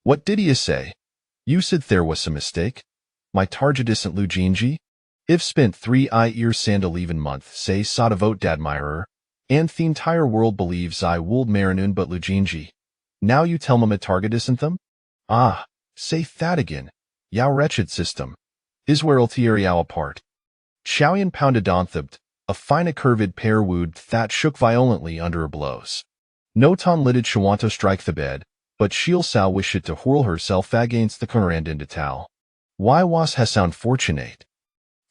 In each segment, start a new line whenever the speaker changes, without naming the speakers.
What did he say? You said there was a mistake? My target isn't Lu Jin Zhi? If spent 3 years sandal even month, say sot vote dadmirer, and the entire world believes I would marinun but Lu Jin Zhi. Now you tell me my target isn't them? Ah, say that again. Yao wretched system. Is where ultieriao apart. Qiao Yin pounded on thibbed, a fine curved pair wood that shook violently under her blows. No ton lidded shawanto strike the bed, but she'll sow wish it to whirl herself against the corner and into towel. Why was he sound fortunate?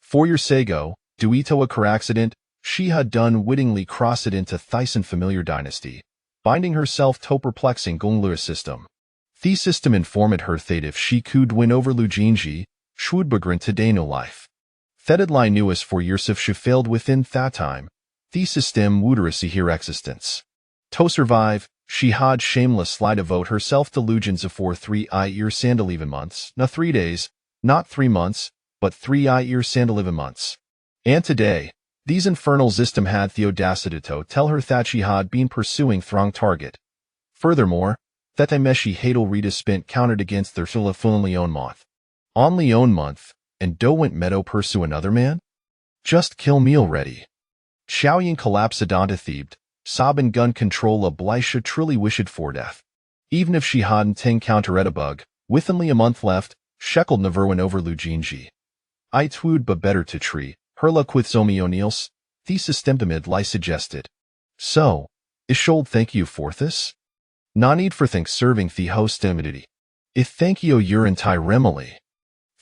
4 years ago, duito a car accident, she had done wittingly crossed it into Thyssen familiar dynasty, binding herself to perplexing Gonglua system. The system informed her that if she could win over Lu Jin Zhi, should begin today no life. Thetted lie newest 4 years if she failed within that time, the system would receive her existence. To survive, she had shameless slide vote herself to Lu Jin Zhi for 3 years sandal even months, not 3 days, not 3 months, but 3 years sandal even months. And today, these infernal system had the audacity to tell her that she had been pursuing throng target. Furthermore, that time she hadal Rita spent counted against their Philippine Leon month. On Leon month, and do went meadow pursue another man? Just kill me already. Qiao Yin collapsed onto Thebed, sobbing gun control a Blisha truly wished for death. Even if she hadn't 10 counter a bug, with only a month left, sheckled Naverwin over Lu Jin Zhi. I twould but better to tree, herla with Zomi O'Neill's, the systemtamid lie suggested. So, is should thank you for this? No need for thanks serving the host timidity. If thank you your entire remily.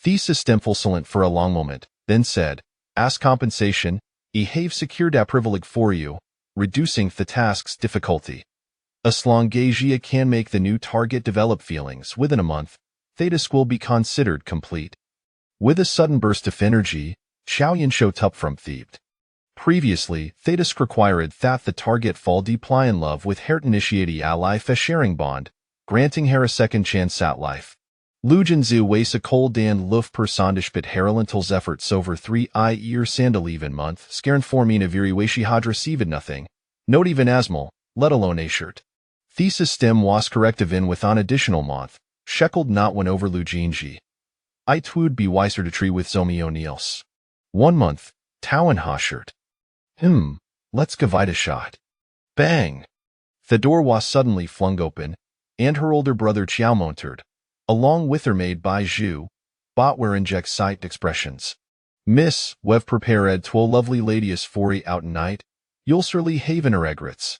The systemful for a long moment, then said, as compensation, I have secured a privilege for you, reducing the task's difficulty. As long as you can make the new target develop feelings within a month, Thetis will be considered complete. With a sudden burst of energy, Qiao Yin showed up from Thebed. Previously, Thetis required that the target fall deply in love with her initiate ally a sharing bond, granting her a second chance at life. Lu Jin Zhi waste a cold and loof persondish but Heralentals efforts over 3 years sandal even month, scaring forming a very way she had received nothing, not even asmal, let alone a shirt. Thesis stem was corrective in with an additional month, sheckled not when over Lu Jin Zhi. I twould be wiser to tree with Zomi O'Neill's. 1 month, Tao and ha shirt. Let's give it a shot. Bang! The door was suddenly flung open, and her older brother Qiao mounted, along with her maid by Zhu, bot where inject sight expressions. Miss, we've prepared 12 lovely ladies for ye out night, you'll surely haven her egrets.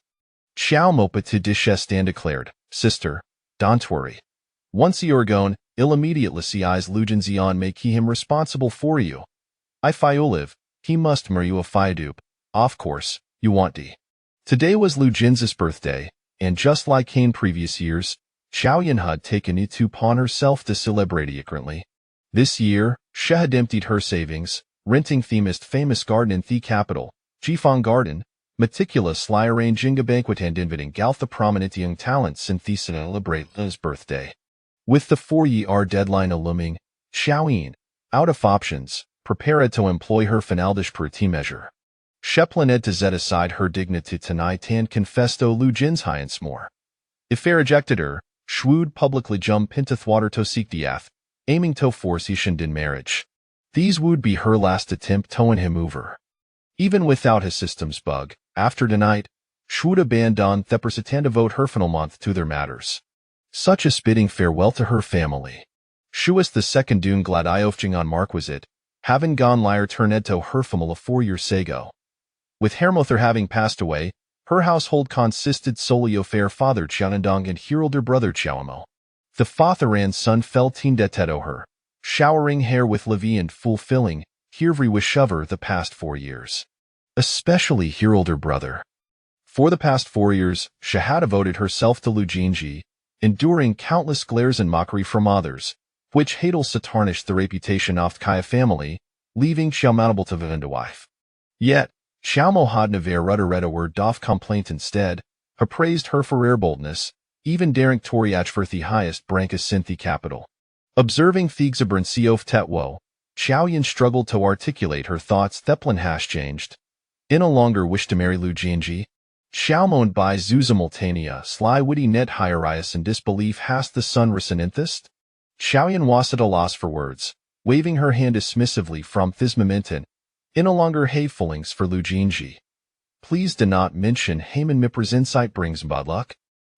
Qiao mopa to dishest and declared, sister, don't worry. Once you're gone, I'll immediately see eyes Lu Jin Zhi on make he him responsible for you. I fi live, he must mur you a fi dupe, of course, you want de. Today was Lu Jin Zhi's birthday, and just like in previous years, Qiao Yin had taken it upon herself to celebrate it currently. This year, she had emptied her savings, renting the most famous garden in the capital, Jifang Garden, meticulously arranging a banquet and inviting the prominent young talents in the celebrate his birthday. With the 4-year deadline looming, Qiao Yin, out of options, prepared to employ her finaldish per team measure. Sheplined to set aside her dignity tonight and confess to Lu Jin's highness more. If fair ejected her, Shwood publicly jump into thwater to seek death, aiming to force Ishind in marriage. These would be her last attempt to win him over. Even without his system's bug, after tonight, Shwood abandoned Thepersatan to vote her final month to their matters. Such a bidding farewell to her family. She was the second dune glad iofjing on Marquisate, having gone liar turned to her family 4 years ago. With Hermother having passed away, her household consisted solely of fair father Qianandong and heralder brother Qiaomo. The father and son fell tindeteto her, showering hair with levy and fulfilling, hervry with shover the past 4 years. Especially heralder brother. For the past 4 years, she had devoted herself to Lu Jin Zhi, enduring countless glares and mockery from others, which hadals to tarnish the reputation of the Kaya family, leaving Xiaomountable to Vinda wife. Yet, Xiaomo had never uttered a word of complaint instead, appraised her for rare boldness, even daring Toriach for the highest brankus in the capital. Observing the exuberancy of Tetwo, Qiao Yin struggled to articulate her thoughts. Theplin hash changed. In no longer wished to marry Lu Jin Zhi. Xiaomon by Zu simultanea, sly witty net hierias in disbelief hast the sun resinintest? Qiao Yin was at a loss for words, waving her hand dismissively from this momentum, in a longer havefulings for Lu Jin Zhi. Please do not mention Haman Mipra's insight brings bad luck.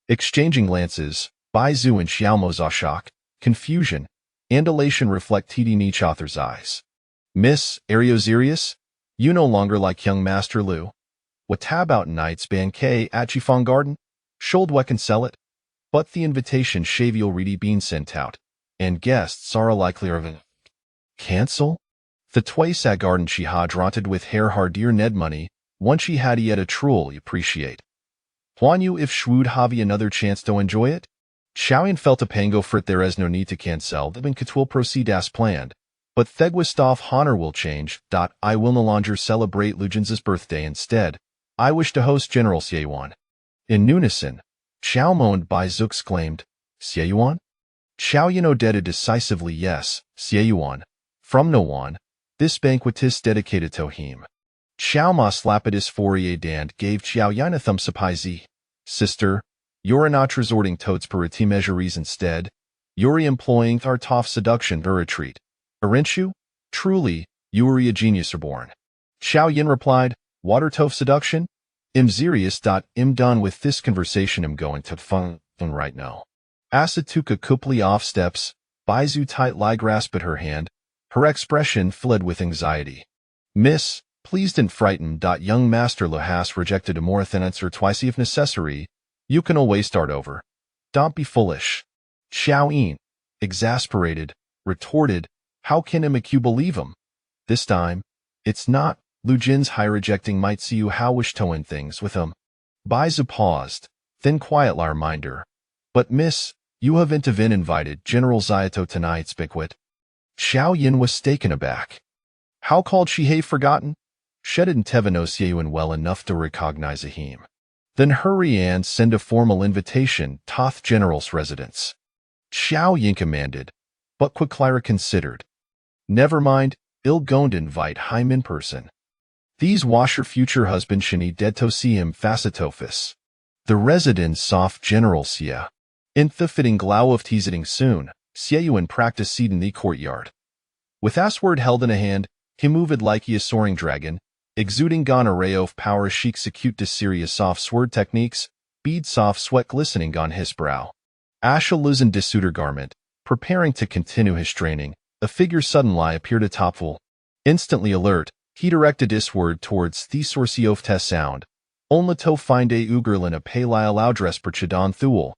Exchanging glances, Bai Zhu and Xiaomo's shock, confusion, and elation reflected in each other's eyes. Miss Ariosirius, you no longer like young Master Lu. What about night's banquet at Chifeng Garden? Should we can sell it? But the invitation Shavi already been sent out, and guests are likely of cancel? The twice at garden she had draughted with hair hardier Ned money, one she had yet a truly appreciate. Huan you if Shwood have another chance to enjoy it? Xiaoyan felt a pango for it there is no need to cancel the banquet will proceed as planned, but Thegwistov honor will change. I will no longer celebrate Lu Jin's birthday instead. I wish to host General Xieyuan. In unison, Xiao moaned by Zhu exclaimed, Xieyuan? Xiao Yin nodded decisively yes, Xieyuan. From no one, this banquet is dedicated to him. Xiao Ma slapped his forehead and gave Qiao Yin a thumbs up. Sister, you're not resorting towards parity measures instead. You're employing our tough seduction to retreat. Aren't you? Truly, you are a genius reborn. Xiao Yin replied, Water tough seduction? I'm serious. I'm done with this conversation. I'm going to fun right now. Asa took a couple off steps. Baizu tightly grasped her hand. Her expression fled with anxiety. Miss, pleased and frightened. Young Master Lu has rejected a more than answer twice if necessary. You can always start over. Don't be foolish. Xiao Yin, exasperated, retorted, how can MQ believe him? This time, it's not. Lu Jin's high rejecting might see you how wish to win things with him. Baizu paused, then quietly reminder. But miss, you haven't even invited General Xiaoto tonight's banquet. Xiao Yin was taken aback. How called she have forgotten? She didn't even know Xieyuan well enough to recognize him. Then hurry and send a formal invitation to the general's residence. Xiao Yin commanded, but quickly considered. Never mind, I'll go and invite him in person. These wash your future husband shini dead to see him facetofis. The residence soft general Xia. In the fitting glow of teasing soon, Xieyuan practiced seed in the courtyard. With word held in a hand, he moved like a soaring dragon, exuding an array of power she execute to serious soft sword techniques, bead soft sweat glistening on his brow. Asha loosened his suitor garment, preparing to continue his training. A figure suddenly appeared atop. Instantly alert, he directed his word towards the source of test sound. Only to find a ugerlin a pale loudress per chidon thul.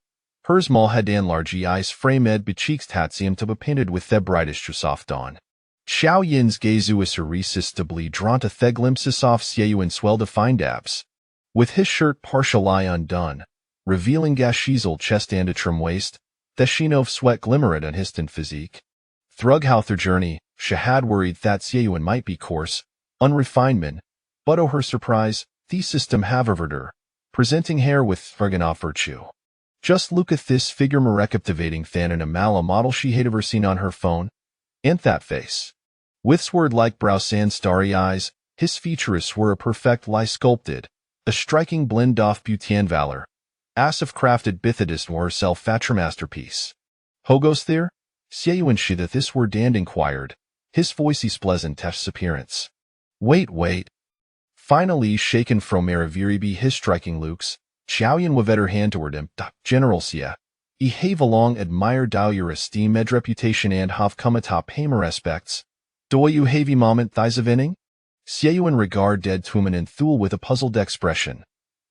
Hers small head and large eyes framed becheeks tatsium to be painted with the brightest soft dawn. Xiao Yin's gaze was irresistibly drawn to the glimpses of Xieyuan's well-defined abs. With his shirt partially undone, revealing gashizel chest and a trim waist, the sheen of sweat glimmered on his thin physique. Throughout their journey, she had worried that Xieyuan might be coarse, unrefinement, but oh her surprise, the system havered her, presenting hair with Ferganov virtue. Just look at this figure recaptivating than in a mala model she had ever seen on her phone. And that face. With sword-like brows and starry eyes, his features were a perfectly sculpted, a striking blend of beauty and valor. As if crafted bithodist or herself fatra masterpiece. Hogos there? Xieyuan she that this word and inquired, his voice's pleasant test's appearance. Wait. Finally shaken from Maraviri his striking looks, Qiao Yin waved her hand toward him. General Xia, he have a long admired your esteem and reputation and have come atop pay respects. Do you have a moment thighs of inning? Xieyuan regard dead Tumen and Thul with a puzzled expression.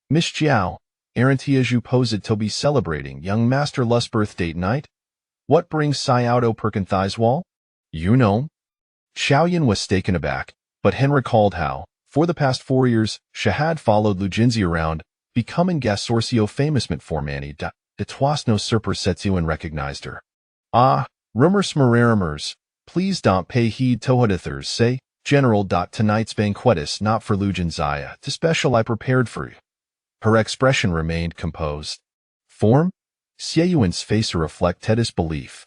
Miss Jiao, aren't he as you posed to be celebrating young Master Lu's birthday night? What brings Xiao Perkin thighs wall? You know. Xiao Yin was taken aback, but Hen recalled how, for the past 4 years, she had followed Lu Jin Zhi around, becoming guest sorcio famousment for Manny. De twas no supersetsu and recognized her. Ah, rumors, please don't pay heed to what others say, General. Tonight's banquet is not for Lu Jin Zhi, to special I prepared for you. Her expression remained composed. Form? Xieyuan's face reflected his belief.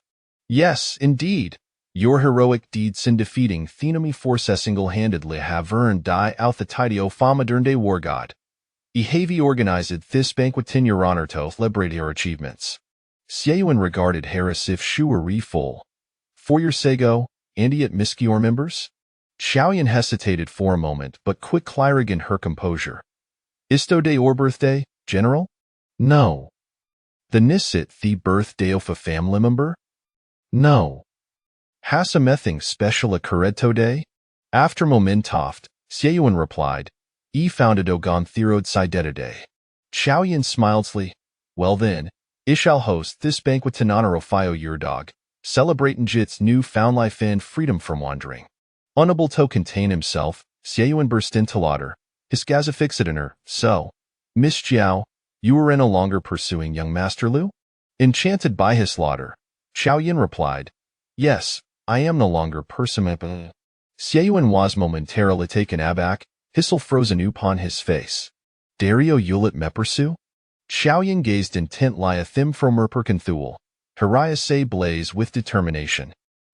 Yes, indeed. Your heroic deeds in defeating the enemy force single-handedly have earned out the title of modern-day war god. Have organized this banquet in your honor to celebrate your achievements. Qiao Yin regarded her as if she were full. For your sego, and yet miss your members? Qiao Yin hesitated for a moment, but quick clearing in her composure. Isto day or birthday, general? No. The nisit the birthday of a family member? No. Has a mething special occurred today? After momentoft, Qiao Yin replied, founded ogon therod sideta day. Qiao Yin smiled slyly. Well then, I shall host this banquet in honor of Fio your dog, celebrating Jit's new-found life and freedom from wandering. Unable to contain himself, Qiao Yin burst into laughter, his gaze fixed on her. So, Miss Jiao, you are no longer pursuing young Master Lu? Enchanted by his laughter, Qiao Yin replied, Yes, I am no longer pursuing. Qiao Yin was momentarily taken aback, hissel frozen upon his face. Dario Yulet me pursue? Qiao Yin gazed intent lia thim from merpercanthul, her eyes say blaze with determination.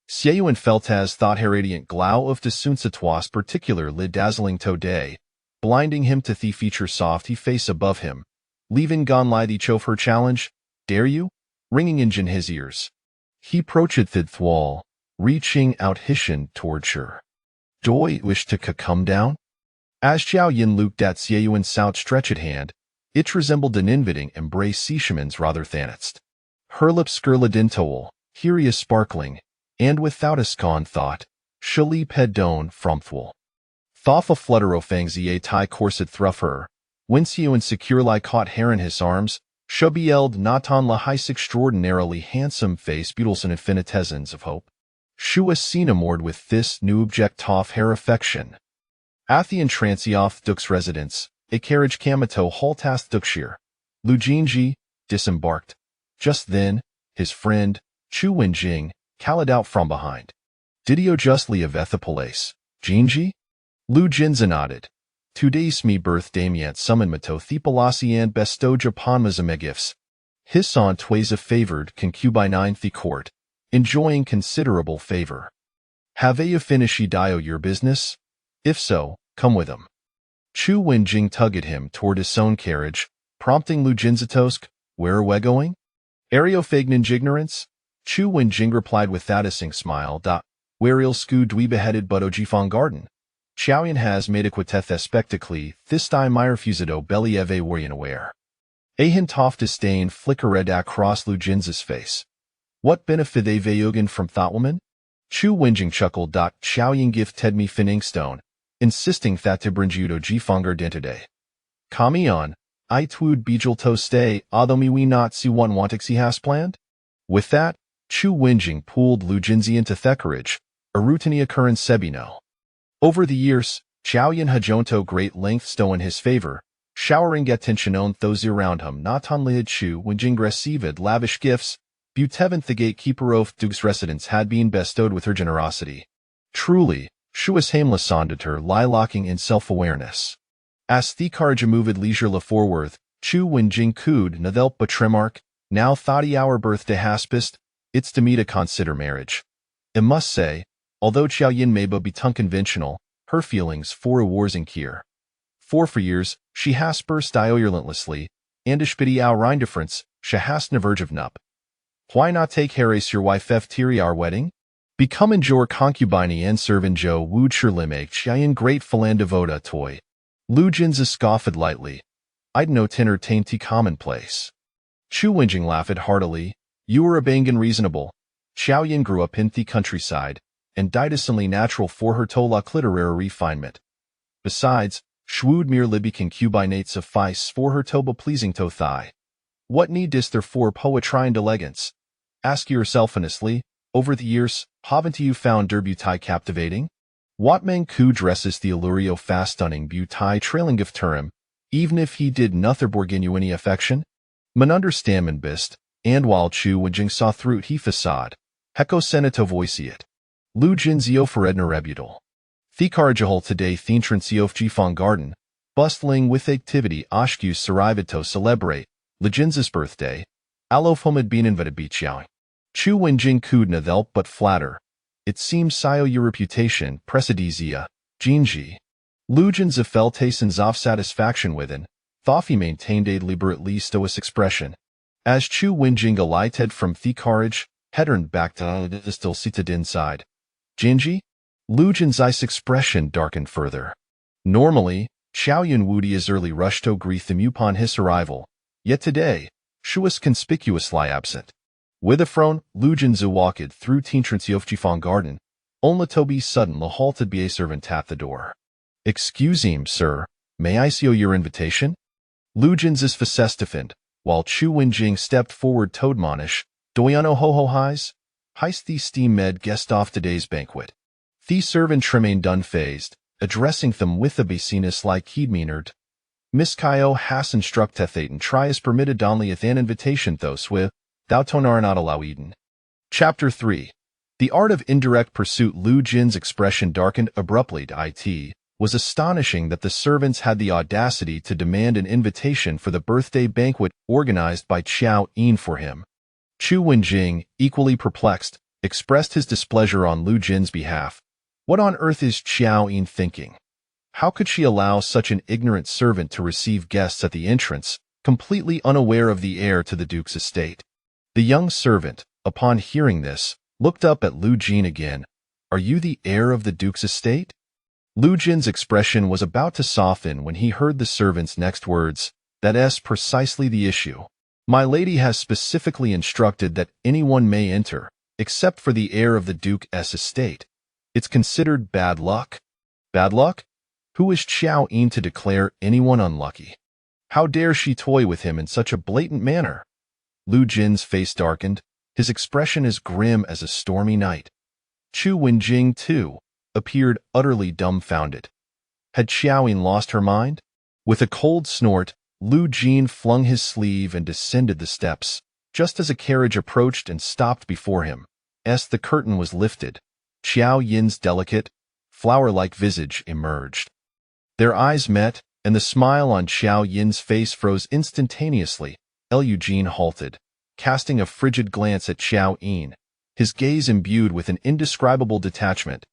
Qiao Yin felt as thought her radiant glow of desunsatois particularly dazzling today, blinding him to the feature soft he face above him, leaving gone lie the chof her challenge, dare you? Ringing in his ears. He approached thid thwal, reaching out hishin towards her. Doi wish to come down? As Qiao Yin looked at Qiao Yin's outstretched hand, it resembled an inviting embrace Sishaman's rather thanest. Her lips skirled intowel, here sparkling, and without a scorn thought, shali pedone fromthwal. Though a flutter o fangs ye tie corset thruff her, when Qiao Yin securely caught her in his arms, shubield not on la heis extraordinarily handsome face beautilson infinitescence of hope. Shu was seen amored with this new object of her affection. At the entrancioff Duke's residence, a carriage camato haltast Dukeshire. Lu Jin Zhi disembarked. Just then, his friend, Chu Wenjing, called out from behind. Didio justly of Ethapolace, Jinji? Lu Jin Zhi nodded. Today's me birthday miant summon mato thepalasi and bestowed upon gifts. His aunt tways a favored concubine the court, enjoying considerable favor. Have you finished dio your business? If so, come with him. Chu Wenjing tugged him toward his own carriage, prompting Lu Jin Zhi, where are we going? Areophagnin ignorance? Chu Wenjing replied with that hissing smile. Where il sku dwe beheaded but ojifong garden. Qiao Yin has made a quateth spectacly, this time I refusedo belly eve warrian aware. A hint of disdain flickered across Lu Jin Zhi's face. What benefit they vayugan from thoughtwoman? Chu Wenjing chuckled. Qiao Yin give Ted me Finningstone, insisting that to bring judo jifongar dentade. Kami on, I twood bijal to stay, although me we not see one wantix he has planned? With that, Chu Wenjing pulled Lu Jin Zhi into thecarage, a routine occurrence sebino. Over the years, Qiao Yin hajonto great length stow in his favor, showering attention on those around him not on lid Chu Wenjing received lavish gifts, Butevan the gatekeeper of Duke's residence had been bestowed with her generosity. Truly, she was hameless sondater locking in self-awareness. As the carja moved leisurely forward, Chu Wenjing cooed nathelp betremark, now thoughty our birthday haspist, it's to me to consider marriage. I must say, although Qiao Yin may be unconventional, her feelings for wars in Kier. For years, she has burst relentlessly, and ishpity our indifference, she has na verge of nup. Why not take Harris your wife tiri our wedding? Become enjoy concubine and servant Joe would surely make Qiao Yin grateful and devoted toy. Lu Jin Zhi scoffed lightly. I'd no tinner tainty commonplace. Chu Wenjing laughed heartily. You were a bangan reasonable. Qiao Yin grew up in the countryside, and didacently natural for her tola clitorary refinement. Besides, shwood mere libby concubinate suffice for her toba pleasing to thigh. What need is there for poetry and elegance? Ask yourself honestly, over the years, haven't you found der beauty captivating? What man could dresses the allurio fast stunning beauty trailing of term, even if he did nother borginu any affection? Man understand man bist, and while Chu Wenjing saw through he facade, heko senato voiciet. Lu Jin Zhi Edna rebutal. Thekarjahol today theentrance of Jifong garden, bustling with activity Oshku Sarivit to celebrate Lu Jin Zhi's birthday, aloof had been invited Qiao. Chu Wenjing could nathelp but flatter. It seems Sio your reputation, Presidizia, Jinji. Lu Jin Zhi felt Tason's off satisfaction within, Thoughtfully maintained a deliberately stoic expression. As Chu Wenjing alighted from the carriage, turned back to the still seated inside. Jinji? Lu Jin Zhi's expression darkened further. Normally, Qiao Yin would easily rush to greet him upon his arrival, yet today, she was conspicuously absent. With a frown, Lu Jin Zhi walked through Tiantrance of Jifang Garden, only to be suddenly halted by a servant at the door. Excuse me, sir, may I see your invitation? Lu Jin Zhi's face stiffened, while Chu Wenjing stepped forward to admonish, Doyano ho highs? Heist the steam med guest off today's banquet. The servant remained unfazed, addressing them with a basiness like he'd meanered. Miss Qiao has instructed Thathan try as permitted only at an invitation those with, thou tonar not allow Eden. Chapter 3. The art of indirect pursuit. Lu Jin's expression darkened abruptly to it. Was astonishing that the servants had the audacity to demand an invitation for the birthday banquet organized by Qiao Yin for him. Chu Wenjing, equally perplexed, expressed his displeasure on Lu Jin's behalf. What on earth is Qiao Yin thinking? How could she allow such an ignorant servant to receive guests at the entrance, completely unaware of the heir to the Duke's estate? The young servant, upon hearing this, looked up at Lu Jin again. Are you the heir of the Duke's estate? Lu Jin's expression was about to soften when he heard the servant's next words. That's precisely the issue. My lady has specifically instructed that anyone may enter, except for the heir of the Duke's estate. It's considered bad luck. Bad luck? Who is Qiao Yin to declare anyone unlucky? How dare she toy with him in such a blatant manner? Lu Jin's face darkened, his expression as grim as a stormy night. Chu Wenjing, too, appeared utterly dumbfounded. Had Qiao Yin lost her mind? With a cold snort, Lu Jin flung his sleeve and descended the steps, just as a carriage approached and stopped before him. As the curtain was lifted, Qiao Yin's delicate, flower-like visage emerged. Their eyes met, and the smile on Qiao Yin's face froze instantaneously. Lu Jin halted, casting a frigid glance at Qiao Yin, his gaze imbued with an indescribable detachment.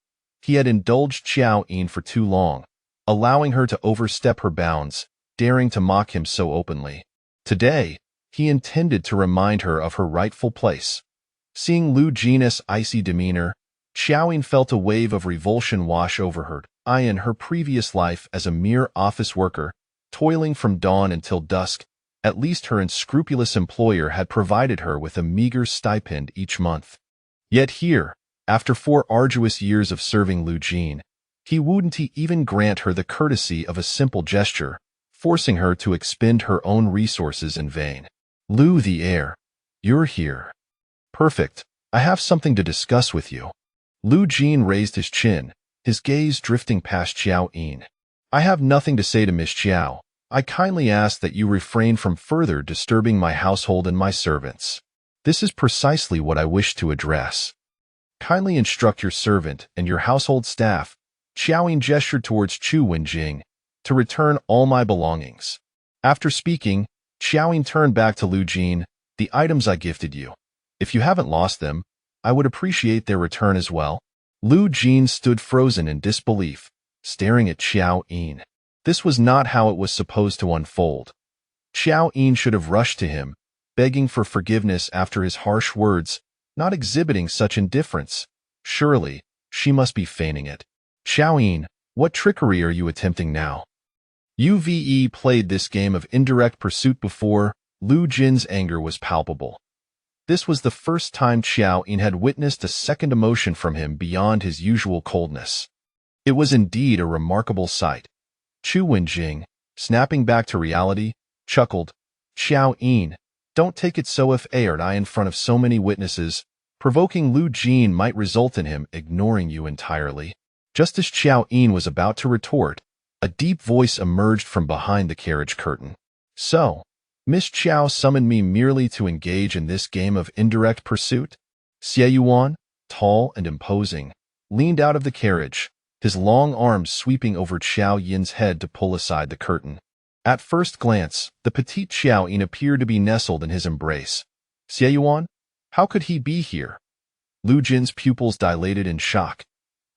He had indulged Qiao Yin for too long, allowing her to overstep her bounds, daring to mock him so openly. Today, he intended to remind her of her rightful place. Seeing Lu Jin's icy demeanor, Qiao Yin felt a wave of revulsion wash over her. In her previous life as a mere office worker, toiling from dawn until dusk, at least her unscrupulous employer had provided her with a meager stipend each month. Yet here, after 4 arduous years of serving Lu Jin, he wouldn't even grant her the courtesy of a simple gesture, forcing her to expend her own resources in vain. Lu the heir, you're here. Perfect, I have something to discuss with you. Lu Jin raised his chin, his gaze drifting past Qiao Yin. I have nothing to say to Miss Qiao. I kindly ask that you refrain from further disturbing my household and my servants. This is precisely what I wish to address. Kindly instruct your servant and your household staff, Qiao Yin gestured towards Chu Wenjing, to return all my belongings. After speaking, Qiao Yin turned back to Lu Jin. The items I gifted you. If you haven't lost them, I would appreciate their return as well. Lu Jin stood frozen in disbelief, staring at Qiao Yin. This was not how it was supposed to unfold. Qiao Yin should have rushed to him, begging for forgiveness after his harsh words, not exhibiting such indifference. Surely, she must be feigning it. Qiao Yin, what trickery are you attempting now? You've played this game of indirect pursuit before. Lu Jin's anger was palpable. This was the first time Qiao Yin had witnessed a second emotion from him beyond his usual coldness. It was indeed a remarkable sight. Chu Wenjing, snapping back to reality, chuckled. Qiao Yin, don't take it so if I in front of so many witnesses. Provoking Lu Jin might result in him ignoring you entirely. Just as Qiao Yin was about to retort, a deep voice emerged from behind the carriage curtain. So, Miss Qiao summoned me merely to engage in this game of indirect pursuit? Xie Yuan, tall and imposing, leaned out of the carriage, his long arms sweeping over Qiao Yin's head to pull aside the curtain. At first glance, the petite Qiao Yin appeared to be nestled in his embrace. Xie Yuan? How could he be here? Lu Jin's pupils dilated in shock.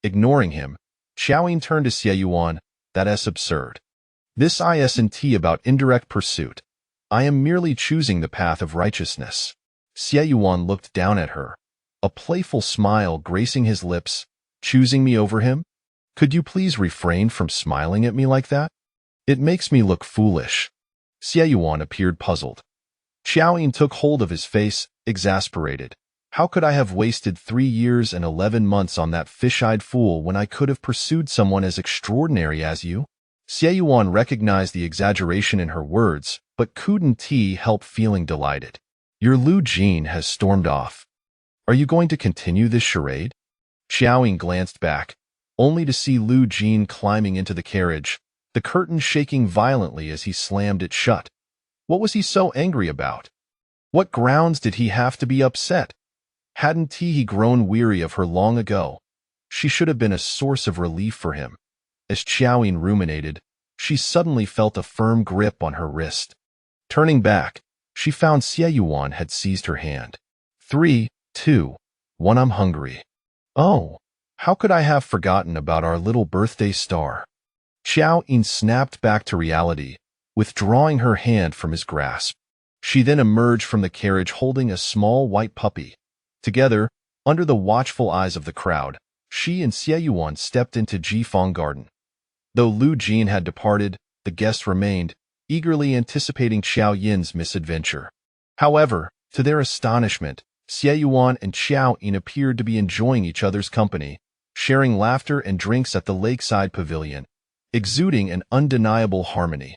Ignoring him, Qiao Yin turned to Xie Yuan. That's absurd. This isn't about indirect pursuit. I am merely choosing the path of righteousness. Xie Yuan looked down at her, a playful smile gracing his lips. Choosing me over him? Could you please refrain from smiling at me like that? It makes me look foolish. Xie Yuan appeared puzzled. Qiao Yin took hold of his face, exasperated. How could I have wasted 3 years and 11 months on that fish-eyed fool when I could have pursued someone as extraordinary as you? Xie Yuan recognized the exaggeration in her words, but couldn't help feeling delighted. Your Lu Jin has stormed off. Are you going to continue this charade? Qiao Yin glanced back, only to see Lu Jin climbing into the carriage, the curtain shaking violently as he slammed it shut. What was he so angry about? What grounds did he have to be upset? Hadn't he grown weary of her long ago? She should have been a source of relief for him. As Qiao Yin ruminated, she suddenly felt a firm grip on her wrist. Turning back, she found Xie Yuan had seized her hand. 3, 2, 1 I'm hungry. Oh, how could I have forgotten about our little birthday star? Qiao Yin snapped back to reality, withdrawing her hand from his grasp. She then emerged from the carriage holding a small white puppy. Together, under the watchful eyes of the crowd, she and Xie Yuan stepped into Jifeng Garden. Though Lu Jin had departed, the guests remained, eagerly anticipating Qiao Yin's misadventure. However, to their astonishment, Xie Yuan and Qiao Yin appeared to be enjoying each other's company, sharing laughter and drinks at the lakeside pavilion, exuding an undeniable harmony.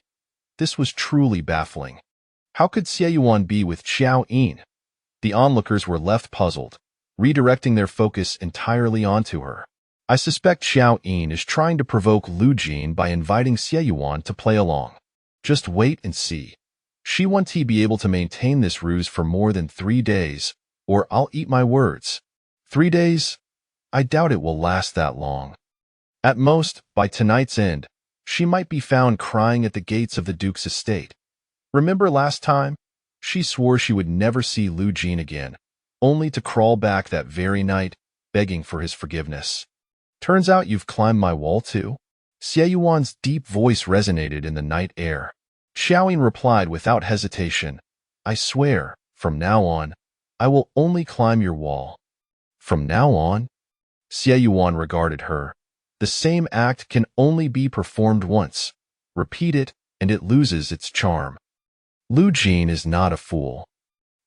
This was truly baffling. How could Xie Yuan be with Qiao Yin? The onlookers were left puzzled, redirecting their focus entirely onto her. I suspect Qiao Yin is trying to provoke Lu Jin by inviting Xie Yuan to play along. Just wait and see. She won't be able to maintain this ruse for more than 3 days, or I'll eat my words. 3 days? I doubt it will last that long. At most, by tonight's end, she might be found crying at the gates of the Duke's estate. Remember last time? She swore she would never see Lu Jin again, only to crawl back that very night, begging for his forgiveness. Turns out you've climbed my wall too? Xie Yuan's deep voice resonated in the night air. Qiao Yin replied without hesitation, I swear, from now on, I will only climb your wall. From now on? Xie Yuan regarded her. The same act can only be performed once. Repeat it, and it loses its charm. Lu Jin is not a fool.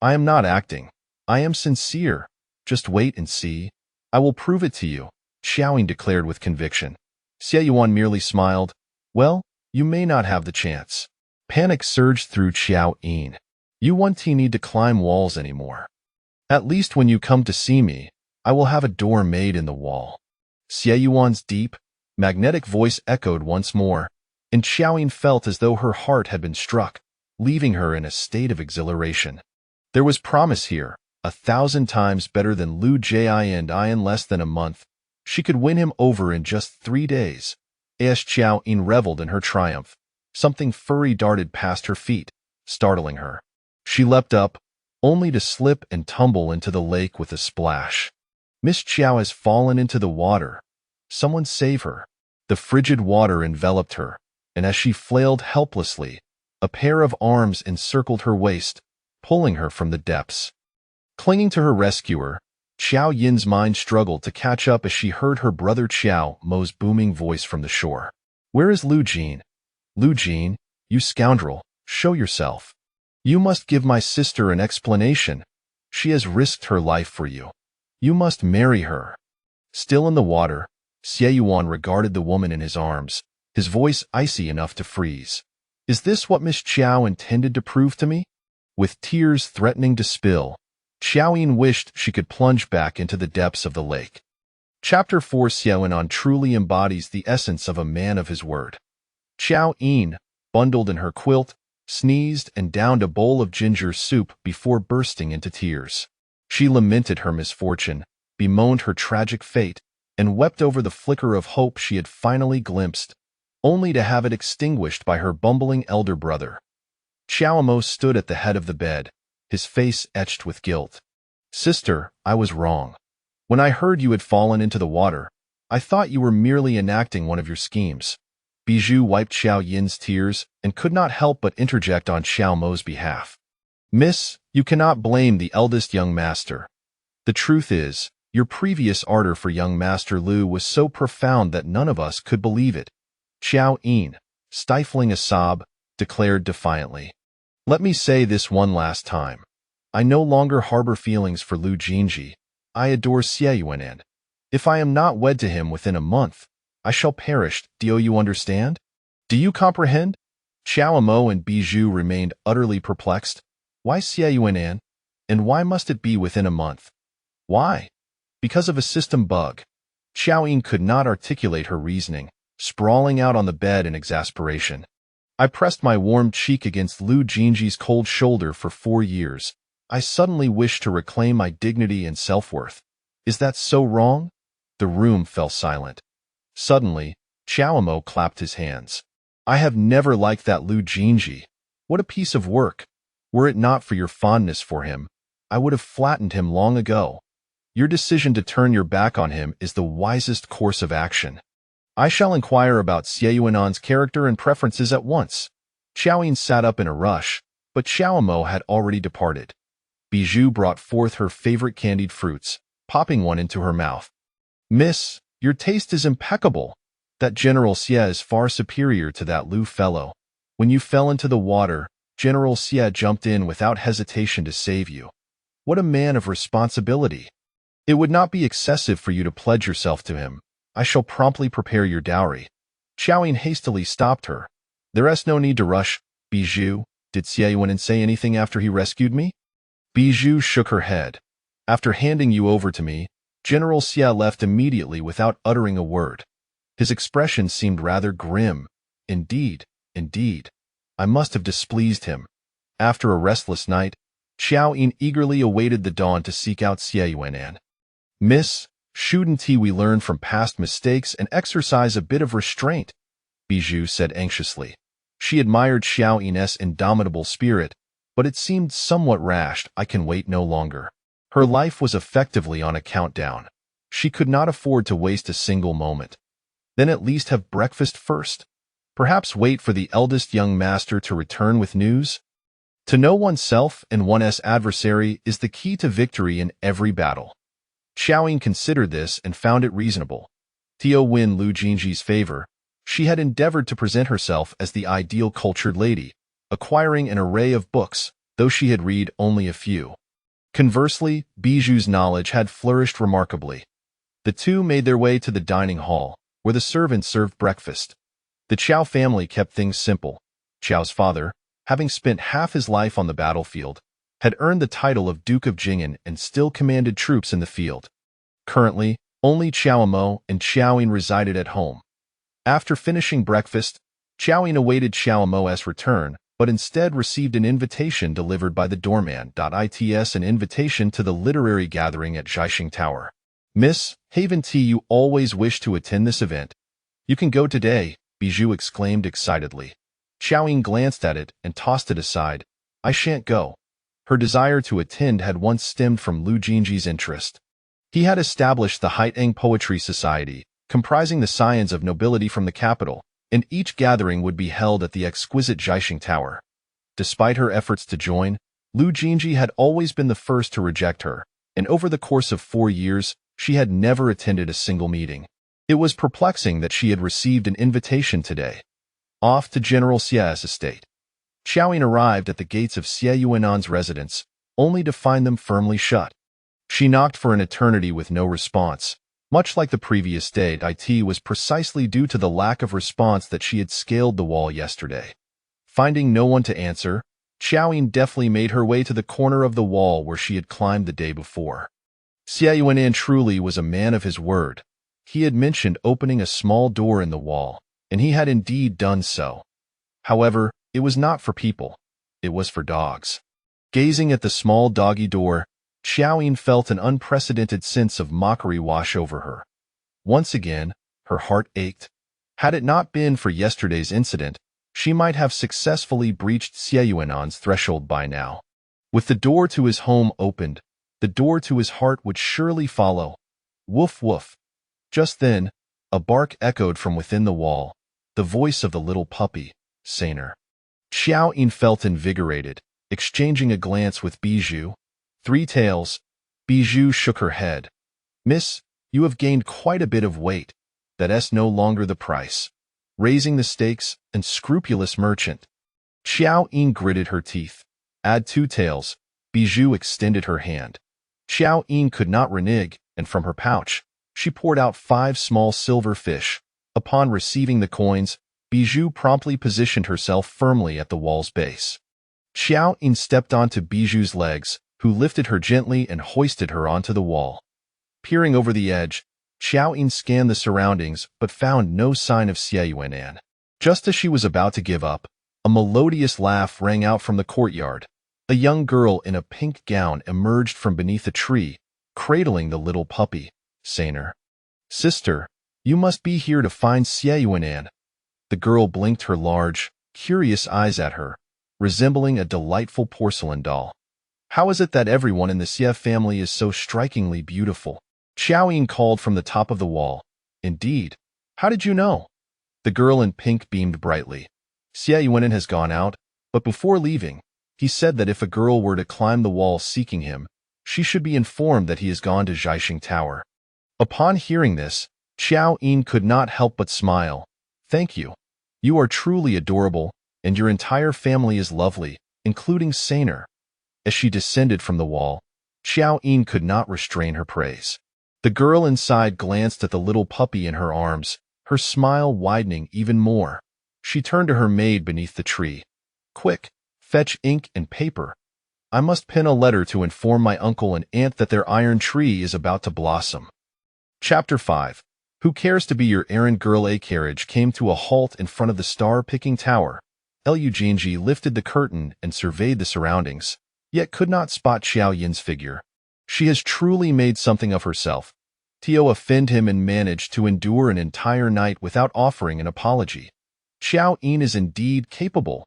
I am not acting. I am sincere. Just wait and see. I will prove it to you, Qiao Yin declared with conviction. Xie Yuan merely smiled. Well, you may not have the chance. Panic surged through Qiao Yin. You won't need to climb walls anymore. At least when you come to see me, I will have a door made in the wall. Xie Yuan's deep, magnetic voice echoed once more, and Qiao Yin felt as though her heart had been struck, leaving her in a state of exhilaration. There was promise here, 1,000 times better than Lu Jin and I in less than a month. She could win him over in just 3 days. As Qiao Yin reveled in her triumph, something furry darted past her feet, startling her. She leapt up, only to slip and tumble into the lake with a splash. Miss Qiao has fallen into the water. Someone save her. The frigid water enveloped her, and as she flailed helplessly, a pair of arms encircled her waist, pulling her from the depths. Clinging to her rescuer, Qiao Yin's mind struggled to catch up as she heard her brother Qiao Mo's booming voice from the shore. Where is Lu Jin? Lu Jin, you scoundrel, show yourself. You must give my sister an explanation. She has risked her life for you. You must marry her. Still in the water, Xie Yuan regarded the woman in his arms, his voice icy enough to freeze. Is this what Miss Qiao intended to prove to me? With tears threatening to spill, Qiao Yin wished she could plunge back into the depths of the lake. Chapter 4 Xiao Yin truly embodies the essence of a man of his word. Qiao Yin, bundled in her quilt, sneezed and downed a bowl of ginger soup before bursting into tears. She lamented her misfortune, bemoaned her tragic fate, and wept over the flicker of hope she had finally glimpsed, only to have it extinguished by her bumbling elder brother. Qiao Mo stood at the head of the bed, his face etched with guilt. Sister, I was wrong. When I heard you had fallen into the water, I thought you were merely enacting one of your schemes. Bijou wiped Qiao Yin's tears and could not help but interject on Xiao Mo's behalf. Miss, you cannot blame the eldest young master. The truth is, your previous ardor for young Master Lu was so profound that none of us could believe it. Qiao Yin, stifling a sob, declared defiantly. Let me say this one last time. I no longer harbor feelings for Lu Jin Zhi. I adore Xie Yuan. If I am not wed to him within a month, I shall perish. Do you understand? Do you comprehend? Qiao Mo and Bijou remained utterly perplexed. Why Xie Yuan? And why must it be within a month? Why? Because of a system bug. Qiao Yin could not articulate her reasoning, sprawling out on the bed in exasperation. I pressed my warm cheek against Lu Jinji's cold shoulder for 4 years. I suddenly wished to reclaim my dignity and self-worth. Is that so wrong? The room fell silent. Suddenly, Qiao Mo clapped his hands. I have never liked that Lu Jinji. What a piece of work. Were it not for your fondness for him, I would have flattened him long ago. Your decision to turn your back on him is the wisest course of action. I shall inquire about Xie Yuan's character and preferences at once. Qiao Yin sat up in a rush, but Qiao Mo had already departed. Bijou brought forth her favorite candied fruits, popping one into her mouth. Miss, your taste is impeccable. That General Xie is far superior to that Lu fellow. When you fell into the water, General Xie jumped in without hesitation to save you. What a man of responsibility. It would not be excessive for you to pledge yourself to him. I shall promptly prepare your dowry. Qiao Yin hastily stopped her. There is no need to rush. Bijou, did Xie Yuan say anything after he rescued me? Bijou shook her head. After handing you over to me, General Xie left immediately without uttering a word. His expression seemed rather grim. Indeed, I must have displeased him. After a restless night, Qiao Yin eagerly awaited the dawn to seek out Xie Yuan. Miss, shouldn't we learn from past mistakes and exercise a bit of restraint? Bijou said anxiously. She admired Qiao Yin's indomitable spirit, but it seemed somewhat rash. I can wait no longer. Her life was effectively on a countdown. She could not afford to waste a single moment. Then at least have breakfast first. Perhaps wait for the eldest young master to return with news. To know oneself and one's adversary is the key to victory in every battle. Qiao Yin considered this and found it reasonable. To win Lu Jinji's favor, she had endeavored to present herself as the ideal cultured lady, acquiring an array of books, though she had read only a few. Conversely, Bijou's knowledge had flourished remarkably. The two made their way to the dining hall, where the servants served breakfast. The Qiao family kept things simple. Qiao's father, having spent half his life on the battlefield, had earned the title of Duke of Jing'an and still commanded troops in the field. Currently, only Qiao Mo and Qiao Yin resided at home. After finishing breakfast, Qiao Yin awaited Qiao Mo's return, but instead received an invitation delivered by the doorman. It's an invitation to the literary gathering at Zhaixing Tower. Miss, haven't you always wished to attend this event? You can go today, Bijou exclaimed excitedly. Qiao Yin glanced at it and tossed it aside. I shan't go. Her desire to attend had once stemmed from Lu Jinji's interest. He had established the Haiteng Poetry Society, comprising the scions of nobility from the capital, and each gathering would be held at the exquisite Zhaixing Tower. Despite her efforts to join, Lu Jinji had always been the first to reject her, and over the course of 4 years, she had never attended a single meeting. It was perplexing that she had received an invitation today. Off to General Xie's estate. Qiao Yin arrived at the gates of Xie Yuan's residence, only to find them firmly shut. She knocked for an eternity with no response. Much like the previous day, it was precisely due to the lack of response that she had scaled the wall yesterday. Finding no one to answer, Qiao Yin deftly made her way to the corner of the wall where she had climbed the day before. Xie Yuan truly was a man of his word. He had mentioned opening a small door in the wall, and he had indeed done so. However, it was not for people. It was for dogs. Gazing at the small doggy door, Qiao Yin felt an unprecedented sense of mockery wash over her. Once again, her heart ached. Had it not been for yesterday's incident, she might have successfully breached Xie Yuan's threshold by now. With the door to his home opened, the door to his heart would surely follow. Woof woof. Just then, a bark echoed from within the wall. the voice of the little puppy, saner. Qiao Yin felt invigorated, exchanging a glance with Bijou. Three tails. Bijou shook her head. Miss, you have gained quite a bit of weight. That's no longer the price. Raising the stakes, and scrupulous merchant. Qiao Yin gritted her teeth. Add two tails. Bijou extended her hand. Qiao Yin could not renege, and from her pouch, she poured out 5 small silver fish. Upon receiving the coins, Bijou promptly positioned herself firmly at the wall's base. Qiao Yin stepped onto Bijou's legs, who lifted her gently and hoisted her onto the wall. Peering over the edge, Qiao Yin scanned the surroundings but found no sign of Xie Yuanan. Just as she was about to give up, a melodious laugh rang out from the courtyard. A young girl in a pink gown emerged from beneath a tree, cradling the little puppy, saner. Sister, you must be here to find Xie Yuanan. The girl blinked her large, curious eyes at her, resembling a delightful porcelain doll. How is it that everyone in the Xie family is so strikingly beautiful? Qiao Yin called from the top of the wall. Indeed. How did you know? The girl in pink beamed brightly. Xie Yuanan has gone out, but before leaving, he said that if a girl were to climb the wall seeking him, she should be informed that he has gone to Zhaixing Tower. Upon hearing this, Qiao Yin could not help but smile. Thank you. You are truly adorable, and your entire family is lovely, including Saner. As she descended from the wall, Qiao Yin could not restrain her praise. The girl inside glanced at the little puppy in her arms, her smile widening even more. She turned to her maid beneath the tree. Quick, fetch ink and paper. I must pen a letter to inform my uncle and aunt that their iron tree is about to blossom. Chapter 5. Who cares to be your errand girl? A carriage came to a halt in front of the star-picking tower. Lu Jin Zhi lifted the curtain and surveyed the surroundings, yet could not spot Qiao Yin's figure. She has truly made something of herself. Tio offended him and managed to endure an entire night without offering an apology. Qiao Yin is indeed capable.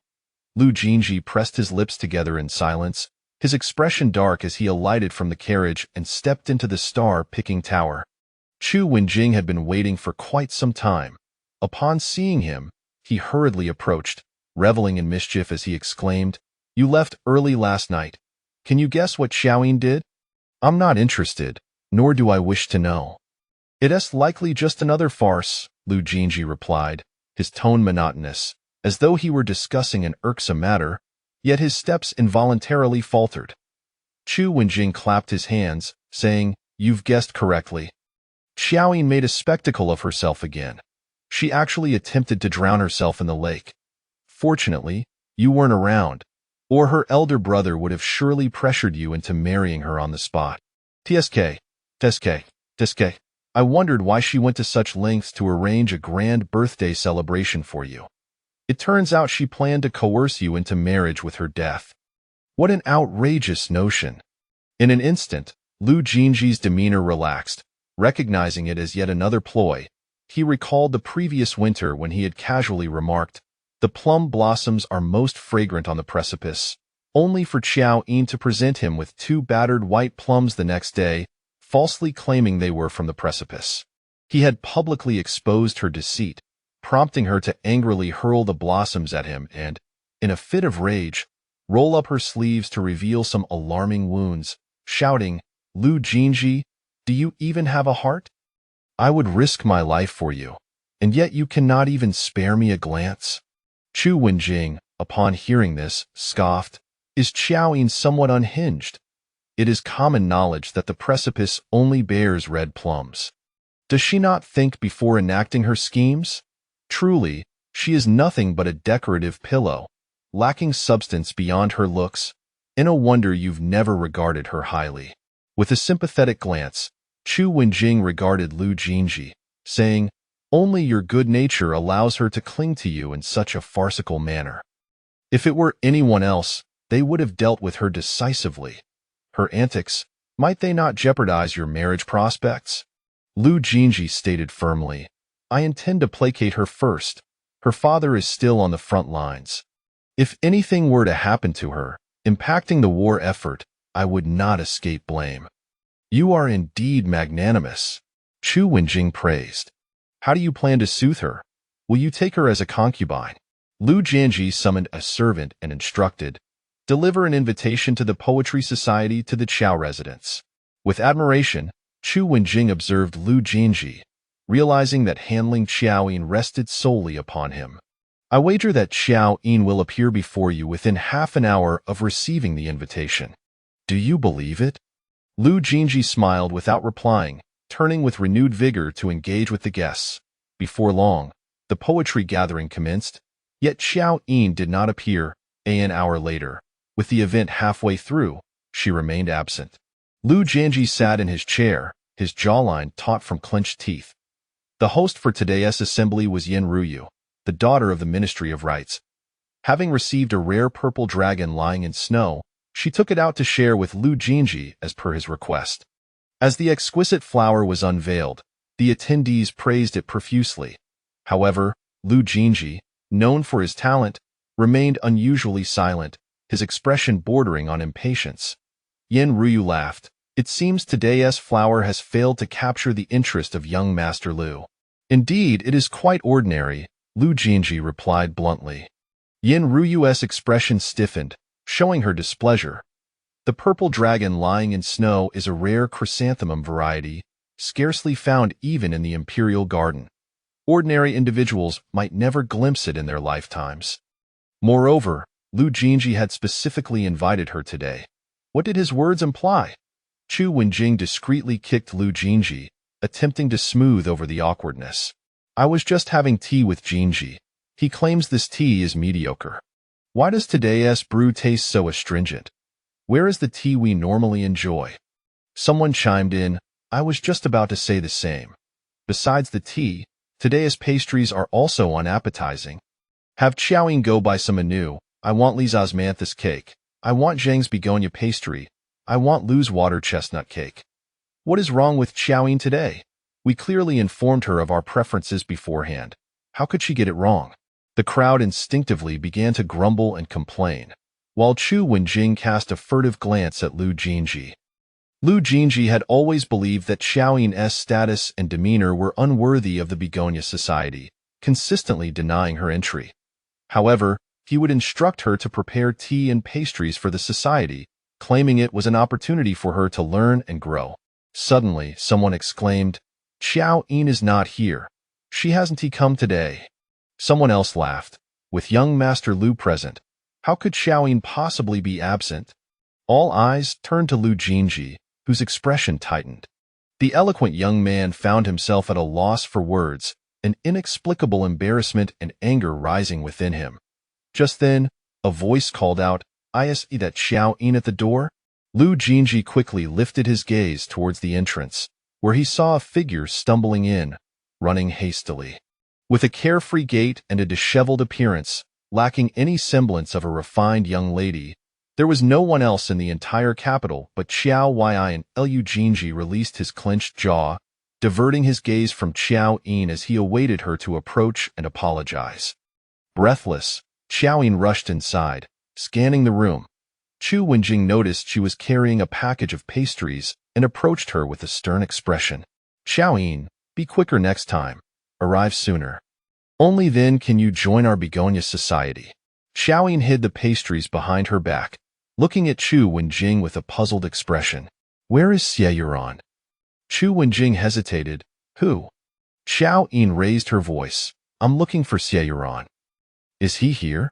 Lu Jin Zhi pressed his lips together in silence, his expression dark as he alighted from the carriage and stepped into the star-picking tower. Chu Wenjing had been waiting for quite some time. Upon seeing him, he hurriedly approached, reveling in mischief as he exclaimed, You left early last night. Can you guess what Qiao Yin did? I'm not interested, nor do I wish to know. It's likely just another farce, Lu Jin Zhi replied, his tone monotonous, as though he were discussing an irksome matter, yet his steps involuntarily faltered. Chu Wenjing clapped his hands, saying, You've guessed correctly. Qiao Yin made a spectacle of herself again. She actually attempted to drown herself in the lake. Fortunately, you weren't around, or her elder brother would have surely pressured you into marrying her on the spot. TSK. I wondered why she went to such lengths to arrange a grand birthday celebration for you. It turns out she planned to coerce you into marriage with her death. What an outrageous notion. In an instant, Lu Jinji's demeanor relaxed. Recognizing it as yet another ploy, he recalled the previous winter when he had casually remarked, The plum blossoms are most fragrant on the precipice, only for Qiao Yin to present him with 2 battered white plums the next day, falsely claiming they were from the precipice. He had publicly exposed her deceit, prompting her to angrily hurl the blossoms at him and, in a fit of rage, roll up her sleeves to reveal some alarming wounds, shouting, Lu Jinji, do you even have a heart? I would risk my life for you, and yet you cannot even spare me a glance. Chu Wenjing, upon hearing this, scoffed, Is Qiao Yin somewhat unhinged? It is common knowledge that the precipice only bears red plums. Does she not think before enacting her schemes? Truly, she is nothing but a decorative pillow, lacking substance beyond her looks, and no wonder you've never regarded her highly. With a sympathetic glance, Chu Wenjing regarded Lu Jinji, saying, Only your good nature allows her to cling to you in such a farcical manner. If it were anyone else, they would have dealt with her decisively. Her antics, might they not jeopardize your marriage prospects? Lu Jinji stated firmly, I intend to placate her first. Her father is still on the front lines. If anything were to happen to her, impacting the war effort, I would not escape blame. You are indeed magnanimous, Chu Wenjing praised. How do you plan to soothe her? Will you take her as a concubine? Lu Jin Zhi summoned a servant and instructed, deliver an invitation to the Poetry Society to the Qiao residence. With admiration, Chu Wenjing observed Lu Jin Zhi, realizing that handling Qiao Yin rested solely upon him. I wager that Qiao Yin will appear before you within half an hour of receiving the invitation. Do you believe it? Lu Jin Zhi smiled without replying, turning with renewed vigor to engage with the guests. Before long, the poetry gathering commenced, yet Qiao Yin did not appear. An hour later, with the event halfway through, she remained absent. Lu Jin Zhi sat in his chair, his jawline taut from clenched teeth. The host for today's assembly was Yin Ruyu, the daughter of the Ministry of Rites. Having received a rare purple dragon lying in snow, she took it out to share with Lu Jin Zhi as per his request. As the exquisite flower was unveiled, the attendees praised it profusely. However, Lu Jin Zhi, known for his talent, remained unusually silent, his expression bordering on impatience. Yin Ruyu laughed. It seems today's flower has failed to capture the interest of young Master Lu. Indeed, it is quite ordinary, Lu Jin Zhi replied bluntly. Yin Ruyu's expression stiffened, showing her displeasure. The purple dragon lying in snow is a rare chrysanthemum variety, scarcely found even in the imperial garden. Ordinary individuals might never glimpse it in their lifetimes. Moreover, Lu Jin Zhi had specifically invited her today. What did his words imply? Chu Wenjing discreetly kicked Lu Jin Zhi, attempting to smooth over the awkwardness. I was just having tea with Jin Zhi. He claims this tea is mediocre. Why does today's brew taste so astringent? Where is the tea we normally enjoy? Someone chimed in, I was just about to say the same. Besides the tea, today's pastries are also unappetizing. Have Qiao Yin go buy some anew. I want Li's osmanthus cake. I want Zhang's begonia pastry. I want Lu's water chestnut cake. What is wrong with Qiao Yin today? We clearly informed her of our preferences beforehand. How could she get it wrong? The crowd instinctively began to grumble and complain, while Chu Wenjing cast a furtive glance at Lu Jin Zhi. Lu Jin Zhi had always believed that Qiao Yin's status and demeanor were unworthy of the Begonia Society, consistently denying her entry. However, he would instruct her to prepare tea and pastries for the society, claiming it was an opportunity for her to learn and grow. Suddenly, someone exclaimed, Qiao Yin is not here. She hasn't come today. Someone else laughed. With young Master Lu present, how could Qiao Yin possibly be absent? All eyes turned to Lu Jin Zhi, whose expression tightened. The eloquent young man found himself at a loss for words, an inexplicable embarrassment and anger rising within him. Just then, a voice called out, I see that Qiao Yin at the door? Lu Jin Zhi quickly lifted his gaze towards the entrance, where he saw a figure stumbling in, running hastily. With a carefree gait and a disheveled appearance, lacking any semblance of a refined young lady, there was no one else in the entire capital but Qiao Yin. Lu Jin Zhi released his clenched jaw, diverting his gaze from Qiao Yin as he awaited her to approach and apologize. Breathless, Qiao Yin rushed inside, scanning the room. Chu Wenjing noticed she was carrying a package of pastries and approached her with a stern expression. Qiao Yin, be quicker next time. Arrive sooner. Only then can you join our Begonia Society. Qiao Yin hid the pastries behind her back, looking at Chu Wenjing with a puzzled expression. Where is Xie Yuran? Chu Wenjing hesitated. Who? Qiao Yin raised her voice. I'm looking for Xie Yuran. Is he here?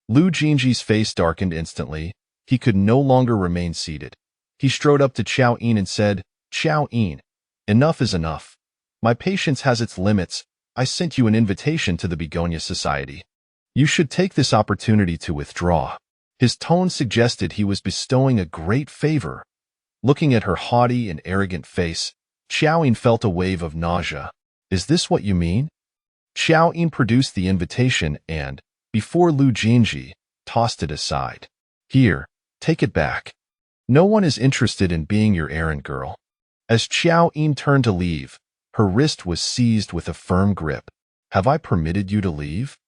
Lu Jin Zhi's face darkened instantly. He could no longer remain seated. He strode up to Qiao Yin and said, Qiao Yin, enough is enough. My patience has its limits. I sent you an invitation to the Begonia Society. You should take this opportunity to withdraw. His tone suggested he was bestowing a great favor. Looking at her haughty and arrogant face, Qiao Yin felt a wave of nausea. Is this what you mean? Qiao Yin produced the invitation and, before Lu Jin Zhi, tossed it aside. Here, take it back. No one is interested in being your errand girl. As Qiao Yin turned to leave, her wrist was seized with a firm grip. Have I permitted you to leave?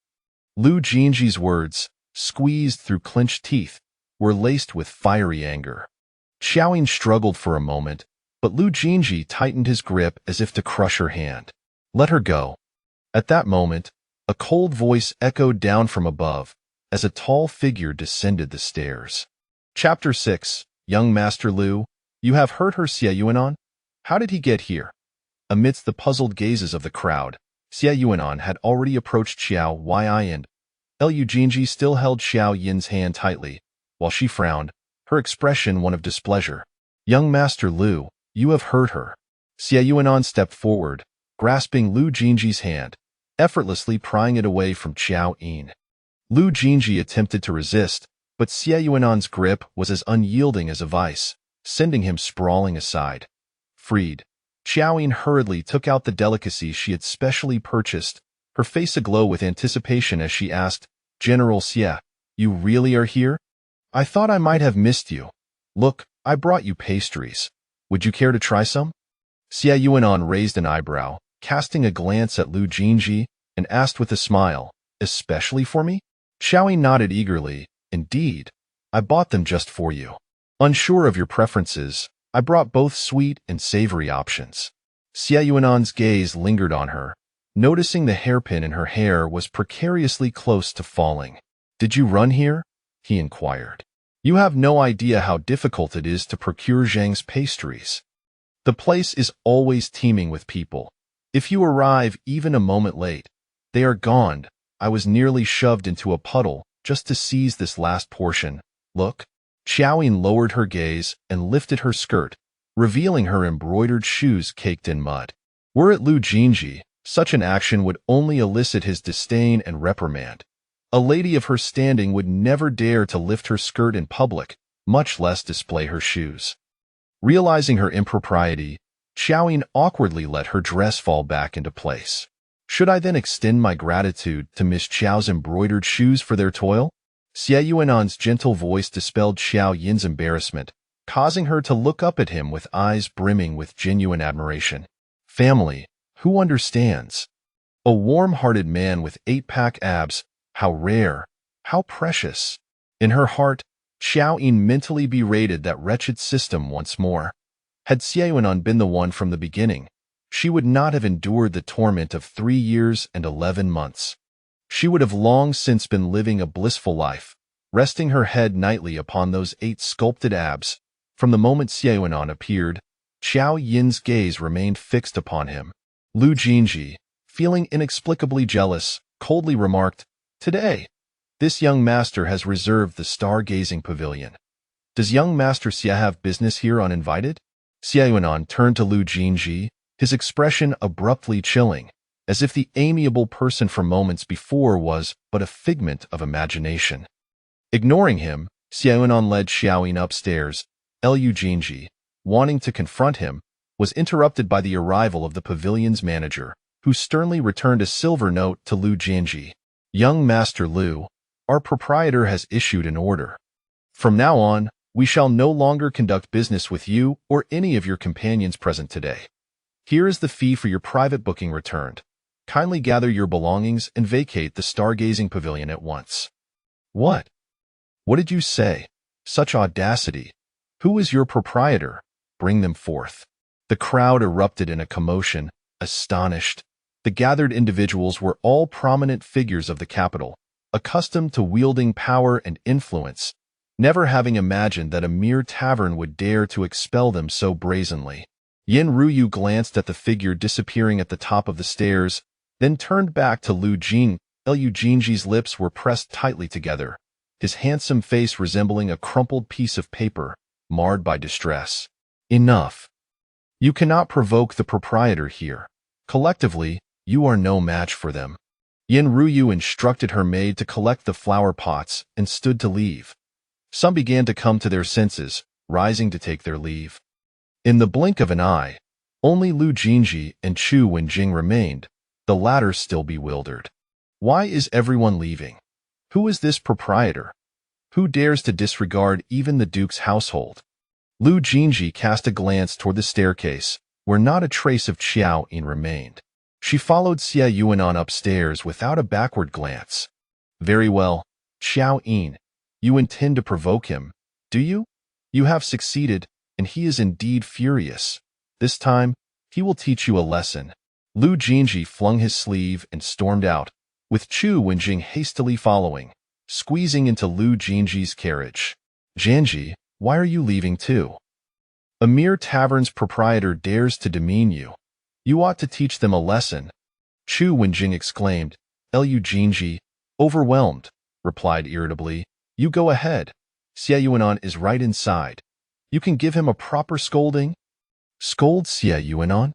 Lu Jin Zhi's words, squeezed through clenched teeth, were laced with fiery anger. Qiao Yin struggled for a moment, but Lu Jin Zhi tightened his grip as if to crush her hand. Let her go. At that moment, A cold voice echoed down from above as a tall figure descended the stairs. Chapter 6. Young Master Lu, you have heard her, Qiao Yin. How did he get here? Amidst the puzzled gazes of the crowd, Qiao Yin had already approached Qiao Yin. Lu Jin Zhi still held Qiao Yin's hand tightly, while she frowned, her expression one of displeasure. Young Master Lu, you have heard her. Qiao Yin stepped forward, grasping Lu Jin Zhi's hand, effortlessly prying it away from Qiao Yin. Lu Jin Zhi attempted to resist, but Qiao Yin's grip was as unyielding as a vice, sending him sprawling aside. Freed, Qiao Yin hurriedly took out the delicacy she had specially purchased, her face aglow with anticipation as she asked, General Xie, you really are here? I thought I might have missed you. Look, I brought you pastries. Would you care to try some? Qiao Yin raised an eyebrow, casting a glance at Lu Jin Zhi, and asked with a smile, especially for me? Qiao Yin nodded eagerly. Indeed, I bought them just for you. Unsure of your preferences, I brought both sweet and savory options. Qiao Yin's gaze lingered on her, noticing the hairpin in her hair was precariously close to falling. Did you run here? He inquired. You have no idea how difficult it is to procure Zhang's pastries. The place is always teeming with people. If you arrive even a moment late, they are gone. I was nearly shoved into a puddle just to seize this last portion. Look. Qiao Yin lowered her gaze and lifted her skirt, revealing her embroidered shoes caked in mud. Were it Lu Jin Zhi, such an action would only elicit his disdain and reprimand. A lady of her standing would never dare to lift her skirt in public, much less display her shoes. Realizing her impropriety, Qiao Yin awkwardly let her dress fall back into place. Should I then extend my gratitude to Miss Qiao's embroidered shoes for their toil? Qiao Yin's gentle voice dispelled Qiao Yin's embarrassment, causing her to look up at him with eyes brimming with genuine admiration. Family, who understands? A warm-hearted man with 8-pack abs, how rare, how precious. In her heart, Qiao Yin mentally berated that wretched system once more. Had Qiao Yin been the one from the beginning, she would not have endured the torment of 3 years and 11 months. She would have long since been living a blissful life, resting her head nightly upon those 8 sculpted abs. From the moment Qiao Yin appeared, Qiao Yin's gaze remained fixed upon him. Lu Jin Zhi, feeling inexplicably jealous, coldly remarked, Today, this young master has reserved the star-gazing pavilion. Does young Master Xie have business here uninvited? Qiao Yin turned to Lu Jin Zhi, his expression abruptly chilling, as if the amiable person from moments before was but a figment of imagination. Ignoring him, Qiao Yin led Qiao Yin upstairs. Lu Jin Zhi, wanting to confront him, was interrupted by the arrival of the pavilion's manager, who sternly returned a silver note to Lu Jin Zhi. Young Master Lu, our proprietor has issued an order. From now on, we shall no longer conduct business with you or any of your companions present today. Here is the fee for your private booking returned. Kindly gather your belongings and vacate the stargazing pavilion at once. What? What did you say? Such audacity. Who is your proprietor? Bring them forth. The crowd erupted in a commotion, astonished. The gathered individuals were all prominent figures of the capital, accustomed to wielding power and influence, never having imagined that a mere tavern would dare to expel them so brazenly. Yin Ruyu glanced at the figure disappearing at the top of the stairs, then turned back to Lu Jin. Lu Jin Zhi's lips were pressed tightly together, his handsome face resembling a crumpled piece of paper, marred by distress. Enough. You cannot provoke the proprietor here. Collectively, you are no match for them. Yin Ruyu instructed her maid to collect the flower pots and stood to leave. Some began to come to their senses, rising to take their leave. In the blink of an eye, only Lu Jin Zhi and Chu Wenjing remained, the latter still bewildered. Why is everyone leaving? Who is this proprietor? Who dares to disregard even the Duke's household? Lu Jin Zhi cast a glance toward the staircase, where not a trace of Qiao Yin remained. She followed Qiao Yin upstairs without a backward glance. Very well, Qiao Yin, you intend to provoke him, do you? You have succeeded, and he is indeed furious. This time, he will teach you a lesson. Lu Jin Zhi flung his sleeve and stormed out, with Chu Wenjing hastily following, squeezing into Lu Jinji's carriage. "Janji, why are you leaving too? A mere tavern's proprietor dares to demean you. You ought to teach them a lesson," Chu Wenjing exclaimed. "Lu Jinji, overwhelmed," replied irritably. "You go ahead. Xie Yuanan is right inside. You can give him a proper scolding." "Scold Xie Yuanan?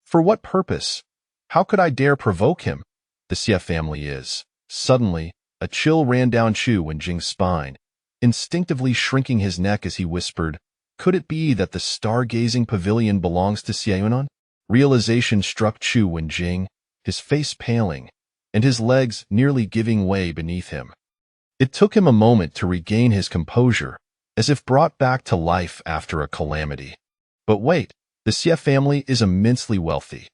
For what purpose? How could I dare provoke him? The Xie family is—" Suddenly, a chill ran down Chu Wenjing's spine, instinctively shrinking his neck as he whispered, "Could it be that the stargazing pavilion belongs to Xie Yuanan?" Realization struck Chu Wenjing, his face paling, and his legs nearly giving way beneath him. It took him a moment to regain his composure, as if brought back to life after a calamity. But wait, the Xie family is immensely wealthy.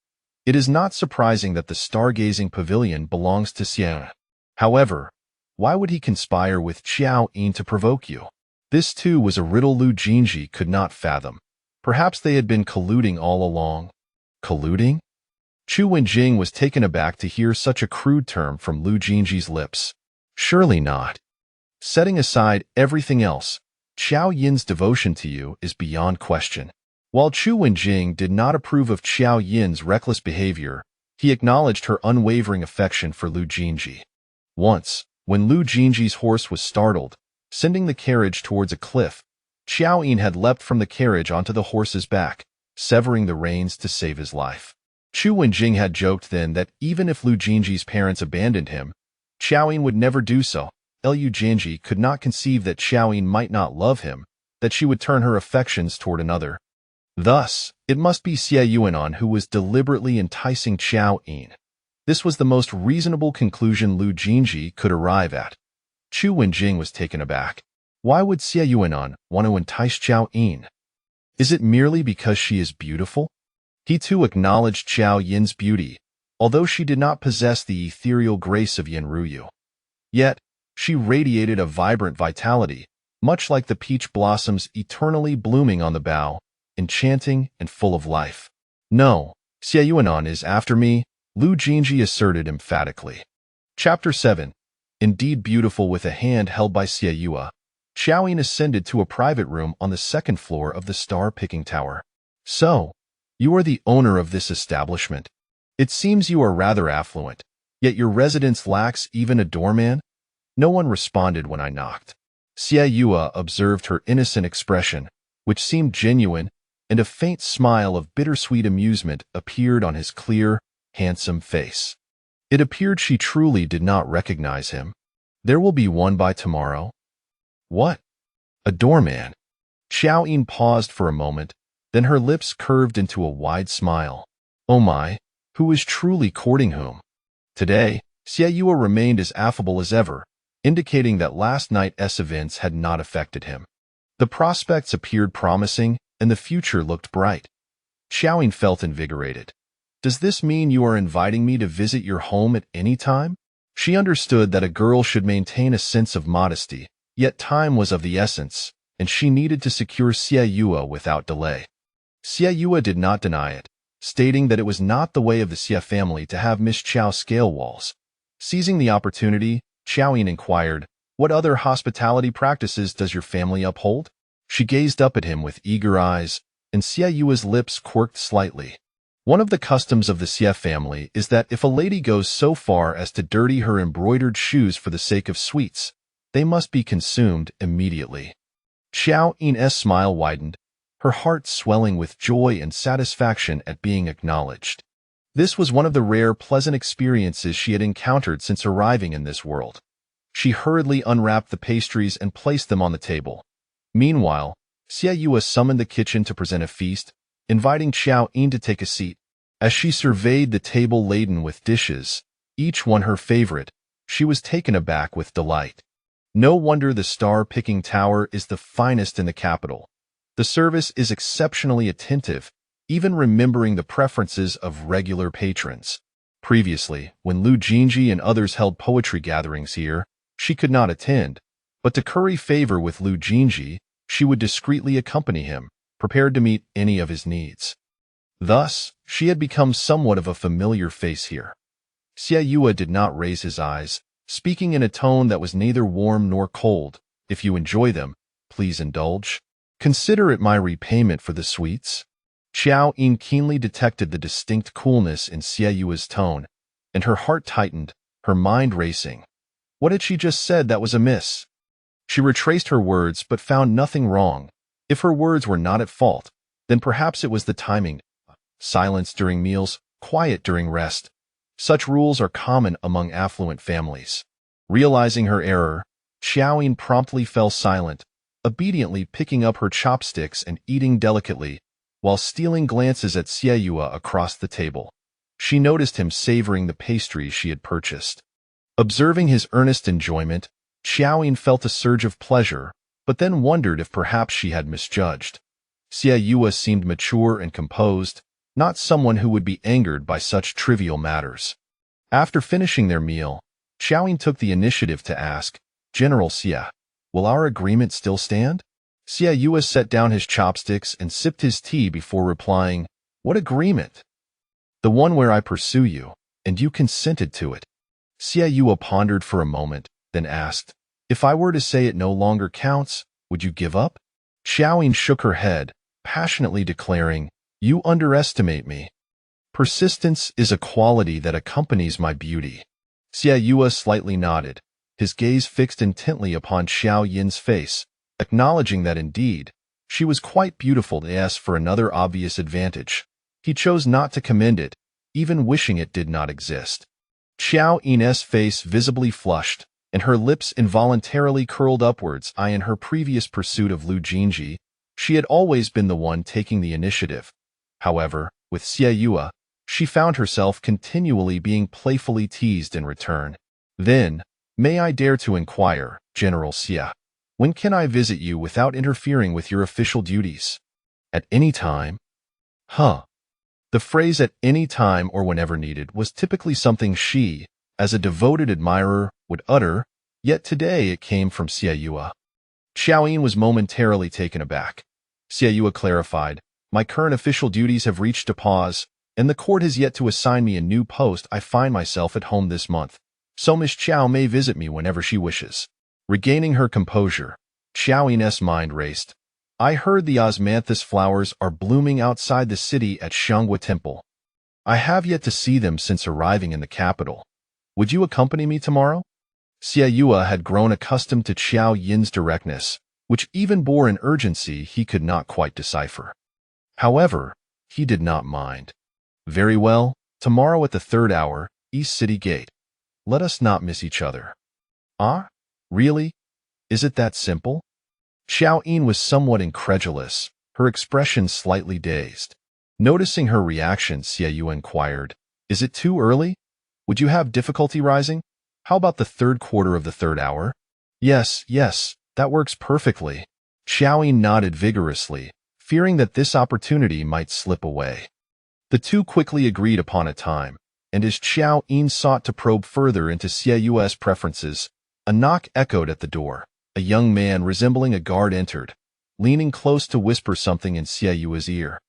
It is not surprising that the stargazing pavilion belongs to Xie. However, why would he conspire with Qiao Yin to provoke you? This too was a riddle Lu Jinji could not fathom. Perhaps they had been colluding all along. Colluding? Chu Wenjing was taken aback to hear such a crude term from Lu Jinji's lips. Surely not. Setting aside everything else, Qiao Yin's devotion to you is beyond question. While Chu Wenjing did not approve of Qiao Yin's reckless behavior, he acknowledged her unwavering affection for Lu Jinji. Once, when Lu Jinji's horse was startled, sending the carriage towards a cliff, Qiao Yin had leapt from the carriage onto the horse's back, severing the reins to save his life. Chu Wenjing had joked then that even if Lu Jinji's parents abandoned him, Qiao Yin would never do so. Lu Jinji could not conceive that Qiao Yin might not love him, that she would turn her affections toward another. Thus, it must be Xie Yuanan who was deliberately enticing Qiao Yin. This was the most reasonable conclusion Lu Jinji could arrive at. Chu Wenjing was taken aback. Why would Xie Yuanan want to entice Qiao Yin? Is it merely because she is beautiful? He too acknowledged Qiao Yin's beauty, although she did not possess the ethereal grace of Yanruyu. Yet, she radiated a vibrant vitality, much like the peach blossoms eternally blooming on the bough, enchanting and full of life. "No, Xie Yuanan is after me," Lu Jinji asserted emphatically. Chapter 7. Indeed beautiful. With a hand held by Xie Yua, Qiao Yin ascended to a private room on the second floor of the star-picking tower. "So, you are the owner of this establishment. It seems you are rather affluent, yet your residence lacks even a doorman?" No one responded when I knocked. Xie Yua observed her innocent expression, which seemed genuine, and a faint smile of bittersweet amusement appeared on his clear, handsome face. It appeared she truly did not recognize him. "There will be one by tomorrow." "What? A doorman?" Qiao Yin paused for a moment, then her lips curved into a wide smile. "Oh my, who is truly courting whom?" Today, Xie Yua remained as affable as ever, indicating that last night's events had not affected him. The prospects appeared promising, and the future looked bright. Qiao Yin felt invigorated. "Does this mean you are inviting me to visit your home at any time?" She understood that a girl should maintain a sense of modesty, yet time was of the essence, and she needed to secure Xie Yua without delay. Xie Yua did not deny it, stating that it was not the way of the Xie family to have Miss Qiao scale walls. Seizing the opportunity, Qiao Yin inquired, "What other hospitality practices does your family uphold?" She gazed up at him with eager eyes, and Xie Yua's lips quirked slightly. "One of the customs of the Xie family is that if a lady goes so far as to dirty her embroidered shoes for the sake of sweets, they must be consumed immediately." Qiao Yin's smile widened, her heart swelling with joy and satisfaction at being acknowledged. This was one of the rare pleasant experiences she had encountered since arriving in this world. She hurriedly unwrapped the pastries and placed them on the table. Meanwhile, Xie Yua summoned the kitchen to present a feast, inviting Qiao Yin to take a seat. As she surveyed the table laden with dishes, each one her favorite, she was taken aback with delight. No wonder the star-picking tower is the finest in the capital. The service is exceptionally attentive, even remembering the preferences of regular patrons. Previously, when Lu Jinji and others held poetry gatherings here, she could not attend, but to curry favor with Lu Jinji, she would discreetly accompany him, prepared to meet any of his needs. Thus, she had become somewhat of a familiar face here. Xie Yue did not raise his eyes, speaking in a tone that was neither warm nor cold. If you enjoy them, please indulge. Consider it my repayment for the sweets. Qiao Yin keenly detected the distinct coolness in Xie Yue's tone, and her heart tightened, her mind racing. What had she just said that was amiss? She retraced her words but found nothing wrong. If her words were not at fault, then perhaps it was the timing. Silence during meals, quiet during rest. Such rules are common among affluent families. Realizing her error, Qiao Yin promptly fell silent, obediently picking up her chopsticks and eating delicately, while stealing glances at Xie Yue across the table. She noticed him savoring the pastries she had purchased. Observing his earnest enjoyment, Qiao Yin felt a surge of pleasure, but then wondered if perhaps she had misjudged. Xie Yue seemed mature and composed, not someone who would be angered by such trivial matters. After finishing their meal, Qiao Yin took the initiative to ask, General Xie, will our agreement still stand? Xie Yue set down his chopsticks and sipped his tea before replying, What agreement? The one where I pursue you, and you consented to it. Xie Yue pondered for a moment, then asked, If I were to say it no longer counts, would you give up? Qiao Yin shook her head, passionately declaring, You underestimate me. Persistence is a quality that accompanies my beauty. Xie Yue slightly nodded, his gaze fixed intently upon Qiao Yin's face, acknowledging that indeed, she was quite beautiful as for another obvious advantage. He chose not to commend it, even wishing it did not exist. Qiao Yin's face visibly flushed, and her lips involuntarily curled upwards. In her previous pursuit of Lu Jin Zhi, she had always been the one taking the initiative. However, with Xie Yue, she found herself continually being playfully teased in return. Then, may I dare to inquire, General Xie, when can I visit you without interfering with your official duties? At any time? Huh. The phrase at any time or whenever needed was typically something she, as a devoted admirer, would utter, yet today it came from Xie Yue. Qiao Yin was momentarily taken aback. Xie Yue clarified, My current official duties have reached a pause, and the court has yet to assign me a new post. I find myself at home this month, so Miss Qiao may visit me whenever she wishes. Regaining her composure, Qiao Yin's mind raced. I heard the osmanthus flowers are blooming outside the city at Xiangwa Temple. I have yet to see them since arriving in the capital. Would you accompany me tomorrow? Xie Yue had grown accustomed to Qiao Yin's directness, which even bore an urgency he could not quite decipher. However, he did not mind. Very well, tomorrow at the 3rd hour, East City Gate. Let us not miss each other. Ah? Really? Is it that simple? Qiao Yin was somewhat incredulous, her expression slightly dazed. Noticing her reaction, Xie Yue inquired, Is it too early? Would you have difficulty rising? How about the 3rd quarter of the 3rd hour? Yes, that works perfectly. Qiao Yin nodded vigorously, fearing that this opportunity might slip away. The two quickly agreed upon a time, and as Qiao Yin sought to probe further into Xie Yue's preferences, a knock echoed at the door. A young man resembling a guard entered, leaning close to whisper something in Xie Yue's ear.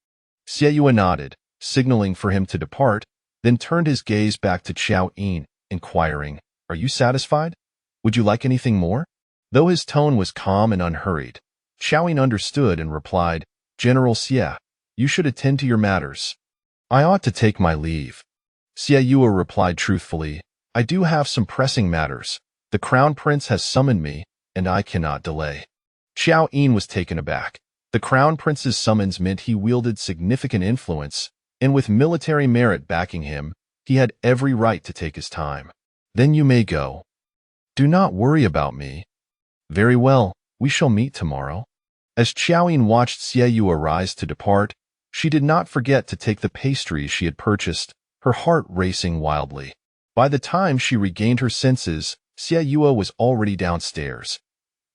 Xie Yue nodded, signaling for him to depart, then turned his gaze back to Qiao Yin, inquiring, Are you satisfied? Would you like anything more? Though his tone was calm and unhurried, Qiao Yin understood and replied, General Xie, you should attend to your matters. I ought to take my leave. Xie Yue replied truthfully, I do have some pressing matters. The Crown Prince has summoned me, and I cannot delay. Qiao Yin was taken aback. The Crown Prince's summons meant he wielded significant influence, and with military merit backing him, he had every right to take his time. Then you may go. Do not worry about me. Very well, we shall meet tomorrow. As Qiao Yin watched Xie Yue rise to depart, she did not forget to take the pastries she had purchased, her heart racing wildly. By the time she regained her senses, Xie Yue was already downstairs.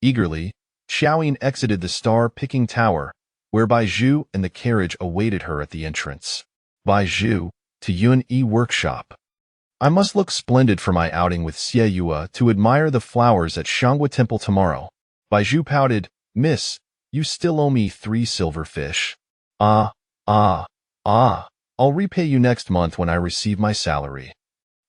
Eagerly, Qiao Yin exited the star-picking tower, where Bai Zhu and the carriage awaited her at the entrance. Bai Zhu, to Yun-Yi Workshop. I must look splendid for my outing with Xie Yue to admire the flowers at Xiangwa Temple tomorrow. Bai Zhu pouted, Miss, you still owe me 3 silver fish. I'll repay you next month when I receive my salary.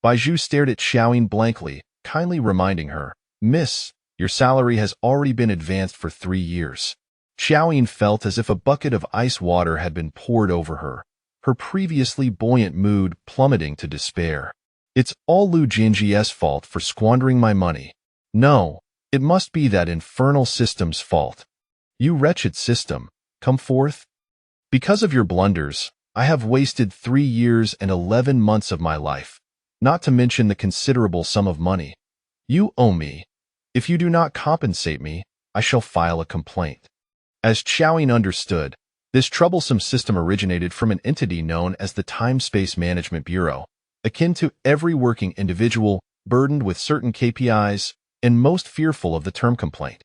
Baiju stared at Qiao Yin blankly, kindly reminding her, "Miss, your salary has already been advanced for 3 years." Qiao Yin felt as if a bucket of ice water had been poured over her, her previously buoyant mood plummeting to despair. "It's all Lu Jin Zhi's fault for squandering my money. No, it must be that infernal system's fault. You wretched system, come forth. Because of your blunders, I have wasted 3 years and 11 months of my life, not to mention the considerable sum of money. You owe me. If you do not compensate me, I shall file a complaint." As Qiao Yin understood, this troublesome system originated from an entity known as the Time-Space Management Bureau, akin to every working individual, burdened with certain KPIs, and most fearful of the term complaint.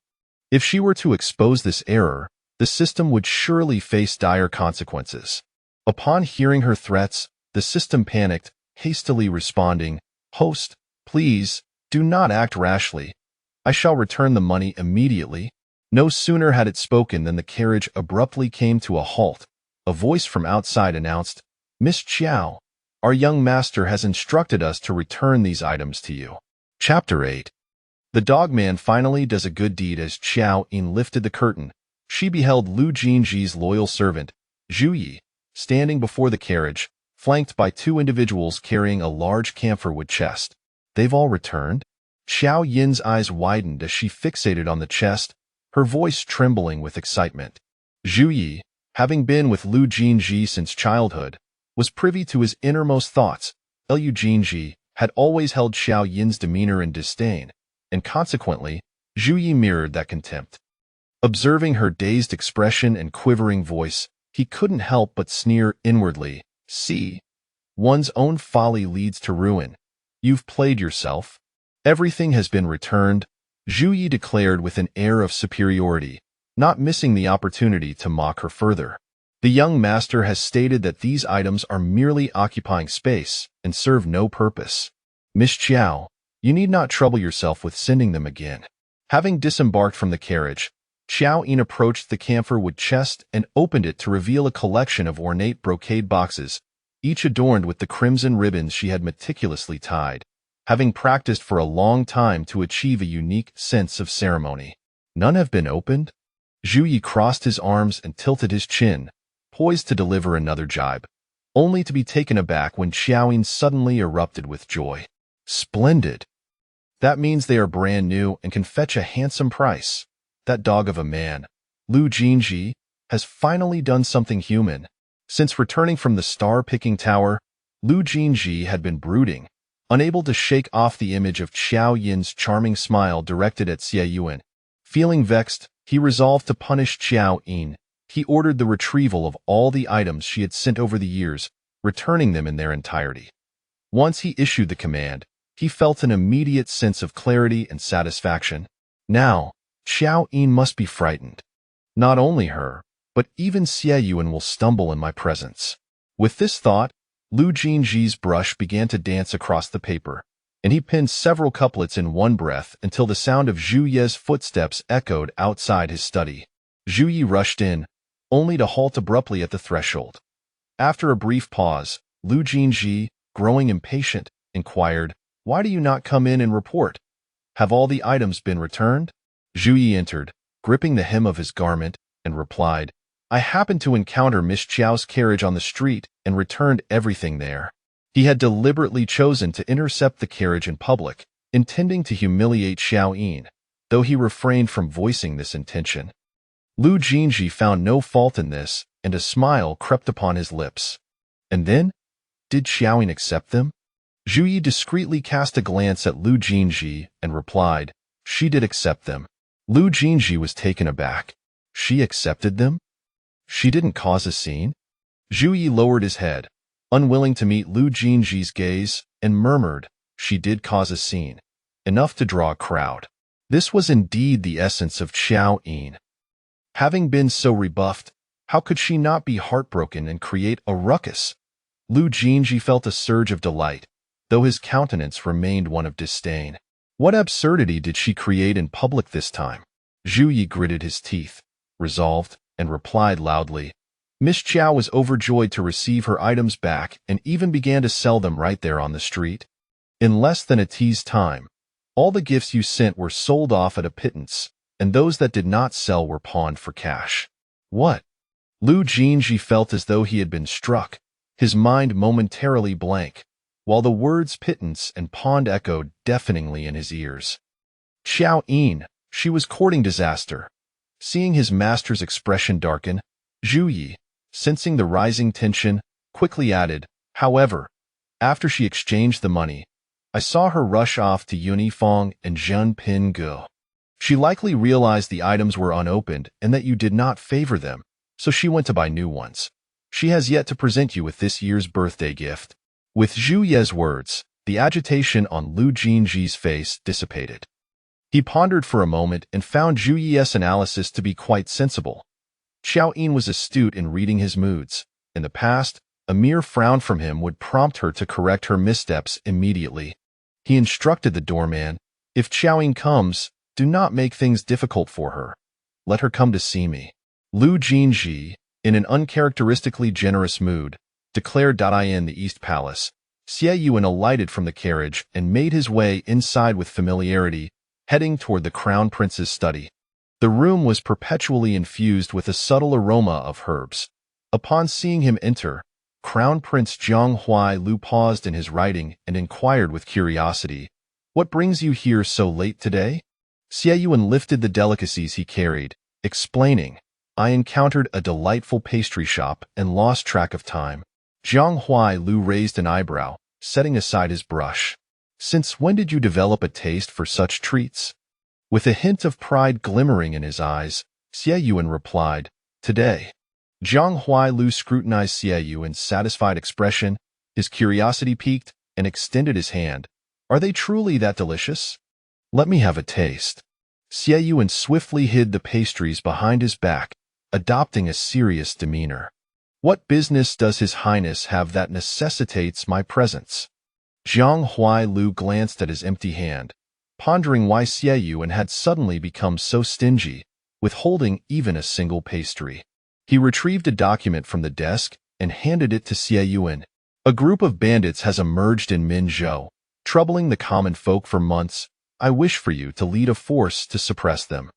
If she were to expose this error, the system would surely face dire consequences. Upon hearing her threats, the system panicked, hastily responding, "Host, please, do not act rashly. I shall return the money immediately." No sooner had it spoken than the carriage abruptly came to a halt. A voice from outside announced, "Miss Qiao, our young master has instructed us to return these items to you." Chapter 8. The dogman finally does a good deed. As Qiao Yin lifted the curtain, she beheld Lu Jin Zhi's loyal servant, Zhu Yi, standing before the carriage, flanked by 2 individuals carrying a large camphor-wood chest. "They've all returned?" Qiao Yin's eyes widened as she fixated on the chest, her voice trembling with excitement. Zhu Yi, having been with Lu Jin Zhi since childhood, was privy to his innermost thoughts. Lu Jin Zhi had always held Qiao Yin's demeanor in disdain, and consequently, Zhu Yi mirrored that contempt. Observing her dazed expression and quivering voice, he couldn't help but sneer inwardly. "See, one's own folly leads to ruin. You've played yourself. Everything has been returned," Zhu Yi declared with an air of superiority, not missing the opportunity to mock her further. "The young master has stated that these items are merely occupying space and serve no purpose. Miss Qiao, you need not trouble yourself with sending them again." Having disembarked from the carriage, Qiao Yin approached the camphor-wood chest and opened it to reveal a collection of ornate brocade boxes, each adorned with the crimson ribbons she had meticulously tied, having practiced for a long time to achieve a unique sense of ceremony. "None have been opened?" Zhu Yi crossed his arms and tilted his chin, poised to deliver another jibe, only to be taken aback when Qiao Yin suddenly erupted with joy. "Splendid! That means they are brand new and can fetch a handsome price. That dog of a man, Lu Jin Zhi, has finally done something human." Since returning from the star-picking tower, Lu Jin Zhi had been brooding, unable to shake off the image of Qiao Yin's charming smile directed at Xie Yuan. Feeling vexed, he resolved to punish Qiao Yin. He ordered the retrieval of all the items she had sent over the years, returning them in their entirety. Once he issued the command, he felt an immediate sense of clarity and satisfaction. Now, Qiao Yin must be frightened. Not only her, but even Xie Yuan will stumble in my presence. With this thought, Lu Jin Zhi's brush began to dance across the paper, and he penned several couplets in one breath until the sound of Zhu Ye's footsteps echoed outside his study. Zhu Yi rushed in, only to halt abruptly at the threshold. After a brief pause, Lu Jin Zhi, growing impatient, inquired, "Why do you not come in and report? Have all the items been returned?" Zhu Yi entered, gripping the hem of his garment, and replied, "I happened to encounter Miss Qiao's carriage on the street and returned everything there." He had deliberately chosen to intercept the carriage in public, intending to humiliate Qiao Yin, though he refrained from voicing this intention. Lu Jin Zhi found no fault in this, and a smile crept upon his lips. "And then? Did Qiao Yin accept them?" Zhu Yi discreetly cast a glance at Lu Jin Zhi and replied, "She did accept them." Lu Jin Zhi was taken aback. "She accepted them? She didn't cause a scene?" Zhu Yi lowered his head, unwilling to meet Lu Jin Zhi's gaze, and murmured, "She did cause a scene, enough to draw a crowd." This was indeed the essence of Qiao Yin. Having been so rebuffed, how could she not be heartbroken and create a ruckus? Lu Jin Zhi felt a surge of delight, though his countenance remained one of disdain. What absurdity did she create in public this time? Zhu Yi gritted his teeth, resolved, and replied loudly. Miss Qiao was overjoyed to receive her items back and even began to sell them right there on the street. In less than a tea's time, all the gifts you sent were sold off at a pittance, and those that did not sell were pawned for cash. What? Lu Jin Zhi felt as though he had been struck, his mind momentarily blank, while the words pittance and pawned echoed deafeningly in his ears. Qiao Yin, she was courting disaster. Seeing his master's expression darken, Zhu Yi, sensing the rising tension, quickly added, however, after she exchanged the money, I saw her rush off to Yunifeng and Zhenping. She likely realized the items were unopened and that you did not favor them, so she went to buy new ones. She has yet to present you with this year's birthday gift. With Zhu Ye's words, the agitation on Lu Jin Zhi's face dissipated. He pondered for a moment and found Zhu Ye's analysis to be quite sensible. Qiao Yin was astute in reading his moods. In the past, a mere frown from him would prompt her to correct her missteps immediately. He instructed the doorman, if Qiao Yin comes, do not make things difficult for her. Let her come to see me. Lu Jin Zhi, in an uncharacteristically generous mood, declared in the East Palace. Xie Yuan alighted from the carriage and made his way inside with familiarity, heading toward the Crown Prince's study. The room was perpetually infused with a subtle aroma of herbs. Upon seeing him enter, Crown Prince Zhang Huailu paused in his writing and inquired with curiosity, "What brings you here so late today?" Xie Yuan lifted the delicacies he carried, explaining, "I encountered a delightful pastry shop and lost track of time." Zhang Huailu raised an eyebrow, setting aside his brush. "Since when did you develop a taste for such treats?" With a hint of pride glimmering in his eyes, Xie Yuan replied, "Today." Zhang Huailu scrutinized Xie Yuan's satisfied expression, his curiosity piqued, and extended his hand. "Are they truly that delicious? Let me have a taste." Xie Yuan swiftly hid the pastries behind his back, adopting a serious demeanor. "What business does His Highness have that necessitates my presence?" Zhang Huailu glanced at his empty hand, pondering why Xie Yuan had suddenly become so stingy, withholding even a single pastry. He retrieved a document from the desk and handed it to Xie Yuan. "A group of bandits has emerged in Minzhou, troubling the common folk for months. I wish for you to lead a force to suppress them.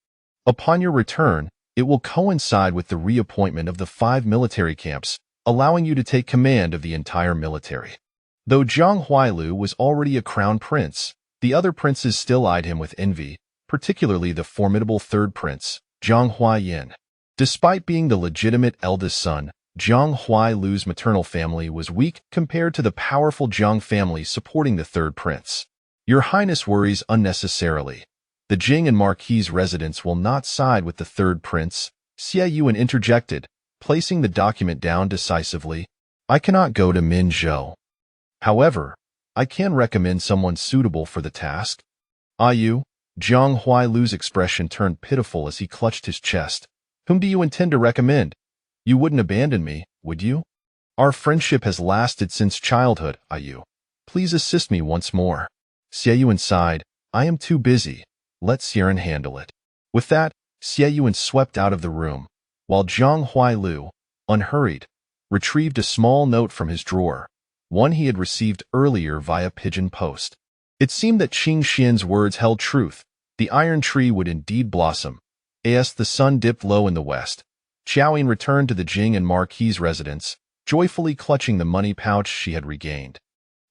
Upon your return, it will coincide with the reappointment of the 5 military camps, allowing you to take command of the entire military." Though Zhang Huailu was already a crown prince, the other princes still eyed him with envy, particularly the formidable third prince, Zhang Huayin. Despite being the legitimate eldest son, Zhang Huailu's maternal family was weak compared to the powerful Zhang family supporting the third prince. "Your Highness worries unnecessarily. The Jing and Marquis residents will not side with the third prince," Xie Yuan interjected, placing the document down decisively. "I cannot go to Minzhou. However, I can recommend someone suitable for the task." "Are you?" Zhang Huailu's expression turned pitiful as he clutched his chest. "Whom do you intend to recommend? You wouldn't abandon me, would you? Our friendship has lasted since childhood, Ayu. Please assist me once more." Xie Yuan sighed, "I am too busy. Let Xiran handle it." With that, Xie Yuan swept out of the room, while Zhang Huailu, unhurried, retrieved a small note from his drawer, one he had received earlier via pigeon post. It seemed that Qing Xian's words held truth. The iron tree would indeed blossom. As the sun dipped low in the west, Qiao Yin returned to the Jing and Marquis residence, joyfully clutching the money pouch she had regained.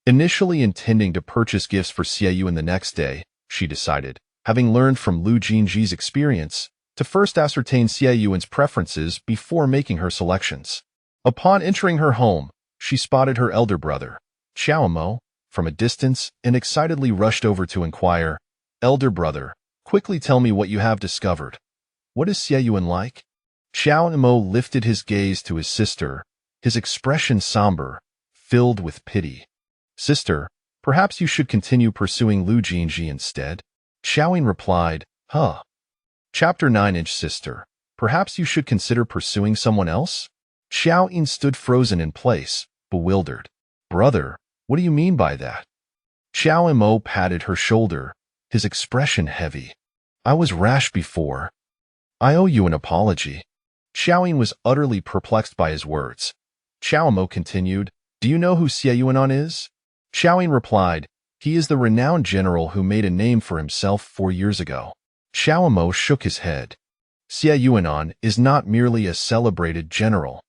Initially intending to purchase gifts for Xie Yuan the next day, she decided, having learned from Lu Jin Zhi's experience, to first ascertain Xie Yuan's preferences before making her selections. Upon entering her home, she spotted her elder brother, Qiao Mo, from a distance and excitedly rushed over to inquire, "Elder brother, quickly tell me what you have discovered. What is Xie Yuan like?" Qiao Mo lifted his gaze to his sister, his expression somber, filled with pity. "Sister, perhaps you should continue pursuing Lu Jin Zhi instead." Qiao Yin replied, "Huh." Chapter 9 Sister, perhaps you should consider pursuing someone else? Qiao Yin stood frozen in place, bewildered. "Brother, what do you mean by that?" Qiao Mo patted her shoulder, his expression heavy. "I was rash before. I owe you an apology." Qiao Yin was utterly perplexed by his words. Qiao Mo continued, "Do you know who Xie Yuan is?" Qiao Yin replied, He is the renowned general who made a name for himself 4 years ago. Qiao shook his head. Xie Yuanan is not merely a celebrated general.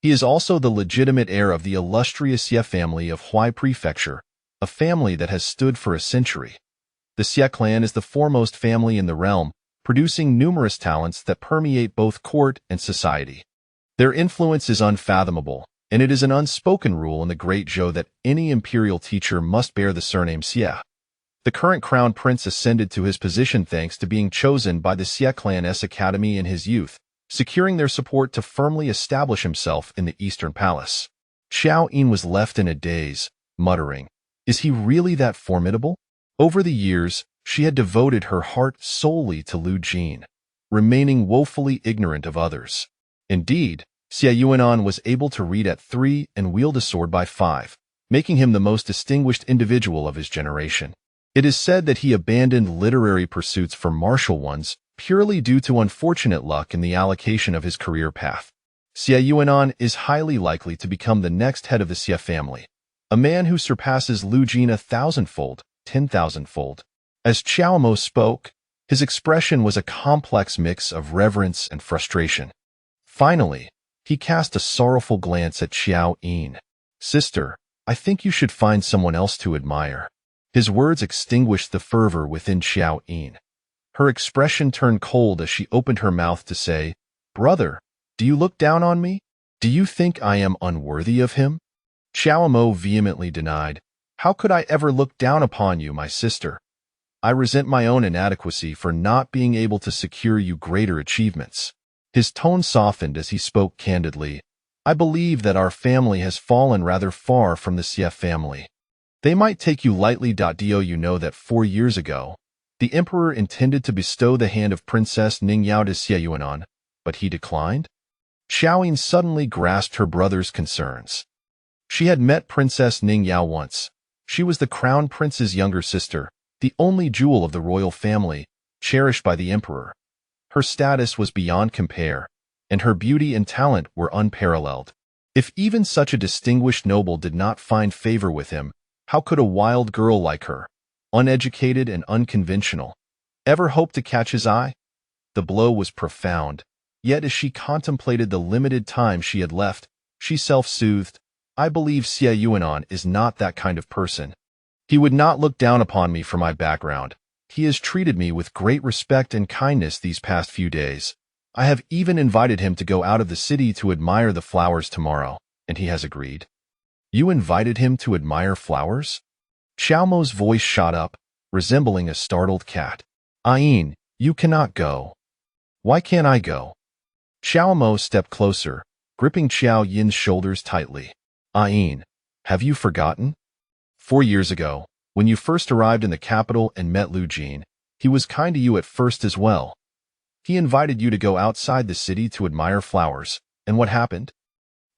He is also the legitimate heir of the illustrious Xie family of Huai Prefecture, a family that has stood for a century. The Xie clan is the foremost family in the realm, producing numerous talents that permeate both court and society. Their influence is unfathomable, and it is an unspoken rule in the Great Zhou that any imperial teacher must bear the surname Xie. The current crown prince ascended to his position thanks to being chosen by the Xie clan's academy in his youth, securing their support to firmly establish himself in the Eastern Palace. Qiao Yin was left in a daze, muttering, "Is he really that formidable?" Over the years, she had devoted her heart solely to Lu Jin, remaining woefully ignorant of others. Indeed, Xie Yuanan was able to read at 3 and wield a sword by 5, making him the most distinguished individual of his generation. It is said that he abandoned literary pursuits for martial ones purely due to unfortunate luck in the allocation of his career path. Xie Yuanan is highly likely to become the next head of the Xie family, a man who surpasses Lu Jin 1,000-fold, 10,000-fold. As Qiao spoke, his expression was a complex mix of reverence and frustration. Finally, he cast a sorrowful glance at Qiao Yin. "Sister, I think you should find someone else to admire." His words extinguished the fervor within Qiao Yin. Her expression turned cold as she opened her mouth to say, "Brother, do you look down on me? Do you think I am unworthy of him?" Qiao vehemently denied, "How could I ever look down upon you, my sister? I resent my own inadequacy for not being able to secure you greater achievements." His tone softened as he spoke candidly. "I believe that our family has fallen rather far from the Xie family. They might take you lightly. Do you know that 4 years ago, the emperor intended to bestow the hand of Princess Ningyao to Xie Yuanan, but he declined?" Qiao Yin suddenly grasped her brother's concerns. She had met Princess Ningyao once. She was the crown prince's younger sister, the only jewel of the royal family, cherished by the emperor. Her status was beyond compare, and her beauty and talent were unparalleled. If even such a distinguished noble did not find favor with him, how could a wild girl like her, uneducated and unconventional, ever hope to catch his eye? The blow was profound, yet as she contemplated the limited time she had left, she self-soothed, "I believe Xie Yuanan is not that kind of person. He would not look down upon me for my background. He has treated me with great respect and kindness these past few days. I have even invited him to go out of the city to admire the flowers tomorrow, and he has agreed." "You invited him to admire flowers?" Qiao's voice shot up, resembling a startled cat. "Yin, you cannot go." "Why can't I go?" Qiao stepped closer, gripping Qiao Yin's shoulders tightly. "Yin, have you forgotten? 4 years ago, when you first arrived in the capital and met Lu Jin, he was kind to you at first as well. He invited you to go outside the city to admire flowers, and what happened?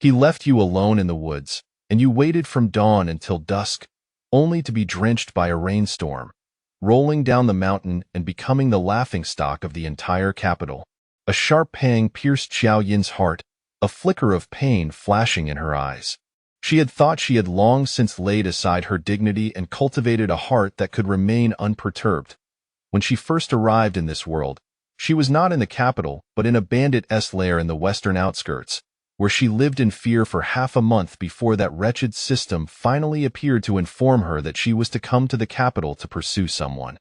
He left you alone in the woods, and you waited from dawn until dusk, only to be drenched by a rainstorm, rolling down the mountain and becoming the laughingstock of the entire capital." A sharp pang pierced Qiao Yin's heart, a flicker of pain flashing in her eyes. She had thought she had long since laid aside her dignity and cultivated a heart that could remain unperturbed. When she first arrived in this world, she was not in the capital but in a bandit's lair in the western outskirts, where she lived in fear for half a month before that wretched system finally appeared to inform her that she was to come to the capital to pursue someone.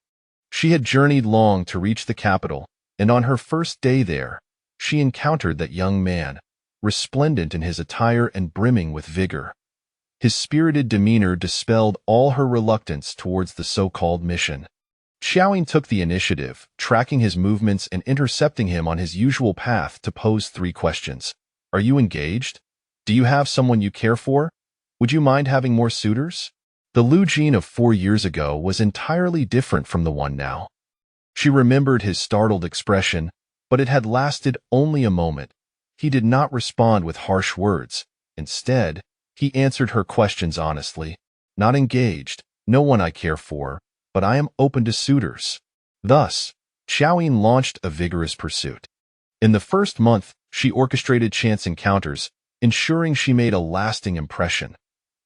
She had journeyed long to reach the capital, and on her first day there, she encountered that young man, resplendent in his attire and brimming with vigor. His spirited demeanor dispelled all her reluctance towards the so-called mission. Qiao Yin took the initiative, tracking his movements and intercepting him on his usual path to pose 3 questions. "Are you engaged? Do you have someone you care for? Would you mind having more suitors?" The Lu Jin of 4 years ago was entirely different from the one now. She remembered his startled expression, but it had lasted only a moment. He did not respond with harsh words. Instead, he answered her questions honestly. "Not engaged, no one I care for, but I am open to suitors." Thus, Qiao Yin launched a vigorous pursuit. In the first month, she orchestrated chance encounters, ensuring she made a lasting impression.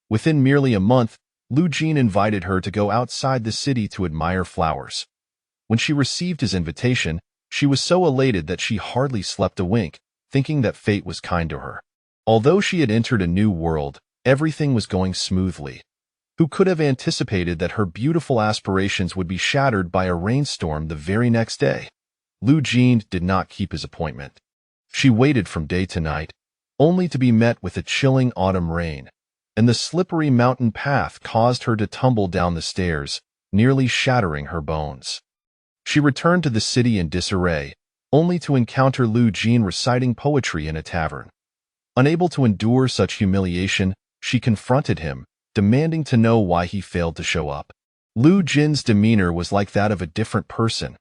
Within merely a month, Lu Jin invited her to go outside the city to admire flowers. When she received his invitation, she was so elated that she hardly slept a wink, thinking that fate was kind to her. Although she had entered a new world, everything was going smoothly. Who could have anticipated that her beautiful aspirations would be shattered by a rainstorm the very next day? Lu Jin did not keep his appointment. She waited from day to night, only to be met with a chilling autumn rain, and the slippery mountain path caused her to tumble down the stairs, nearly shattering her bones. She returned to the city in disarray, only to encounter Lu Jin reciting poetry in a tavern. Unable to endure such humiliation, she confronted him, demanding to know why he failed to show up. Lu Jin's demeanor was like that of a different person.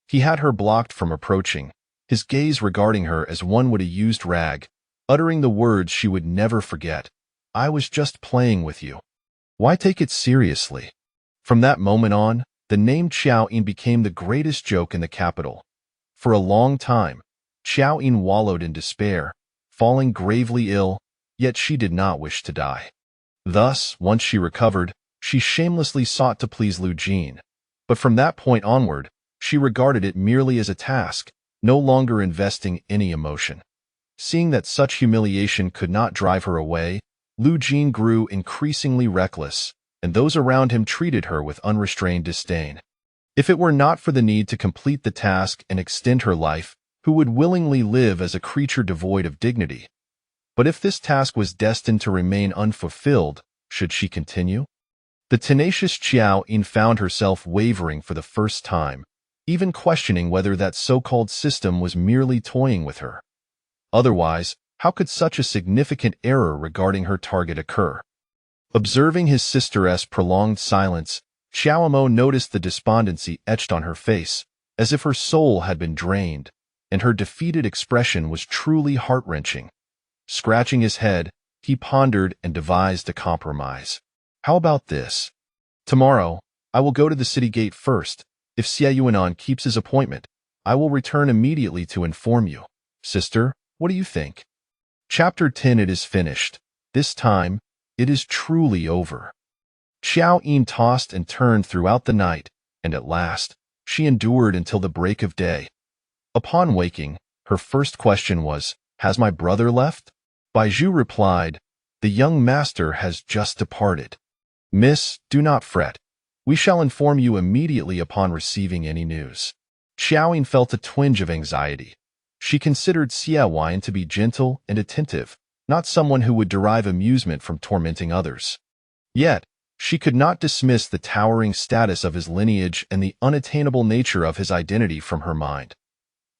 He had her blocked from approaching, his gaze regarding her as one would a used rag, uttering the words she would never forget. "I was just playing with you. Why take it seriously?" From that moment on, the name Qiao Yin became the greatest joke in the capital. For a long time, Qiao Yin wallowed in despair, falling gravely ill, yet she did not wish to die. Thus, once she recovered, she shamelessly sought to please Lu Jin. But from that point onward, she regarded it merely as a task, no longer investing any emotion. Seeing that such humiliation could not drive her away, Lu Jin grew increasingly reckless, and those around him treated her with unrestrained disdain. If it were not for the need to complete the task and extend her life, who would willingly live as a creature devoid of dignity? But if this task was destined to remain unfulfilled, should she continue? The tenacious Qiao Yin found herself wavering for the first time, even questioning whether that so-called system was merely toying with her. Otherwise, how could such a significant error regarding her target occur? Observing his sister's prolonged silence, Xiao Mo noticed the despondency etched on her face, as if her soul had been drained, and her defeated expression was truly heart-wrenching. Scratching his head, he pondered and devised a compromise. How about this? Tomorrow, I will go to the city gate first. If Xie Yuanan keeps his appointment, I will return immediately to inform you. Sister, what do you think? Chapter 10. It is finished. This time, it is truly over. Qiao Yin tossed and turned throughout the night, and at last, she endured until the break of day. Upon waking, her first question was, "Has my brother left?" Bai Zhu replied, "The young master has just departed. Miss, do not fret. We shall inform you immediately upon receiving any news." Qiao Yin felt a twinge of anxiety. She considered Xie Yin to be gentle and attentive, not someone who would derive amusement from tormenting others. Yet, she could not dismiss the towering status of his lineage and the unattainable nature of his identity from her mind.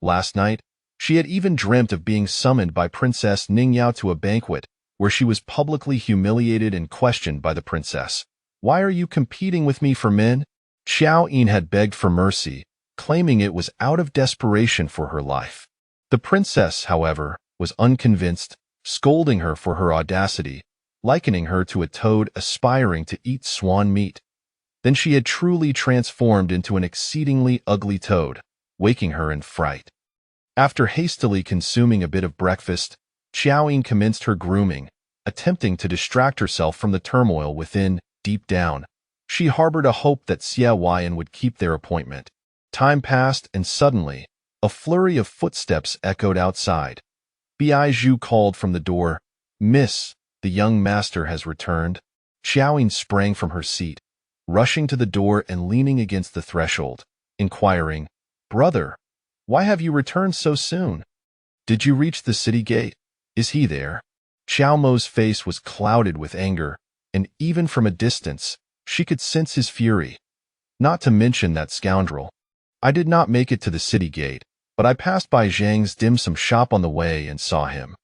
Last night, she had even dreamt of being summoned by Princess Ningyao to a banquet, where she was publicly humiliated and questioned by the princess. "Why are you competing with me for men?" Qiao Yin had begged for mercy, claiming it was out of desperation for her life. The princess, however, was unconvinced, scolding her for her audacity, likening her to a toad aspiring to eat swan meat. Then she had truly transformed into an exceedingly ugly toad, waking her in fright. After hastily consuming a bit of breakfast, Qiao Yin commenced her grooming, attempting to distract herself from the turmoil within. Deep down, she harbored a hope that Xie Yin would keep their appointment. Time passed, and suddenly, a flurry of footsteps echoed outside. Bai Zhu called from the door, "Miss, the young master has returned." Qiao Yin sprang from her seat, rushing to the door and leaning against the threshold, inquiring, "Brother, why have you returned so soon? Did you reach the city gate? Is he there?" Xiao Mo's face was clouded with anger, and even from a distance, she could sense his fury. "Not to mention that scoundrel. I did not make it to the city gate, but I passed by Zhang's dim sum shop on the way and saw him.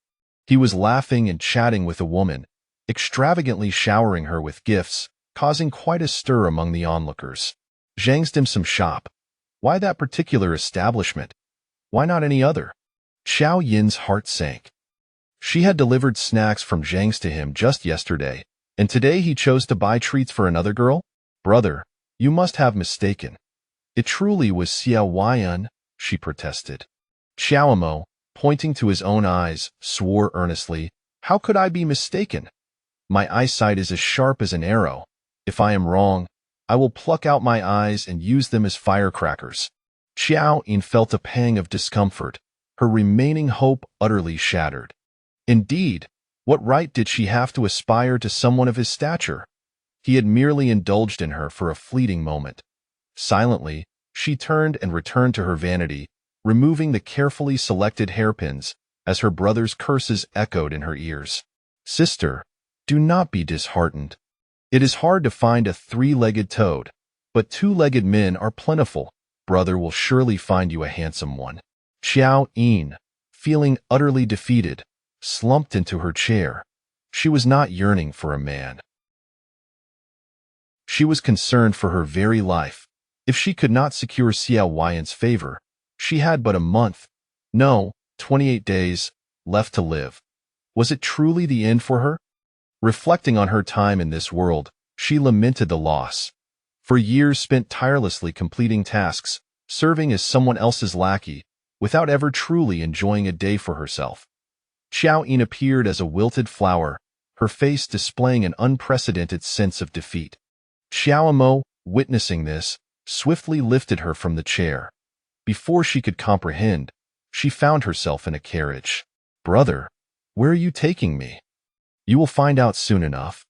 He was laughing and chatting with a woman, extravagantly showering her with gifts, causing quite a stir among the onlookers. Zhang's dim sum shop. Why that particular establishment? Why not any other? Qiao Yin's heart sank. She had delivered snacks from Zhang's to him just yesterday, and today he chose to buy treats for another girl? Brother, you must have mistaken. It truly was Xie Yin, she protested. Xiao Mo, pointing to his own eyes, swore earnestly, "How could I be mistaken? My eyesight is as sharp as an arrow. If I am wrong, I will pluck out my eyes and use them as firecrackers. Qiao Yin felt a pang of discomfort, her remaining hope utterly shattered. Indeed, what right did she have to aspire to someone of his stature? He had merely indulged in her for a fleeting moment. Silently, she turned and returned to her vanity, removing the carefully selected hairpins as her brother's curses echoed in her ears. Sister, do not be disheartened. It is hard to find a three-legged toad, but two-legged men are plentiful. Brother will surely find you a handsome one. Qiao Yin, feeling utterly defeated, slumped into her chair. She was not yearning for a man. She was concerned for her very life. If she could not secure Qiao Yin's favor, she had but a month, no, 28 days, left to live. Was it truly the end for her? Reflecting on her time in this world, she lamented the loss. For years spent tirelessly completing tasks, serving as someone else's lackey, without ever truly enjoying a day for herself. Qiao Yin appeared as a wilted flower, her face displaying an unprecedented sense of defeat. Xiao Mo, witnessing this, swiftly lifted her from the chair. Before she could comprehend, she found herself in a carriage. Brother, where are you taking me? You will find out soon enough.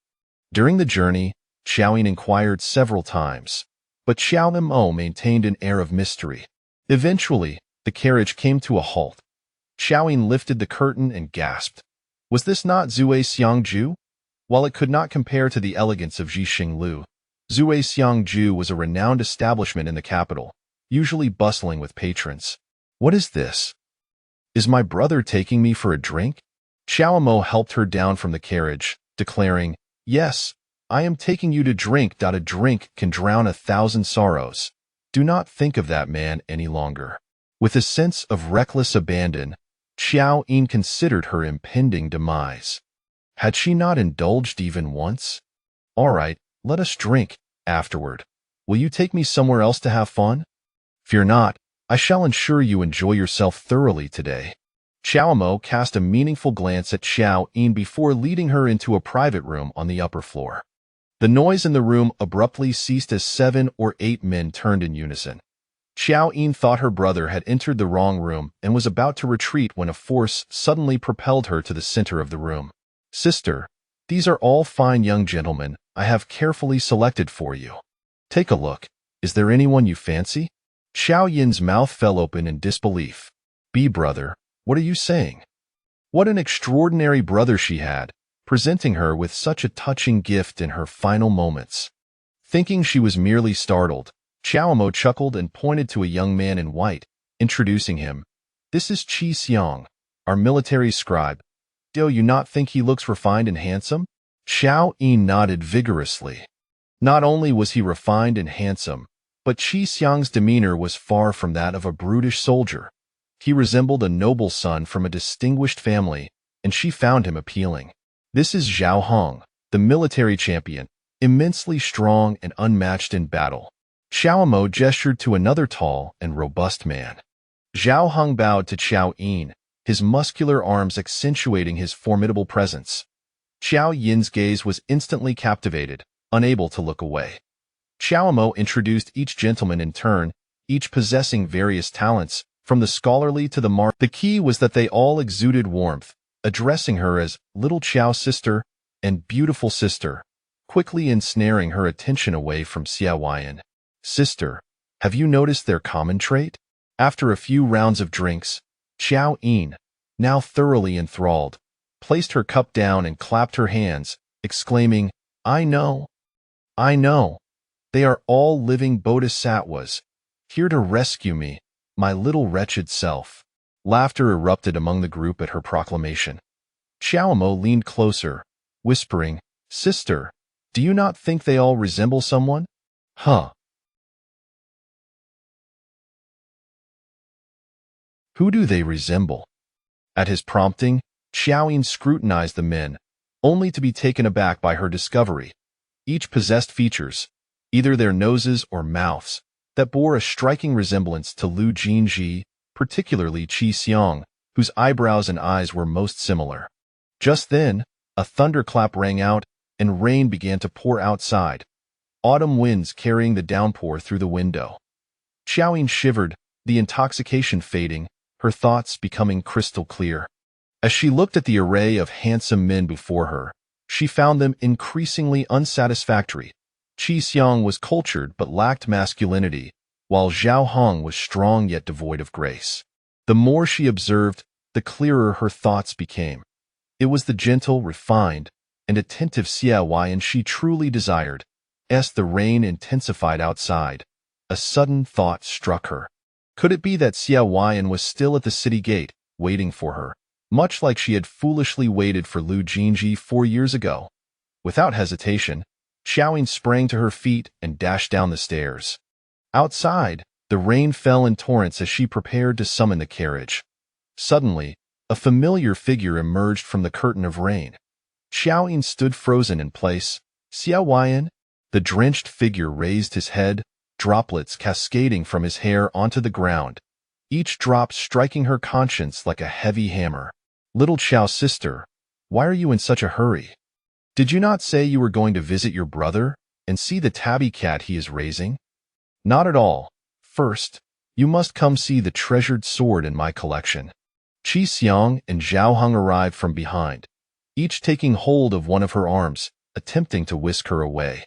During the journey, Qiao Yin inquired several times, but Xiao Mo maintained an air of mystery. Eventually, the carriage came to a halt. Qiao Yin lifted the curtain and gasped. Was this not Zue Xiangju? While it could not compare to the elegance of Jixing Lu, Zue Xiangju was a renowned establishment in the capital, usually bustling with patrons. What is this? Is my brother taking me for a drink? Xiao Mo helped her down from the carriage, declaring, Yes, I am taking you to drink. A drink can drown 1,000 sorrows. Do not think of that man any longer. With a sense of reckless abandon, Qiao Yin considered her impending demise. Had she not indulged even once? All right, let us drink. Afterward, will you take me somewhere else to have fun? Fear not, I shall ensure you enjoy yourself thoroughly today. Xiao Mo cast a meaningful glance at Qiao Yin before leading her into a private room on the upper floor. The noise in the room abruptly ceased as 7 or 8 men turned in unison. Qiao Yin thought her brother had entered the wrong room and was about to retreat when a force suddenly propelled her to the center of the room. Sister, these are all fine young gentlemen I have carefully selected for you. Take a look. Is there anyone you fancy? Qiao Yin's mouth fell open in disbelief. Brother, what are you saying? What an extraordinary brother she had, presenting her with such a touching gift in her final moments. Thinking she was merely startled, Qiao Mo chuckled and pointed to a young man in white, introducing him. This is Qi Xiang, our military scribe. Do you not think he looks refined and handsome? Qiao Yin nodded vigorously. Not only was he refined and handsome, but Qi Xiang's demeanor was far from that of a brutish soldier. He resembled a noble son from a distinguished family, and she found him appealing. This is Zhao Hong, the military champion, immensely strong and unmatched in battle. Xiao Mo gestured to another tall and robust man. Zhao Hong bowed to Qiao Yin, his muscular arms accentuating his formidable presence. Qiao Yin's gaze was instantly captivated, unable to look away. Xiao Mo introduced each gentleman in turn, each possessing various talents, from the scholarly to the martial. The key was that they all exuded warmth, addressing her as Little Qiao Sister and Beautiful Sister, quickly ensnaring her attention away from Qiao Yin. Sister, have you noticed their common trait? After a few rounds of drinks, Qiao Yin, now thoroughly enthralled, placed her cup down and clapped her hands, exclaiming, I know. They are all living bodhisattvas, here to rescue me, my little wretched self. Laughter erupted among the group at her proclamation. Xiao Mo leaned closer, whispering, Sister, do you not think they all resemble someone? Huh. Who do they resemble? At his prompting, Qiao Yin scrutinized the men, only to be taken aback by her discovery. Each possessed features, either their noses or mouths, that bore a striking resemblance to Lu Jin Zhi, particularly Qi Xiang, whose eyebrows and eyes were most similar. Just then, a thunderclap rang out, and rain began to pour outside, autumn winds carrying the downpour through the window. Qiao Yin shivered, the intoxication fading, her thoughts becoming crystal clear. As she looked at the array of handsome men before her, she found them increasingly unsatisfactory. Qi Xiang was cultured but lacked masculinity, while Zhao Hong was strong yet devoid of grace. The more she observed, the clearer her thoughts became. It was the gentle, refined, and attentive Qiao Yin she truly desired. As the rain intensified outside, a sudden thought struck her. Could it be that Qiao Yin was still at the city gate, waiting for her, much like she had foolishly waited for Lu Jin Zhi 4 years ago? Without hesitation, Qiao Yin sprang to her feet and dashed down the stairs. Outside, the rain fell in torrents as she prepared to summon the carriage. Suddenly, a familiar figure emerged from the curtain of rain. Qiao Yin stood frozen in place. Qiao Yin? The drenched figure raised his head, droplets cascading from his hair onto the ground, each drop striking her conscience like a heavy hammer. Little Qiao sister, why are you in such a hurry? Did you not say you were going to visit your brother and see the tabby cat he is raising? Not at all. First, you must come see the treasured sword in my collection. Qi Xiang and Zhao Hong arrived from behind, each taking hold of one of her arms, attempting to whisk her away.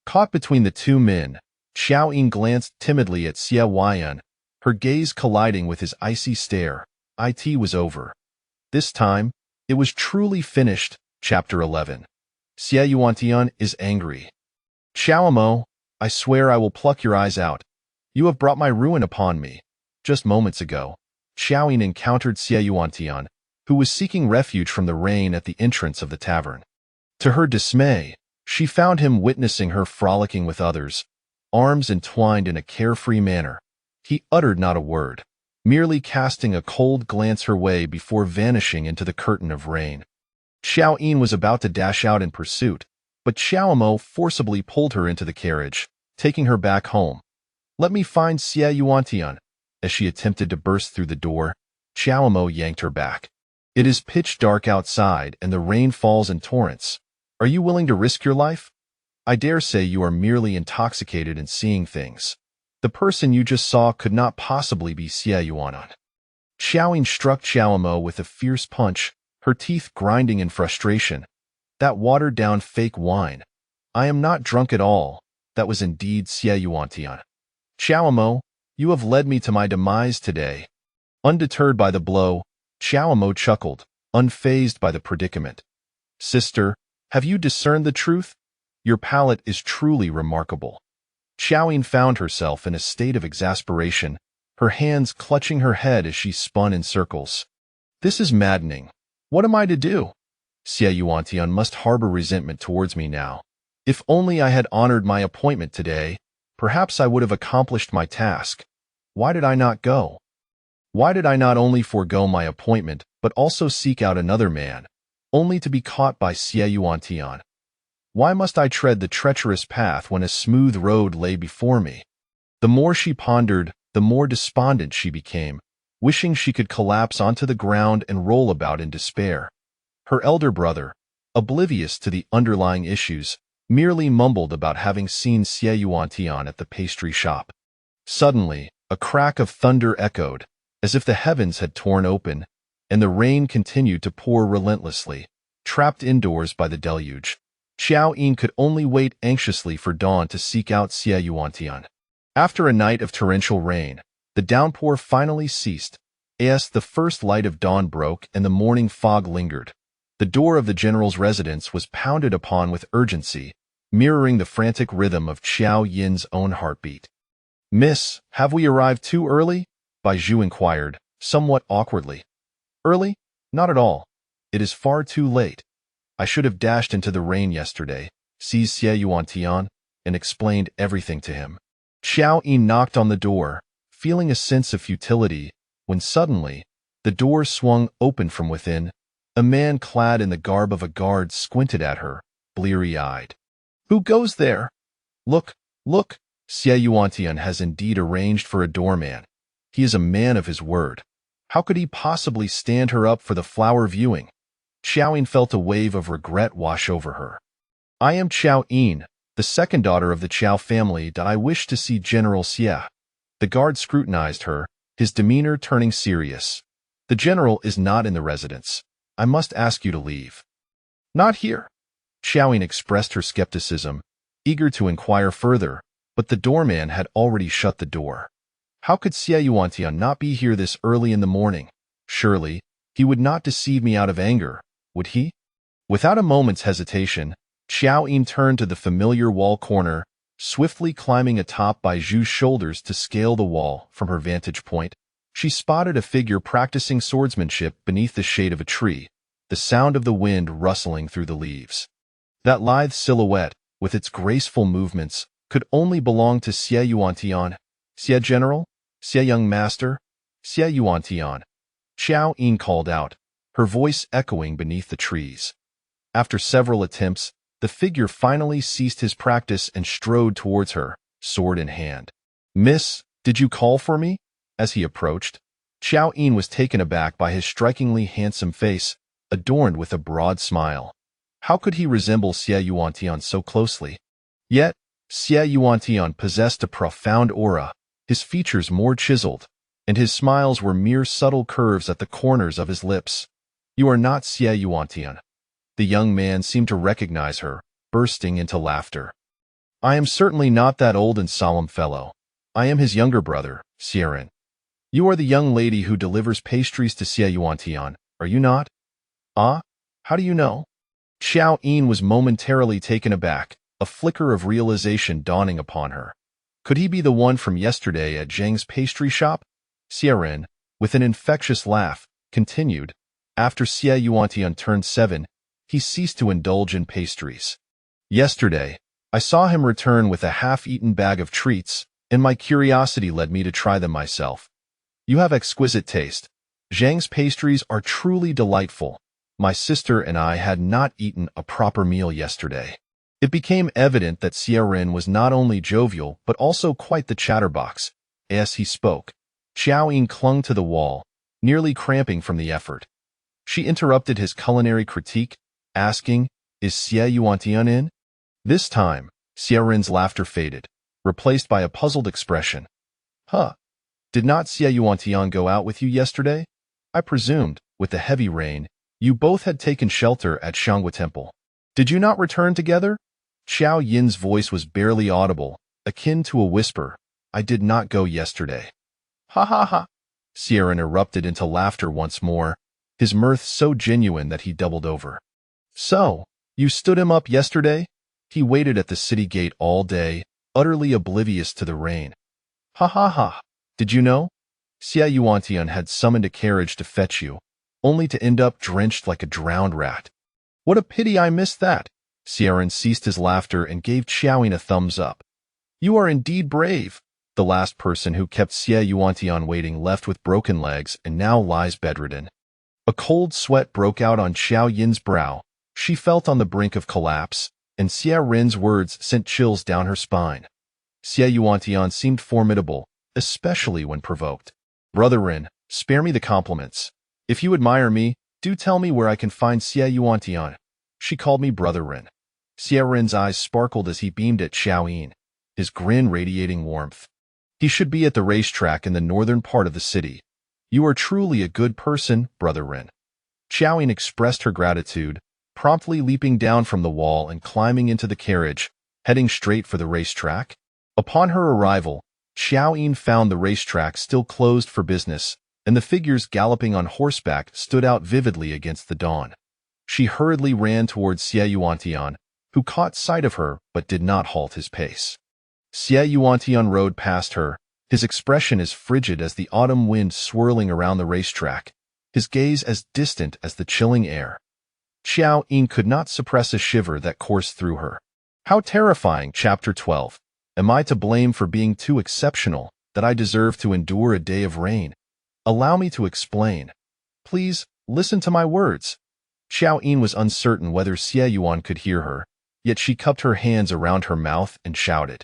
Caught between the two men, Qiao Yin glanced timidly at Qiao Yin, her gaze colliding with his icy stare. It was over. This time, it was truly finished. Chapter 11. Qiao Yin is angry. Qiao Mo, I swear I will pluck your eyes out. You have brought my ruin upon me. Just moments ago, Qiao Yin encountered Qiao Yin, who was seeking refuge from the rain at the entrance of the tavern. To her dismay, she found him witnessing her frolicking with others, arms entwined in a carefree manner. He uttered not a word, merely casting a cold glance her way before vanishing into the curtain of rain. Qiao Yin was about to dash out in pursuit, but Qiao Mo forcibly pulled her into the carriage, taking her back home. Let me find Qiao Yin. As she attempted to burst through the door, Qiao Mo yanked her back. It is pitch dark outside and the rain falls in torrents. Are you willing to risk your life? I dare say you are merely intoxicated and seeing things. The person you just saw could not possibly be Qiao Yin. Qiao Yin struck Qiao Mo with a fierce punch, her teeth grinding in frustration. That watered-down fake wine. I am not drunk at all. That was indeed Qiao Yin. Qiao Mo, you have led me to my demise today. Undeterred by the blow, Qiao Mo chuckled, unfazed by the predicament. Sister, have you discerned the truth? Your palate is truly remarkable. Qiao Yin found herself in a state of exasperation, her hands clutching her head as she spun in circles. This is maddening. What am I to do? Qiao Yin must harbor resentment towards me now. If only I had honored my appointment today, perhaps I would have accomplished my task. Why did I not go? Why did I not only forego my appointment, but also seek out another man, only to be caught by Qiao Yin? Why must I tread the treacherous path when a smooth road lay before me? The more she pondered, the more despondent she became, wishing she could collapse onto the ground and roll about in despair. Her elder brother, oblivious to the underlying issues, merely mumbled about having seen Qiao Yin at the pastry shop. Suddenly, a crack of thunder echoed, as if the heavens had torn open, and the rain continued to pour relentlessly, trapped indoors by the deluge. Qiao Yin could only wait anxiously for dawn to seek out Qiao Yin. After a night of torrential rain, the downpour finally ceased. As the first light of dawn broke and the morning fog lingered, the door of the general's residence was pounded upon with urgency, mirroring the frantic rhythm of Qiao Yin's own heartbeat. Miss, have we arrived too early? Bai Zhu inquired, somewhat awkwardly. Early? Not at all. It is far too late. I should have dashed into the rain yesterday, seized Qiao Yin, and explained everything to him. Qiao Yin knocked on the door, feeling a sense of futility, when suddenly, the door swung open from within. A man clad in the garb of a guard squinted at her, bleary-eyed. Who goes there? Look, look, Qiao Yin has indeed arranged for a doorman. He is a man of his word. How could he possibly stand her up for the flower viewing? Qiao Yin felt a wave of regret wash over her. I am Qiao Yin, the second daughter of the Qiao family. I wish to see General Xie. The guard scrutinized her, his demeanor turning serious. The general is not in the residence. I must ask you to leave. Not here. Qiao Yin expressed her skepticism, eager to inquire further, but the doorman had already shut the door. How could Xie Yuantian not be here this early in the morning? Surely, he would not deceive me out of anger, would he? Without a moment's hesitation, Qiao Yin turned to the familiar wall corner, swiftly climbing atop Bai Zhu's shoulders to scale the wall. From her vantage point, she spotted a figure practicing swordsmanship beneath the shade of a tree, the sound of the wind rustling through the leaves. That lithe silhouette, with its graceful movements, could only belong to Xie Yuantian. Xie General? Xie Young Master? Xie Yuantian. Qiao Yin called out, her voice echoing beneath the trees. After several attempts, the figure finally ceased his practice and strode towards her, sword in hand. Miss, did you call for me? As he approached, Qiao Yin was taken aback by his strikingly handsome face, adorned with a broad smile. How could he resemble Xie Yuantian so closely? Yet, Xie Yuantian possessed a profound aura, his features more chiseled, and his smiles were mere subtle curves at the corners of his lips. You are not Xie Yuantian. The young man seemed to recognize her, bursting into laughter. I am certainly not that old and solemn fellow. I am his younger brother, Xie. You are the young lady who delivers pastries to Xie Yuantian, are you not? Ah, how do you know? Qiao Yin was momentarily taken aback, a flicker of realization dawning upon her. Could he be the one from yesterday at Zhang's pastry shop? Xie, with an infectious laugh, continued. After Xie Yuantian turned 7, he ceased to indulge in pastries. Yesterday, I saw him return with a half-eaten bag of treats, and my curiosity led me to try them myself. You have exquisite taste. Zhang's pastries are truly delightful. My sister and I had not eaten a proper meal yesterday. It became evident that Xie was not only jovial but also quite the chatterbox. As he spoke, Qiao Yin clung to the wall, nearly cramping from the effort. She interrupted his culinary critique, asking, Is Xie Yuantian in? This time, Xie laughter faded, replaced by a puzzled expression. Huh. Did not Xie Yuantian go out with you yesterday? I presumed, with the heavy rain, you both had taken shelter at Xianghua Temple. Did you not return together? Qiao Yin's voice was barely audible, akin to a whisper. I did not go yesterday. Ha ha ha. Xie erupted into laughter once more, his mirth so genuine that he doubled over. So, you stood him up yesterday? He waited at the city gate all day, utterly oblivious to the rain. Ha ha ha. Did you know? Xie Yuantian had summoned a carriage to fetch you, only to end up drenched like a drowned rat. What a pity I missed that. Xie ceased his laughter and gave Qiao Yin a thumbs up. You are indeed brave. The last person who kept Xie Yuantian waiting left with broken legs and now lies bedridden. A cold sweat broke out on Qiao Yin's brow. She felt on the brink of collapse, and Xie words sent chills down her spine. Xie Yuantian seemed formidable, especially when provoked. Brother Ren, spare me the compliments. If you admire me, do tell me where I can find Xie Yuantian. She called me Brother Ren. Xie eyes sparkled as he beamed at Qiao Yin, his grin radiating warmth. He should be at the racetrack in the northern part of the city. You are truly a good person, Brother Ren. Qiao Yin expressed her gratitude, promptly leaping down from the wall and climbing into the carriage, heading straight for the racetrack. Upon her arrival, Qiao Yin found the racetrack still closed for business, and the figures galloping on horseback stood out vividly against the dawn. She hurriedly ran towards Xie Yuantian, who caught sight of her but did not halt his pace. Xie Yuantian rode past her, his expression as frigid as the autumn wind swirling around the racetrack, his gaze as distant as the chilling air. Qiao Yin could not suppress a shiver that coursed through her. How terrifying! Chapter 12. Am I to blame for being too exceptional, that I deserve to endure a day of rain? Allow me to explain. Please, listen to my words. Qiao Yin was uncertain whether Xie Yuan could hear her, yet she cupped her hands around her mouth and shouted.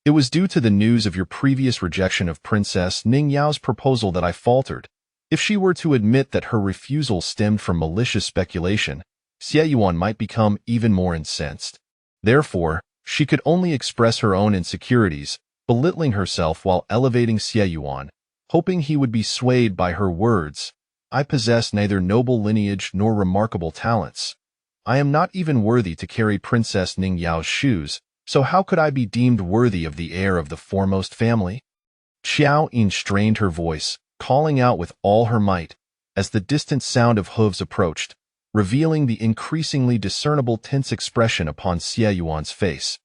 It was due to the news of your previous rejection of Princess Ning Yao's proposal that I faltered. If she were to admit that her refusal stemmed from malicious speculation, Xie Yuan might become even more incensed. Therefore, She could only express her own insecurities, belittling herself while elevating Xie Yuan, hoping he would be swayed by her words. I possess neither noble lineage nor remarkable talents. I am not even worthy to carry Princess Ning Yao's shoes, so how could I be deemed worthy of the heir of the foremost family? Qiao Yin strained her voice, calling out with all her might, as the distant sound of hooves approached, revealing the increasingly discernible tense expression upon Xie Yuan's face.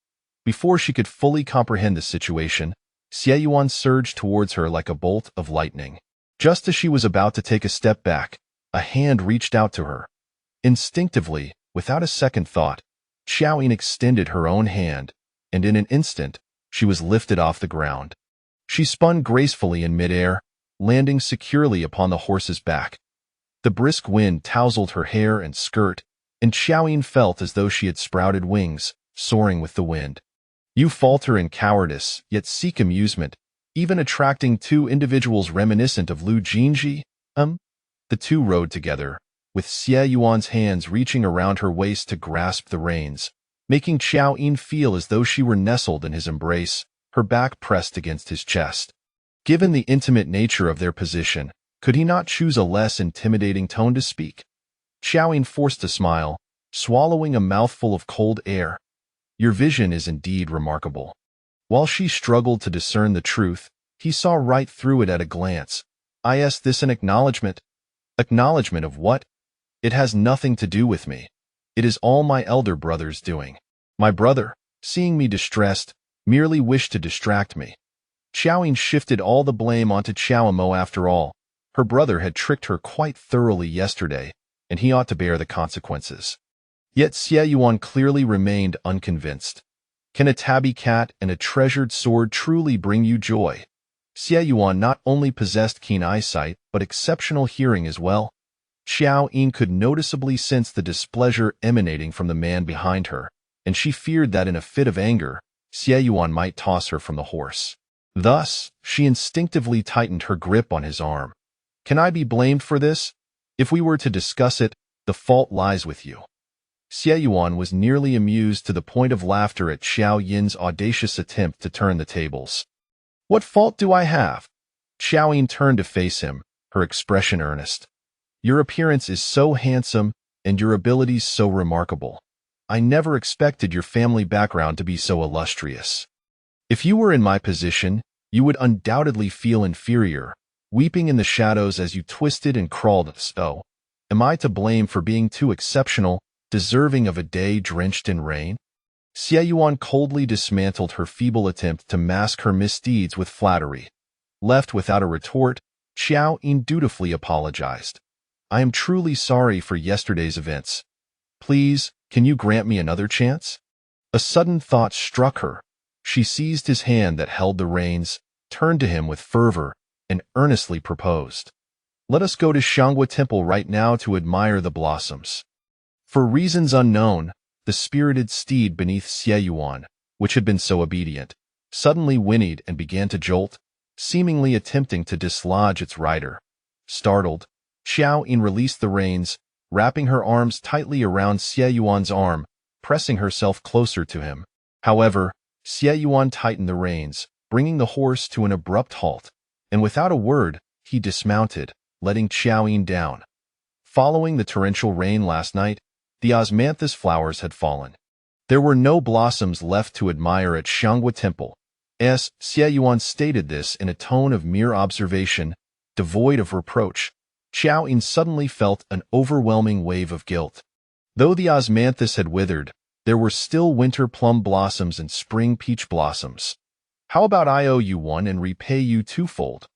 Before she could fully comprehend the situation, Xie Yuan surged towards her like a bolt of lightning. Just as she was about to take a step back, a hand reached out to her. Instinctively, without a second thought, Qiao Yin extended her own hand, and in an instant, she was lifted off the ground. She spun gracefully in midair, landing securely upon the horse's back. The brisk wind tousled her hair and skirt, and Qiao Yin felt as though she had sprouted wings, soaring with the wind. You falter in cowardice, yet seek amusement, even attracting two individuals reminiscent of Lu Jin Zhi. The two rode together, with Xie Yuan's hands reaching around her waist to grasp the reins, making Qiao Yin feel as though she were nestled in his embrace, her back pressed against his chest. Given the intimate nature of their position, could he not choose a less intimidating tone to speak? Qiao Yin forced a smile, swallowing a mouthful of cold air. Your vision is indeed remarkable. While she struggled to discern the truth, he saw right through it at a glance. Is this an acknowledgement? Acknowledgement of what? It has nothing to do with me. It is all my elder brother's doing. My brother, seeing me distressed, merely wished to distract me. Qiao Yin shifted all the blame onto Qiao Mo after all. Her brother had tricked her quite thoroughly yesterday, and he ought to bear the consequences. Yet Xie Yuan clearly remained unconvinced. Can a tabby cat and a treasured sword truly bring you joy? Xie Yuan not only possessed keen eyesight, but exceptional hearing as well. Qiao Yin could noticeably sense the displeasure emanating from the man behind her, and she feared that in a fit of anger, Xie Yuan might toss her from the horse. Thus, she instinctively tightened her grip on his arm. Can I be blamed for this? If we were to discuss it, the fault lies with you. Xie Yuan was nearly amused to the point of laughter at Qiao Yin's audacious attempt to turn the tables. What fault do I have? Qiao Yin turned to face him, her expression earnest. Your appearance is so handsome, and your abilities so remarkable. I never expected your family background to be so illustrious. If you were in my position, you would undoubtedly feel inferior, weeping in the shadows as you twisted and crawled. So, am I to blame for being too exceptional, deserving of a day drenched in rain? Xie Yuan coldly dismantled her feeble attempt to mask her misdeeds with flattery. Left without a retort, Qiao Yin dutifully apologized. I am truly sorry for yesterday's events. Please, can you grant me another chance? A sudden thought struck her. She seized his hand that held the reins, turned to him with fervor, and earnestly proposed. Let us go to Xianghua Temple right now to admire the blossoms. For reasons unknown, the spirited steed beneath Xie Yuan, which had been so obedient, suddenly whinnied and began to jolt, seemingly attempting to dislodge its rider. Startled, Qiao Yin released the reins, wrapping her arms tightly around Xie Yuan's arm, pressing herself closer to him. However, Xie Yuan tightened the reins, bringing the horse to an abrupt halt, and without a word, he dismounted, letting Qiao Yin down. Following the torrential rain last night, the osmanthus flowers had fallen. There were no blossoms left to admire at Xianghua Temple. Xie Yuan stated this in a tone of mere observation, devoid of reproach. Qiao Yin suddenly felt an overwhelming wave of guilt. Though the osmanthus had withered, there were still winter plum blossoms and spring peach blossoms. How about I owe you one and repay you twofold?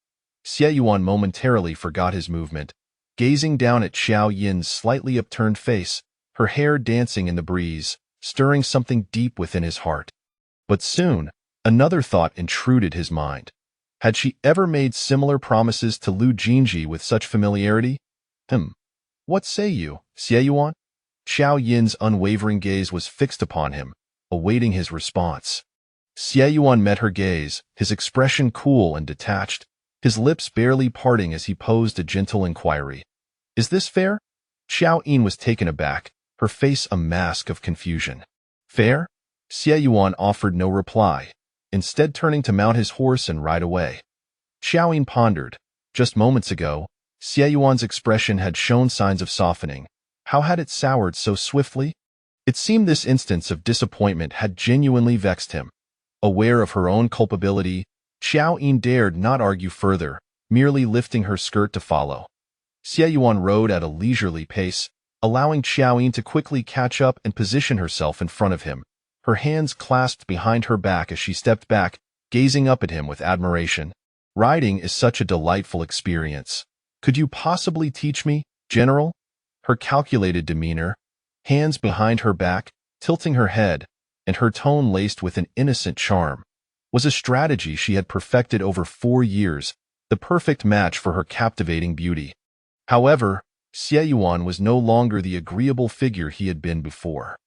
Xie Yuan momentarily forgot his movement, gazing down at Qiao Yin's slightly upturned face, her hair dancing in the breeze, stirring something deep within his heart. But soon, another thought intruded his mind. Had she ever made similar promises to Lu Jin Zhi with such familiarity? What say you, Xie Yuan? Qiao Yin's unwavering gaze was fixed upon him, awaiting his response. Xie Yuan met her gaze, his expression cool and detached, his lips barely parting as he posed a gentle inquiry. Is this fair? Qiao Yin was taken aback, her face a mask of confusion. Fair? Xie Yuan offered no reply, instead turning to mount his horse and ride away. Qiao Yin pondered. Just moments ago, Xie Yuan's expression had shown signs of softening. How had it soured so swiftly? It seemed this instance of disappointment had genuinely vexed him. Aware of her own culpability, Qiao Yin dared not argue further, merely lifting her skirt to follow. Xie Yuan rode at a leisurely pace, allowing Qiao Yin to quickly catch up and position herself in front of him, her hands clasped behind her back as she stepped back, gazing up at him with admiration. Riding is such a delightful experience. Could you possibly teach me, General? Her calculated demeanor, hands behind her back, tilting her head, and her tone laced with an innocent charm, was a strategy she had perfected over 4 years, the perfect match for her captivating beauty. However, Xie Yuan was no longer the agreeable figure he had been before.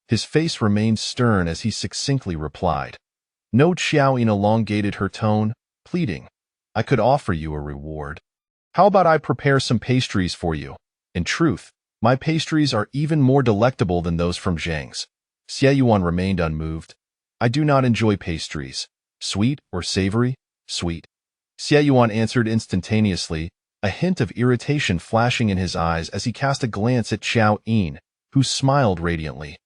His face remained stern as he succinctly replied. No. Qiao Yin elongated her tone, pleading, I could offer you a reward. How about I prepare some pastries for you? In truth, my pastries are even more delectable than those from Zhang's. Xie Yuan remained unmoved. I do not enjoy pastries. Sweet or savory? Sweet. Xie Yuan answered instantaneously, a hint of irritation flashing in his eyes as he cast a glance at Qiao Yin, who smiled radiantly.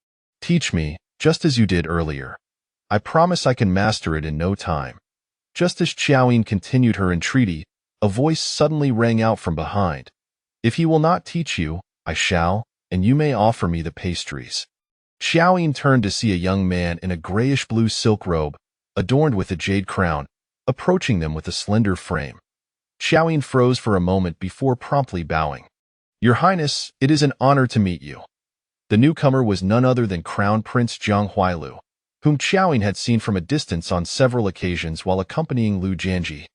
Teach me, just as you did earlier. I promise I can master it in no time. Just as Qiao Yin continued her entreaty, a voice suddenly rang out from behind. If he will not teach you, I shall, and you may offer me the pastries. Qiao Yin turned to see a young man in a grayish-blue silk robe, adorned with a jade crown, approaching them with a slender frame. Qiao Yin froze for a moment before promptly bowing. Your Highness, it is an honor to meet you. The newcomer was none other than Crown Prince Zhang Huailu, whom Qiao Yin had seen from a distance on several occasions while accompanying Lu Jin Zhi.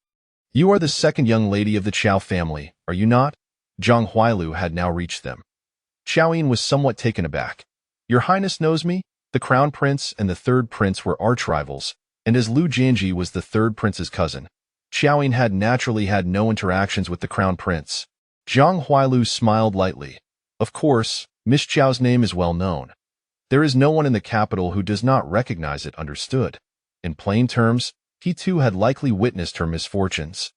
You are the second young lady of the Qiao family, are you not? Zhang Huailu had now reached them. Qiao Yin was somewhat taken aback. Your Highness knows me? The Crown Prince and the third prince were arch-rivals, and as Lu Jin Zhi was the third prince's cousin, Qiao Yin had naturally had no interactions with the Crown Prince. Zhang Huailu smiled lightly. Of course, Miss Qiao's name is well known. There is no one in the capital who does not recognize it. Understood. In plain terms, he too had likely witnessed her misfortunes.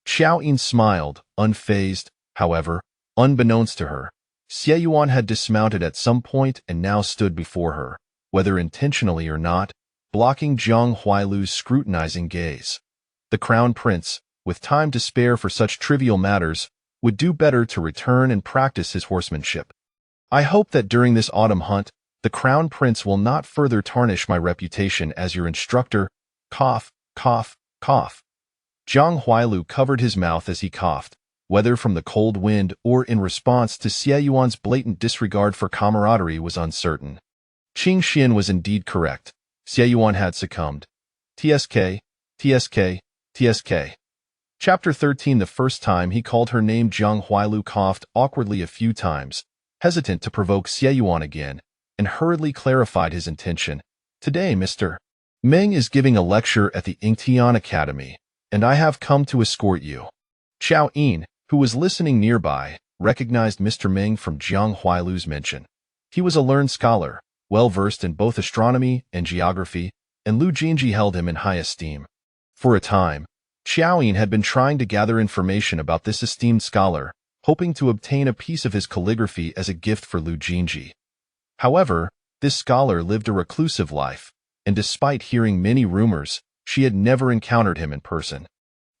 Qiao Yin smiled, unfazed. However, unbeknownst to her, Xie Yuan had dismounted at some point and now stood before her, whether intentionally or not, blocking Zhang Huailu's scrutinizing gaze. The Crown Prince, with time to spare for such trivial matters, would do better to return and practice his horsemanship. I hope that during this autumn hunt, the Crown Prince will not further tarnish my reputation as your instructor. Cough, cough, cough. Zhang Huailu covered his mouth as he coughed, whether from the cold wind or in response to Xie Yuan's blatant disregard for camaraderie was uncertain. Qing Xian was indeed correct. Xie Yuan had succumbed. TSK, TSK, TSK. Chapter 13. The first time he called her name, Zhang Huailu coughed awkwardly a few times, hesitant to provoke Xie Yuan again, and hurriedly clarified his intention. Today, Mr. Meng is giving a lecture at the Yingtian Academy, and I have come to escort you. Qiao Yin, who was listening nearby, recognized Mr. Meng from Zhang Huailu's mention. He was a learned scholar, well-versed in both astronomy and geography, and Lu Jin Zhi held him in high esteem. For a time, Qiao Yin had been trying to gather information about this esteemed scholar, hoping to obtain a piece of his calligraphy as a gift for Lu Jin Zhi. However, this scholar lived a reclusive life, and despite hearing many rumors, she had never encountered him in person.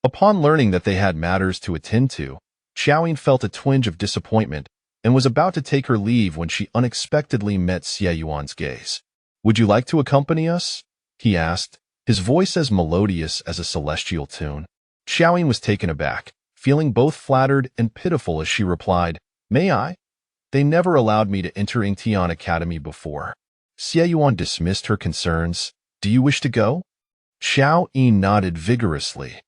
Upon learning that they had matters to attend to, Qiao Yin felt a twinge of disappointment and was about to take her leave when she unexpectedly met Xie Yuan's gaze. Would you like to accompany us? He asked, his voice as melodious as a celestial tune. Qiao Yin was taken aback, feeling both flattered and pitiful as she replied, May I? They never allowed me to enter Yingtian Academy before. Xie Yuan dismissed her concerns. Do you wish to go? Qiao Yin nodded vigorously.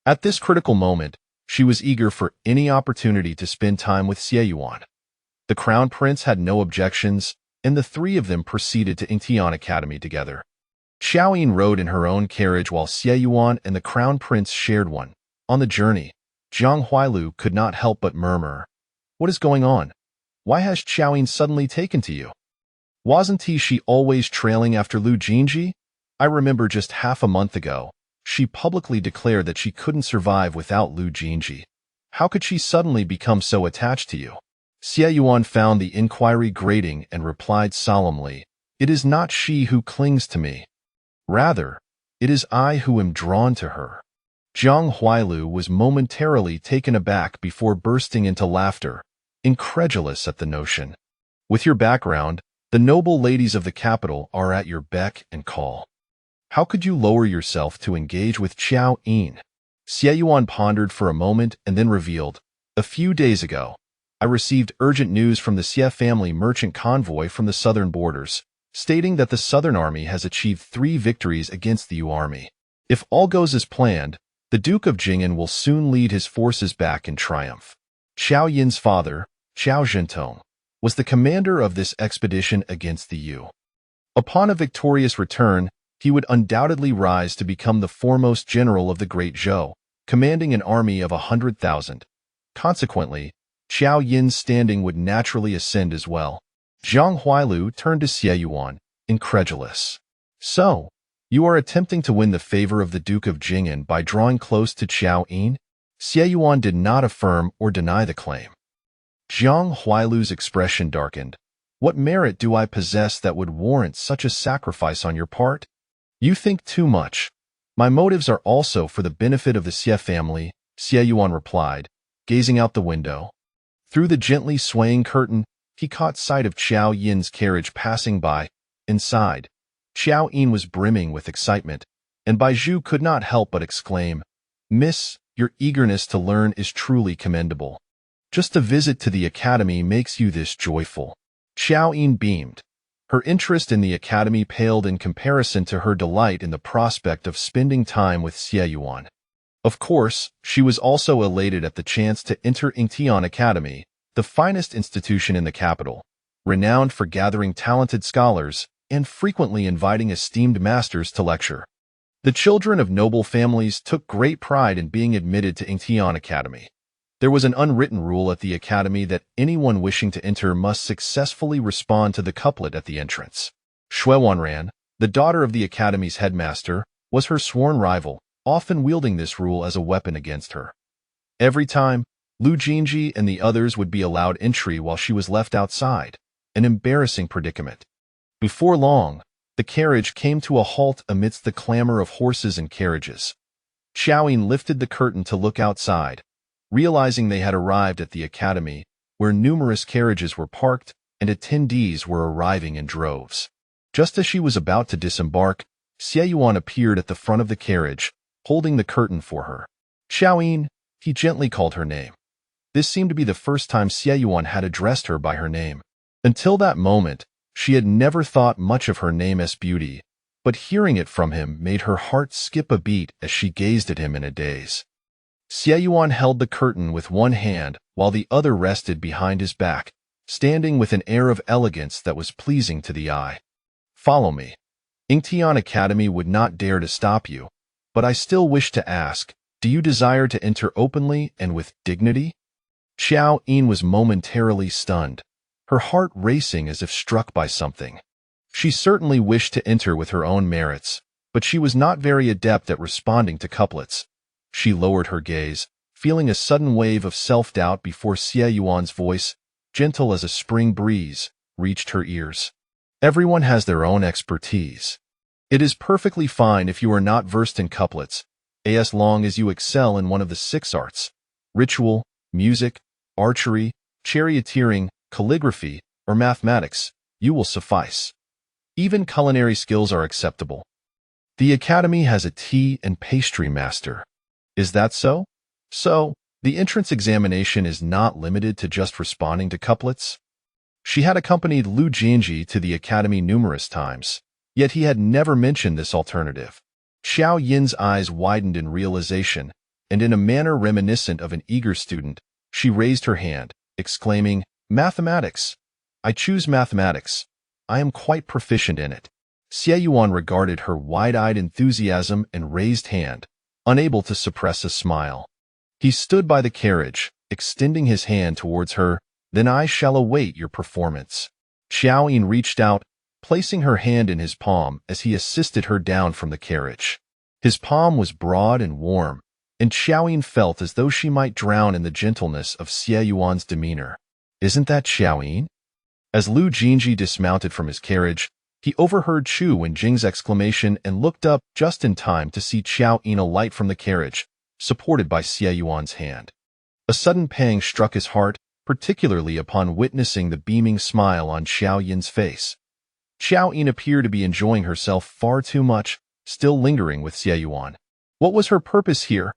At this critical moment, she was eager for any opportunity to spend time with Xie Yuan. The Crown Prince had no objections, and the three of them proceeded to Yingtian Academy together. Qiao Yin rode in her own carriage while Xie Yuan and the Crown Prince shared one. On the journey, Zhang Huailu could not help but murmur, What is going on? Why has Qiao Yin suddenly taken to you? Wasn't she always trailing after Lu Jin Zhi? I remember just half a month ago, she publicly declared that she couldn't survive without Lu Jin Zhi. How could she suddenly become so attached to you? Xie Yuan found the inquiry grating and replied solemnly, "It is not she who clings to me. Rather, it is I who am drawn to her." Zhang Huailu was momentarily taken aback before bursting into laughter, incredulous at the notion. With your background, the noble ladies of the capital are at your beck and call. How could you lower yourself to engage with Qiao Yin? Xie Yuan pondered for a moment and then revealed, "A few days ago, I received urgent news from the Xie family merchant convoy from the southern borders, stating that the Southern Army has achieved 3 victories against the Yu Army. If all goes as planned, the Duke of Jing'an will soon lead his forces back in triumph." Qiao Yin's father, Qiao Zhentong, was the commander of this expedition against the Yu. Upon a victorious return, he would undoubtedly rise to become the foremost general of the Great Zhou, commanding an army of 100,000. Consequently, Qiao Yin's standing would naturally ascend as well. Zhang Huailu turned to Xie Yuan, incredulous. "So, you are attempting to win the favor of the Duke of Jing'an by drawing close to Qiao Yin?" Xie Yuan did not affirm or deny the claim. Zhang Huailu's expression darkened. "What merit do I possess that would warrant such a sacrifice on your part? You think too much. My motives are also for the benefit of the Xie family," Xie Yuan replied, gazing out the window. Through the gently swaying curtain, he caught sight of Qiao Yin's carriage passing by. Inside, Qiao Yin was brimming with excitement, and Bai Zhu could not help but exclaim, "Miss, your eagerness to learn is truly commendable. Just a visit to the academy makes you this joyful." Qiao Yin beamed. Her interest in the academy paled in comparison to her delight in the prospect of spending time with Xie Yuan. Of course, she was also elated at the chance to enter Yingtian Academy, the finest institution in the capital, renowned for gathering talented scholars and frequently inviting esteemed masters to lecture. The children of noble families took great pride in being admitted to Yingtian Academy. There was an unwritten rule at the academy that anyone wishing to enter must successfully respond to the couplet at the entrance. Xue Wanran, the daughter of the academy's headmaster, was her sworn rival, often wielding this rule as a weapon against her. Every time, Lu Jin Zhi and the others would be allowed entry while she was left outside, an embarrassing predicament. Before long, the carriage came to a halt amidst the clamor of horses and carriages. Qiao Yin lifted the curtain to look outside, realizing they had arrived at the academy, where numerous carriages were parked and attendees were arriving in droves. Just as she was about to disembark, Xie Yuan appeared at the front of the carriage, holding the curtain for her. "Qiao Yin," he gently called her name. This seemed to be the first time Xie Yuan had addressed her by her name. Until that moment, she had never thought much of her name's beauty, but hearing it from him made her heart skip a beat as she gazed at him in a daze. Xie Yuan held the curtain with one hand while the other rested behind his back, standing with an air of elegance that was pleasing to the eye. "Follow me. Yingtian Academy would not dare to stop you, but I still wish to ask, do you desire to enter openly and with dignity?" Qiao Yin was momentarily stunned, her heart racing as if struck by something. She certainly wished to enter with her own merits, but she was not very adept at responding to couplets. She lowered her gaze, feeling a sudden wave of self-doubt before Xie Yuan's voice, gentle as a spring breeze, reached her ears. "Everyone has their own expertise. It is perfectly fine if you are not versed in couplets, as long as you excel in one of the 6 arts: ritual, music, archery, charioteering, calligraphy, or mathematics. You will suffice. Even culinary skills are acceptable. The academy has a tea and pastry master. Is that so? So, the entrance examination is not limited to just responding to couplets?" She had accompanied Lu Jin Zhi to the academy numerous times, yet he had never mentioned this alternative. Qiao Yin's eyes widened in realization, and in a manner reminiscent of an eager student, she raised her hand, exclaiming, "Mathematics! I choose mathematics. I am quite proficient in it." Xie Yuan regarded her wide-eyed enthusiasm and raised hand, unable to suppress a smile. He stood by the carriage, extending his hand towards her. "Then I shall await your performance." Qiao Yin reached out, placing her hand in his palm as he assisted her down from the carriage. His palm was broad and warm, and Qiao Yin felt as though she might drown in the gentleness of Xie Yuan's demeanor. "Isn't that Qiao Yin?" As Lu Jin Zhi dismounted from his carriage, he overheard Chu Wenjing's exclamation and looked up just in time to see Qiao Yin alight from the carriage, supported by Xie Yuan's hand. A sudden pang struck his heart, particularly upon witnessing the beaming smile on Qiao Yin's face. Qiao Yin appeared to be enjoying herself far too much, still lingering with Xie Yuan. What was her purpose here?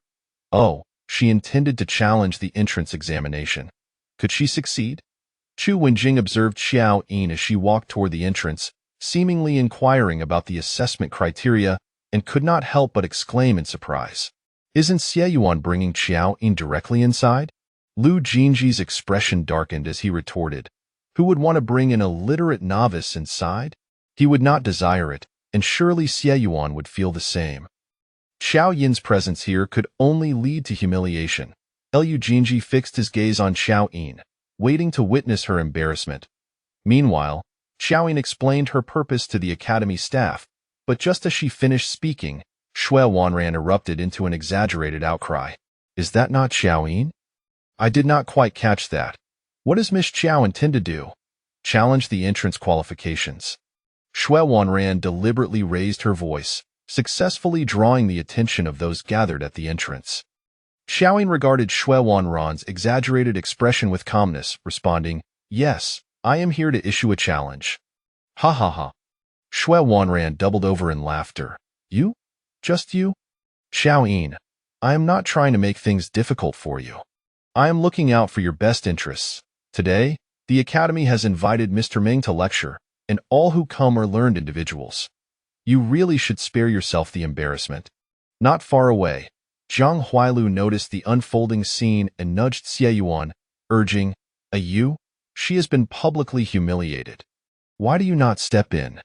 Oh, she intended to challenge the entrance examination. Could she succeed? Chu Wenjing observed Qiao Yin as she walked toward the entrance, seemingly inquiring about the assessment criteria, and could not help but exclaim in surprise. "Isn't Xie Yuan bringing Qiao Yin directly inside?" Lu Jinji's expression darkened as he retorted, "Who would want to bring an illiterate novice inside? He would not desire it, and surely Xie Yuan would feel the same." Qiao Yin's presence here could only lead to humiliation. Lu Jinji fixed his gaze on Qiao Yin, waiting to witness her embarrassment. Meanwhile, Qiao Yin explained her purpose to the academy staff, but just as she finished speaking, Xue Wanran erupted into an exaggerated outcry. "Is that not Qiao Yin? I did not quite catch that. What does Miss Qiao intend to do? Challenge the entrance qualifications?" Xue Wanran deliberately raised her voice, successfully drawing the attention of those gathered at the entrance. Qiao Yin regarded Xue Wanran's exaggerated expression with calmness, responding, "Yes, I am here to issue a challenge." "Ha ha ha." Xue Wanran doubled over in laughter. "You? Just you?" "Qiao Yin, I am not trying to make things difficult for you. I am looking out for your best interests. Today, the Academy has invited Mr. Ming to lecture, and all who come are learned individuals. You really should spare yourself the embarrassment." Not far away, Zhang Huailu noticed the unfolding scene and nudged Xie Yuan, urging, "You? She has been publicly humiliated. Why do you not step in?"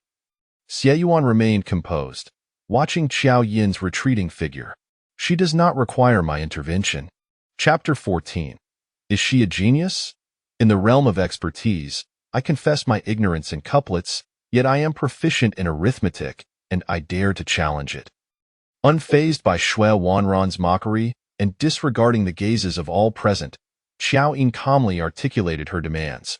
Xie Yuan remained composed, watching Qiao Yin's retreating figure. "She does not require my intervention." Chapter 14. Is she a genius? In the realm of expertise, I confess my ignorance in couplets, yet I am proficient in arithmetic, and I dare to challenge it. Unfazed by Xue Wanran's mockery and disregarding the gazes of all present, Qiao Yin calmly articulated her demands.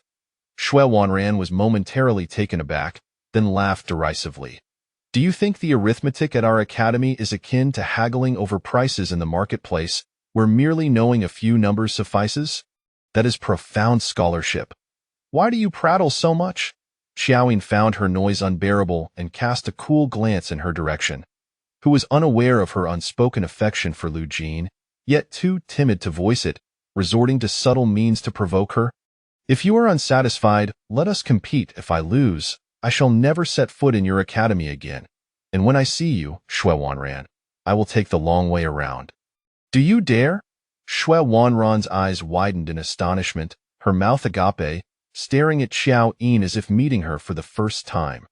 Xue Wanran was momentarily taken aback, then laughed derisively. "Do you think the arithmetic at our academy is akin to haggling over prices in the marketplace, where merely knowing a few numbers suffices? That is profound scholarship. Why do you prattle so much?" Qiao Yin found her noise unbearable and cast a cool glance in her direction. Who was unaware of her unspoken affection for Lu Jin, yet too timid to voice it, resorting to subtle means to provoke her? "If you are unsatisfied, let us compete. If I lose, I shall never set foot in your academy again. And when I see you, Xue Wanran, I will take the long way around." "Do you dare?" Xue Wanran's eyes widened in astonishment, her mouth agape, staring at Qiao Yin as if meeting her for the first time.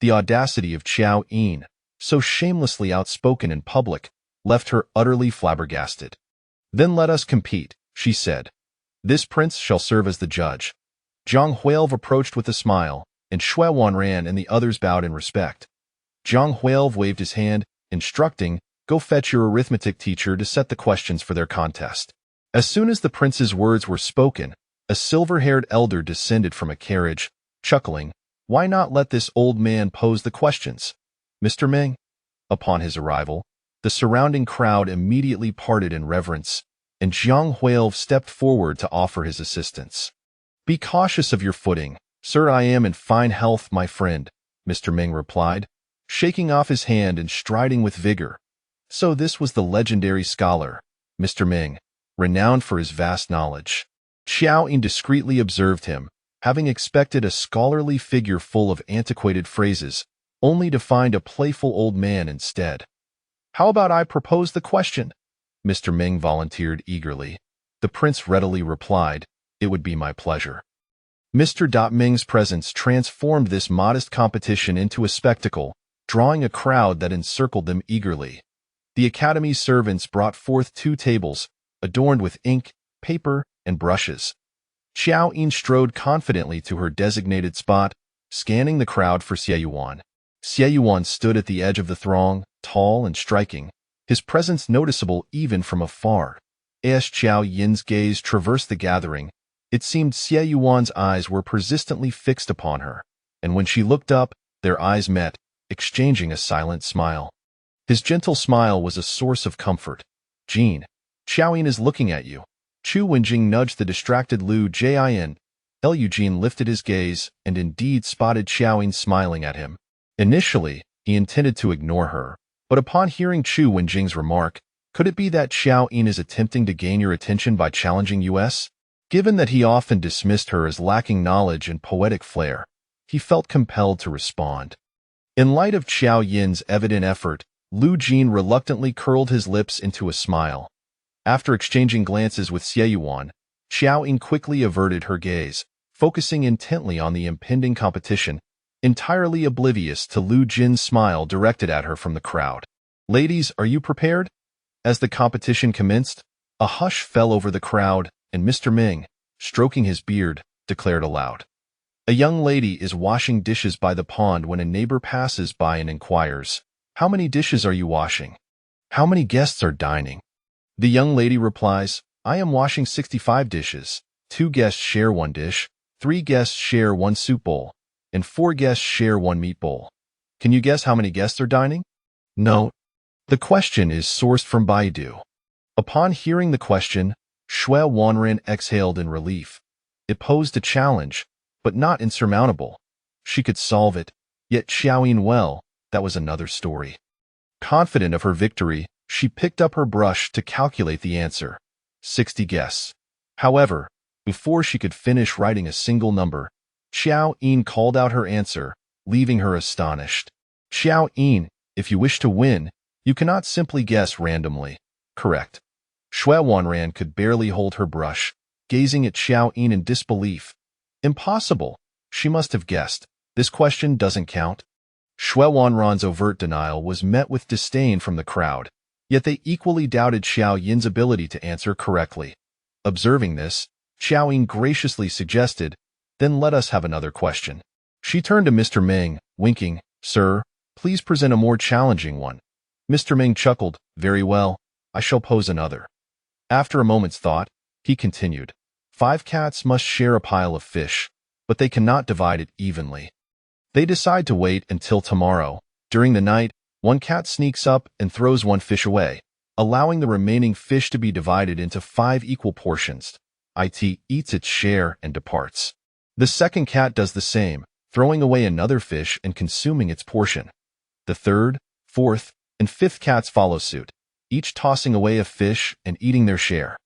The audacity of Qiao Yin, so shamelessly outspoken in public, left her utterly flabbergasted. "Then let us compete," she said. "This prince shall serve as the judge." Zhang Huelv approached with a smile, and Xue Wanran and the others bowed in respect. Zhang Huelv waved his hand, instructing, "Go fetch your arithmetic teacher to set the questions for their contest." As soon as the prince's words were spoken, a silver-haired elder descended from a carriage, chuckling, "Why not let this old man pose the questions? Mr. Ming?" Upon his arrival, the surrounding crowd immediately parted in reverence, and Zhang Huelv stepped forward to offer his assistance. "Be cautious of your footing, sir. I am in fine health, my friend," Mr. Ming replied, shaking off his hand and striding with vigor. So this was the legendary scholar, Mr. Ming, renowned for his vast knowledge. Qiao Yin discreetly observed him, having expected a scholarly figure full of antiquated phrases, only to find a playful old man instead. "How about I propose the question?" Mr. Ming volunteered eagerly. The prince readily replied, "It would be my pleasure." Mr. Ming's presence transformed this modest competition into a spectacle, drawing a crowd that encircled them eagerly. The academy's servants brought forth 2 tables, adorned with ink, paper, and brushes. Qiao Yin strode confidently to her designated spot, scanning the crowd for Qiao Yin. Qiao Yin stood at the edge of the throng, tall and striking, his presence noticeable even from afar. As Qiao Yin's gaze traversed the gathering, it seemed Qiao Yin's eyes were persistently fixed upon her, and when she looked up, their eyes met, exchanging a silent smile. His gentle smile was a source of comfort. "Jin, Qiao Yin is looking at you." Chu Wenjing nudged the distracted Lu Jin. Lu Jin lifted his gaze and indeed spotted Qiao Yin smiling at him. Initially, he intended to ignore her, but upon hearing Chu Wenjing's remark, could it be that Qiao Yin is attempting to gain your attention by challenging us? Given that he often dismissed her as lacking knowledge and poetic flair, he felt compelled to respond. In light of Qiao Yin's evident effort, Lu Jin reluctantly curled his lips into a smile. After exchanging glances with Qiao Yin, Qiao Yin quickly averted her gaze, focusing intently on the impending competition, entirely oblivious to Lu Jin's smile directed at her from the crowd. "Ladies, are you prepared?" As the competition commenced, a hush fell over the crowd, and Mr. Ming, stroking his beard, declared aloud, "A young lady is washing dishes by the pond when a neighbor passes by and inquires, 'How many dishes are you washing? How many guests are dining?' The young lady replies, 'I am washing 65 dishes. 2 guests share 1 dish, 3 guests share 1 soup bowl, and 4 guests share 1 meat bowl. Can you guess how many guests are dining?" Note: the question is sourced from Baidu. Upon hearing the question, Shui Wanren exhaled in relief. It posed a challenge, but not insurmountable. She could solve it, yet Qiao Yin, well, that was another story. Confident of her victory, she picked up her brush to calculate the answer. 60 guests. However, before she could finish writing a single number, Qiao Yin called out her answer, leaving her astonished. "Qiao Yin, if you wish to win, you cannot simply guess randomly." "Correct." Shui Wanran could barely hold her brush, gazing at Qiao Yin in disbelief. "Impossible. She must have guessed. This question doesn't count." Shui Wanran's overt denial was met with disdain from the crowd, yet they equally doubted Qiao Yin's ability to answer correctly. Observing this, Qiao Yin graciously suggested, "Then let us have another question." She turned to Mr. Ming, winking, "Sir, please present a more challenging one." Mr. Ming chuckled, "Very well, I shall pose another." After a moment's thought, he continued, 5 cats must share a pile of fish, but they cannot divide it evenly. They decide to wait until tomorrow. During the night, 1 cat sneaks up and throws 1 fish away, allowing the remaining fish to be divided into 5 equal portions. It eats its share and departs. The second cat does the same, throwing away another fish and consuming its portion. The third, fourth, and fifth cats follow suit, each tossing away a fish and eating their share.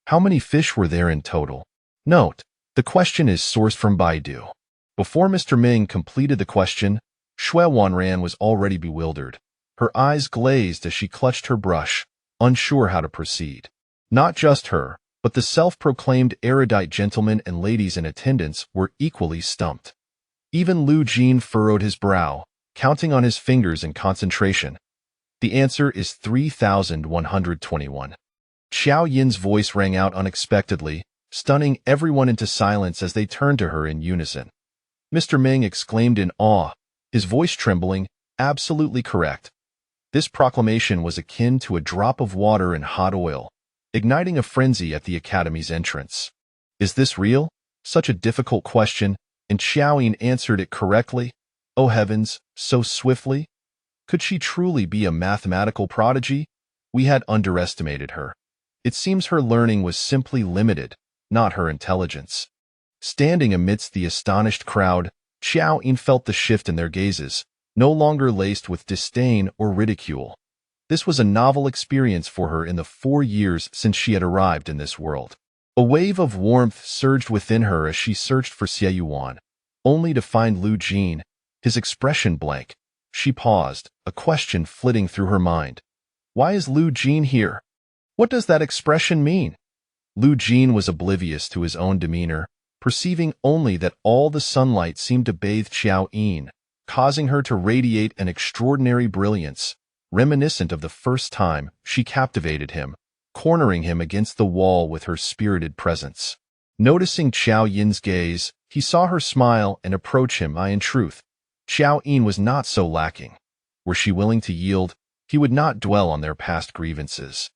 How many fish were there in total? Note: the question is sourced from Baidu. Before Mr. Ming completed the question, Shui Wanran was already bewildered. Her eyes glazed as she clutched her brush, unsure how to proceed. Not just her, but the self-proclaimed erudite gentlemen and ladies in attendance were equally stumped. Even Lu Jin furrowed his brow, counting on his fingers in concentration. The answer is 3,121. Qiao Yin's voice rang out unexpectedly, stunning everyone into silence as they turned to her in unison. Mr. Ming exclaimed in awe, his voice trembling, "Absolutely correct." This proclamation was akin to a drop of water in hot oil, igniting a frenzy at the Academy's entrance. Is this real? Such a difficult question, and Qiao Yin answered it correctly. Oh heavens, so swiftly? Could she truly be a mathematical prodigy? We had underestimated her. It seems her learning was simply limited, not her intelligence. Standing amidst the astonished crowd, Qiao Yin felt the shift in their gazes, no longer laced with disdain or ridicule. This was a novel experience for her in the 4 years since she had arrived in this world. A wave of warmth surged within her as she searched for Qiao Yin, only to find Lu Jin, his expression blank. She paused, a question flitting through her mind. Why is Lu Jin here? What does that expression mean? Lu Jin was oblivious to his own demeanor, perceiving only that all the sunlight seemed to bathe Qiao Yin, causing her to radiate an extraordinary brilliance, reminiscent of the first time she captivated him, cornering him against the wall with her spirited presence. Noticing Qiao Yin's gaze, he saw her smile and approach him. In truth, Qiao Yin was not so lacking. Were she willing to yield, he would not dwell on their past grievances.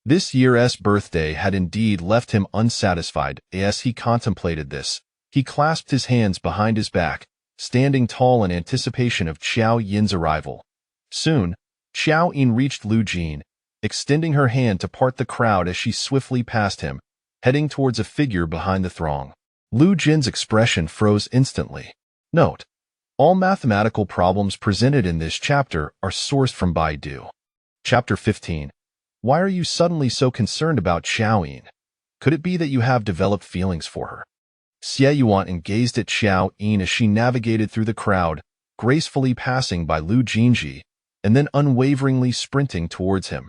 This year's birthday had indeed left him unsatisfied. As he contemplated this, he clasped his hands behind his back, standing tall in anticipation of Qiao Yin's arrival. Soon, Qiao Yin reached Lu Jin, extending her hand to part the crowd as she swiftly passed him, heading towards a figure behind the throng. Lu Jin's expression froze instantly. Note: all mathematical problems presented in this chapter are sourced from Baidu. Chapter 15. Why are you suddenly so concerned about Qiao Yin? Could it be that you have developed feelings for her? Xie Yuan gazed at Qiao Yin as she navigated through the crowd, gracefully passing by Lu Jin Zhi, and then unwaveringly sprinting towards him.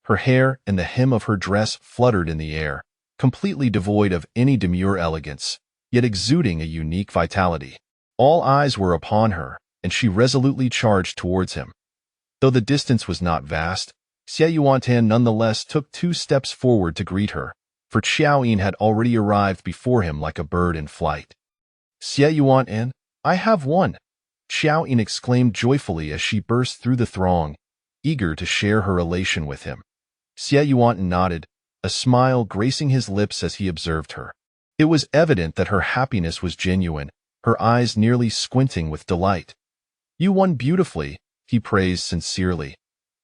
Her hair and the hem of her dress fluttered in the air, completely devoid of any demure elegance, yet exuding a unique vitality. All eyes were upon her, and she resolutely charged towards him. Though the distance was not vast, Xie Yuan nonetheless took 2 steps forward to greet her, for Qiao Yin had already arrived before him like a bird in flight. Xie Yuan, I have won! Qiao Yin exclaimed joyfully as she burst through the throng, eager to share her elation with him. Xie Yuan nodded, a smile gracing his lips as he observed her. It was evident that her happiness was genuine, her eyes nearly squinting with delight. You won beautifully, he praised sincerely.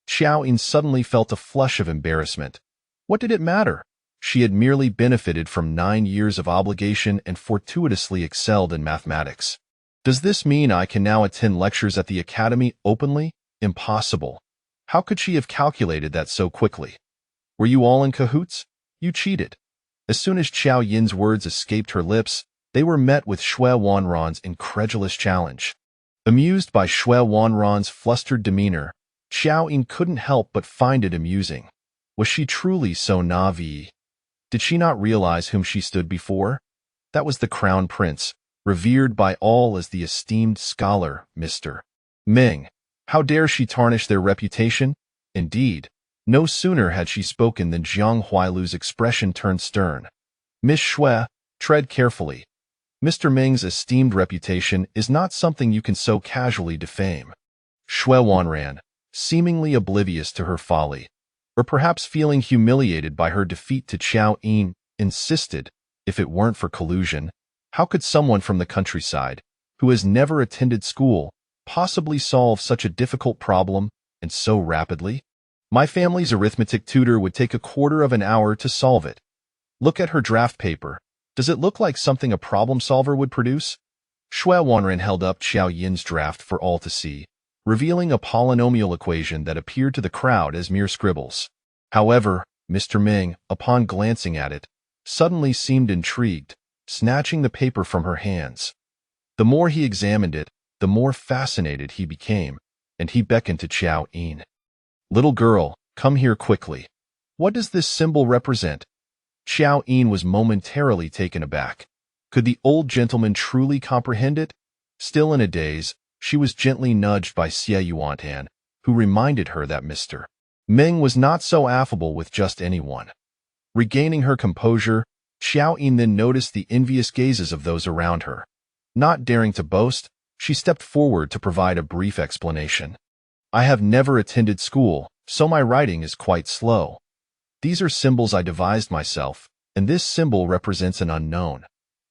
Qiao Yin suddenly felt a flush of embarrassment. What did it matter? She had merely benefited from 9 years of obligation and fortuitously excelled in mathematics. Does this mean I can now attend lectures at the academy openly? Impossible. How could she have calculated that so quickly? Were you all in cahoots? You cheated. As soon as Qiao Yin's words escaped her lips, they were met with Shui Wanran's incredulous challenge. Amused by Shui Wanran's flustered demeanor, Qiao Yin couldn't help but find it amusing. Was she truly so naive? Did she not realize whom she stood before? That was the crown prince, revered by all as the esteemed scholar, Mr. Ming. How dare she tarnish their reputation? Indeed, no sooner had she spoken than Jiang Huailu's expression turned stern. Miss Shui, tread carefully. Mr. Ming's esteemed reputation is not something you can so casually defame. Shui Wanran, seemingly oblivious to her folly, or perhaps feeling humiliated by her defeat to Qiao Yin, insisted, if it weren't for collusion, how could someone from the countryside, who has never attended school, possibly solve such a difficult problem, and so rapidly? My family's arithmetic tutor would take 1/4 of an hour to solve it. Look at her draft paper. Does it look like something a problem solver would produce? Shui Wanran held up Qiao Yin's draft for all to see, revealing a polynomial equation that appeared to the crowd as mere scribbles. However, Mr. Ming, upon glancing at it, suddenly seemed intrigued, snatching the paper from her hands. The more he examined it, the more fascinated he became, and he beckoned to Qiao Yin. Little girl, come here quickly. What does this symbol represent? Qiao Yin was momentarily taken aback. Could the old gentleman truly comprehend it? Still in a daze, she was gently nudged by Xie Yuan, who reminded her that Mr. Ming was not so affable with just anyone. Regaining her composure, Qiao Yin then noticed the envious gazes of those around her. Not daring to boast, she stepped forward to provide a brief explanation. I have never attended school, so my writing is quite slow. These are symbols I devised myself, and this symbol represents an unknown.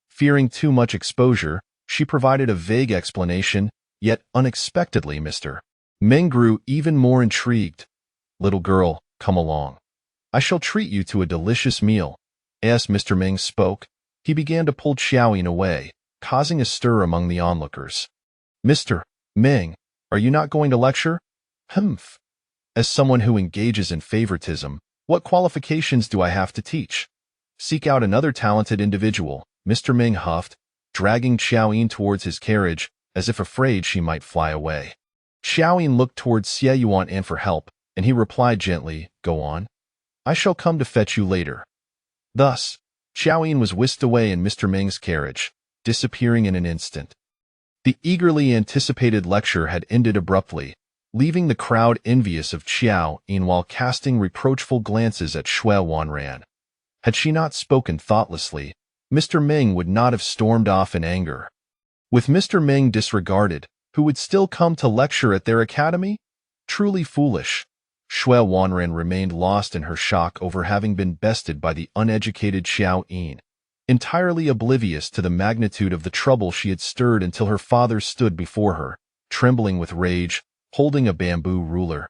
Fearing too much exposure, she provided a vague explanation, yet unexpectedly Mr. Ming grew even more intrigued. Little girl, come along. I shall treat you to a delicious meal. As Mr. Ming spoke, he began to pull Qiao Yin away, causing a stir among the onlookers. Mr. Ming, are you not going to lecture? Humph. As someone who engages in favoritism, what qualifications do I have to teach? Seek out another talented individual, Mr. Ming huffed, dragging Qiao Yin towards his carriage, as if afraid she might fly away. Qiao Yin looked towards Xie Yuan for help, and he replied gently, Go on. I shall come to fetch you later. Thus, Qiao Yin was whisked away in Mr. Ming's carriage, disappearing in an instant. The eagerly anticipated lecture had ended abruptly, leaving the crowd envious of Qiao Yin while casting reproachful glances at Shui Wanran. Had she not spoken thoughtlessly, Mr. Ming would not have stormed off in anger. With Mr. Ming disregarded, who would still come to lecture at their academy? Truly foolish. Shui Wanren remained lost in her shock over having been bested by the uneducated Qiao Yin, entirely oblivious to the magnitude of the trouble she had stirred until her father stood before her, trembling with rage, holding a bamboo ruler.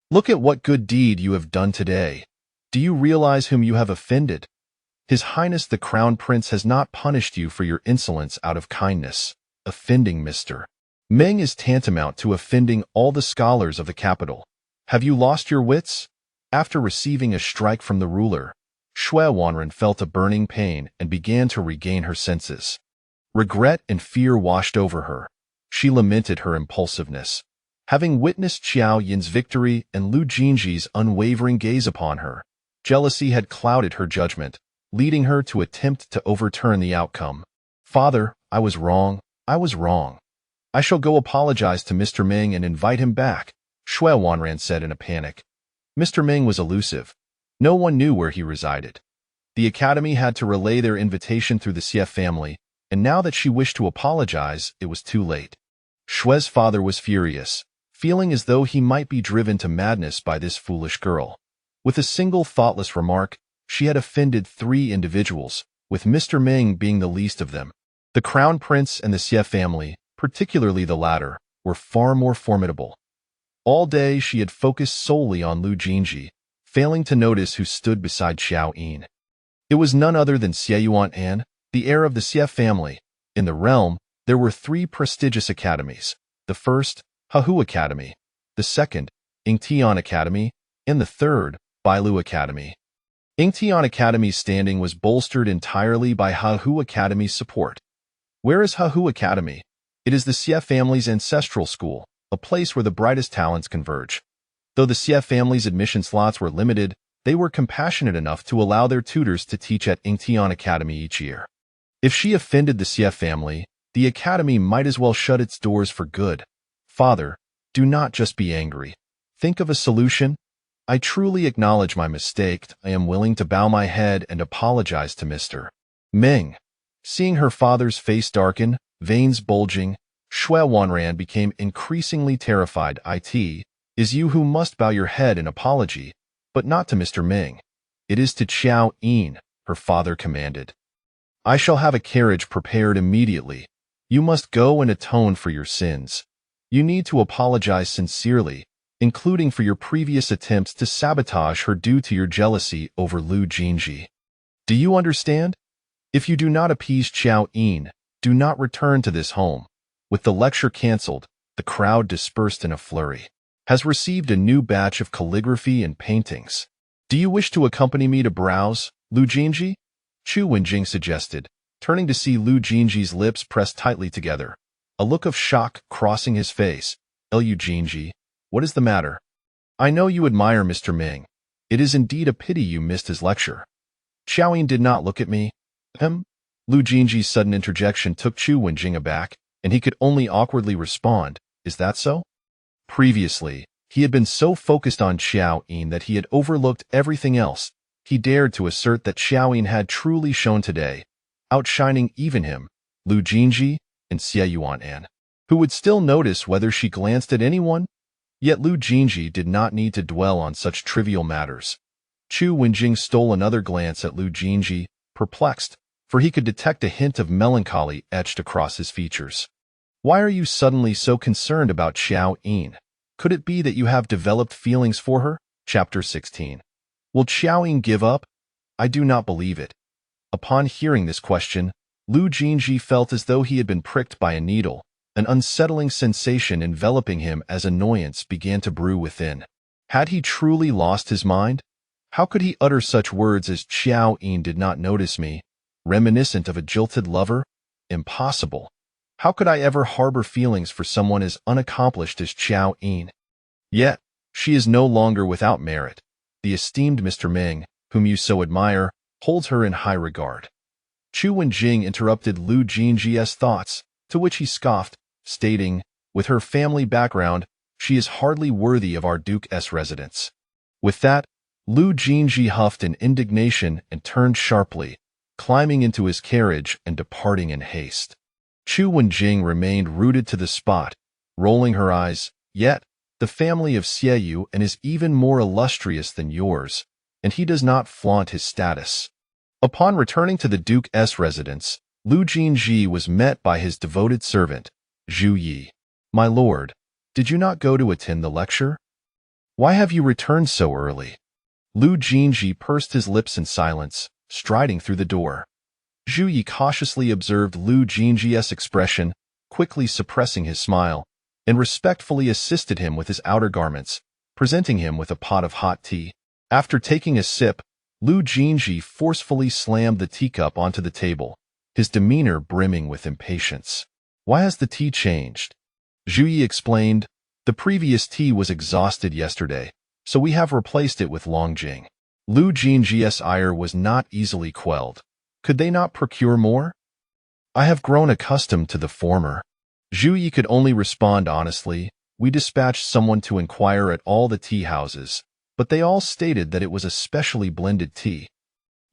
Look at what good deed you have done today. Do you realize whom you have offended? His Highness the Crown Prince has not punished you for your insolence out of kindness. Offending Mr. Ming is tantamount to offending all the scholars of the capital. Have you lost your wits? After receiving a strike from the ruler, Shui Wanren felt a burning pain and began to regain her senses. Regret and fear washed over her. She lamented her impulsiveness. Having witnessed Qiao Yin's victory and Lu Jin Zhi's unwavering gaze upon her, jealousy had clouded her judgment, leading her to attempt to overturn the outcome. Father, I was wrong. I was wrong. I shall go apologize to Mr. Ming and invite him back, Shui Wanren said in a panic. Mr. Ming was elusive. No one knew where he resided. The academy had to relay their invitation through the Xie family, and now that she wished to apologize, it was too late. Shui's father was furious, feeling as though he might be driven to madness by this foolish girl. With a single thoughtless remark, she had offended 3 individuals, with Mr. Ming being the least of them. The Crown Prince and the Xie family, particularly the latter, were far more formidable. All day she had focused solely on Lu Jin Zhi, failing to notice who stood beside Qiao Yin. It was none other than Xie Yuan, the heir of the Xie family. In the realm, there were 3 prestigious academies. The first, Hahu Academy. The second, Yingtian Academy. And the third, Bailu Academy. Yingtian Academy's standing was bolstered entirely by Hahu Academy's support. Where is Hahu Academy? It is the Xie family's ancestral school, a place where the brightest talents converge. Though the Xie family's admission slots were limited, they were compassionate enough to allow their tutors to teach at Yingtian Academy each year. If she offended the Xie family, the academy might as well shut its doors for good. Father, do not just be angry. Think of a solution. I truly acknowledge my mistake. I am willing to bow my head and apologize to Mr. Ming. Seeing her father's face darken, veins bulging, Shui Wanren became increasingly terrified. It is you who must bow your head in apology, but not to Mr. Ming. It is to Qiao Yin, her father commanded. I shall have a carriage prepared immediately. You must go and atone for your sins. You need to apologize sincerely, including for your previous attempts to sabotage her due to your jealousy over Lu Jin Zhi. Do you understand? If you do not appease Qiao Yin, do not return to this home. With the lecture cancelled, the crowd dispersed in a flurry. Has received a new batch of calligraphy and paintings. Do you wish to accompany me to browse, Lu Jin Zhi? Chu Wenjing suggested, turning to see Lu Jin Zhi's lips pressed tightly together, a look of shock crossing his face. Lu Jin Zhi, what is the matter? I know you admire Mr. Ming. It is indeed a pity you missed his lecture. Qiao Yin did not look at me. Lu Jin Zhi's sudden interjection took Chu Wenjing aback, and he could only awkwardly respond, is that so? Previously, he had been so focused on Qiao Yin that he had overlooked everything else. He dared to assert that Qiao Yin had truly shown today, outshining even him, Lu Jin Zhi, and Xie Yuan, who would still notice whether she glanced at anyone. Yet Lu Jin Zhi did not need to dwell on such trivial matters. Chu Wenjing stole another glance at Lu Jin Zhi, perplexed, for he could detect a hint of melancholy etched across his features. Why are you suddenly so concerned about Qiao Yin? Could it be that you have developed feelings for her? Chapter 16. Will Qiao Yin give up? I do not believe it. Upon hearing this question, Lu Jin Zhi felt as though he had been pricked by a needle. An unsettling sensation enveloping him as annoyance began to brew within. Had he truly lost his mind? How could he utter such words as Qiao Yin did not notice me, reminiscent of a jilted lover? Impossible. How could I ever harbor feelings for someone as unaccomplished as Qiao Yin? Yet, she is no longer without merit. The esteemed Mr. Ming, whom you so admire, holds her in high regard. Chu Wenjing interrupted Lu Jin Zhi's thoughts, to which he scoffed, stating, with her family background, she is hardly worthy of our Duke's residence. With that, Lu Jin Zhi huffed in indignation and turned sharply, climbing into his carriage and departing in haste. Chu Wenjing remained rooted to the spot, rolling her eyes. Yet, the family of Xiaoyu and is even more illustrious than yours, and he does not flaunt his status. Upon returning to the Duke's residence, Lu Jin Zhi was met by his devoted servant, Zhu Yi. My lord, did you not go to attend the lecture? Why have you returned so early? Lu Jin Zhi pursed his lips in silence, striding through the door. Zhu Yi cautiously observed Lu Jin Zhi's expression, quickly suppressing his smile, and respectfully assisted him with his outer garments, presenting him with a pot of hot tea. After taking a sip, Lu Jin Zhi forcefully slammed the teacup onto the table, his demeanor brimming with impatience. Why has the tea changed? Zhu Yi explained, the previous tea was exhausted yesterday, so we have replaced it with Longjing. Lu Jin Zhi's ire was not easily quelled. Could they not procure more? I have grown accustomed to the former. Zhu Yi could only respond honestly. We dispatched someone to inquire at all the tea houses, but they all stated that it was a specially blended tea.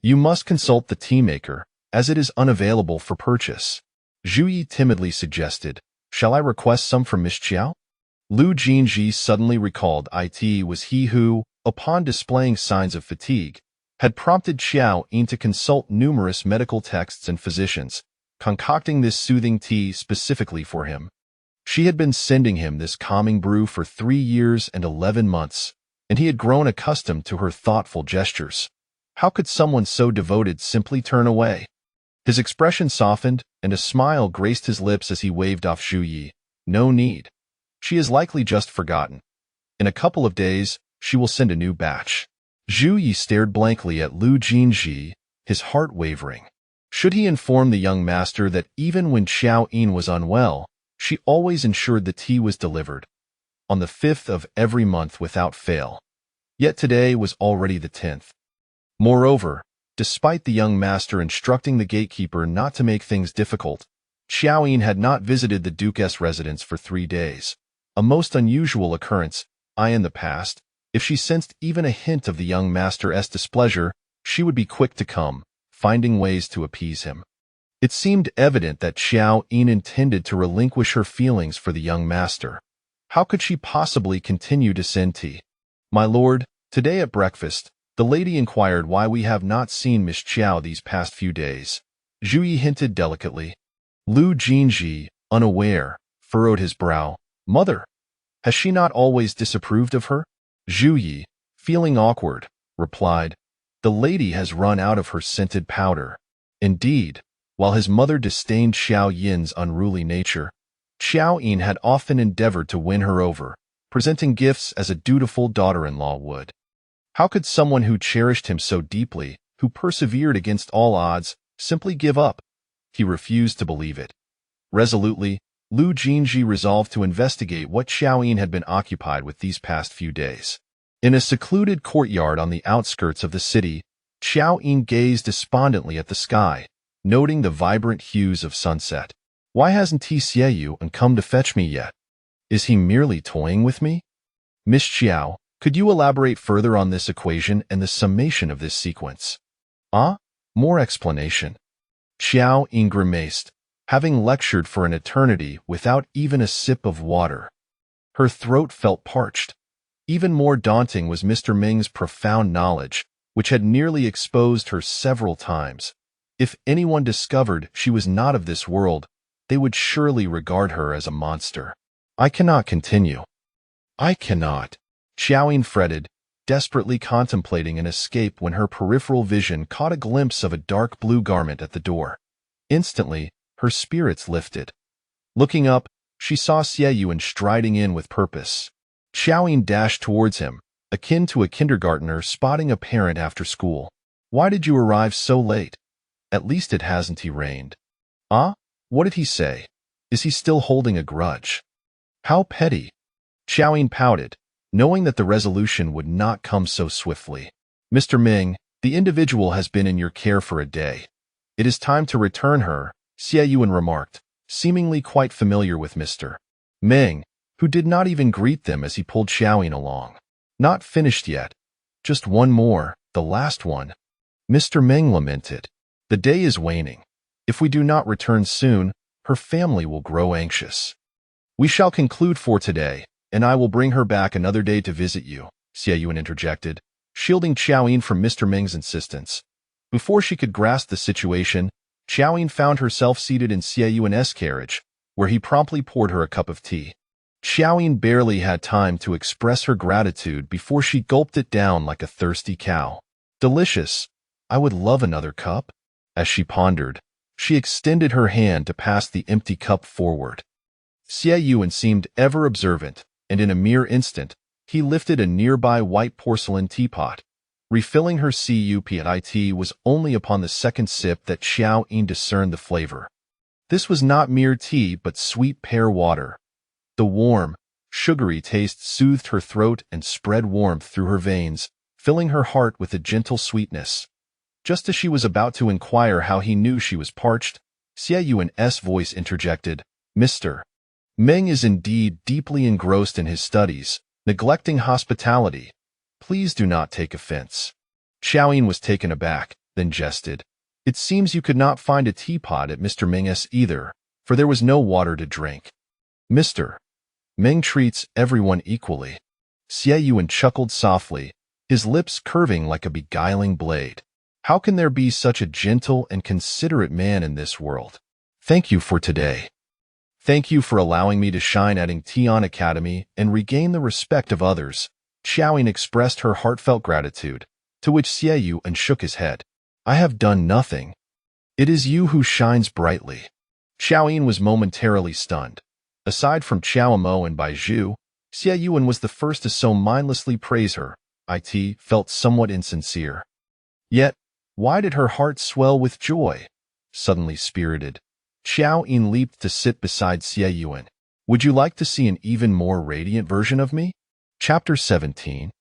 You must consult the tea maker, as it is unavailable for purchase. Zhu Yi timidly suggested, shall I request some from Miss Qiao? Lu Jin Zhi suddenly recalled it was he who, upon displaying signs of fatigue, had prompted Qiao Yin to consult numerous medical texts and physicians, concocting this soothing tea specifically for him. She had been sending him this calming brew for 3 years and 11 months, and he had grown accustomed to her thoughtful gestures. How could someone so devoted simply turn away? His expression softened, and a smile graced his lips as he waved off Zhu Yi. No need. She is likely just forgotten. In a couple of days, she will send a new batch. Zhu Yi stared blankly at Lu Jin Zhi, his heart wavering. Should he inform the young master that even when Qiao Yin was unwell, she always ensured the tea was delivered on the 5th of every month without fail? Yet today was already the 10th. Moreover, despite the young master instructing the gatekeeper not to make things difficult, Qiao Yin had not visited the Duke's residence for 3 days, a most unusual occurrence. In the past, if she sensed even a hint of the young master's displeasure, she would be quick to come, finding ways to appease him. It seemed evident that Qiao Yin intended to relinquish her feelings for the young master. How could she possibly continue to send tea? My lord, today at breakfast, the lady inquired why we have not seen Miss Qiao these past few days. Zhu Yi hinted delicately. Lu Jin Zhi, unaware, furrowed his brow. Mother, has she not always disapproved of her? Zhu Yi, feeling awkward, replied, the lady has run out of her scented powder. Indeed, while his mother disdained Qiao Yin's unruly nature, Qiao Yin had often endeavored to win her over, presenting gifts as a dutiful daughter-in-law would. How could someone who cherished him so deeply, who persevered against all odds, simply give up? He refused to believe it. Resolutely, Lu Jin Zhi resolved to investigate what Qiao Yin had been occupied with these past few days. In a secluded courtyard on the outskirts of the city, Qiao Yin gazed despondently at the sky, noting the vibrant hues of sunset. Why hasn't Xiaoyu come to fetch me yet? Is he merely toying with me? Miss Qiao, could you elaborate further on this equation and the summation of this sequence? More explanation. Qiao Yin grimaced, having lectured for an eternity without even a sip of water. Her throat felt parched. Even more daunting was Mr. Ming's profound knowledge, which had nearly exposed her several times. If anyone discovered she was not of this world, they would surely regard her as a monster. I cannot continue. I cannot. Qiao Yin fretted, desperately contemplating an escape when her peripheral vision caught a glimpse of a dark blue garment at the door. Instantly, her spirits lifted. Looking up, she saw Xiaoyu striding in with purpose. Qiao Yin dashed towards him, akin to a kindergartner spotting a parent after school. Why did you arrive so late? At least it hasn't rained. What did he say? Is he still holding a grudge? How petty. Qiao Yin pouted, knowing that the resolution would not come so swiftly. Mr. Ming, the individual has been in your care for a day. It is time to return her, Xiaoyu remarked, seemingly quite familiar with Mr. Ming, who did not even greet them as he pulled Qiao Yin along. Not finished yet. Just one more, the last one. Mr. Ming lamented. The day is waning. If we do not return soon, her family will grow anxious. We shall conclude for today, and I will bring her back another day to visit you, Qiao Yin interjected, shielding Qiao Yin from Mr. Ming's insistence. Before she could grasp the situation, Qiao Yin found herself seated in Qiao Yin's carriage, where he promptly poured her a cup of tea. Qiao Yin barely had time to express her gratitude before she gulped it down like a thirsty cow. Delicious. I would love another cup. As she pondered, she extended her hand to pass the empty cup forward. Qiao Yin seemed ever observant, and in a mere instant, he lifted a nearby white porcelain teapot. Refilling her cup was only upon the second sip that Qiao Yin discerned the flavor. This was not mere tea but sweet pear water. The warm, sugary taste soothed her throat and spread warmth through her veins, filling her heart with a gentle sweetness. Just as she was about to inquire how he knew she was parched, Qiao Yin's voice interjected, Mr. Ming is indeed deeply engrossed in his studies, neglecting hospitality. Please do not take offense. Qiao Yin was taken aback, then jested. It seems you could not find a teapot at Mr. Ming's either, for there was no water to drink. Mr. Ming treats everyone equally. Qiao Yin chuckled softly, his lips curving like a beguiling blade. How can there be such a gentle and considerate man in this world? Thank you for today. Thank you for allowing me to shine at Qiao Academy and regain the respect of others. Qiao Yin expressed her heartfelt gratitude, to which Qiao Yin shook his head. I have done nothing. It is you who shines brightly. Qiao Yin was momentarily stunned. Aside from Qiao Mo and Bai Zhu, Qiao Yin was the first to so mindlessly praise her. It felt somewhat insincere. Yet, why did her heart swell with joy? Suddenly spirited, Qiao Yin leaped to sit beside Qiao Yin. Would you like to see an even more radiant version of me? Chapter 17.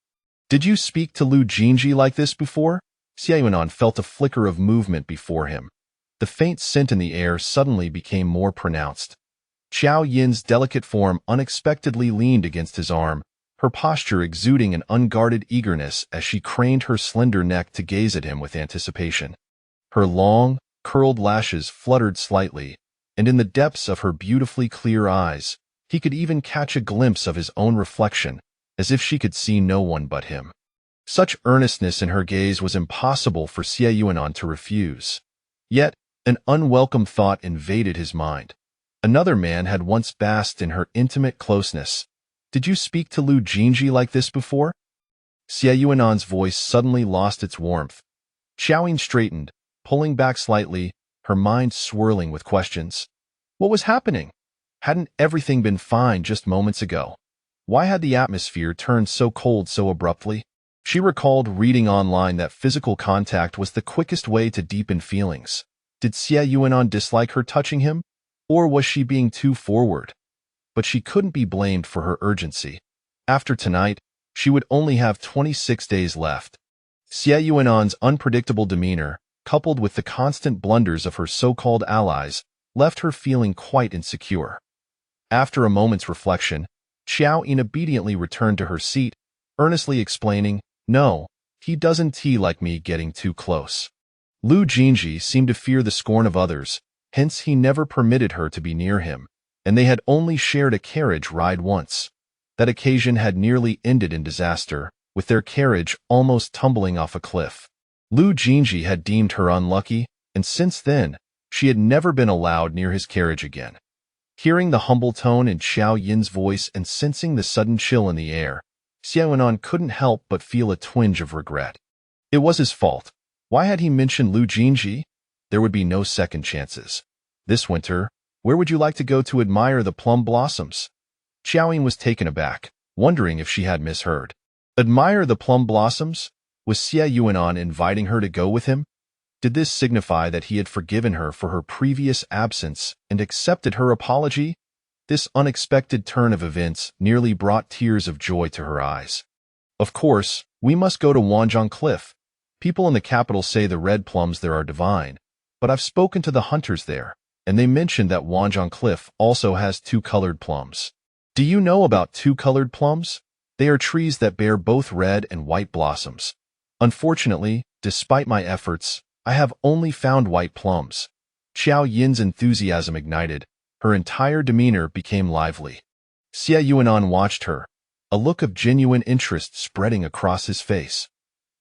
Did you speak to Lu Jin Zhi like this before? Qiao Yin felt a flicker of movement before him. The faint scent in the air suddenly became more pronounced. Qiao Yin's delicate form unexpectedly leaned against his arm, her posture exuding an unguarded eagerness as she craned her slender neck to gaze at him with anticipation. Her long, curled lashes fluttered slightly, and in the depths of her beautifully clear eyes, he could even catch a glimpse of his own reflection, as if she could see no one but him. Such earnestness in her gaze was impossible for Qiao Yin to refuse. Yet, an unwelcome thought invaded his mind. Another man had once basked in her intimate closeness. Did you speak to Lu Jin Zhi like this before? Qiao Yin's voice suddenly lost its warmth. Qiao Yin straightened, pulling back slightly, her mind swirling with questions. What was happening? Hadn't everything been fine just moments ago? Why had the atmosphere turned so cold so abruptly? She recalled reading online that physical contact was the quickest way to deepen feelings. Did Qiao Yin dislike her touching him? Or was she being too forward? But she couldn't be blamed for her urgency. After tonight, she would only have 26 days left. Qiao Yin's unpredictable demeanor, coupled with the constant blunders of her so-called allies, left her feeling quite insecure. After a moment's reflection, Qiao Yin obediently returned to her seat, earnestly explaining, No, he doesn't like me getting too close. Lu Jin Zhi seemed to fear the scorn of others, hence he never permitted her to be near him, and they had only shared a carriage ride once. That occasion had nearly ended in disaster, with their carriage almost tumbling off a cliff. Lu Jin Zhi had deemed her unlucky, and since then, she had never been allowed near his carriage again. Hearing the humble tone in Qiao Yin's voice and sensing the sudden chill in the air, Qiao Yin couldn't help but feel a twinge of regret. It was his fault. Why had he mentioned Lu Jin Zhi? There would be no second chances. This winter, where would you like to go to admire the plum blossoms? Qiao Yin was taken aback, wondering if she had misheard. Admire the plum blossoms? Was Qiao Yin inviting her to go with him? Did this signify that he had forgiven her for her previous absence and accepted her apology? This unexpected turn of events nearly brought tears of joy to her eyes. Of course, we must go to Wanzhong Cliff. People in the capital say the red plums there are divine, but I've spoken to the hunters there, and they mentioned that Wanzhong Cliff also has two-colored plums. Do you know about two-colored plums? They are trees that bear both red and white blossoms. Unfortunately, despite my efforts, I have only found white plums. Qiao Yin's enthusiasm ignited. Her entire demeanor became lively. Xie Yuanan watched her, a look of genuine interest spreading across his face.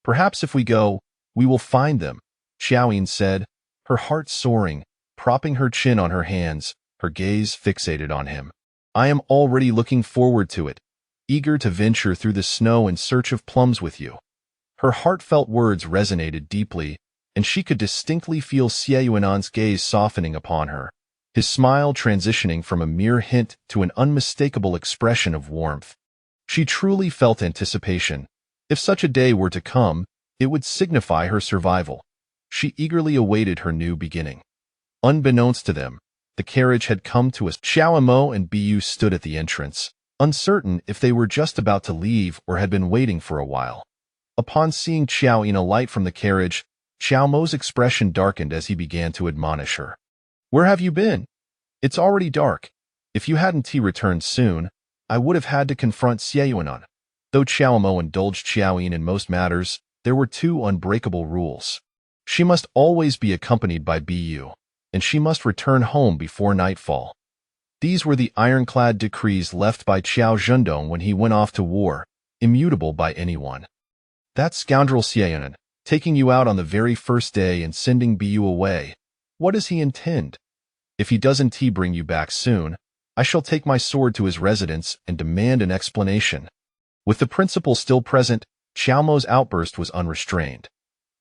Perhaps if we go, we will find them, Qiao Yin said, her heart soaring, propping her chin on her hands, her gaze fixated on him. I am already looking forward to it, eager to venture through the snow in search of plums with you. Her heartfelt words resonated deeply, and she could distinctly feel Xie Yuanan's gaze softening upon her, his smile transitioning from a mere hint to an unmistakable expression of warmth. She truly felt anticipation. If such a day were to come, it would signify her survival. She eagerly awaited her new beginning. Unbeknownst to them, the carriage had come to us. Xiao Mo and Bu stood at the entrance, uncertain if they were just about to leave or had been waiting for a while. Upon seeing Qiao Yin alight from the carriage, Xiao Mo's expression darkened as he began to admonish her. Where have you been? It's already dark. If you hadn't returned soon, I would have had to confront Xie Yuanan. Though Qiao Mo indulged Qiao Yin in most matters, there were two unbreakable rules. She must always be accompanied by Bu, and she must return home before nightfall. These were the ironclad decrees left by Qiao Zhendong when he went off to war, immutable by anyone. That scoundrel Xie Yuanan, taking you out on the very first day and sending Bu away. What does he intend? If he doesn't bring you back soon, I shall take my sword to his residence and demand an explanation. With the principal still present, Qiao Mo's outburst was unrestrained.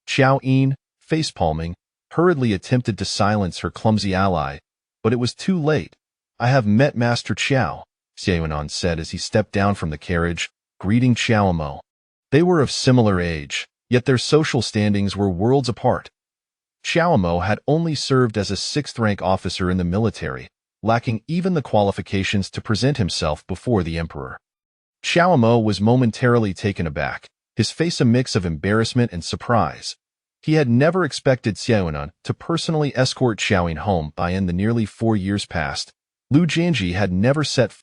Qiao Yin, face-palming, hurriedly attempted to silence her clumsy ally, but it was too late. I have met Master Qiao, Xie Yuanan said as he stepped down from the carriage, greeting Qiao Mo. They were of similar age, yet their social standings were worlds apart. Qiao Mo had only served as a sixth-rank officer in the military, lacking even the qualifications to present himself before the emperor. Qiao Mo was momentarily taken aback, his face a mix of embarrassment and surprise. He had never expected Xie Yuanan to personally escort Qiao Yin home. In the nearly 4 years past, Lu Jin Zhi had never set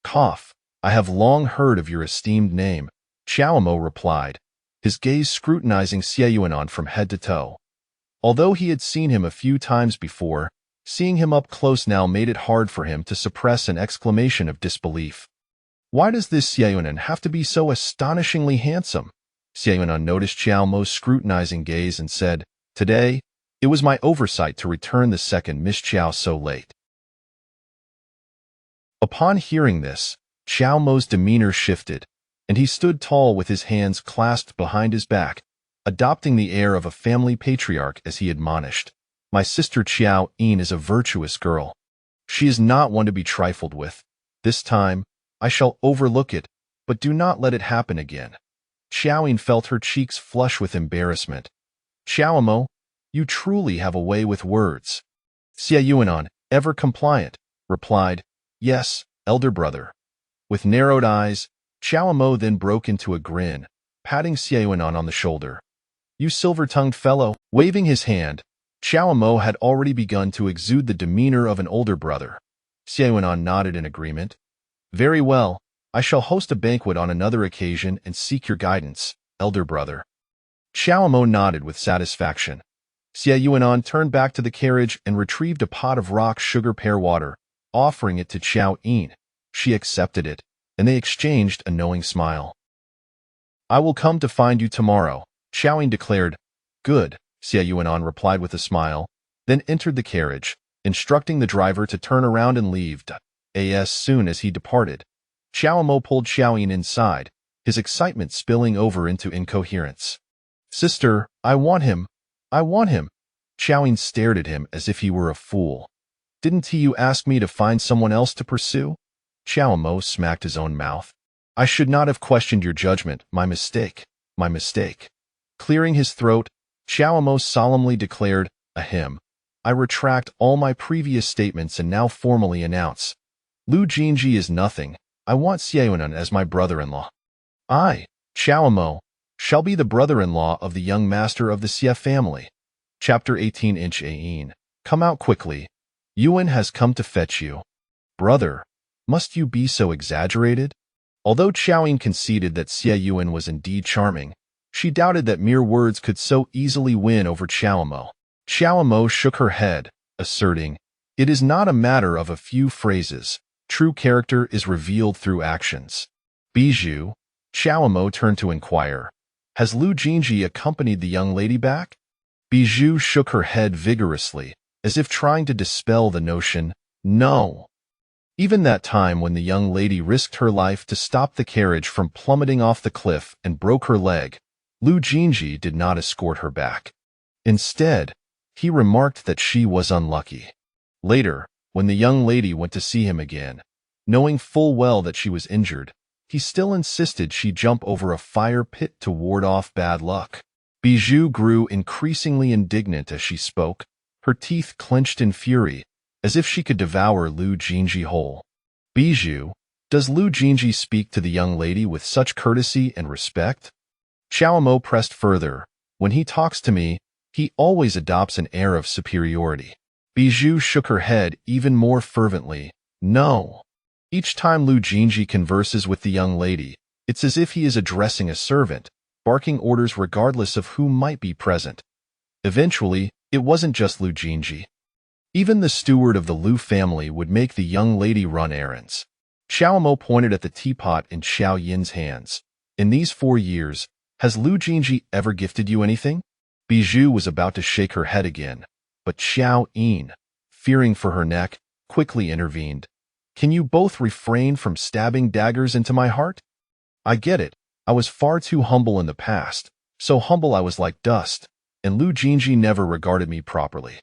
cough. I have long heard of your esteemed name, Qiao Mo replied, his gaze scrutinizing Xie Yuanan from head to toe. Although he had seen him a few times before, seeing him up close now made it hard for him to suppress an exclamation of disbelief. Why does this Xie Yuanan have to be so astonishingly handsome? Xie Yuanan noticed Qiao Mo's scrutinizing gaze and said, Today, it was my oversight to return the second Miss Qiao so late. Upon hearing this, Qiao Mo's demeanor shifted, and he stood tall with his hands clasped behind his back, adopting the air of a family patriarch as he admonished. My sister Qiao Yin is a virtuous girl. She is not one to be trifled with. This time, I shall overlook it, but do not let it happen again. Qiao Yin felt her cheeks flush with embarrassment. Qiao Mo, you truly have a way with words. Xie Yuanan, ever compliant, replied, Yes, elder brother. With narrowed eyes, Qiao Mo then broke into a grin, patting Xie Yuanan on the shoulder. You silver-tongued fellow, waving his hand. Qiao Mo had already begun to exude the demeanor of an older brother. Xie Yuanan nodded in agreement. Very well, I shall host a banquet on another occasion and seek your guidance, elder brother. Qiao Mo nodded with satisfaction. Xie Yuanan turned back to the carriage and retrieved a pot of rock sugar pear water, offering it to Qiao Yin. She accepted it, and they exchanged a knowing smile. I will come to find you tomorrow, Qiao Yin declared. Good, Xie Yuanan replied with a smile, then entered the carriage, instructing the driver to turn around and leave. As soon as he departed, Qiao Mo pulled Qiao Yin inside, his excitement spilling over into incoherence. Sister, I want him. I want him. Qiao Yin stared at him as if he were a fool. Didn't you ask me to find someone else to pursue? Qiao Mo smacked his own mouth. I should not have questioned your judgment. My mistake. My mistake. Clearing his throat, Qiao Mo solemnly declared, Ahem. I retract all my previous statements and now formally announce. Lu Jin Zhi is nothing. I want Xie Yuanan as my brother-in-law. I, Qiao Mo, shall be the brother-in-law of the young master of the Xie family. Chapter 18 Inch Yin. Come out quickly. Yuan has come to fetch you. Brother, must you be so exaggerated? Although Qiao Yin conceded that Xie Yuan was indeed charming, She doubted that mere words could so easily win over Qiao. Qiao shook her head, asserting, "It is not a matter of a few phrases. True character is revealed through actions." Bijou, Qiao turned to inquire, "Has Lu Jin Zhi accompanied the young lady back?" Bijou shook her head vigorously, as if trying to dispel the notion. "No." Even that time when the young lady risked her life to stop the carriage from plummeting off the cliff and broke her leg, Lu Jin Zhi did not escort her back. Instead, he remarked that she was unlucky. Later, when the young lady went to see him again, knowing full well that she was injured, he still insisted she jump over a fire pit to ward off bad luck. Bijou grew increasingly indignant as she spoke, her teeth clenched in fury, as if she could devour Lu Jin Zhi whole. "Bijou, does Lu Jin Zhi speak to the young lady with such courtesy and respect?" Qiao pressed further. "When he talks to me, he always adopts an air of superiority." Bijou shook her head even more fervently. "No. Each time Lu Jin Zhi converses with the young lady, it's as if he is addressing a servant, barking orders regardless of who might be present." Eventually, it wasn't just Lu Jin Zhi. Even the steward of the Lu family would make the young lady run errands. Qiao pointed at the teapot in Qiao Yin's hands. "In these 4 years, has Lu Jin Zhi ever gifted you anything?" Bijou was about to shake her head again, but Qiao Yin, fearing for her neck, quickly intervened. "Can you both refrain from stabbing daggers into my heart? I get it. I was far too humble in the past, so humble I was like dust, and Lu Jin Zhi never regarded me properly.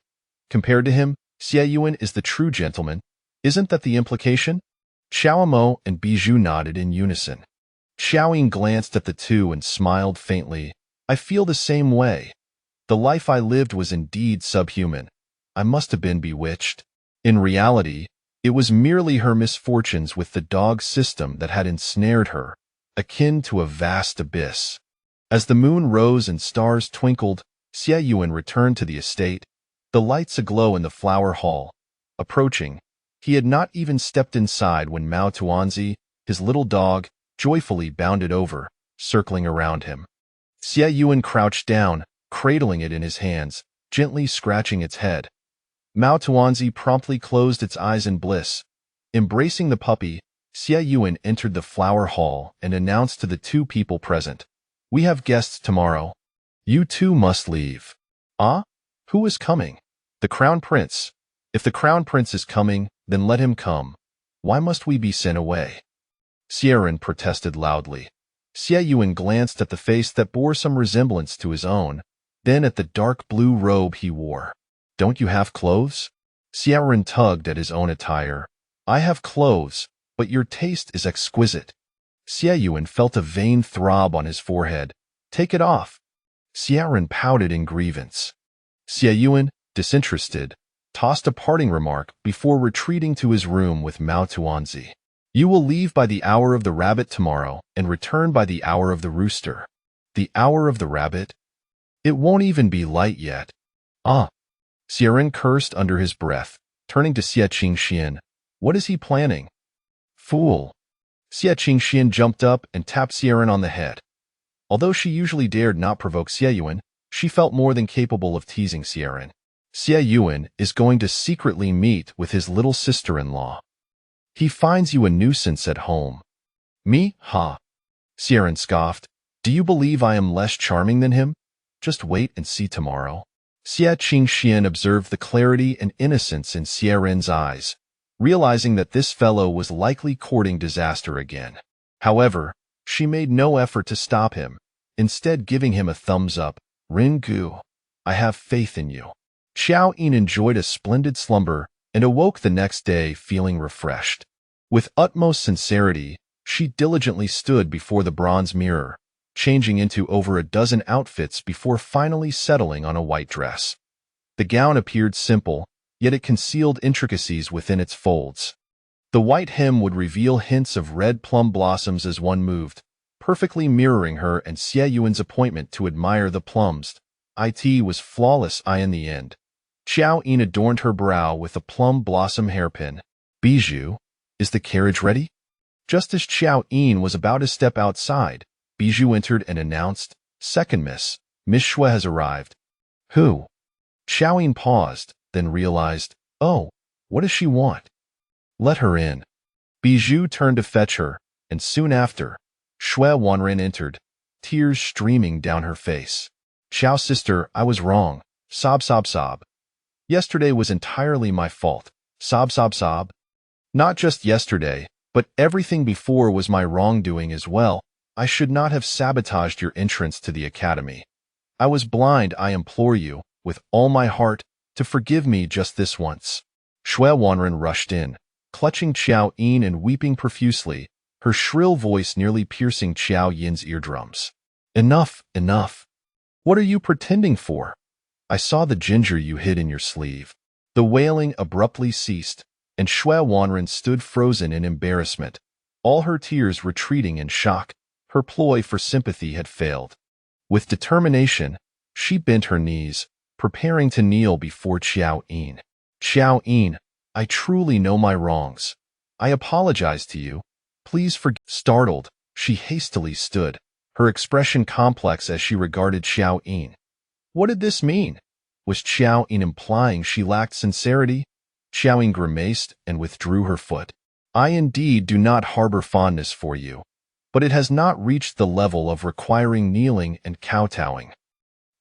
Compared to him, Qiao Yin is the true gentleman. Isn't that the implication?" Qiao and Bijou nodded in unison. Qiao Yin glanced at the two and smiled faintly. "I feel the same way. The life I lived was indeed subhuman. I must have been bewitched. In reality, it was merely her misfortunes with the dog system that had ensnared her, akin to a vast abyss." As the moon rose and stars twinkled, Qiao Yin returned to the estate, the lights aglow in the flower hall. Approaching, he had not even stepped inside when Mao Tuanzi, his little dog, joyfully bounded over, circling around him. Qiao Yin crouched down, cradling it in his hands, gently scratching its head. Mao Tuanzi promptly closed its eyes in bliss. Embracing the puppy, Qiao Yin entered the flower hall and announced to the two people present, "We have guests tomorrow. You two must leave." "Ah? Who is coming?" "The Crown Prince. If the Crown Prince is coming, then let him come. Why must we be sent away?" Xiaoran protested loudly. Qiao Yin glanced at the face that bore some resemblance to his own, then at the dark blue robe he wore. "Don't you have clothes?" Xiaoran tugged at his own attire. "I have clothes, but your taste is exquisite." Qiao Yin felt a vain throb on his forehead. "Take it off." Xiaoran pouted in grievance. Qiao Yin, disinterested, tossed a parting remark before retreating to his room with Mao Tuanzi. "You will leave by the hour of the rabbit tomorrow and return by the hour of the rooster." "The hour of the rabbit? It won't even be light yet." "Ah." Xiaoran cursed under his breath, turning to Xie Qingxian. "What is he planning?" "Fool." Xie Qingxian jumped up and tapped Xiaoran on the head. Although she usually dared not provoke Qiao Yin, she felt more than capable of teasing Xiaoran. "Qiao Yin is going to secretly meet with his little sister-in-law. He finds you a nuisance at home." "Me? Ha!" Xiaoran scoffed. "Do you believe I am less charming than him? Just wait and see tomorrow." Xie Qingxian observed the clarity and innocence in Xiaoran's eyes, realizing that this fellow was likely courting disaster again. However, she made no effort to stop him, instead giving him a thumbs up. "Ringu, I have faith in you." Qiao Yin enjoyed a splendid slumber and awoke the next day feeling refreshed. With utmost sincerity, she diligently stood before the bronze mirror, changing into over a dozen outfits before finally settling on a white dress. The gown appeared simple, yet it concealed intricacies within its folds. The white hem would reveal hints of red plum blossoms as one moved, perfectly mirroring her and Xiao Yin's appointment to admire the plums. It was flawless in the end. Qiao Yin adorned her brow with a plum blossom hairpin. "Bijou, is the carriage ready?" Just as Qiao Yin was about to step outside, Bijou entered and announced, Second miss. Miss Xue has arrived. Who? Qiao Yin paused, then realized, oh, what does she want? Let her in. Bijou turned to fetch her, and soon after, Xue Wanren entered, tears streaming down her face. Qiao sister, I was wrong. Sob, sob, sob. Yesterday was entirely my fault. Sob, sob, sob. Not just yesterday, but everything before was my wrongdoing as well. I should not have sabotaged your entrance to the academy. I was blind. I implore you, with all my heart, to forgive me just this once. Xue Wanren rushed in, clutching Qiao Yin and weeping profusely, her shrill voice nearly piercing Qiao Yin's eardrums. Enough, enough. What are you pretending for? I saw the ginger you hid in your sleeve. The wailing abruptly ceased, and Xue Wanren stood frozen in embarrassment, all her tears retreating in shock. Her ploy for sympathy had failed. With determination, she bent her knees, preparing to kneel before Qiao Yin. Qiao Yin, I truly know my wrongs. I apologize to you. Please forgive. Startled, she hastily stood, her expression complex as she regarded Qiao Yin. What did this mean? Was Qiao Yin implying she lacked sincerity? Qiao Yin grimaced and withdrew her foot. I indeed do not harbor fondness for you, but it has not reached the level of requiring kneeling and kowtowing.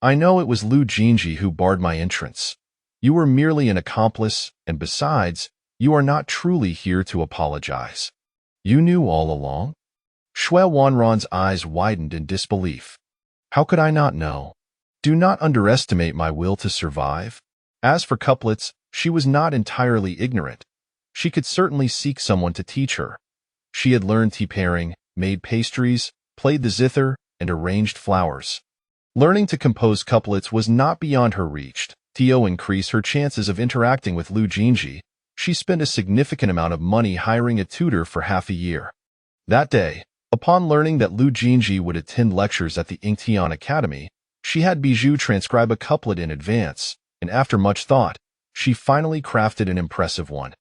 I know it was Lu Jin Zhi who barred my entrance. You were merely an accomplice, and besides, you are not truly here to apologize. You knew all along? Xue Wanren's eyes widened in disbelief. How could I not know? Do not underestimate my will to survive. As for couplets, she was not entirely ignorant. She could certainly seek someone to teach her. She had learned tea pairing, made pastries, played the zither, and arranged flowers. Learning to compose couplets was not beyond her reach. To increase her chances of interacting with Lu Jin Zhi, she spent a significant amount of money hiring a tutor for half a year. That day, upon learning that Lu Jin Zhi would attend lectures at the Yingtian Academy, she had Bijou transcribe a couplet in advance, and after much thought, she finally crafted an impressive one.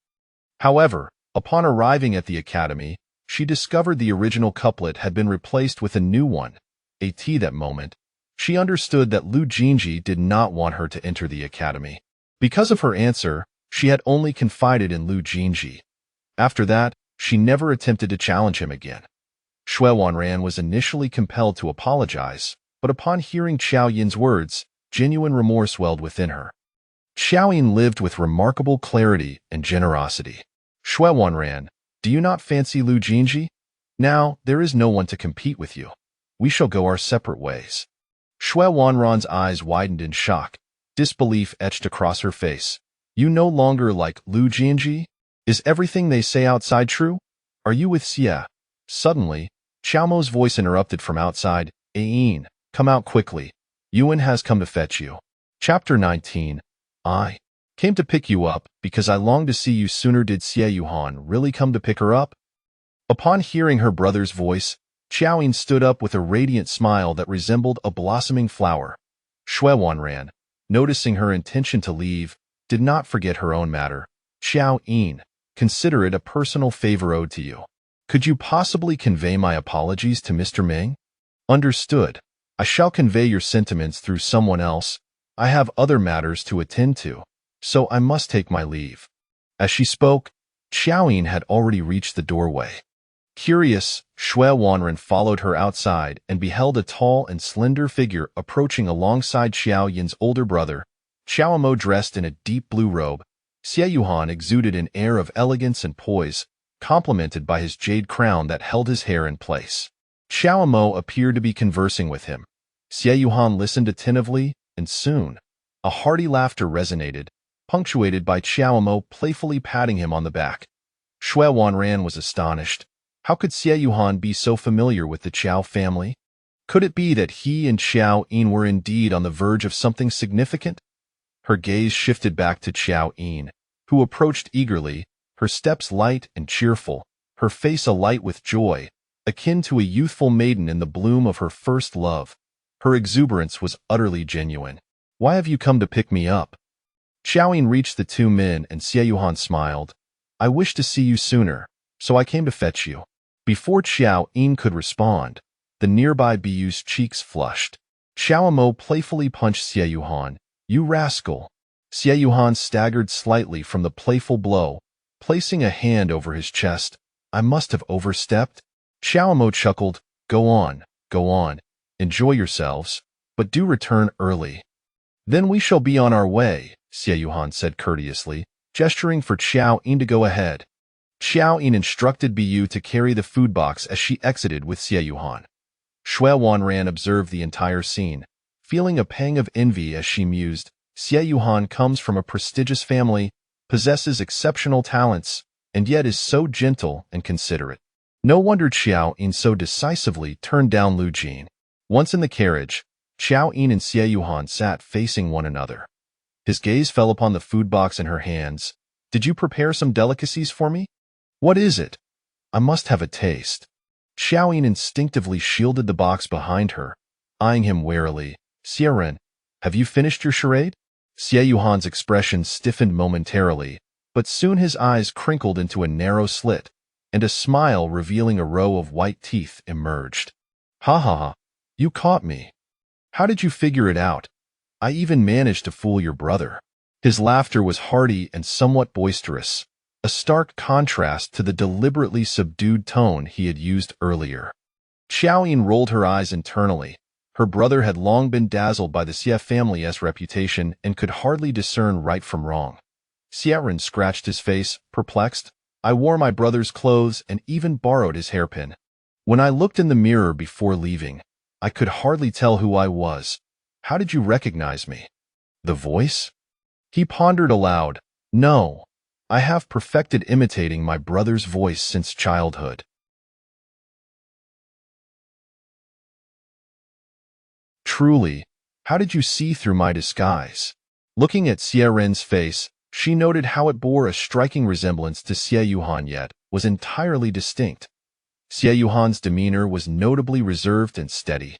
However, upon arriving at the academy, she discovered the original couplet had been replaced with a new one. At that moment, she understood that Lu Jin Zhi did not want her to enter the academy. Because of her answer, she had only confided in Lu Jin Zhi. After that, she never attempted to challenge him again. Xue Wanren was initially compelled to apologize, but upon hearing Qiao Yin's words, genuine remorse welled within her. Qiao Yin lived with remarkable clarity and generosity. Xue Wanren, do you not fancy Lu Jin Zhi? Now, there is no one to compete with you. We shall go our separate ways. Xue Wanren's eyes widened in shock. Disbelief etched across her face. You no longer like Lu Jin Zhi? Is everything they say outside true? Are you with Xie? Suddenly, Qiao Mo's voice interrupted from outside. Yin, come out quickly. Yuan has come to fetch you. Chapter 19. I came to pick you up because I longed to see you sooner. Did Xie Yuhan really come to pick her up? Upon hearing her brother's voice, Qiao Yin stood up with a radiant smile that resembled a blossoming flower. Xue Wanren, noticing her intention to leave, did not forget her own matter. Qiao Yin, consider it a personal favor owed to you. Could you possibly convey my apologies to Mr. Meng? Understood. I shall convey your sentiments through someone else. I have other matters to attend to, so I must take my leave. As she spoke, Qiao Yin had already reached the doorway. Curious, Xue Wanren followed her outside and beheld a tall and slender figure approaching alongside Qiao Yin's older brother, Qiao Mo, dressed in a deep blue robe. Xie Yuhan exuded an air of elegance and poise, complemented by his jade crown that held his hair in place. Qiao Mo appeared to be conversing with him. Xie Yuhan listened attentively, and soon, a hearty laughter resonated, punctuated by Qiao Mo playfully patting him on the back. Xue Wanren was astonished. How could Xie Yuhan be so familiar with the Qiao family? Could it be that he and Qiao Yin were indeed on the verge of something significant? Her gaze shifted back to Qiao Yin, who approached eagerly, her steps light and cheerful, her face alight with joy, akin to a youthful maiden in the bloom of her first love. Her exuberance was utterly genuine. Why have you come to pick me up? Qiao Yin reached the two men and Xie Yuhan smiled. I wish to see you sooner, so I came to fetch you. Before Qiao Yin could respond, the nearby Biyu's cheeks flushed. Xiao Mo playfully punched Xie Yuhan. You rascal. Xie Yuhan staggered slightly from the playful blow, placing a hand over his chest. I must have overstepped. Xiao Mo chuckled. Go on, go on. Enjoy yourselves, but do return early. Then we shall be on our way, Xie Yuhan said courteously, gesturing for Qiao Yin to go ahead. Qiao Yin instructed Bu to carry the food box as she exited with Xie Yuhan. Shui Wanran observed the entire scene, feeling a pang of envy as she mused. Xie Yuhan comes from a prestigious family, possesses exceptional talents, and yet is so gentle and considerate. No wonder Qiao Yin so decisively turned down Lu Jin. Once in the carriage, Qiao Yin and Xie Yuhan sat facing one another. His gaze fell upon the food box in her hands. Did you prepare some delicacies for me? What is it? I must have a taste. Qiao Yin instinctively shielded the box behind her, eyeing him warily. Xie, have you finished your charade? Xie Yuhan's expression stiffened momentarily, but soon his eyes crinkled into a narrow slit, and a smile revealing a row of white teeth emerged. Ha ha ha, you caught me. How did you figure it out? I even managed to fool your brother. His laughter was hearty and somewhat boisterous, a stark contrast to the deliberately subdued tone he had used earlier. Qiao Yin rolled her eyes internally. Her brother had long been dazzled by the Xie family's reputation and could hardly discern right from wrong. Xie scratched his face, perplexed. I wore my brother's clothes and even borrowed his hairpin. When I looked in the mirror before leaving, I could hardly tell who I was. How did you recognize me? The voice? He pondered aloud. No, I have perfected imitating my brother's voice since childhood. Truly, how did you see through my disguise? Looking at Xie Ren's face, she noted how it bore a striking resemblance to Xie Yuhan yet was entirely distinct. Xie Yuhan's demeanor was notably reserved and steady.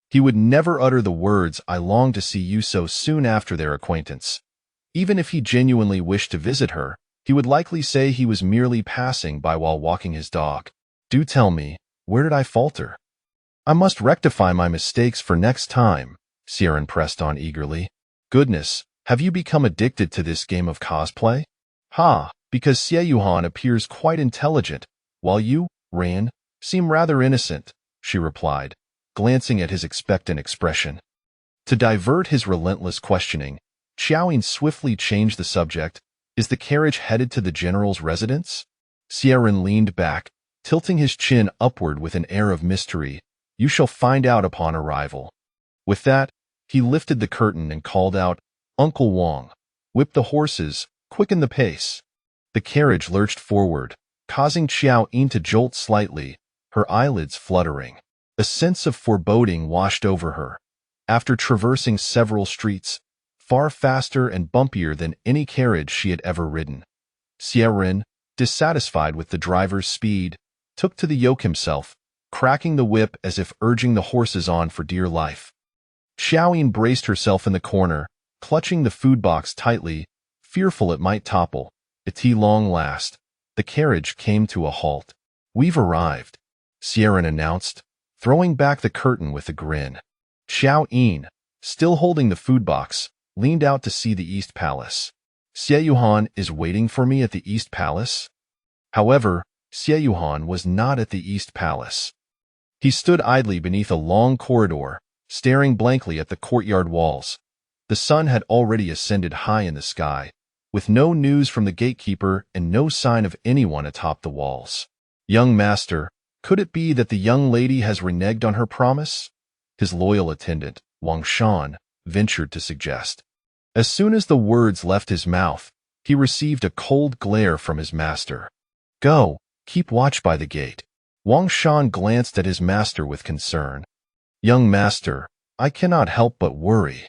He would never utter the words, I long to see you so soon after their acquaintance. Even if he genuinely wished to visit her, he would likely say he was merely passing by while walking his dog. Do tell me, where did I falter? I must rectify my mistakes for next time, Xie pressed on eagerly. Goodness, have you become addicted to this game of cosplay? Ha, because Xie Yuhan appears quite intelligent, while you, Ran, seem rather innocent, she replied, glancing at his expectant expression. To divert his relentless questioning, Qiao Yin swiftly changed the subject. Is the carriage headed to the general's residence? Xie Ren leaned back, tilting his chin upward with an air of mystery. You shall find out upon arrival. With that, he lifted the curtain and called out, Uncle Wang, whip the horses, quicken the pace. The carriage lurched forward, causing Qiao Yin to jolt slightly, her eyelids fluttering. A sense of foreboding washed over her. After traversing several streets, far faster and bumpier than any carriage she had ever ridden, Xie Ren, dissatisfied with the driver's speed, took to the yoke himself, cracking the whip as if urging the horses on for dear life. Qiao Yin braced herself in the corner, clutching the food box tightly, fearful it might topple. At long last, the carriage came to a halt. We've arrived, Xie Ren announced, throwing back the curtain with a grin. Qiao Yin, still holding the food box, leaned out to see the East Palace. Xie Yuhan is waiting for me at the East Palace? However, Xie Yuhan was not at the East Palace. He stood idly beneath a long corridor, staring blankly at the courtyard walls. The sun had already ascended high in the sky, with no news from the gatekeeper and no sign of anyone atop the walls. Young master, could it be that the young lady has reneged on her promise? His loyal attendant, Wang Shan, ventured to suggest. As soon as the words left his mouth, he received a cold glare from his master. Go, keep watch by the gate. Wang Shan glanced at his master with concern. Young master, I cannot help but worry.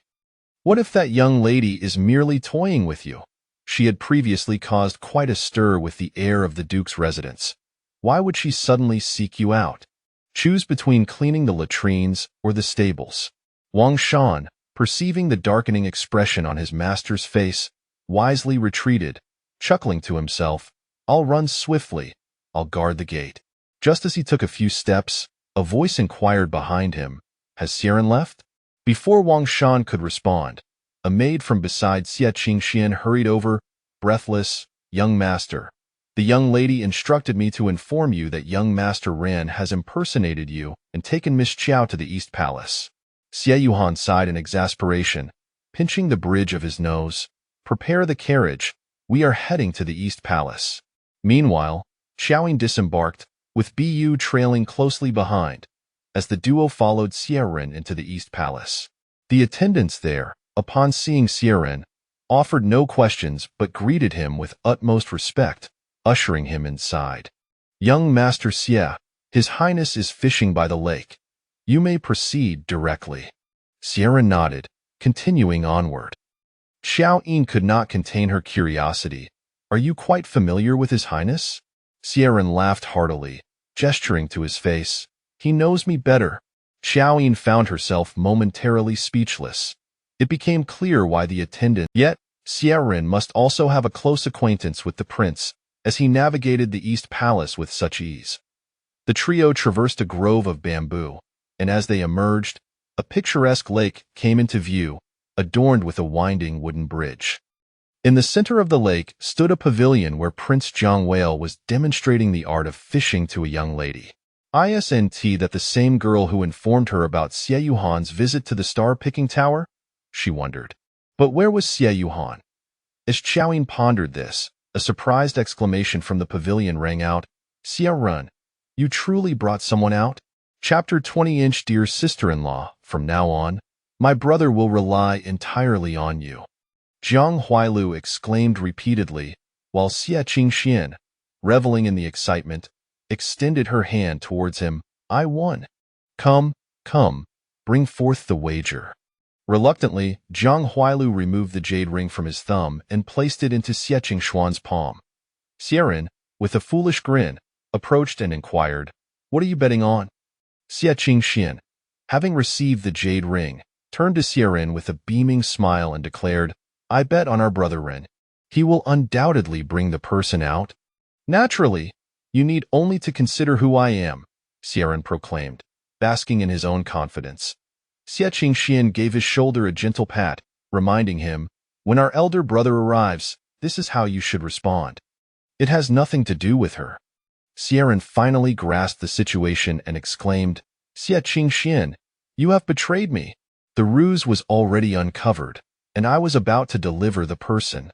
What if that young lady is merely toying with you? She had previously caused quite a stir with the heir of the Duke's residence. Why would she suddenly seek you out? Choose between cleaning the latrines or the stables. Wang Shan, perceiving the darkening expression on his master's face, wisely retreated, chuckling to himself, I'll run swiftly, I'll guard the gate. Just as he took a few steps, a voice inquired behind him, Has Xie Ren left? Before Wang Shan could respond, a maid from beside Xie Qingxian hurried over, breathless. "Young master, the young lady instructed me to inform you that young master Ran has impersonated you and taken Miss Qiao to the East Palace." Xie Yuhan sighed in exasperation, pinching the bridge of his nose. "Prepare the carriage. We are heading to the East Palace." Meanwhile, Qiao Yin disembarked, with Bu trailing closely behind, as the duo followed Xie into the East Palace. The attendants there, upon seeing Xie, offered no questions but greeted him with utmost respect, ushering him inside. "Young Master Xie, His Highness is fishing by the lake. You may proceed directly." Xie nodded, continuing onward. Qiao Yin could not contain her curiosity. "Are you quite familiar with His Highness?" Xie laughed heartily, gesturing to his face. "He knows me better." Qiao Yin found herself momentarily speechless. It became clear why the attendant. Yet, Xie must also have a close acquaintance with the prince, as he navigated the East Palace with such ease. The trio traversed a grove of bamboo, and as they emerged, a picturesque lake came into view, adorned with a winding wooden bridge. In the center of the lake stood a pavilion where Prince Zhang Wei was demonstrating the art of fishing to a young lady. Isn't that the same girl who informed her about Xie Yuhan's visit to the star-picking tower? She wondered. But where was Xie Yuhan? As Qiao Yin pondered this, a surprised exclamation from the pavilion rang out. "Xie, you truly brought someone out?" Chapter 20. Dear sister-in-law, from now on, my brother will rely entirely on you. Zhang Huailu exclaimed repeatedly, while Xie Qingxian, reveling in the excitement, extended her hand towards him. "I won. Come, bring forth the wager." Reluctantly, Zhang Huailu removed the jade ring from his thumb and placed it into Xie Qingxuan's palm. Xie, with a foolish grin, approached and inquired, "What are you betting on?" Xie Qingxian, having received the jade ring, turned to Xie with a beaming smile and declared, "I bet on our brother Ren. He will undoubtedly bring the person out." "Naturally, you need only to consider who I am," Xie proclaimed, basking in his own confidence. Xie Qingxian gave his shoulder a gentle pat, reminding him, "When our elder brother arrives, this is how you should respond. It has nothing to do with her." Xie finally grasped the situation and exclaimed, "Xie Qingxian, you have betrayed me." The ruse was already uncovered, and I was about to deliver the person.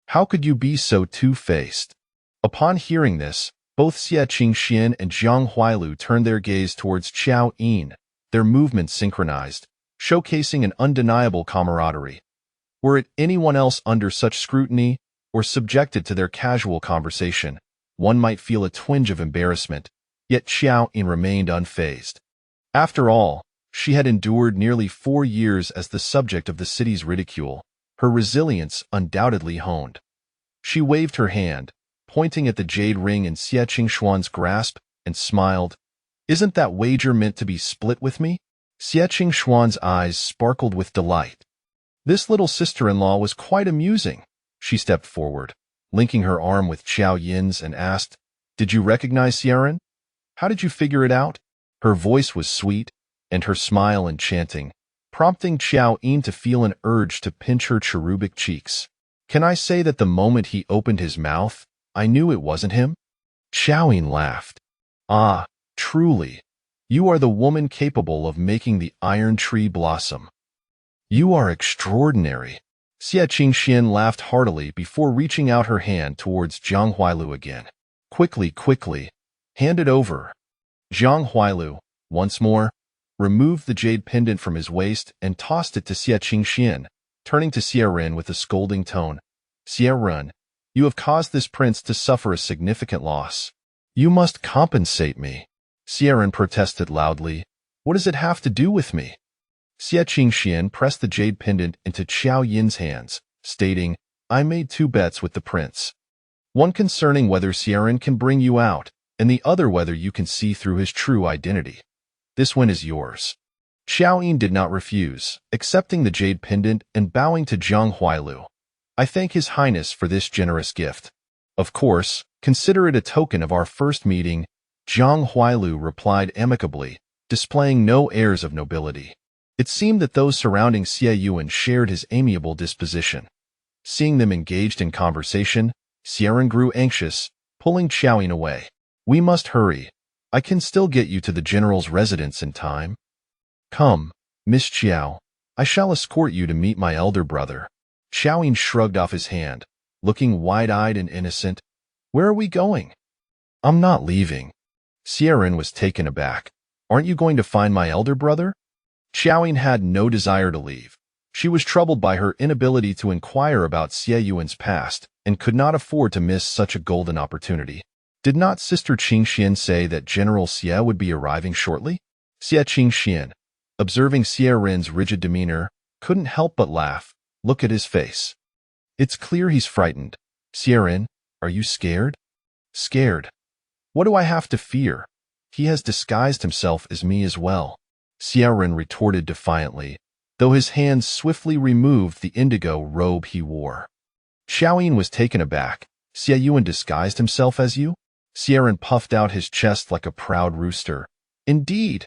How could you be so two-faced? Upon hearing this, both Xie Qingxian and Zhang Huailu turned their gaze towards Qiao Yin, their movements synchronized, showcasing an undeniable camaraderie. Were it anyone else under such scrutiny, or subjected to their casual conversation, one might feel a twinge of embarrassment, yet Qiao Yin remained unfazed. After all, she had endured nearly 4 years as the subject of the city's ridicule, her resilience undoubtedly honed. She waved her hand, pointing at the jade ring in Xie Qingxuan's grasp, and smiled. "Isn't that wager meant to be split with me?" Xie Qingxuan's eyes sparkled with delight. This little sister-in-law was quite amusing. She stepped forward, linking her arm with Qiao Yin's, and asked, "Did you recognize Xie? How did you figure it out?" Her voice was sweet, and her smile enchanting, prompting Qiao Yin to feel an urge to pinch her cherubic cheeks. "Can I say that the moment he opened his mouth, I knew it wasn't him?" Qiao Yin laughed. "Ah, truly, you are the woman capable of making the iron tree blossom. You are extraordinary." Xie Qingxian laughed heartily before reaching out her hand towards Zhang Huailu again. Quickly, hand it over." Zhang Huailu, once more, removed the jade pendant from his waist and tossed it to Xie Qingxian, turning to Xie with a scolding tone. "Xie, you have caused this prince to suffer a significant loss. You must compensate me." Xie protested loudly. "What does it have to do with me?" Xie Qingxian pressed the jade pendant into Qiao Yin's hands, stating, "I made 2 bets with the prince. One concerning whether Xie can bring you out, and the other whether you can see through his true identity. This win is yours." Qiao Yin did not refuse, accepting the jade pendant and bowing to Zhang Huailu. "I thank His Highness for this generous gift. Of course, consider it a token of our first meeting," Zhang Huailu replied amicably, displaying no airs of nobility. It seemed that those surrounding Qiao Yin shared his amiable disposition. Seeing them engaged in conversation, Qiao Yin grew anxious, pulling Qiao Yin away. "We must hurry. I can still get you to the general's residence in time. Come, Miss Qiao. I shall escort you to meet my elder brother." Qiao Yin shrugged off his hand, looking wide-eyed and innocent. "Where are we going?" "I'm not leaving." Qiao Yin was taken aback. "Aren't you going to find my elder brother?" Qiao Yin had no desire to leave. She was troubled by her inability to inquire about Qiao Yin's past and could not afford to miss such a golden opportunity. Did not Sister Qingxian say that General Xie would be arriving shortly? Xie Qingxian, observing Qiao Yin's rigid demeanor, couldn't help but laugh. Look at his face. It's clear he's frightened. Qiao Yin, are you scared? Scared? What do I have to fear? He has disguised himself as me as well. Qiao Yin retorted defiantly, though his hands swiftly removed the indigo robe he wore. Qiao Yin was taken aback. Qiao Yin disguised himself as you? Qiao Yin puffed out his chest like a proud rooster. Indeed.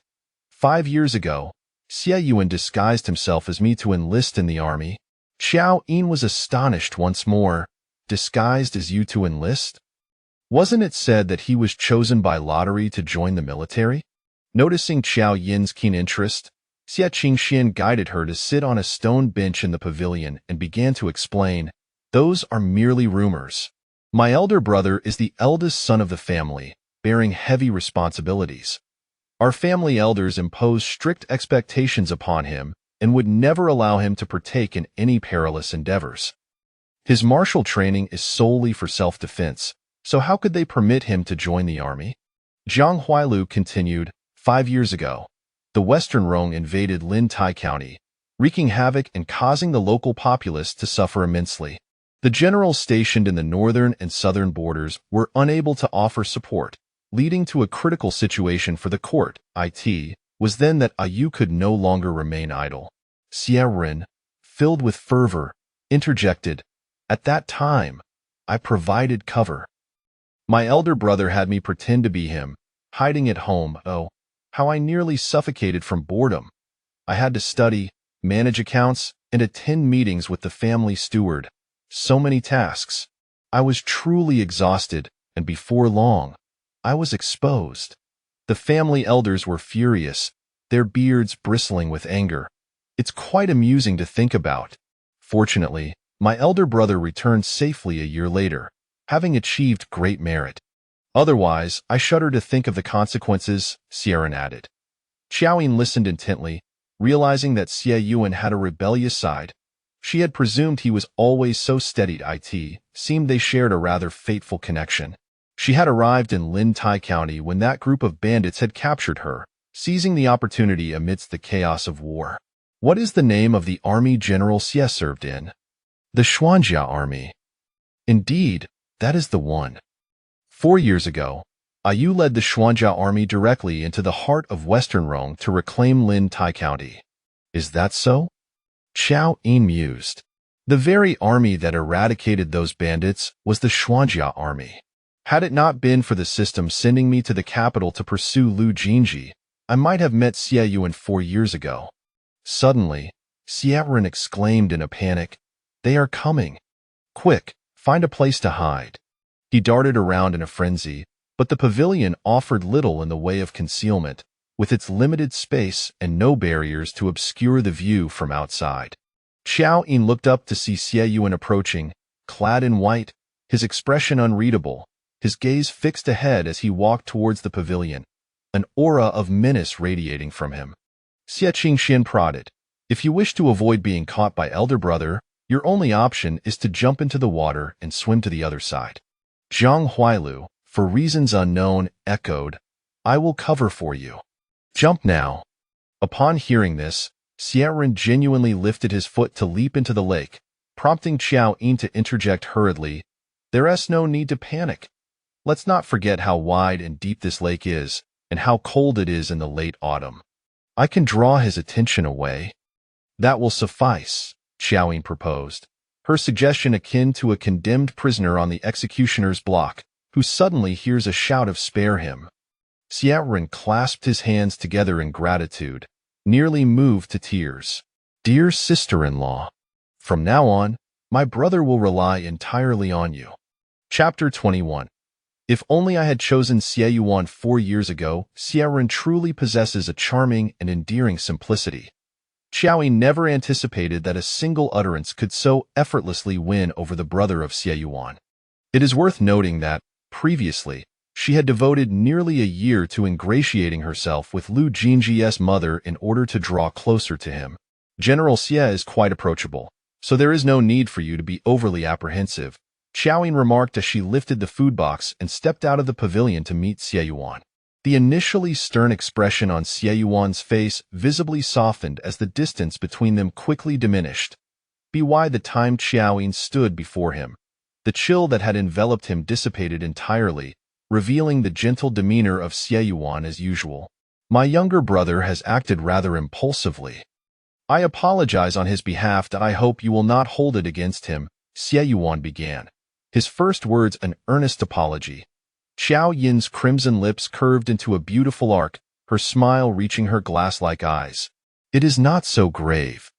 5 years ago, Qiao Yin disguised himself as me to enlist in the army. Qiao Yin was astonished once more. Disguised as you to enlist? Wasn't it said that he was chosen by lottery to join the military? Noticing Qiao Yin's keen interest, Xie Qingxian guided her to sit on a stone bench in the pavilion and began to explain, "Those are merely rumors. My elder brother is the eldest son of the family, bearing heavy responsibilities. Our family elders impose strict expectations upon him and would never allow him to partake in any perilous endeavors. His martial training is solely for self-defense, so how could they permit him to join the army?" Zhang Huailu continued, 5 years ago, the Western Rong invaded Lin Tai County, wreaking havoc and causing the local populace to suffer immensely. The generals stationed in the northern and southern borders were unable to offer support, leading to a critical situation for the court. It was then that Ayu could no longer remain idle. Qiao Yin, filled with fervor, interjected, "At that time, I provided cover. My elder brother had me pretend to be him, hiding at home. Oh, how I nearly suffocated from boredom. I had to study, manage accounts, and attend meetings with the family steward. So many tasks. I was truly exhausted, and before long, I was exposed. The family elders were furious, their beards bristling with anger. It's quite amusing to think about. Fortunately, my elder brother returned safely a year later, having achieved great merit. Otherwise, I shudder to think of the consequences," Qiao Yin added. Qiao Yin listened intently, realizing that Qiao Yin had a rebellious side. She had presumed he was always so steady. It seemed they shared a rather fateful connection. She had arrived in Lin Tai County when that group of bandits had captured her, seizing the opportunity amidst the chaos of war. "What is the name of the army General Xie served in?" "The Xuanjia Army." "Indeed, that is the one." 4 years ago, Ayu led the Xuanjia Army directly into the heart of Western Rong to reclaim Lin Tai County. "Is that so?" Qiao Yin mused. The very army that eradicated those bandits was the Xuanjia Army. Had it not been for the system sending me to the capital to pursue Lu Jin Zhi, I might have met Qiao Yin 4 years ago. Suddenly, Qiao Yin exclaimed in a panic, "They are coming! Quick, find a place to hide." He darted around in a frenzy, but the pavilion offered little in the way of concealment, with its limited space and no barriers to obscure the view from outside. Qiao Yin looked up to see Qiao Yin approaching, clad in white, his expression unreadable, his gaze fixed ahead as he walked towards the pavilion, an aura of menace radiating from him. Xie Qingxian prodded, "If you wish to avoid being caught by elder brother, your only option is to jump into the water and swim to the other side." Zhang Huailu, for reasons unknown, echoed, "I will cover for you. Jump now." Upon hearing this, Qiao Yin genuinely lifted his foot to leap into the lake, prompting Qiao Yin to interject hurriedly, "There's no need to panic. Let's not forget how wide and deep this lake is, and how cold it is in the late autumn. I can draw his attention away." "That will suffice," Qiao Yin proposed, her suggestion akin to a condemned prisoner on the executioner's block, who suddenly hears a shout of "Spare him." Qiao Yin clasped his hands together in gratitude. nearly moved to tears. Dear sister-in-law, from now on, my brother will rely entirely on you. Chapter 21. If only I had chosen Qiao Yin 4 years ago, Qiao Yin truly possesses a charming and endearing simplicity. Qiao Yin never anticipated that a single utterance could so effortlessly win over the brother of Qiao Yin. It is worth noting that, previously, she had devoted nearly a year to ingratiating herself with Lu Jin Zhi's mother in order to draw closer to him. General Xie is quite approachable, so there is no need for you to be overly apprehensive, Qiao Yin remarked as she lifted the food box and stepped out of the pavilion to meet Qiao Yin. The initially stern expression on Qiao Yin's face visibly softened as the distance between them quickly diminished. By the time Qiao Yin stood before him, the chill that had enveloped him dissipated entirely, revealing the gentle demeanor of Qiao Yin as usual. My younger brother has acted rather impulsively. I apologize on his behalf and I hope you will not hold it against him, Qiao Yin began. His first words an earnest apology. Qiao Yin's crimson lips curved into a beautiful arc, her smile reaching her glass-like eyes. It is not so grave.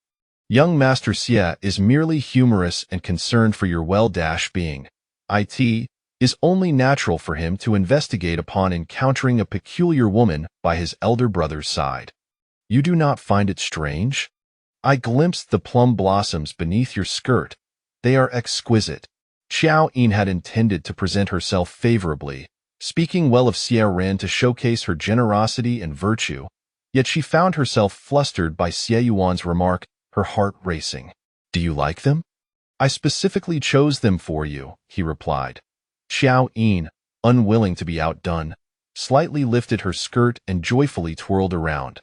Young Master Xie is merely humorous and concerned for your well-being. It is only natural for him to investigate upon encountering a peculiar woman by his elder brother's side. You do not find it strange? I glimpsed the plum blossoms beneath your skirt. They are exquisite. Qiao Yin had intended to present herself favorably, speaking well of Qiao Yin to showcase her generosity and virtue, yet she found herself flustered by Qiao Yin's remark, her heart racing. Do you like them? I specifically chose them for you, he replied. Qiao Yin, unwilling to be outdone, slightly lifted her skirt and joyfully twirled around.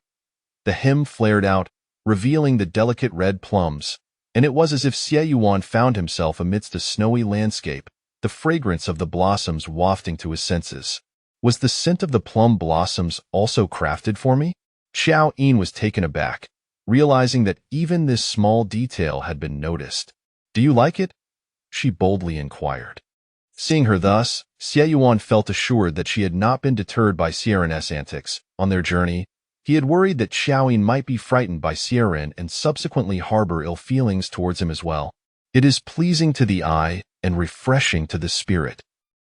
The hem flared out, revealing the delicate red plums, and it was as if Qiao Yin found himself amidst a snowy landscape, the fragrance of the blossoms wafting to his senses. Was the scent of the plum blossoms also crafted for me? Qiao Yin was taken aback, realizing that even this small detail had been noticed. Do you like it? She boldly inquired. Seeing her thus, Qiao Yin felt assured that she had not been deterred by Qiao Yin's antics. On their journey, he had worried that Qiao Yin might be frightened by Qiao Yin and subsequently harbor ill feelings towards him as well. It is pleasing to the eye and refreshing to the spirit.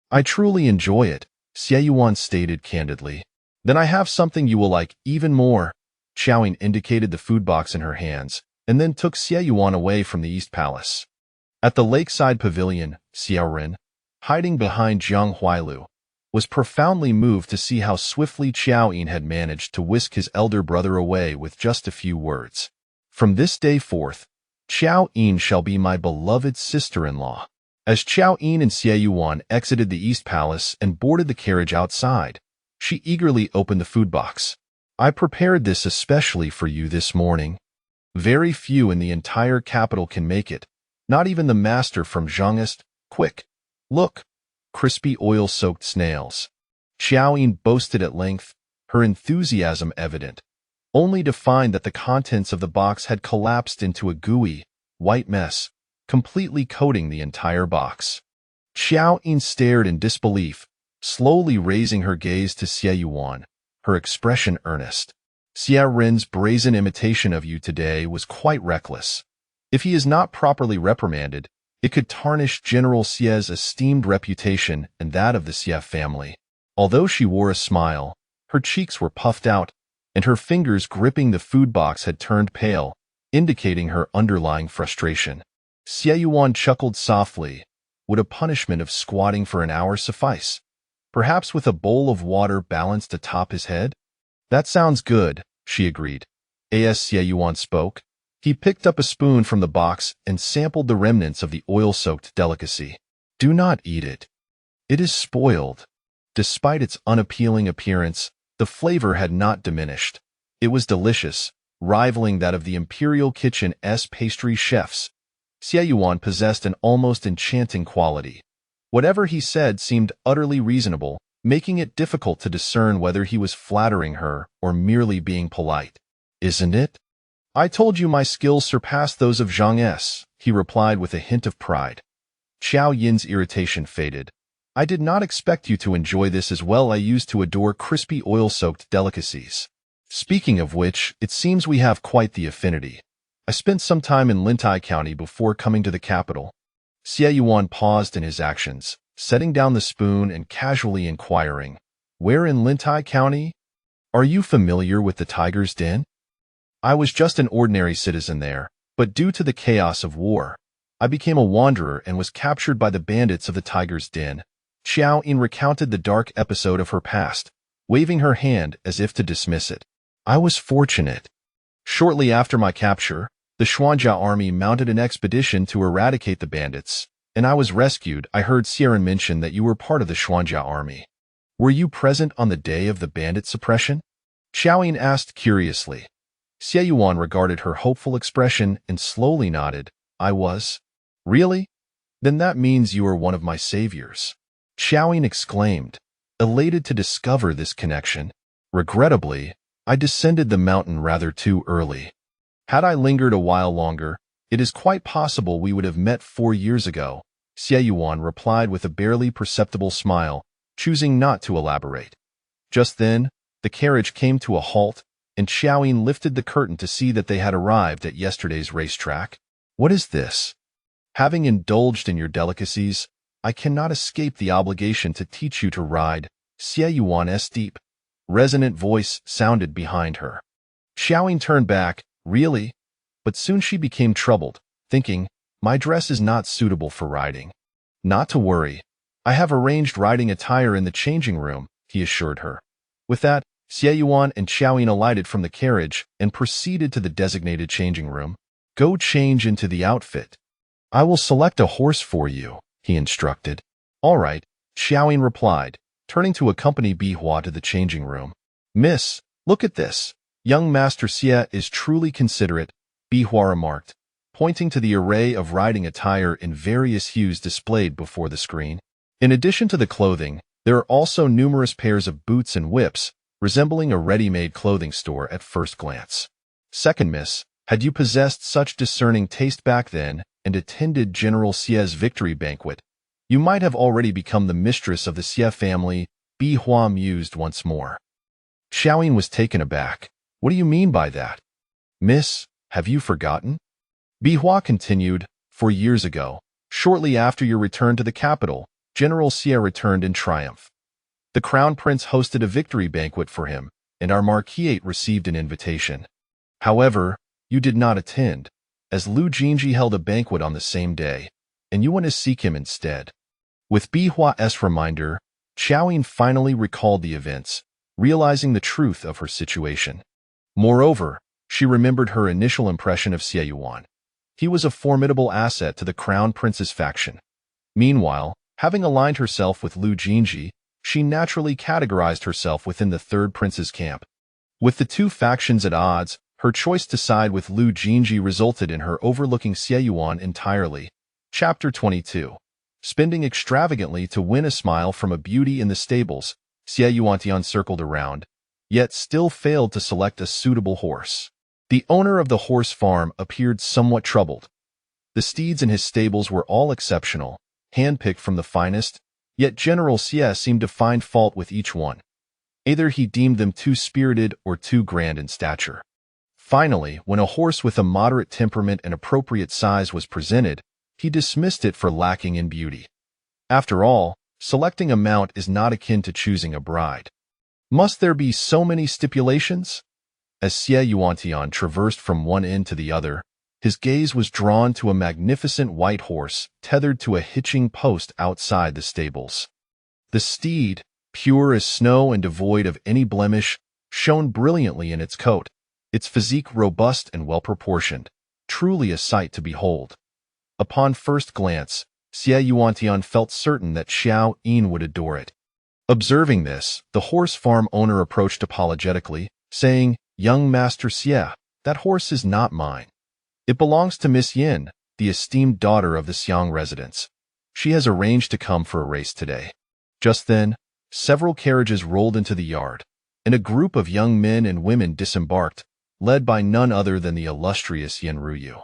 I truly enjoy it, Qiao Yin stated candidly. Then I have something you will like even more. Qiao Yin indicated the food box in her hands, and then took Qiao Yin away from the East Palace. At the lakeside pavilion, Qiao Yin, hiding behind Zhang Huailu, was profoundly moved to see how swiftly Qiao Yin had managed to whisk his elder brother away with just a few words. From this day forth, Qiao Yin shall be my beloved sister-in-law. As Qiao Yin and Qiao Yin exited the East Palace and boarded the carriage outside, she eagerly opened the food box. I prepared this especially for you this morning. Very few in the entire capital can make it, not even the master from Zhangest. Quick, look, crispy oil-soaked snails. Qiao Yin boasted at length, her enthusiasm evident, only to find that the contents of the box had collapsed into a gooey, white mess, completely coating the entire box. Qiao Yin stared in disbelief, slowly raising her gaze to Qiao Yin, her expression earnest. Qiao Yin's brazen imitation of you today was quite reckless. If he is not properly reprimanded, it could tarnish General Xie's esteemed reputation and that of the Xie family. Although she wore a smile, her cheeks were puffed out, and her fingers gripping the food box had turned pale, indicating her underlying frustration. Qiao Yin chuckled softly. Would a punishment of squatting for an hour suffice? Perhaps with a bowl of water balanced atop his head? That sounds good, she agreed. As Qiao Yin spoke, he picked up a spoon from the box and sampled the remnants of the oil-soaked delicacy. Do not eat it. It is spoiled. Despite its unappealing appearance, the flavor had not diminished. It was delicious, rivaling that of the Imperial Kitchen's pastry chefs. Qiao Yin possessed an almost enchanting quality. Whatever he said seemed utterly reasonable, making it difficult to discern whether he was flattering her or merely being polite. Isn't it? I told you my skills surpassed those of Zhang S., he replied with a hint of pride. Qiao Yin's irritation faded. I did not expect you to enjoy this as well. I used to adore crispy oil-soaked delicacies. Speaking of which, it seems we have quite the affinity. I spent some time in Lintai County before coming to the capital. Xie Yuan paused in his actions, setting down the spoon and casually inquiring, "Where in Lintai County? Are you familiar with the Tiger's Den?" I was just an ordinary citizen there, but due to the chaos of war, I became a wanderer and was captured by the bandits of the Tiger's Den. Qiao Yin recounted the dark episode of her past, waving her hand as if to dismiss it. I was fortunate. Shortly after my capture, the Xuanjia army mounted an expedition to eradicate the bandits, and I was rescued. I heard Sieran mention that you were part of the Xuanjia army. Were you present on the day of the bandit suppression? Qiao Yin asked curiously. Xie Yuan regarded her hopeful expression and slowly nodded. I was. Really? Then that means you are one of my saviors. Qiao Yin exclaimed, elated to discover this connection. Regrettably, I descended the mountain rather too early. Had I lingered a while longer, it is quite possible we would have met 4 years ago, Xie Yuan replied with a barely perceptible smile, choosing not to elaborate. Just then, the carriage came to a halt, and Qiao Yin lifted the curtain to see that they had arrived at yesterday's racetrack. What is this? Having indulged in your delicacies, I cannot escape the obligation to teach you to ride. Xie Yuan's deep, resonant voice sounded behind her. Qiao Yin turned back, really? But soon she became troubled, thinking, my dress is not suitable for riding. Not to worry. I have arranged riding attire in the changing room, he assured her. With that, Xie Yuan and Qiao Yin alighted from the carriage and proceeded to the designated changing room. Go change into the outfit. I will select a horse for you, he instructed. All right, Qiao Yin replied, turning to accompany Bihua to the changing room. Miss, look at this. Young Master Xie is truly considerate, Bihua remarked, pointing to the array of riding attire in various hues displayed before the screen. In addition to the clothing, there are also numerous pairs of boots and whips, resembling a ready-made clothing store at first glance. Second, miss, had you possessed such discerning taste back then and attended General Xie's victory banquet, you might have already become the mistress of the Xie family, Bihua mused once more. Qiao Yin was taken aback. What do you mean by that? Miss, have you forgotten? Bihua continued, 4 years ago, shortly after your return to the capital, General Xie returned in triumph. The Crown Prince hosted a victory banquet for him, and our Marquisate received an invitation. However, you did not attend, as Lu Jin Zhi held a banquet on the same day, and you went to seek him instead. With Bihua's reminder, Qiao Yin finally recalled the events, realizing the truth of her situation. Moreover, she remembered her initial impression of Xie Yuan. He was a formidable asset to the Crown Prince's faction. Meanwhile, having aligned herself with Lu Jin Zhi, she naturally categorized herself within the Third Prince's camp. With the two factions at odds, her choice to side with Lu Jin Zhi resulted in her overlooking Xie Yuan entirely. Chapter 22. Spending extravagantly to win a smile from a beauty in the stables, Xie Yuan circled around, yet still failed to select a suitable horse. The owner of the horse farm appeared somewhat troubled. The steeds in his stables were all exceptional, handpicked from the finest, yet General Xie seemed to find fault with each one. Either he deemed them too spirited or too grand in stature. Finally, when a horse with a moderate temperament and appropriate size was presented, he dismissed it for lacking in beauty. After all, selecting a mount is not akin to choosing a bride. Must there be so many stipulations? As Xie Yuan traversed from one end to the other, his gaze was drawn to a magnificent white horse tethered to a hitching post outside the stables. The steed, pure as snow and devoid of any blemish, shone brilliantly in its coat, its physique robust and well-proportioned, truly a sight to behold. Upon first glance, Xie Yuan felt certain that Qiao Yin would adore it. Observing this, the horse farm owner approached apologetically, saying, Young Master Xie, that horse is not mine. It belongs to Miss Yin, the esteemed daughter of the Xiang residents. She has arranged to come for a race today. Just then, several carriages rolled into the yard, and a group of young men and women disembarked, led by none other than the illustrious Yin Ruyu.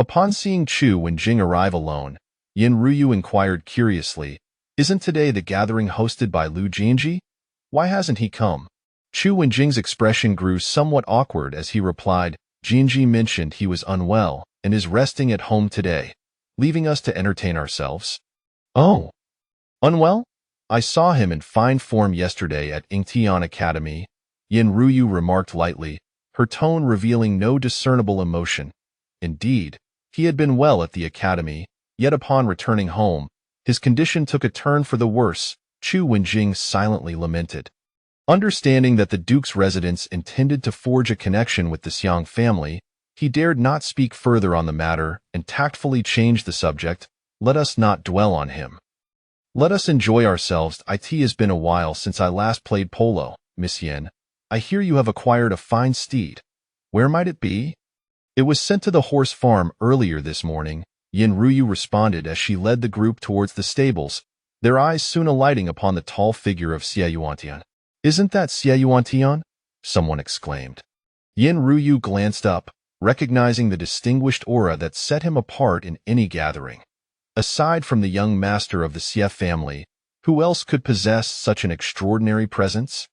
Upon seeing Chu Wenjing arrive alone, Yin Ruyu inquired curiously, Isn't today the gathering hosted by Lu Jin Zhi? Why hasn't he come? Chu Wenjing's expression grew somewhat awkward as he replied, Jinji mentioned he was unwell and is resting at home today, leaving us to entertain ourselves. Oh, unwell? I saw him in fine form yesterday at Ingtian Academy, Yin Ruyu remarked lightly, her tone revealing no discernible emotion. Indeed, he had been well at the academy, yet upon returning home, his condition took a turn for the worse, Chu Wenjing silently lamented. Understanding that the Duke's residence intended to forge a connection with the Xiang family, he dared not speak further on the matter and tactfully changed the subject. Let us not dwell on him. Let us enjoy ourselves. It has been a while since I last played polo, Miss Yin. I hear you have acquired a fine steed. Where might it be? It was sent to the horse farm earlier this morning, Yin Ruyu responded as she led the group towards the stables, their eyes soon alighting upon the tall figure of Xie Yuantian. Isn't that Xie Yuantian? Someone exclaimed. Yin Ruyu glanced up, recognizing the distinguished aura that set him apart in any gathering. Aside from the young master of the Xie family, who else could possess such an extraordinary presence?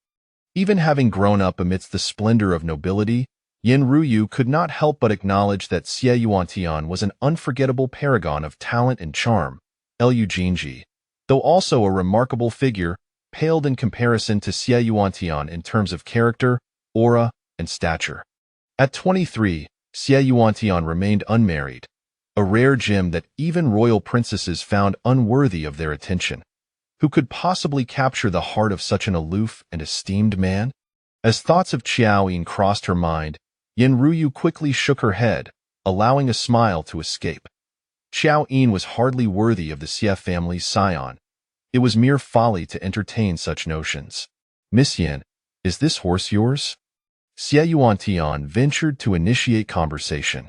Even having grown up amidst the splendor of nobility, Yin Ruyu could not help but acknowledge that Xie Yuantian was an unforgettable paragon of talent and charm. Lu Jin Zhi, though also a remarkable figure, paled in comparison to Xie Yuantian in terms of character, aura, and stature. At 23, Xie Yuantian remained unmarried, a rare gem that even royal princesses found unworthy of their attention. Who could possibly capture the heart of such an aloof and esteemed man? As thoughts of Qiao Yin crossed her mind, Yin Ruyu quickly shook her head, allowing a smile to escape. Qiao Yin was hardly worthy of the Xie family's scion. It was mere folly to entertain such notions. Miss Yin, is this horse yours? Xie Yuantian ventured to initiate conversation.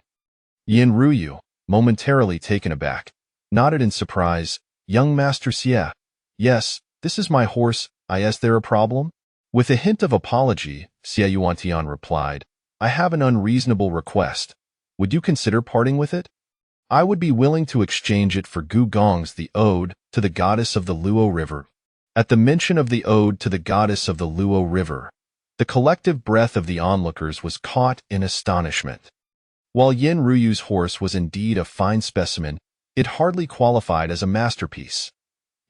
Yin Ruyu, momentarily taken aback, nodded in surprise. Young Master Xie. Yes, this is my horse. Is there a problem? With a hint of apology, Xie Yuantian replied, I have an unreasonable request. Would you consider parting with it? I would be willing to exchange it for Gu Gong's The Ode to the Goddess of the Luo River. At the mention of the Ode to the Goddess of the Luo River, the collective breath of the onlookers was caught in astonishment. While Yin Ruyu's horse was indeed a fine specimen, it hardly qualified as a masterpiece.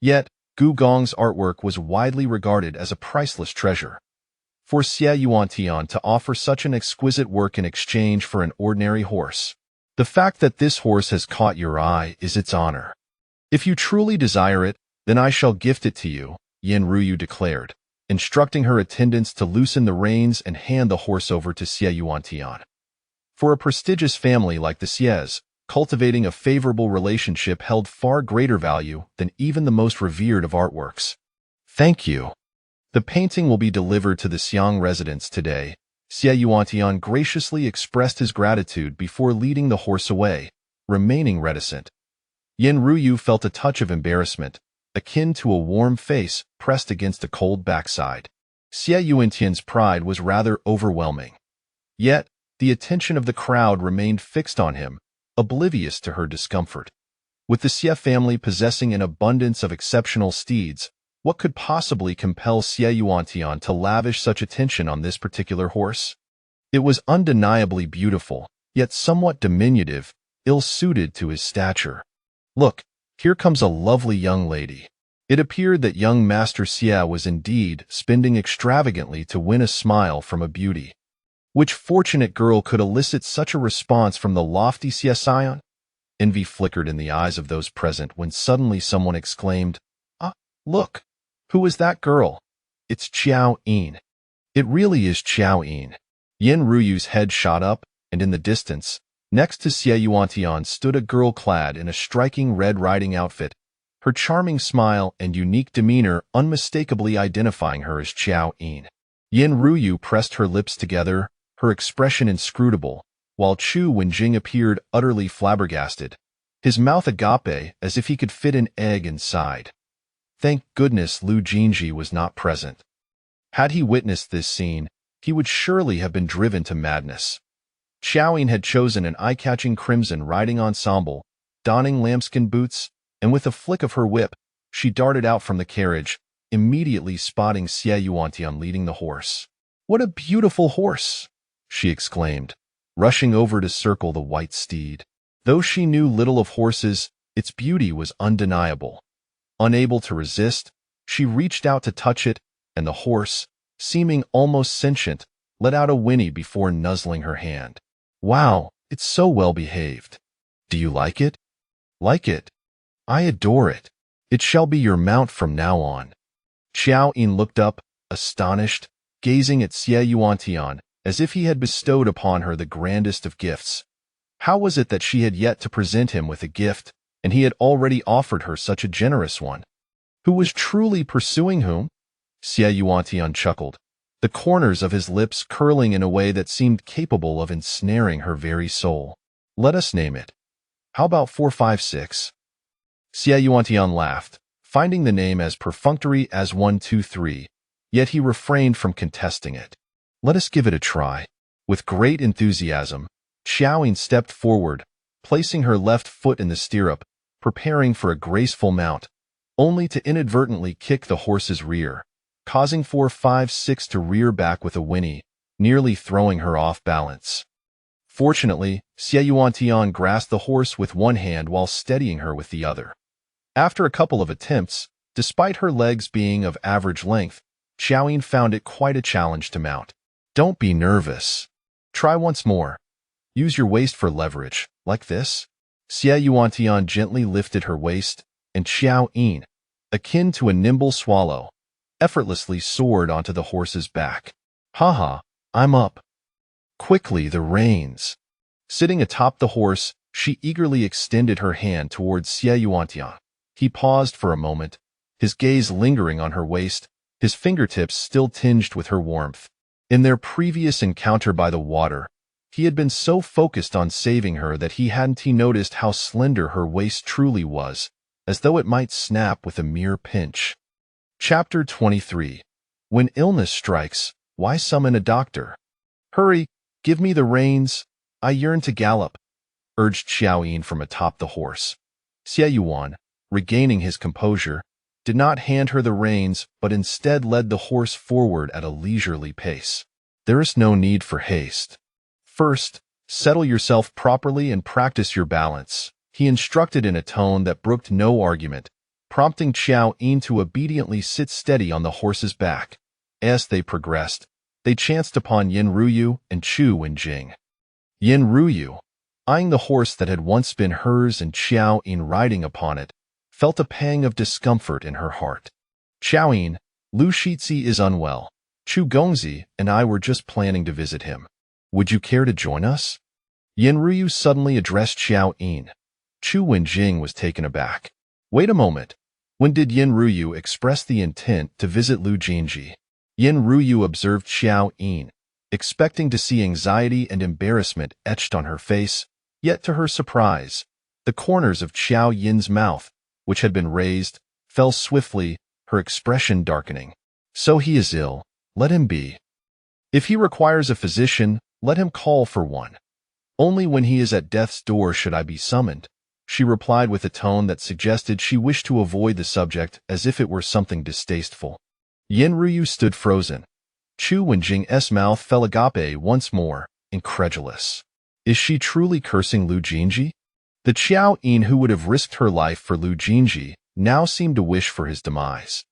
Yet, Gu Gong's artwork was widely regarded as a priceless treasure. For Xie Yuantian to offer such an exquisite work in exchange for an ordinary horse, the fact that this horse has caught your eye is its honor. If you truly desire it, then I shall gift it to you, Yin Ruyu declared, instructing her attendants to loosen the reins and hand the horse over to Xie Yuantian. For a prestigious family like the Xies, cultivating a favorable relationship held far greater value than even the most revered of artworks. Thank you. The painting will be delivered to the Xiang residence today. Xie Yuantian graciously expressed his gratitude before leading the horse away, remaining reticent. Yin Ruyu felt a touch of embarrassment, akin to a warm face pressed against a cold backside. Xie Yuantian's pride was rather overwhelming. Yet, the attention of the crowd remained fixed on him, oblivious to her discomfort. With the Xie family possessing an abundance of exceptional steeds, what could possibly compel Xie Yuantian to lavish such attention on this particular horse? It was undeniably beautiful, yet somewhat diminutive, ill-suited to his stature. Look, here comes a lovely young lady. It appeared that young Master Xie was indeed spending extravagantly to win a smile from a beauty. Which fortunate girl could elicit such a response from the lofty Xie scion? Envy flickered in the eyes of those present when suddenly someone exclaimed, Ah, look! Who is that girl? It's Qiao Yin. It really is Qiao Yin. Yin Ruyu's head shot up, and in the distance, next to Xie Yuantian stood a girl clad in a striking red riding outfit, her charming smile and unique demeanor unmistakably identifying her as Qiao Yin. Yin Ruyu pressed her lips together, her expression inscrutable, while Chu Wenjing appeared utterly flabbergasted, his mouth agape as if he could fit an egg inside. Thank goodness Lu Jin Zhi was not present. Had he witnessed this scene, he would surely have been driven to madness. Qiao Yin had chosen an eye-catching crimson riding ensemble, donning lambskin boots, and with a flick of her whip, she darted out from the carriage, immediately spotting Xie Yuantian leading the horse. What a beautiful horse! She exclaimed, rushing over to circle the white steed. Though she knew little of horses, its beauty was undeniable. Unable to resist, she reached out to touch it, and the horse, seeming almost sentient, let out a whinny before nuzzling her hand. Wow, it's so well behaved. Do you like it? Like it? I adore it. It shall be your mount from now on. Qiao Yin looked up, astonished, gazing at Xie Yuantian as if he had bestowed upon her the grandest of gifts. How was it that she had yet to present him with a gift, and he had already offered her such a generous one? Who was truly pursuing whom? Xie Yuantian chuckled, the corners of his lips curling in a way that seemed capable of ensnaring her very soul. Let us name it. How about 456? Xie Yuantian laughed, finding the name as perfunctory as 123, yet he refrained from contesting it. Let us give it a try. With great enthusiasm, Qiao Yin stepped forward, placing her left foot in the stirrup, preparing for a graceful mount, only to inadvertently kick the horse's rear, causing 456 to rear back with a whinny, nearly throwing her off balance. Fortunately, Xie Yuantian grasped the horse with one hand while steadying her with the other. After a couple of attempts, despite her legs being of average length, Qiao Yin found it quite a challenge to mount. Don't be nervous. Try once more. Use your waist for leverage, like this. Xie Yuantian gently lifted her waist, and Qiao Yin, akin to a nimble swallow, effortlessly soared onto the horse's back. Haha, I'm up. Quickly, the reins. Sitting atop the horse, she eagerly extended her hand towards Xie Yuantian. He paused for a moment, his gaze lingering on her waist, his fingertips still tinged with her warmth. In their previous encounter by the water, he had been so focused on saving her that he hadn't noticed how slender her waist truly was, as though it might snap with a mere pinch. Chapter 23. When illness strikes, why summon a doctor? Hurry, give me the reins. I yearn to gallop, urged Qiao Yin from atop the horse. Xie Yuan, regaining his composure, did not hand her the reins, but instead led the horse forward at a leisurely pace. There is no need for haste. First, settle yourself properly and practice your balance, he instructed in a tone that brooked no argument, prompting Qiao Yin to obediently sit steady on the horse's back. As they progressed, they chanced upon Yin Ruyu and Chu Wenjing. Yin Ruyu, eyeing the horse that had once been hers and Qiao Yin riding upon it, felt a pang of discomfort in her heart. Qiao Yin, Lu Shizhi is unwell. Chu Gongzi and I were just planning to visit him. Would you care to join us? Yin Ruyu suddenly addressed Qiao Yin. Chu Wenjing was taken aback. Wait a moment. When did Yin Ruyu express the intent to visit Lu Jin Zhi? Yin Ruyu observed Qiao Yin, expecting to see anxiety and embarrassment etched on her face, yet to her surprise, the corners of Qiao Yin's mouth, which had been raised, fell swiftly, her expression darkening. So he is ill, let him be. If he requires a physician, let him call for one. Only when he is at death's door should I be summoned, she replied with a tone that suggested she wished to avoid the subject as if it were something distasteful. Yin Ruyu stood frozen. Chu Wenjing's mouth fell agape once more, incredulous. Is she truly cursing Lu Jin Zhi? The Qiao Yin who would have risked her life for Lu Jin Zhi now seemed to wish for his demise.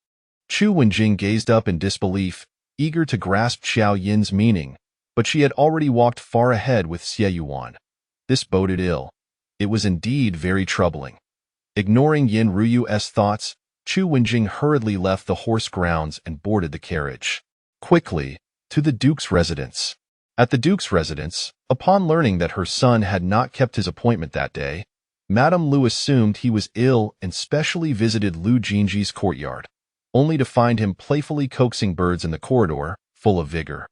Chu Wenjing gazed up in disbelief, eager to grasp Qiao Yin's meaning, but she had already walked far ahead with Xie Yuan. This boded ill. It was indeed very troubling. Ignoring Yin Ruyu's thoughts, Chu Wenjing hurriedly left the horse grounds and boarded the carriage. Quickly, to the Duke's residence. At the Duke's residence, upon learning that her son had not kept his appointment that day, Madame Lu assumed he was ill and specially visited Lu Jin Zhi's courtyard, only to find him playfully coaxing birds in the corridor, full of vigor.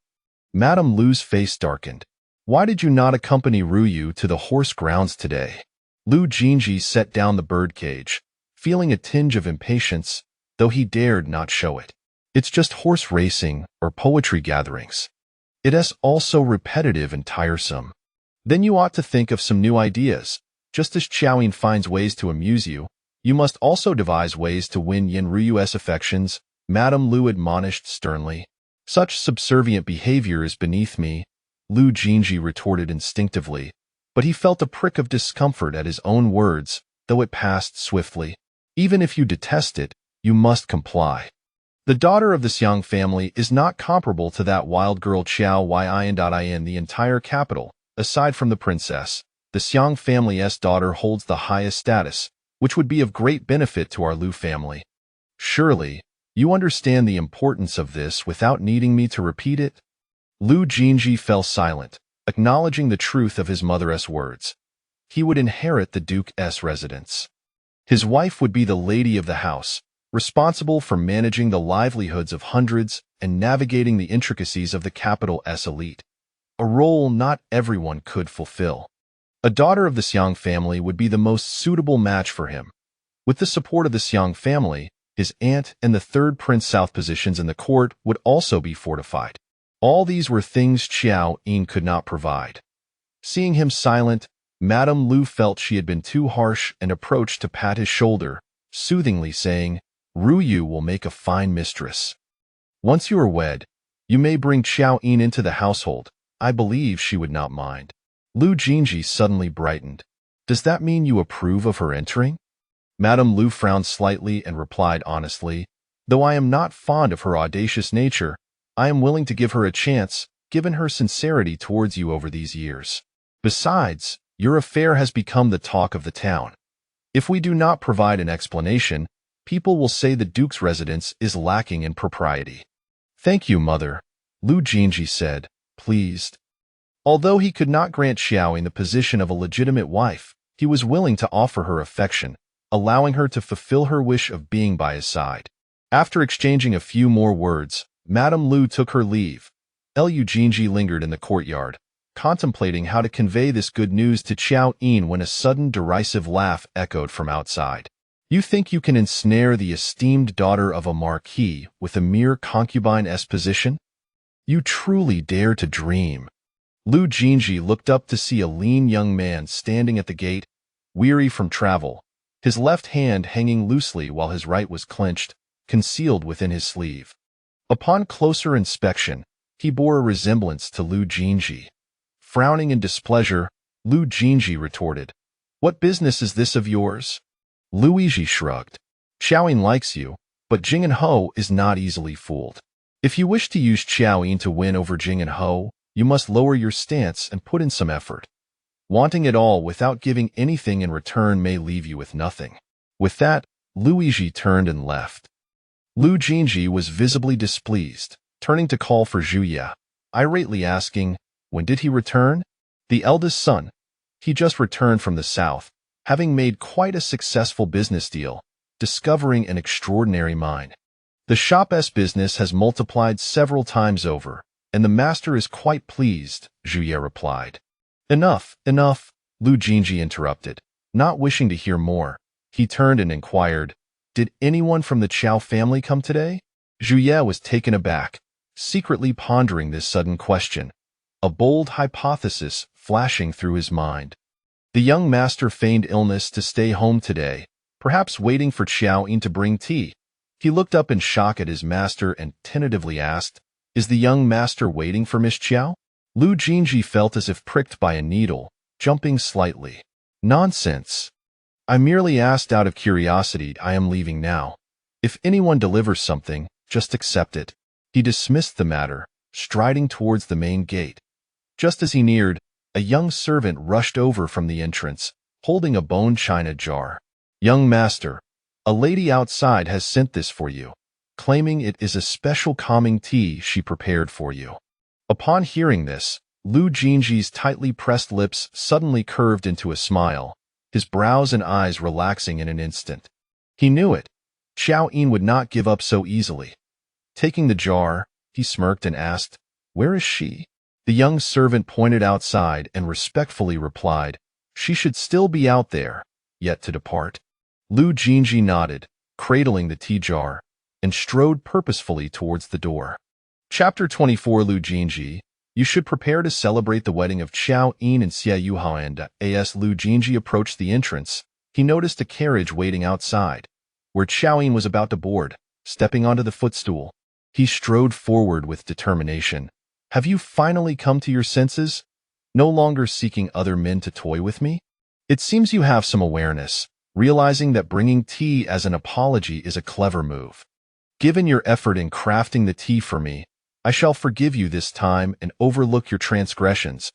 Madame Lu's face darkened. Why did you not accompany Ruyu to the horse grounds today? Lu Jin Zhi set down the bird cage, feeling a tinge of impatience, though he dared not show it. It's just horse racing or poetry gatherings. It is also repetitive and tiresome. Then you ought to think of some new ideas. Just as Qiao Yin finds ways to amuse you, you must also devise ways to win Yin Ruyu's affections, Madame Lu admonished sternly. Such subservient behavior is beneath me, Lu Jinji retorted instinctively, but he felt a prick of discomfort at his own words, though it passed swiftly. Even if you detest it, you must comply. The daughter of the Xiang family is not comparable to that wild girl Qiao Yin. The entire capital, aside from the princess, the Xiang family's daughter holds the highest status, which would be of great benefit to our Lu family. Surely, you understand the importance of this without needing me to repeat it? Lu Jinji fell silent, acknowledging the truth of his mother's words. He would inherit the Duke's residence. His wife would be the lady of the house, responsible for managing the livelihoods of hundreds and navigating the intricacies of the capital's elite, a role not everyone could fulfill. A daughter of the Xiang family would be the most suitable match for him. With the support of the Xiang family, his aunt and the third prince South positions in the court would also be fortified. All these were things Qiao Yin could not provide. Seeing him silent, Madame Lu felt she had been too harsh and approached to pat his shoulder, soothingly saying, "Ru Yu will make a fine mistress. Once you are wed, you may bring Qiao Yin into the household. I believe she would not mind." Lu Jinji suddenly brightened. "Does that mean you approve of her entering?" Madame Lu frowned slightly and replied honestly, "Though I am not fond of her audacious nature, I am willing to give her a chance, given her sincerity towards you over these years. Besides, your affair has become the talk of the town. If we do not provide an explanation, people will say the Duke's residence is lacking in propriety." "Thank you, mother," Lu Jinji said, pleased. Although he could not grant Xiaoying the position of a legitimate wife, he was willing to offer her affection, allowing her to fulfill her wish of being by his side. After exchanging a few more words, Madame Lu took her leave. Lu Jinji lingered in the courtyard, contemplating how to convey this good news to Qiao Yin when a sudden derisive laugh echoed from outside. "You think you can ensnare the esteemed daughter of a marquis with a mere concubine's position? You truly dare to dream." Lu Jinji looked up to see a lean young man standing at the gate, weary from travel, his left hand hanging loosely while his right was clenched, concealed within his sleeve. Upon closer inspection, he bore a resemblance to Lu Jinji. Frowning in displeasure, Lu Jinji retorted, "What business is this of yours?" Lu Yiji shrugged. "Qiaoyin likes you, but Jing and Ho is not easily fooled. If you wish to use Qiaoyin to win over Jing and Ho, you must lower your stance and put in some effort. Wanting it all without giving anything in return may leave you with nothing." With that, Lu Yiji turned and left. Lu Jinji was visibly displeased, turning to call for Zhu Ye, irately asking, "When did he return?" "The eldest son. He just returned from the south, having made quite a successful business deal, discovering an extraordinary mine. The shop's business has multiplied several times over, and the master is quite pleased," Zhu Ye replied. "Enough, enough," Lu Jinji interrupted. Not wishing to hear more, he turned and inquired, "Did anyone from the Qiao family come today?" Zhu Ye was taken aback, secretly pondering this sudden question, a bold hypothesis flashing through his mind. The young master feigned illness to stay home today, perhaps waiting for Qiao Yin to bring tea. He looked up in shock at his master and tentatively asked, "Is the young master waiting for Miss Qiao?" Lu Jinji felt as if pricked by a needle, jumping slightly. "Nonsense. I merely asked out of curiosity. I am leaving now. If anyone delivers something, just accept it." He dismissed the matter, striding towards the main gate. Just as he neared, a young servant rushed over from the entrance, holding a bone china jar. "Young master, a lady outside has sent this for you, claiming it is a special calming tea she prepared for you." Upon hearing this, Lu Jinji's tightly pressed lips suddenly curved into a smile, his brows and eyes relaxing in an instant. He knew it. Qiao Yin would not give up so easily. Taking the jar, he smirked and asked, "Where is she?" The young servant pointed outside and respectfully replied, "She should still be out there, yet to depart." Lu Jinji nodded, cradling the tea jar, and strode purposefully towards the door. Chapter 24. Lu Jinji, you should prepare to celebrate the wedding of Qiao Yin and Xie Yuhaoan. As Lu Jinji approached the entrance, he noticed a carriage waiting outside, where Qiao Yin was about to board, stepping onto the footstool. He strode forward with determination. Have you finally come to your senses? No longer seeking other men to toy with me? It seems you have some awareness, realizing that bringing tea as an apology is a clever move. Given your effort in crafting the tea for me, I shall forgive you this time and overlook your transgressions.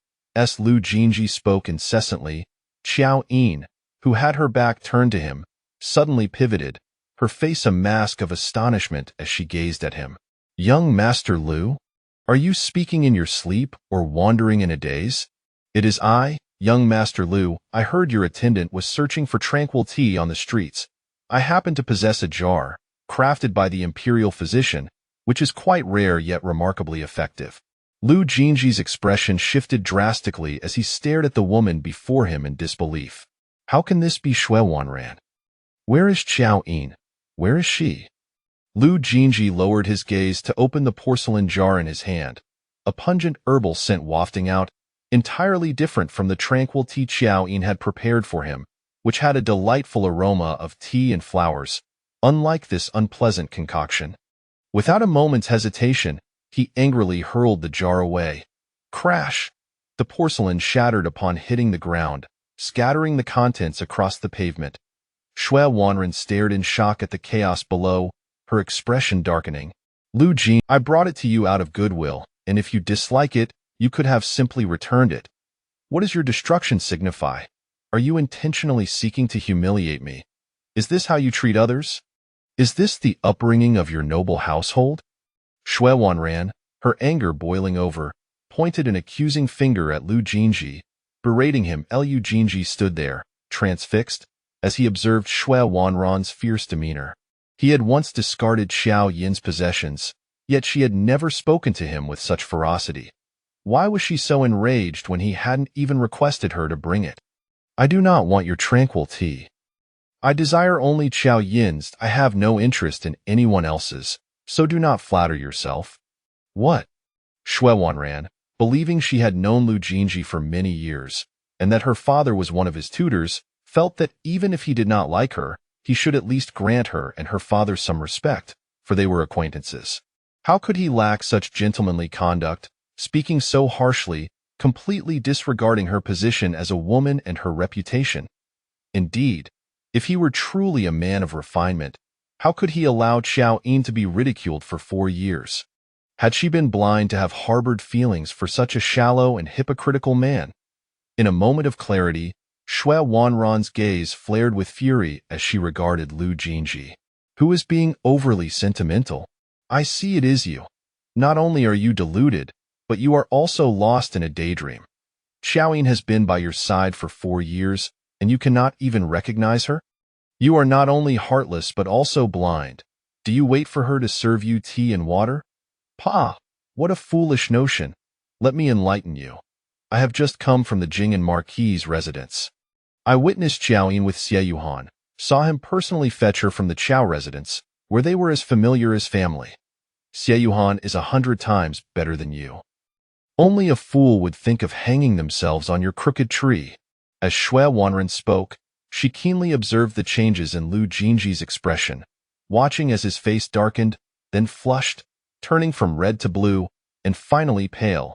Lu Jin Zhi spoke incessantly. Qiao Yin, who had her back turned to him, suddenly pivoted, her face a mask of astonishment as she gazed at him. Young Master Lu? Are you speaking in your sleep or wandering in a daze? It is I, young Master Lu. I heard your attendant was searching for tranquil tea on the streets. I happen to possess a jar, crafted by the imperial physician, which is quite rare yet remarkably effective. Lu Jinji's expression shifted drastically as he stared at the woman before him in disbelief. How can this be Shui Wanran? Where is Qiao Yin? Where is she? Lu Jinji lowered his gaze to open the porcelain jar in his hand, a pungent herbal scent wafting out, entirely different from the tranquil tea Qiao Yin had prepared for him, which had a delightful aroma of tea and flowers, unlike this unpleasant concoction. Without a moment's hesitation, he angrily hurled the jar away. Crash! The porcelain shattered upon hitting the ground, scattering the contents across the pavement. Shui Wanran stared in shock at the chaos below, her expression darkening. Lu Jin, I brought it to you out of goodwill, and if you dislike it, you could have simply returned it. What does your destruction signify? Are you intentionally seeking to humiliate me? Is this how you treat others? Is this the upbringing of your noble household? Shui Wanran, her anger boiling over, pointed an accusing finger at Lu Jinji, berating him. Lu Jinji stood there, transfixed, as he observed Shui Wanran's fierce demeanor. He had once discarded Qiao Yin's possessions, yet she had never spoken to him with such ferocity. Why was she so enraged when he hadn't even requested her to bring it? I do not want your tranquil tea. I desire only Qiao Yin's. I have no interest in anyone else's, so do not flatter yourself. What? Shui Wanran, believing she had known Lu Jinji for many years, and that her father was one of his tutors, felt that even if he did not like her, he should at least grant her and her father some respect, for they were acquaintances. How could he lack such gentlemanly conduct, speaking so harshly, completely disregarding her position as a woman and her reputation? Indeed, if he were truly a man of refinement, how could he allow Qiao Yin to be ridiculed for 4 years? Had she been blind to have harbored feelings for such a shallow and hypocritical man? In a moment of clarity, Shui Wanran's gaze flared with fury as she regarded Lu Jinji. Who is being overly sentimental? I see it is you. Not only are you deluded, but you are also lost in a daydream. Qiao Yin has been by your side for 4 years, and you cannot even recognize her? You are not only heartless but also blind. Do you wait for her to serve you tea and water? Pah! What a foolish notion. Let me enlighten you. I have just come from the Jing'an Marquis's residence. I witnessed Qiao Yin with Xie Yuhan, saw him personally fetch her from the Qiao residence, where they were as familiar as family. Xie Yuhan is 100 times better than you. Only a fool would think of hanging themselves on your crooked tree. As Shui Wanran spoke, she keenly observed the changes in Lu Jinji's expression, watching as his face darkened, then flushed, turning from red to blue, and finally pale,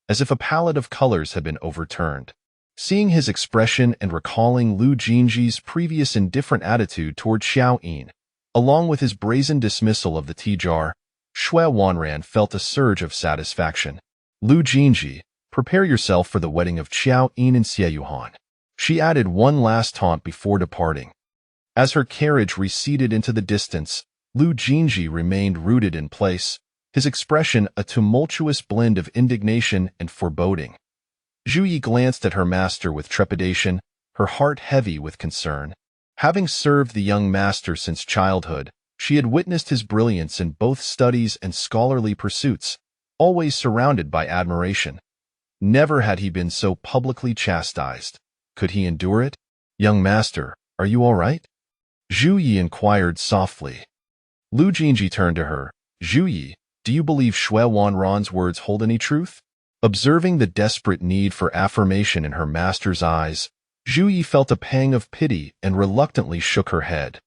as if a palette of colors had been overturned. Seeing his expression and recalling Lu Jinji's previous indifferent attitude toward Qiao Yin, along with his brazen dismissal of the tea jar, Shui Wanran felt a surge of satisfaction. Lu Jinji, prepare yourself for the wedding of Qiao Yin and Xie Yuhan. She added one last taunt before departing. As her carriage receded into the distance, Lu Jinji remained rooted in place, his expression a tumultuous blend of indignation and foreboding. Zhu Yi glanced at her master with trepidation, her heart heavy with concern. Having served the young master since childhood, she had witnessed his brilliance in both studies and scholarly pursuits, always surrounded by admiration. Never had he been so publicly chastised. Could he endure it? Young master, are you all right? Zhu Yi inquired softly. Lu Jinji turned to her. Zhu Yi, do you believe Shui Wanran's words hold any truth? Observing the desperate need for affirmation in her master's eyes, Zhu Yi felt a pang of pity and reluctantly shook her head.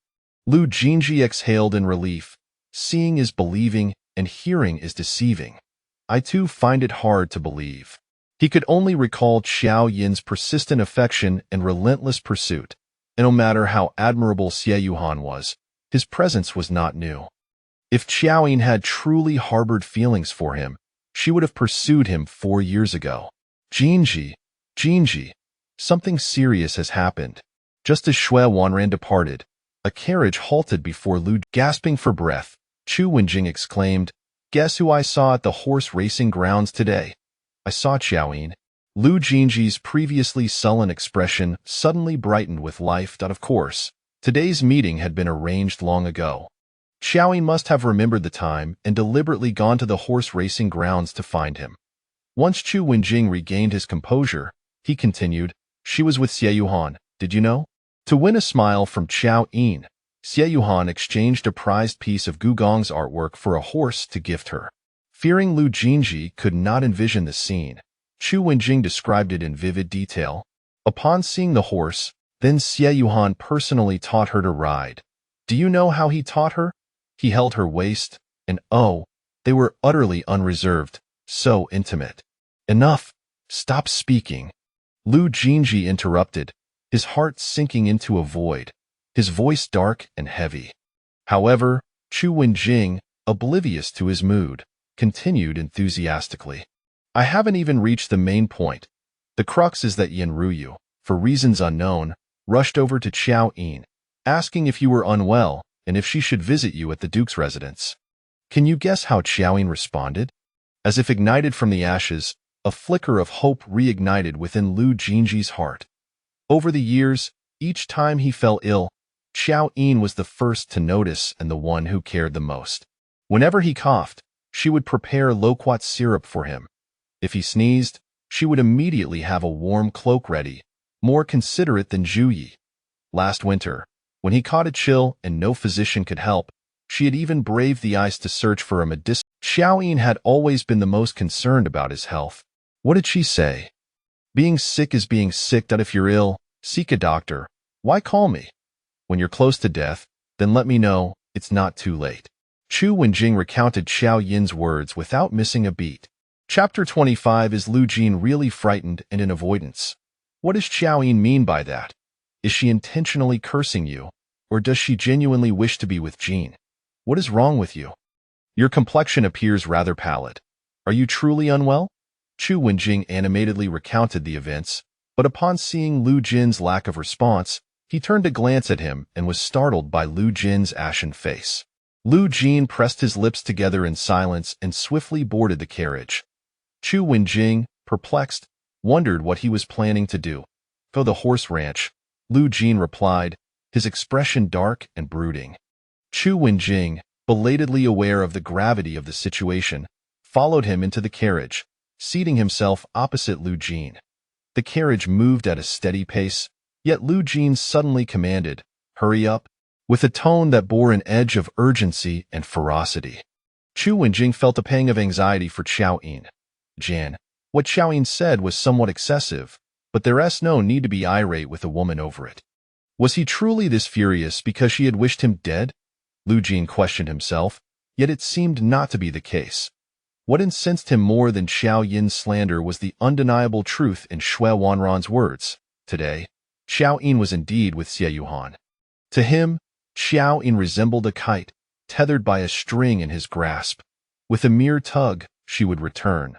Lu Jinji exhaled in relief. Seeing is believing, and hearing is deceiving. I too find it hard to believe. He could only recall Qiao Yin's persistent affection and relentless pursuit, and no matter how admirable Xie Yuhan was, his presence was not new. If Qiao Yin had truly harbored feelings for him, she would have pursued him 4 years ago. Jinji, something serious has happened. Just as Xue Wanran departed, a carriage halted before Lu. Gasping for breath, Chu Wenjing exclaimed, "Guess who I saw at the horse racing grounds today?" "I saw Qiao Yin." Lu Jinji's previously sullen expression suddenly brightened with life. Of course, today's meeting had been arranged long ago. Qiao Yin must have remembered the time and deliberately gone to the horse racing grounds to find him. Once Chu Wenjing regained his composure, he continued, "She was with Xie Yuhan, did you know?" To win a smile from Qiao Yin, Xie Yuhan exchanged a prized piece of Gugong's artwork for a horse to gift her. Fearing Lu Jinji could not envision the scene, Chu Wenjing described it in vivid detail. Upon seeing the horse, then Xie Yuhan personally taught her to ride. Do you know how he taught her? He held her waist, and oh, they were utterly unreserved, so intimate. "Enough! Stop speaking!" Lu Jinji interrupted, his heart sinking into a void, his voice dark and heavy. However, Chu Wenjing, oblivious to his mood, continued enthusiastically. "I haven't even reached the main point. The crux is that Yin Ruyu, for reasons unknown, rushed over to Qiao Yin, asking if you were unwell and if she should visit you at the Duke's residence. Can you guess how Qiao Yin responded?" As if ignited from the ashes, a flicker of hope reignited within Lu Jinji's heart. Over the years, each time he fell ill, Qiao Yin was the first to notice and the one who cared the most. Whenever he coughed, she would prepare loquat syrup for him. If he sneezed, she would immediately have a warm cloak ready, more considerate than Zhu Yi. Last winter, when he caught a chill and no physician could help, she had even braved the ice to search for a medicine. Qiao Yin had always been the most concerned about his health. What did she say? "Being sick is being sick. If you're ill, seek a doctor. Why call me? When you're close to death, then let me know. It's not too late." Chu Wenjing recounted Qiao Yin's words without missing a beat. Chapter 25. Is Lu Jin really frightened and in avoidance? What does Qiao Yin mean by that? Is she intentionally cursing you, or does she genuinely wish to be with Jin? What is wrong with you? Your complexion appears rather pallid. Are you truly unwell? Chu Wenjing animatedly recounted the events, but upon seeing Lu Jin's lack of response, he turned to glance at him and was startled by Lu Jin's ashen face. Lu Jin pressed his lips together in silence and swiftly boarded the carriage. Chu Wenjing, perplexed, wondered what he was planning to do. "Go to the horse ranch," Lu Jin replied, his expression dark and brooding. Chu Wenjing, belatedly aware of the gravity of the situation, followed him into the carriage, seating himself opposite Lu Jin. The carriage moved at a steady pace, yet Lu Jin suddenly commanded, "Hurry up," with a tone that bore an edge of urgency and ferocity. Chu Wenjing felt a pang of anxiety for Qiao Yin. What Qiao Yin said was somewhat excessive, but there's no need to be irate with a woman over it. Was he truly this furious because she had wished him dead? Lu Jin questioned himself, yet it seemed not to be the case. What incensed him more than Qiao Yin's slander was the undeniable truth in Xue Wanran's words. Today, Qiao Yin was indeed with Xie Yuhan. To him, Qiao Yin resembled a kite, tethered by a string in his grasp. With a mere tug, she would return.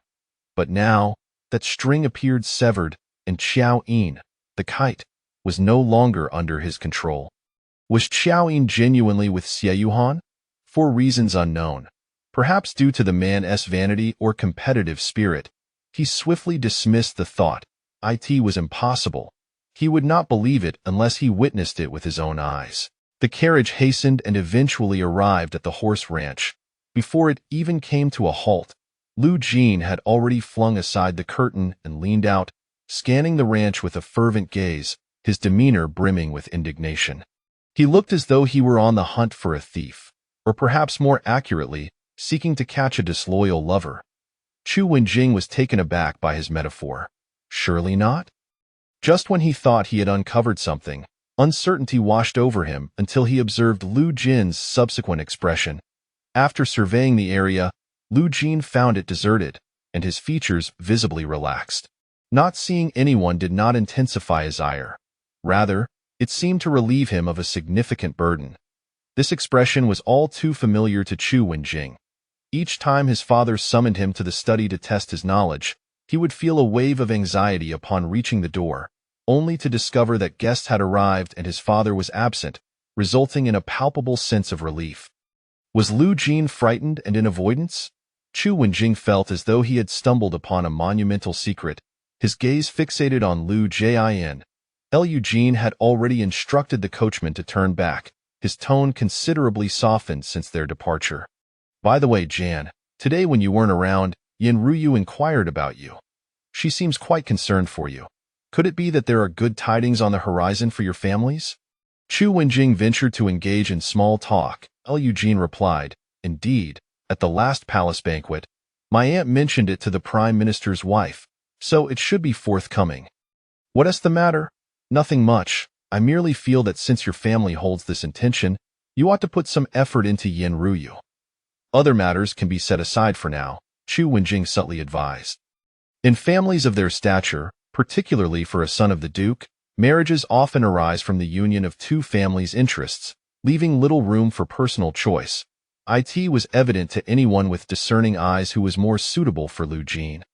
But now, that string appeared severed, and Qiao Yin, the kite, was no longer under his control. Was Qiao Yin genuinely with Xie Yuhan? For reasons unknown, perhaps due to the man's vanity or competitive spirit, he swiftly dismissed the thought. It was impossible. He would not believe it unless he witnessed it with his own eyes. The carriage hastened and eventually arrived at the horse ranch. Before it even came to a halt, Lu Jin had already flung aside the curtain and leaned out, scanning the ranch with a fervent gaze, his demeanor brimming with indignation. He looked as though he were on the hunt for a thief, or perhaps more accurately, seeking to catch a disloyal lover. Chu Wenjing was taken aback by his metaphor. Surely not? Just when he thought he had uncovered something, uncertainty washed over him until he observed Lu Jin's subsequent expression. After surveying the area, Lu Jin found it deserted, and his features visibly relaxed. Not seeing anyone did not intensify his ire. Rather, it seemed to relieve him of a significant burden. This expression was all too familiar to Qiao Yin. Each time his father summoned him to the study to test his knowledge, he would feel a wave of anxiety upon reaching the door, only to discover that guests had arrived and his father was absent, resulting in a palpable sense of relief. Was Lu Jin frightened and in avoidance? Qiao Yin felt as though he had stumbled upon a monumental secret, his gaze fixated on Lu Jin. Lu Jin had already instructed the coachman to turn back, his tone considerably softened since their departure. By the way, Jan, today when you weren't around, Yin Ruyu inquired about you. She seems quite concerned for you. Could it be that there are good tidings on the horizon for your families? Qiao Yin ventured to engage in small talk. Lu Jin replied, Indeed, at the last palace banquet, my aunt mentioned it to the prime minister's wife, so it should be forthcoming. What is the matter? Nothing much. I merely feel that since your family holds this intention, you ought to put some effort into Yin Ruyu. Other matters can be set aside for now, Qiao Yin subtly advised. In families of their stature, particularly for a son of the duke, marriages often arise from the union of two families' interests, leaving little room for personal choice. It was evident to anyone with discerning eyes who was more suitable for Lu Jin.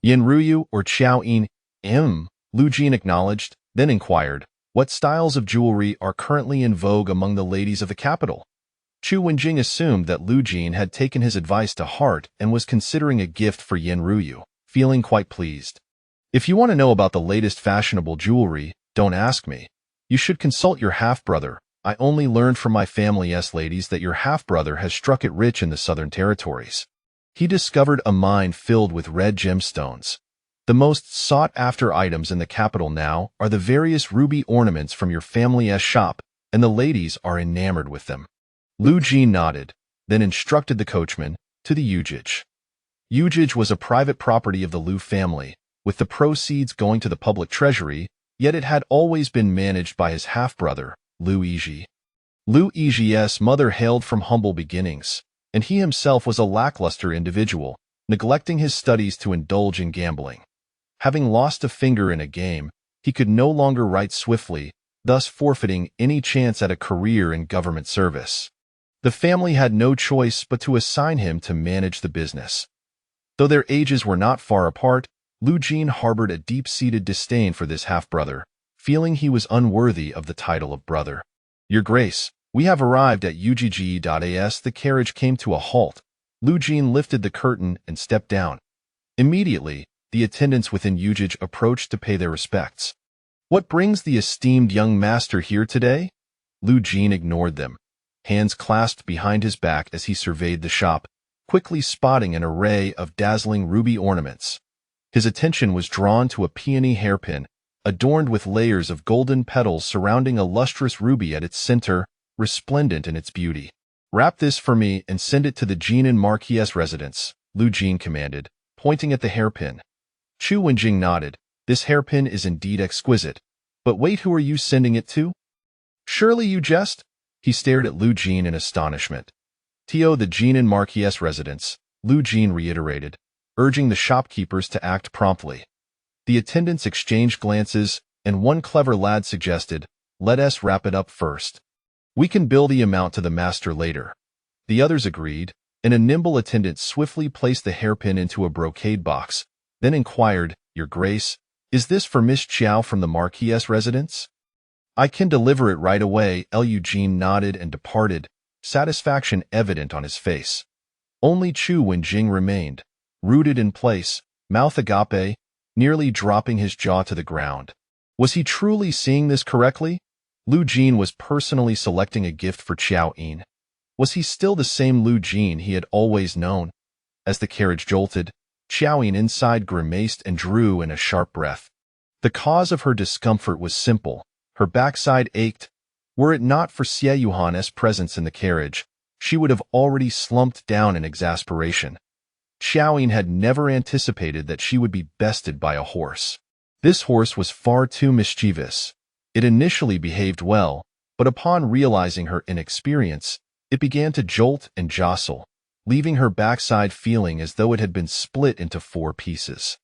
Yin Ruyu or Qiao Yin, Lu Jin acknowledged, then inquired, what styles of jewelry are currently in vogue among the ladies of the capital? Qiao Yin assumed that Lu Jin had taken his advice to heart and was considering a gift for Yin Ruyu, feeling quite pleased. If you want to know about the latest fashionable jewelry, don't ask me. You should consult your half-brother. I only learned from my family's ladies that your half-brother has struck it rich in the southern territories. He discovered a mine filled with red gemstones. The most sought-after items in the capital now are the various ruby ornaments from your family's shop, and the ladies are enamored with them. Lu Jin nodded, then instructed the coachman to the Ujij. Ujij was a private property of the Lu family, with the proceeds going to the public treasury, yet it had always been managed by his half-brother, Lu Yizhi. Lu Yizhi's mother hailed from humble beginnings, and he himself was a lackluster individual, neglecting his studies to indulge in gambling. Having lost a finger in a game, he could no longer write swiftly, thus forfeiting any chance at a career in government service. The family had no choice but to assign him to manage the business. Though their ages were not far apart, Lu Jin harbored a deep-seated disdain for this half-brother, feeling he was unworthy of the title of brother. Your Grace, we have arrived at Ugg.as. The carriage came to a halt. Lu Jin lifted the curtain and stepped down. Immediately, the attendants within Ugg approached to pay their respects. What brings the esteemed young master here today? Lu Jin ignored them, hands clasped behind his back as he surveyed the shop, quickly spotting an array of dazzling ruby ornaments. His attention was drawn to a peony hairpin, adorned with layers of golden petals surrounding a lustrous ruby at its center, resplendent in its beauty. Wrap this for me and send it to the Jinan Marquis' residence, Lu Jin commanded, pointing at the hairpin. Qiao Yin nodded. This hairpin is indeed exquisite. But wait, who are you sending it to? Surely you jest? He stared at Lu Jin in astonishment. To the Jinan Marquis' residence, Lu Jin reiterated, urging the shopkeepers to act promptly. The attendants exchanged glances, and one clever lad suggested, let us wrap it up first. We can bill the amount to the master later. The others agreed, and a nimble attendant swiftly placed the hairpin into a brocade box, then inquired, Your Grace, is this for Miss Qiao from the Marquis' residence? I can deliver it right away. Lu Jin nodded and departed, satisfaction evident on his face. Only Qiao Yin remained, rooted in place, mouth agape, nearly dropping his jaw to the ground. Was he truly seeing this correctly? Lu Jin was personally selecting a gift for Qiao Yin. Was he still the same Lu Jin he had always known? As the carriage jolted, Qiao Yin inside grimaced and drew in a sharp breath. The cause of her discomfort was simple. Her backside ached. Were it not for Xie Yuhan's presence in the carriage, she would have already slumped down in exasperation. Qiao Yin had never anticipated that she would be bested by a horse. This horse was far too mischievous. It initially behaved well, but upon realizing her inexperience, it began to jolt and jostle, leaving her backside feeling as though it had been split into 4 pieces.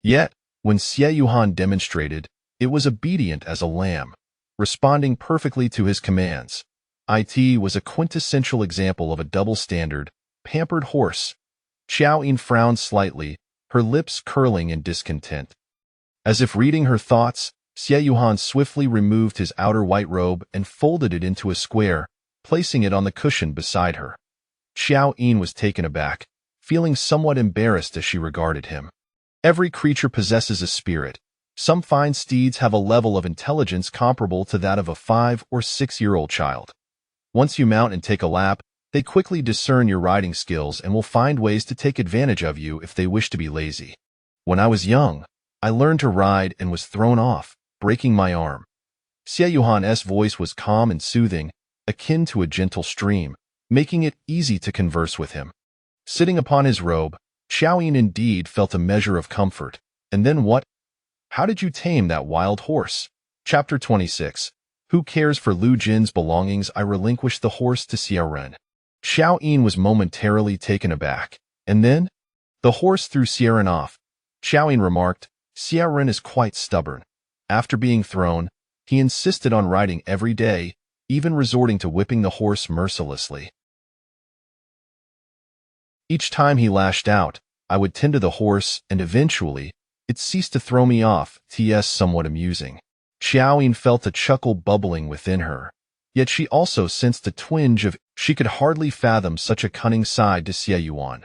Yet, when Xie Yuhan demonstrated, it was obedient as a lamb, responding perfectly to his commands. It was a quintessential example of a double-standard, pampered horse. Qiao Yin frowned slightly, her lips curling in discontent. As if reading her thoughts, Xie Yuhan swiftly removed his outer white robe and folded it into a square, placing it on the cushion beside her. Qiao Yin was taken aback, feeling somewhat embarrassed as she regarded him. Every creature possesses a spirit. Some fine steeds have a level of intelligence comparable to that of a 5- or 6-year-old child. Once you mount and take a lap, they quickly discern your riding skills and will find ways to take advantage of you if they wish to be lazy. When I was young, I learned to ride and was thrown off, breaking my arm. Xie Yuhan's voice was calm and soothing, akin to a gentle stream, making it easy to converse with him. Sitting upon his robe, Qiao Yin indeed felt a measure of comfort. And then what? How did you tame that wild horse? Chapter 26. Who cares for Lu Jin's belongings? I relinquished the horse to Xiao Ren. Qiao Yin was momentarily taken aback. And then? The horse threw Xiao Ren off. Qiao Yin remarked, Xiao Ren is quite stubborn. After being thrown, he insisted on riding every day, even resorting to whipping the horse mercilessly. Each time he lashed out, I would tend to the horse, and eventually, it ceased to throw me off. T.S. somewhat amusing. Qiao Yin felt a chuckle bubbling within her. Yet she also sensed a twinge of, she could hardly fathom such a cunning side to Xie Yuan.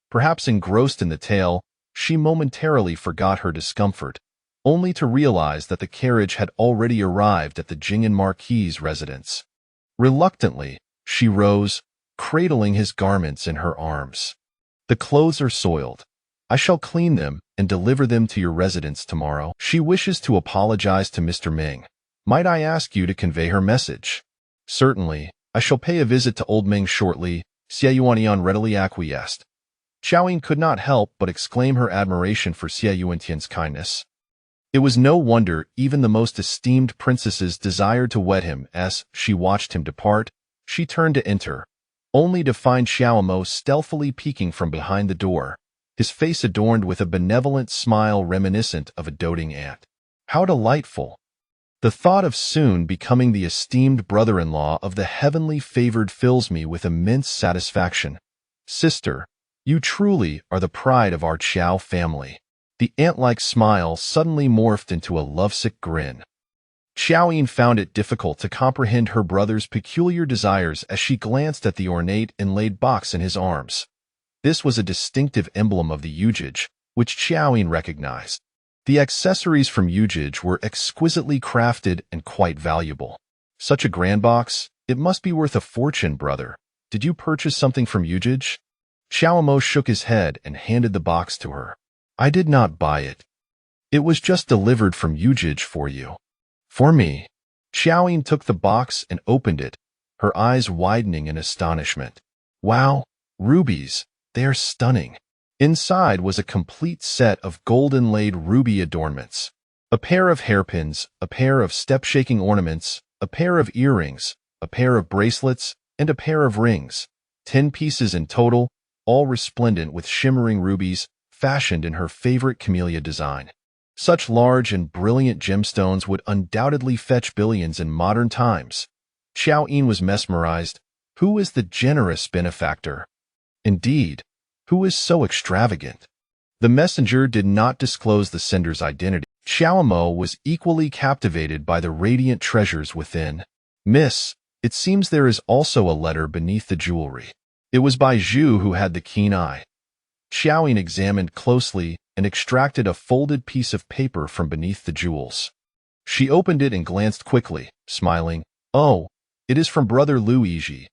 Perhaps engrossed in the tale, she momentarily forgot her discomfort, only to realize that the carriage had already arrived at the Jing'an Marquis's residence. Reluctantly, she rose, cradling his garments in her arms. The clothes are soiled. I shall clean them and deliver them to your residence tomorrow. She wishes to apologize to Mr. Ming. Might I ask you to convey her message? Certainly, I shall pay a visit to old Ming shortly. Xie Yuanian readily acquiesced. Qiao Yin could not help but exclaim her admiration for Xie Yuantian's kindness. It was no wonder even the most esteemed princesses desired to wed him. As she watched him depart, she turned to enter, only to find Xiao Mo stealthily peeking from behind the door, his face adorned with a benevolent smile reminiscent of a doting aunt. How delightful! The thought of soon becoming the esteemed brother-in-law of the heavenly favored fills me with immense satisfaction. Sister, you truly are the pride of our Qiao family. The ant-like smile suddenly morphed into a lovesick grin. Qiao Yin found it difficult to comprehend her brother's peculiar desires as she glanced at the ornate inlaid box in his arms. This was a distinctive emblem of the Yujij, which Qiao Yin recognized. The accessories from Yujij were exquisitely crafted and quite valuable. Such a grand box, it must be worth a fortune, brother. Did you purchase something from Yujij? Xiao Mo shook his head and handed the box to her. I did not buy it. It was just delivered from Yujij for you. For me. Qiao Yin took the box and opened it, her eyes widening in astonishment. Wow, rubies, they are stunning. Inside was a complete set of gold-inlaid ruby adornments. A pair of hairpins, a pair of step-shaking ornaments, a pair of earrings, a pair of bracelets, and a pair of rings. 10 pieces in total, all resplendent with shimmering rubies, fashioned in her favorite camellia design. Such large and brilliant gemstones would undoubtedly fetch billions in modern times. Qiao Yin was mesmerized. Who is the generous benefactor? Indeed, who is so extravagant? The messenger did not disclose the sender's identity. Xiao Mo was equally captivated by the radiant treasures within. Miss, it seems there is also a letter beneath the jewelry. It was by Zhu, who had the keen eye. Qiao Yin examined closely and extracted a folded piece of paper from beneath the jewels. She opened it and glanced quickly, smiling. Oh, it is from Brother Luigi,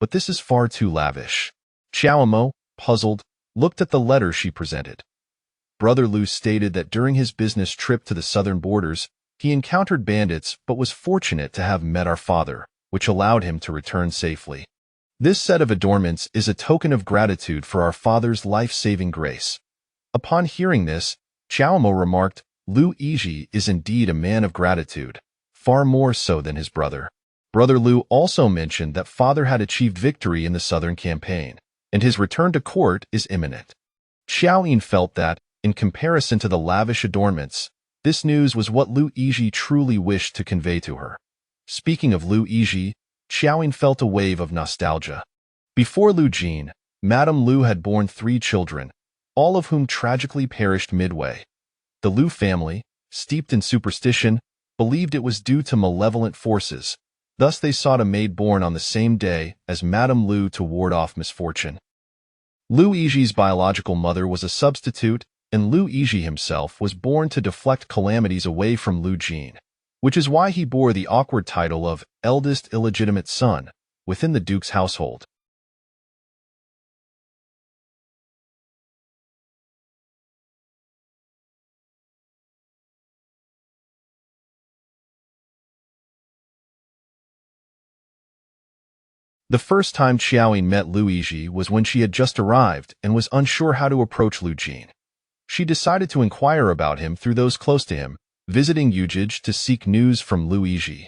but this is far too lavish. Xiao Mo, puzzled, looked at the letter she presented. Brother Lu stated that during his business trip to the southern borders, he encountered bandits but was fortunate to have met our father, which allowed him to return safely. This set of adornments is a token of gratitude for our father's life-saving grace. Upon hearing this, Qiao Mo remarked, Lu Yizhi is indeed a man of gratitude, far more so than his brother. Brother Lu also mentioned that father had achieved victory in the southern campaign, and his return to court is imminent. Qiao Yin felt that, in comparison to the lavish adornments, this news was what Lu Yizhi truly wished to convey to her. Speaking of Lu Yizhi, Qiao Yin felt a wave of nostalgia. Before Lu Jin, Madame Lu had borne 3 children, all of whom tragically perished midway. The Lu family, steeped in superstition, believed it was due to malevolent forces. Thus they sought a maid born on the same day as Madame Lu to ward off misfortune. Lu Yizhi's biological mother was a substitute, and Lu Yizhi himself was born to deflect calamities away from Lu Jin, which is why he bore the awkward title of eldest illegitimate son within the duke's household. The first time Qiao Yin met Lu Yizhi was when she had just arrived and was unsure how to approach Lu Jin. She decided to inquire about him through those close to him, visiting Yujij to seek news from Lu Yizhi.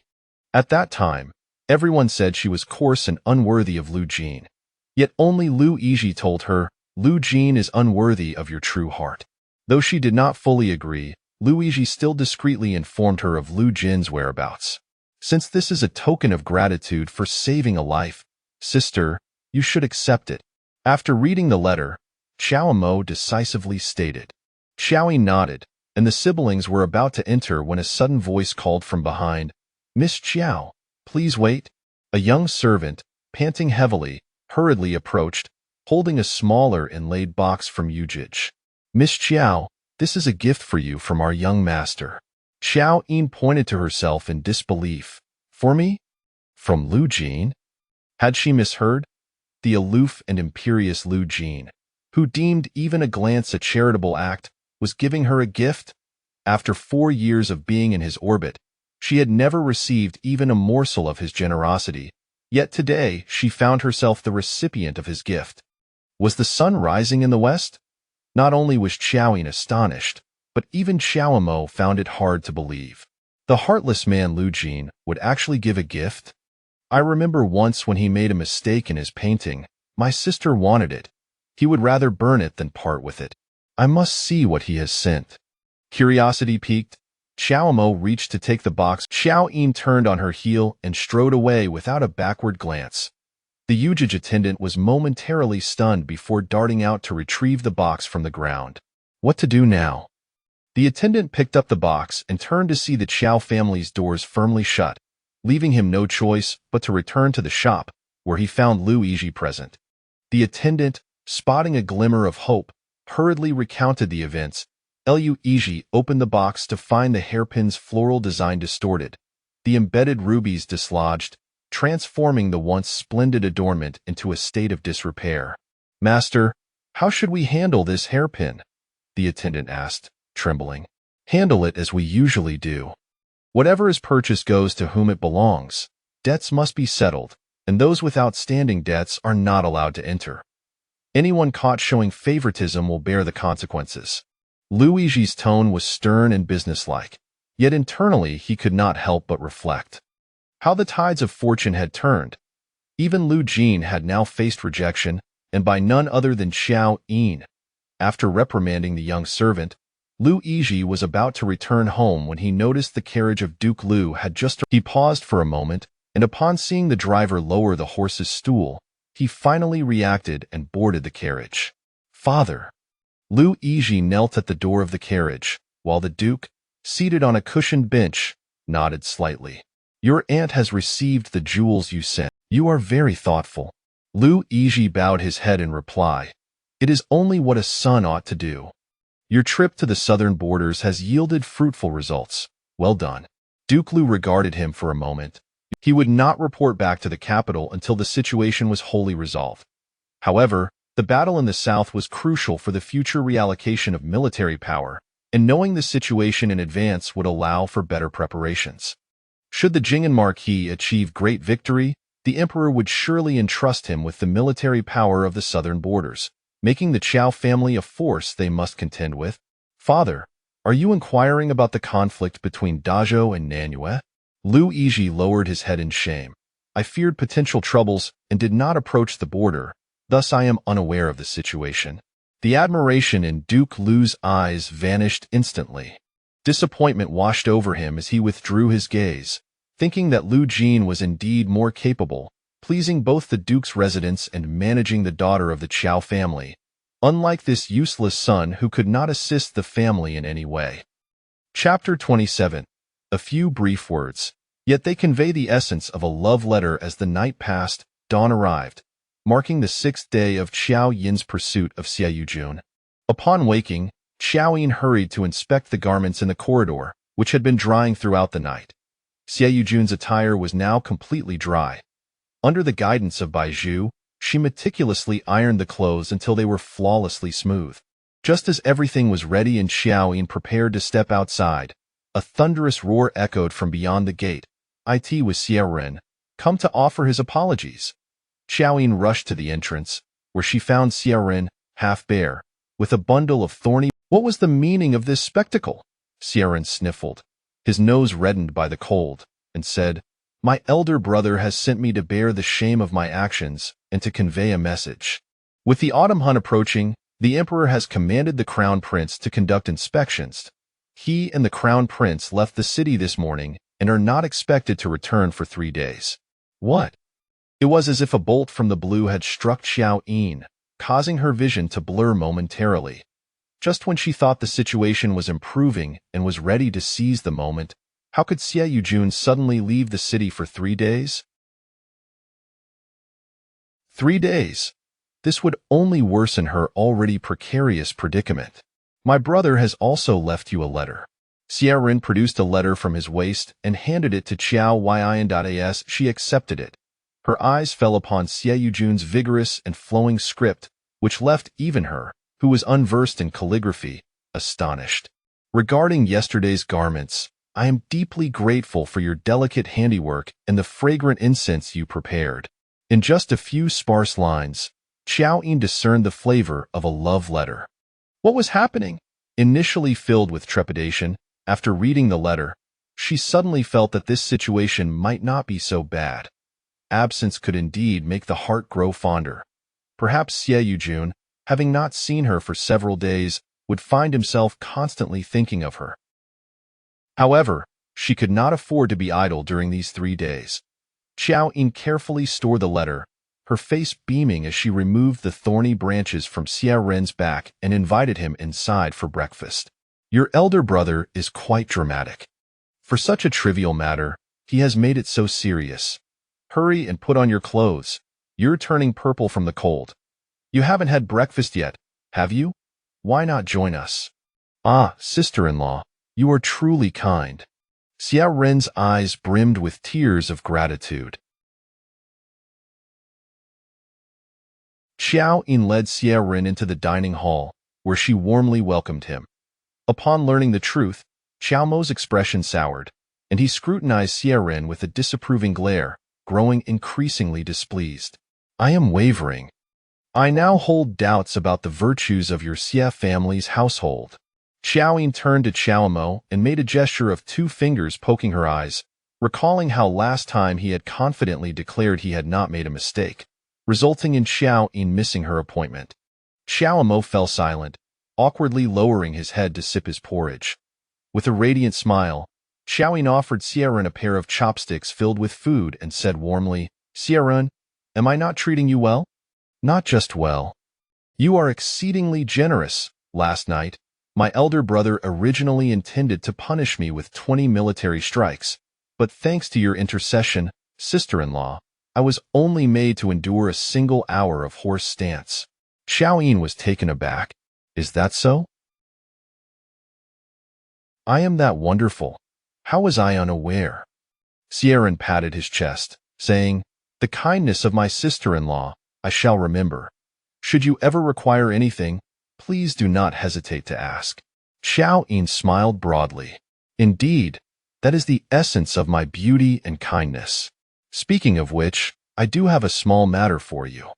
At that time, everyone said she was coarse and unworthy of Lu Jin. Yet only Lu Yizhi told her, Lu Jin is unworthy of your true heart. Though she did not fully agree, Lu Yizhi still discreetly informed her of Lu Jin's whereabouts. Since this is a token of gratitude for saving a life, sister, you should accept it. After reading the letter, Qiao Mo decisively stated. Qiao Yin nodded, and the siblings were about to enter when a sudden voice called from behind, Miss Qiao, please wait. A young servant, panting heavily, hurriedly approached, holding a smaller inlaid box from Yujij. Miss Qiao, this is a gift for you from our young master. Qiao Yin pointed to herself in disbelief. For me? From Lu Jin? Had she misheard? The aloof and imperious Lu Jin, who deemed even a glance a charitable act, was giving her a gift? After 4 years of being in his orbit, she had never received even a morsel of his generosity, yet today she found herself the recipient of his gift. Was the sun rising in the west? Not only was Qiao Yin astonished, but even Qiao Mo found it hard to believe. The heartless man Lu Jin would actually give a gift? I remember once when he made a mistake in his painting, my sister wanted it. He would rather burn it than part with it. I must see what he has sent. Curiosity piqued, Qiao Mo reached to take the box. Qiao Yin turned on her heel and strode away without a backward glance. The Yujij attendant was momentarily stunned before darting out to retrieve the box from the ground. What to do now? The attendant picked up the box and turned to see the Qiao family's doors firmly shut, leaving him no choice but to return to the shop, where he found Lu Yizhi present. The attendant, spotting a glimmer of hope, hurriedly recounted the events. Lu Yizhi opened the box to find the hairpin's floral design distorted, the embedded rubies dislodged, transforming the once splendid adornment into a state of disrepair. Master, how should we handle this hairpin? The attendant asked, trembling. Handle it as we usually do. Whatever is purchased goes to whom it belongs. Debts must be settled, and those with outstanding debts are not allowed to enter. Anyone caught showing favoritism will bear the consequences. Lu Yizhi's tone was stern and businesslike, yet internally he could not help but reflect. How the tides of fortune had turned. Even Lu Jin had now faced rejection, and by none other than Qiao Yin. After reprimanding the young servant, Lu Yizhi was about to return home when he noticed the carriage of Duke Lu had just arrived. He paused for a moment, and upon seeing the driver lower the horse's stool, he finally reacted and boarded the carriage. Father. Lu Yizhi knelt at the door of the carriage, while the Duke, seated on a cushioned bench, nodded slightly. Your aunt has received the jewels you sent. You are very thoughtful. Lu Yizhi bowed his head in reply. It is only what a son ought to do. Your trip to the southern borders has yielded fruitful results. Well done. Duke Lu regarded him for a moment. He would not report back to the capital until the situation was wholly resolved. However, the battle in the south was crucial for the future reallocation of military power, and knowing the situation in advance would allow for better preparations. Should the Jing'an Marquis achieve great victory, the emperor would surely entrust him with the military power of the southern borders, making the Qiao family a force they must contend with. Father, Are you inquiring about the conflict between Dazhou and Nanyue? Lu Yizhi lowered his head in shame. I feared potential troubles and did not approach the border, thus I am unaware of the situation. The admiration in Duke Lu's eyes vanished instantly. Disappointment washed over him as he withdrew his gaze, thinking that Lu Jin was indeed more capable, pleasing both the Duke's residents and managing the daughter of the Qiao family, unlike this useless son who could not assist the family in any way. Chapter 27. A few brief words, yet they convey the essence of a love letter. As the night passed, dawn arrived, marking the 6th day of Qiao Yin's pursuit of Qiao Jun. Upon waking, Qiao Yin hurried to inspect the garments in the corridor, which had been drying throughout the night. Qiao Jun's attire was now completely dry. Under the guidance of Bai Zhu, she meticulously ironed the clothes until they were flawlessly smooth. Just as everything was ready and Qiao Yin prepared to step outside, a thunderous roar echoed from beyond the gate. It was Xiaoren, come to offer his apologies. Qiao Yin rushed to the entrance, where she found Xiaoren, half bare, with a bundle of thorny— What was the meaning of this spectacle? Xiaoren sniffled, his nose reddened by the cold, and said, My elder brother has sent me to bear the shame of my actions and to convey a message. With the autumn hunt approaching, the emperor has commanded the crown prince to conduct inspections. He and the crown prince left the city this morning and are not expected to return for 3 days. What? It was as if a bolt from the blue had struck Qiao Yin, causing her vision to blur momentarily. Just when she thought the situation was improving and was ready to seize the moment, how could Qiao Jun suddenly leave the city for 3 days? 3 days. This would only worsen her already precarious predicament. My brother has also left you a letter. Xiaoren produced a letter from his waist and handed it to Qiao Yin. She accepted it. Her eyes fell upon Qiao Jun's vigorous and flowing script, which left even her, who was unversed in calligraphy, astonished. Regarding yesterday's garments, I am deeply grateful for your delicate handiwork and the fragrant incense you prepared. In just a few sparse lines, Qiao Yin discerned the flavor of a love letter. What was happening? Initially filled with trepidation, after reading the letter, she suddenly felt that this situation might not be so bad. Absence could indeed make the heart grow fonder. Perhaps Qiao Jun, having not seen her for several days, would find himself constantly thinking of her. However, she could not afford to be idle during these 3 days. Qiao Yin carefully stored the letter, her face beaming as she removed the thorny branches from Xiaoren's back and invited him inside for breakfast. Your elder brother is quite dramatic. For such a trivial matter, he has made it so serious. Hurry and put on your clothes. You're turning purple from the cold. You haven't had breakfast yet, have you? Why not join us? Ah, sister-in-law, you are truly kind. Xiaoren's eyes brimmed with tears of gratitude. Qiao Yin led Xiaoren into the dining hall, where she warmly welcomed him. Upon learning the truth, Qiao Mo's expression soured, and he scrutinized Xiaoren with a disapproving glare, growing increasingly displeased. I am wavering. I now hold doubts about the virtues of your Xia family's household. Qiao Yin turned to Qiao Mo and made a gesture of 2 fingers poking her eyes, recalling how last time he had confidently declared he had not made a mistake, resulting in Qiao Yin missing her appointment. Qiao Mo fell silent, awkwardly lowering his head to sip his porridge. With a radiant smile, Qiao Yin offered Xiaoren a pair of chopsticks filled with food and said warmly, Xiaoren, am I not treating you well? Not just well. You are exceedingly generous. Last night, my elder brother originally intended to punish me with 20 military strikes, but thanks to your intercession, sister-in-law, I was only made to endure a single hour of horse stance. Qiao Yin was taken aback. Is that so? I am that wonderful. How was I unaware? Xiaoren patted his chest, saying, The kindness of my sister-in-law, I shall remember. Should you ever require anything, please do not hesitate to ask. Qiao Yin smiled broadly. Indeed, that is the essence of my beauty and kindness. Speaking of which, I do have a small matter for you.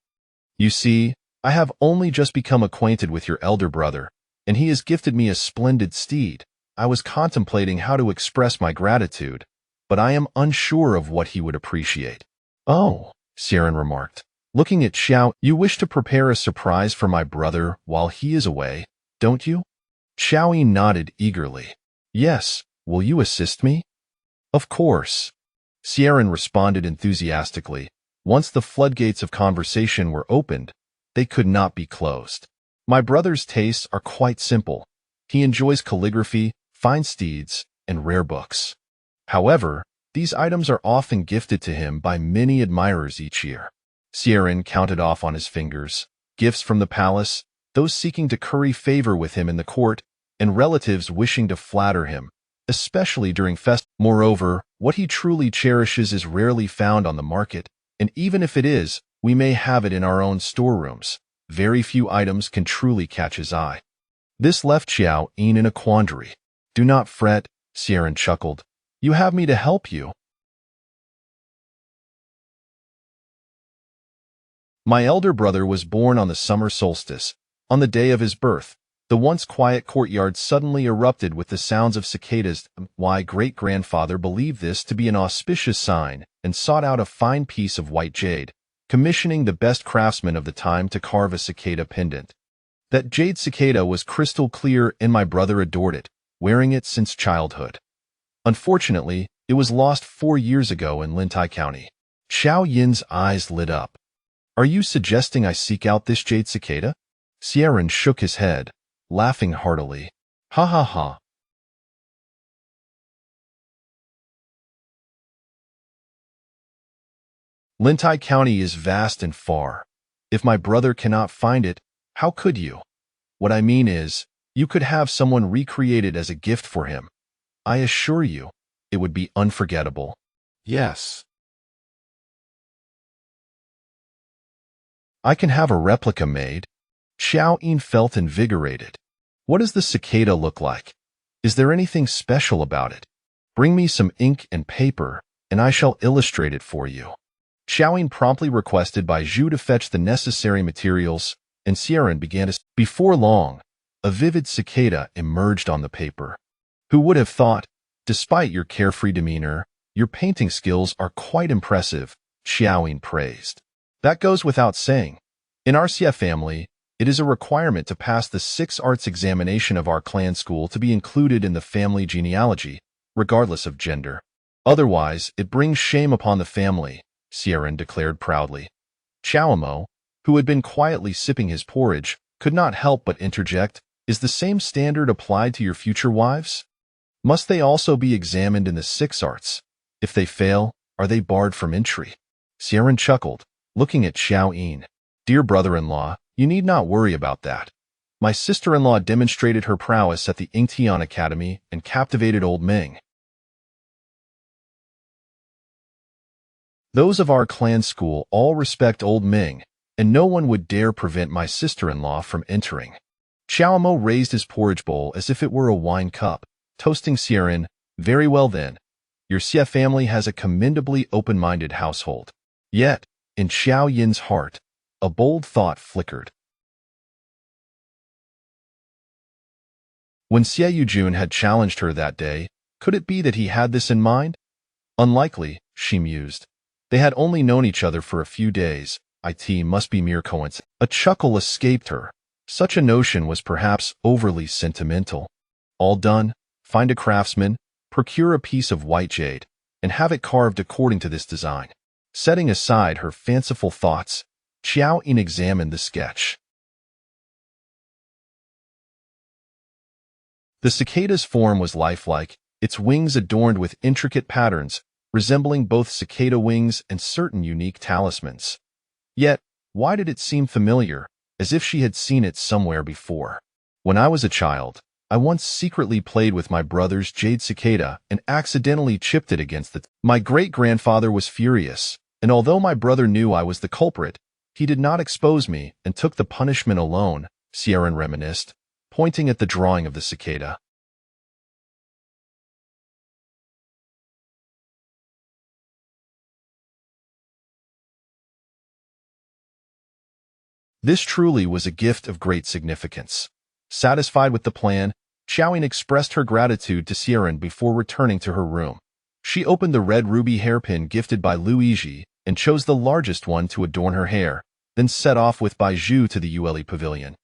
You see, I have only just become acquainted with your elder brother, and he has gifted me a splendid steed. I was contemplating how to express my gratitude, but I am unsure of what he would appreciate. Oh, Siren remarked. Looking at Qiao, you wish to prepare a surprise for my brother while he is away, don't you? Qiao Yin nodded eagerly. Yes, will you assist me? Of course. Siren responded enthusiastically. Once the floodgates of conversation were opened, they could not be closed. My brother's tastes are quite simple. He enjoys calligraphy, fine steeds, and rare books. However, these items are often gifted to him by many admirers each year. Siren counted off on his fingers, gifts from the palace, those seeking to curry favor with him in the court, and relatives wishing to flatter him, especially during festivals. Moreover, what he truly cherishes is rarely found on the market, and even if it is, we may have it in our own storerooms. Very few items can truly catch his eye. This left Qiao Yin in a quandary. Do not fret, Siren chuckled. You have me to help you. My elder brother was born on the summer solstice. On the day of his birth, the once quiet courtyard suddenly erupted with the sounds of cicadas. My great-grandfather believed this to be an auspicious sign and sought out a fine piece of white jade, commissioning the best craftsman of the time to carve a cicada pendant. That jade cicada was crystal clear and my brother adored it, wearing it since childhood. Unfortunately, it was lost 4 years ago in Lintai County. Qiao Yin's eyes lit up. Are you suggesting I seek out this jade cicada? Siren shook his head, laughing heartily. Ha ha ha. Lintai County is vast and far. If my brother cannot find it, how could you? What I mean is, you could have someone recreate it as a gift for him. I assure you, it would be unforgettable. Yes. I can have a replica made. Qiao Yin felt invigorated. What does the cicada look like? Is there anything special about it? Bring me some ink and paper, and I shall illustrate it for you. Qiao Yin promptly requested by Zhu to fetch the necessary materials, and Siren began to... Before long, a vivid cicada emerged on the paper. Who would have thought? Despite your carefree demeanor, your painting skills are quite impressive, Qiao Yin praised. That goes without saying. In our Xie family, it is a requirement to pass the 6 arts examination of our clan school to be included in the family genealogy, regardless of gender. Otherwise, it brings shame upon the family, Siren declared proudly. Qiao, who had been quietly sipping his porridge, could not help but interject, is the same standard applied to your future wives? Must they also be examined in the 6 arts? If they fail, are they barred from entry? Siren chuckled, looking at Qiao Yin. Dear brother-in-law, you need not worry about that. My sister-in-law demonstrated her prowess at the Yingtian Academy and captivated old Ming. Those of our clan school all respect old Ming, and no one would dare prevent my sister-in-law from entering. Qiao Mo raised his porridge bowl as if it were a wine cup, toasting Siren. Very well then. Your Xie family has a commendably open-minded household. Yet, in Qiao Yin's heart, a bold thought flickered. When Xie Yujun had challenged her that day, could it be that he had this in mind? Unlikely, she mused. They had only known each other for a few days. It must be mere coincidence. A chuckle escaped her. Such a notion was perhaps overly sentimental. All done, find a craftsman, procure a piece of white jade, and have it carved according to this design. Setting aside her fanciful thoughts, Qiao Yin examined the sketch. The cicada's form was lifelike, its wings adorned with intricate patterns, resembling both cicada wings and certain unique talismans. Yet, why did it seem familiar, as if she had seen it somewhere before? When I was a child, I once secretly played with my brother's jade cicada and accidentally chipped it against the... My great-grandfather was furious, and although my brother knew I was the culprit, he did not expose me and took the punishment alone, Siren reminisced, pointing at the drawing of the cicada. This truly was a gift of great significance. Satisfied with the plan, Qiao Yin expressed her gratitude to Xiaoran before returning to her room. She opened the red ruby hairpin gifted by Lu Jin and chose the largest one to adorn her hair, then set off with Bai Zhu to the Yue pavilion.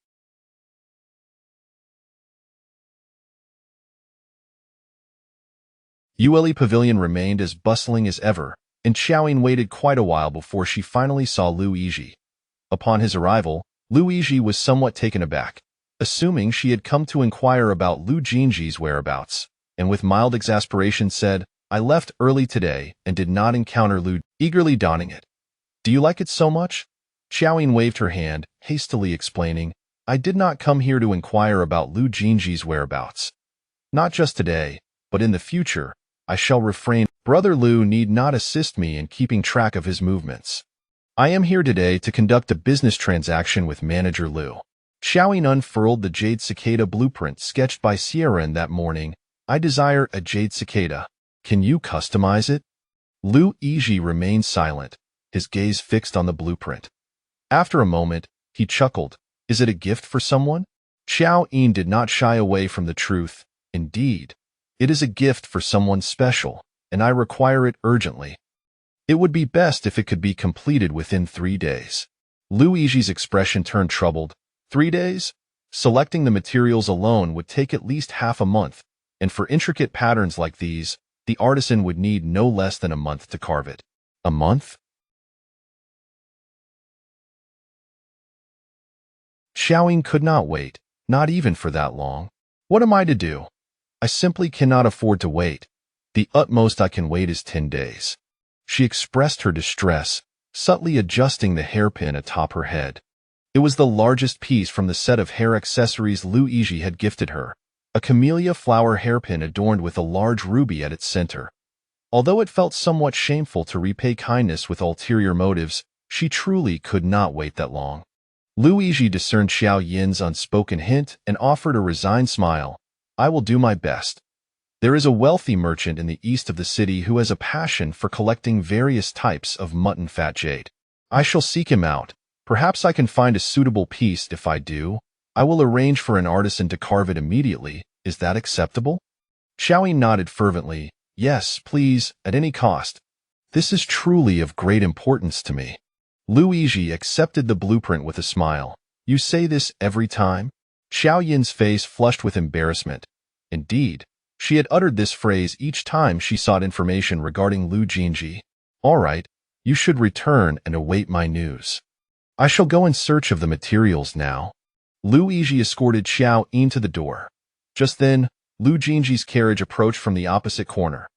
Yue pavilion remained as bustling as ever, and Qiao Yin waited quite a while before she finally saw Lu Jin. Upon his arrival, Lu Jin was somewhat taken aback, assuming she had come to inquire about Lu Jin Zhi's whereabouts, and with mild exasperation said, "I left early today and did not encounter Lu," eagerly donning it. "Do you like it so much?" Qiao Yin waved her hand, hastily explaining, "I did not come here to inquire about Lu Jin Zhi's whereabouts. Not just today, but in the future, I shall refrain. Brother Lu need not assist me in keeping track of his movements. I am here today to conduct a business transaction with Manager Lu." Qiao Yin unfurled the jade cicada blueprint sketched by Xiaoran that morning. "I desire a jade cicada. Can you customize it?" Lu Jin remained silent, his gaze fixed on the blueprint. After a moment, he chuckled. "Is it a gift for someone?" Qiao Yin did not shy away from the truth. "Indeed, it is a gift for someone special, and I require it urgently. It would be best if it could be completed within 3 days." Lu Jin's expression turned troubled. 3 days? Selecting the materials alone would take at least half a month, and for intricate patterns like these, the artisan would need no less than a month to carve it. A month? Qiao Yin could not wait, not even for that long. "What am I to do? I simply cannot afford to wait. The utmost I can wait is 10 days. She expressed her distress, subtly adjusting the hairpin atop her head. It was the largest piece from the set of hair accessories Lu Jin had gifted her, a camellia flower hairpin adorned with a large ruby at its center. Although it felt somewhat shameful to repay kindness with ulterior motives, she truly could not wait that long. Lu Jin discerned Qiao Yin's unspoken hint and offered a resigned smile. "I will do my best. There is a wealthy merchant in the east of the city who has a passion for collecting various types of mutton fat jade. I shall seek him out. Perhaps I can find a suitable piece. If I do, I will arrange for an artisan to carve it immediately. Is that acceptable?" Qiao Yin nodded fervently. "Yes, please, at any cost. This is truly of great importance to me." Lu Jin accepted the blueprint with a smile. "You say this every time?" Qiao Yin's face flushed with embarrassment. Indeed, she had uttered this phrase each time she sought information regarding Lu Jin Zhi. "All right, you should return and await my news. I shall go in search of the materials now." Lu Jin escorted Qiao Yin to the door. Just then, Lu Jin Zhi's carriage approached from the opposite corner.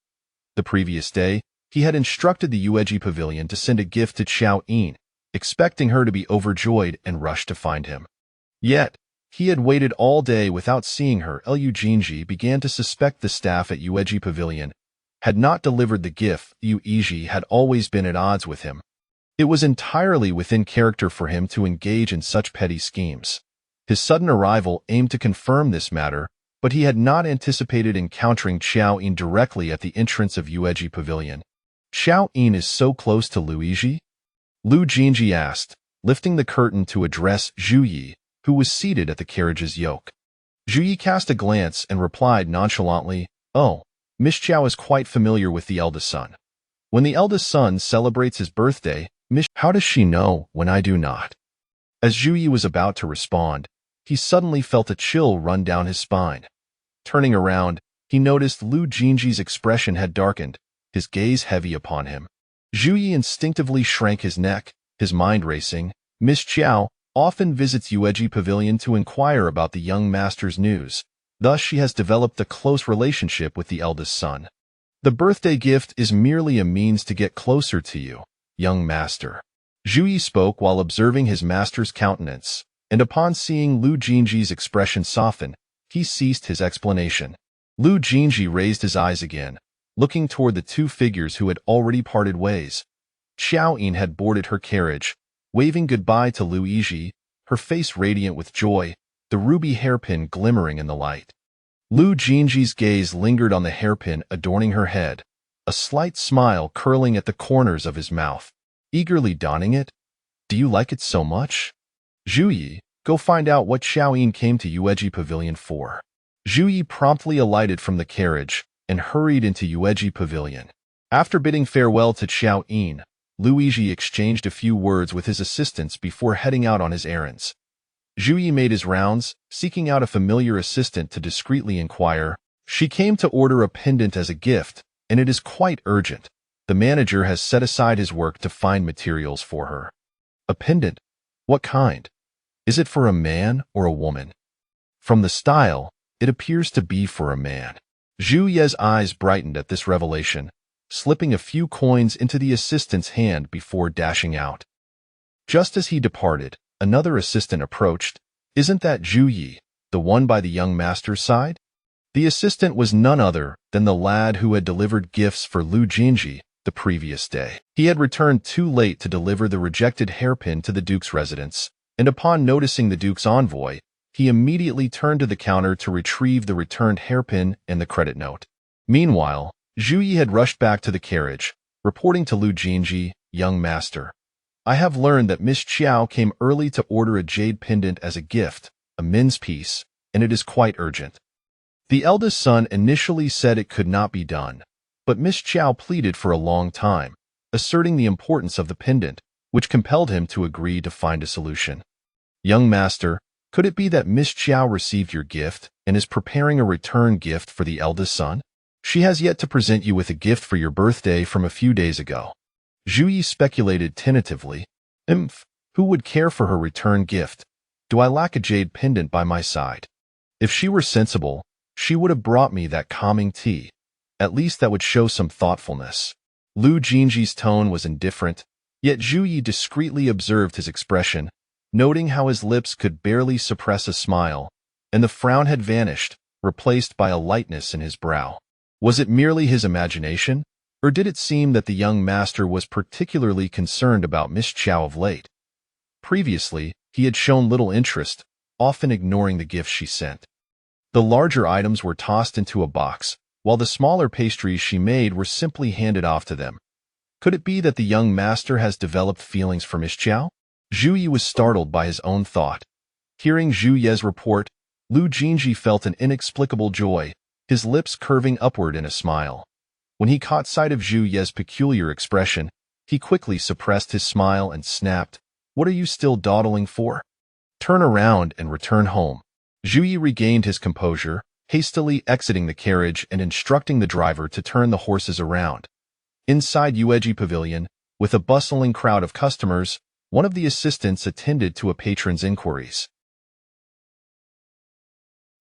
The previous day, he had instructed the Yue pavilion to send a gift to Qiao Yin, expecting her to be overjoyed and rush to find him. Yet, he had waited all day without seeing her. Lu Jin Zhi began to suspect the staff at Yue pavilion had not delivered the gift. Lu Jin had always been at odds with him. It was entirely within character for him to engage in such petty schemes. His sudden arrival aimed to confirm this matter, but he had not anticipated encountering Qiao Yin directly at the entrance of Yue pavilion. "Qiao Yin is so close to Lu Jin?" Lu Jin Zhi asked, lifting the curtain to address Zhu Yi, who was seated at the carriage's yoke. Zhu Yi cast a glance and replied nonchalantly, "Oh, Miss Qiao is quite familiar with the eldest son. When the eldest son celebrates his birthday, how does she know when I do not?" As Zhu Yi was about to respond, he suddenly felt a chill run down his spine. Turning around, he noticed Lu Jin Zhi's expression had darkened, his gaze heavy upon him. Zhu Yi instinctively shrank his neck, his mind racing. "Miss Qiao often visits Yue pavilion to inquire about the young master's news. Thus she has developed a close relationship with the eldest son. The birthday gift is merely a means to get closer to you, young master." Zhu Yi spoke while observing his master's countenance, and upon seeing Lu Jin Zhi's expression soften, he ceased his explanation. Lu Jin Zhi raised his eyes again, looking toward the two figures who had already parted ways. Qiao Yin had boarded her carriage, waving goodbye to Lu Jin, her face radiant with joy, the ruby hairpin glimmering in the light. Lu Jin Zhi's gaze lingered on the hairpin adorning her head, a slight smile curling at the corners of his mouth. Eagerly donning it, "Do you like it so much?" "Zhu Yi, go find out what Qiao Yin came to Yue pavilion for." Zhu Yi promptly alighted from the carriage and hurried into Yueji Pavilion. After bidding farewell to Qiao Yin, Luigi exchanged a few words with his assistants before heading out on his errands. Zhu Yi made his rounds, seeking out a familiar assistant to discreetly inquire. She came to order a pendant as a gift, and it is quite urgent. The manager has set aside his work to find materials for her. A pendant? What kind? Is it for a man or a woman? From the style, it appears to be for a man. Zhu Ye's eyes brightened at this revelation, slipping a few coins into the assistant's hand before dashing out. Just as he departed, another assistant approached. Isn't that Zhu Yi, the one by the young master's side? The assistant was none other than the lad who had delivered gifts for Lu Jin Zhi the previous day. He had returned too late to deliver the rejected hairpin to the Duke's residence, and upon noticing the Duke's envoy, he immediately turned to the counter to retrieve the returned hairpin and the credit note. Meanwhile, Zhu Yi had rushed back to the carriage, reporting to Lu Jin Zhi, young master. I have learned that Miss Qiao came early to order a jade pendant as a gift, a men's piece, and it is quite urgent. The eldest son initially said it could not be done, but Miss Qiao pleaded for a long time, asserting the importance of the pendant, which compelled him to agree to find a solution. Young master, could it be that Miss Qiao received your gift and is preparing a return gift for the eldest son? She has yet to present you with a gift for your birthday from a few days ago. Zhu Yi speculated tentatively. Who would care for her return gift? Do I lack a jade pendant by my side? If she were sensible, she would have brought me that calming tea. At least that would show some thoughtfulness. Lu Jin Zhi's tone was indifferent, yet Zhu Yi discreetly observed his expression, noting how his lips could barely suppress a smile, and the frown had vanished, replaced by a lightness in his brow. Was it merely his imagination, or did it seem that the young master was particularly concerned about Miss Qiao of late? Previously, he had shown little interest, often ignoring the gifts she sent. The larger items were tossed into a box, while the smaller pastries she made were simply handed off to them. Could it be that the young master has developed feelings for Miss Qiao? Zhu Yi was startled by his own thought. Hearing Zhu Ye's report, Lu Jin Zhi felt an inexplicable joy, his lips curving upward in a smile. When he caught sight of Zhu Ye's peculiar expression, he quickly suppressed his smile and snapped, "What are you still dawdling for? Turn around and return home." Zhu Yi regained his composure, hastily exiting the carriage and instructing the driver to turn the horses around. Inside Yueji Pavilion, with a bustling crowd of customers, one of the assistants attended to a patron's inquiries.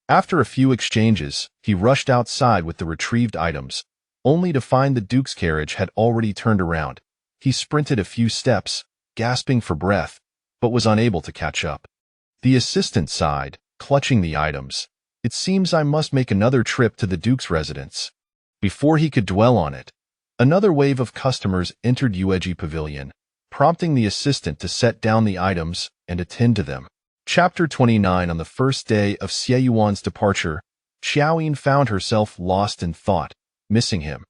After a few exchanges, he rushed outside with the retrieved items, only to find the Duke's carriage had already turned around. He sprinted a few steps, gasping for breath, but was unable to catch up. The assistant sighed, clutching the items. It seems I must make another trip to the Duke's residence. Before he could dwell on it, another wave of customers entered Yueji Pavilion, prompting the assistant to set down the items and attend to them. Chapter 29. On the first day of Xie Yuan's departure, Qiao Yin found herself lost in thought, missing him.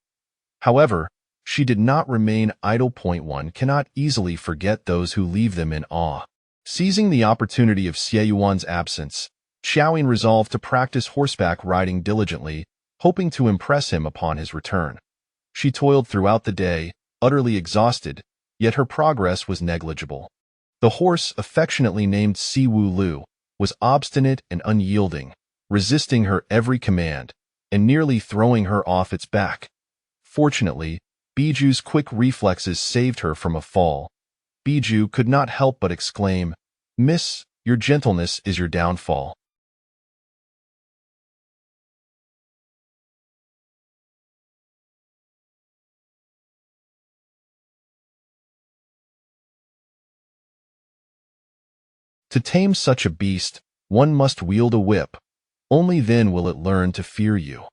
However, she did not remain idle. One cannot easily forget those who leave them in awe. Seizing the opportunity of Xie Yuan's absence, Qiao Yin resolved to practice horseback riding diligently, hoping to impress him upon his return. She toiled throughout the day, utterly exhausted, yet her progress was negligible. The horse, affectionately named Si Wu Lu, was obstinate and unyielding, resisting her every command, and nearly throwing her off its back. Fortunately, Biju's quick reflexes saved her from a fall. Biju could not help but exclaim, "Miss, your gentleness is your downfall." To tame such a beast, one must wield a whip. Only then will it learn to fear you.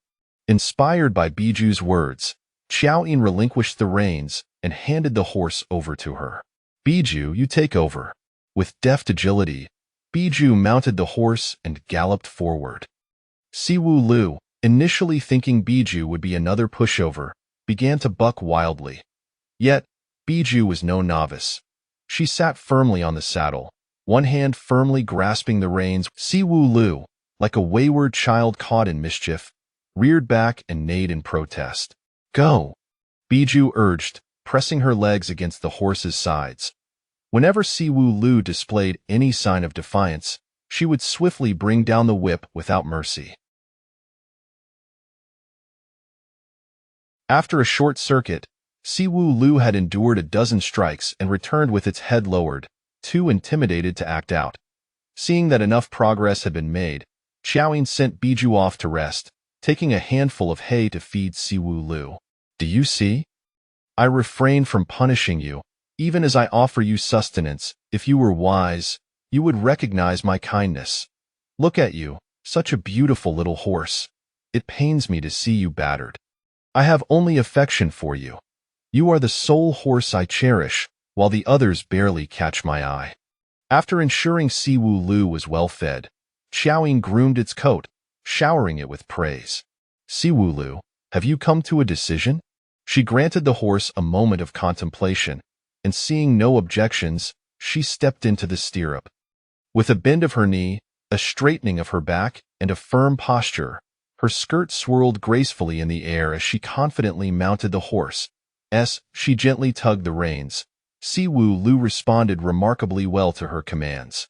Inspired by Biju's words, Qiao Yin relinquished the reins and handed the horse over to her. "Biju, you take over." With deft agility, Biju mounted the horse and galloped forward. Si Wu Lu, initially thinking Biju would be another pushover, began to buck wildly. Yet, Biju was no novice. She sat firmly on the saddle, one hand firmly grasping the reins. Si Wu Lu, like a wayward child caught in mischief, reared back and neighed in protest. Go, Bijou urged, pressing her legs against the horse's sides. Whenever Siwu Lu displayed any sign of defiance, she would swiftly bring down the whip without mercy. After a short circuit, Siwu Lu had endured a dozen strikes and returned with its head lowered, too intimidated to act out. Seeing that enough progress had been made, Qiao Yin sent Bijou off to rest, taking a handful of hay to feed Siwu Lu. Do you see? I refrain from punishing you, even as I offer you sustenance. If you were wise, you would recognize my kindness. Look at you, such a beautiful little horse. It pains me to see you battered. I have only affection for you. You are the sole horse I cherish, while the others barely catch my eye. After ensuring Siwu Lu was well fed, Qiao Yin groomed its coat, showering it with praise. Siwu Lu, have you come to a decision? She granted the horse a moment of contemplation, and seeing no objections, she stepped into the stirrup. With a bend of her knee, a straightening of her back, and a firm posture, her skirt swirled gracefully in the air as she confidently mounted the horse. As she gently tugged the reins, Siwu Lu responded remarkably well to her commands.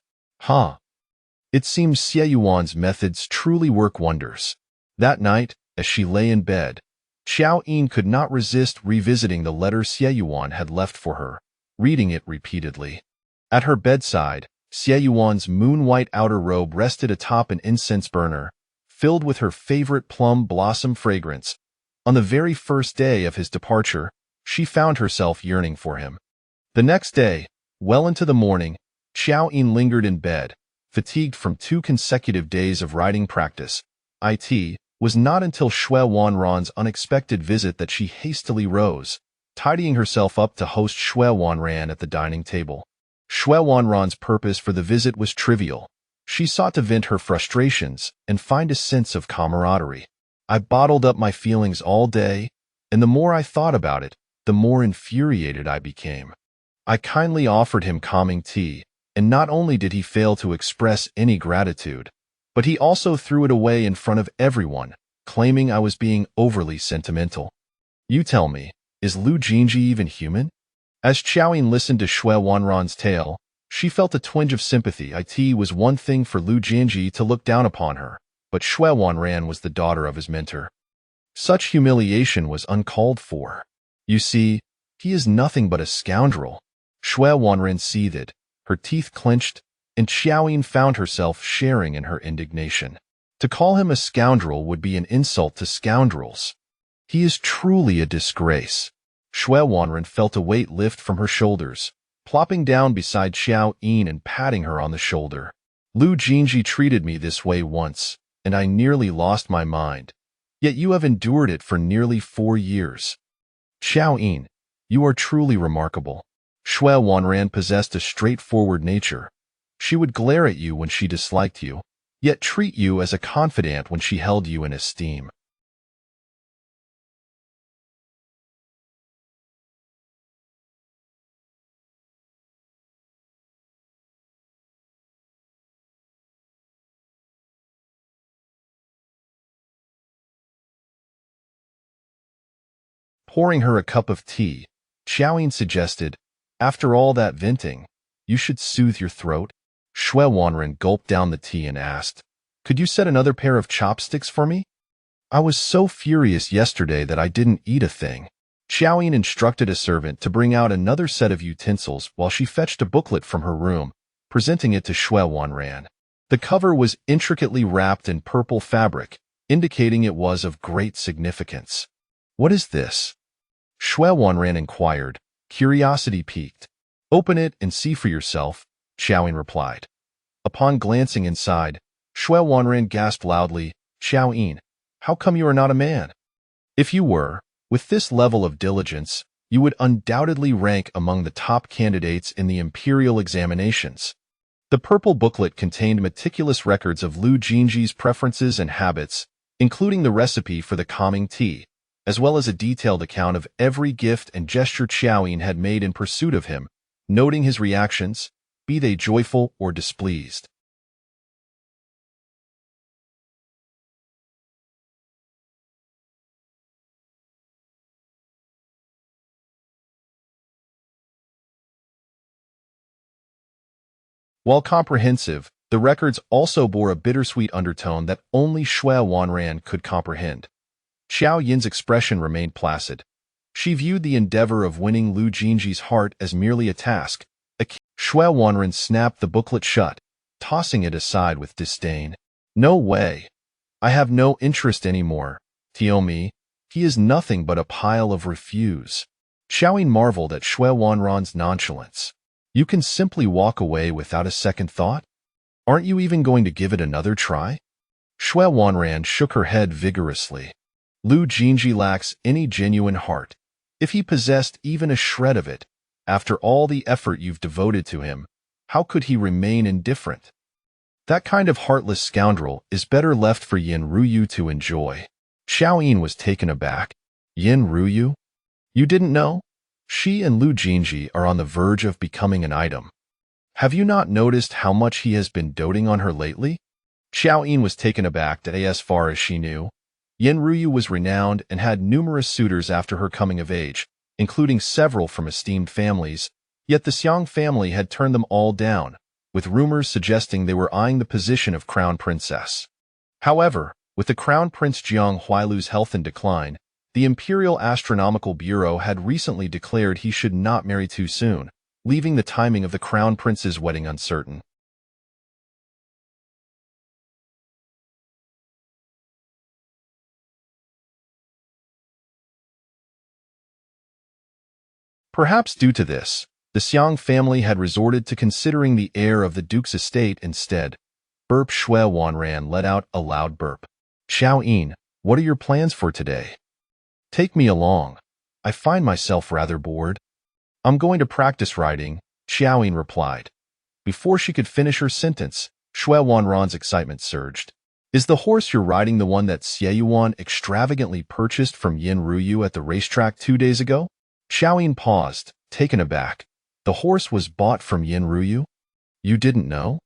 It seems Xie Yuan's methods truly work wonders. That night, as she lay in bed, Qiao Yin could not resist revisiting the letter Xie Yuan had left for her, reading it repeatedly. At her bedside, Xie Yuan's moon-white outer robe rested atop an incense burner, filled with her favorite plum blossom fragrance. On the very first day of his departure, she found herself yearning for him. The next day, well into the morning, Qiao Yin lingered in bed, fatigued from 2 consecutive days of riding practice. It was not until Xue Wanran's unexpected visit that she hastily rose, tidying herself up to host Xue Wanran at the dining table. Xue Wanran's purpose for the visit was trivial. She sought to vent her frustrations and find a sense of camaraderie. I bottled up my feelings all day, and the more I thought about it, the more infuriated I became. I kindly offered him calming tea, and not only did he fail to express any gratitude, but he also threw it away in front of everyone, claiming I was being overly sentimental. You tell me, is Lu Jin Zhi even human? As Qiao Yin listened to Xue Wanran's tale, she felt a twinge of sympathy. It was one thing for Lu Jin Zhi to look down upon her, but Xue Wanran was the daughter of his mentor. Such humiliation was uncalled for. You see, he is nothing but a scoundrel. Xue Wanran seethed, her teeth clenched, and Qiao Yin found herself sharing in her indignation. To call him a scoundrel would be an insult to scoundrels. He is truly a disgrace. Xue Wanran felt a weight lift from her shoulders, plopping down beside Qiao Yin and patting her on the shoulder. Lu Jin Zhi treated me this way once, and I nearly lost my mind. Yet you have endured it for nearly 4 years. Qiao Yin, you are truly remarkable. Xue Wanran possessed a straightforward nature. She would glare at you when she disliked you, yet treat you as a confidant when she held you in esteem. Pouring her a cup of tea, Qiao Yin suggested, after all that venting, you should soothe your throat. Xue Wanran gulped down the tea and asked, could you set another pair of chopsticks for me? I was so furious yesterday that I didn't eat a thing. Qiao Yin instructed a servant to bring out another set of utensils while she fetched a booklet from her room, presenting it to Xue Wanran. The cover was intricately wrapped in purple fabric, indicating it was of great significance. What is this? Xue Wanran inquired, curiosity piqued. Open it and see for yourself, Qiao Yin replied. Upon glancing inside, Xue Wanran gasped loudly, Qiao Yin, how come you are not a man? If you were, with this level of diligence, you would undoubtedly rank among the top candidates in the imperial examinations. The purple booklet contained meticulous records of Lu Jin Zhi's preferences and habits, including the recipe for the calming tea, as well as a detailed account of every gift and gesture Qiao Yin had made in pursuit of him, noting his reactions, be they joyful or displeased. While comprehensive, the records also bore a bittersweet undertone that only Shui Wanran could comprehend. Qiao Yin's expression remained placid. She viewed the endeavor of winning Lu Jin Zhi's heart as merely a task. Shui Wanran snapped the booklet shut, tossing it aside with disdain. No way. I have no interest anymore. Tiomi, he is nothing but a pile of refuse. Qiao Yin marveled at Shui Wanran's nonchalance. You can simply walk away without a second thought? Aren't you even going to give it another try? Shui Wanran shook her head vigorously. Lu Jin Zhi lacks any genuine heart. If he possessed even a shred of it, after all the effort you've devoted to him, how could he remain indifferent? That kind of heartless scoundrel is better left for Yin Ruyu to enjoy. Qiao Yin was taken aback. Yin Ruyu? You didn't know? She and Lu Jin Zhi are on the verge of becoming an item. Have you not noticed how much he has been doting on her lately? Qiao Yin was taken aback that as far as she knew, Yin Ruyu was renowned and had numerous suitors after her coming of age, including several from esteemed families, yet the Xiang family had turned them all down, with rumors suggesting they were eyeing the position of crown princess. However, with the crown prince Jiang Huailu's health in decline, the Imperial Astronomical Bureau had recently declared he should not marry too soon, leaving the timing of the crown prince's wedding uncertain. Perhaps due to this, the Xiang family had resorted to considering the heir of the duke's estate instead. Burp. Shui Wanran let out a loud burp. Qiao Yin, what are your plans for today? Take me along. I find myself rather bored. I'm going to practice riding, Qiao Yin replied. Before she could finish her sentence, Shui Wanran's excitement surged. Is the horse you're riding the one that Xie Yuan extravagantly purchased from Yin Ruyu at the racetrack 2 days ago? Qiao Yin paused, taken aback. The horse was bought from Yin Ruyu? You didn't know?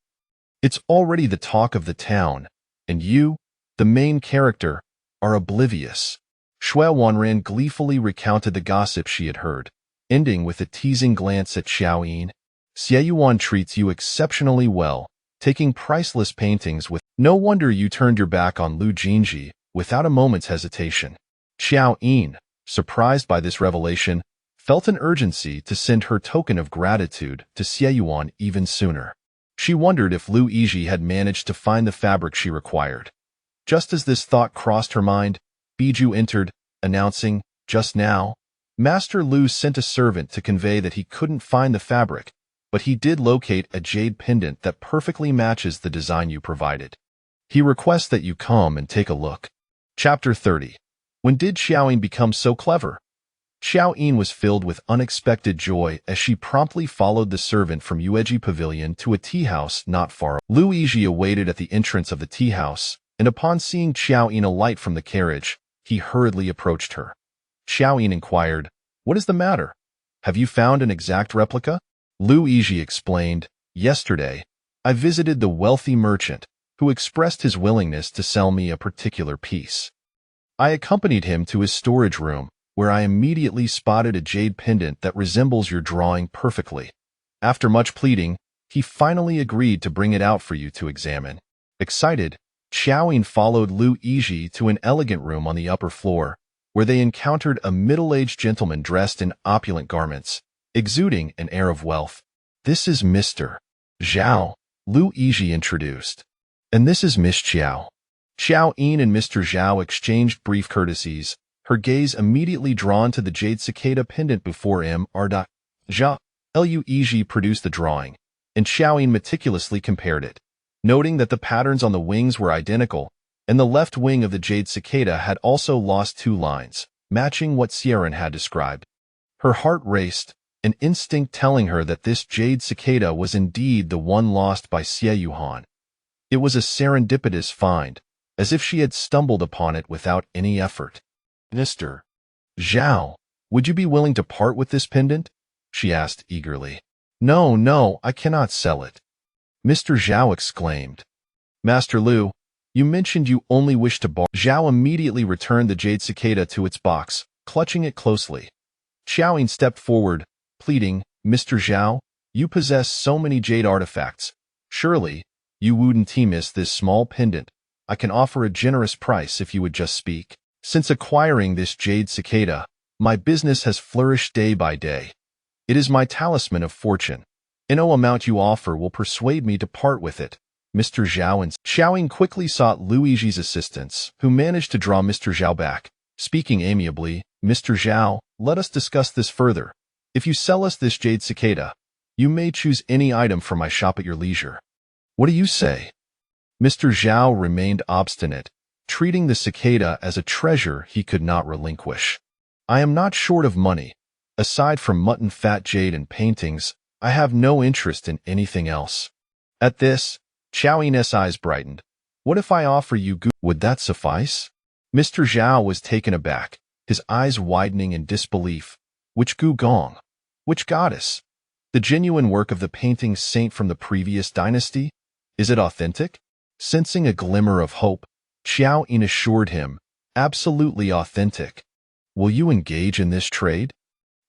It's already the talk of the town, and you, the main character, are oblivious. Shui Wanran gleefully recounted the gossip she had heard, ending with a teasing glance at Qiao Yin. Xie Yuan treats you exceptionally well, taking priceless paintings with. No wonder you turned your back on Lu Jin Zhi without a moment's hesitation. Qiao Yin, surprised by this revelation, felt an urgency to send her token of gratitude to Xie Yuan even sooner. She wondered if Lu Yizhi had managed to find the fabric she required. Just as this thought crossed her mind, Biju entered, announcing, just now, Master Lu sent a servant to convey that he couldn't find the fabric, but he did locate a jade pendant that perfectly matches the design you provided. He requests that you come and take a look. Chapter 30. When did Qiao Yin become so clever? Qiao Yin was filled with unexpected joy as she promptly followed the servant from Yueji Pavilion to a tea house not far away. Lu Yizhi awaited at the entrance of the tea house, and upon seeing Qiao Yin alight from the carriage, he hurriedly approached her. Qiao Yin inquired, "What is the matter? Have you found an exact replica?" Lu Yizhi explained, "Yesterday, I visited the wealthy merchant, who expressed his willingness to sell me a particular piece. I accompanied him to his storage room, where I immediately spotted a jade pendant that resembles your drawing perfectly. After much pleading, he finally agreed to bring it out for you to examine." Excited, Qiao Yin followed Lu Yizhi to an elegant room on the upper floor, where they encountered a middle-aged gentleman dressed in opulent garments, exuding an air of wealth. "This is Mr. Zhao," Lu Yizhi introduced. "And this is Miss Qiao." Qiao Yin and Mr. Zhao exchanged brief courtesies, her gaze immediately drawn to the jade cicada pendant before him. Zhao. Lu Yizhi produced the drawing, and Qiao Yin meticulously compared it, noting that the patterns on the wings were identical, and the left wing of the jade cicada had also lost 2 lines, matching what Sieran had described. Her heart raced, an instinct telling her that this jade cicada was indeed the one lost by Xie Yuan. It was a serendipitous find, as if she had stumbled upon it without any effort. "Mr. Zhao, would you be willing to part with this pendant?" she asked eagerly. No, I cannot sell it," Mr. Zhao exclaimed. "Master Lu, you mentioned you only wish to borrow." Zhao immediately returned the jade cicada to its box, clutching it closely. Qiao Yin stepped forward, pleading, "Mr. Zhao, you possess so many jade artifacts. Surely, you wouldn't miss this small pendant. I can offer a generous price if you would just speak. Since acquiring this jade cicada, my business has flourished day by day. It is my talisman of fortune. No amount you offer will persuade me to part with it. Mr. Xiao and Qiao Yin quickly sought Luigi's assistance, who managed to draw Mr. Zhao back. Speaking amiably, Mr. Zhao, let us discuss this further. If you sell us this jade cicada, you may choose any item from my shop at your leisure. What do you say? Mr. Zhao remained obstinate, treating the cicada as a treasure he could not relinquish. I am not short of money. Aside from mutton fat jade and paintings, I have no interest in anything else. At this, Qiao Yin's eyes brightened. What if I offer you Gu? Would that suffice? Mr. Zhao was taken aback, his eyes widening in disbelief. Which Gu Gong? Which goddess? The genuine work of the painting saint from the previous dynasty? Is it authentic? Sensing a glimmer of hope, Qiao Yin assured him, absolutely authentic. Will you engage in this trade?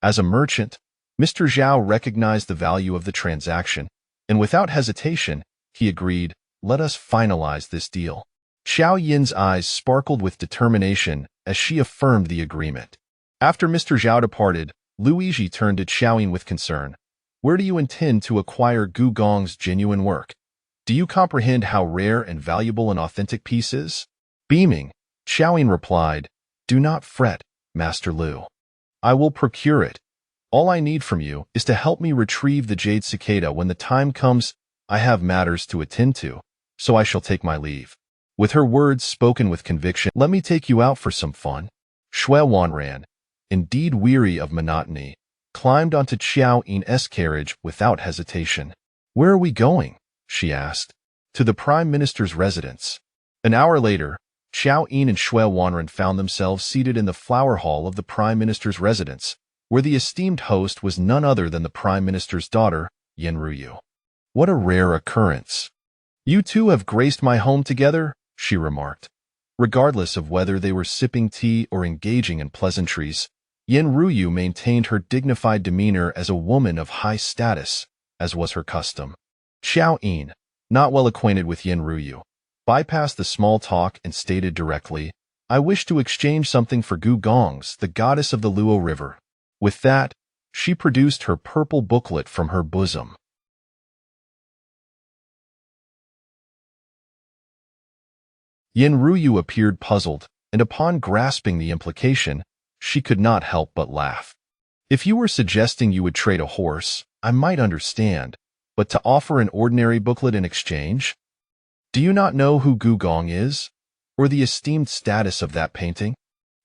As a merchant, Mr. Zhao recognized the value of the transaction, and without hesitation, he agreed, let us finalize this deal. Qiao Yin's eyes sparkled with determination as she affirmed the agreement. After Mr. Zhao departed, Luigi turned to Qiao Yin with concern. Where do you intend to acquire Gu Gong's genuine work? Do you comprehend how rare and valuable an authentic piece is? Beaming, Qiao Yin replied, do not fret, Master Lu. I will procure it. All I need from you is to help me retrieve the jade cicada when the time comes. I have matters to attend to, so I shall take my leave. With her words spoken with conviction, let me take you out for some fun. Shui Wanran, indeed weary of monotony, climbed onto Qiao Yin's carriage without hesitation. Where are we going? She asked. To the Prime Minister's residence. An hour later, Qiao Yin and Shui Wanran found themselves seated in the flower hall of the Prime Minister's residence, where the esteemed host was none other than the Prime Minister's daughter, Yin Ruyu. What a rare occurrence. You two have graced my home together, she remarked. Regardless of whether they were sipping tea or engaging in pleasantries, Yin Ruyu maintained her dignified demeanor as a woman of high status, as was her custom. Qiao Yin, not well acquainted with Yin Ruyu, bypassed the small talk and stated directly, I wish to exchange something for Gu Gong's, the goddess of the Luo River. With that, she produced her purple booklet from her bosom. Yin Ruyu appeared puzzled, and upon grasping the implication, she could not help but laugh. If you were suggesting you would trade a horse, I might understand, but to offer an ordinary booklet in exchange? Do you not know who Gu Gong is, or the esteemed status of that painting?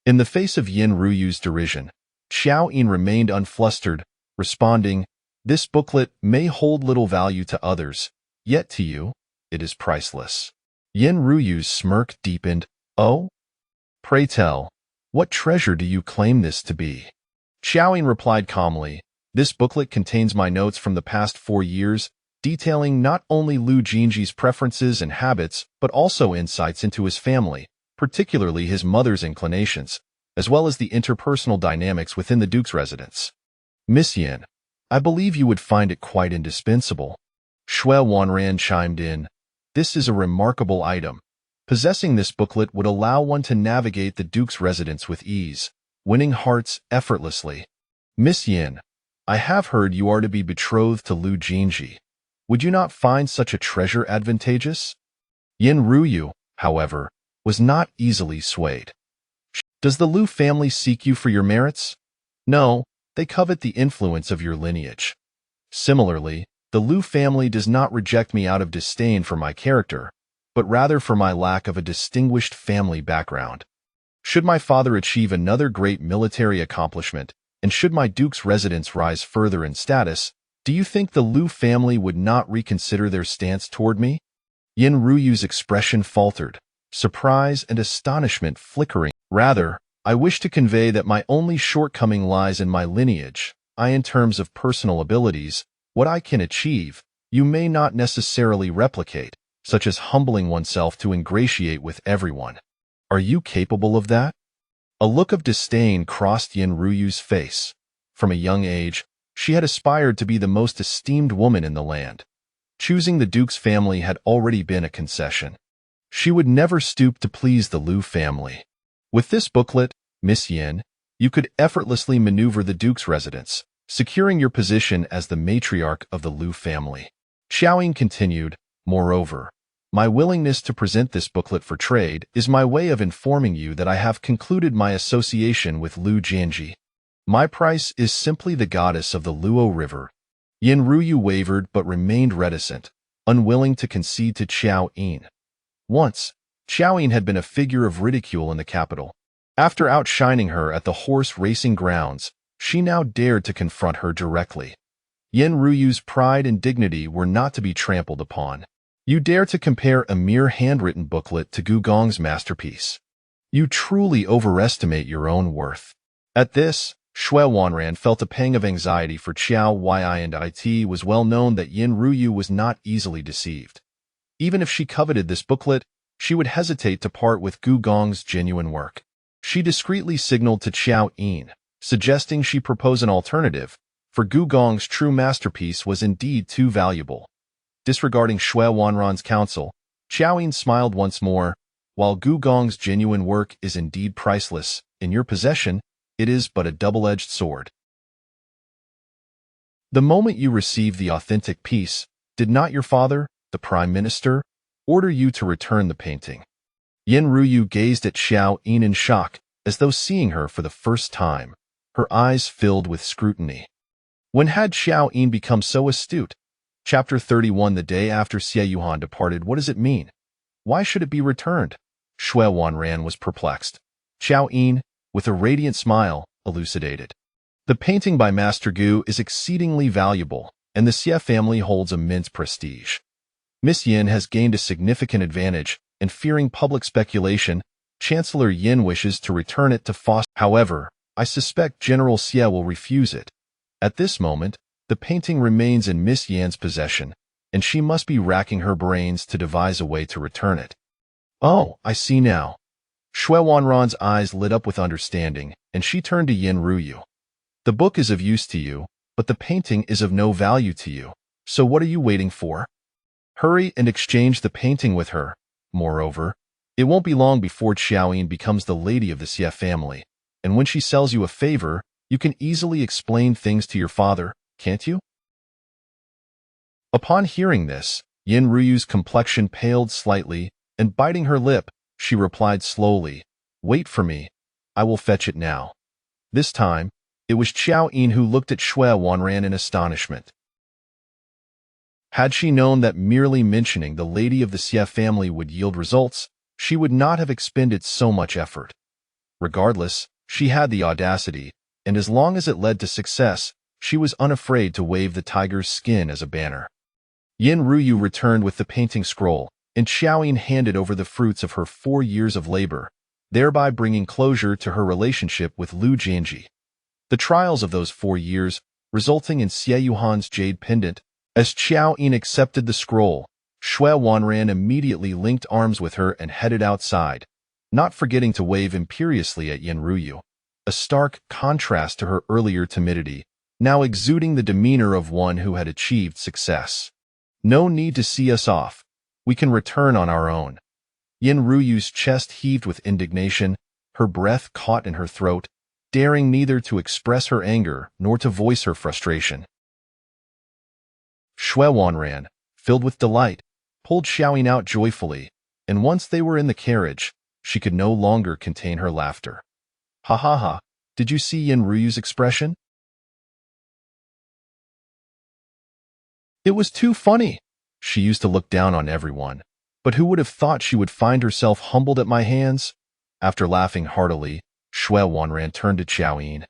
In the face of Yin Ruyu's derision, Qiao Yin remained unflustered, responding, this booklet may hold little value to others, yet to you, it is priceless. Yin Ruyu's smirk deepened. Oh? Pray tell, what treasure do you claim this to be? Qiao Yin replied calmly, this booklet contains my notes from the past 4 years, detailing not only Lu Jin Zhi's preferences and habits, but also insights into his family, particularly his mother's inclinations, as well as the interpersonal dynamics within the Duke's residence. Miss Yin, I believe you would find it quite indispensable. Shui Wanran chimed in. This is a remarkable item. Possessing this booklet would allow one to navigate the Duke's residence with ease, winning hearts effortlessly. Miss Yin, I have heard you are to be betrothed to Lu Jin Zhi. Would you not find such a treasure advantageous? Yin Ruyu, however, was not easily swayed. Does the Lu family seek you for your merits? No, they covet the influence of your lineage. Similarly, the Lu family does not reject me out of disdain for my character, but rather for my lack of a distinguished family background. Should my father achieve another great military accomplishment, and should my duke's residence rise further in status, do you think the Lu family would not reconsider their stance toward me? Yin Ruyu's expression faltered, surprise and astonishment flickering. Rather, I wish to convey that my only shortcoming lies in my lineage. In terms of personal abilities, what I can achieve, you may not necessarily replicate, such as humbling oneself to ingratiate with everyone. Are you capable of that? A look of disdain crossed Yin Ruyu's face. From a young age, she had aspired to be the most esteemed woman in the land. Choosing the Duke's family had already been a concession. She would never stoop to please the Lu family. With this booklet, Miss Yin, you could effortlessly maneuver the Duke's residence, securing your position as the matriarch of the Lu family. Qiao Yin continued, moreover, my willingness to present this booklet for trade is my way of informing you that I have concluded my association with Lu Jin Zhi. My price is simply the goddess of the Luo River. Yin Ruyu wavered but remained reticent, unwilling to concede to Qiao Yin. Once, Qiao Yin had been a figure of ridicule in the capital. After outshining her at the horse racing grounds, she now dared to confront her directly. Yin Ruyu's pride and dignity were not to be trampled upon. You dare to compare a mere handwritten booklet to Gu Gong's masterpiece. You truly overestimate your own worth. At this, Shui Wanran felt a pang of anxiety for Qiao Yin, and it was well known that Yin Ruyu was not easily deceived. Even if she coveted this booklet, she would hesitate to part with Gu Gong's genuine work. She discreetly signaled to Qiao Yin, suggesting she propose an alternative, for Gu Gong's true masterpiece was indeed too valuable. Disregarding Shui Wanran's counsel, Qiao Yin smiled once more. While Gu Gong's genuine work is indeed priceless, in your possession, it is but a double-edged sword. The moment you receive the authentic piece, did not your father, the Prime Minister, order you to return the painting? Yin Ruyu gazed at Qiao Yin in shock, as though seeing her for the first time, her eyes filled with scrutiny. When had Qiao Yin become so astute? Chapter 31. The day after Xie Yuhan departed, what does it mean? Why should it be returned? Shui Wanran was perplexed. Qiao Yin, with a radiant smile, elucidated. The painting by Master Gu is exceedingly valuable, and the Xie family holds immense prestige. Miss Yin has gained a significant advantage, and fearing public speculation, Chancellor Yin wishes to return it to foster. However, I suspect General Xie will refuse it. At this moment, the painting remains in Miss Yan's possession, and she must be racking her brains to devise a way to return it. Oh, I see now. Shui Wanran's eyes lit up with understanding, and she turned to Yin Ruyu. The book is of use to you, but the painting is of no value to you, so what are you waiting for? Hurry and exchange the painting with her. Moreover, it won't be long before Qiao Yin becomes the lady of the Xie family, and when she sells you a favor, you can easily explain things to your father, can't you? Upon hearing this, Yin Ruyu's complexion paled slightly, and biting her lip, she replied slowly, wait for me. I will fetch it now. This time, it was Qiao Yin who looked at Shui Wanran in astonishment. Had she known that merely mentioning the lady of the Xie family would yield results, she would not have expended so much effort. Regardless, she had the audacity, and as long as it led to success, she was unafraid to wave the tiger's skin as a banner. Yin Ruyu returned with the painting scroll, and Qiao Yin handed over the fruits of her 4 years of labor, thereby bringing closure to her relationship with Lu Jin Zhi. The trials of those 4 years, resulting in Xie Yuhan's jade pendant. As Qiao Yin accepted the scroll, Shui Wanran immediately linked arms with her and headed outside, not forgetting to wave imperiously at Yin Ruyu, a stark contrast to her earlier timidity, now exuding the demeanor of one who had achieved success. No need to see us off. We can return on our own. Yin Ruyu's chest heaved with indignation, her breath caught in her throat, daring neither to express her anger nor to voice her frustration. Shui Wanran, filled with delight, pulled Qiao Yin out joyfully, and once they were in the carriage, she could no longer contain her laughter. Ha ha ha, did you see Yin Ruyu's expression? It was too funny. She used to look down on everyone, but who would have thought she would find herself humbled at my hands? After laughing heartily, Shui Wanran turned to Qiao Yin.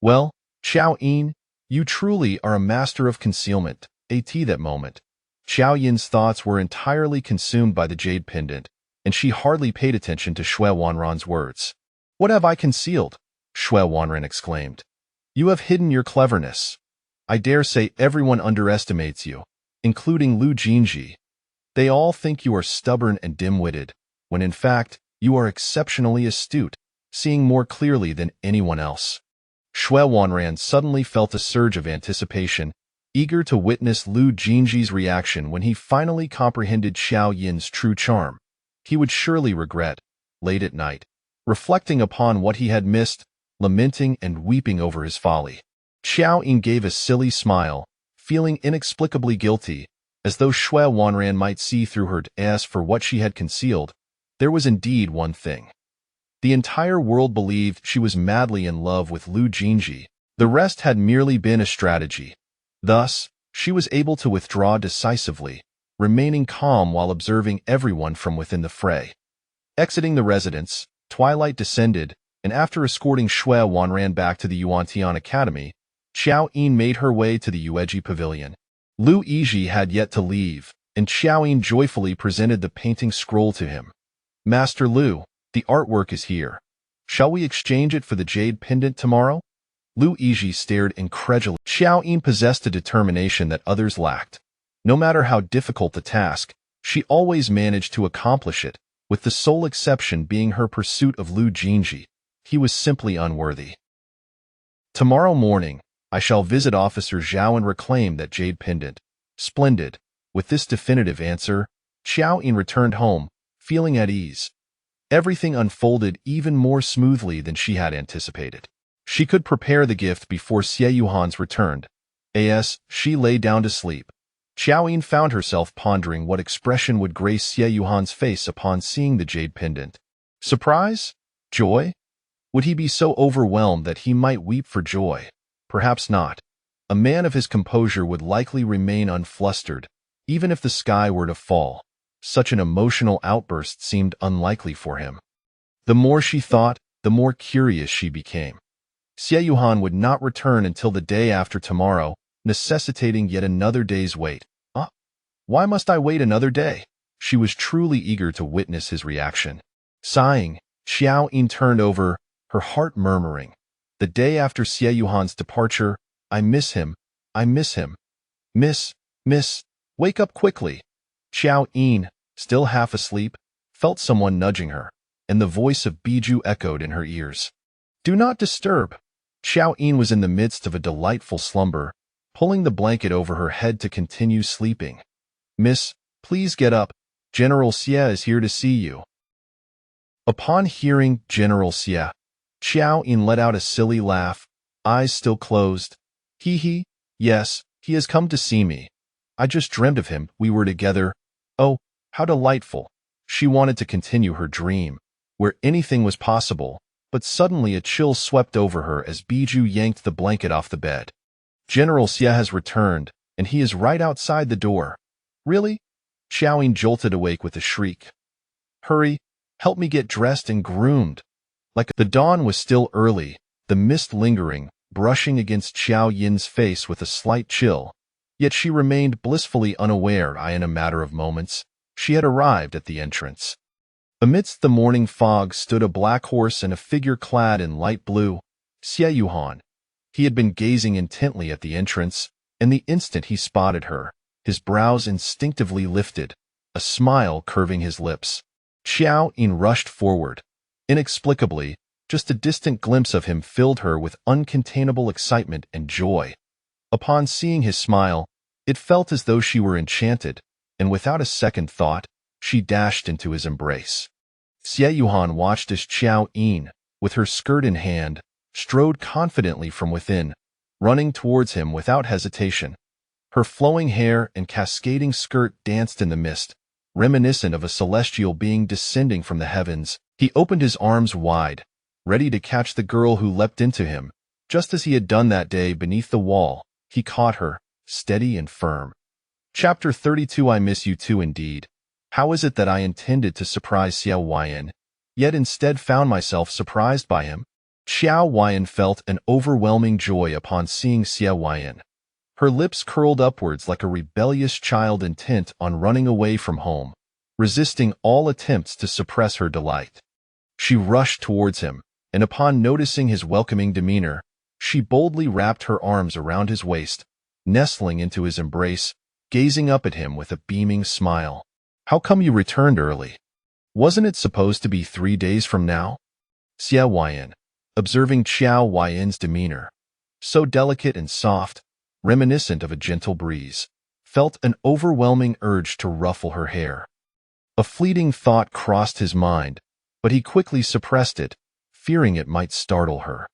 Well, Qiao Yin, you truly are a master of concealment. At that moment, Qiao Yin's thoughts were entirely consumed by the jade pendant, and she hardly paid attention to Shui Wanran's words. What have I concealed? Shui Wanran exclaimed. You have hidden your cleverness. I dare say everyone underestimates you, including Lu Jin Zhi. They all think you are stubborn and dim-witted, when in fact, you are exceptionally astute, seeing more clearly than anyone else. Shui Wanran suddenly felt a surge of anticipation, eager to witness Lu Jinji's reaction when he finally comprehended Qiao Yin's true charm. He would surely regret, late at night, reflecting upon what he had missed, lamenting and weeping over his folly. Qiao Yin gave a silly smile, feeling inexplicably guilty, as though Shui Wanran might see through her as for what she had concealed. There was indeed one thing. The entire world believed she was madly in love with Lu Jinji. The rest had merely been a strategy. Thus, she was able to withdraw decisively, remaining calm while observing everyone from within the fray. Exiting the residence, twilight descended, and after escorting Shui Wanran back to the Yuantian Academy, Qiao Yin made her way to the Yueji Pavilion. Lu Yizhi had yet to leave, and Qiao Yin joyfully presented the painting scroll to him. "Master Lu, the artwork is here. Shall we exchange it for the jade pendant tomorrow?" Lu Yizhi stared incredulously. Qiao Yin possessed a determination that others lacked. No matter how difficult the task, she always managed to accomplish it, with the sole exception being her pursuit of Lu Jinji. He was simply unworthy. "Tomorrow morning, I shall visit Officer Zhao and reclaim that jade pendant." Splendid. With this definitive answer, Qiao Yin returned home, feeling at ease. Everything unfolded even more smoothly than she had anticipated. She could prepare the gift before Xie Yuhan's returned. As she lay down to sleep, Qiao Yin found herself pondering what expression would grace Xie Yuhan's face upon seeing the jade pendant. Surprise? Joy? Would he be so overwhelmed that he might weep for joy? Perhaps not. A man of his composure would likely remain unflustered, even if the sky were to fall. Such an emotional outburst seemed unlikely for him. The more she thought, the more curious she became. Xie Yuhan would not return until the day after tomorrow, necessitating yet another day's wait. Why must I wait another day? She was truly eager to witness his reaction. Sighing, Qiao Yin turned over, her heart murmuring, "The day after Xie Yuhan's departure, I miss him, I miss him. Miss, wake up quickly." Qiao Yin, still half asleep, felt someone nudging her, and the voice of Bijou echoed in her ears. "Do not disturb." Qiao Yin was in the midst of a delightful slumber, pulling the blanket over her head to continue sleeping. "Miss, please get up. General Xie is here to see you." Upon hearing General Xie, Qiao Yin let out a silly laugh, eyes still closed. He, yes, he has come to see me. I just dreamed of him, we were together. Oh, how delightful. She wanted to continue her dream, where anything was possible, but suddenly a chill swept over her as Bijou yanked the blanket off the bed. "General Xie has returned, and he is right outside the door." "Really?" Qiao Yin jolted awake with a shriek. "Hurry, help me get dressed and groomed." The dawn was still early, the mist lingering, brushing against Qiao Yin's face with a slight chill. Yet she remained blissfully unaware in a matter of moments. She had arrived at the entrance. Amidst the morning fog stood a black horse and a figure clad in light blue, Xie Yuhan. He had been gazing intently at the entrance, and the instant he spotted her, his brows instinctively lifted, a smile curving his lips. Qiao Yin rushed forward. Inexplicably, just a distant glimpse of him filled her with uncontainable excitement and joy. Upon seeing his smile, it felt as though she were enchanted, and without a second thought, she dashed into his embrace. Xie Yuhan watched as Qiao Yin, with her skirt in hand, strode confidently from within, running towards him without hesitation. Her flowing hair and cascading skirt danced in the mist, reminiscent of a celestial being descending from the heavens. He opened his arms wide, ready to catch the girl who leapt into him. Just as he had done that day beneath the wall, he caught her, steady and firm. Chapter 32. I miss you too indeed. How is it that I intended to surprise Xiao Yin, yet instead found myself surprised by him? Xiao Yin felt an overwhelming joy upon seeing Xiao Yin. Her lips curled upwards like a rebellious child intent on running away from home, resisting all attempts to suppress her delight. She rushed towards him, and upon noticing his welcoming demeanor, she boldly wrapped her arms around his waist, nestling into his embrace, gazing up at him with a beaming smile. "How come you returned early? Wasn't it supposed to be 3 days from now?" Xie Yin, observing Qiao Yin's demeanor, so delicate and soft, reminiscent of a gentle breeze, felt an overwhelming urge to ruffle her hair. A fleeting thought crossed his mind, but he quickly suppressed it, fearing it might startle her.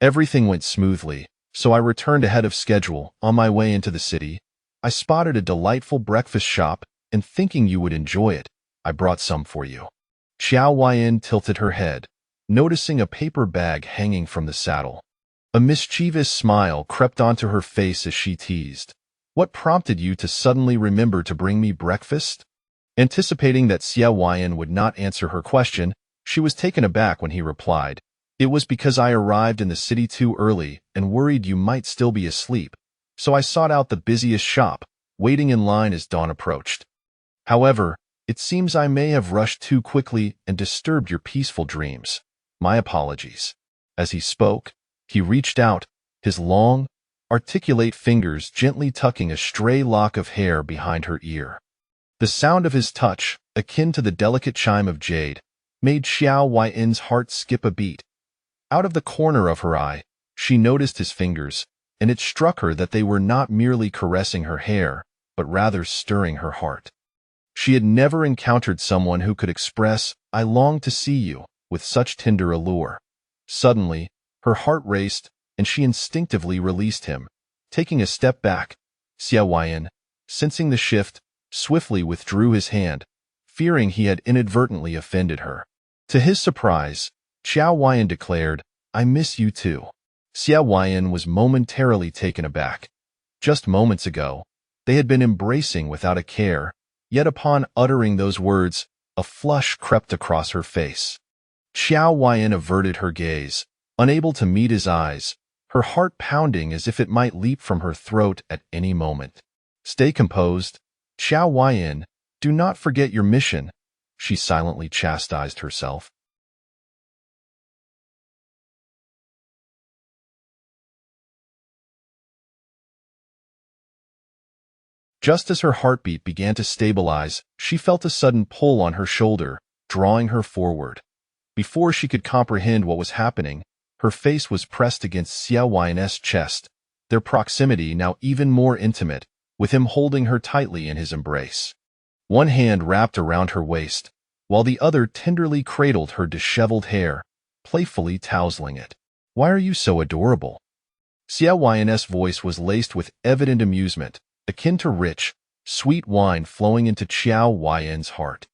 Everything went smoothly, so I returned ahead of schedule. On my way into the city, I spotted a delightful breakfast shop, and thinking you would enjoy it, I brought some for you. Qiao Yin tilted her head, noticing a paper bag hanging from the saddle. A mischievous smile crept onto her face as she teased. What prompted you to suddenly remember to bring me breakfast? Anticipating that Qiao Yin would not answer her question, she was taken aback when he replied, "It was because I arrived in the city too early and worried you might still be asleep, so I sought out the busiest shop, waiting in line as dawn approached. However, it seems I may have rushed too quickly and disturbed your peaceful dreams. My apologies." As he spoke, he reached out, his long, articulate fingers gently tucking a stray lock of hair behind her ear. The sound of his touch, akin to the delicate chime of jade, made Qiao Yin's heart skip a beat. Out of the corner of her eye, she noticed his fingers, and it struck her that they were not merely caressing her hair, but rather stirring her heart. She had never encountered someone who could express, "I long to see you," with such tender allure. Suddenly, her heart raced, and she instinctively released him. Taking a step back, Qiao Yin, sensing the shift, swiftly withdrew his hand, fearing he had inadvertently offended her. To his surprise, Qiao Yin declared, "I miss you too." Qiao Yin was momentarily taken aback. Just moments ago, they had been embracing without a care, yet upon uttering those words, a flush crept across her face. Qiao Yin averted her gaze, unable to meet his eyes, her heart pounding as if it might leap from her throat at any moment. "Stay composed, Qiao Yin, do not forget your mission," she silently chastised herself. Just as her heartbeat began to stabilize, she felt a sudden pull on her shoulder, drawing her forward. Before she could comprehend what was happening, her face was pressed against Qiao Yin's chest, their proximity now even more intimate, with him holding her tightly in his embrace. One hand wrapped around her waist, while the other tenderly cradled her disheveled hair, playfully tousling it. "Why are you so adorable?" Qiao Yin's voice was laced with evident amusement, akin to rich, sweet wine flowing into Qiao Yin's heart.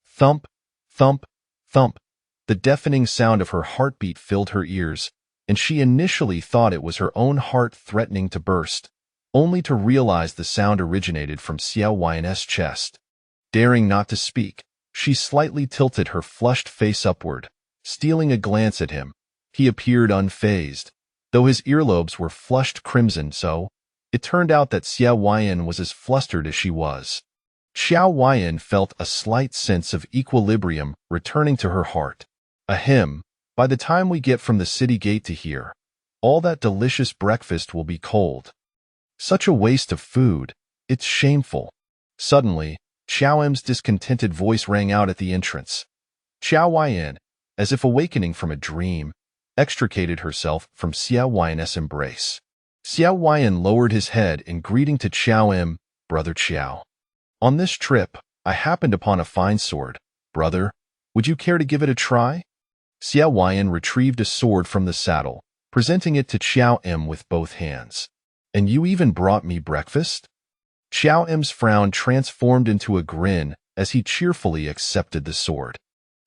Thump, thump, thump. The deafening sound of her heartbeat filled her ears, and she initially thought it was her own heart threatening to burst, only to realize the sound originated from Qiao Yin's chest. Daring not to speak, she slightly tilted her flushed face upward, stealing a glance at him. He appeared unfazed, though his earlobes were flushed crimson, so it turned out that Qiao Yin was as flustered as she was. Qiao Yin felt a slight sense of equilibrium returning to her heart. Ahem, by the time we get from the city gate to here, all that delicious breakfast will be cold. Such a waste of food, it's shameful. Suddenly, Qiao Yin's discontented voice rang out at the entrance. Qiao Yin, as if awakening from a dream, extricated herself from Qiao Yin's embrace. Qiao Yin lowered his head in greeting to Qiao Yin, "Brother Qiao. On this trip, I happened upon a fine sword. Brother, would you care to give it a try?" Qiao Yin retrieved a sword from the saddle, presenting it to Qiao Yin with both hands. "And you even brought me breakfast?" Qiao Yin's frown transformed into a grin as he cheerfully accepted the sword.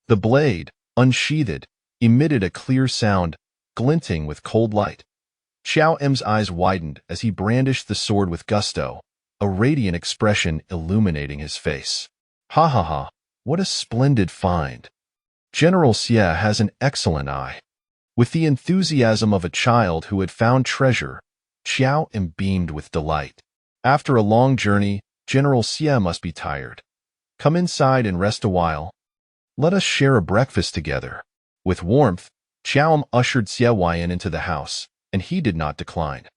The blade, unsheathed, emitted a clear sound, glinting with cold light. Qiao Yin's eyes widened as he brandished the sword with gusto, a radiant expression illuminating his face. "Ha ha ha, what a splendid find. General Xie has an excellent eye." With the enthusiasm of a child who had found treasure, Qiao Yin beamed with delight. "After a long journey, General Xie must be tired. Come inside and rest a while. Let us share a breakfast together." With warmth, Qiao Yin ushered Qiao Yin into the house, and he did not decline.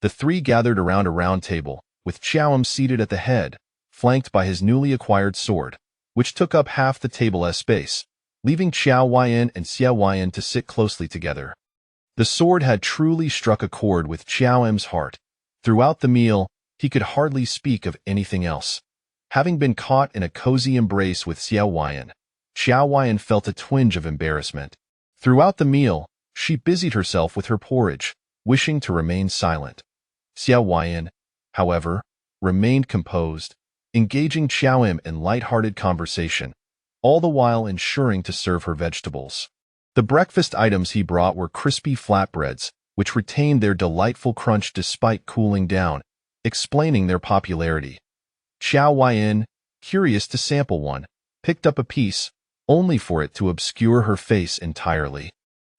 The three gathered around a round table, with Qiao Yin seated at the head, flanked by his newly acquired sword, which took up half the table's space, leaving Qiao Yin and Xiao Yin to sit closely together. The sword had truly struck a chord with Qiao Yin's heart. Throughout the meal, he could hardly speak of anything else. Having been caught in a cozy embrace with Xiao Yin felt a twinge of embarrassment. Throughout the meal, she busied herself with her porridge, wishing to remain silent. Xiao Yin, however, remained composed, engaging Qiao Yin in light-hearted conversation, all the while ensuring to serve her vegetables. The breakfast items he brought were crispy flatbreads, which retained their delightful crunch despite cooling down, explaining their popularity. Qiao Yin, curious to sample one, picked up a piece, only for it to obscure her face entirely.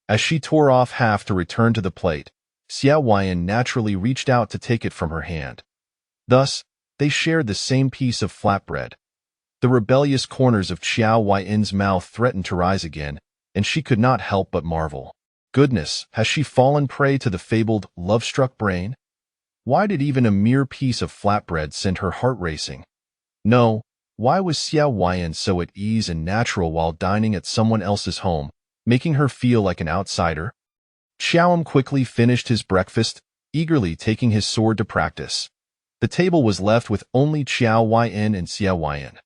As she tore off half to return to the plate, Xiao Yin naturally reached out to take it from her hand. Thus, they shared the same piece of flatbread. The rebellious corners of Qiao Yin's mouth threatened to rise again, and she could not help but marvel. Goodness, has she fallen prey to the fabled love-struck brain? Why did even a mere piece of flatbread send her heart racing? No, why was Xiao Yin so at ease and natural while dining at someone else's home, making her feel like an outsider? Qiao Yin quickly finished his breakfast, eagerly taking his sword to practice. The table was left with only Qiao Yin and Xiao Yin.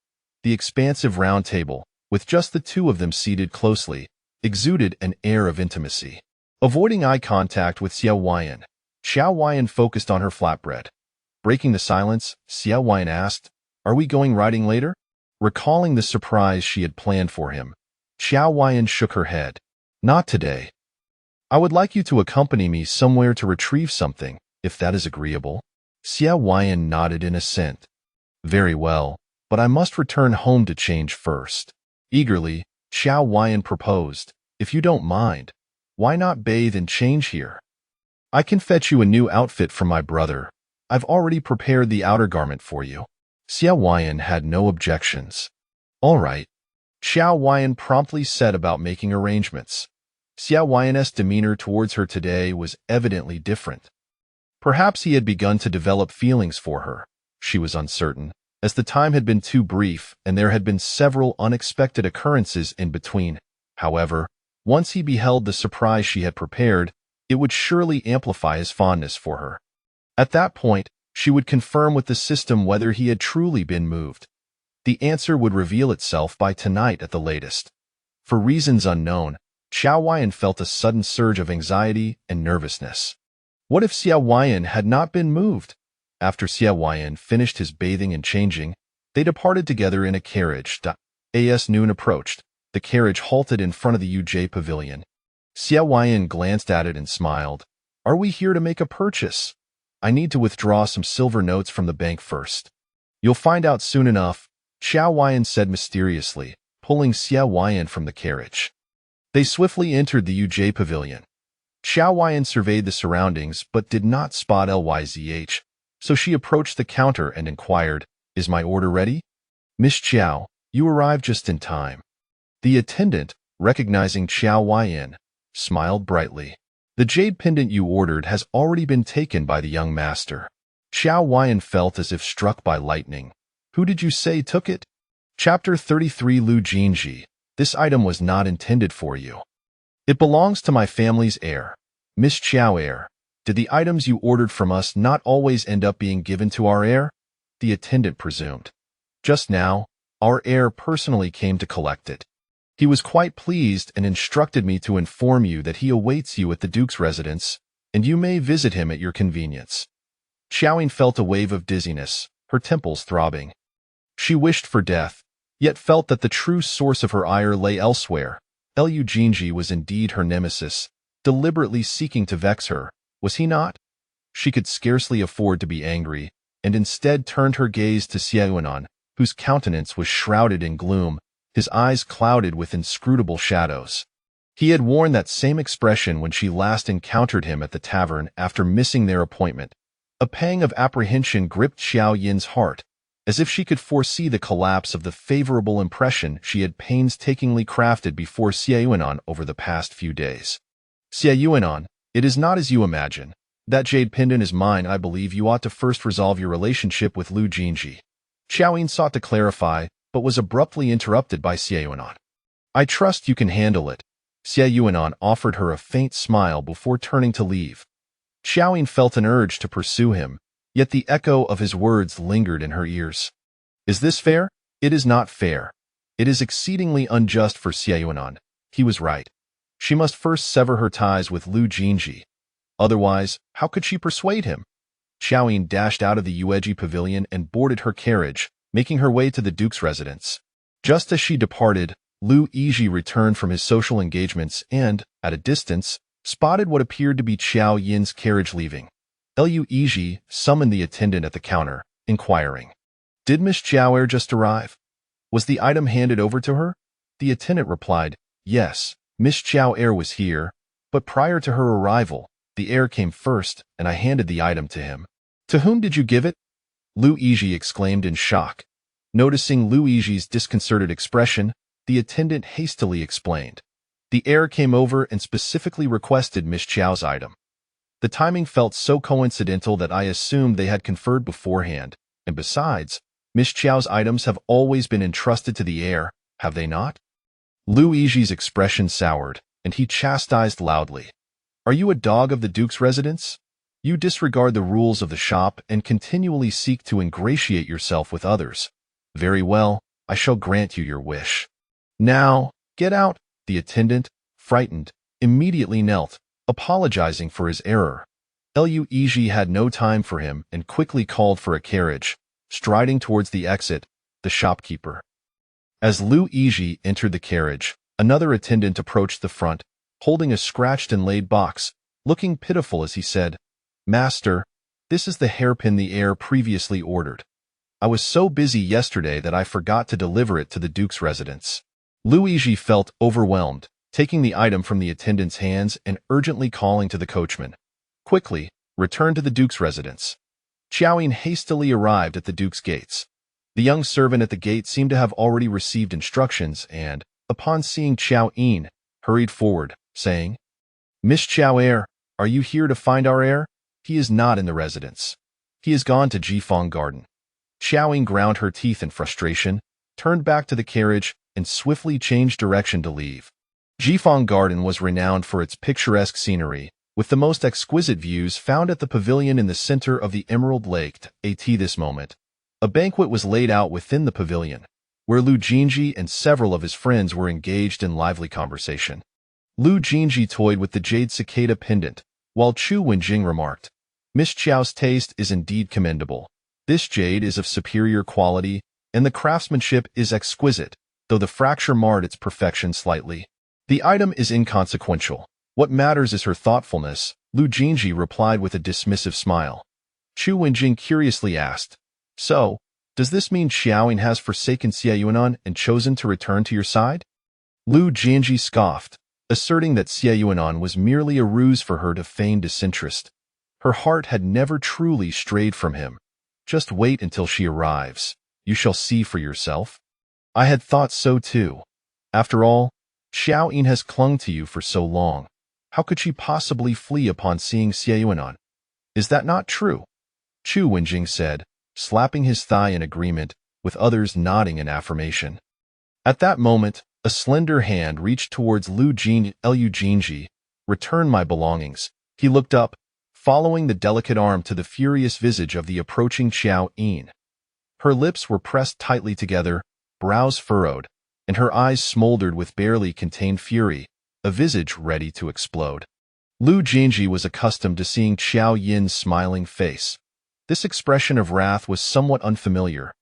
The expansive round table, with just the two of them seated closely, exuded an air of intimacy. Avoiding eye contact with Xiao Yin, Qiao Yin focused on her flatbread. Breaking the silence, Xiao Yin asked, "Are we going riding later?" Recalling the surprise she had planned for him, Qiao Yin shook her head. "Not today. I would like you to accompany me somewhere to retrieve something, if that is agreeable." Xiao Yin nodded in assent. "Very well, but I must return home to change first." Eagerly, Qiao Yin proposed, "If you don't mind, why not bathe and change here? I can fetch you a new outfit from my brother. I've already prepared the outer garment for you." Xiao Yin had no objections. "All right." Qiao Yin promptly set about making arrangements. Xiao Yin's demeanor towards her today was evidently different. Perhaps he had begun to develop feelings for her. She was uncertain, as the time had been too brief and there had been several unexpected occurrences in between. However, once he beheld the surprise she had prepared, it would surely amplify his fondness for her. At that point, she would confirm with the system whether he had truly been moved. The answer would reveal itself by tonight at the latest. For reasons unknown, Qiao Yin felt a sudden surge of anxiety and nervousness. What if Xiao Yin had not been moved? After Xiao Yin finished his bathing and changing, they departed together in a carriage. As noon approached, the carriage halted in front of the UJ pavilion. Xiao Yin glanced at it and smiled. "Are we here to make a purchase? I need to withdraw some silver notes from the bank first." "You'll find out soon enough," Qiao Yin said mysteriously, pulling Xiao Yin from the carriage. They swiftly entered the UJ pavilion. Qiao Yin surveyed the surroundings but did not spot Lyzh, so she approached the counter and inquired, "Is my order ready?" "Miss Qiao, you arrived just in time." The attendant, recognizing Qiao Yin, smiled brightly. "The jade pendant you ordered has already been taken by the young master." Qiao Yin felt as if struck by lightning. "Who did you say took it?" Chapter 33 Lu Jin Zhi. "This item was not intended for you. It belongs to my family's heir, Miss Qiao heir. Did the items you ordered from us not always end up being given to our heir?" the attendant presumed. "Just now, our heir personally came to collect it. He was quite pleased and instructed me to inform you that he awaits you at the Duke's residence, and you may visit him at your convenience." Qiao Yin felt a wave of dizziness, her temples throbbing. She wished for death, yet felt that the true source of her ire lay elsewhere. Lu Jin Zhi was indeed her nemesis, deliberately seeking to vex her, was he not? She could scarcely afford to be angry, and instead turned her gaze to Xiao Yin, whose countenance was shrouded in gloom, his eyes clouded with inscrutable shadows. He had worn that same expression when she last encountered him at the tavern after missing their appointment. A pang of apprehension gripped Qiao Yin's heart, as if she could foresee the collapse of the favorable impression she had painstakingly crafted before Xiao Yin over the past few days. "Xiao Yin, it is not as you imagine. That jade pendant is mine. I believe you ought to first resolve your relationship with Lu Jin Zhi. Qiao Yin sought to clarify, but was abruptly interrupted by Xie Yuanan. I trust you can handle it. Xie Yuanan offered her a faint smile before turning to leave. Qiao Yin felt an urge to pursue him, yet the echo of his words lingered in her ears. Is this fair? It is not fair. It is exceedingly unjust for Xie Yuanan. He was right. She must first sever her ties with Lu Jin Zhi. Otherwise, how could she persuade him? Qiao Yin dashed out of the Yueji pavilion and boarded her carriage, making her way to the duke's residence. Just as she departed, Lu Yizhi returned from his social engagements and, at a distance, spotted what appeared to be Qiao Yin's carriage leaving. Lu Yizhi summoned the attendant at the counter, inquiring, "Did Miss Qiao just arrive? Was the item handed over to her?" The attendant replied, "Yes, Miss Qiao was here, but prior to her arrival, the heir came first, and I handed the item to him." "To whom did you give it?" Lu Yizhi exclaimed in shock. Noticing Lu Yizhi's disconcerted expression, the attendant hastily explained. "The heir came over and specifically requested Miss Qiao's item. The timing felt so coincidental that I assumed they had conferred beforehand, and besides, Miss Qiao's items have always been entrusted to the heir, have they not?" Lu Yizhi's expression soured, and he chastised loudly. "Are you a dog of the duke's residence? You disregard the rules of the shop and continually seek to ingratiate yourself with others. Very well, I shall grant you your wish. Now, get out." The attendant, frightened, immediately knelt, apologizing for his error. Lu Yizhi had no time for him and quickly called for a carriage, striding towards the exit, the shopkeeper. As Lu Yizhi entered the carriage, another attendant approached the front, holding a scratched and laid box, looking pitiful as he said, "Master, this is the hairpin the heir previously ordered. I was so busy yesterday that I forgot to deliver it to the duke's residence." Lu Yizhi felt overwhelmed, taking the item from the attendant's hands and urgently calling to the coachman. "Quickly, return to the duke's residence." Qiao Yin hastily arrived at the duke's gates. The young servant at the gate seemed to have already received instructions and, upon seeing Qiao Yin, hurried forward, saying, "Miss Qiao, are you here to find our heir? He is not in the residence. He has gone to Jifeng Garden." Qiao Yin ground her teeth in frustration, turned back to the carriage, and swiftly changed direction to leave. Jifeng Garden was renowned for its picturesque scenery, with the most exquisite views found at the pavilion in the center of the Emerald Lake. At this moment, a banquet was laid out within the pavilion, where Lu Jin Zhi and several of his friends were engaged in lively conversation. Lu Jin Zhi toyed with the jade cicada pendant, while Chu Wenjing remarked, "Miss Qiao's taste is indeed commendable. This jade is of superior quality, and the craftsmanship is exquisite, though the fracture marred its perfection slightly. The item is inconsequential. What matters is her thoughtfulness," Lu Jin Zhi replied with a dismissive smile. Chu Wenjing curiously asked, "So, does this mean Qiao Yin has forsaken Xie Yuanan and chosen to return to your side?" Lu Jin Zhi scoffed, asserting that Xie Yuanan was merely a ruse for her to feign disinterest. Her heart had never truly strayed from him. "Just wait until she arrives. You shall see for yourself." "I had thought so too. After all, Qiao Yin has clung to you for so long. How could she possibly flee upon seeing Xie Yuanan? Is that not true?" Chu Wenjing said, slapping his thigh in agreement, with others nodding in affirmation. At that moment, a slender hand reached towards Lu Jin Zhi. "Return my belongings." He looked up, following the delicate arm to the furious visage of the approaching Qiao Yin. Her lips were pressed tightly together, brows furrowed, and her eyes smoldered with barely contained fury, a visage ready to explode. Lu Jin Zhi was accustomed to seeing Qiao Yin's smiling face. This expression of wrath was somewhat unfamiliar.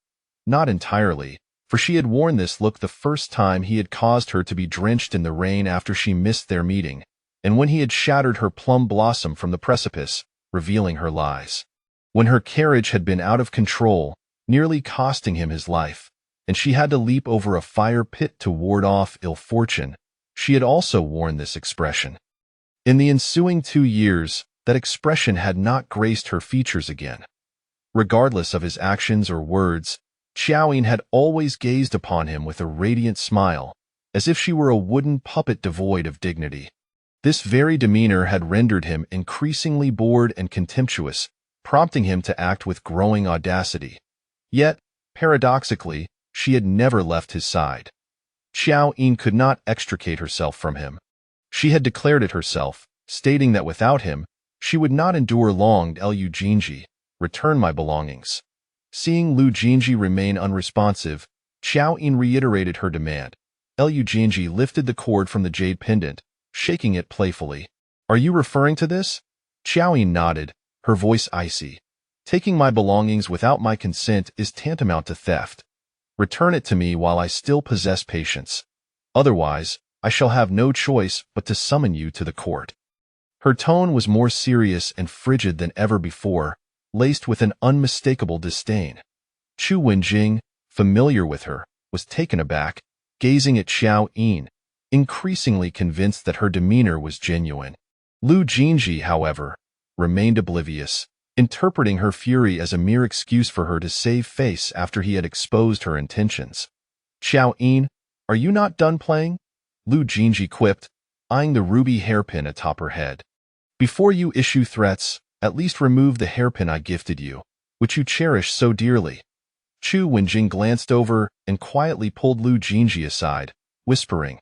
Not entirely, for she had worn this look the first time he had caused her to be drenched in the rain after she missed their meeting, and when he had shattered her plum blossom from the precipice, revealing her lies. When her carriage had been out of control, nearly costing him his life, and she had to leap over a fire pit to ward off ill fortune, she had also worn this expression. In the ensuing 2 years, that expression had not graced her features again. Regardless of his actions or words, Qiao Yin had always gazed upon him with a radiant smile, as if she were a wooden puppet devoid of dignity. This very demeanor had rendered him increasingly bored and contemptuous, prompting him to act with growing audacity. Yet, paradoxically, she had never left his side. Qiao Yin could not extricate herself from him. She had declared it herself, stating that without him, she would not endure long. Lu Jin Zhi, return my belongings. Seeing Lu Jin Zhi remain unresponsive, Qiao Yin reiterated her demand. Lu Jin Zhi lifted the cord from the jade pendant, shaking it playfully. Are you referring to this? Qiao Yin nodded, her voice icy. Taking my belongings without my consent is tantamount to theft. Return it to me while I still possess patience. Otherwise, I shall have no choice but to summon you to the court. Her tone was more serious and frigid than ever before, laced with an unmistakable disdain. Chu Wenjing, familiar with her, was taken aback, gazing at Qiao Yin, increasingly convinced that her demeanor was genuine. Lu Jin Zhi, however, remained oblivious, interpreting her fury as a mere excuse for her to save face after he had exposed her intentions. Qiao Yin, are you not done playing? Lu Jin Zhi quipped, eyeing the ruby hairpin atop her head. Before you issue threats, at least remove the hairpin I gifted you, which you cherish so dearly. Chu Wenjing glanced over and quietly pulled Lu Jin Zhi aside, whispering,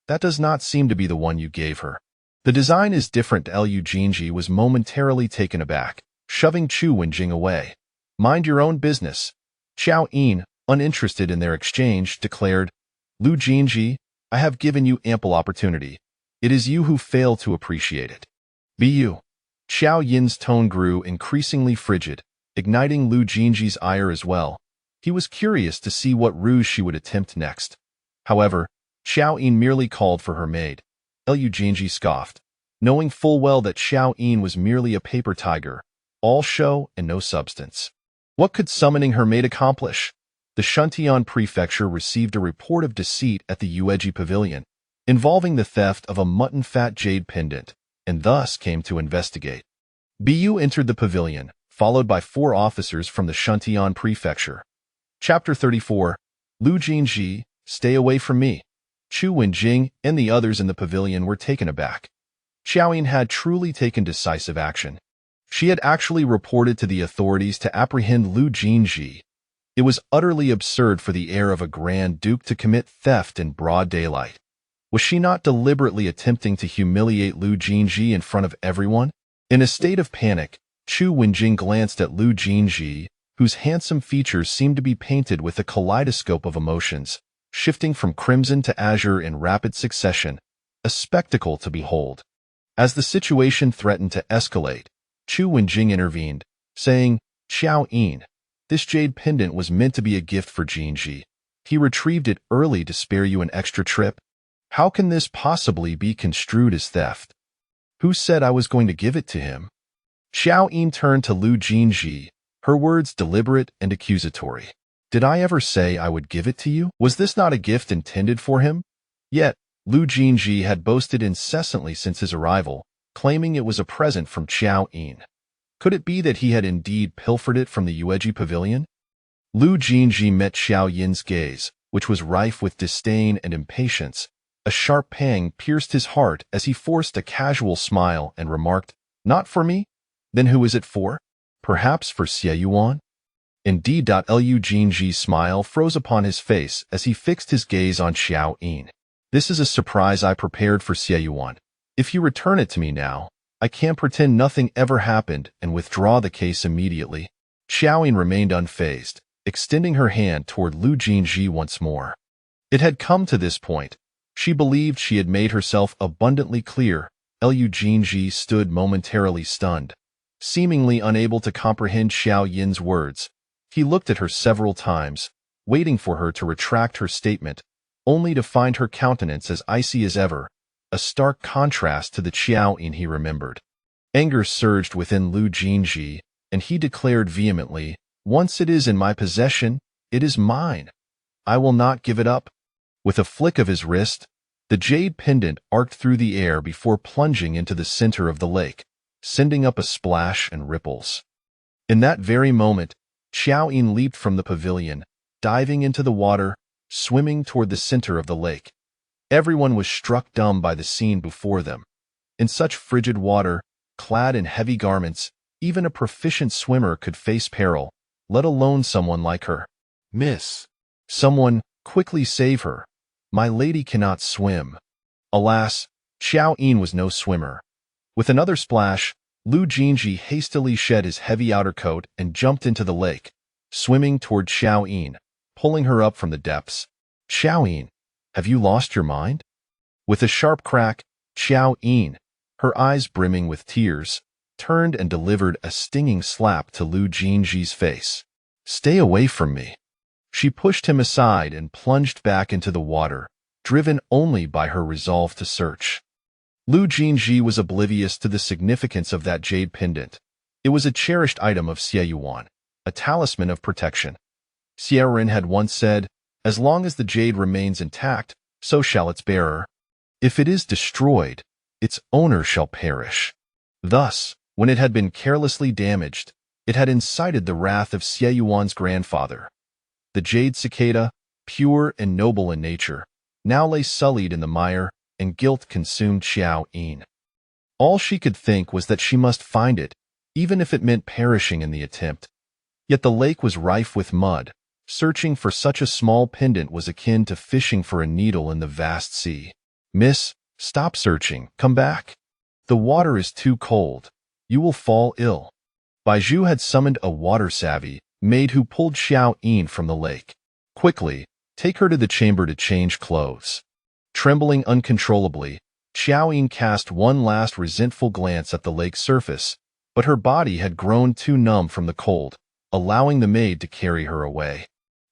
that does not seem to be the one you gave her. The design is different. Lu Jin Zhi was momentarily taken aback, shoving Chu Wenjing away. Mind your own business. Qiao Yin, uninterested in their exchange, declared, Lu Jin Zhi, I have given you ample opportunity. It is you who fail to appreciate it. Be you. Qiao Yin's tone grew increasingly frigid, igniting Lu Jin Zhi's ire as well. He was curious to see what ruse she would attempt next. However, Qiao Yin merely called for her maid. Lu Jin Zhi scoffed, knowing full well that Qiao Yin was merely a paper tiger, all show and no substance. What could summoning her maid accomplish? The Shuntian Prefecture received a report of deceit at the Yueji Pavilion, involving the theft of a mutton-fat jade pendant, and thus came to investigate. Bu entered the pavilion, followed by 4 officers from the Shuntian Prefecture. Chapter 34. Lu Jin Zhi, stay away from me. Chu Wenjing and the others in the pavilion were taken aback. Qiao Yin had truly taken decisive action. She had actually reported to the authorities to apprehend Lu Jin Zhi. It was utterly absurd for the heir of a Grand Duke to commit theft in broad daylight. Was she not deliberately attempting to humiliate Lu Jin Zhi in front of everyone? In a state of panic, Chu Wenjing glanced at Lu Jin Zhi, whose handsome features seemed to be painted with a kaleidoscope of emotions, shifting from crimson to azure in rapid succession, a spectacle to behold. As the situation threatened to escalate, Chu Wenjing intervened, saying, Qiao Yin, this jade pendant was meant to be a gift for Jin Zhi. He retrieved it early to spare you an extra trip. How can this possibly be construed as theft? Who said I was going to give it to him? Qiao Yin turned to Lu Jin Zhi, her words deliberate and accusatory. Did I ever say I would give it to you? Was this not a gift intended for him? Yet, Lu Jin Zhi had boasted incessantly since his arrival, claiming it was a present from Qiao Yin. Could it be that he had indeed pilfered it from the Yueji Pavilion? Lu Jin Zhi met Qiao Yin's gaze, which was rife with disdain and impatience. A sharp pang pierced his heart as he forced a casual smile and remarked, not for me? Then who is it for? Perhaps for Xie Yuan? Indeed. Lu Jin Zhi's smile froze upon his face as he fixed his gaze on Qiao Yin. This is a surprise I prepared for Xie Yuan. If you return it to me now, I can pretend nothing ever happened and withdraw the case immediately. Qiao Yin remained unfazed, extending her hand toward Lu Jin Zhi once more. It had come to this point. She believed she had made herself abundantly clear. Lu Jin Zhi stood momentarily stunned, seemingly unable to comprehend Qiao Yin's words. He looked at her several times, waiting for her to retract her statement, only to find her countenance as icy as ever, a stark contrast to the Qiao Yin he remembered. Anger surged within Lu Jin Zhi, and he declared vehemently, once it is in my possession, it is mine. I will not give it up. With a flick of his wrist, the jade pendant arced through the air before plunging into the center of the lake, sending up a splash and ripples. In that very moment, Qiao Yin leaped from the pavilion, diving into the water, swimming toward the center of the lake. Everyone was struck dumb by the scene before them. In such frigid water, clad in heavy garments, even a proficient swimmer could face peril, let alone someone like her. Miss. Someone, quickly save her. My lady cannot swim. Alas, Qiao Yin was no swimmer. With another splash, Lu Jin Zhi hastily shed his heavy outer coat and jumped into the lake, swimming toward Qiao Yin, pulling her up from the depths. Qiao Yin, have you lost your mind? With a sharp crack, Qiao Yin, her eyes brimming with tears, turned and delivered a stinging slap to Lu Jin Zhi's face. Stay away from me. She pushed him aside and plunged back into the water, driven only by her resolve to search. Lu Jin Zhi was oblivious to the significance of that jade pendant. It was a cherished item of Xie Yuan, a talisman of protection. Xie Rin had once said, as long as the jade remains intact, so shall its bearer. If it is destroyed, its owner shall perish. Thus, when it had been carelessly damaged, it had incited the wrath of Xie Yuan's grandfather. The jade cicada, pure and noble in nature, now lay sullied in the mire, and guilt consumed Qiao Yin. All she could think was that she must find it, even if it meant perishing in the attempt. Yet the lake was rife with mud. Searching for such a small pendant was akin to fishing for a needle in the vast sea. Miss, stop searching, come back. The water is too cold. You will fall ill. Baizhu had summoned a water-savvy maid who pulled Qiao Yin from the lake. Quickly, take her to the chamber to change clothes. Trembling uncontrollably, Qiao Yin cast one last resentful glance at the lake's surface, but her body had grown too numb from the cold, allowing the maid to carry her away.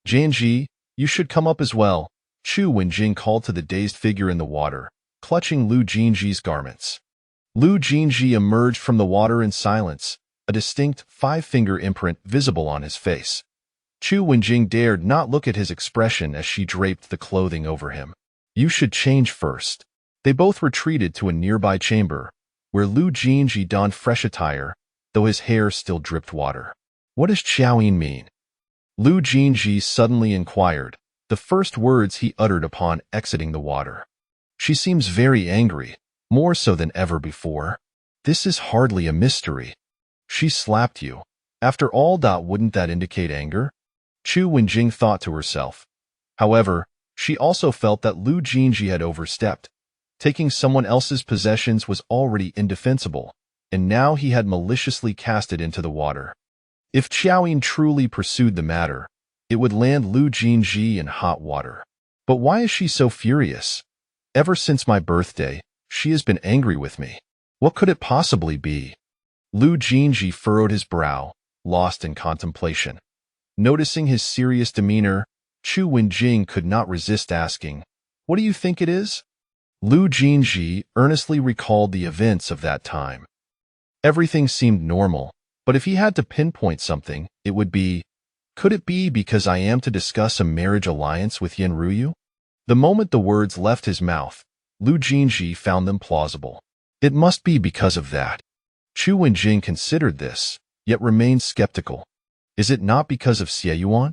Jianji, you should come up as well, Chu Wenjing called to the dazed figure in the water, clutching Lu Jin Zhi's garments. Lu Jin Zhi emerged from the water in silence, a distinct five-finger imprint visible on his face. Chu Wenjing dared not look at his expression as she draped the clothing over him. You should change first. They both retreated to a nearby chamber, where Lu Jin Zhi donned fresh attire, though his hair still dripped water. What does Qiao Yin mean? Lu Jin Zhi suddenly inquired, the first words he uttered upon exiting the water. She seems very angry, more so than ever before. This is hardly a mystery. She slapped you. After all, wouldn't that indicate anger? Chu Wenjing thought to herself. However, she also felt that Lu Jin Zhi had overstepped. Taking someone else's possessions was already indefensible, and now he had maliciously cast it into the water. If Qiao Yin truly pursued the matter, it would land Lu Jin Zhi in hot water. But why is she so furious? Ever since my birthday, she has been angry with me. What could it possibly be? Lu Jin Zhi furrowed his brow, lost in contemplation. Noticing his serious demeanor, Chu Wenjing could not resist asking, what do you think it is? Lu Jin Zhi earnestly recalled the events of that time. Everything seemed normal, but if he had to pinpoint something, it would be, could it be because I am to discuss a marriage alliance with Yin Ruyu? The moment the words left his mouth, Lu Jin Zhi found them plausible. It must be because of that. Chu Wenjing considered this, yet remained skeptical. Is it not because of Xie Yuan?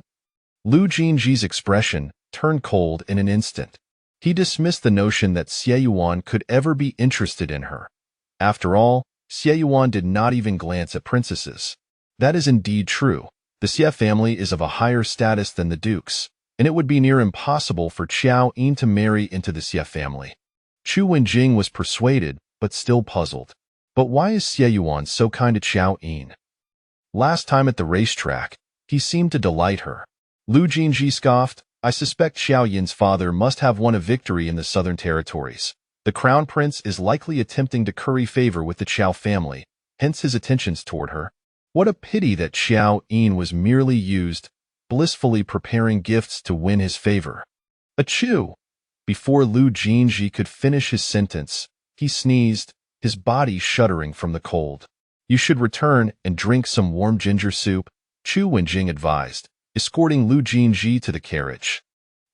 Lu Jin Zhi's expression turned cold in an instant. He dismissed the notion that Xie Yuan could ever be interested in her. After all, Xie Yuan did not even glance at princesses. That is indeed true. The Xie family is of a higher status than the dukes, and it would be near impossible for Qiao Yin to marry into the Xie family. Chu Wenjing was persuaded, but still puzzled. But why is Xie Yuan so kind to Qiao Yin? Last time at the racetrack, he seemed to delight her. Lu Jin Zhi scoffed, I suspect Qiao Yin's father must have won a victory in the southern territories. The crown prince is likely attempting to curry favor with the Qiao family, hence his attentions toward her. What a pity that Qiao Yin was merely used, blissfully preparing gifts to win his favor. Achoo! Before Lu Jin Zhi could finish his sentence, he sneezed, his body shuddering from the cold. You should return and drink some warm ginger soup, Chu Wenjing advised, escorting Lu Jin Zhi to the carriage.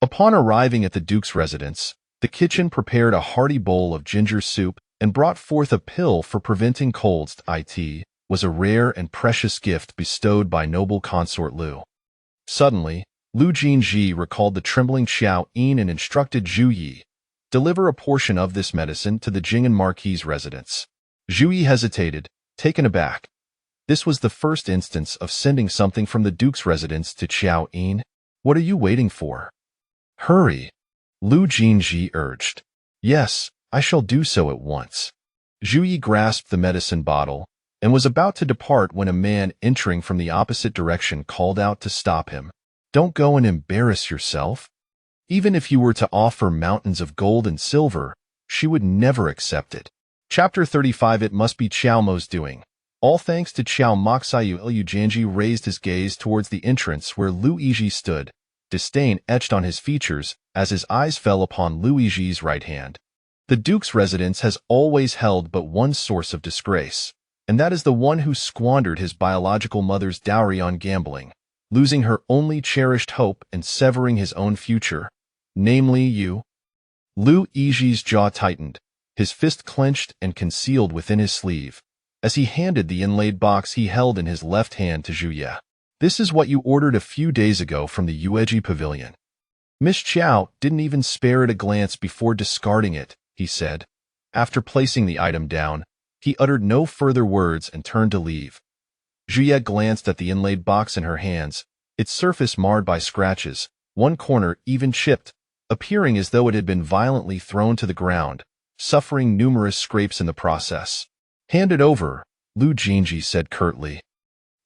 Upon arriving at the duke's residence, the kitchen prepared a hearty bowl of ginger soup and brought forth a pill for preventing colds. It was a rare and precious gift bestowed by noble consort Lu. Suddenly, Lu Jin Zhi recalled the trembling Qiao Yin and instructed Zhu Yi, Deliver a portion of this medicine to the Jing'an Marquis' residence. Zhu Yi hesitated, taken aback. This was the first instance of sending something from the Duke's residence to Qiao Yin. What are you waiting for? Hurry, Lu Jin Zhi urged. Yes, I shall do so at once. Zhu Yi grasped the medicine bottle and was about to depart when a man entering from the opposite direction called out to stop him. Don't go and embarrass yourself. Even if you were to offer mountains of gold and silver, she would never accept it. Chapter 35. It must be Qiao Mo's doing. All thanks to Qiao Moxiu. Lu Jianji raised his gaze towards the entrance where Lu Yizhi stood, disdain etched on his features as his eyes fell upon Lu Yizhi's right hand. The Duke's residence has always held but one source of disgrace, and that is the one who squandered his biological mother's dowry on gambling, losing her only cherished hope and severing his own future, namely you. Lu Yizhi's jaw tightened, his fist clenched and concealed within his sleeve, as he handed the inlaid box he held in his left hand to Zhu Ye. This is what you ordered a few days ago from the Yueji pavilion. Miss Qiao didn't even spare it a glance before discarding it, he said. After placing the item down, he uttered no further words and turned to leave. Zhu Ye glanced at the inlaid box in her hands, its surface marred by scratches, one corner even chipped, appearing as though it had been violently thrown to the ground, suffering numerous scrapes in the process. Hand it over, Lu Jinji said curtly.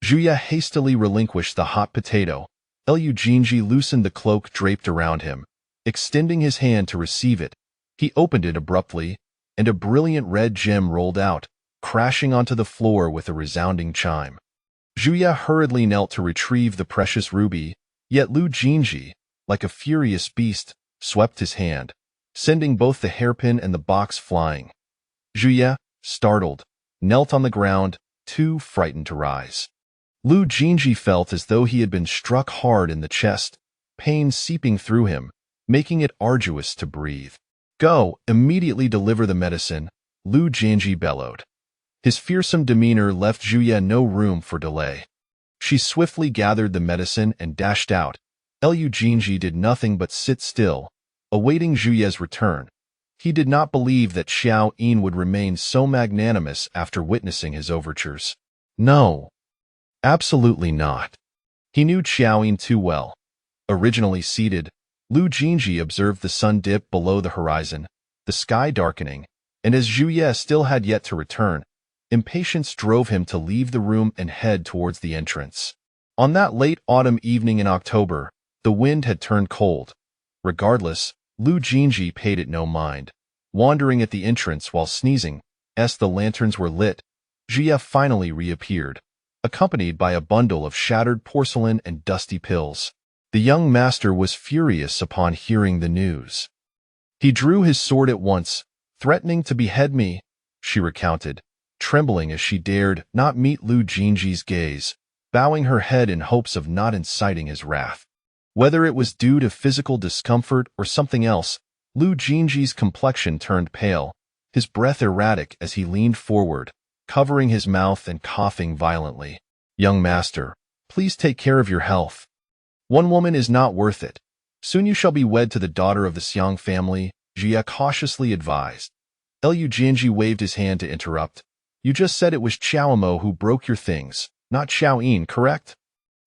Zhu Ye hastily relinquished the hot potato. Lu Jinji loosened the cloak draped around him, extending his hand to receive it. He opened it abruptly, and a brilliant red gem rolled out, crashing onto the floor with a resounding chime. Zhu Ye hurriedly knelt to retrieve the precious ruby, yet Lu Jinji, like a furious beast, swept his hand, sending both the hairpin and the box flying. Zhu Ye, startled, knelt on the ground, too frightened to rise. Lu Jinji felt as though he had been struck hard in the chest, pain seeping through him, making it arduous to breathe. Go, immediately deliver the medicine, Lu Jinji bellowed. His fearsome demeanor left Zhu Ye no room for delay. She swiftly gathered the medicine and dashed out. Lu Jinji did nothing but sit still, awaiting Zhu Ye's return. He did not believe that Qiao Yin would remain so magnanimous after witnessing his overtures. No. Absolutely not. He knew Qiao Yin too well. Originally seated, Lu Jinji observed the sun dip below the horizon, the sky darkening, and as Zhu Ye still had yet to return, impatience drove him to leave the room and head towards the entrance. On that late autumn evening in October, the wind had turned cold. Regardless, Lu Jinji paid it no mind. Wandering at the entrance while sneezing, as the lanterns were lit, Zhu Ye finally reappeared, accompanied by a bundle of shattered porcelain and dusty pills. The young master was furious upon hearing the news. He drew his sword at once, threatening to behead me, she recounted, trembling as she dared not meet Lu Jinji's gaze, bowing her head in hopes of not inciting his wrath. Whether it was due to physical discomfort or something else, Lu Jinji's complexion turned pale, his breath erratic as he leaned forward, covering his mouth and coughing violently. Young master, please take care of your health. One woman is not worth it. Soon you shall be wed to the daughter of the Xiang family, Zhu Ye cautiously advised. Lu Jinji waved his hand to interrupt. You just said it was Qiao Mo who broke your things, not Qiao Yin, correct?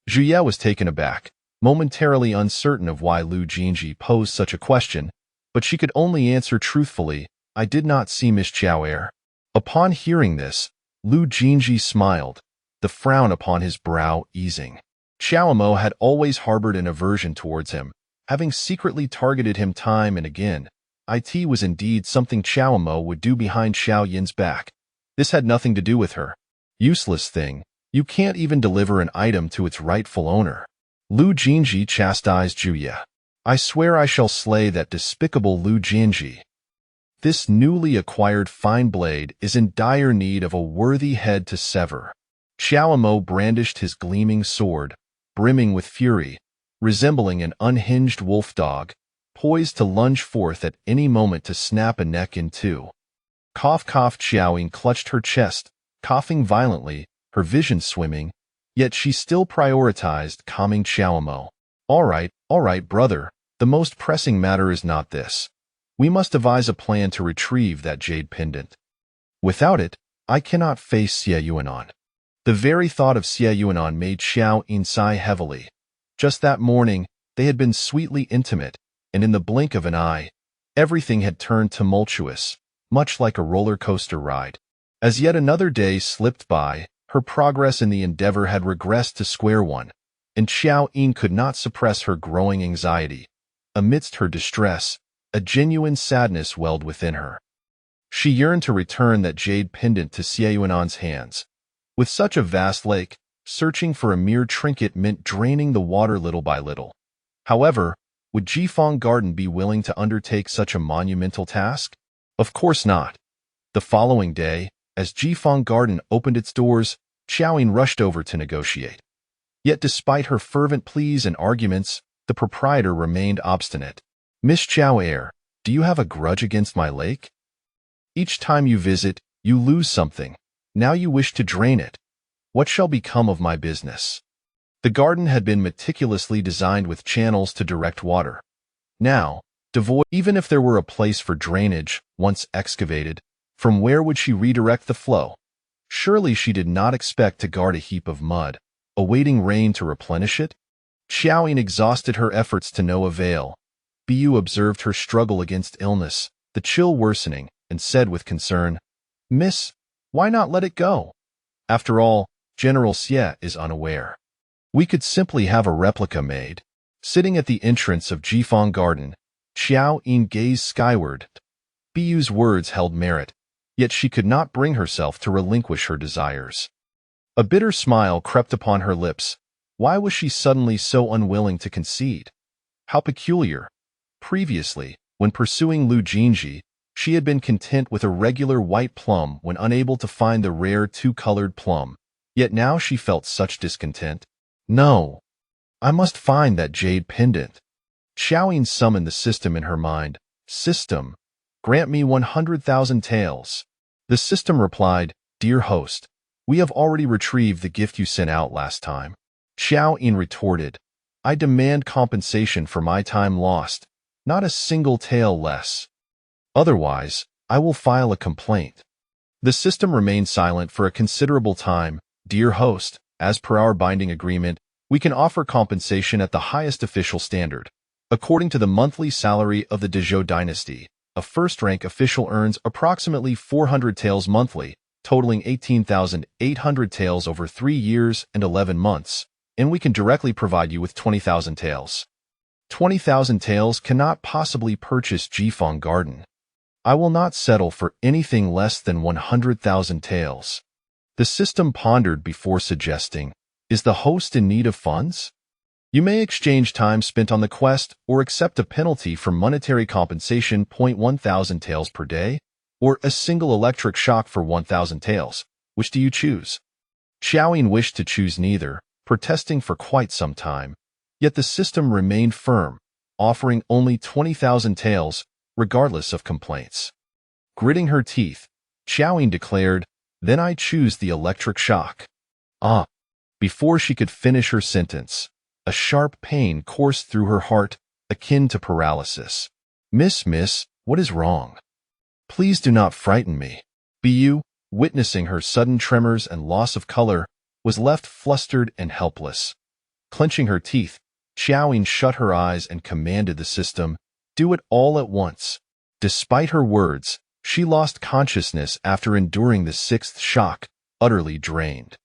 Zhu Ye was taken aback, momentarily uncertain of why Lu Jinji posed such a question, but she could only answer truthfully, I did not see Miss Qiao ere. Upon hearing this, Lu Jinji smiled, the frown upon his brow easing. Qiao Mo had always harbored an aversion towards him, having secretly targeted him time and again. It was indeed something Qiao Mo would do behind Qiao Yin's back. This had nothing to do with her. Useless thing, you can't even deliver an item to its rightful owner. Lu Jinji chastised Zhu Ye. I swear I shall slay that despicable Lu Jinji. This newly acquired fine blade is in dire need of a worthy head to sever. Qiao Mo brandished his gleaming sword, brimming with fury, resembling an unhinged wolf dog, poised to lunge forth at any moment to snap a neck in two. Cough, cough. Qiao Yin clutched her chest, coughing violently, her vision swimming, yet she still prioritized calming Qiao Mo. All right, brother, the most pressing matter is not this. We must devise a plan to retrieve that jade pendant. Without it, I cannot face Qiao Yin. The very thought of Qiao Yin made Qiao Yin sigh heavily. Just that morning, they had been sweetly intimate, and in the blink of an eye, everything had turned tumultuous, much like a roller coaster ride. As yet another day slipped by, her progress in the endeavor had regressed to square one, and Qiao Yin could not suppress her growing anxiety. Amidst her distress, a genuine sadness welled within her. She yearned to return that jade pendant to Qiao Yin's hands. With such a vast lake, searching for a mere trinket meant draining the water little by little. However, would Jifeng Garden be willing to undertake such a monumental task? Of course not. The following day, as Jifeng Garden opened its doors, Qiao Yin rushed over to negotiate. Yet despite her fervent pleas and arguments, the proprietor remained obstinate. Miss Qiao, do you have a grudge against my lake? Each time you visit, you lose something. Now you wish to drain it. What shall become of my business? The garden had been meticulously designed with channels to direct water. Now, devoid, even if there were a place for drainage, once excavated, from where would she redirect the flow? Surely she did not expect to guard a heap of mud, awaiting rain to replenish it? Qiao Yin exhausted her efforts to no avail. Bu observed her struggle against illness, the chill worsening, and said with concern, "Miss, why not let it go? After all, General Xie is unaware. We could simply have a replica made." Sitting at the entrance of Jifeng Garden, Qiao Yin gazed skyward. Bu's words held merit, yet she could not bring herself to relinquish her desires. A bitter smile crept upon her lips. Why was she suddenly so unwilling to concede? How peculiar. Previously, when pursuing Lu Jin Zhi, she had been content with a regular white plum when unable to find the rare two-colored plum, yet now she felt such discontent. No, I must find that jade pendant. Qiao Yin summoned the system in her mind. System, grant me 100,000 taels. The system replied, Dear host, we have already retrieved the gift you sent out last time. Qiao Yin retorted, I demand compensation for my time lost, not a single tael less. Otherwise, I will file a complaint. The system remained silent for a considerable time. Dear host, as per our binding agreement, we can offer compensation at the highest official standard. According to the monthly salary of the Dezhou dynasty, a first-rank official earns approximately 400 taels monthly, totaling 18,800 taels over 3 years and 11 months, and we can directly provide you with 20,000 taels. 20,000 taels cannot possibly purchase Jifeng Garden. I will not settle for anything less than 100,000 taels. The system pondered before suggesting, is the host in need of funds? You may exchange time spent on the quest or accept a penalty for monetary compensation 1,000 taels per day, or a single electric shock for 1,000 taels. Which do you choose? Qiao Yin wished to choose neither, protesting for quite some time. Yet the system remained firm, offering only 20,000 taels, regardless of complaints. Gritting her teeth, Qiao Yin declared, Then I choose the electric shock. Ah! Before she could finish her sentence, a sharp pain coursed through her heart, akin to paralysis. Miss, what is wrong? Please do not frighten me. Bu, witnessing her sudden tremors and loss of color, was left flustered and helpless. Clenching her teeth, Qiao Yin shut her eyes and commanded the system, do it all at once. Despite her words, she lost consciousness after enduring the 6th shock, utterly drained.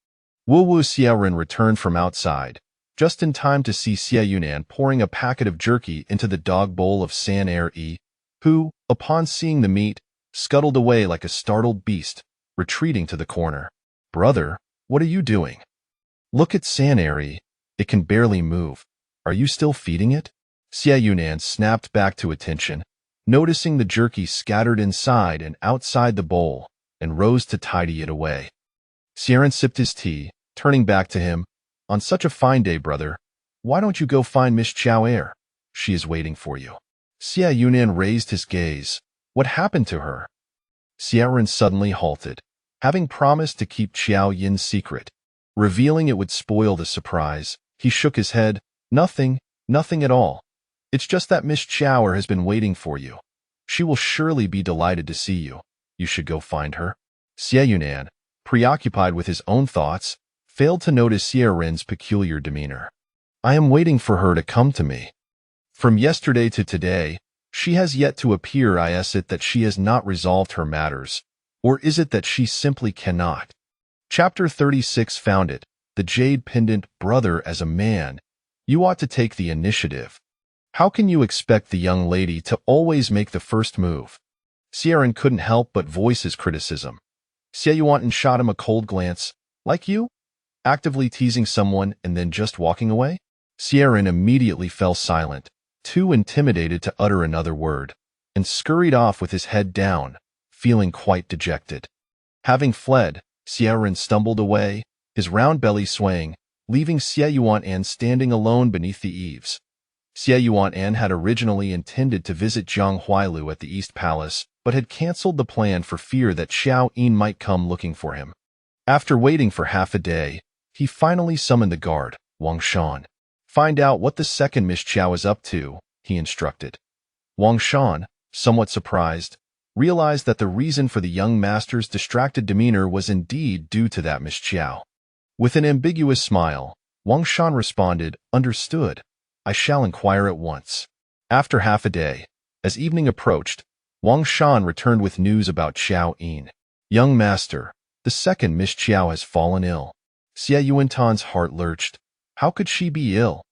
Wu Xiaoren returned from outside, just in time to see Qiao Yin pouring a packet of jerky into the dog bowl of San Er, who, upon seeing the meat, scuttled away like a startled beast, retreating to the corner. Brother, what are you doing? Look at San Er, it can barely move. Are you still feeding it? Qiao Yin snapped back to attention, noticing the jerky scattered inside and outside the bowl, and rose to tidy it away. Xiaoren sipped his tea, turning back to him. On such a fine day, brother, why don't you go find Miss Qiao? She is waiting for you. Qiao Yin raised his gaze. What happened to her? Xiaoren suddenly halted, having promised to keep Qiao Yin's secret. Revealing it would spoil the surprise, he shook his head. Nothing at all. It's just that Miss Qiao has been waiting for you. She will surely be delighted to see you. You should go find her. Xie Yunan, preoccupied with his own thoughts, failed to notice Xie Rin's peculiar demeanor. I am waiting for her to come to me. From yesterday to today, she has yet to appear. Is it that she has not resolved her matters, or is it that she simply cannot? Chapter 36 found it. The jade pendant. Brother, as a man, you ought to take the initiative. How can you expect the young lady to always make the first move? Xie Rin couldn't help but voice his criticism. Xie Yuan shot him a cold glance. Like you? Actively teasing someone and then just walking away? Xie Rin immediately fell silent, too intimidated to utter another word, and scurried off with his head down, feeling quite dejected. Having fled, Xie Rin stumbled away, his round belly swaying, leaving Xie Yuan standing alone beneath the eaves. Xie Yuan had originally intended to visit Zhang Huailu at the East Palace, but had cancelled the plan for fear that Qiao Yin might come looking for him. After waiting for half a day, he finally summoned the guard, Wang Shan. Find out what the second Miss Qiao is up to, he instructed. Wang Shan, somewhat surprised, realized that the reason for the young master's distracted demeanor was indeed due to that Miss Qiao. With an ambiguous smile, Wang Shan responded, Understood. I shall inquire at once. After half a day, as evening approached, Wang Shan returned with news about Qiao Yin. Young master, the second Miss Qiao has fallen ill. Xie Yuantan's heart lurched. How could she be ill?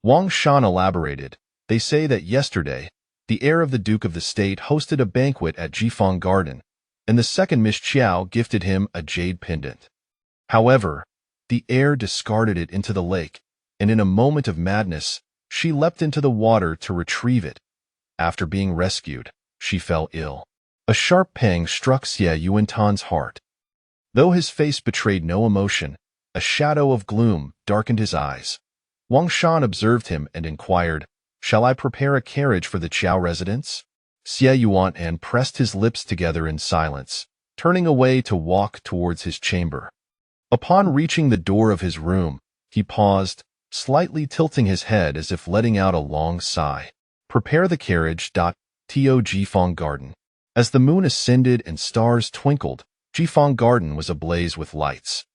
Wang Shan elaborated. They say that yesterday, the heir of the Duke of the State hosted a banquet at Jifeng Garden, and the second Miss Qiao gifted him a jade pendant. However, the heir discarded it into the lake, and in a moment of madness, she leapt into the water to retrieve it. After being rescued, she fell ill. A sharp pang struck Xie Yuantan's heart. Though his face betrayed no emotion, a shadow of gloom darkened his eyes. Wang Shan observed him and inquired, Shall I prepare a carriage for the Qiao residence? Xie Yuan pressed his lips together in silence, turning away to walk towards his chamber. Upon reaching the door of his room, he paused, slightly tilting his head as if letting out a long sigh. Prepare the carriage. To Jifeng Garden. As the moon ascended and stars twinkled, Jifeng Garden was ablaze with lights.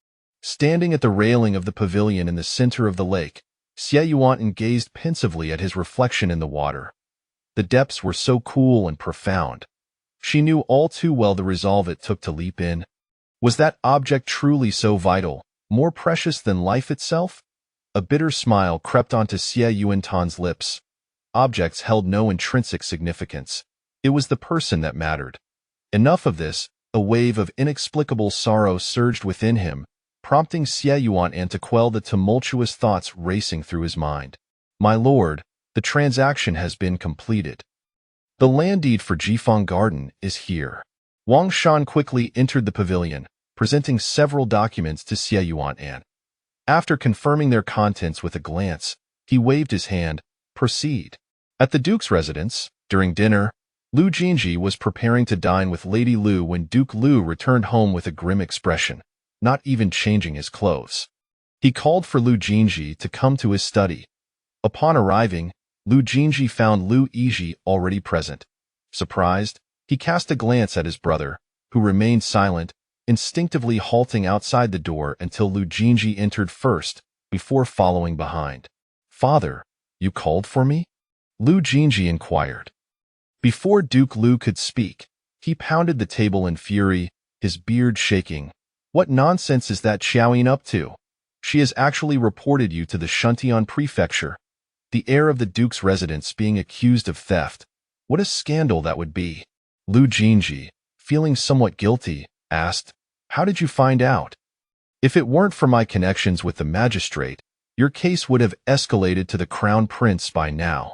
Standing at the railing of the pavilion in the center of the lake, Xie Yuan gazed pensively at his reflection in the water. The depths were so cool and profound. She knew all too well the resolve it took to leap in. Was that object truly so vital, more precious than life itself? A bitter smile crept onto Xie Yuantan's lips. Objects held no intrinsic significance. It was the person that mattered. Enough of this. A wave of inexplicable sorrow surged within him, prompting Xie Yuan to quell the tumultuous thoughts racing through his mind. My lord, the transaction has been completed. The land deed for Jifeng Garden is here. Wang Shan quickly entered the pavilion, presenting several documents to Xie Yuan. After confirming their contents with a glance, he waved his hand. Proceed. At the Duke's residence, during dinner, Lu Jin Zhi was preparing to dine with Lady Lu when Duke Lu returned home with a grim expression, not even changing his clothes. He called for Lu Jin Zhi to come to his study. Upon arriving, Lu Jin Zhi found Lu Yizhi already present. Surprised, he cast a glance at his brother, who remained silent, instinctively halting outside the door until Lu Jin Zhi entered first, before following behind. Father, you called for me? Lu Jin Zhi inquired. Before Duke Lu could speak, he pounded the table in fury, his beard shaking. What nonsense is that Qiao Yin up to? She has actually reported you to the Shuntian prefecture. The heir of the Duke's residence being accused of theft. What a scandal that would be. Lu Jin Zhi, feeling somewhat guilty, asked, How did you find out? If it weren't for my connections with the magistrate, your case would have escalated to the crown prince by now.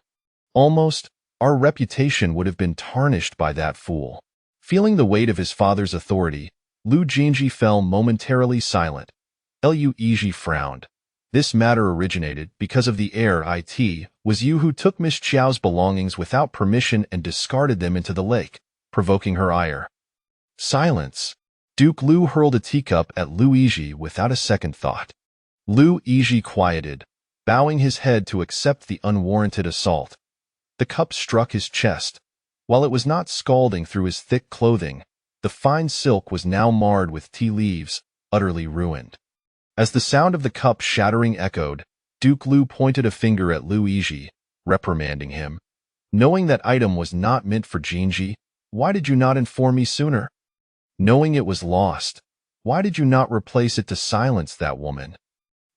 Almost, our reputation would have been tarnished by that fool. Feeling the weight of his father's authority, Lu Jin Zhi fell momentarily silent. Lu Yizhi frowned. This matter originated because of the heir. It was you who took Miss Qiao's belongings without permission and discarded them into the lake, provoking her ire. Silence. Duke Lu hurled a teacup at Lu Yizhi without a second thought. Lu Yizhi quieted, bowing his head to accept the unwarranted assault. The cup struck his chest. While it was not scalding through his thick clothing, the fine silk was now marred with tea leaves, utterly ruined. As the sound of the cup shattering echoed, Duke Lu pointed a finger at Lu Yizhi, reprimanding him. Knowing that item was not meant for Jinji, why did you not inform me sooner? Knowing it was lost, why did you not replace it to silence that woman?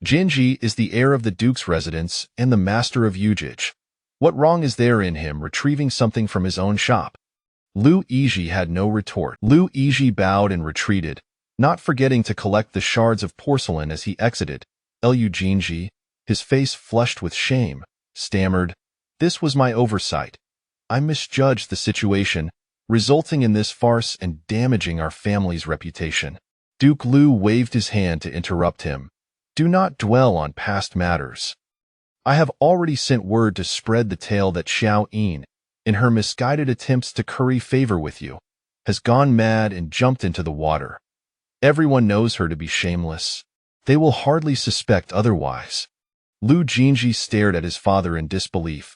Jinji is the heir of the Duke's residence and the master of Yujij. What wrong is there in him retrieving something from his own shop? Lu Yizhi had no retort. Lu Yizhi bowed and retreated, not forgetting to collect the shards of porcelain as he exited. Lu Jinji, his face flushed with shame, stammered, "This was my oversight. I misjudged the situation, resulting in this farce and damaging our family's reputation." Duke Lu waved his hand to interrupt him. "Do not dwell on past matters. I have already sent word to spread the tale that Qiao Yin, in her misguided attempts to curry favor with you, has gone mad and jumped into the water. Everyone knows her to be shameless. They will hardly suspect otherwise." Lu Jinji stared at his father in disbelief.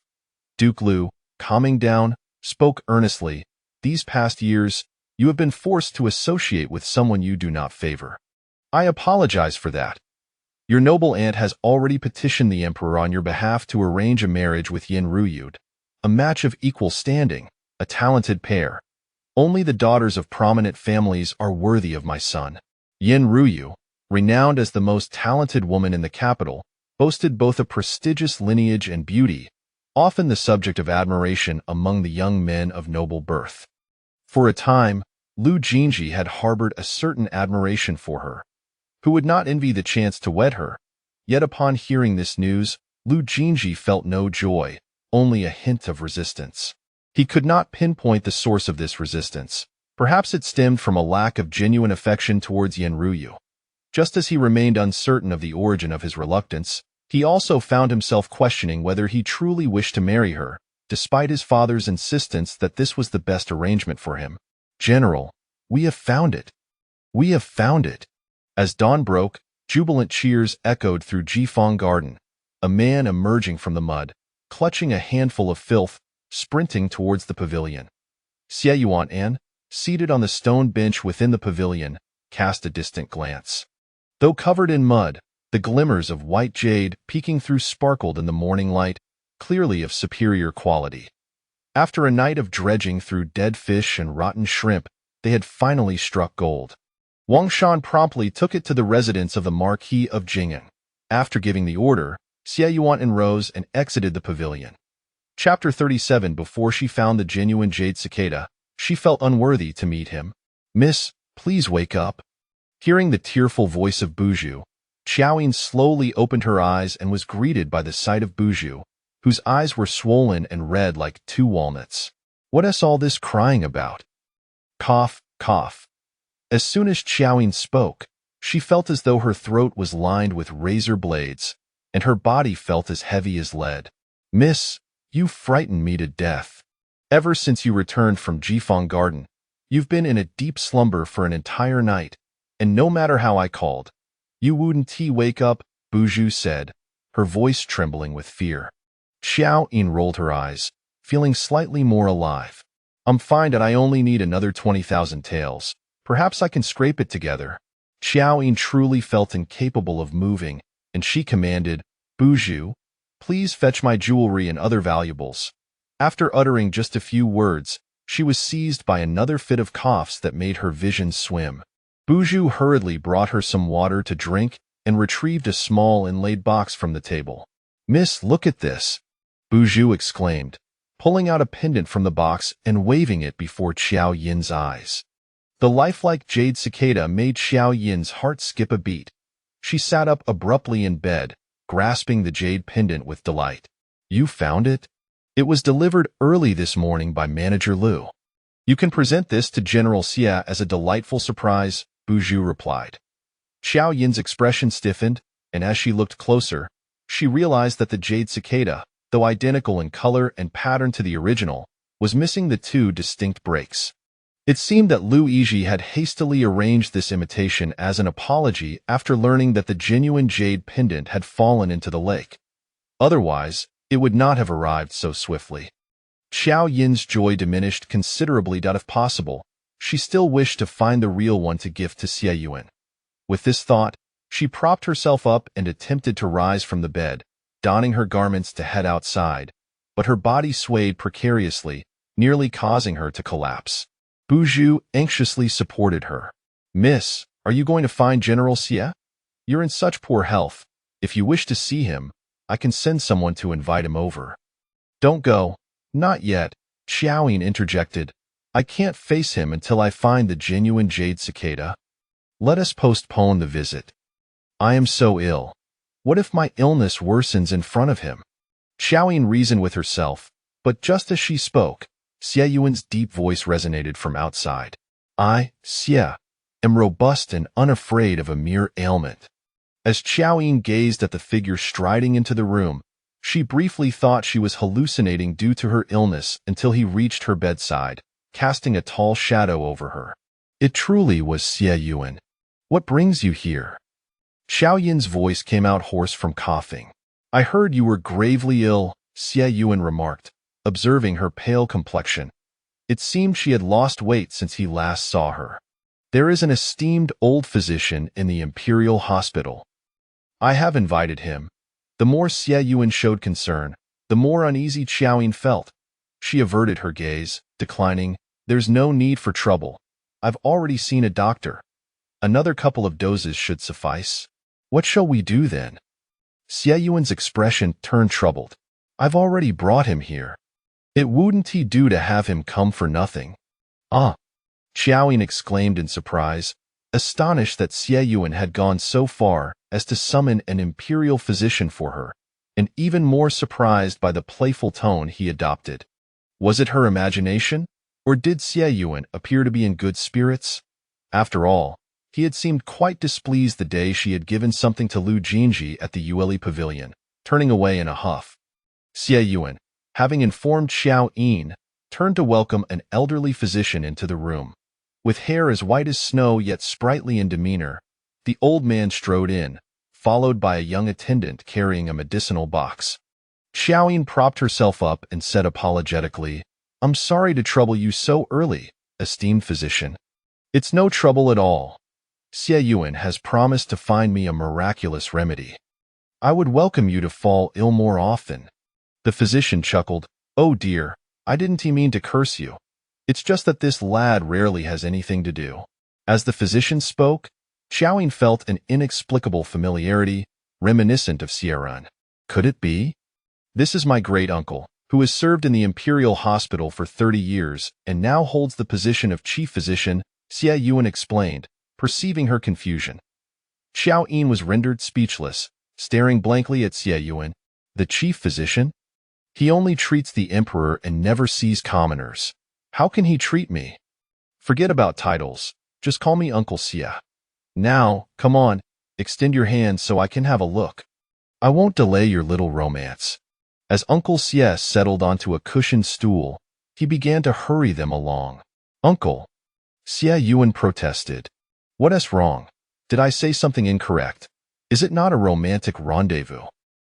Duke Lu, calming down, spoke earnestly. "These past years, you have been forced to associate with someone you do not favor. I apologize for that. Your noble aunt has already petitioned the emperor on your behalf to arrange a marriage with Yin Ruyud, a match of equal standing, a talented pair. Only the daughters of prominent families are worthy of my son." Yin Ruyu, renowned as the most talented woman in the capital, boasted both a prestigious lineage and beauty, often the subject of admiration among the young men of noble birth. For a time, Lu Jinji had harbored a certain admiration for her. Who would not envy the chance to wed her? Yet upon hearing this news, Lu Jinji felt no joy, only a hint of resistance. He could not pinpoint the source of this resistance. Perhaps it stemmed from a lack of genuine affection towards Yin Ruyu. Just as he remained uncertain of the origin of his reluctance, he also found himself questioning whether he truly wished to marry her, despite his father's insistence that this was the best arrangement for him. "General, we have found it. We have found it." As dawn broke, jubilant cheers echoed through Jifeng Garden. A man emerging from the mud, clutching a handful of filth, sprinting towards the pavilion. Xie Yuan, seated on the stone bench within the pavilion, cast a distant glance. Though covered in mud, the glimmers of white jade peeking through sparkled in the morning light, clearly of superior quality. After a night of dredging through dead fish and rotten shrimp, they had finally struck gold. Wang Shan promptly took it to the residence of the Marquis of Jing'an. After giving the order, Xie Yuan rose and exited the pavilion. Chapter 37. Before she found the genuine jade cicada, she felt unworthy to meet him. "Miss, please wake up." Hearing the tearful voice of Buju, Qiao Yin slowly opened her eyes and was greeted by the sight of Buju, whose eyes were swollen and red like two walnuts. "What is all this crying about?" Cough, cough. As soon as Qiao Yin spoke, she felt as though her throat was lined with razor blades, and her body felt as heavy as lead. "Miss, you frightened me to death. Ever since you returned from Jifeng Garden, you've been in a deep slumber for an entire night, and no matter how I called, you wouldn't wake up," Buju said, her voice trembling with fear. Qiao Yin rolled her eyes, feeling slightly more alive. "I'm fine and I only need another 20,000 taels. Perhaps I can scrape it together." Qiao Yin truly felt incapable of moving, and she commanded, "Buju, please fetch my jewelry and other valuables." After uttering just a few words, she was seized by another fit of coughs that made her vision swim. Buju hurriedly brought her some water to drink and retrieved a small inlaid box from the table. "Miss, look at this," Buju exclaimed, pulling out a pendant from the box and waving it before Qiao Yin's eyes. The lifelike jade cicada made Qiao Yin's heart skip a beat. She sat up abruptly in bed, grasping the jade pendant with delight. "You found it? It was delivered early this morning by Manager Lu. You can present this to General Xie as a delightful surprise," Buju replied. Qiao Yin's expression stiffened, and as she looked closer, she realized that the jade cicada, though identical in color and pattern to the original, was missing the two distinct breaks. It seemed that Lu Yizhi had hastily arranged this imitation as an apology after learning that the genuine jade pendant had fallen into the lake. Otherwise, it would not have arrived so swiftly. Qiao Yin's joy diminished considerably. If possible, she still wished to find the real one to gift to Xie Yuan. With this thought, she propped herself up and attempted to rise from the bed, donning her garments to head outside, but her body swayed precariously, nearly causing her to collapse. Bu Zhu anxiously supported her. "Miss, are you going to find General Xie? You're in such poor health. If you wish to see him, I can send someone to invite him over." "Don't go. Not yet," Qiao Yin interjected. "I can't face him until I find the genuine jade cicada. Let us postpone the visit. I am so ill. What if my illness worsens in front of him?" Qiao Yin reasoned with herself, but just as she spoke, Xie Yuan's deep voice resonated from outside. "I, Xie, am robust and unafraid of a mere ailment." As Qiao Yin gazed at the figure striding into the room, she briefly thought she was hallucinating due to her illness until he reached her bedside, casting a tall shadow over her. It truly was Xie Yuan. "What brings you here?" Qiao Yin's voice came out hoarse from coughing. "I heard you were gravely ill," Xie Yuan remarked, observing her pale complexion. It seemed she had lost weight since he last saw her. "There is an esteemed old physician in the Imperial Hospital. I have invited him." The more Xie Yuan showed concern, the more uneasy Qiao Yin felt. She averted her gaze, declining, "There's no need for trouble. I've already seen a doctor. Another couple of doses should suffice." "What shall we do then?" Xie Yuan's expression turned troubled. "I've already brought him here. It wouldn't he do to have him come for nothing?" "Ah!" Qiao Yin exclaimed in surprise, astonished that Xie Yuan had gone so far as to summon an imperial physician for her, and even more surprised by the playful tone he adopted. Was it her imagination, or did Xie Yuan appear to be in good spirits? After all, he had seemed quite displeased the day she had given something to Lu Jin Zhi at the Yueli Pavilion, turning away in a huff. Xie Yuan, having informed Qiao Yin, turned to welcome an elderly physician into the room. With hair as white as snow yet sprightly in demeanor, the old man strode in, followed by a young attendant carrying a medicinal box. Qiao Yin propped herself up and said apologetically, "I'm sorry to trouble you so early, esteemed physician." "It's no trouble at all. Xie Yuan has promised to find me a miraculous remedy. I would welcome you to fall ill more often." The physician chuckled. "Oh dear, I didn't mean to curse you. It's just that this lad rarely has anything to do." As the physician spoke, Qiao Yin felt an inexplicable familiarity, reminiscent of Xie. Could it be? "This is my great-uncle, who has served in the Imperial Hospital for 30 years and now holds the position of chief physician," Xie Yuan explained, perceiving her confusion. Qiao Yin was rendered speechless, staring blankly at Xie Yuan. "The chief physician? He only treats the emperor and never sees commoners. How can he treat me?" "Forget about titles. Just call me Uncle Xie. Now, come on, extend your hand so I can have a look. I won't delay your little romance." As Uncle Xie settled onto a cushioned stool, he began to hurry them along. "Uncle," Xie Yuan protested. "What's wrong? Did I say something incorrect? Is it not a romantic rendezvous?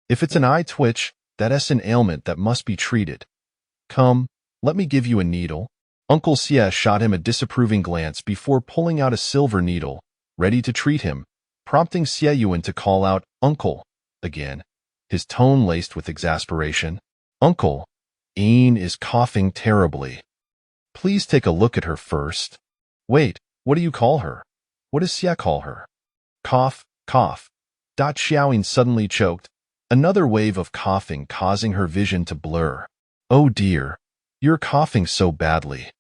If it's an eye twitch, that's an ailment that must be treated. Come, let me give you a needle." Uncle Xie shot him a disapproving glance before pulling out a silver needle, ready to treat him, prompting Xie Yuan to call out, "Uncle," again, his tone laced with exasperation. "Uncle, Yin is coughing terribly. Please take a look at her first." "Wait, what do you call her? What does Xie call her?" "Cough, cough." Qiao Yin suddenly choked, another wave of coughing causing her vision to blur. "Oh dear, you're coughing so badly.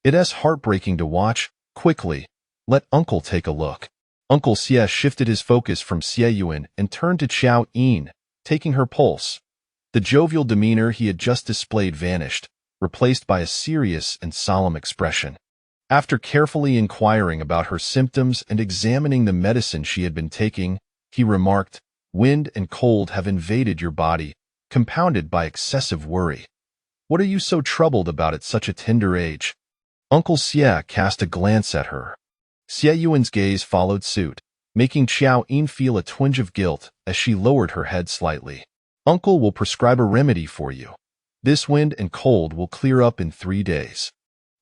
It's heartbreaking to watch. Quickly, let Uncle take a look." Uncle Xie shifted his focus from Xie Yuan and turned to Qiao Yin, taking her pulse. The jovial demeanor he had just displayed vanished, replaced by a serious and solemn expression. After carefully inquiring about her symptoms and examining the medicine she had been taking, he remarked, "Wind and cold have invaded your body, compounded by excessive worry. What are you so troubled about at such a tender age?" Uncle Xie cast a glance at her. Xie Yuan's gaze followed suit, making Qiao Yin feel a twinge of guilt as she lowered her head slightly. "Uncle will prescribe a remedy for you. This wind and cold will clear up in 3 days.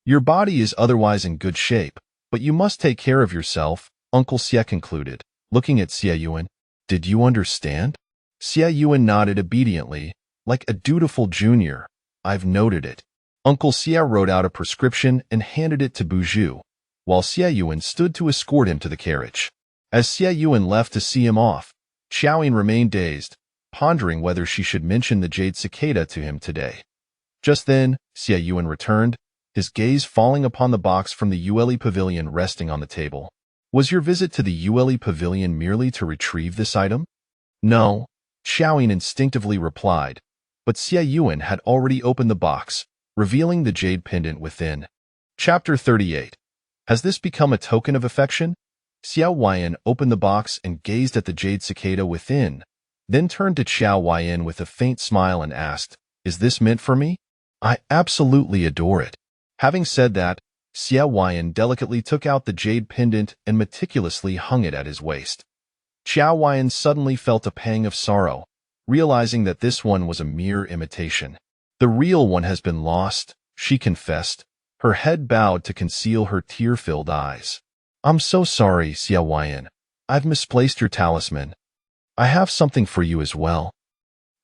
Your body is otherwise in good shape, but you must take care of yourself, Uncle Xie concluded, looking at Qiao Yin. Did you understand? Qiao Yin nodded obediently, like a dutiful junior. I've noted it. Uncle Xie wrote out a prescription and handed it to Buzhu, while Qiao Yin stood to escort him to the carriage. As Qiao Yin left to see him off, Qiao Yin remained dazed, pondering whether she should mention the jade cicada to him today. Just then, Qiao Yin returned, his gaze falling upon the box from the Ule Pavilion resting on the table. Was your visit to the Ule Pavilion merely to retrieve this item? No, Qiao Yin instinctively replied, but Qiao Yin had already opened the box, revealing the jade pendant within. Chapter 38. Has this become a token of affection? Qiao Yin opened the box and gazed at the jade cicada within, then turned to Qiao Yin with a faint smile and asked, Is this meant for me? I absolutely adore it. Having said that, Qiao Yin delicately took out the jade pendant and meticulously hung it at his waist. Qiao Yin suddenly felt a pang of sorrow, realizing that this one was a mere imitation. The real one has been lost, she confessed, her head bowed to conceal her tear-filled eyes. I'm so sorry, Qiao Yin. I've misplaced your talisman. I have something for you as well.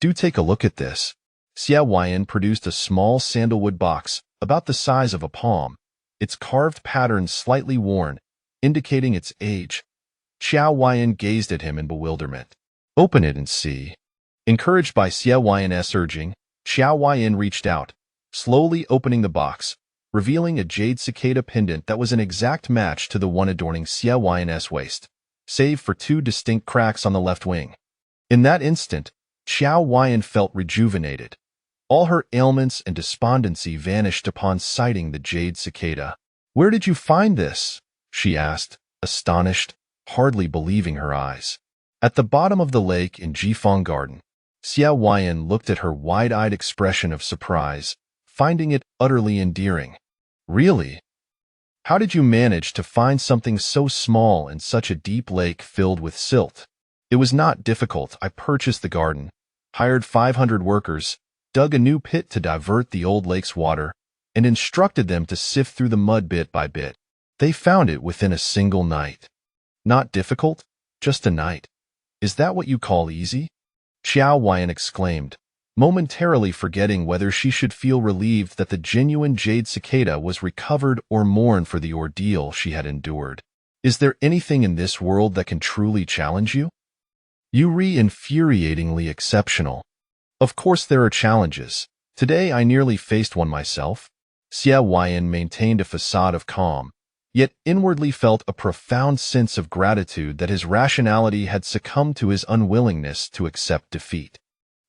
Do take a look at this. Qiao Yin produced a small sandalwood box, about the size of a palm, its carved pattern slightly worn, indicating its age. Qiao Yin gazed at him in bewilderment. Open it and see. Encouraged by Qiao Yin's urging, Qiao Yin reached out, slowly opening the box, revealing a jade cicada pendant that was an exact match to the one adorning Qiao Yin's waist, save for 2 distinct cracks on the left wing. In that instant, Qiao Yin felt rejuvenated. All her ailments and despondency vanished upon sighting the jade cicada. Where did you find this? She asked, astonished, hardly believing her eyes. At the bottom of the lake in Jifeng Garden. Qiao Yin looked at her wide-eyed expression of surprise, finding it utterly endearing. Really? How did you manage to find something so small in such a deep lake filled with silt? It was not difficult. I purchased the garden, hired 500 workers, dug a new pit to divert the old lake's water, and instructed them to sift through the mud bit by bit. They found it within a single night. Not difficult, just a night. Is that what you call easy? Qiao Yin exclaimed, momentarily forgetting whether she should feel relieved that the genuine jade cicada was recovered or mourn for the ordeal she had endured. Is there anything in this world that can truly challenge you? You infuriatingly exceptional. Of course there are challenges. Today I nearly faced one myself. Qiao Yin maintained a facade of calm, yet inwardly felt a profound sense of gratitude that his rationality had succumbed to his unwillingness to accept defeat.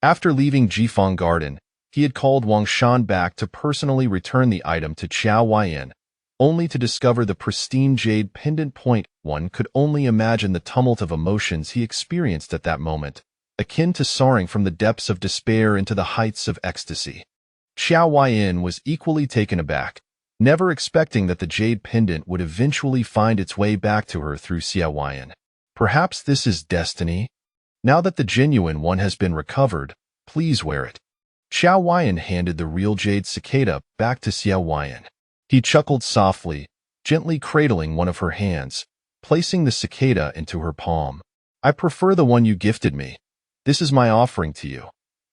After leaving Jifeng Garden, he had called Wang Shan back to personally return the item to Qiao Yin, only to discover the pristine jade pendant point. One could only imagine the tumult of emotions he experienced at that moment, akin to soaring from the depths of despair into the heights of ecstasy. Qiao Yin was equally taken aback, never expecting that the jade pendant would eventually find its way back to her through Qiao Yin. Perhaps this is destiny? Now that the genuine one has been recovered, please wear it. Qiao Yin handed the real jade cicada back to Qiao Yin. He chuckled softly, gently cradling one of her hands, placing the cicada into her palm. I prefer the one you gifted me. This is my offering to you.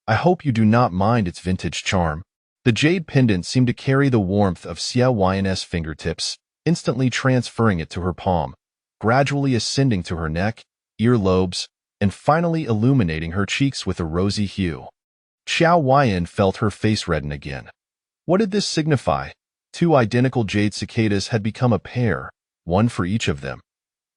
I hope you do not mind its vintage charm. The jade pendant seemed to carry the warmth of Qiao Yin's fingertips, instantly transferring it to her palm, gradually ascending to her neck, earlobes, and finally illuminating her cheeks with a rosy hue. Qiao Yin felt her face redden again. What did this signify? 2 identical jade cicadas had become a pair, one for each of them.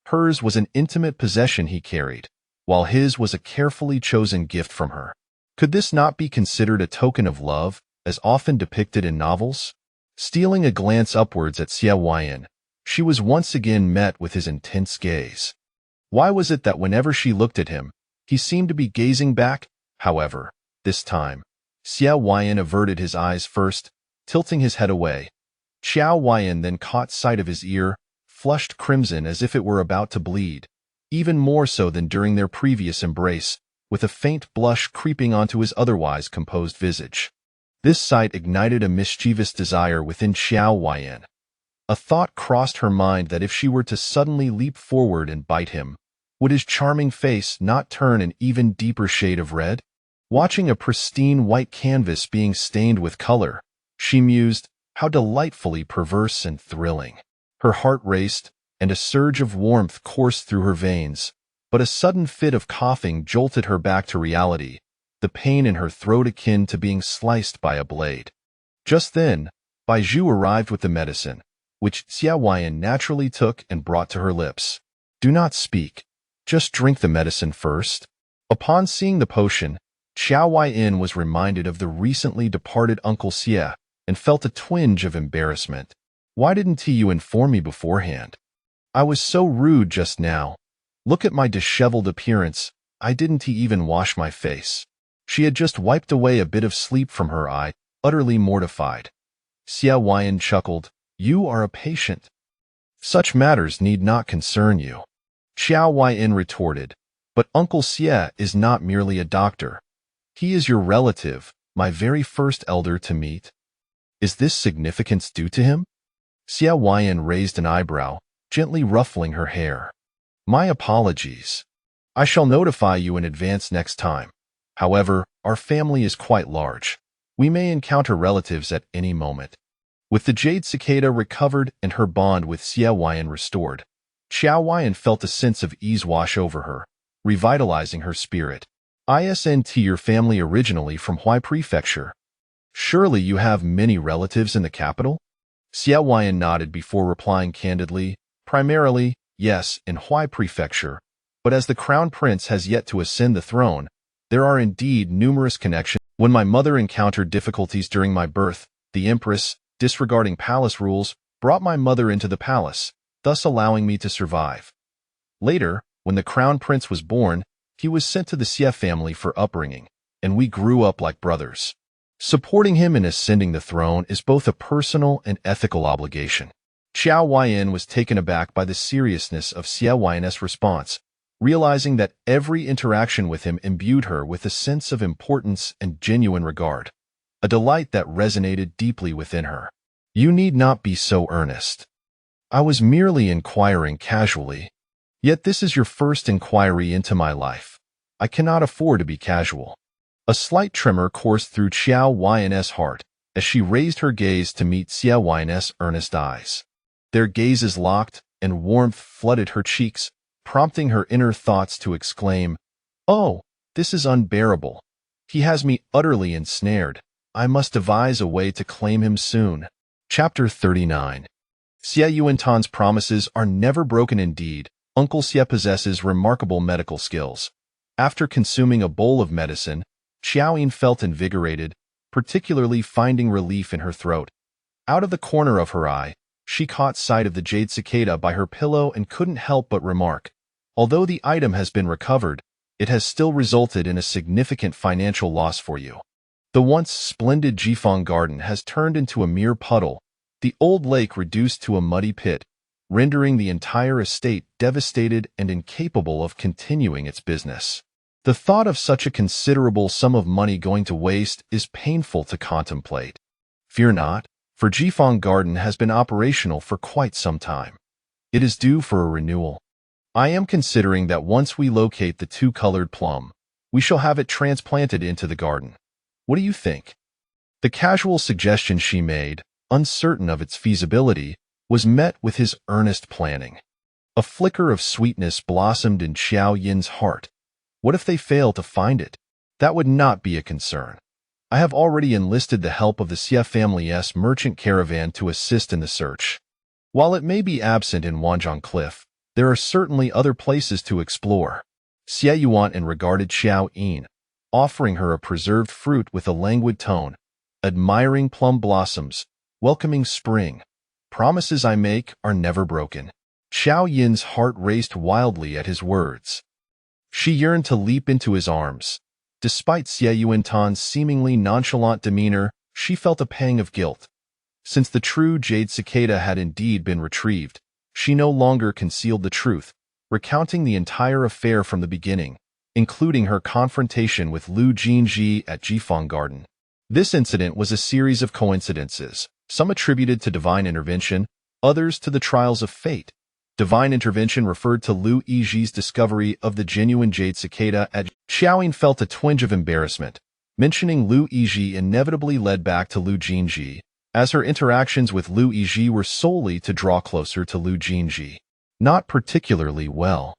Hers was an intimate possession he carried, while his was a carefully chosen gift from her. Could this not be considered a token of love, as often depicted in novels? Stealing a glance upwards at Qiao Yin, she was once again met with his intense gaze. Why was it that whenever she looked at him, he seemed to be gazing back? However, this time, Qiao Yin averted his eyes first, tilting his head away. Qiao Yin then caught sight of his ear, flushed crimson as if it were about to bleed, even more so than during their previous embrace, with a faint blush creeping onto his otherwise composed visage. This sight ignited a mischievous desire within Qiao Yin. A thought crossed her mind that if she were to suddenly leap forward and bite him, would his charming face not turn an even deeper shade of red? Watching a pristine white canvas being stained with color, she mused, how delightfully perverse and thrilling. Her heart raced, and a surge of warmth coursed through her veins, but a sudden fit of coughing jolted her back to reality, the pain in her throat akin to being sliced by a blade. Just then, Bai Zhu arrived with the medicine, which Qiao Yin naturally took and brought to her lips. Do not speak. Just drink the medicine first. Upon seeing the potion, Qiao Yin was reminded of the recently departed Uncle Xie and felt a twinge of embarrassment. Why didn't you inform me beforehand? I was so rude just now. Look at my disheveled appearance. I didn't even wash my face. She had just wiped away a bit of sleep from her eye, utterly mortified. Qiao Yin chuckled. You are a patient. Such matters need not concern you. Qiao Yin retorted. But Uncle Xie is not merely a doctor. He is your relative, my very first elder to meet. Is this significance due to him? Qiao Yin raised an eyebrow, gently ruffling her hair. My apologies. I shall notify you in advance next time. However, our family is quite large. We may encounter relatives at any moment. With the jade cicada recovered and her bond with Qiao Yin restored, Qiao Yin felt a sense of ease wash over her, revitalizing her spirit. Isn't your family originally from Huai Prefecture? Surely you have many relatives in the capital? Qiao Yin nodded before replying candidly, primarily, yes, in Huai Prefecture, but as the crown prince has yet to ascend the throne, there are indeed numerous connections. When my mother encountered difficulties during my birth, the empress, disregarding palace rules, brought my mother into the palace, thus allowing me to survive. Later, when the crown prince was born, he was sent to the Xie family for upbringing, and we grew up like brothers. Supporting him in ascending the throne is both a personal and ethical obligation. Qiao Yin was taken aback by the seriousness of Qiao Yin's response, realizing that every interaction with him imbued her with a sense of importance and genuine regard, a delight that resonated deeply within her. You need not be so earnest. I was merely inquiring casually. Yet this is your first inquiry into my life. I cannot afford to be casual. A slight tremor coursed through Qiao Yin's heart as she raised her gaze to meet Qiao Yin's earnest eyes. Their gazes locked, and warmth flooded her cheeks, prompting her inner thoughts to exclaim, "Oh, this is unbearable. He has me utterly ensnared. I must devise a way to claim him soon." Chapter 39. Xie Yuantan's promises are never broken indeed. Uncle Xie possesses remarkable medical skills. After consuming a bowl of medicine, Qiao Yin felt invigorated, particularly finding relief in her throat. Out of the corner of her eye, she caught sight of the jade cicada by her pillow and couldn't help but remark, although the item has been recovered, it has still resulted in a significant financial loss for you. The once splendid Jifeng garden has turned into a mere puddle, the old lake reduced to a muddy pit, rendering the entire estate devastated and incapable of continuing its business. The thought of such a considerable sum of money going to waste is painful to contemplate. Fear not, for Jifeng Garden has been operational for quite some time. It is due for a renewal. I am considering that once we locate the two-colored plum, we shall have it transplanted into the garden. What do you think? The casual suggestion she made, uncertain of its feasibility, was met with his earnest planning. A flicker of sweetness blossomed in Qiao Yin's heart. What if they fail to find it? That would not be a concern. I have already enlisted the help of the Xie family's merchant caravan to assist in the search. While it may be absent in Wanzhong Cliff, there are certainly other places to explore. Xie Yuan regarded Qiao Yin, offering her a preserved fruit with a languid tone, admiring plum blossoms, welcoming spring. Promises I make are never broken. Qiao Yin's heart raced wildly at his words. She yearned to leap into his arms. Despite Xie Yuantan's seemingly nonchalant demeanor, she felt a pang of guilt. Since the true jade cicada had indeed been retrieved, she no longer concealed the truth, recounting the entire affair from the beginning, including her confrontation with Lu Jin Zhi at Jifeng Garden. This incident was a series of coincidences, some attributed to divine intervention, others to the trials of fate. Divine intervention referred to Lu Yizhi's discovery of the genuine jade cicada. Qiao Yin felt a twinge of embarrassment. Mentioning Lu Yizhi inevitably led back to Lu Jin Zhi, as her interactions with Lu Yizhi were solely to draw closer to Lu Jin Zhi. Not particularly well.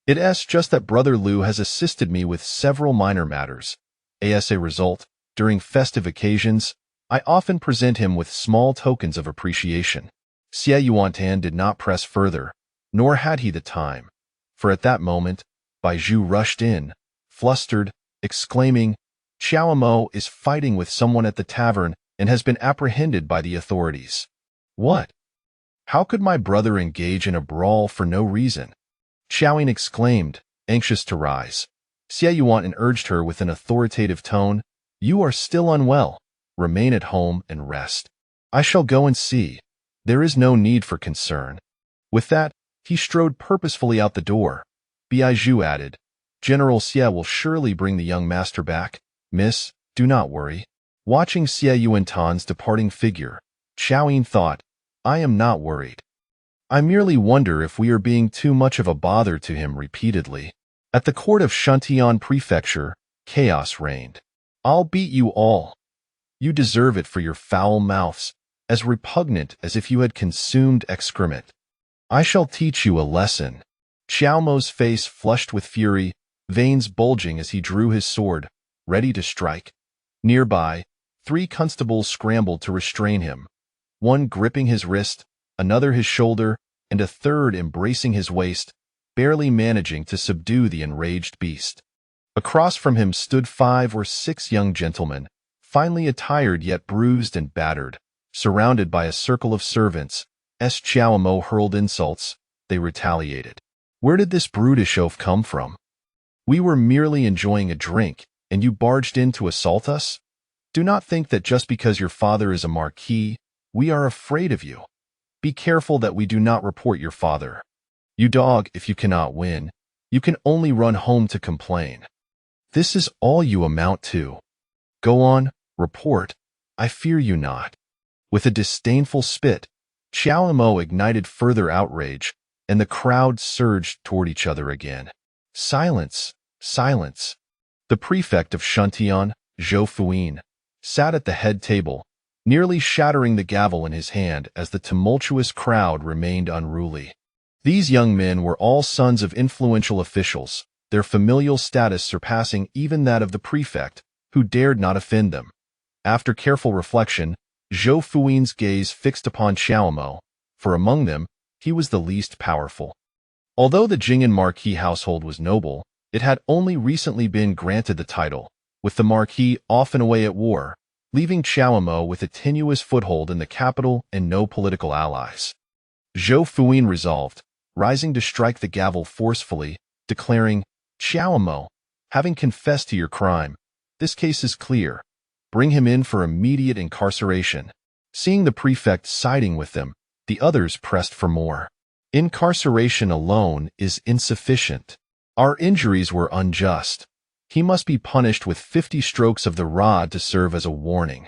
It's just that Brother Lu has assisted me with several minor matters. As a result, during festive occasions, I often present him with small tokens of appreciation. Xie Yuantan did not press further, nor had he the time, for at that moment, Bai Zhu rushed in, flustered, exclaiming, "Qiao Mo is fighting with someone at the tavern and has been apprehended by the authorities." What? How could my brother engage in a brawl for no reason? Qiao Yin exclaimed, anxious to rise. Xie Yuantan urged her with an authoritative tone, "You are still unwell. Remain at home and rest. I shall go and see. There is no need for concern." With that, he strode purposefully out the door. Bai Zhu added, "General Xie will surely bring the young master back. Miss, do not worry." Watching Xie Yuantan's departing figure, Qiao Yin thought, "I am not worried. I merely wonder if we are being too much of a bother to him repeatedly." At the court of Shuntian Prefecture, chaos reigned. "I'll beat you all. You deserve it for your foul mouths, as repugnant as if you had consumed excrement. I shall teach you a lesson." Qiao Mo's face flushed with fury, veins bulging as he drew his sword, ready to strike. Nearby, 3 constables scrambled to restrain him, one gripping his wrist, another his shoulder, and a third embracing his waist, barely managing to subdue the enraged beast. Across from him stood 5 or 6 young gentlemen, finely attired yet bruised and battered, surrounded by a circle of servants. As Qiao Mo hurled insults, they retaliated. "Where did this brutish oaf come from? We were merely enjoying a drink, and you barged in to assault us? Do not think that just because your father is a marquis, we are afraid of you. Be careful that we do not report your father. You dog, if you cannot win, you can only run home to complain. This is all you amount to. Go on, report. I fear you not." With a disdainful spit, Qiao Mo ignited further outrage, and the crowd surged toward each other again. "Silence, silence." The prefect of Shuntian, Zhou Fuyin, sat at the head table, nearly shattering the gavel in his hand as the tumultuous crowd remained unruly. These young men were all sons of influential officials, their familial status surpassing even that of the prefect, who dared not offend them. After careful reflection, Zhou Fuyin's gaze fixed upon Qiao Mo, for among them, he was the least powerful. Although the Jing'an Marquis household was noble, it had only recently been granted the title, with the Marquis often away at war, leaving Qiao Mo with a tenuous foothold in the capital and no political allies. Zhou Fuyin resolved, rising to strike the gavel forcefully, declaring, "Qiao Mo, having confessed to your crime, this case is clear. Bring him in for immediate incarceration." Seeing the prefect siding with them, the others pressed for more. "Incarceration alone is insufficient. Our injuries were unjust. He must be punished with 50 strokes of the rod to serve as a warning."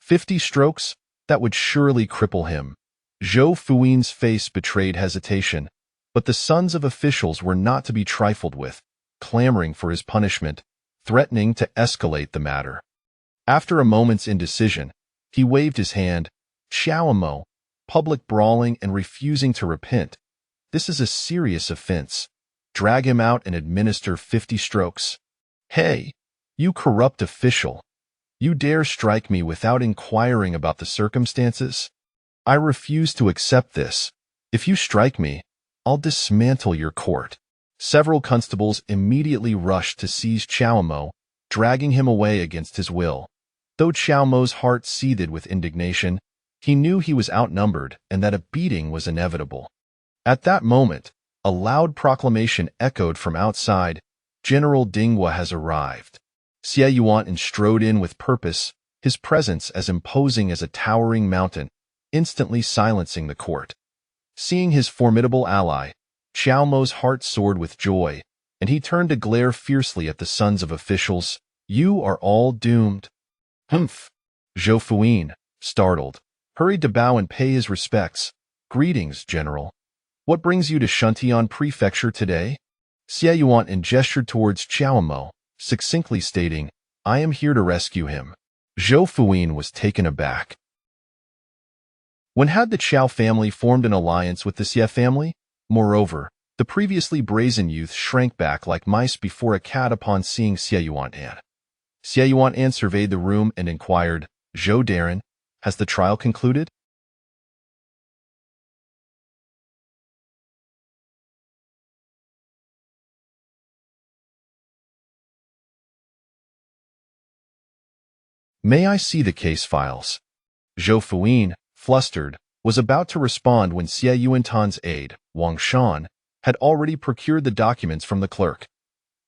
50 strokes? That would surely cripple him. Zhou Fuyin's face betrayed hesitation, but the sons of officials were not to be trifled with, clamoring for his punishment, threatening to escalate the matter. After a moment's indecision, he waved his hand. "Qiao Mo, public brawling and refusing to repent. This is a serious offense. Drag him out and administer 50 strokes. Hey, you corrupt official. You dare strike me without inquiring about the circumstances? I refuse to accept this. If you strike me, I'll dismantle your court." Several constables immediately rushed to seize Qiao Mo, dragging him away against his will. Though Qiao Mo's heart seethed with indignation, he knew he was outnumbered and that a beating was inevitable. At that moment, a loud proclamation echoed from outside, "General Dinghua has arrived." Xie Yuantan strode in with purpose, his presence as imposing as a towering mountain, instantly silencing the court. Seeing his formidable ally, Qiao Mo's heart soared with joy, and he turned to glare fiercely at the sons of officials. "You are all doomed. Humph. Zhou Fuyin, startled, hurried to bow and pay his respects. Greetings, General. What brings you to Shuntian Prefecture today? Xie Yuan gestured towards Qiao Mo, succinctly stating, I am here to rescue him. Zhou Fuyin was taken aback. When had the Qiao family formed an alliance with the Xie family? Moreover, the previously brazen youth shrank back like mice before a cat upon seeing Xie Yuan. Xie Yuan surveyed the room and inquired, Zhou Darren, has the trial concluded? May I see the case files? Zhou Fuyin, flustered, was about to respond when Xie Yuantan's aide, Wang Shan, had already procured the documents from the clerk.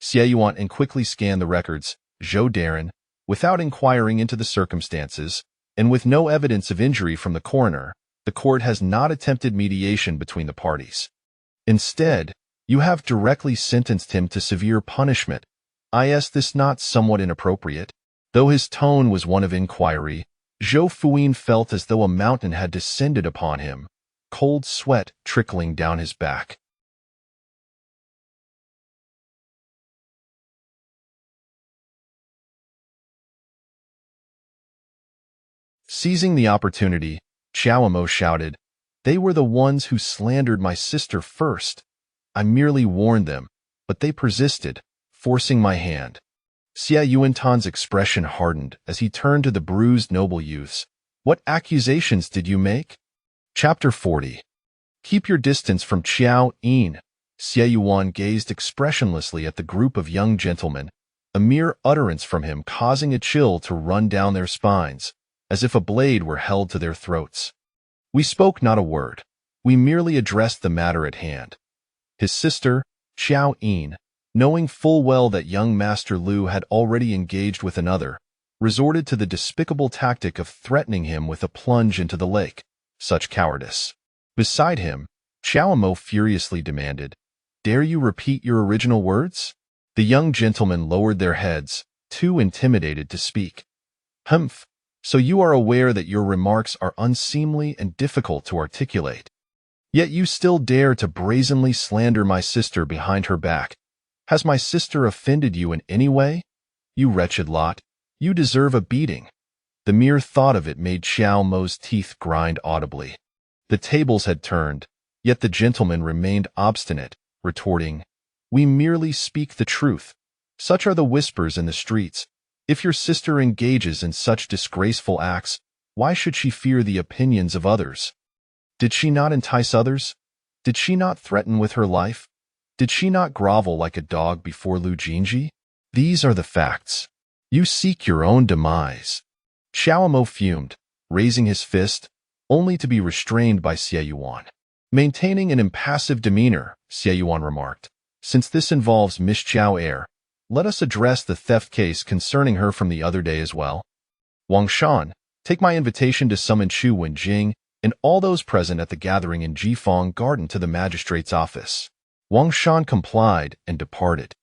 Xie Yuan quickly scanned the records. Zhou Darren, without inquiring into the circumstances, and with no evidence of injury from the coroner, the court has not attempted mediation between the parties. Instead, you have directly sentenced him to severe punishment. Is this not somewhat inappropriate? Though his tone was one of inquiry, Zhou Fuyin felt as though a mountain had descended upon him, cold sweat trickling down his back. Seizing the opportunity, Qiao Mo shouted, They were the ones who slandered my sister first. I merely warned them, but they persisted, forcing my hand. Xie Yuantan's expression hardened as he turned to the bruised noble youths. What accusations did you make? Chapter 40. Keep your distance from Qiao Yin. Xie Yuan gazed expressionlessly at the group of young gentlemen, a mere utterance from him causing a chill to run down their spines, as if a blade were held to their throats. We spoke not a word. We merely addressed the matter at hand. His sister, Qiao Yin, knowing full well that young Master Lu had already engaged with another, resorted to the despicable tactic of threatening him with a plunge into the lake. Such cowardice. Beside him, Qiao Mo furiously demanded, Dare you repeat your original words? The young gentlemen lowered their heads, too intimidated to speak. Humph, so you are aware that your remarks are unseemly and difficult to articulate. Yet you still dare to brazenly slander my sister behind her back. Has my sister offended you in any way? You wretched lot, you deserve a beating. The mere thought of it made Qiao Mo's teeth grind audibly. The tables had turned, yet the gentleman remained obstinate, retorting, We merely speak the truth. Such are the whispers in the streets. If your sister engages in such disgraceful acts, why should she fear the opinions of others? Did she not entice others? Did she not threaten with her life? Did she not grovel like a dog before Lu Jin Zhi? These are the facts. You seek your own demise. Qiao Mo fumed, raising his fist, only to be restrained by Xie Yuan. Maintaining an impassive demeanor, Xie Yuan remarked, Since this involves Miss Qiao Air, let us address the theft case concerning her from the other day as well. Wang Shan, take my invitation to summon Chu Wenjing and all those present at the gathering in Jifeng Garden to the magistrate's office. Wang Shan complied and departed.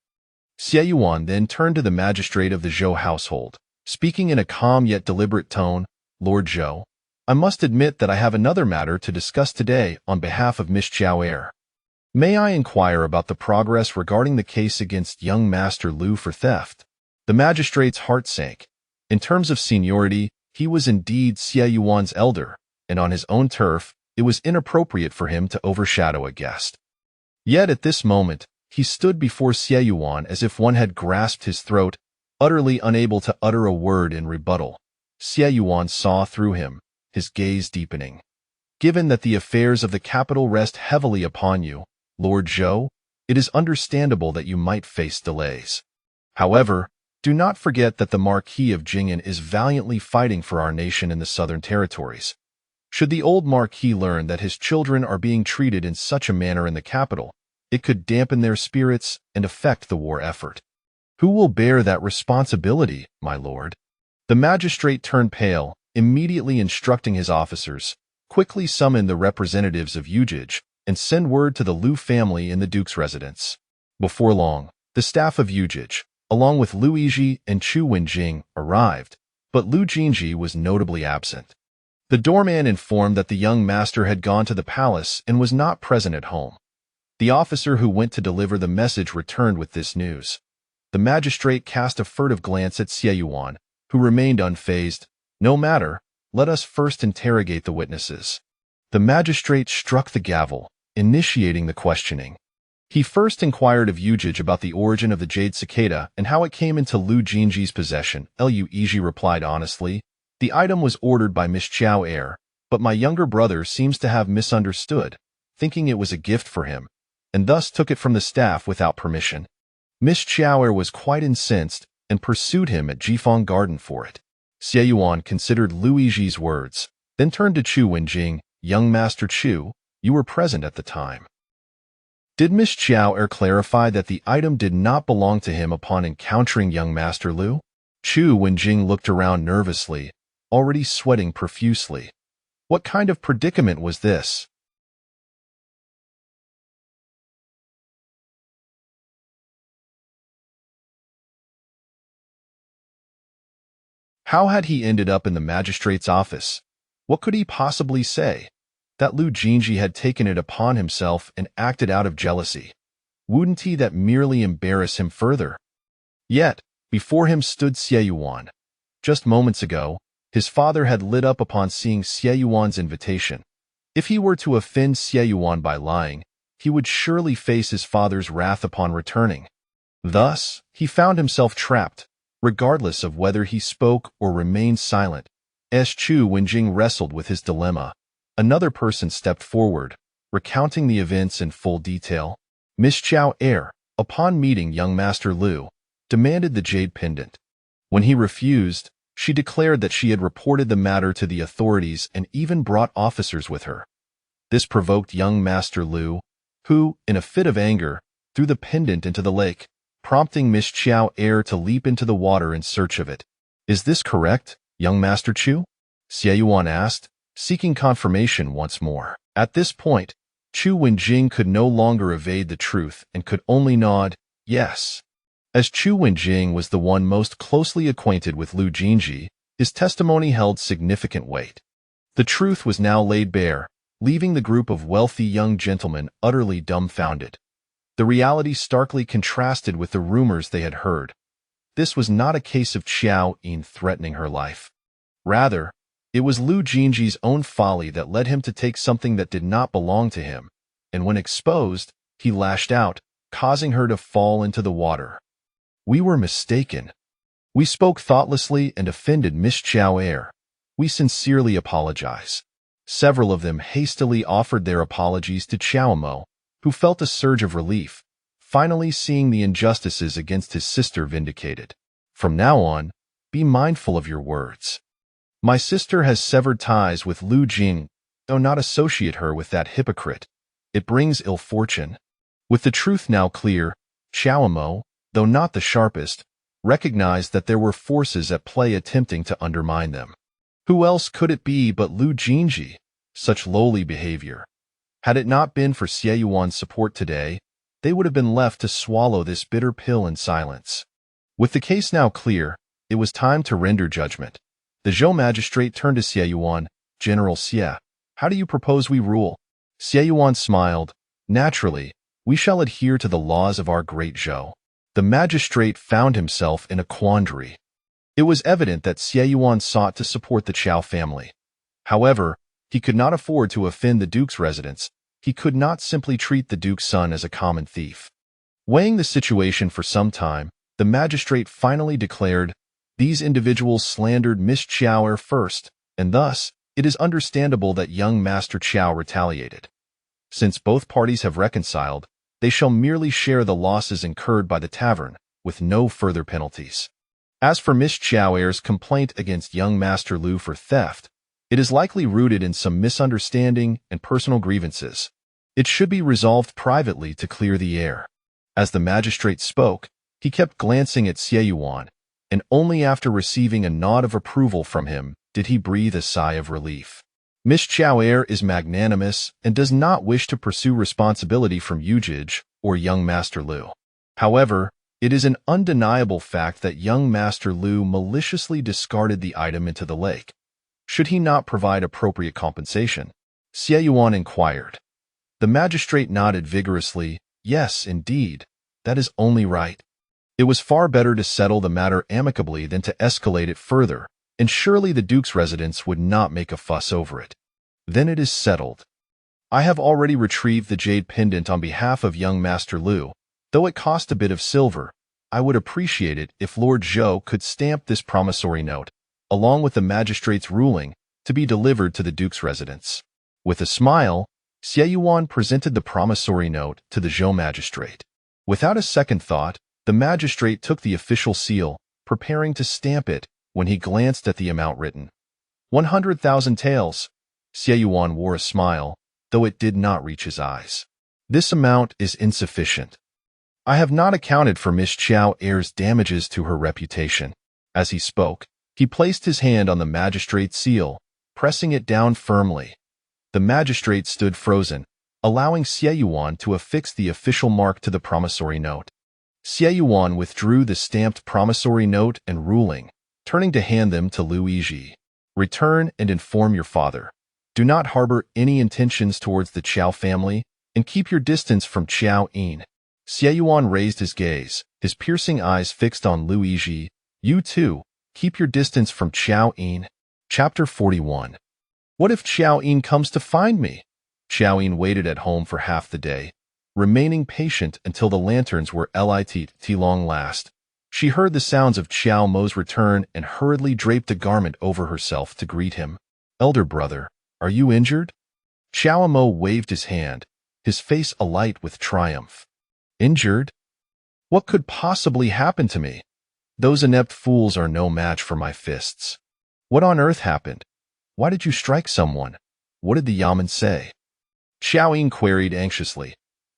Xie Yuan then turned to the magistrate of the Zhou household, speaking in a calm yet deliberate tone, Lord Zhou, I must admit that I have another matter to discuss today on behalf of Miss Qiao Air. May I inquire about the progress regarding the case against young Master Lu for theft? The magistrate's heart sank. In terms of seniority, he was indeed Xie Yuan's elder, and on his own turf, it was inappropriate for him to overshadow a guest. Yet at this moment, he stood before Xie Yuan as if one had grasped his throat, utterly unable to utter a word in rebuttal. Xie Yuan saw through him, his gaze deepening. Given that the affairs of the capital rest heavily upon you, Lord Zhou, it is understandable that you might face delays. However, do not forget that the Marquis of Jing'an is valiantly fighting for our nation in the southern territories. Should the old Marquis learn that his children are being treated in such a manner in the capital, it could dampen their spirits and affect the war effort. Who will bear that responsibility, my lord? The magistrate turned pale, immediately instructing his officers, quickly summon the representatives of Yujij and send word to the Lu family in the duke's residence. Before long, the staff of Yujij, along with Lu Yizhi and Chu Wenjing, arrived, but Lu Jin Zhi was notably absent. The doorman informed that the young master had gone to the palace and was not present at home. The officer who went to deliver the message returned with this news. The magistrate cast a furtive glance at Qiao Yin, who remained unfazed. No matter, let us first interrogate the witnesses. The magistrate struck the gavel, initiating the questioning. He first inquired of Yujij about the origin of the jade cicada and how it came into Lu Jin Zhi's possession. Lu Jin replied honestly, "The item was ordered by Miss Qiao Yin, but my younger brother seems to have misunderstood, thinking it was a gift for him, and thus took it from the staff without permission. Miss Qiao Yin was quite incensed and pursued him at Jifeng Garden for it." Qiao Yin considered Lu Yizhi's words, then turned to Chu Wenjing. "Young Master Chu, you were present at the time. Did Miss Qiao Yin clarify that the item did not belong to him upon encountering young Master Lu?" Chu Wenjing looked around nervously, already sweating profusely. What kind of predicament was this? How had he ended up in the magistrate's office? What could he possibly say? That Lu Jin Zhi had taken it upon himself and acted out of jealousy. Wouldn't he that merely embarrass him further? Yet, before him stood Qiao Yin. Just moments ago, his father had lit up upon seeing Qiao Yin's invitation. If he were to offend Qiao Yin by lying, he would surely face his father's wrath upon returning. Thus, he found himself trapped, regardless of whether he spoke or remained silent. As Chu Wenjing wrestled with his dilemma, another person stepped forward, recounting the events in full detail. Miss Qiao Yin, upon meeting young Master Lu, demanded the jade pendant. When he refused, she declared that she had reported the matter to the authorities and even brought officers with her. This provoked young Master Lu, who, in a fit of anger, threw the pendant into the lake, prompting Miss Qiao Yin to leap into the water in search of it. "Is this correct, young Master Chu?" Qiao Yin asked, seeking confirmation once more. At this point, Chu Wenjing could no longer evade the truth and could only nod, yes. As Chu Wenjing was the one most closely acquainted with Lu Jin Zhi, his testimony held significant weight. The truth was now laid bare, leaving the group of wealthy young gentlemen utterly dumbfounded. The reality starkly contrasted with the rumors they had heard. This was not a case of Qiao Yin threatening her life. Rather, it was Lu Jin Zhi's own folly that led him to take something that did not belong to him, and when exposed, he lashed out, causing her to fall into the water. "We were mistaken. We spoke thoughtlessly and offended Miss Qiao Yin. We sincerely apologize." Several of them hastily offered their apologies to Qiao Mo, who felt a surge of relief, finally seeing the injustices against his sister vindicated. "From now on, be mindful of your words. My sister has severed ties with Lu Jin. Do not associate her with that hypocrite. It brings ill fortune." With the truth now clear, Qiao Mo, though not the sharpest, recognized that there were forces at play attempting to undermine them. Who else could it be but Lu Jin Zhi? Such lowly behavior. Had it not been for Qiao Yin's support today, they would have been left to swallow this bitter pill in silence. With the case now clear, it was time to render judgment. The Zhou magistrate turned to Qiao Yin. "General Xie, how do you propose we rule?" Qiao Yin smiled. "Naturally, we shall adhere to the laws of our great Zhou." The magistrate found himself in a quandary. It was evident that Qiao Yin sought to support the Qiao family. However, he could not afford to offend the Duke's residents. He could not simply treat the Duke's son as a common thief. Weighing the situation for some time, the magistrate finally declared, "These individuals slandered Miss Qiao Yin first, and thus, it is understandable that young Master Qiao retaliated. Since both parties have reconciled, they shall merely share the losses incurred by the tavern, with no further penalties." As for Miss Qiao Yin's complaint against young Master Lu for theft, it is likely rooted in some misunderstanding and personal grievances. It should be resolved privately to clear the air. As the magistrate spoke, he kept glancing at Qiao Yin, and only after receiving a nod of approval from him did he breathe a sigh of relief. Miss Qiao Yin is magnanimous and does not wish to pursue responsibility from Yujij or young Master Lu. However, It is an undeniable fact that young Master Lu maliciously discarded the item into the lake. Should he not provide appropriate compensation? Xie Yuan inquired. The magistrate nodded vigorously. Yes, indeed. That is only right. It was far better to settle the matter amicably than to escalate it further, and surely the Duke's residents would not make a fuss over it. Then it is settled. I have already retrieved the jade pendant on behalf of young Master Lu. Though it cost a bit of silver, I would appreciate it if Lord Zhou could stamp this promissory note, along with the magistrate's ruling, to be delivered to the Duke's residence. With a smile, Xie Yuan presented the promissory note to the Zhou magistrate. Without a second thought, the magistrate took the official seal, preparing to stamp it, when he glanced at the amount written. 100,000 taels. Xie Yuan wore a smile, though it did not reach his eyes. This amount is insufficient. I have not accounted for Miss Qiao Er's damages to her reputation. As he spoke, he placed his hand on the magistrate's seal, pressing it down firmly. The magistrate stood frozen, allowing Xie Yuan to affix the official mark to the promissory note. Xie Yuan withdrew the stamped promissory note and ruling, turning to hand them to Lu Jin. Return and inform your father. Do not harbor any intentions towards the Qiao family, and keep your distance from Qiao Yin. Xie Yuan raised his gaze, his piercing eyes fixed on Lu Jin. You too, keep your distance from Qiao Yin. Chapter 41. What if Qiao Yin comes to find me? Qiao Yin waited at home for half the day, remaining patient until the lanterns were lit long last. She heard the sounds of Qiao Mo's return and hurriedly draped a garment over herself to greet him. Elder brother, are you injured? Qiao Mo waved his hand, his face alight with triumph. Injured? What could possibly happen to me? Those inept fools are no match for my fists. What on earth happened? Why did you strike someone? What did the Yaman say? Qiao Yin queried anxiously.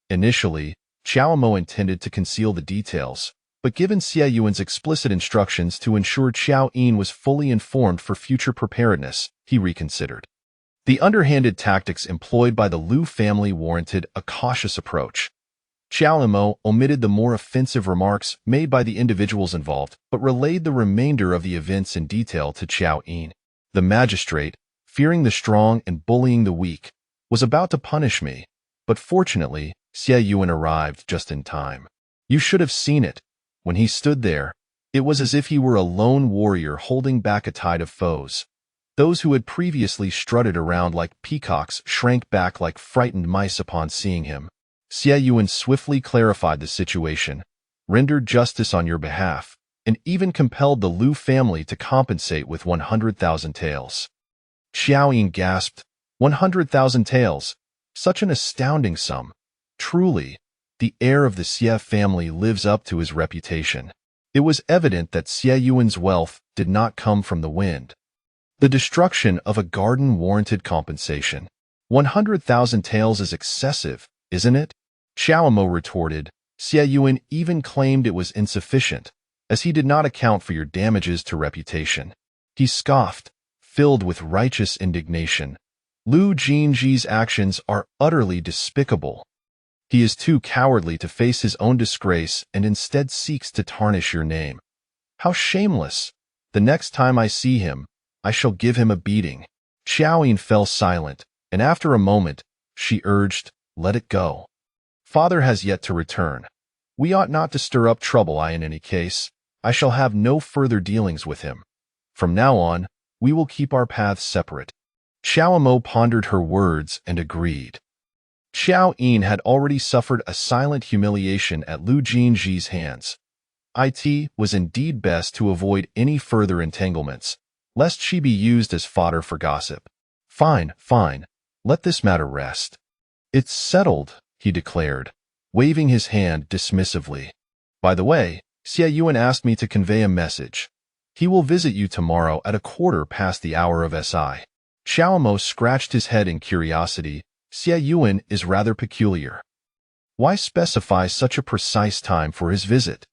Initially, Qiao Mo intended to conceal the details, but given Xie Yuan's explicit instructions to ensure Qiao Yin was fully informed for future preparedness, he reconsidered. The underhanded tactics employed by the Lu family warranted a cautious approach. Qiao Mo omitted the more offensive remarks made by the individuals involved, but relayed the remainder of the events in detail to Qiao Yin. The magistrate, fearing the strong and bullying the weak, was about to punish me, but fortunately, Xie Yuan arrived just in time. You should have seen it. When he stood there, it was as if he were a lone warrior holding back a tide of foes. Those who had previously strutted around like peacocks shrank back like frightened mice upon seeing him. Xie Yuan swiftly clarified the situation, rendered justice on your behalf, and even compelled the Lu family to compensate with 100,000 taels. Qiao Yin gasped, 100,000 taels, such an astounding sum. Truly, the heir of the Xie family lives up to his reputation. It was evident that Xie Yuan's wealth did not come from the wind. The destruction of a garden warranted compensation. 100,000 taels is excessive, isn't it? Qiao Mo retorted. Xie Yuan even claimed it was insufficient, as he did not account for your damages to reputation. He scoffed, filled with righteous indignation. Lu Jin Zhi's actions are utterly despicable. He is too cowardly to face his own disgrace and instead seeks to tarnish your name. How shameless! The next time I see him, I shall give him a beating. Qiao Yin fell silent, and after a moment, she urged, let it go. Father has yet to return. We ought not to stir up trouble in any case. I shall have no further dealings with him. From now on, we will keep our paths separate. Qiao Mo pondered her words and agreed. Qiao Yin had already suffered a silent humiliation at Lu Jin Zhi's hands. It was indeed best to avoid any further entanglements, lest she be used as fodder for gossip. Fine, fine. Let this matter rest. It's settled, he declared, waving his hand dismissively. By the way, Xie Yuan asked me to convey a message. He will visit you tomorrow at 1/4 past the hour of SI. Qiao Mo scratched his head in curiosity. Xie Yuan is rather peculiar. Why specify such a precise time for his visit?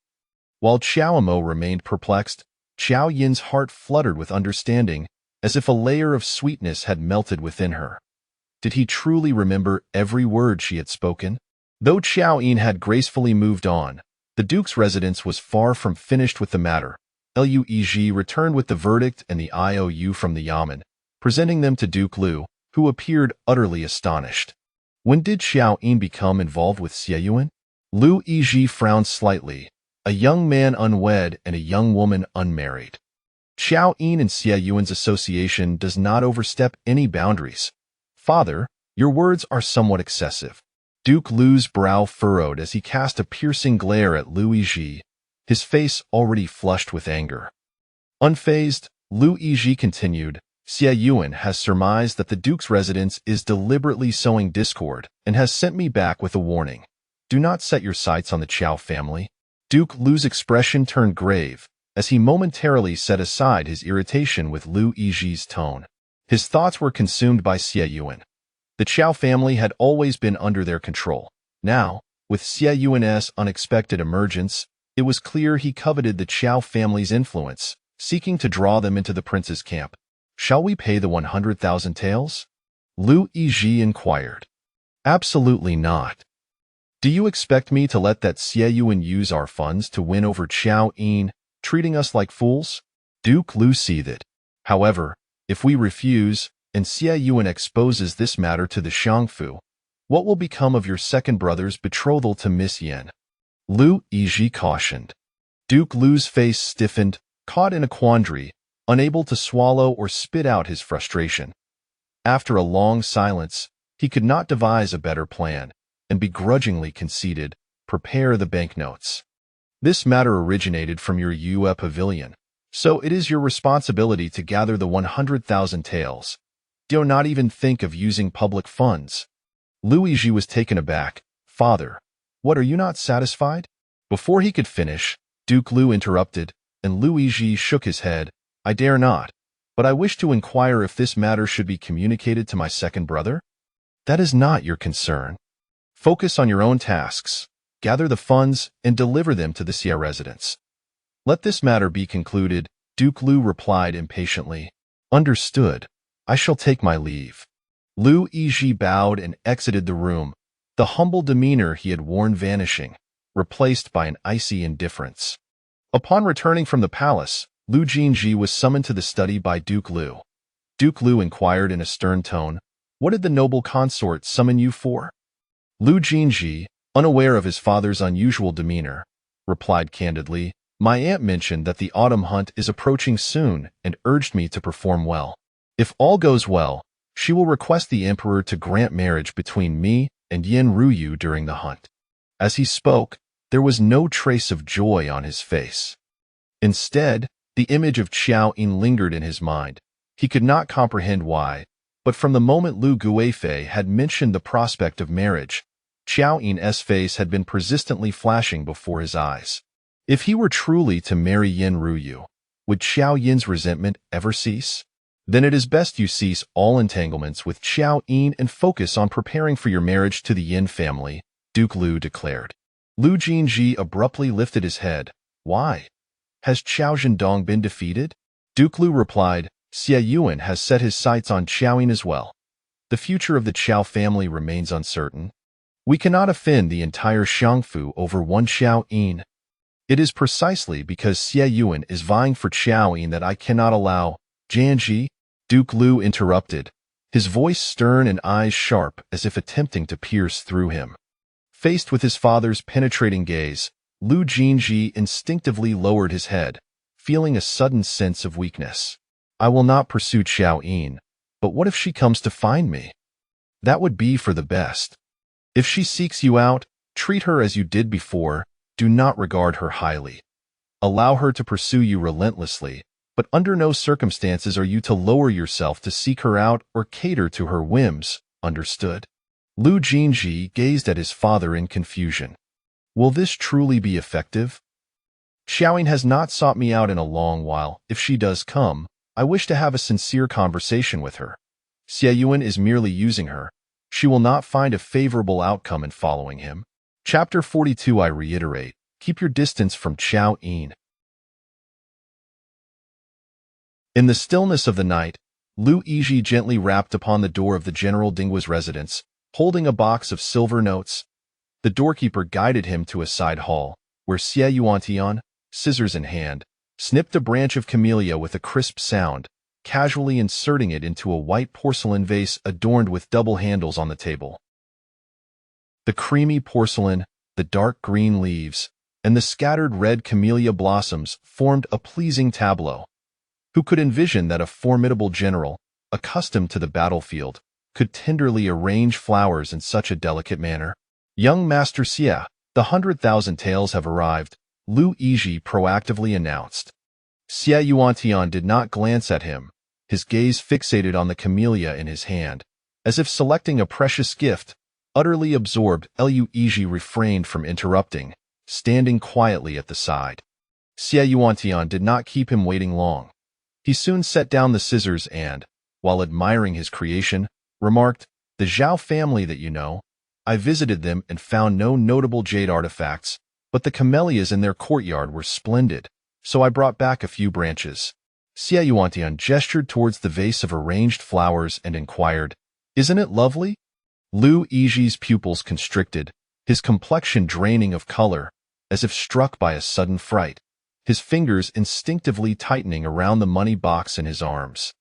While Qiao Mo remained perplexed, Qiao Yin's heart fluttered with understanding, as if a layer of sweetness had melted within her. Did he truly remember every word she had spoken? Though Qiao Yin had gracefully moved on, The Duke's residence was far from finished with the matter. Lu Jin returned with the verdict and the IOU from the Yamen, presenting them to Duke Lu, who appeared utterly astonished. When did Qiao Yin become involved with Qiao Yin? Lu Jin frowned slightly. A young man unwed and a young woman unmarried. Qiao Yin and Qiao Yin's association does not overstep any boundaries. Father, your words are somewhat excessive. Duke Lu's brow furrowed as he cast a piercing glare at Lu Jin, his face already flushed with anger. Unfazed, Lu Jin continued, Qiao Yin has surmised that the Duke's residence is deliberately sowing discord and has sent me back with a warning. Do not set your sights on the Qiao family. Duke Lu's expression turned grave as he momentarily set aside his irritation with Lu Jin's tone. His thoughts were consumed by Qiao Yin. The Qiao family had always been under their control. Now, with Qiao Yin's unexpected emergence, it was clear he coveted the Qiao family's influence, seeking to draw them into the prince's camp. Shall we pay the 100,000 taels? Lu Jin inquired. Absolutely not. Do you expect me to let that Qiao Yin use our funds to win over Qiao Yin, treating us like fools? Duke Lu seethed. However, if we refuse, and Qiao Yin exposes this matter to the Shangfu, what will become of your second brother's betrothal to Miss Yin? Lu Jin cautioned. Duke Lu's face stiffened, caught in a quandary, unable to swallow or spit out his frustration. After a long silence, he could not devise a better plan, and begrudgingly conceded, prepare the banknotes. This matter originated from your Yue pavilion, so it is your responsibility to gather the 100,000 taels. Do not even think of using public funds. Lu Jin was taken aback. Father, what, are you not satisfied? Before he could finish, Duke Lu interrupted, and Lu Jin shook his head. I dare not, but I wish to inquire if this matter should be communicated to my second brother? That is not your concern. Focus on your own tasks, gather the funds, and deliver them to the Qiao residence. Let this matter be concluded, Duke Lu replied impatiently. Understood. I shall take my leave. Lu Jin bowed and exited the room, the humble demeanor he had worn vanishing, replaced by an icy indifference. Upon returning from the palace, Lu Jin Zhi was summoned to the study by Duke Lu. Duke Lu inquired in a stern tone, What did the noble consort summon you for? Lu Jin Zhi, unaware of his father's unusual demeanor, replied candidly, My aunt mentioned that the autumn hunt is approaching soon and urged me to perform well. If all goes well, she will request the emperor to grant marriage between me and Yin Ruyu during the hunt. As he spoke, there was no trace of joy on his face. Instead, the image of Qiao Yin lingered in his mind. He could not comprehend why, but from the moment Lu Guifei had mentioned the prospect of marriage, Qiao Yin's face had been persistently flashing before his eyes. If he were truly to marry Yin Ruyu, would Qiao Yin's resentment ever cease? Then it is best you cease all entanglements with Qiao Yin and focus on preparing for your marriage to the Yin family, Duke Lu declared. Lu Jin Zhi abruptly lifted his head. Why? Has Qiao Zhendong been defeated? Duke Lu replied, Qiao Yin has set his sights on Qiao Yin as well. The future of the Qiao family remains uncertain. We cannot offend the entire Shangfu over one Qiao Yin. It is precisely because Qiao Yin is vying for Qiao Yin that I cannot allow. Jianji, Duke Lu interrupted, his voice stern and eyes sharp as if attempting to pierce through him. Faced with his father's penetrating gaze, Lu Jin Zhi instinctively lowered his head, feeling a sudden sense of weakness. I will not pursue Qiao Yin, but what if she comes to find me? That would be for the best. If she seeks you out, treat her as you did before, do not regard her highly. Allow her to pursue you relentlessly, but under no circumstances are you to lower yourself to seek her out or cater to her whims, understood? Lu Jin Zhi gazed at his father in confusion. Will this truly be effective? Qiao Yin has not sought me out in a long while. If she does come, I wish to have a sincere conversation with her. Qiao Yin is merely using her. She will not find a favorable outcome in following him. Chapter 42 I reiterate, keep your distance from Qiao Yin. In the stillness of the night, Lu Jin gently rapped upon the door of the General Dinghua's residence, holding a box of silver notes. The doorkeeper guided him to a side hall, where Xie Yuantian, scissors in hand, snipped a branch of camellia with a crisp sound, casually inserting it into a white porcelain vase adorned with double handles on the table. The creamy porcelain, the dark green leaves, and the scattered red camellia blossoms formed a pleasing tableau. Who could envision that a formidable general, accustomed to the battlefield, could tenderly arrange flowers in such a delicate manner? Young Master Xie, the 100,000 taels have arrived, Lu Jin proactively announced. Xie Yuantian did not glance at him, his gaze fixated on the camellia in his hand, as if selecting a precious gift. Utterly absorbed, Lu Jin refrained from interrupting, standing quietly at the side. Xie Yuantian did not keep him waiting long. He soon set down the scissors and, while admiring his creation, remarked, "The Zhao family that you know, I visited them and found no notable jade artifacts, but the camellias in their courtyard were splendid, so I brought back a few branches." Xie Yuantian gestured towards the vase of arranged flowers and inquired, "Isn't it lovely?" Lu Jin's pupils constricted, his complexion draining of color, as if struck by a sudden fright, his fingers instinctively tightening around the money box in his arms.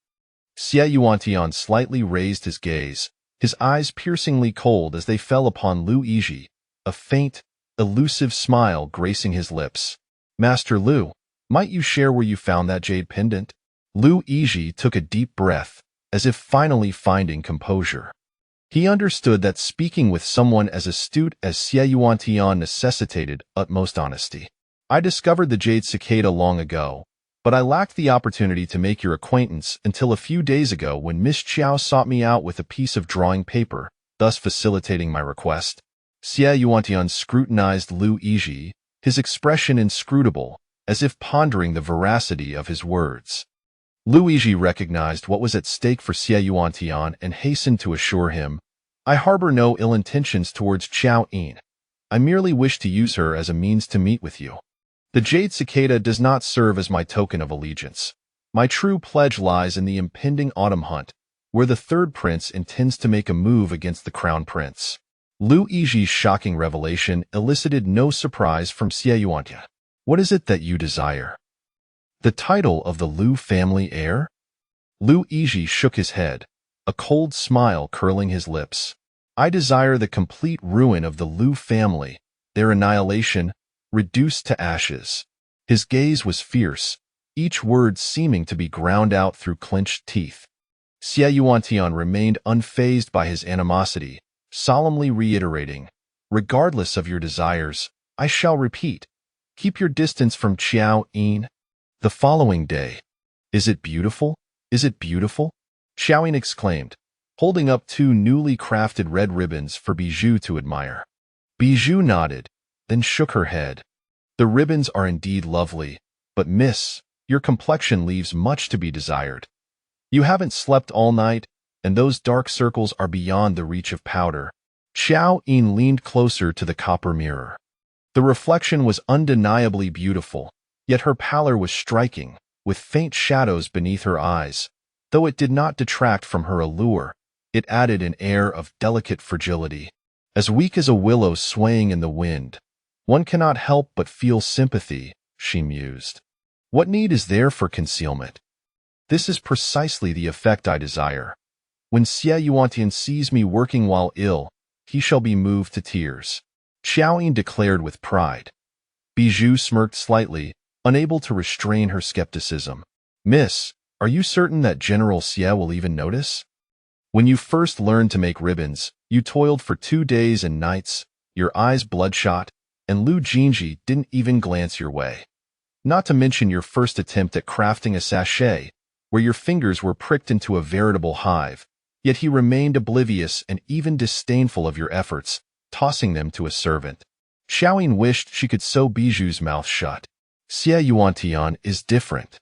Xie Yuantian slightly raised his gaze, his eyes piercingly cold as they fell upon Lu Jin, a faint, elusive smile gracing his lips. "Master Lu, might you share where you found that jade pendant?" Lu Jin took a deep breath, as if finally finding composure. He understood that speaking with someone as astute as Xie Yuantian necessitated utmost honesty. "I discovered the jade cicada long ago, but I lacked the opportunity to make your acquaintance until a few days ago when Miss Qiao sought me out with a piece of drawing paper, thus facilitating my request." Xie Yuantian scrutinized Lu Jin, his expression inscrutable, as if pondering the veracity of his words. Lu Jin recognized what was at stake for Xie Yuantian and hastened to assure him, "I harbor no ill intentions towards Qiao Yin. I merely wish to use her as a means to meet with you. The jade cicada does not serve as my token of allegiance. My true pledge lies in the impending autumn hunt, where the third prince intends to make a move against the crown prince." Lu Jin's shocking revelation elicited no surprise from Xie Yuantian. "What is it that you desire? The title of the Lu family heir?" Lu Jin shook his head, a cold smile curling his lips. "I desire the complete ruin of the Lu family, their annihilation, reduced to ashes." His gaze was fierce, each word seeming to be ground out through clenched teeth. Xie Yuantian remained unfazed by his animosity, solemnly reiterating, "Regardless of your desires, I shall repeat, keep your distance from Qiao Yin." The following day, "Is it beautiful? Is it beautiful?" Qiao Yin exclaimed, holding up 2 newly crafted red ribbons for Bijou to admire. Bijou nodded, then shook her head. "The ribbons are indeed lovely, but miss, your complexion leaves much to be desired. You haven't slept all night, and those dark circles are beyond the reach of powder." Qiao Yin leaned closer to the copper mirror. The reflection was undeniably beautiful, yet her pallor was striking, with faint shadows beneath her eyes. Though it did not detract from her allure, it added an air of delicate fragility. "As weak as a willow swaying in the wind, one cannot help but feel sympathy," she mused. "What need is there for concealment? This is precisely the effect I desire. When Xie Yuantian sees me working while ill, he shall be moved to tears." Qiao Yin declared with pride. Bijou smirked slightly, unable to restrain her skepticism. "Miss, are you certain that General Xie will even notice? When you first learned to make ribbons, you toiled for 2 days and nights, your eyes bloodshot, and Lu Jin Zhi didn't even glance your way. Not to mention your first attempt at crafting a sachet, where your fingers were pricked into a veritable hive, yet he remained oblivious and even disdainful of your efforts, tossing them to a servant." Qiao Yin wished she could sew Bijou's mouth shut. "Xie Yuantian is different.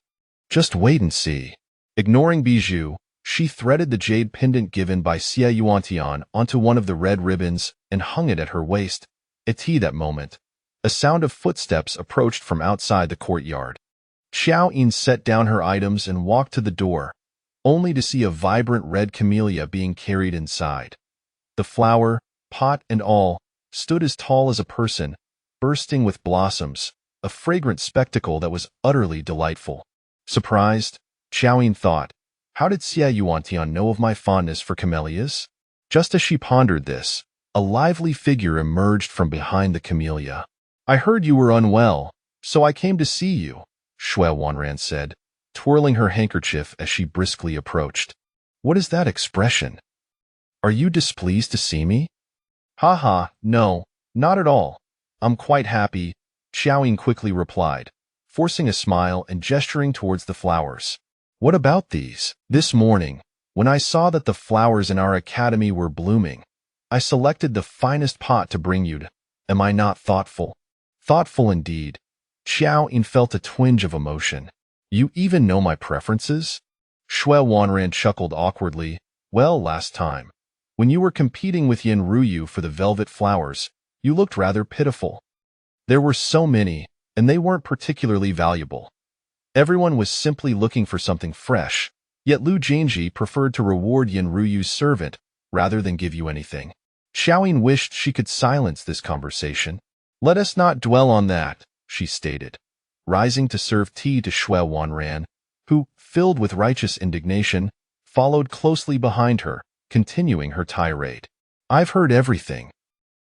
Just wait and see." Ignoring Bijou, she threaded the jade pendant given by Xie Yuantian onto one of the red ribbons and hung it at her waist. At that moment, a sound of footsteps approached from outside the courtyard. Qiao Yin set down her items and walked to the door, only to see a vibrant red camellia being carried inside. The flower, pot and all, stood as tall as a person, bursting with blossoms, a fragrant spectacle that was utterly delightful. Surprised, Qiao Yin thought, how did Xie Yuantian know of my fondness for camellias? Just as she pondered this, a lively figure emerged from behind the camellia. I heard you were unwell, so I came to see you, Shui Wanran said, twirling her handkerchief as she briskly approached. What is that expression? Are you displeased to see me? No, not at all. I'm quite happy, Qiao Yin quickly replied, forcing a smile and gesturing towards the flowers. What about these? This morning, when I saw that the flowers in our academy were blooming, I selected the finest pot to bring you. Am I not thoughtful? Thoughtful indeed. Qiao Yin felt a twinge of emotion. You even know my preferences? Shui Wanran chuckled awkwardly. Well, last time, when you were competing with Yin Ruyu for the velvet flowers, you looked rather pitiful. There were so many, and they weren't particularly valuable. Everyone was simply looking for something fresh, yet Lu Jin Zhi preferred to reward Yin Ruyu's servant rather than give you anything. Qiao Yin wished she could silence this conversation. Let us not dwell on that, she stated, rising to serve tea to Shui Wanran, who, filled with righteous indignation, followed closely behind her, continuing her tirade. I've heard everything.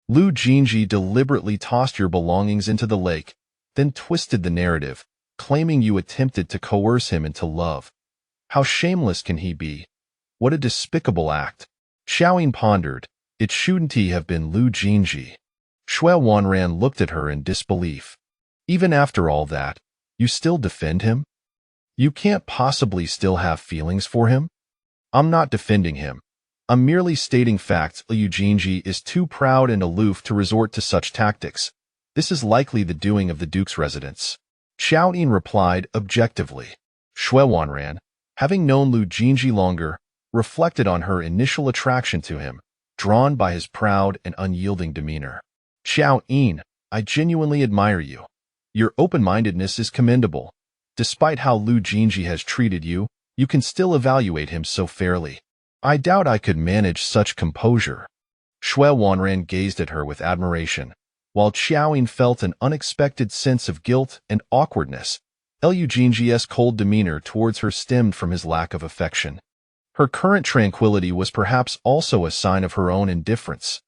Lu Jin Zhi deliberately tossed your belongings into the lake, then twisted the narrative, claiming you attempted to coerce him into love. How shameless can he be? What a despicable act. Qiao Yin pondered. It shouldn't he have been Lu Jin Zhi? Shui Wanran looked at her in disbelief. Even after all that, you still defend him? You can't possibly still have feelings for him? I'm not defending him. I'm merely stating facts. Lu Jin Zhi is too proud and aloof to resort to such tactics. This is likely the doing of the Duke's residents. Qiao Yin replied objectively. Shui Wanran, having known Lu Jin Zhi longer, reflected on her initial attraction to him, drawn by his proud and unyielding demeanor. Qiao Yin, I genuinely admire you. Your open-mindedness is commendable. Despite how Lu Jin Zhi has treated you, you can still evaluate him so fairly. I doubt I could manage such composure. Shui Wanran gazed at her with admiration, while Qiao Yin felt an unexpected sense of guilt and awkwardness. Lu Jin Zhi's cold demeanor towards her stemmed from his lack of affection. Her current tranquility was perhaps also a sign of her own indifference.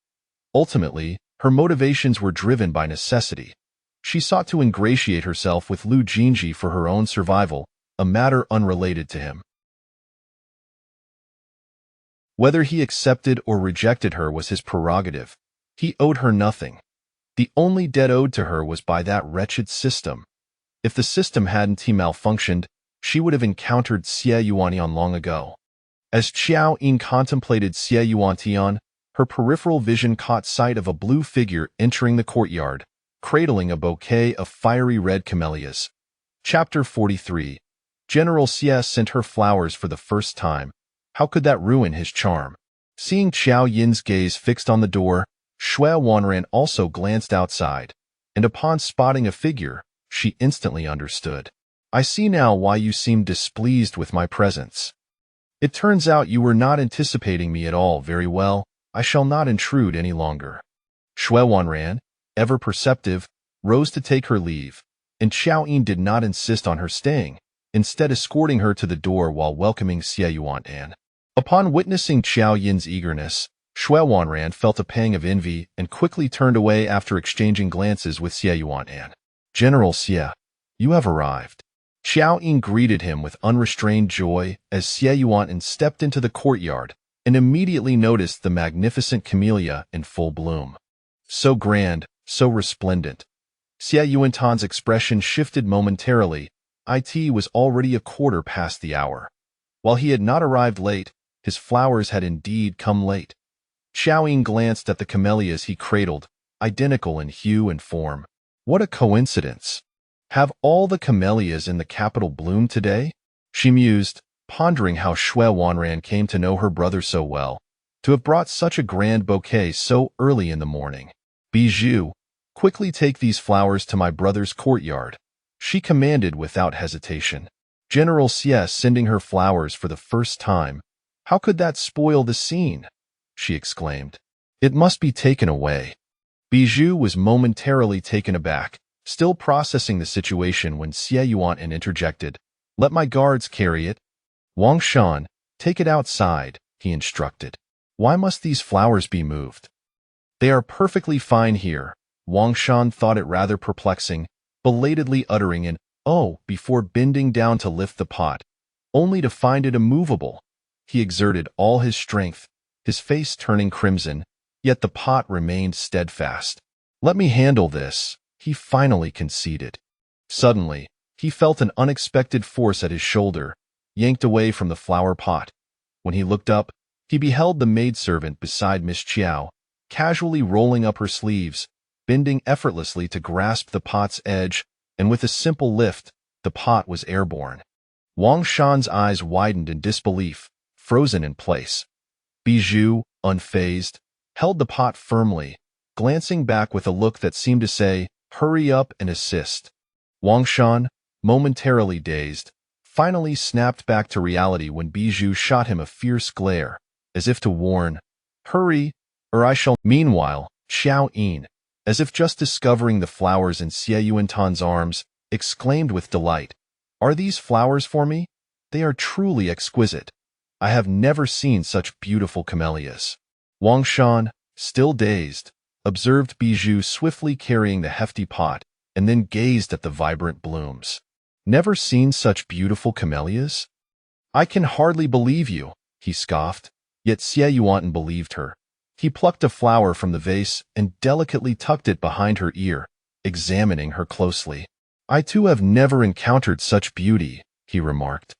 Ultimately, her motivations were driven by necessity. She sought to ingratiate herself with Lu Jin Zhi for her own survival, a matter unrelated to him. Whether he accepted or rejected her was his prerogative. He owed her nothing. The only debt owed to her was by that wretched system. If the system hadn't malfunctioned, she would have encountered Xie Yuantian long ago. As Qiao Yin contemplated Xie Yuantian, her peripheral vision caught sight of a blue figure entering the courtyard, cradling a bouquet of fiery red camellias. Chapter 43. General Xie sent her flowers for the first time. How could that ruin his charm? Seeing Qiao Yin's gaze fixed on the door, Shui Wanran also glanced outside, and upon spotting a figure, she instantly understood. I see now why you seemed displeased with my presence. It turns out you were not anticipating me at all. Very well, I shall not intrude any longer. Shui Wanran, ever perceptive, rose to take her leave, and Qiao Yin did not insist on her staying, instead escorting her to the door while welcoming Xie Yuantian. Upon witnessing Qiao Yin's eagerness, Shui Wanran felt a pang of envy and quickly turned away after exchanging glances with Xie Yuantian. General Xie, you have arrived. Qiao Yin greeted him with unrestrained joy as Xie Yuantian stepped into the courtyard and immediately noticed the magnificent camellia in full bloom. So grand, so resplendent. Xie Yuantian's expression shifted momentarily. It was already 1/4 the hour. While he had not arrived late, his flowers had indeed come late. Qiao Yin glanced at the camellias he cradled, identical in hue and form. What a coincidence! Have all the camellias in the capital bloomed today? She mused, pondering how Shui Wanran came to know her brother so well, to have brought such a grand bouquet so early in the morning. Bijou, quickly take these flowers to my brother's courtyard, she commanded without hesitation. General Xie sending her flowers for the first time. How could that spoil the scene? She exclaimed. It must be taken away. Bijou was momentarily taken aback, still processing the situation when Xie Yuan interjected. Let my guards carry it. Wang Shan, take it outside, he instructed. Why must these flowers be moved? They are perfectly fine here. Wang Shan thought it rather perplexing, belatedly uttering an "oh" before bending down to lift the pot, only to find it immovable. He exerted all his strength, his face turning crimson, yet the pot remained steadfast. Let me handle this, he finally conceded. Suddenly, he felt an unexpected force at his shoulder, yanked away from the flower pot. When he looked up, he beheld the maidservant beside Miss Qiao, casually rolling up her sleeves, bending effortlessly to grasp the pot's edge, and with a simple lift, the pot was airborne. Wang Shan's eyes widened in disbelief, frozen in place. Bijou, unfazed, held the pot firmly, glancing back with a look that seemed to say, hurry up and assist. Wang Shan, momentarily dazed, finally snapped back to reality when Bijou shot him a fierce glare, as if to warn, hurry, or I shall. Meanwhile, Qiao Yin, as if just discovering the flowers in Xie Yuantan's arms, exclaimed with delight, are these flowers for me? They are truly exquisite. I have never seen such beautiful camellias. Wang Shan, still dazed, observed Bijou swiftly carrying the hefty pot, and then gazed at the vibrant blooms. Never seen such beautiful camellias? I can hardly believe you, he scoffed, yet Xie Yuan believed her. He plucked a flower from the vase and delicately tucked it behind her ear, examining her closely. I too have never encountered such beauty, he remarked.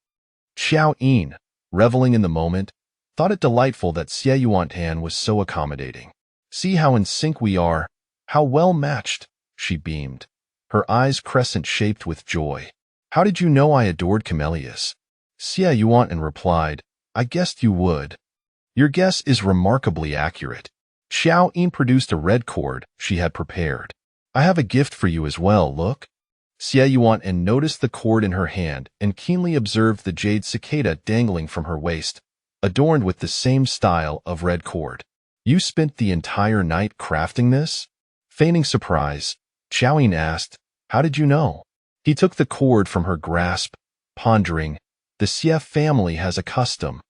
Qiao Yin, reveling in the moment, thought it delightful that Xie Yuan was so accommodating. See how in sync we are, how well matched, she beamed, her eyes crescent-shaped with joy. How did you know I adored camellias? Xie Yuan replied, I guessed you would. Your guess is remarkably accurate. Qiao Yin produced a red cord she had prepared. I have a gift for you as well, look. Xie Yuan noticed the cord in her hand and keenly observed the jade cicada dangling from her waist, adorned with the same style of red cord. You spent the entire night crafting this? Feigning surprise, Qiao Yin asked, how did you know? He took the cord from her grasp, pondering, the Xie family has a custom.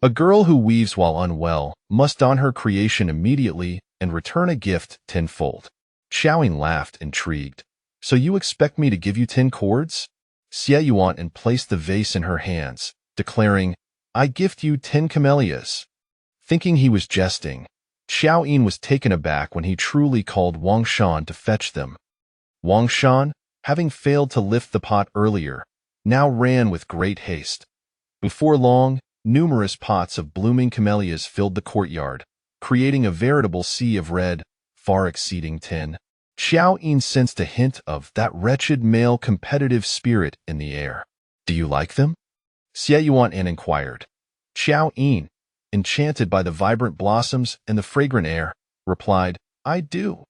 A girl who weaves while unwell must don her creation immediately and return a gift tenfold. Qiao Yin laughed, intrigued. So you expect me to give you 10 cords? Xie Yuan placed the vase in her hands, declaring, I gift you 10 camellias. Thinking he was jesting, Qiao Yin was taken aback when he truly called Wang Shan to fetch them. Wang Shan, having failed to lift the pot earlier, now ran with great haste. Before long, numerous pots of blooming camellias filled the courtyard, creating a veritable sea of red, far exceeding 10. Qiao Yin sensed a hint of that wretched male competitive spirit in the air. Do you like them? Xie Yuan inquired. Qiao Yin, enchanted by the vibrant blossoms and the fragrant air, replied, I do.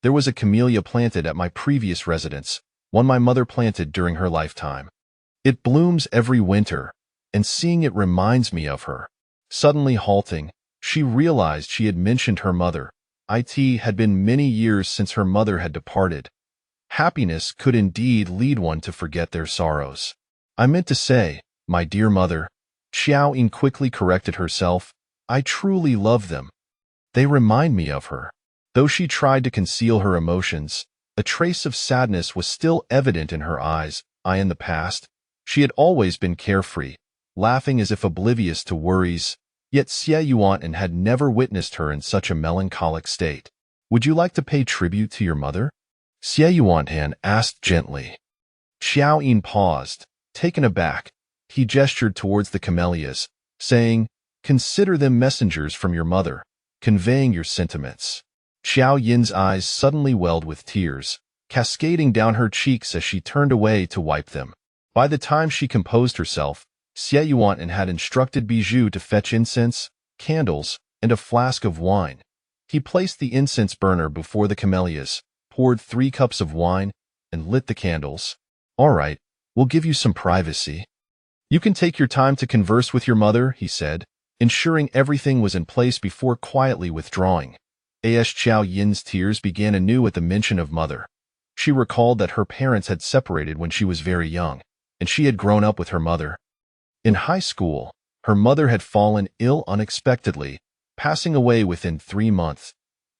There was a camellia planted at my previous residence, one my mother planted during her lifetime. It blooms every winter, and seeing it reminds me of her. Suddenly halting, she realized she had mentioned her mother. It had been many years since her mother had departed. Happiness could indeed lead one to forget their sorrows. I meant to say, my dear mother, Qiao Yin quickly corrected herself, I truly love them. They remind me of her. Though she tried to conceal her emotions, a trace of sadness was still evident in her eyes. In the past, she had always been carefree, laughing as if oblivious to worries, yet Xie Yuan had never witnessed her in such a melancholic state. Would you like to pay tribute to your mother? Xie Yuan asked gently. Qiao Yin paused, taken aback. He gestured towards the camellias, saying, consider them messengers from your mother, conveying your sentiments. Qiao Yin's eyes suddenly welled with tears, cascading down her cheeks as she turned away to wipe them. By the time she composed herself, Xie Yuan had instructed Bijou to fetch incense, candles, and a flask of wine. He placed the incense burner before the camellias, poured 3 cups of wine, and lit the candles. All right, we'll give you some privacy. You can take your time to converse with your mother, he said, ensuring everything was in place before quietly withdrawing. As Qiao Yin's tears began anew at the mention of mother. She recalled that her parents had separated when she was very young, and she had grown up with her mother. In high school, her mother had fallen ill unexpectedly, passing away within 3 months.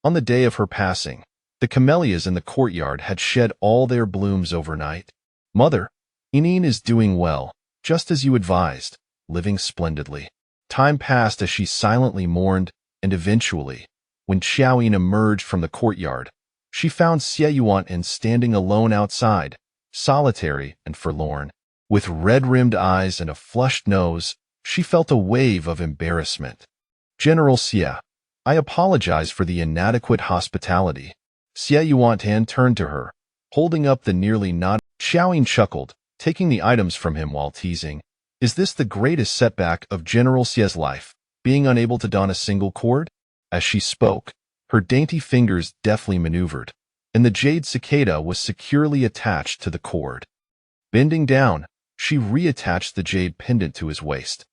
On the day of her passing, the camellias in the courtyard had shed all their blooms overnight. Mother, Inin is doing well, just as you advised, living splendidly. Time passed as she silently mourned, and eventually, when Qiao Yin emerged from the courtyard, she found Xie Yuan standing alone outside, solitary and forlorn. With red-rimmed eyes and a flushed nose, she felt a wave of embarrassment. General Xie, I apologize for the inadequate hospitality. Xie Yuan turned to her, holding up the nearly not. Qiao Yin chuckled, taking the items from him while teasing. Is this the greatest setback of General Xie's life, being unable to don a single cord? As she spoke, her dainty fingers deftly maneuvered, and the jade cicada was securely attached to the cord. Bending down, she reattached the jade pendant to his waist.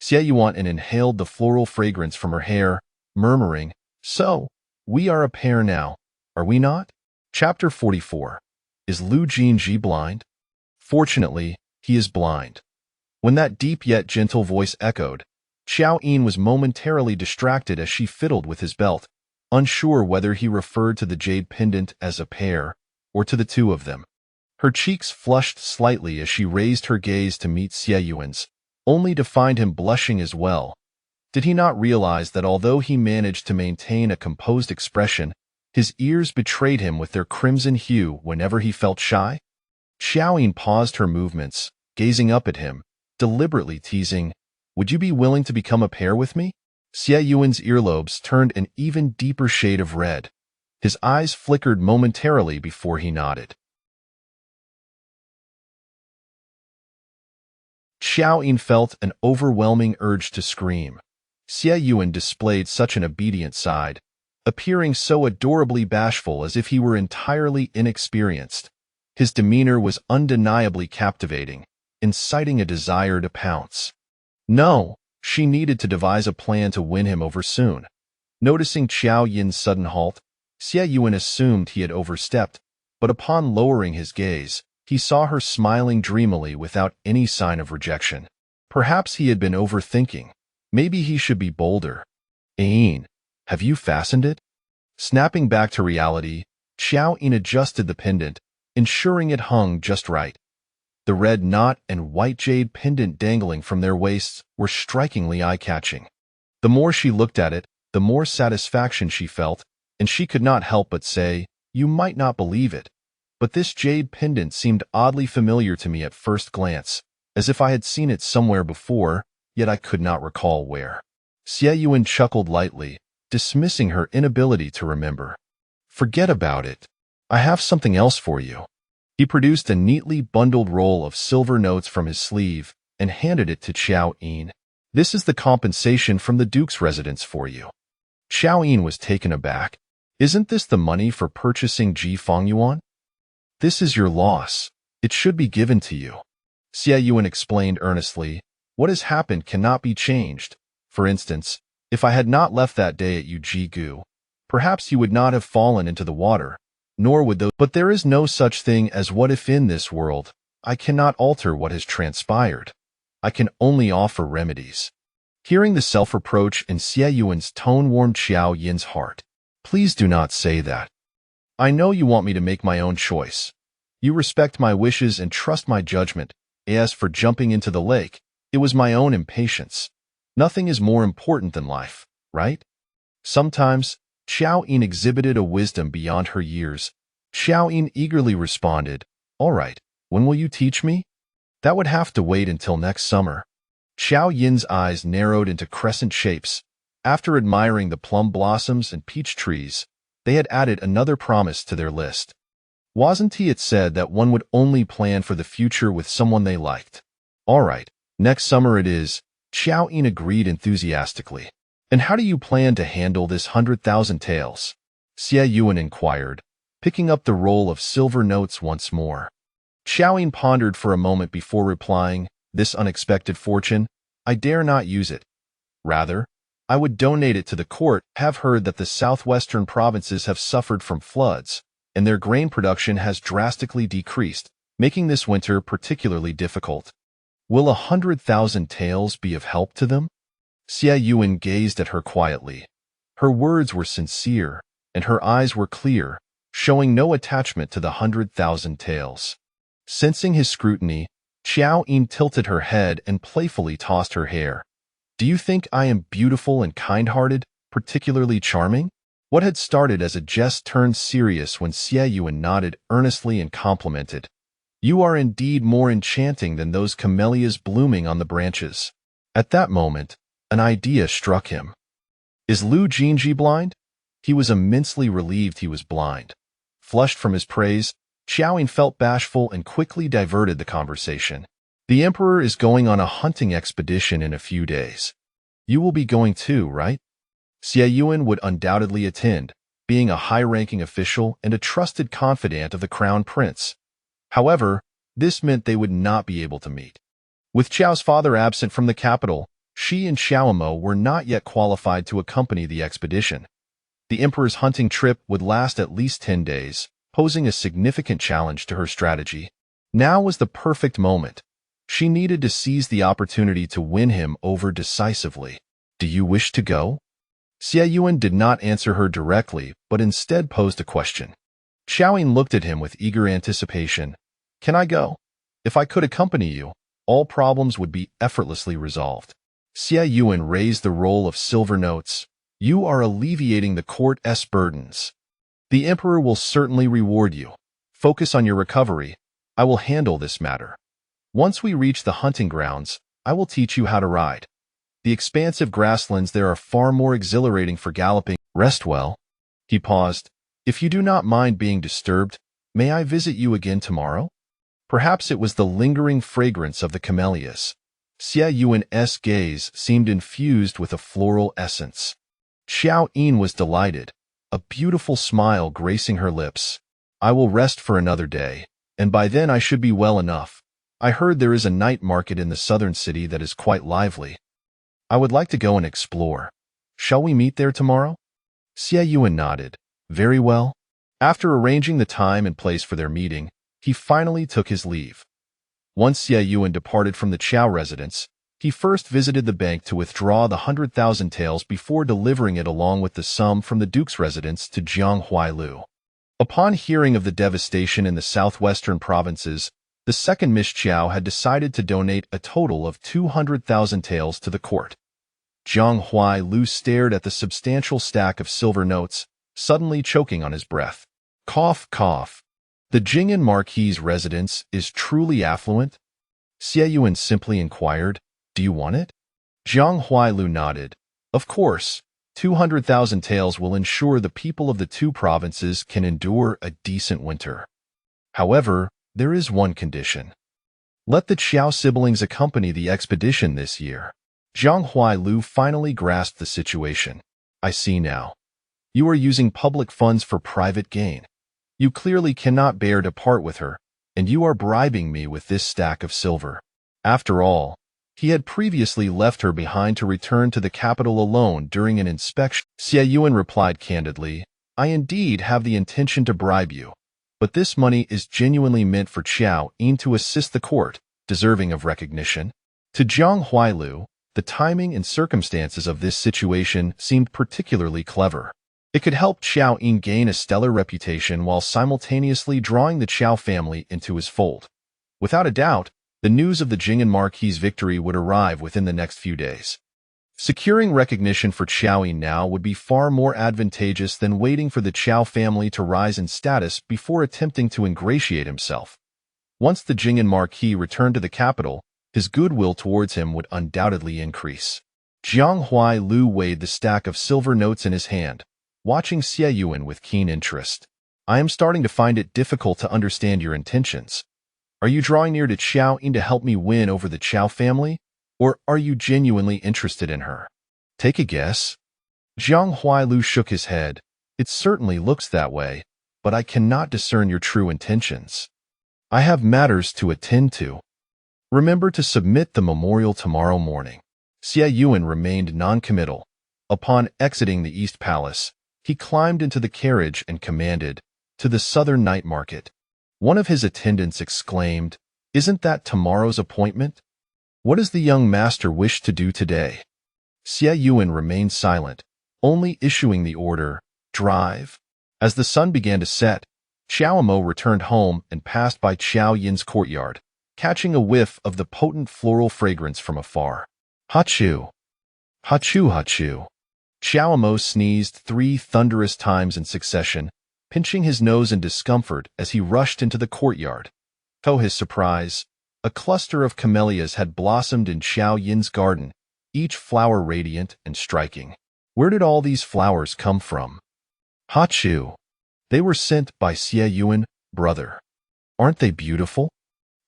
Xie Yuan inhaled the floral fragrance from her hair, murmuring, So, we are a pair now, are we not? Chapter 44. Is Lu Jin Zhi blind? Fortunately, he is blind. When that deep yet gentle voice echoed, Qiao Yin was momentarily distracted as she fiddled with his belt, unsure whether he referred to the jade pendant as a pair or to the two of them. Her cheeks flushed slightly as she raised her gaze to meet Xie Yuan's, only to find him blushing as well. Did he not realize that although he managed to maintain a composed expression, his ears betrayed him with their crimson hue whenever he felt shy? Qiao Yin paused her movements, gazing up at him, deliberately teasing, Would you be willing to become a pair with me? Xie Yuan's earlobes turned an even deeper shade of red. His eyes flickered momentarily before he nodded. Qiao Yin felt an overwhelming urge to scream. Xie Yuan displayed such an obedient side, appearing so adorably bashful as if he were entirely inexperienced. His demeanor was undeniably captivating, inciting a desire to pounce. No, she needed to devise a plan to win him over soon. Noticing Qiao Yin's sudden halt, Xie Yuan assumed he had overstepped, but upon lowering his gaze, he saw her smiling dreamily without any sign of rejection. Perhaps he had been overthinking. Maybe he should be bolder. Yin, have you fastened it? Snapping back to reality, Qiao Yin adjusted the pendant, ensuring it hung just right. The red knot and white jade pendant dangling from their waists were strikingly eye-catching. The more she looked at it, the more satisfaction she felt, and she could not help but say, You might not believe it, but this jade pendant seemed oddly familiar to me at first glance, as if I had seen it somewhere before, yet I could not recall where. Xie Yuan chuckled lightly, dismissing her inability to remember. Forget about it. I have something else for you. He produced a neatly bundled roll of silver notes from his sleeve and handed it to Qiao Yin. This is the compensation from the Duke's residence for you. Qiao Yin was taken aback. Isn't this the money for purchasing Ji Fengyuan? This is your loss. It should be given to you. Xie Yuan explained earnestly. What has happened cannot be changed. For instance, if I had not left that day at Yuji-gu, perhaps you would not have fallen into the water, nor would those. But there is no such thing as what if in this world. I cannot alter what has transpired. I can only offer remedies. Hearing the self-reproach in Xie Yuan's tone warmed Qiao Yin's heart. Please do not say that. I know you want me to make my own choice. You respect my wishes and trust my judgment. As for jumping into the lake, it was my own impatience. Nothing is more important than life, right? Sometimes, Qiao Yin exhibited a wisdom beyond her years. Qiao Yin eagerly responded, All right, when will you teach me? That would have to wait until next summer. Qiao Yin's eyes narrowed into crescent shapes. After admiring the plum blossoms and peach trees, they had added another promise to their list. Wasn't it said that one would only plan for the future with someone they liked? All right, next summer it is, Qiao Yin agreed enthusiastically. And how do you plan to handle this 100,000 taels? Xie Yuan inquired, picking up the roll of silver notes once more. Qiao Yin pondered for a moment before replying, This unexpected fortune, I dare not use it. Rather, I would donate it to the court. Have heard that the southwestern provinces have suffered from floods, and their grain production has drastically decreased, making this winter particularly difficult. Will 100,000 taels be of help to them? Qiao Yin gazed at her quietly. Her words were sincere, and her eyes were clear, showing no attachment to the 100,000 taels. Sensing his scrutiny, Qiao Yin tilted her head and playfully tossed her hair. Do you think I am beautiful and kind-hearted, particularly charming? What had started as a jest turned serious when Qiao Yin nodded earnestly and complimented. You are indeed more enchanting than those camellias blooming on the branches. At that moment, an idea struck him. Is Lu Jin Zhi blind? He was immensely relieved he was blind. Flushed from his praise, Qiao Yin felt bashful and quickly diverted the conversation. The emperor is going on a hunting expedition in a few days. You will be going too, right? Qiao Yin would undoubtedly attend, being a high-ranking official and a trusted confidant of the crown prince. However, this meant they would not be able to meet. With Qiao's father absent from the capital, she and Xiaomo were not yet qualified to accompany the expedition. The emperor's hunting trip would last at least 10 days, posing a significant challenge to her strategy. Now was the perfect moment. She needed to seize the opportunity to win him over decisively. Do you wish to go? Qiao Yin did not answer her directly, but instead posed a question. Qiao Yin looked at him with eager anticipation. Can I go? If I could accompany you, all problems would be effortlessly resolved. Qiao Yin raised the roll of silver notes. You are alleviating the court's burdens. The emperor will certainly reward you. Focus on your recovery. I will handle this matter. Once we reach the hunting grounds, I will teach you how to ride. The expansive grasslands there are far more exhilarating for galloping. Rest well. He paused. If you do not mind being disturbed, may I visit you again tomorrow? Perhaps it was the lingering fragrance of the camellias. Qiao Yin's gaze seemed infused with a floral essence. Qiao Yin was delighted, a beautiful smile gracing her lips. I will rest for another day, and by then I should be well enough. I heard there is a night market in the southern city that is quite lively. I would like to go and explore. Shall we meet there tomorrow? Qiao Yin nodded. Very well. After arranging the time and place for their meeting, he finally took his leave. Once Qiao Yin departed from the Qiao residence, he first visited the bank to withdraw the 100,000 taels before delivering it along with the sum from the duke's residence to Jiang Huailu. Upon hearing of the devastation in the southwestern provinces, the second Miss Qiao had decided to donate a total of 200,000 taels to the court. Jiang Huailu stared at the substantial stack of silver notes, suddenly choking on his breath. Cough, cough. The Jing'an Marquis's residence is truly affluent? Qiao Yin simply inquired, do you want it? Jiang Huailu nodded. Of course, 200,000 taels will ensure the people of the two provinces can endure a decent winter. However, there is one condition. Let the Qiao siblings accompany the expedition this year. Jiang Huailu finally grasped the situation. I see now. You are using public funds for private gain. You clearly cannot bear to part with her, and you are bribing me with this stack of silver. After all, he had previously left her behind to return to the capital alone during an inspection. Qiao Yin replied candidly, I indeed have the intention to bribe you, but this money is genuinely meant for Qiao Yin to assist the court, deserving of recognition. To Jiang Huailu, the timing and circumstances of this situation seemed particularly clever. It could help Qiao Yin gain a stellar reputation while simultaneously drawing the Qiao family into his fold. Without a doubt, the news of the Jing'an Marquis's victory would arrive within the next few days. Securing recognition for Qiao Yin now would be far more advantageous than waiting for the Qiao family to rise in status before attempting to ingratiate himself. Once the Jing'an Marquis returned to the capital, his goodwill towards him would undoubtedly increase. Jiang Huailu weighed the stack of silver notes in his hand, watching Qiao Yin with keen interest. I am starting to find it difficult to understand your intentions. Are you drawing near to Qiao Yin to help me win over the Qiao family, or are you genuinely interested in her? Take a guess. Jiang Huailu shook his head. It certainly looks that way, but I cannot discern your true intentions. I have matters to attend to. Remember to submit the memorial tomorrow morning. Qiao Yin remained non-committal. Upon exiting the East Palace, he climbed into the carriage and commanded, "To the southern night market." One of his attendants exclaimed, "Isn't that tomorrow's appointment? What does the young master wish to do today?" Qiao Yin remained silent, only issuing the order, "Drive." As the sun began to set, Qiao Mo returned home and passed by Qiao Yin's courtyard, catching a whiff of the potent floral fragrance from afar. Hachu! Hachu hachu! Qiao Mo sneezed 3 thunderous times in succession, pinching his nose in discomfort as he rushed into the courtyard. To his surprise, a cluster of camellias had blossomed in Qiao Yin's garden, each flower radiant and striking. Where did all these flowers come from? Hachu! They were sent by Qiao Yin, brother. Aren't they beautiful?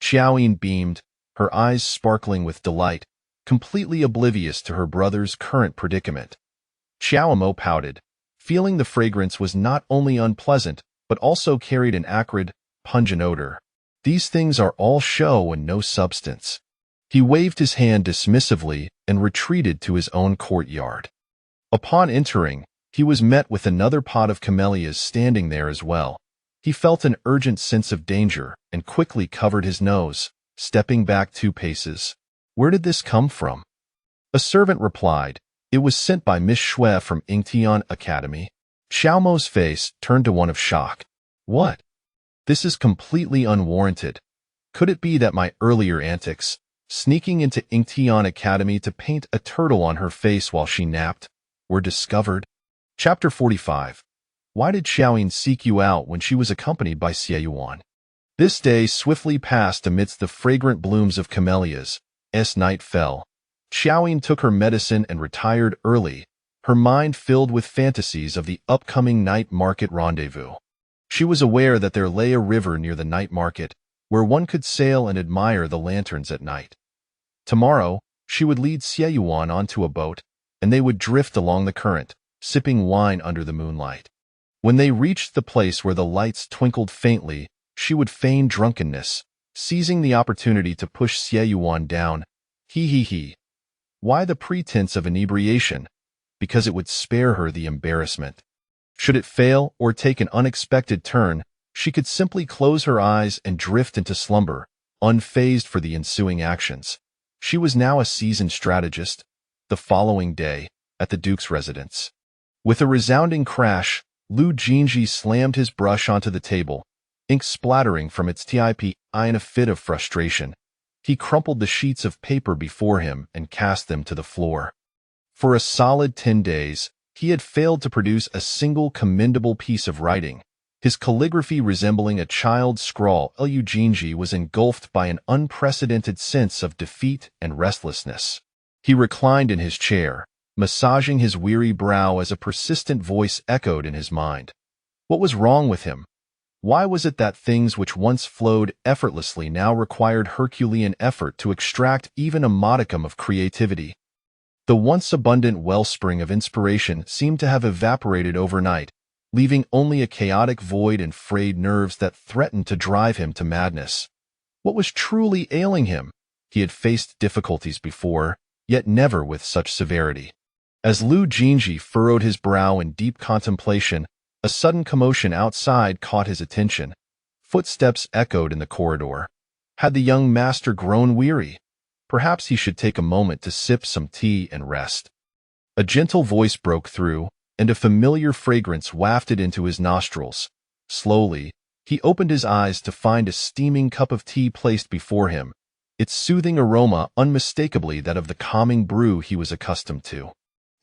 Qiao Yin beamed, her eyes sparkling with delight, completely oblivious to her brother's current predicament. Qiao Mo pouted, feeling the fragrance was not only unpleasant, but also carried an acrid, pungent odor. These things are all show and no substance. He waved his hand dismissively and retreated to his own courtyard. Upon entering, he was met with another pot of camellias standing there as well. He felt an urgent sense of danger and quickly covered his nose, stepping back 2 paces. Where did this come from? A servant replied, "It was sent by Miss Shui from Yingtian Academy." Xiao Mo's face turned to one of shock. What? This is completely unwarranted. Could it be that my earlier antics, sneaking into Yingtian Academy to paint a turtle on her face while she napped, were discovered? Chapter 45. Why did Qiao Yin seek you out when she was accompanied by Qiao Yuan? This day swiftly passed amidst the fragrant blooms of camellias. As night fell, Qiao Yin took her medicine and retired early, her mind filled with fantasies of the upcoming night market rendezvous. She was aware that there lay a river near the night market, where one could sail and admire the lanterns at night. Tomorrow, she would lead Qiao Yuan onto a boat, and they would drift along the current, sipping wine under the moonlight. When they reached the place where the lights twinkled faintly, she would feign drunkenness, seizing the opportunity to push Qiao Yuan down. He. Why the pretense of inebriation? Because it would spare her the embarrassment. Should it fail or take an unexpected turn, she could simply close her eyes and drift into slumber, unfazed for the ensuing actions. She was now a seasoned strategist. The following day, at the Duke's residence, with a resounding crash, Lu Jin Zhi slammed his brush onto the table, ink splattering from its tip. In a fit of frustration, he crumpled the sheets of paper before him and cast them to the floor. For a solid 10 days, he had failed to produce a single commendable piece of writing. His calligraphy resembling a child's scrawl, Lu Jin Zhi was engulfed by an unprecedented sense of defeat and restlessness. He reclined in his chair, massaging his weary brow as a persistent voice echoed in his mind. What was wrong with him? Why was it that things which once flowed effortlessly now required Herculean effort to extract even a modicum of creativity? The once abundant wellspring of inspiration seemed to have evaporated overnight, leaving only a chaotic void and frayed nerves that threatened to drive him to madness. What was truly ailing him? He had faced difficulties before, yet never with such severity. As Lu Jin Zhi furrowed his brow in deep contemplation, a sudden commotion outside caught his attention. Footsteps echoed in the corridor. Had the young master grown weary? Perhaps he should take a moment to sip some tea and rest. A gentle voice broke through, and a familiar fragrance wafted into his nostrils. Slowly, he opened his eyes to find a steaming cup of tea placed before him, its soothing aroma unmistakably that of the calming brew he was accustomed to.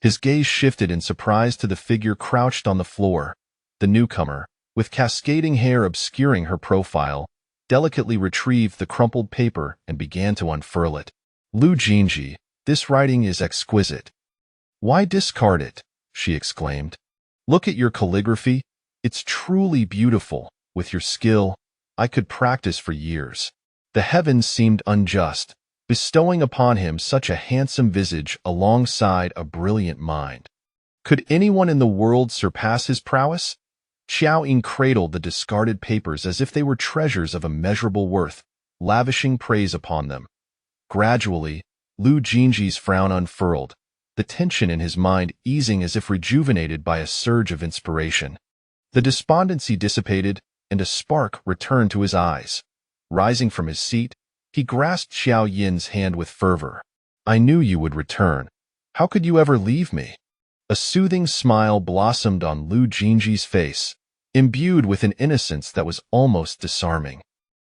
His gaze shifted in surprise to the figure crouched on the floor. The newcomer, with cascading hair obscuring her profile, delicately retrieved the crumpled paper and began to unfurl it. Lu Jin Zhi, this writing is exquisite. Why discard it? She exclaimed. Look at your calligraphy. It's truly beautiful. With your skill, I could practice for years. The heavens seemed unjust, bestowing upon him such a handsome visage alongside a brilliant mind. Could anyone in the world surpass his prowess? Qiao Yin cradled the discarded papers as if they were treasures of immeasurable worth, lavishing praise upon them. Gradually, Lu Jin Zhi's frown unfurled, the tension in his mind easing as if rejuvenated by a surge of inspiration. The despondency dissipated, and a spark returned to his eyes. Rising from his seat, he grasped Qiao Yin's hand with fervor. "I knew you would return. How could you ever leave me?" A soothing smile blossomed on Lu Jinzhi's face, imbued with an innocence that was almost disarming.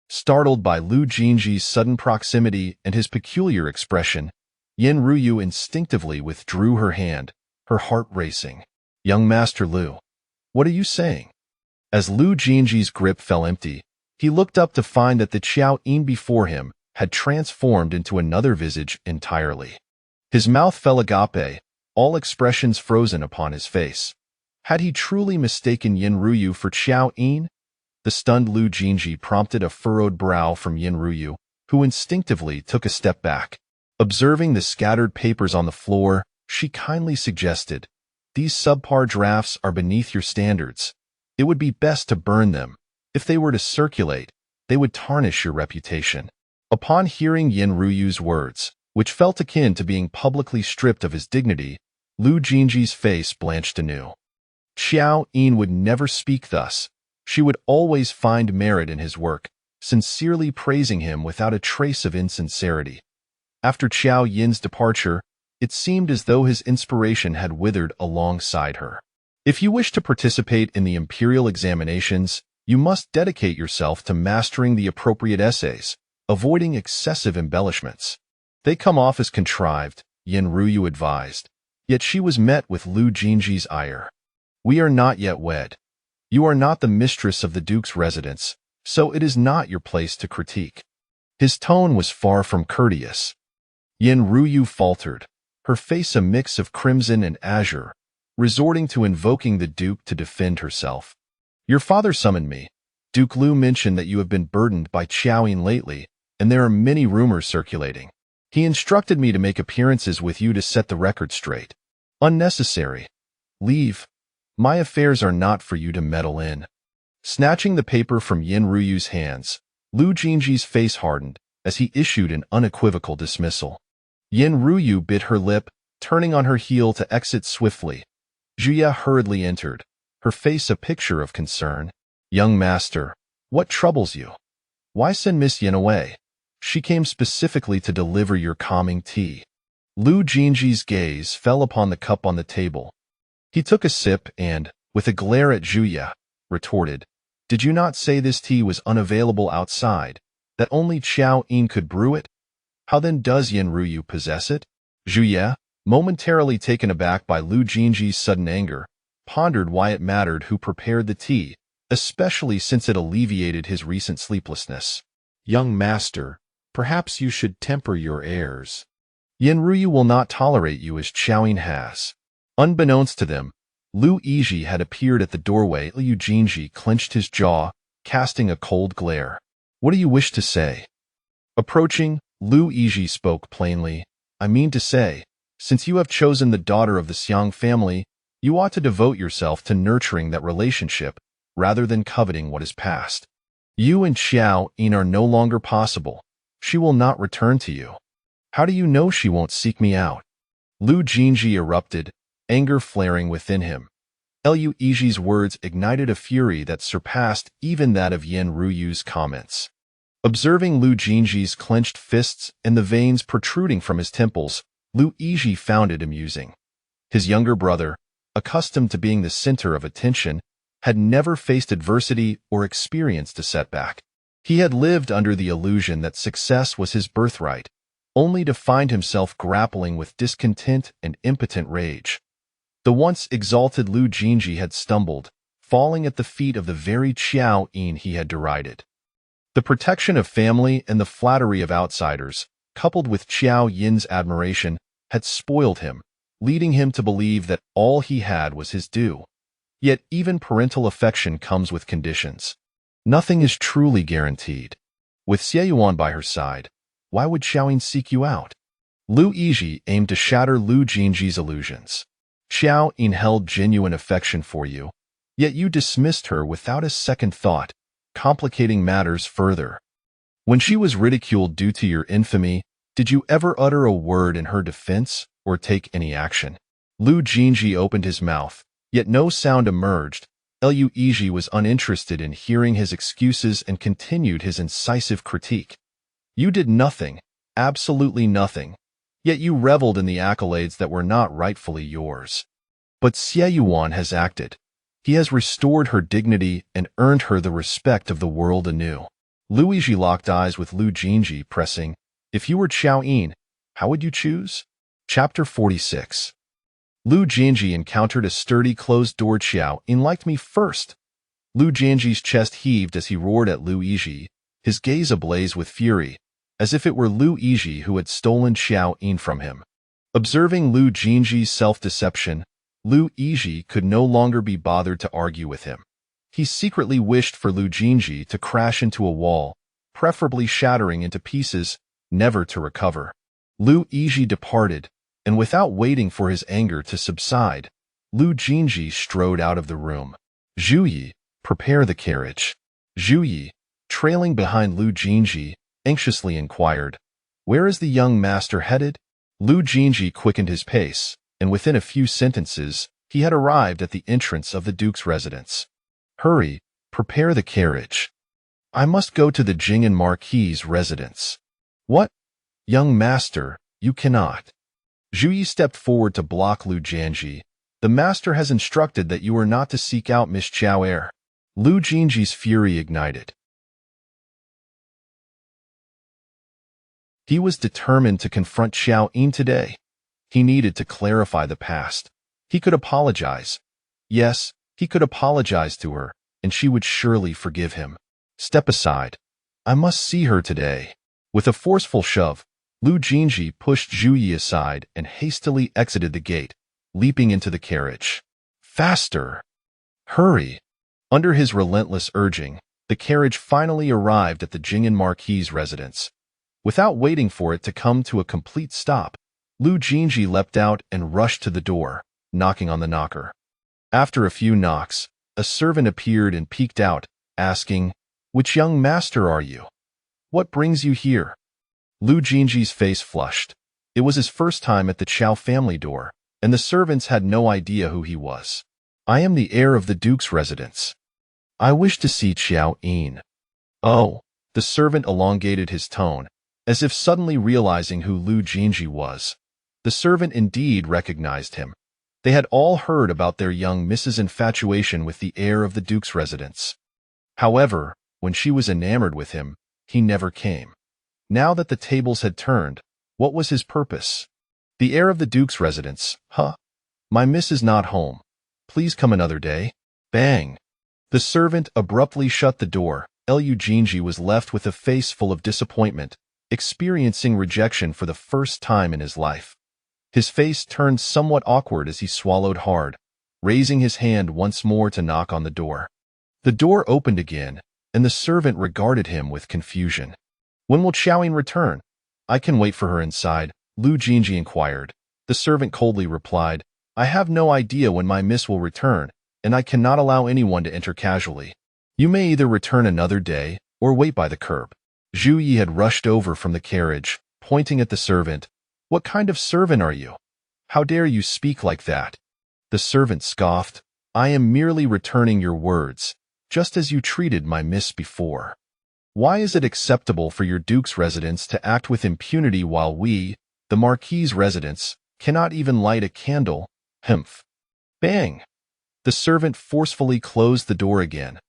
Startled by Lu Jinzhi's sudden proximity and his peculiar expression, Yin Ruyu instinctively withdrew her hand, her heart racing. "Young Master Lu, what are you saying?" As Lu Jinzhi's grip fell empty, he looked up to find that the Qiao Yin before him had transformed into another visage entirely. His mouth fell agape, all expressions frozen upon his face. Had he truly mistaken Yin Ruyu for Qiao Yin? The stunned Lu Jinzhi prompted a furrowed brow from Yin Ruyu, who instinctively took a step back. Observing the scattered papers on the floor, she kindly suggested, "These subpar drafts are beneath your standards. It would be best to burn them. If they were to circulate, they would tarnish your reputation." Upon hearing Yin Ruyu's words, which felt akin to being publicly stripped of his dignity, Lu Jinzhi's face blanched anew. Qiao Yin would never speak thus. She would always find merit in his work, sincerely praising him without a trace of insincerity. After Qiao Yin's departure, it seemed as though his inspiration had withered alongside her. If you wish to participate in the imperial examinations, you must dedicate yourself to mastering the appropriate essays, avoiding excessive embellishments. They come off as contrived, Yin Ruyu advised, yet she was met with Lu Jinzhi's ire. "We are not yet wed. You are not the mistress of the Duke's residence, so it is not your place to critique." His tone was far from courteous. Yin Ruyu faltered, her face a mix of crimson and azure, resorting to invoking the Duke to defend herself. "Your father summoned me. Duke Lu mentioned that you have been burdened by Qiao Yin lately, and there are many rumors circulating. He instructed me to make appearances with you to set the record straight." "Unnecessary. Leave. My affairs are not for you to meddle in." Snatching the paper from Yin Ruyu's hands, Lu Jinzhi's face hardened as he issued an unequivocal dismissal. Yin Ruyu bit her lip, turning on her heel to exit swiftly. Juya hurriedly entered, her face a picture of concern. "Young master, what troubles you? Why send Miss Yin away? She came specifically to deliver your calming tea." Lu Jinzhi's gaze fell upon the cup on the table. He took a sip and, with a glare at Juya, retorted, "Did you not say this tea was unavailable outside, that only Qiao Yin could brew it? How then does Yin Ruyu possess it?" Juya, momentarily taken aback by Lu Jinzhi's sudden anger, pondered why it mattered who prepared the tea, especially since it alleviated his recent sleeplessness. "Young master, perhaps you should temper your airs. Yin Ruyu will not tolerate you as Qiao Yin has." Unbeknownst to them, Lu Yizhi had appeared at the doorway. Lu Jinzhi clenched his jaw, casting a cold glare. "What do you wish to say?" Approaching, Lu Yizhi spoke plainly. "I mean to say, since you have chosen the daughter of the Xiang family, you ought to devote yourself to nurturing that relationship rather than coveting what is past. You and Qiao Yin are no longer possible. She will not return to you." "How do you know she won't seek me out?" Lu Jinzhi erupted, anger flaring within him. Lu Yizhi's words ignited a fury that surpassed even that of Yin Ruyu's comments. Observing Lu Jinzhi's clenched fists and the veins protruding from his temples, Lu Yizhi found it amusing. His younger brother, accustomed to being the center of attention, had never faced adversity or experienced a setback. He had lived under the illusion that success was his birthright, only to find himself grappling with discontent and impotent rage. The once exalted Lu Jinzhi had stumbled, falling at the feet of the very Qiao Yin he had derided. The protection of family and the flattery of outsiders, coupled with Qiao Yin's admiration, had spoiled him, leading him to believe that all he had was his due. Yet even parental affection comes with conditions. Nothing is truly guaranteed. With Xie Yuan by her side, why would Qiao Yin seek you out? Lu Yizhi aimed to shatter Lu Jinzhi's illusions. Qiao Yin held genuine affection for you, yet you dismissed her without a second thought, complicating matters further. When she was ridiculed due to your infamy, did you ever utter a word in her defense, or take any action. Lu Jin Zhi opened his mouth, yet no sound emerged. Lu Yizhi was uninterested in hearing his excuses and continued his incisive critique. You did nothing, absolutely nothing, yet you reveled in the accolades that were not rightfully yours. But Xie Yuan has acted. He has restored her dignity and earned her the respect of the world anew. Lu Yizhi locked eyes with Lu Jin Zhi, pressing, If you were Qiao Yin, how would you choose? Chapter 46. Lu Jin Zhi encountered a sturdy closed-door. Qiao Yin liked me first. Lu Jin Zhi's chest heaved as he roared at Lu Yizhi, his gaze ablaze with fury, as if it were Lu Yizhi who had stolen Qiao Yin from him. Observing Lu Jin Zhi's self-deception, Lu Yizhi could no longer be bothered to argue with him. He secretly wished for Lu Jin Zhi to crash into a wall, preferably shattering into pieces, never to recover. Lu Yizhi departed, and without waiting for his anger to subside, Lu Jin Zhi strode out of the room. Zhu Yi, prepare the carriage. Zhu Yi, trailing behind Lu Jin Zhi, anxiously inquired, Where is the young master headed? Lu Jin Zhi quickened his pace, and within a few sentences, he had arrived at the entrance of the Duke's residence. Hurry, prepare the carriage. I must go to the Jing'an Marquis's residence. What? Young master, you cannot. Zhu Yi stepped forward to block Lu Jin Zhi. The master has instructed that you are not to seek out Miss Qiao Er. Lu Jin Zhi's fury ignited. He was determined to confront Qiao Yin today. He needed to clarify the past. He could apologize. Yes, he could apologize to her, and she would surely forgive him. Step aside. I must see her today. With a forceful shove, Lu Jin Zhi pushed Zhu Yi aside and hastily exited the gate, leaping into the carriage. Faster! Hurry! Under his relentless urging, the carriage finally arrived at the Jing'an Marquis's residence. Without waiting for it to come to a complete stop, Lu Jin Zhi leapt out and rushed to the door, knocking on the knocker. After a few knocks, a servant appeared and peeked out, asking, Which young master are you? What brings you here? Lu Jin Zhi's face flushed. It was his first time at the Qiao family door, and the servants had no idea who he was. I am the heir of the Duke's residence. I wish to see Qiao Yin. Oh, the servant elongated his tone, as if suddenly realizing who Lu Jin Zhi was. The servant indeed recognized him. They had all heard about their young Mrs. infatuation with the heir of the Duke's residence. However, when she was enamored with him, he never came. Now that the tables had turned, what was his purpose? The heir of the Duke's residence, huh? My miss is not home. Please come another day. Bang! The servant abruptly shut the door. Lu Jin Zhi was left with a face full of disappointment, experiencing rejection for the first time in his life. His face turned somewhat awkward as he swallowed hard, raising his hand once more to knock on the door. The door opened again, and the servant regarded him with confusion. When will Qiao Yin return? I can wait for her inside, Lu Jin Zhi inquired. The servant coldly replied, I have no idea when my miss will return, and I cannot allow anyone to enter casually. You may either return another day, or wait by the curb. Zhu Yi had rushed over from the carriage, pointing at the servant. What kind of servant are you? How dare you speak like that? The servant scoffed. I am merely returning your words, just as you treated my miss before. Why is it acceptable for your Duke's residence to act with impunity while we, the Marquis's residence, cannot even light a candle? Humph. Bang! The servant forcefully closed the door again.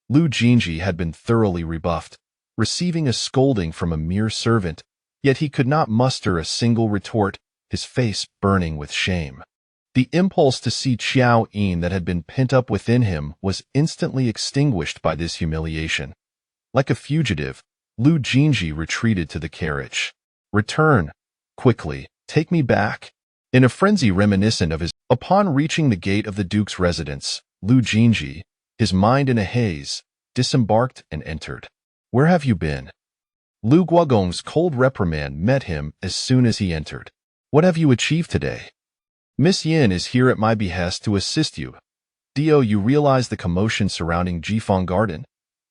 Lu Jin Zhi had been thoroughly rebuffed, receiving a scolding from a mere servant, yet he could not muster a single retort, his face burning with shame. The impulse to see Qiao Yin that had been pent up within him was instantly extinguished by this humiliation. Like a fugitive, Lu Jin Zhi retreated to the carriage. Return, quickly, take me back. In a frenzy reminiscent of his, upon reaching the gate of the Duke's residence, Lu Jin Zhi, his mind in a haze, disembarked and entered. Where have you been? Lu Guogong's cold reprimand met him as soon as he entered. What have you achieved today? Miss Yin is here at my behest to assist you. Dio, you realize the commotion surrounding Jifeng Garden?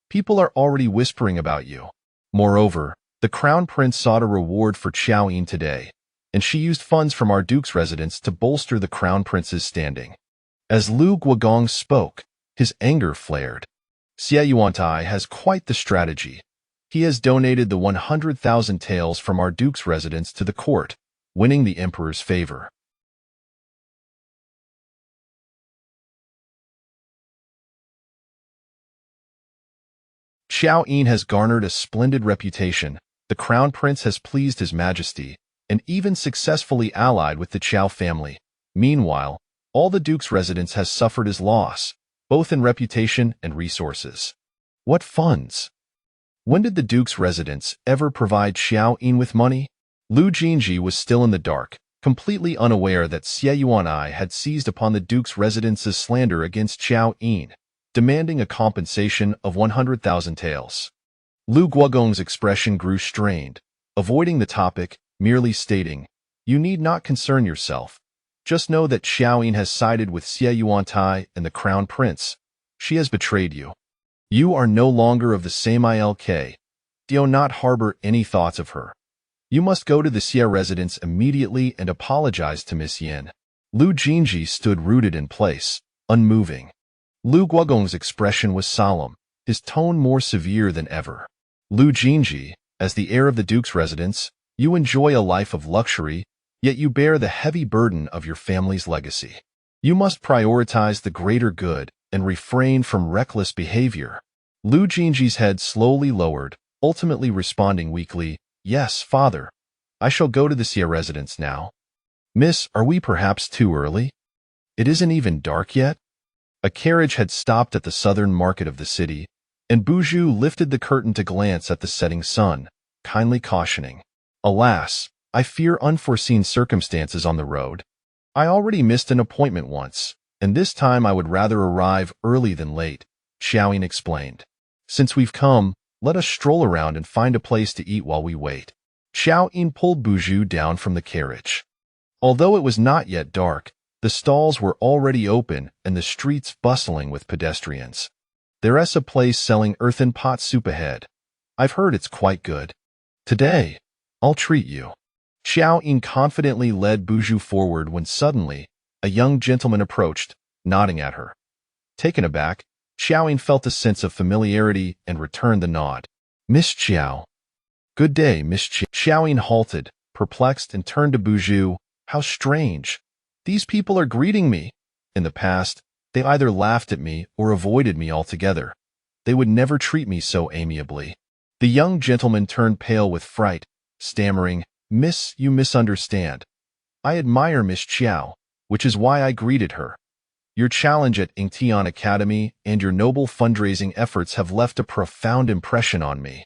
People are already whispering about you. Moreover, the Crown Prince sought a reward for Qiao Yin today. and she used funds from our duke's residence to bolster the crown prince's standing. As Lu Guogong spoke, his anger flared. Xie Yuantai has quite the strategy. He has donated the 100,000 taels from our duke's residence to the court, winning the emperor's favor. Qiao Yin has garnered a splendid reputation. The crown prince has pleased his majesty, and even successfully allied with the Qiao family. Meanwhile, all the duke's residence has suffered his loss, both in reputation and resources. What funds? When did the duke's residence ever provide Qiao Yin with money? Lu Jin Zhi was still in the dark, completely unaware that Xie Yuanai had seized upon the duke's residence's slander against Qiao Yin, demanding a compensation of 100,000 taels. Lu Guogong's expression grew strained, avoiding the topic, merely stating, "You need not concern yourself. Just know that Qiao Yin has sided with Xie Yuantai and the crown prince. She has betrayed you. You are no longer of the same ilk. Do not harbor any thoughts of her. You must go to the Xie residence immediately and apologize to Miss Yin." Lu Jinji stood rooted in place, unmoving. Lu Guogong's expression was solemn, his tone more severe than ever. Lu Jinji, as the heir of the duke's residence, you enjoy a life of luxury, yet you bear the heavy burden of your family's legacy. You must prioritize the greater good and refrain from reckless behavior. Lu Jinji's head slowly lowered, ultimately responding weakly, "Yes, father. I shall go to the Xie residence now." "Miss, are we perhaps too early? It isn't even dark yet?" A carriage had stopped at the southern market of the city, and Buzhu lifted the curtain to glance at the setting sun, kindly cautioning, "Alas, I fear unforeseen circumstances on the road. I already missed an appointment once, and this time I would rather arrive early than late," Qiao Yin explained. "Since we've come, let us stroll around and find a place to eat while we wait." Qiao Yin pulled Buzhu down from the carriage. Although it was not yet dark, the stalls were already open and the streets bustling with pedestrians. "There's a place selling earthen pot soup ahead. I've heard it's quite good. Today, I'll treat you." Qiao Yin confidently led Buzhu forward when suddenly, a young gentleman approached, nodding at her. Taken aback, Qiao Yin felt a sense of familiarity and returned the nod. "Miss Qiao." "Good day, Miss Qiao." Qiao Yin halted, perplexed, and turned to Buzhu. "How strange. These people are greeting me. In the past, they either laughed at me or avoided me altogether. They would never treat me so amiably." The young gentleman turned pale with fright, stammering, "Miss, you misunderstand. I admire Miss Qiao, which is why I greeted her. Your challenge at Ingtian Academy and your noble fundraising efforts have left a profound impression on me.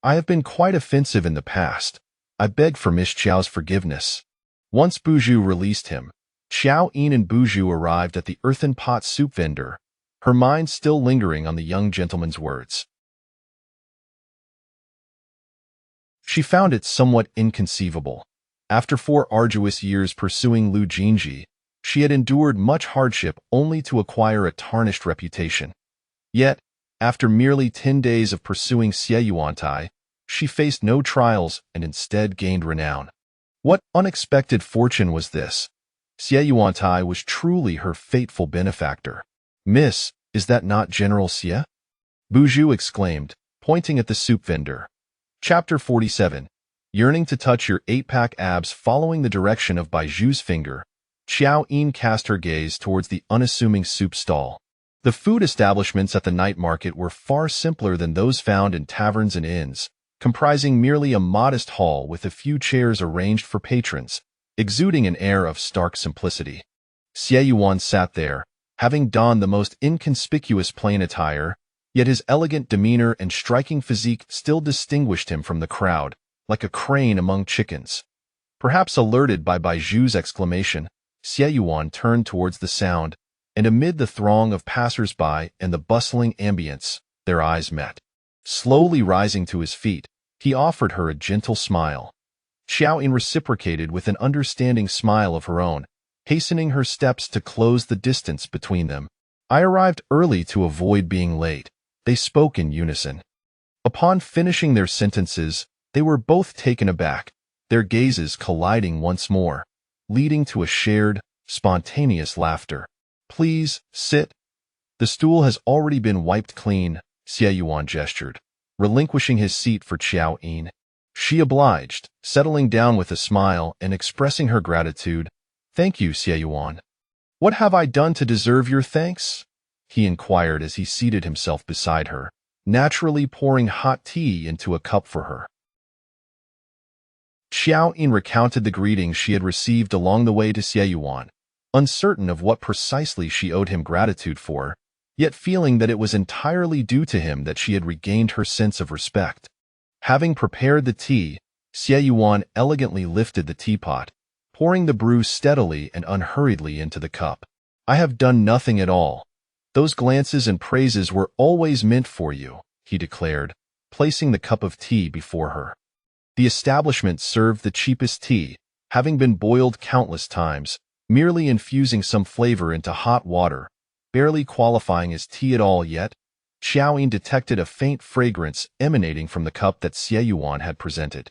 I have been quite offensive in the past. I beg for Miss Qiao's forgiveness." Once Buzhu released him, Qiao Yin and Buzhu arrived at the earthen pot soup vendor, her mind still lingering on the young gentleman's words. She found it somewhat inconceivable. After 4 arduous years pursuing Lu Jinji, she had endured much hardship only to acquire a tarnished reputation. Yet, after merely 10 days of pursuing Xie Yuantai, she faced no trials and instead gained renown. What unexpected fortune was this? Xie Yuantai was truly her fateful benefactor. "Miss, is that not General Xie?" Buzhu exclaimed, pointing at the soup vendor. Chapter 47. Yearning to touch your 8-pack abs. Following the direction of Baiju's finger, Qiao Yin cast her gaze towards the unassuming soup stall. The food establishments at the night market were far simpler than those found in taverns and inns, comprising merely a modest hall with a few chairs arranged for patrons, exuding an air of stark simplicity. Xie Yuan sat there, having donned the most inconspicuous plain attire, yet his elegant demeanor and striking physique still distinguished him from the crowd, like a crane among chickens. Perhaps alerted by Baiju's exclamation, Xie Yuan turned towards the sound, and amid the throng of passers-by and the bustling ambience, their eyes met. Slowly rising to his feet, he offered her a gentle smile. Qiao Yin reciprocated with an understanding smile of her own, hastening her steps to close the distance between them. "I arrived early to avoid being late," they spoke in unison. Upon finishing their sentences, they were both taken aback, their gazes colliding once more, leading to a shared, spontaneous laughter. "Please, sit." "The stool has already been wiped clean," Qiao Yin gestured, relinquishing his seat for Qiao Yin. She obliged, settling down with a smile and expressing her gratitude. "Thank you, Qiao Yin." "What have I done to deserve your thanks?" he inquired as he seated himself beside her, naturally pouring hot tea into a cup for her. Qiao Yin recounted the greetings she had received along the way to Qiao Yin, uncertain of what precisely she owed him gratitude for, yet feeling that it was entirely due to him that she had regained her sense of respect. Having prepared the tea, Qiao Yin elegantly lifted the teapot, pouring the brew steadily and unhurriedly into the cup. "I have done nothing at all. Those glances and praises were always meant for you," he declared, placing the cup of tea before her. The establishment served the cheapest tea, having been boiled countless times, merely infusing some flavor into hot water, barely qualifying as tea at all. Yet Qiao Yin detected a faint fragrance emanating from the cup that Qiao Yin had presented.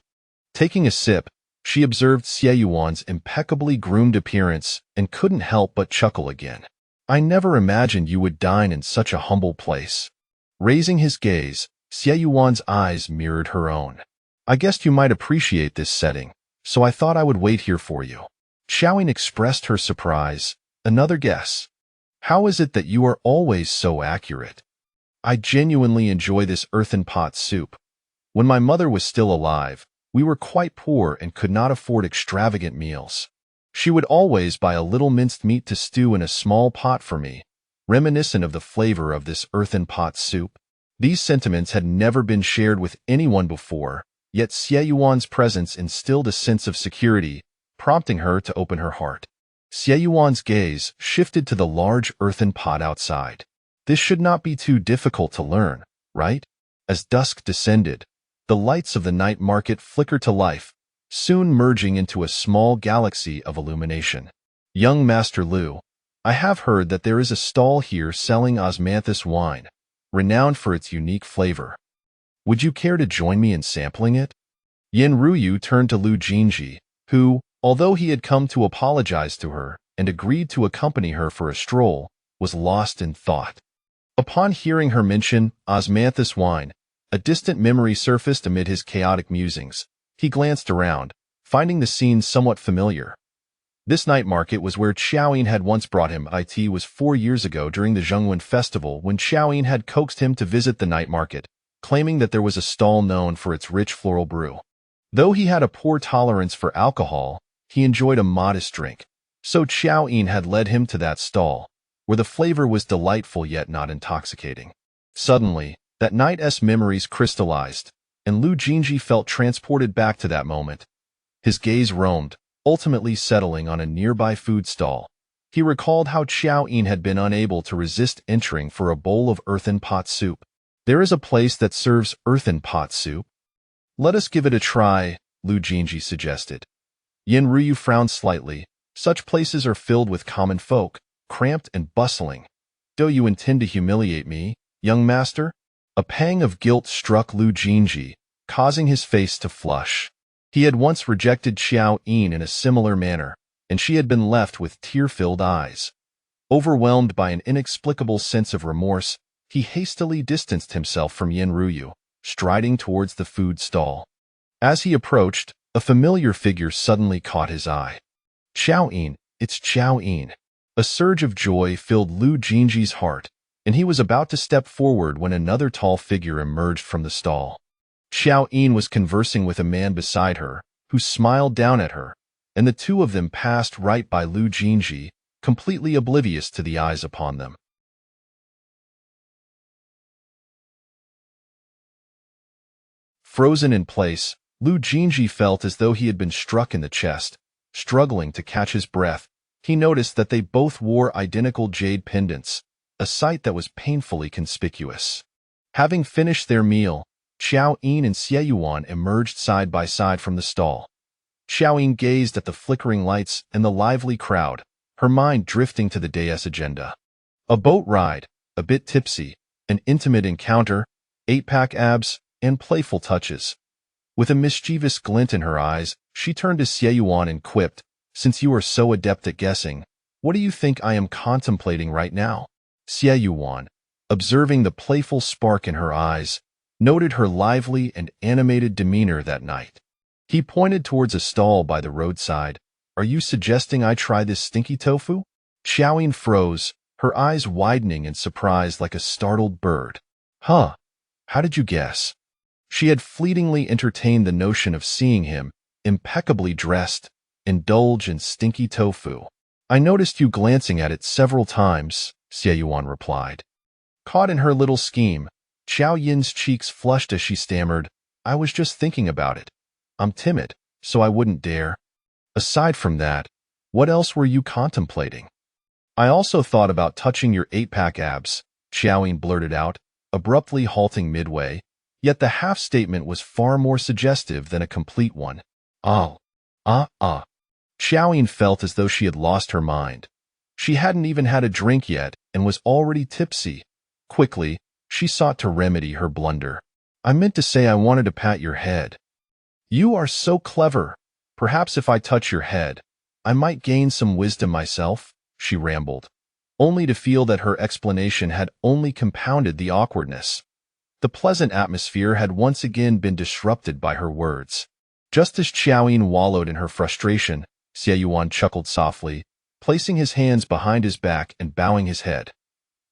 Taking a sip, she observed Qiao Yin's impeccably groomed appearance and couldn't help but chuckle again. "I never imagined you would dine in such a humble place." Raising his gaze, Qiao Yin's eyes mirrored her own. "I guessed you might appreciate this setting, so I thought I would wait here for you." Qiao Yin expressed her surprise. "Another guess. How is it that you are always so accurate?" "I genuinely enjoy this earthen pot soup. When my mother was still alive, we were quite poor and could not afford extravagant meals. She would always buy a little minced meat to stew in a small pot for me, reminiscent of the flavor of this earthen pot soup." These sentiments had never been shared with anyone before, yet Qiao Yin's presence instilled a sense of security, prompting her to open her heart. Qiao Yin's gaze shifted to the large earthen pot outside. "This should not be too difficult to learn, right?" As dusk descended, the lights of the night market flickered to life, soon merging into a small galaxy of illumination. "Young Master Lu, I have heard that there is a stall here selling osmanthus wine, renowned for its unique flavor. Would you care to join me in sampling it?" Yin Ruyu turned to Lu Jin Zhi, who, although he had come to apologize to her and agreed to accompany her for a stroll, was lost in thought. Upon hearing her mention osmanthus wine, a distant memory surfaced amid his chaotic musings. He glanced around, finding the scene somewhat familiar. This night market was where Qiao Yin had once brought him. It was 4 years ago during the Zhongwen festival when Qiao Yin had coaxed him to visit the night market, claiming that there was a stall known for its rich floral brew. Though he had a poor tolerance for alcohol, he enjoyed a modest drink, so Qiao Yin had led him to that stall, where the flavor was delightful yet not intoxicating. Suddenly, that night's memories crystallized, and Lu Jin Zhi felt transported back to that moment. His gaze roamed, ultimately settling on a nearby food stall. He recalled how Qiao Yin had been unable to resist entering for a bowl of earthen pot soup. "There is a place that serves earthen pot soup? Let us give it a try," Lu Jin Zhi suggested. Yin Ruyu frowned slightly. "Such places are filled with common folk, cramped and bustling. Do you intend to humiliate me, young master?" A pang of guilt struck Lu Jin Zhi, causing his face to flush. He had once rejected Qiao Yin in a similar manner, and she had been left with tear-filled eyes. Overwhelmed by an inexplicable sense of remorse, he hastily distanced himself from Yin Ruyu, striding towards the food stall. As he approached, a familiar figure suddenly caught his eye. "Qiao Yin, it's Qiao Yin." A surge of joy filled Lu Jin Zhi's heart, and he was about to step forward when another tall figure emerged from the stall. Qiao Yin was conversing with a man beside her, who smiled down at her, and the two of them passed right by Lu Jin Zhi, completely oblivious to the eyes upon them. Frozen in place, Lu Jin Zhi felt as though he had been struck in the chest. Struggling to catch his breath, he noticed that they both wore identical jade pendants, a sight that was painfully conspicuous. Having finished their meal, Qiao Yin and Qiao Yin emerged side by side from the stall. Qiao Yin gazed at the flickering lights and the lively crowd, her mind drifting to the day's agenda. A boat ride, a bit tipsy, an intimate encounter, 8-pack abs, and playful touches. With a mischievous glint in her eyes, she turned to Xie Yuan and quipped, "Since you are so adept at guessing, what do you think I am contemplating right now?" Xie Yuan, observing the playful spark in her eyes, noted her lively and animated demeanor that night. He pointed towards a stall by the roadside. "Are you suggesting I try this stinky tofu?" Qiao Yin froze, her eyes widening in surprise like a startled bird. "Huh? How did you guess?" She had fleetingly entertained the notion of seeing him, impeccably dressed, indulge in stinky tofu. "I noticed you glancing at it several times," Xie Yuan replied. Caught in her little scheme, Qiao Yin's cheeks flushed as she stammered, "I was just thinking about it. I'm timid, so I wouldn't dare. Aside from that, what else were you contemplating?" "I also thought about touching your 8-pack abs," Qiao Yin blurted out, abruptly halting midway, yet the half-statement was far more suggestive than a complete one. Qiao Yin felt as though she had lost her mind. She hadn't even had a drink yet and was already tipsy. Quickly, she sought to remedy her blunder. "I meant to say I wanted to pat your head." "You are so clever. Perhaps if I touch your head, I might gain some wisdom myself," she rambled, only to feel that her explanation had only compounded the awkwardness. The pleasant atmosphere had once again been disrupted by her words. Just as Qiao Yin wallowed in her frustration, Xie Yuan chuckled softly, placing his hands behind his back and bowing his head.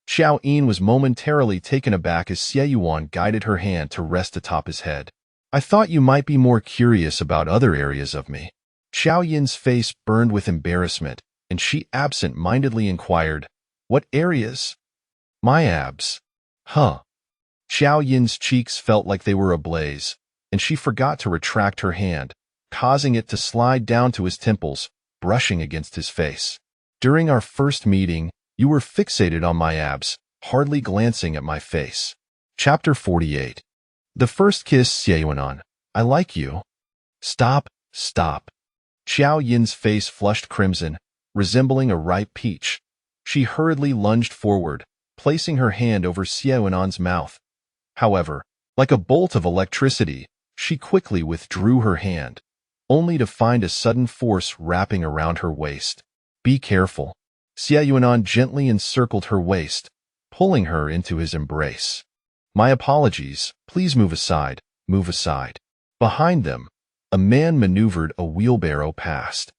Qiao Yin was momentarily taken aback as Xie Yuan guided her hand to rest atop his head. "I thought you might be more curious about other areas of me." Qiao Yin's face burned with embarrassment, and she absent-mindedly inquired, "What areas?" "My abs." "Huh." Qiao Yin's cheeks felt like they were ablaze, and she forgot to retract her hand, causing it to slide down to his temples, brushing against his face. "During our first meeting, you were fixated on my abs, hardly glancing at my face." Chapter 48. The first kiss. Xie Yuan, "I like you." "Stop, stop." Qiao Yin's face flushed crimson, resembling a ripe peach. She hurriedly lunged forward, placing her hand over Xie Yuan's mouth. However, like a bolt of electricity, she quickly withdrew her hand, only to find a sudden force wrapping around her waist. "Be careful." Xie Yuan gently encircled her waist, pulling her into his embrace. "My apologies, please move aside, move aside." Behind them, a man maneuvered a wheelbarrow past.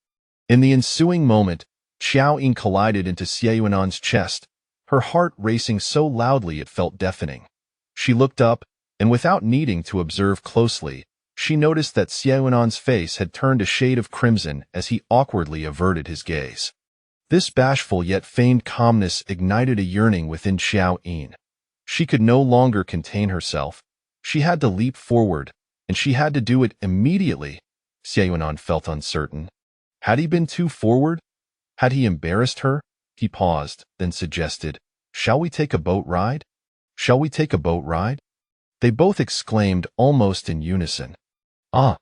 In the ensuing moment, Qiao Yin collided into Xie Yuan's chest, her heart racing so loudly it felt deafening. She looked up, and without needing to observe closely, she noticed that Xie Yuan's face had turned a shade of crimson as he awkwardly averted his gaze. This bashful yet feigned calmness ignited a yearning within Qiao Yin. She could no longer contain herself. She had to leap forward, and she had to do it immediately. Xie Yuan felt uncertain. Had he been too forward? Had he embarrassed her? He paused, then suggested, "Shall we take a boat ride? Shall we take a boat ride?" They both exclaimed almost in unison. "Ah!"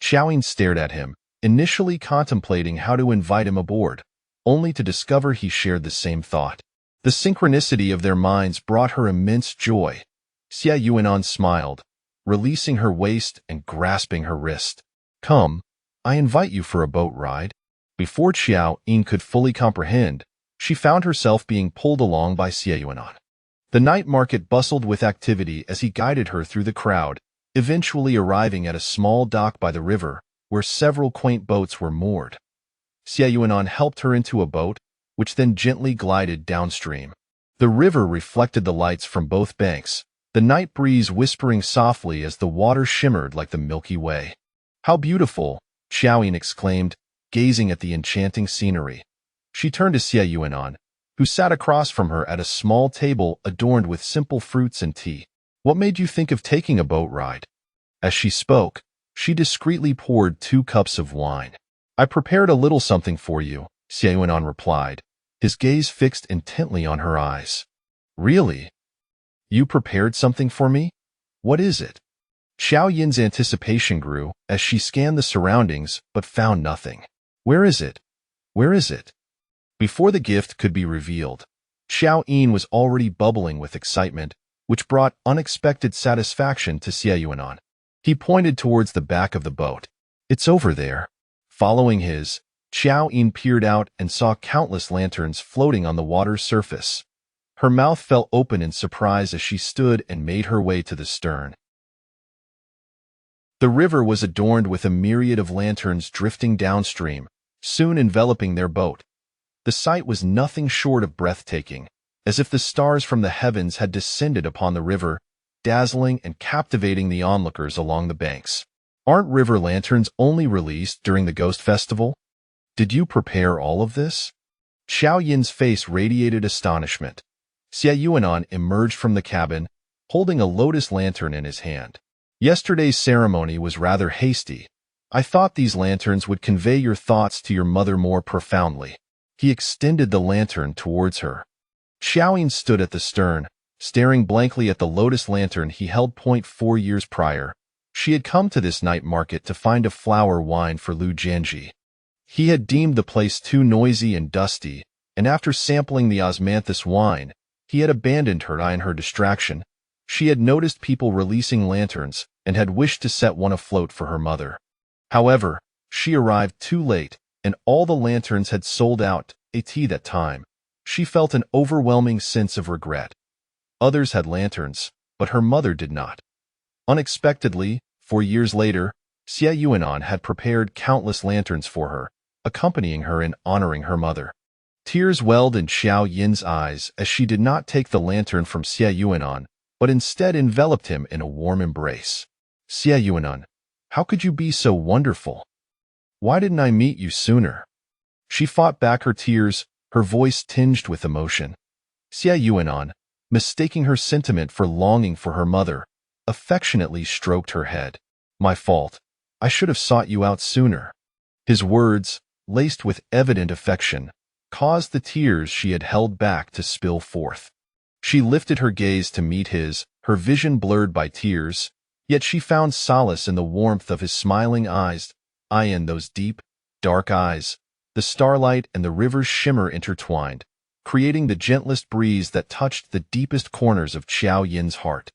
Qiao Yin stared at him, initially contemplating how to invite him aboard, only to discover he shared the same thought. The synchronicity of their minds brought her immense joy. Xie Yuan smiled, releasing her waist and grasping her wrist. "Come, I invite you for a boat ride." Before Qiao Yin could fully comprehend, she found herself being pulled along by Xie Yuan. The night market bustled with activity as he guided her through the crowd, eventually arriving at a small dock by the river, where several quaint boats were moored. Xie Yuan helped her into a boat, which then gently glided downstream. The river reflected the lights from both banks, the night breeze whispering softly as the water shimmered like the Milky Way. "How beautiful!" Qiao Yin exclaimed, gazing at the enchanting scenery. She turned to Xie Yuan, who sat across from her at a small table adorned with simple fruits and tea. "What made you think of taking a boat ride?" As she spoke, she discreetly poured 2 cups of wine. "I prepared a little something for you," Xie Yuan replied, his gaze fixed intently on her eyes. "Really? You prepared something for me? What is it?" Qiao Yin's anticipation grew as she scanned the surroundings but found nothing. "Where is it? Where is it?" Before the gift could be revealed, Qiao Yin was already bubbling with excitement, which brought unexpected satisfaction to Xie Yuan. He pointed towards the back of the boat. It's over there. Following his, Qiao Yin peered out and saw countless lanterns floating on the water's surface. Her mouth fell open in surprise as she stood and made her way to the stern. The river was adorned with a myriad of lanterns drifting downstream, soon enveloping their boat. The sight was nothing short of breathtaking, as if the stars from the heavens had descended upon the river, dazzling and captivating the onlookers along the banks. Aren't river lanterns only released during the Ghost Festival? Did you prepare all of this? Qiao Yin's face radiated astonishment. Xie Yuanan emerged from the cabin, holding a lotus lantern in his hand. Yesterday's ceremony was rather hasty. I thought these lanterns would convey your thoughts to your mother more profoundly. He extended the lantern towards her. Qiao Yin stood at the stern, staring blankly at the lotus lantern he held 4 years prior. She had come to this night market to find a flower wine for Lu Jin Zhi. He had deemed the place too noisy and dusty, and after sampling the osmanthus wine, he had abandoned her in her distraction. She had noticed people releasing lanterns and had wished to set one afloat for her mother. However, she arrived too late, and all the lanterns had sold out at that time. She felt an overwhelming sense of regret. Others had lanterns, but her mother did not. Unexpectedly, 4 years later, Xie Yuanan had prepared countless lanterns for her, accompanying her in honoring her mother. Tears welled in Qiao Yin's eyes as she did not take the lantern from Xie Yuanan, but instead enveloped him in a warm embrace. Xie Yuanan, how could you be so wonderful? Why didn't I meet you sooner? She fought back her tears, her voice tinged with emotion. Xie Yuanan, mistaking her sentiment for longing for her mother, affectionately stroked her head. My fault. I should have sought you out sooner. His words, laced with evident affection, caused the tears she had held back to spill forth. She lifted her gaze to meet his, her vision blurred by tears, yet she found solace in the warmth of his smiling eyes. In those deep, dark eyes, the starlight and the river's shimmer intertwined, creating the gentlest breeze that touched the deepest corners of Qiao Yin's heart.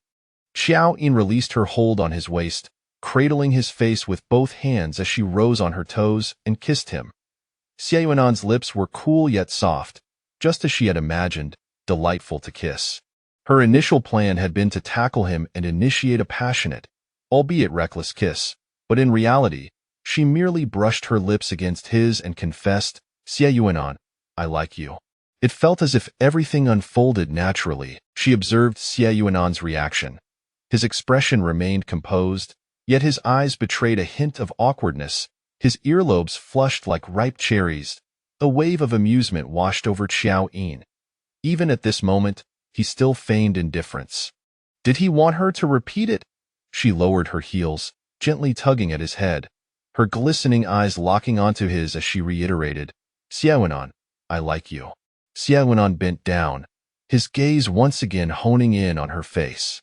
Qiao Yin released her hold on his waist, cradling his face with both hands as she rose on her toes and kissed him. Xie Yuanan's lips were cool yet soft, just as she had imagined, delightful to kiss. Her initial plan had been to tackle him and initiate a passionate, albeit reckless kiss, but in reality, she merely brushed her lips against his and confessed, Xie Yuanan, I like you. It felt as if everything unfolded naturally. She observed Xie Yuanan's reaction. His expression remained composed, yet his eyes betrayed a hint of awkwardness. His earlobes flushed like ripe cherries. A wave of amusement washed over Qiao Yin. Even at this moment, he still feigned indifference. Did he want her to repeat it? She lowered her heels, gently tugging at his head, her glistening eyes locking onto his as she reiterated, Xie Yuanan, I like you. Xie Yuanan bent down, his gaze once again honing in on her face.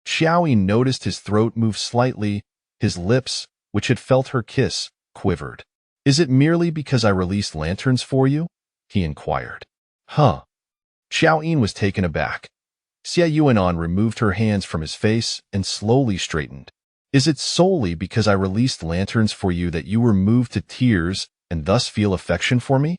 Qiao Yin noticed his throat move slightly, his lips, which had felt her kiss, quivered. Is it merely because I released lanterns for you? He inquired. Huh. Qiao Yin was taken aback. Xie Yuanan removed her hands from his face and slowly straightened. Is it solely because I released lanterns for you that you were moved to tears and thus feel affection for me?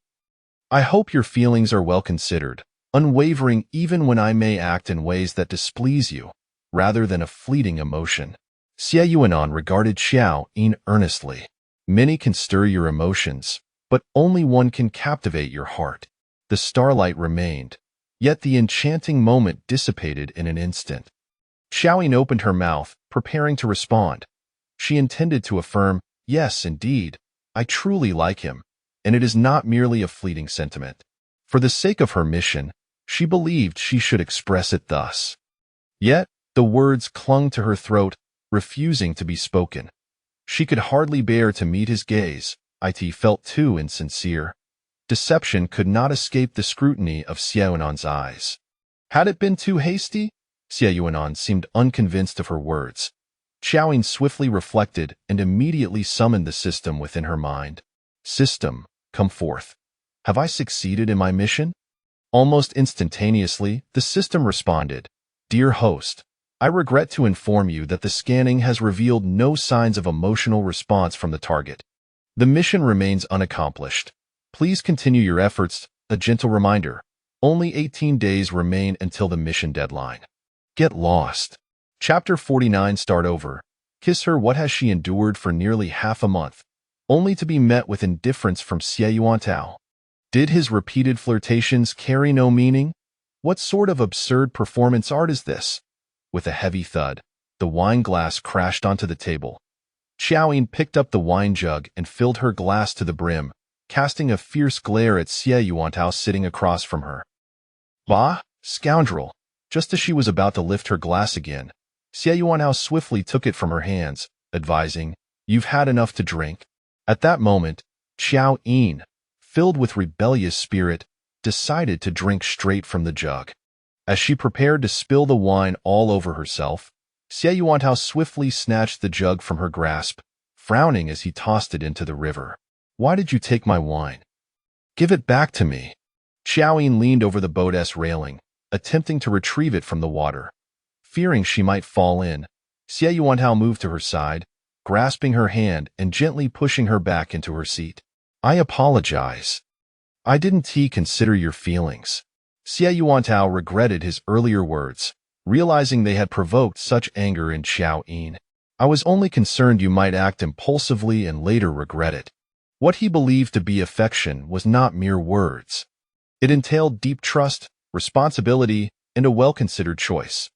I hope your feelings are well considered, unwavering even when I may act in ways that displease you, rather than a fleeting emotion. Xie Yuanan regarded Qiao Yin earnestly. Many can stir your emotions, but only one can captivate your heart. The starlight remained, yet the enchanting moment dissipated in an instant. Qiao Yin opened her mouth, preparing to respond. She intended to affirm, yes, indeed, I truly like him, and it is not merely a fleeting sentiment. For the sake of her mission, she believed she should express it thus. Yet, the words clung to her throat, refusing to be spoken. She could hardly bear to meet his gaze. It felt too insincere. Deception could not escape the scrutiny of Xie Yuanan's eyes. Had it been too hasty? Xie Yuanan seemed unconvinced of her words. Qiao Yin swiftly reflected and immediately summoned the system within her mind. System, come forth. Have I succeeded in my mission? Almost instantaneously, the system responded. Dear host, I regret to inform you that the scanning has revealed no signs of emotional response from the target. The mission remains unaccomplished. Please continue your efforts. A gentle reminder. Only 18 days remain until the mission deadline. Get lost. Chapter 49. Start over. Kiss her. What has she endured for nearly half a month, only to be met with indifference from Xie Yuantao? Did his repeated flirtations carry no meaning? What sort of absurd performance art is this? With a heavy thud, the wine glass crashed onto the table. Qiao Yin picked up the wine jug and filled her glass to the brim, casting a fierce glare at Xie Yuantao sitting across from her. Bah, scoundrel! Just as she was about to lift her glass again, Xie Yuantao swiftly took it from her hands, advising, "You've had enough to drink." At that moment, Qiao Yin, filled with rebellious spirit, decided to drink straight from the jug. As she prepared to spill the wine all over herself, Xie Yuantao swiftly snatched the jug from her grasp, frowning as he tossed it into the river. "Why did you take my wine? Give it back to me." Qiao Yin leaned over the boat's railing, attempting to retrieve it from the water. Fearing she might fall in, Xie Yuantao moved to her side, grasping her hand and gently pushing her back into her seat. "I apologize. I didn't consider your feelings." Xie Yuantao regretted his earlier words, realizing they had provoked such anger in Qiao Yin. "I was only concerned you might act impulsively and later regret it." What he believed to be affection was not mere words. It entailed deep trust, responsibility, and a well-considered choice.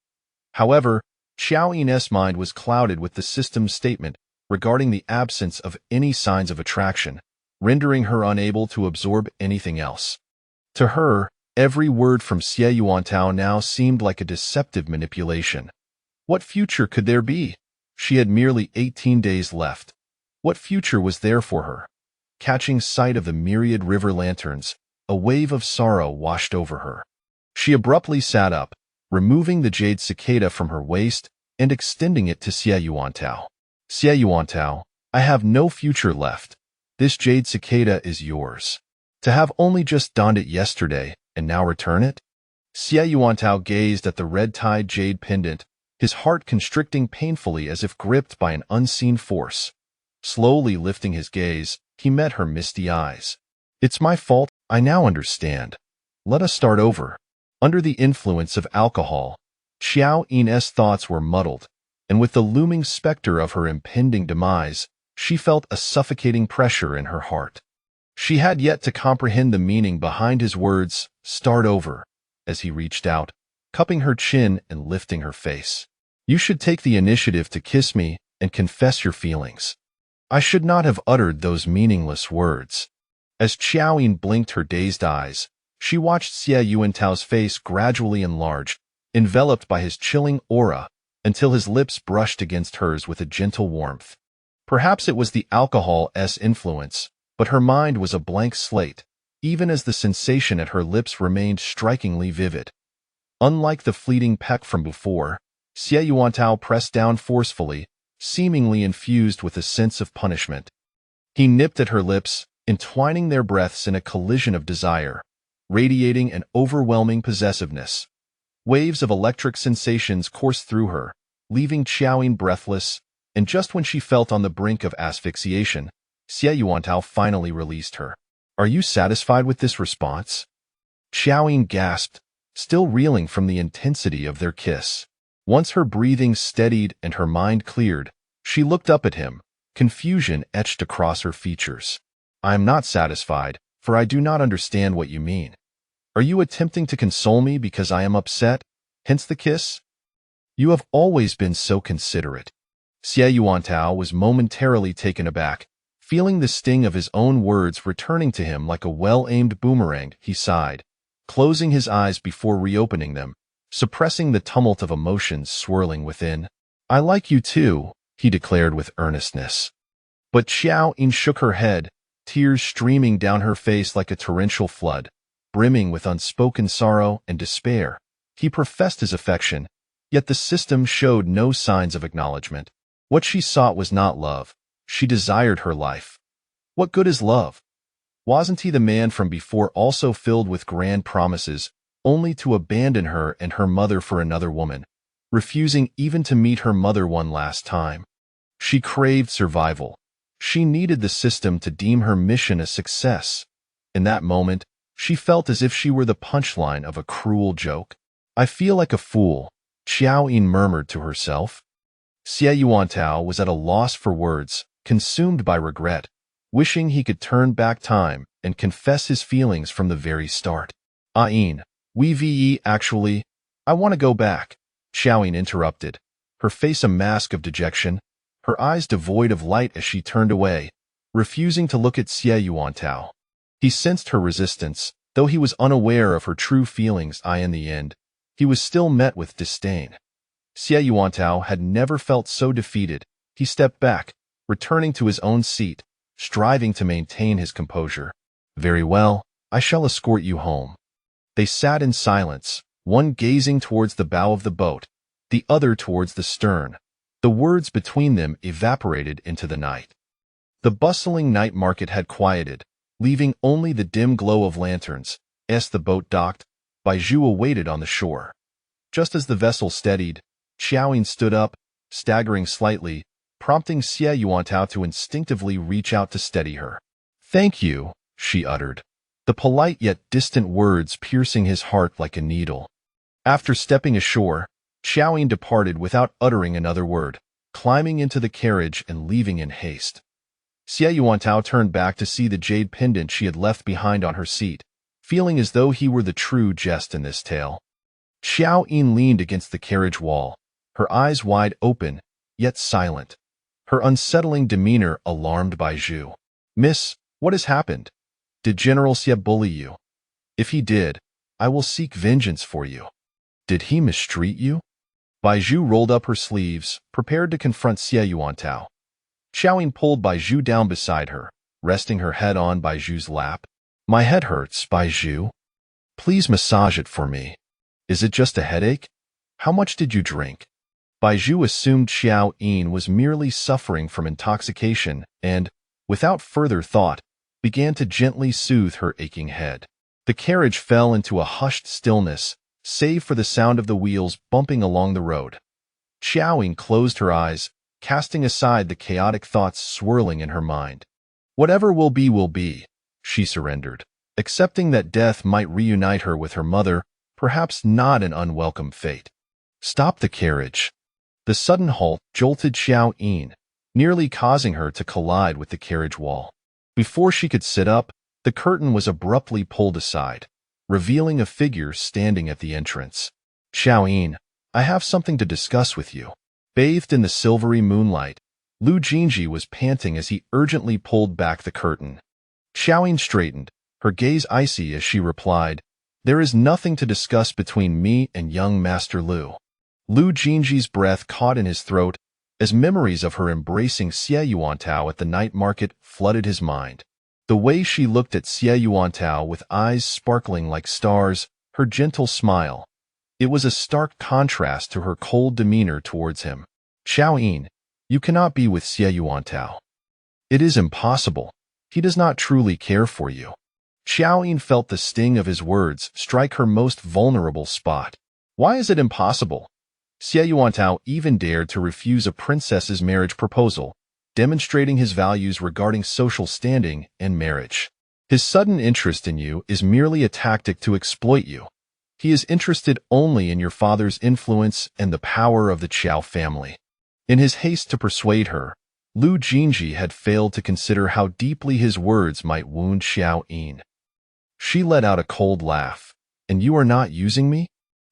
However, Qiao Yin's mind was clouded with the system's statement regarding the absence of any signs of attraction, rendering her unable to absorb anything else. To her, every word from Xie Yuantao now seemed like a deceptive manipulation. What future could there be? She had merely 18 days left. What future was there for her? Catching sight of the myriad river lanterns, a wave of sorrow washed over her. She abruptly sat up, removing the jade cicada from her waist and extending it to Xie Yuantao. "Xie Yuantao, I have no future left. This jade cicada is yours. To have only just donned it yesterday and now return it?" Xie Yuantao gazed at the red-tied jade pendant, his heart constricting painfully as if gripped by an unseen force. Slowly lifting his gaze, he met her misty eyes. "It's my fault. I now understand. Let us start over." Under the influence of alcohol, Qiao Yin's thoughts were muddled, and with the looming specter of her impending demise, she felt a suffocating pressure in her heart. She had yet to comprehend the meaning behind his words, "Start over," as he reached out, cupping her chin and lifting her face. "You should take the initiative to kiss me and confess your feelings. I should not have uttered those meaningless words." As Qiao Yin blinked her dazed eyes, she watched Xie Yuantao's face gradually enlarge, enveloped by his chilling aura, until his lips brushed against hers with a gentle warmth. Perhaps it was the alcohol's influence, but her mind was a blank slate, even as the sensation at her lips remained strikingly vivid. Unlike the fleeting peck from before, Xie Yuantao pressed down forcefully, seemingly infused with a sense of punishment. He nipped at her lips, entwining their breaths in a collision of desire, radiating an overwhelming possessiveness. Waves of electric sensations coursed through her, leaving Qiao Yin breathless, and just when she felt on the brink of asphyxiation, Xie Yuantao finally released her. "Are you satisfied with this response?" Qiao Yin gasped, still reeling from the intensity of their kiss. Once her breathing steadied and her mind cleared, she looked up at him, confusion etched across her features. "I am not satisfied, for I do not understand what you mean. Are you attempting to console me because I am upset, hence the kiss? You have always been so considerate." Xie Yuantao was momentarily taken aback, feeling the sting of his own words returning to him like a well-aimed boomerang. He sighed, closing his eyes before reopening them, suppressing the tumult of emotions swirling within. "I like you too," he declared with earnestness. But Qiao Yin shook her head, tears streaming down her face like a torrential flood, brimming with unspoken sorrow and despair. He professed his affection, yet the system showed no signs of acknowledgement. What she sought was not love. She desired her life. What good is love? Wasn't he the man from before also filled with grand promises, only to abandon her and her mother for another woman, refusing even to meet her mother one last time. She craved survival. She needed the system to deem her mission a success. In that moment, she felt as if she were the punchline of a cruel joke. I feel like a fool, Qiao Yin murmured to herself. Xie Yuantao was at a loss for words, consumed by regret, wishing he could turn back time and confess his feelings from the very start. Yin, actually, I want to go back, Qiao Yin interrupted, her face a mask of dejection, her eyes devoid of light as she turned away, refusing to look at Xie Yuantao. He sensed her resistance, though he was unaware of her true feelings. In the end, he was still met with disdain. Xie Yuantao had never felt so defeated. He stepped back, returning to his own seat, striving to maintain his composure. Very well, I shall escort you home. They sat in silence, one gazing towards the bow of the boat, the other towards the stern. The words between them evaporated into the night. The bustling night market had quieted, leaving only the dim glow of lanterns. As the boat docked, Baizhu awaited on the shore. Just as the vessel steadied, Qiao Yin stood up, staggering slightly, prompting Xie Yuantao to instinctively reach out to steady her. "Thank you," she uttered, the polite yet distant words piercing his heart like a needle. After stepping ashore, Qiao Yin departed without uttering another word, climbing into the carriage and leaving in haste. Xie Yuantao turned back to see the jade pendant she had left behind on her seat, feeling as though he were the true jest in this tale. Qiao Yin leaned against the carriage wall, her eyes wide open, yet silent. Her unsettling demeanor alarmed Baizhu. "Miss, what has happened? Did General Xie bully you? If he did, I will seek vengeance for you. Did he mistreat you?" Baizhu rolled up her sleeves, prepared to confront Xie Yuantao. Qiao Yin pulled Baizhu down beside her, resting her head on Baizhu's lap. "My head hurts, Baizhu. Please massage it for me. Is it just a headache? How much did you drink?" Baizhu assumed Qiao Yin was merely suffering from intoxication and, without further thought, began to gently soothe her aching head. The carriage fell into a hushed stillness, save for the sound of the wheels bumping along the road. Qiao Yin closed her eyes, casting aside the chaotic thoughts swirling in her mind. Whatever will be, she surrendered, accepting that death might reunite her with her mother, perhaps not an unwelcome fate. "Stop the carriage." The sudden halt jolted Qiao Yin, nearly causing her to collide with the carriage wall. Before she could sit up, the curtain was abruptly pulled aside, revealing a figure standing at the entrance. "Qiao Yin, I have something to discuss with you." Bathed in the silvery moonlight, Lu Jin Zhi was panting as he urgently pulled back the curtain. Qiao Yin straightened, her gaze icy as she replied, "There is nothing to discuss between me and young Master Lu." Lu Jin Zhi's breath caught in his throat as memories of her embracing Xie Yuantao at the night market flooded his mind. The way she looked at Xie Yuantao with eyes sparkling like stars, her gentle smile. It was a stark contrast to her cold demeanor towards him. "Qiao Yin, you cannot be with Xie Yuantao. It is impossible. He does not truly care for you." Qiao Yin felt the sting of his words strike her most vulnerable spot. Why is it impossible? Xie Yuantao even dared to refuse a princess's marriage proposal, demonstrating his values regarding social standing and marriage. His sudden interest in you is merely a tactic to exploit you. He is interested only in your father's influence and the power of the Qiao family. In his haste to persuade her, Lu Jin Zhi had failed to consider how deeply his words might wound Qiao Yin. She let out a cold laugh. "And you are not using me?"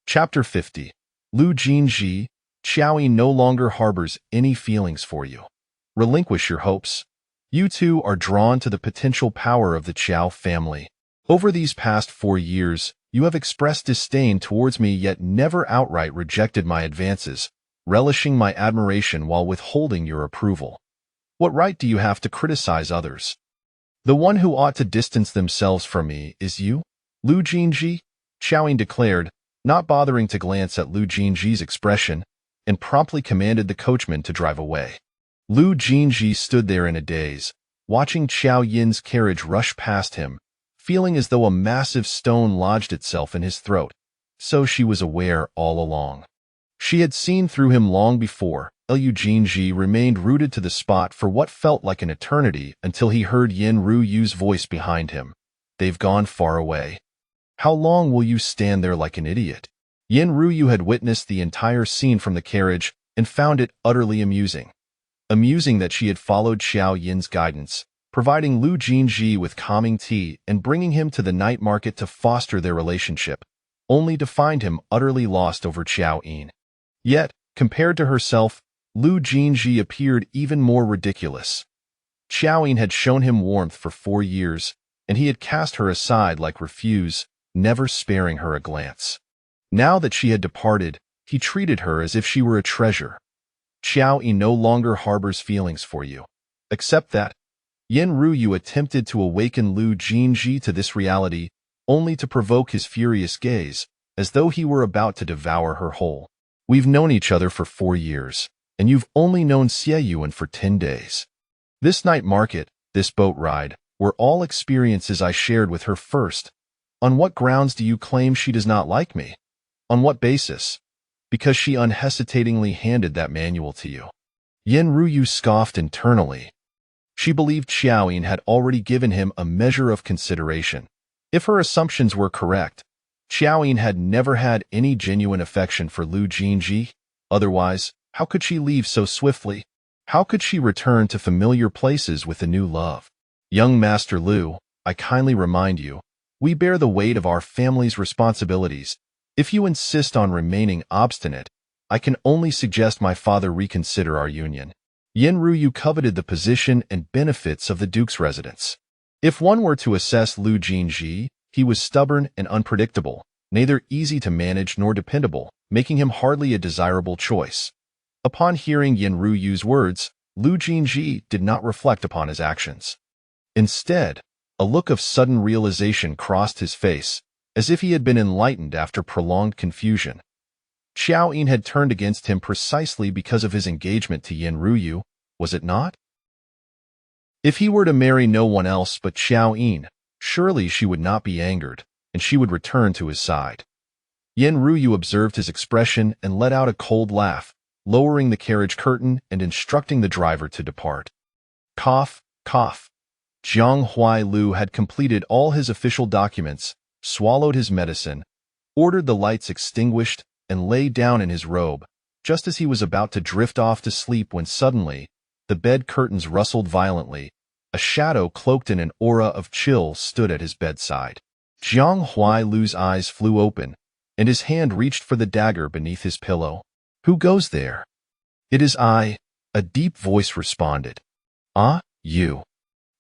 Chapter 50. Lu Jin Zhi, Qiao Yin no longer harbors any feelings for you. Relinquish your hopes. You two are drawn to the potential power of the Qiao family. Over these past 4 years, you have expressed disdain towards me yet never outright rejected my advances, relishing my admiration while withholding your approval. What right do you have to criticize others? The one who ought to distance themselves from me is you, Lu Jin Zhi, Qiao Yin declared, not bothering to glance at Lu Jin Zhi's expression, and promptly commanded the coachman to drive away. Lu Jin Zhi stood there in a daze, watching Qiao Yin's carriage rush past him, feeling as though a massive stone lodged itself in his throat. So she was aware all along. She had seen through him long before. Lu Jin Zhi remained rooted to the spot for what felt like an eternity until he heard Yin Ruyu's voice behind him. They've gone far away. How long will you stand there like an idiot? Yin Ruyu had witnessed the entire scene from the carriage and found it utterly amusing. Amusing that she had followed Qiao Yin's guidance, providing Lu Jin Zhi with calming tea and bringing him to the night market to foster their relationship, only to find him utterly lost over Qiao Yin. Yet, compared to herself, Lu Jin Zhi appeared even more ridiculous. Qiao Yin had shown him warmth for 4 years, and he had cast her aside like refuse, never sparing her a glance. Now that she had departed, he treated her as if she were a treasure. Qiao Yin no longer harbors feelings for you. Except that, Yin Ruyu attempted to awaken Lu Jin Zhi to this reality, only to provoke his furious gaze, as though he were about to devour her whole. We've known each other for 4 years, and you've only known Xie Yuan for 10 days. This night market, this boat ride, were all experiences I shared with her first. On what grounds do you claim she does not like me? On what basis? Because she unhesitatingly handed that manual to you. Yin Ruyu scoffed internally. She believed Qiao Yin had already given him a measure of consideration. If her assumptions were correct, Qiao Yin had never had any genuine affection for Lu Jin Zhi. Otherwise, how could she leave so swiftly? How could she return to familiar places with a new love? Young Master Lu, I kindly remind you, we bear the weight of our family's responsibilities. If you insist on remaining obstinate, I can only suggest my father reconsider our union. Yin Ruyu coveted the position and benefits of the Duke's residence. If one were to assess Lu Jin Zhi, he was stubborn and unpredictable, neither easy to manage nor dependable, making him hardly a desirable choice. Upon hearing Yin Ruyu's words, Lu Jin Zhi did not reflect upon his actions. Instead, a look of sudden realization crossed his face, as if he had been enlightened after prolonged confusion. Qiao Yin had turned against him precisely because of his engagement to Yin Ruyu, was it not? If he were to marry no one else but Qiao Yin, surely she would not be angered, and she would return to his side. Yin Ruyu observed his expression and let out a cold laugh, lowering the carriage curtain and instructing the driver to depart. Cough, cough. Jiang Huailu had completed all his official documents, swallowed his medicine, ordered the lights extinguished, and lay down in his robe, just as he was about to drift off to sleep when suddenly, the bed curtains rustled violently. A shadow cloaked in an aura of chill stood at his bedside. Jiang Huailu's eyes flew open, and his hand reached for the dagger beneath his pillow. Who goes there? It is I, a deep voice responded. Ah, you.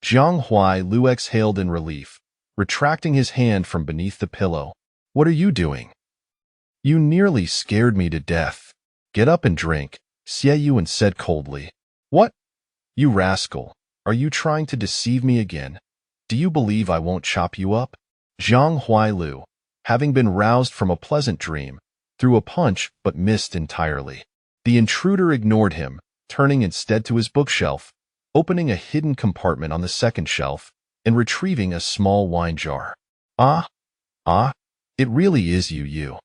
Jiang Huailu exhaled in relief, retracting his hand from beneath the pillow. What are you doing? You nearly scared me to death. Get up and drink, Xie Yuan said coldly. What? You rascal, are you trying to deceive me again? Do you believe I won't chop you up? Jiang Huailu, having been roused from a pleasant dream, threw a punch but missed entirely. The intruder ignored him, turning instead to his bookshelf, opening a hidden compartment on the second shelf, and retrieving a small wine jar. Ah, it really is you.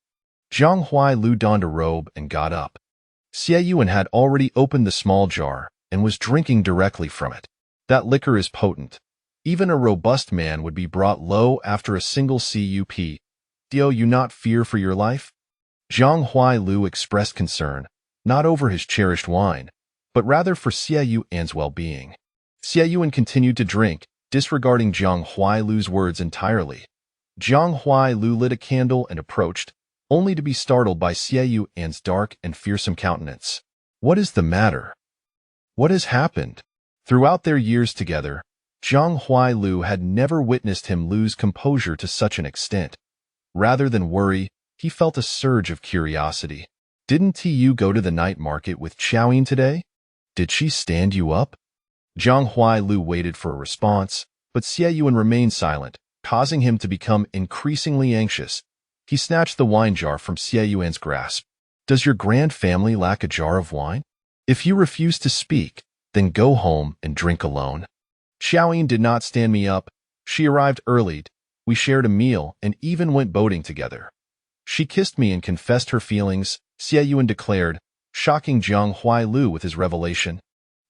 Jiang Huailu donned a robe and got up. Xie Yuan had already opened the small jar and was drinking directly from it. That liquor is potent. Even a robust man would be brought low after a single cup. Do you not fear for your life? Jiang Huailu expressed concern, not over his cherished wine, but rather for Xie Yuan's well-being. Xie Yuan continued to drink, disregarding Jiang Huailu's words entirely. Jiang Huailu lit a candle and approached, only to be startled by Xie Yuan's dark and fearsome countenance. What is the matter? What has happened? Throughout their years together, Jiang Huailu had never witnessed him lose composure to such an extent. Rather than worry, he felt a surge of curiosity. Didn't you go to the night market with Qiao Yin today? Did she stand you up? Jiang Huailu waited for a response, but Xie Yuan remained silent, causing him to become increasingly anxious. He snatched the wine jar from Xie Yuan's grasp. Does your grand family lack a jar of wine? If you refuse to speak, then go home and drink alone. Qiao Yin did not stand me up. She arrived early. We shared a meal and even went boating together. She kissed me and confessed her feelings, Xie Yuan declared, shocking Jiang Huailu with his revelation.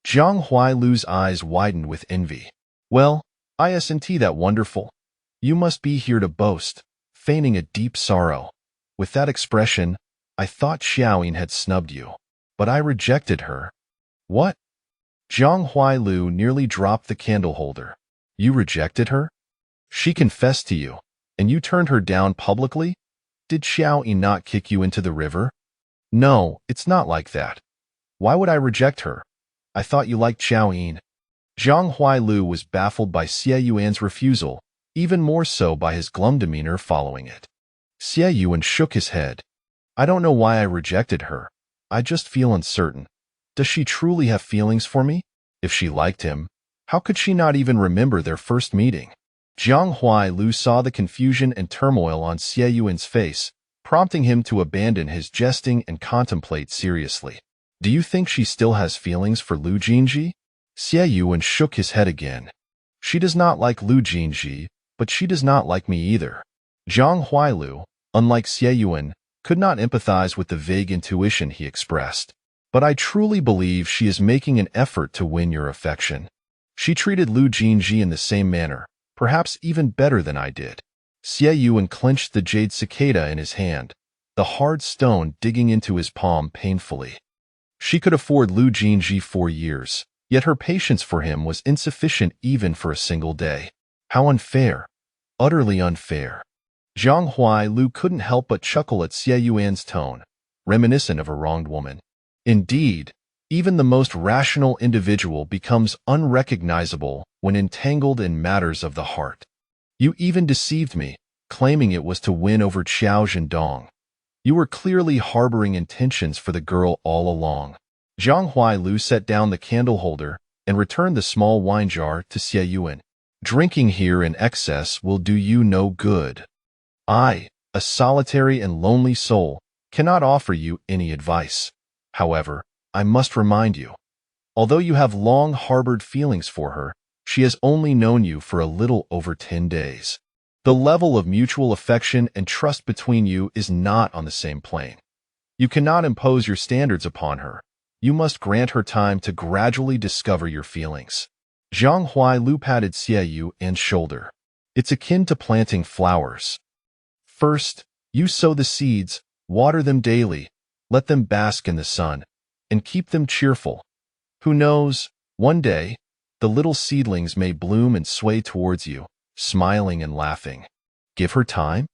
Jiang Huailu's eyes widened with envy. Well, isn't that wonderful? You must be here to boast, feigning a deep sorrow. With that expression, I thought Qiao Yin had snubbed you. But I rejected her. What? Jiang Huailu nearly dropped the candle holder. You rejected her? She confessed to you, and you turned her down publicly? Did Qiao Yin not kick you into the river? No, it's not like that. Why would I reject her? I thought you liked Qiao Yin. Jiang Huailu was baffled by Xie Yuan's refusal, even more so by his glum demeanor following it. Xie Yuan shook his head. I don't know why I rejected her. I just feel uncertain. Does she truly have feelings for me? If she liked him, how could she not even remember their first meeting? Jiang Huailu saw the confusion and turmoil on Xie Yuan's face, prompting him to abandon his jesting and contemplate seriously. Do you think she still has feelings for Lu Jin Zhi? Xie Yuan shook his head again. She does not like Lu Jin Zhi, but she does not like me either. Jiang Huailu, unlike Xie Yuan, could not empathize with the vague intuition he expressed. But I truly believe she is making an effort to win your affection. She treated Lu Jin Zhi in the same manner, perhaps even better than I did. Xie Yuan clenched the jade cicada in his hand, the hard stone digging into his palm painfully. She could afford Lu Jin Zhi 4 years, yet her patience for him was insufficient even for a single day. How unfair. Utterly unfair. Jiang Huailu couldn't help but chuckle at Xie Yuan's tone, reminiscent of a wronged woman. Indeed, even the most rational individual becomes unrecognizable when entangled in matters of the heart. You even deceived me, claiming it was to win over Qiao Zhendong. You were clearly harboring intentions for the girl all along. Jiang Huailu set down the candle holder and returned the small wine jar to Xie Yuan. Drinking here in excess will do you no good. I, a solitary and lonely soul, cannot offer you any advice. However, I must remind you, although you have long harbored feelings for her, she has only known you for a little over 10 days. The level of mutual affection and trust between you is not on the same plane. You cannot impose your standards upon her. You must grant her time to gradually discover your feelings. Jiang Huailu patted Xie Yuan's shoulder. It's akin to planting flowers. First, you sow the seeds, water them daily, let them bask in the sun, and keep them cheerful. Who knows, one day, the little seedlings may bloom and sway towards you, smiling and laughing. Give her time?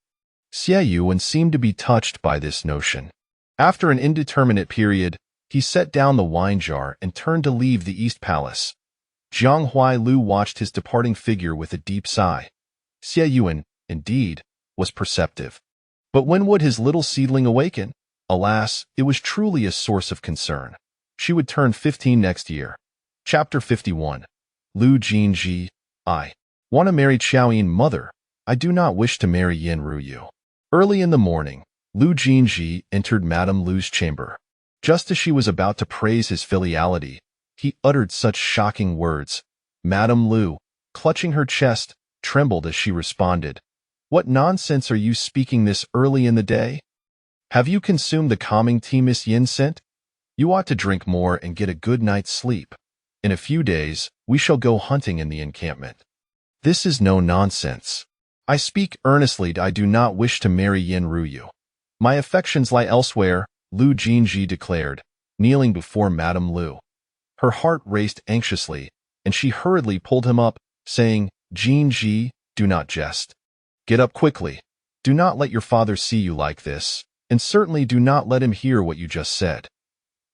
Xie Yuan seemed to be touched by this notion. After an indeterminate period, he set down the wine jar and turned to leave the East Palace. Jiang Huailu watched his departing figure with a deep sigh. Xie Yuan, indeed, was perceptive. But when would his little seedling awaken? Alas, it was truly a source of concern. She would turn 15 next year. Chapter 51. Lu Jin Zhi. I want to marry Qiao Yin, mother. I do not wish to marry Yin Ruyu. Early in the morning, Lu Jin Zhi entered Madame Lu's chamber. Just as she was about to praise his filiality, he uttered such shocking words. Madame Lu, clutching her chest, trembled as she responded. What nonsense are you speaking this early in the day? Have you consumed the calming tea Miss Yin sent? You ought to drink more and get a good night's sleep. In a few days, we shall go hunting in the encampment. This is no nonsense. I speak earnestly. I do not wish to marry Yin Ruyu. My affections lie elsewhere, Lu Jin Zhi declared, kneeling before Madame Lu. Her heart raced anxiously, and she hurriedly pulled him up, saying, Jin Zhi, do not jest. Get up quickly. Do not let your father see you like this, and certainly do not let him hear what you just said.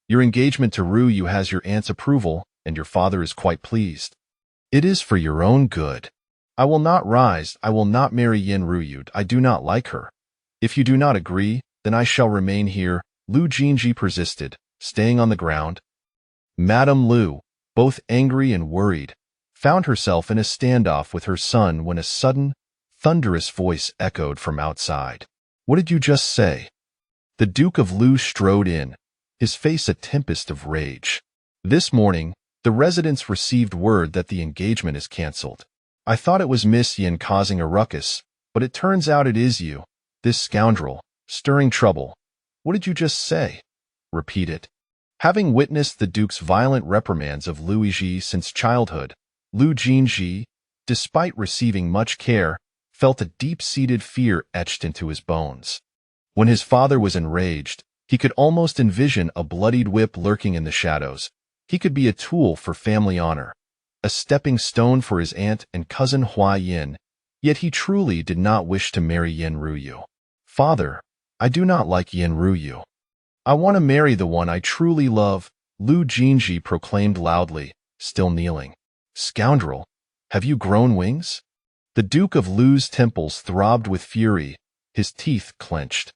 Your engagement to Ruyu has your aunt's approval, and your father is quite pleased. It is for your own good. I will not rise. I will not marry Yin Ruyu. I do not like her. If you do not agree, then I shall remain here, Lu Jin Zhi persisted, staying on the ground. Madame Lu, both angry and worried, found herself in a standoff with her son when a sudden, thunderous voice echoed from outside. What did you just say? The Duke of Lu strode in, his face a tempest of rage. This morning, the residents received word that the engagement is cancelled. I thought it was Miss Yin causing a ruckus, but it turns out it is you, this scoundrel, Stirring trouble. What did you just say? Repeat it. Having witnessed the Duke's violent reprimands of Lu Jin since childhood, Lu Jin Zhi, despite receiving much care, felt a deep-seated fear etched into his bones. When his father was enraged, he could almost envision a bloodied whip lurking in the shadows. He could be a tool for family honor, a stepping stone for his aunt and cousin Qiao Yin, yet he truly did not wish to marry Yin Ruyu. Father, I do not like Yin Ruyu. I want to marry the one I truly love, Lu Jin Zhi proclaimed loudly, still kneeling. Scoundrel, have you grown wings? The Duke of Lu's temples throbbed with fury, his teeth clenched.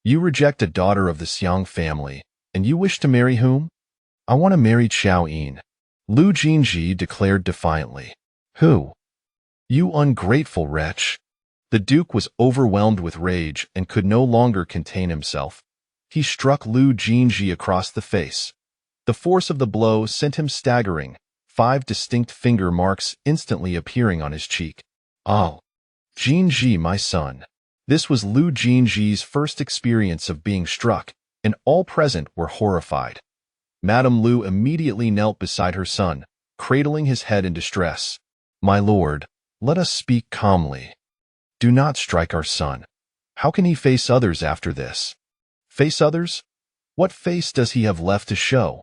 You reject a daughter of the Xiang family, and you wish to marry whom? I want to marry Qiao Yin, Lu Jin Zhi declared defiantly. Who? You ungrateful wretch. The Duke was overwhelmed with rage and could no longer contain himself. He struck Lu Jin Zhi across the face. The force of the blow sent him staggering, 5 distinct finger marks instantly appearing on his cheek. Oh, Jin Zhi, my son. This was Lu Jin Zhi's first experience of being struck, and all present were horrified. Madame Lu immediately knelt beside her son, cradling his head in distress. My lord, let us speak calmly. Do not strike our son. How can he face others after this? Face others? What face does he have left to show?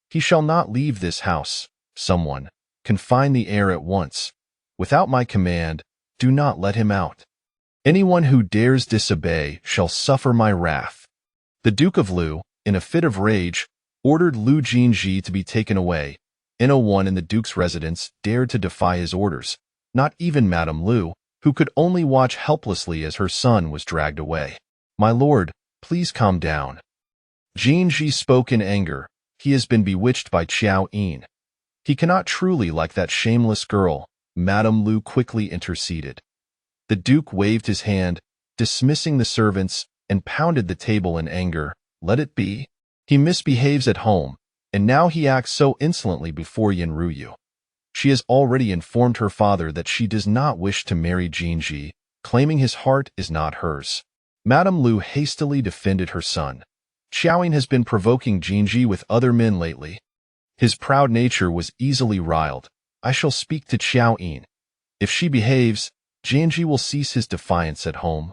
He shall not leave this house. Someone, confine the heir at once. Without my command, do not let him out. Anyone who dares disobey shall suffer my wrath. The Duke of Lu, in a fit of rage, ordered Lu Jin Zhi to be taken away. No one in the Duke's residence dared to defy his orders, not even Madame Lu, who could only watch helplessly as her son was dragged away. My lord, please calm down. Jin Zhi spoke in anger. He has been bewitched by Qiao Yin. He cannot truly like that shameless girl. Madame Lu quickly interceded. The Duke waved his hand, dismissing the servants, and pounded the table in anger. Let it be. He misbehaves at home, and now he acts so insolently before Yin Ruyu. She has already informed her father that she does not wish to marry Jin Zhi, claiming his heart is not hers. Madame Lu hastily defended her son. Qiao Yin has been provoking Jin Zhi with other men lately. His proud nature was easily riled. I shall speak to Qiao Yin. If she behaves, Jin Zhi will cease his defiance at home.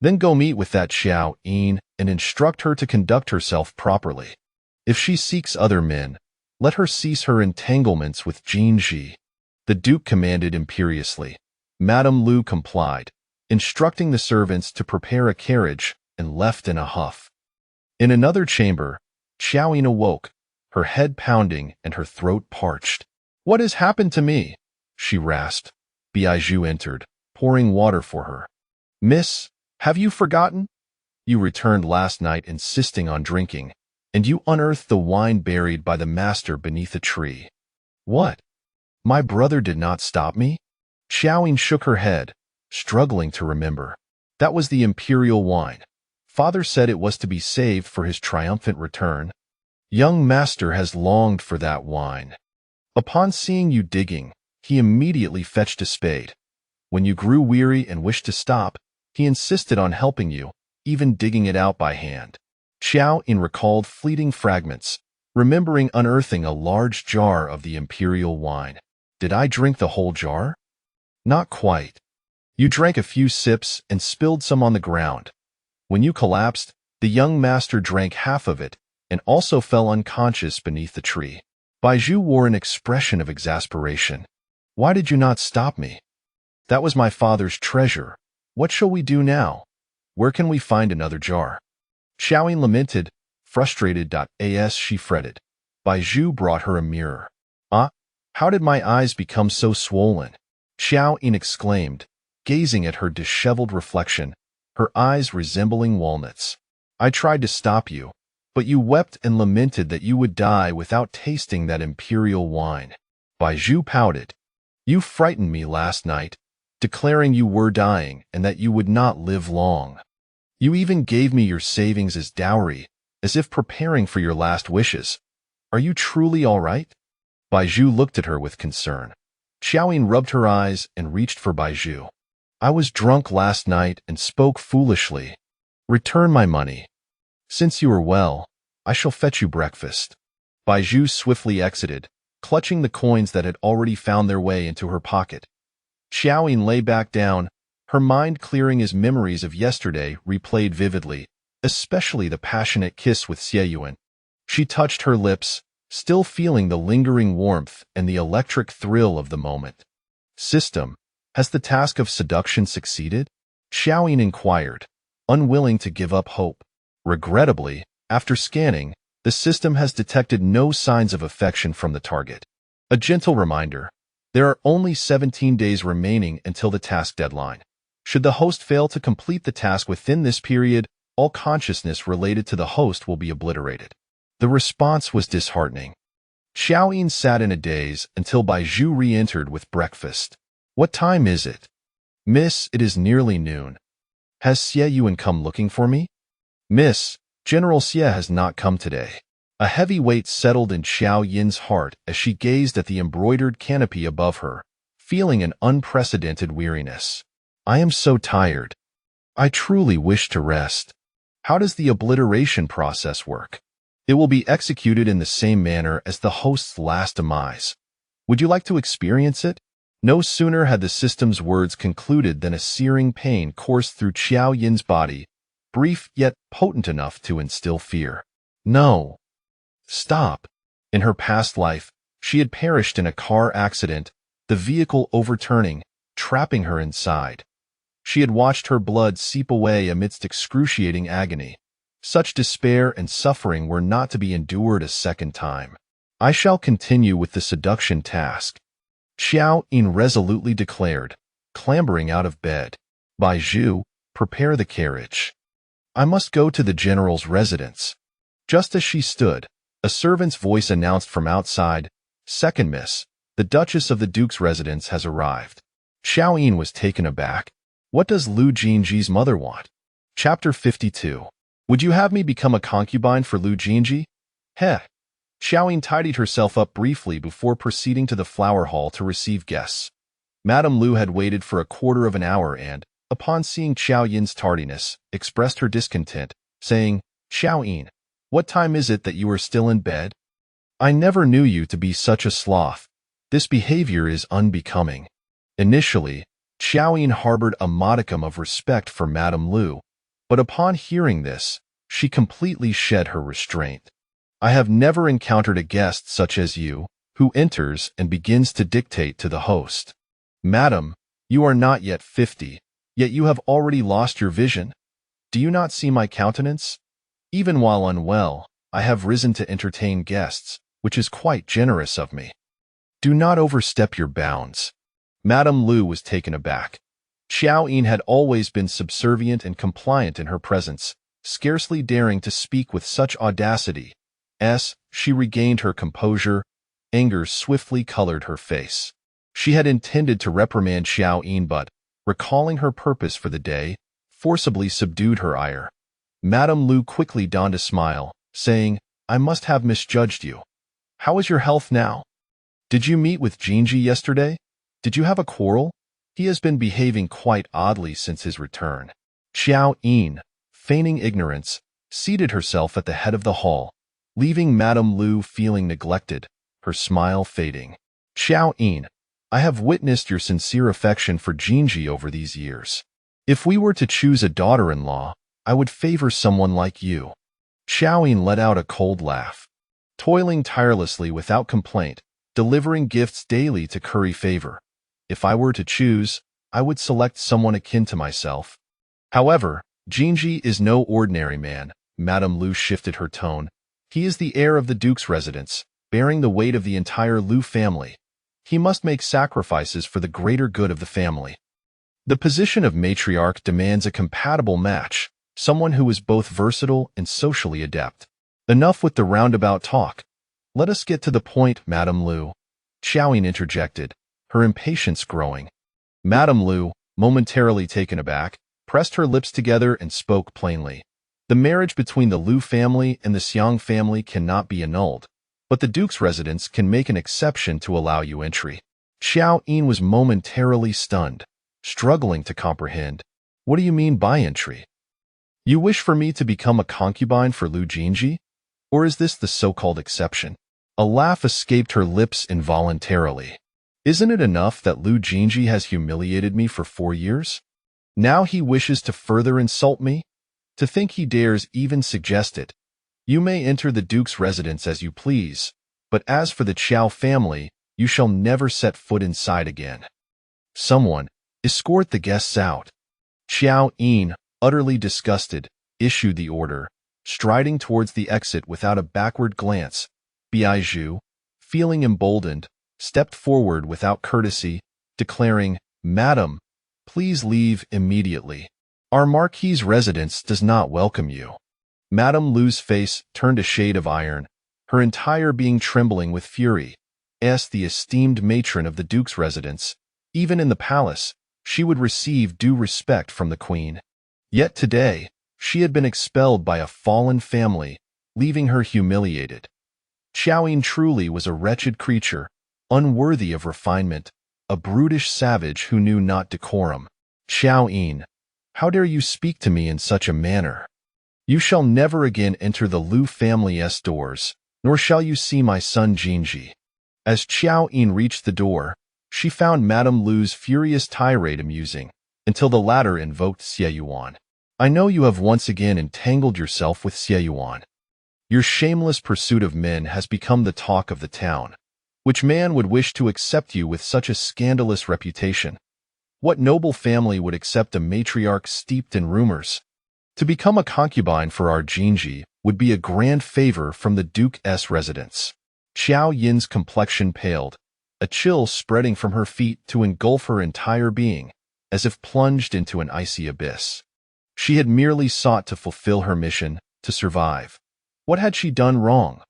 Then go meet with that Qiao Yin and instruct her to conduct herself properly. If she seeks other men, let her cease her entanglements with Jin Zhi. The Duke commanded imperiously. Madame Lu complied, instructing the servants to prepare a carriage, and left in a huff. In another chamber, Qiao Yin awoke, her head pounding and her throat parched. What has happened to me? She rasped. Baizhu entered, pouring water for her. Miss, have you forgotten? You returned last night insisting on drinking, and you unearthed the wine buried by the master beneath a tree. What? My brother did not stop me? Qiao Yin shook her head, struggling to remember. That was the imperial wine. Father said it was to be saved for his triumphant return. Young master has longed for that wine. Upon seeing you digging, he immediately fetched a spade. When you grew weary and wished to stop, he insisted on helping you, even digging it out by hand. Qiao Yin recalled fleeting fragments, remembering unearthing a large jar of the imperial wine. Did I drink the whole jar? Not quite. You drank a few sips and spilled some on the ground. When you collapsed, the young master drank half of it and also fell unconscious beneath the tree. Baizhu wore an expression of exasperation. Why did you not stop me? That was my father's treasure. What shall we do now? Where can we find another jar? Qiao Yin lamented, frustrated. As she fretted. Baizhu brought her a mirror. Ah, how did my eyes become so swollen? Qiao Yin exclaimed, gazing at her disheveled reflection, her eyes resembling walnuts. I tried to stop you, but you wept and lamented that you would die without tasting that imperial wine. Baizhu pouted. You frightened me last night, declaring you were dying and that you would not live long. You even gave me your savings as dowry, as if preparing for your last wishes. Are you truly all right? Baizhu looked at her with concern. Qiao Yin rubbed her eyes and reached for Baizhu. I was drunk last night and spoke foolishly. Return my money. Since you are well, I shall fetch you breakfast. Bai Zhu swiftly exited, clutching the coins that had already found their way into her pocket. Qiao Yin lay back down, her mind clearing as memories of yesterday replayed vividly, especially the passionate kiss with Xie Yuan. She touched her lips, still feeling the lingering warmth and the electric thrill of the moment. System, has the task of seduction succeeded? Qiao Yin inquired, unwilling to give up hope. Regrettably, after scanning, the system has detected no signs of affection from the target. A gentle reminder, there are only 17 days remaining until the task deadline. Should the host fail to complete the task within this period, all consciousness related to the host will be obliterated. The response was disheartening. Qiao Yin sat in a daze until Bai Zhu re-entered with breakfast. What time is it? Miss, it is nearly noon. Has Xie Yuan come looking for me? Miss, General Xie has not come today. A heavy weight settled in Qiao Yin's heart as she gazed at the embroidered canopy above her, feeling an unprecedented weariness. I am so tired. I truly wish to rest. How does the obliteration process work? It will be executed in the same manner as the host's last demise. Would you like to experience it? No sooner had the system's words concluded than a searing pain coursed through Qiao Yin's body, brief yet potent enough to instill fear. No. Stop. In her past life, she had perished in a car accident, the vehicle overturning, trapping her inside. She had watched her blood seep away amidst excruciating agony. Such despair and suffering were not to be endured a second time. I shall continue with the seduction task, Qiao Yin resolutely declared, clambering out of bed. Bai Zhu, prepare the carriage. I must go to the general's residence. Just as she stood, a servant's voice announced from outside, Second miss, the Duchess of the Duke's residence has arrived. Qiao Yin was taken aback. What does Lu Jin Zhi's mother want? Chapter 52. Would you have me become a concubine for Lu Jin Zhi? Heh. Qiao Yin tidied herself up briefly before proceeding to the flower hall to receive guests. Madame Lu had waited for a quarter of an hour and, upon seeing Qiao Yin's tardiness, expressed her discontent, saying, Qiao Yin, what time is it that you are still in bed? I never knew you to be such a sloth. This behavior is unbecoming. Initially, Qiao Yin harbored a modicum of respect for Madame Lu, but upon hearing this, she completely shed her restraint. I have never encountered a guest such as you, who enters and begins to dictate to the host. Madam, you are not yet 50, yet you have already lost your vision. Do you not see my countenance? Even while unwell, I have risen to entertain guests, which is quite generous of me. Do not overstep your bounds. Madame Lu was taken aback. Qiao Yin had always been subservient and compliant in her presence, scarcely daring to speak with such audacity. As she regained her composure, anger swiftly colored her face. She had intended to reprimand Qiao Yin but, recalling her purpose for the day, forcibly subdued her ire. Madame Lu quickly donned a smile, saying, I must have misjudged you. How is your health now? Did you meet with Jin Zhi yesterday? Did you have a quarrel? He has been behaving quite oddly since his return. Qiao Yin, feigning ignorance, seated herself at the head of the hall, leaving Madame Lu feeling neglected, her smile fading. Qiao Yin, I have witnessed your sincere affection for Jin Zhi over these years. If we were to choose a daughter-in-law, I would favor someone like you. Qiao Yin let out a cold laugh. Toiling tirelessly without complaint, delivering gifts daily to curry favor. If I were to choose, I would select someone akin to myself. However, Jin Zhi is no ordinary man. Madame Lu shifted her tone. He is the heir of the Duke's residence, bearing the weight of the entire Lu family. He must make sacrifices for the greater good of the family. The position of matriarch demands a compatible match, someone who is both versatile and socially adept. Enough with the roundabout talk. Let us get to the point, Madame Lu. Qiao Yin interjected, her impatience growing. Madame Lu, momentarily taken aback, pressed her lips together and spoke plainly. The marriage between the Lu family and the Xiang family cannot be annulled, but the Duke's residence can make an exception to allow you entry. Qiao Yin was momentarily stunned, struggling to comprehend. What do you mean by entry? You wish for me to become a concubine for Lu Jin Zhi? Or is this the so-called exception? A laugh escaped her lips involuntarily. Isn't it enough that Lu Jin Zhi has humiliated me for 4 years? Now he wishes to further insult me? To think he dares even suggest it. You may enter the Duke's residence as you please, but as for the Qiao family, you shall never set foot inside again. Someone, escort the guests out. Qiao Yin, utterly disgusted, issued the order, striding towards the exit without a backward glance. Biaiju, feeling emboldened, stepped forward without courtesy, declaring, "Madam, please leave immediately. Our Marquis's residence does not welcome you." Madame Lu's face turned a shade of iron, her entire being trembling with fury. As the esteemed matron of the Duke's residence, even in the palace, she would receive due respect from the Queen. Yet today, she had been expelled by a fallen family, leaving her humiliated. Qiao Yin truly was a wretched creature, unworthy of refinement, a brutish savage who knew not decorum. Qiao Yin, how dare you speak to me in such a manner? You shall never again enter the Lu family's doors, nor shall you see my son Jinji. As Qiao Yin reached the door, she found Madame Lu's furious tirade amusing, until the latter invoked Xie Yuan. I know you have once again entangled yourself with Xie Yuan. Your shameless pursuit of men has become the talk of the town. Which man would wish to accept you with such a scandalous reputation? What noble family would accept a matriarch steeped in rumors? To become a concubine for our Jinji would be a grand favor from the Duke's residence. Qiao Yin's complexion paled, a chill spreading from her feet to engulf her entire being, as if plunged into an icy abyss. She had merely sought to fulfill her mission, to survive. What had she done wrong?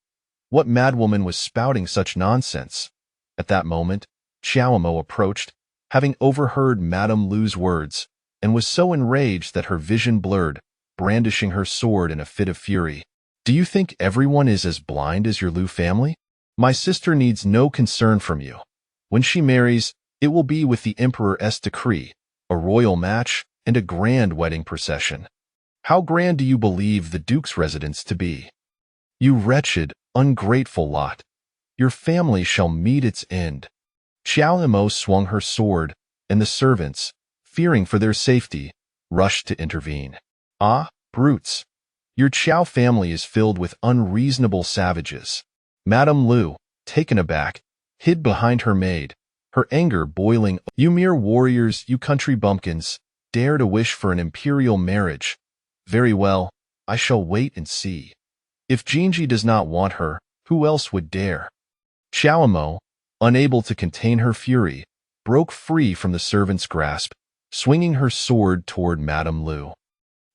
What madwoman was spouting such nonsense? At that moment, Xiaomo approached, having overheard Madame Lu's words, and was so enraged that her vision blurred, brandishing her sword in a fit of fury. Do you think everyone is as blind as your Lu family? My sister needs no concern from you. When she marries, it will be with the Emperor's decree, a royal match, and a grand wedding procession. How grand do you believe the Duke's residence to be? You wretched, ungrateful lot. Your family shall meet its end. Xiao Imo swung her sword, and the servants, fearing for their safety, rushed to intervene. Ah, brutes! Your Qiao family is filled with unreasonable savages. Madame Lu, taken aback, hid behind her maid, her anger boiling. You mere warriors, you country bumpkins, dare to wish for an imperial marriage. Very well, I shall wait and see. If Jinji does not want her, who else would dare? Xiaomo, unable to contain her fury, broke free from the servant's grasp, swinging her sword toward Madame Lu.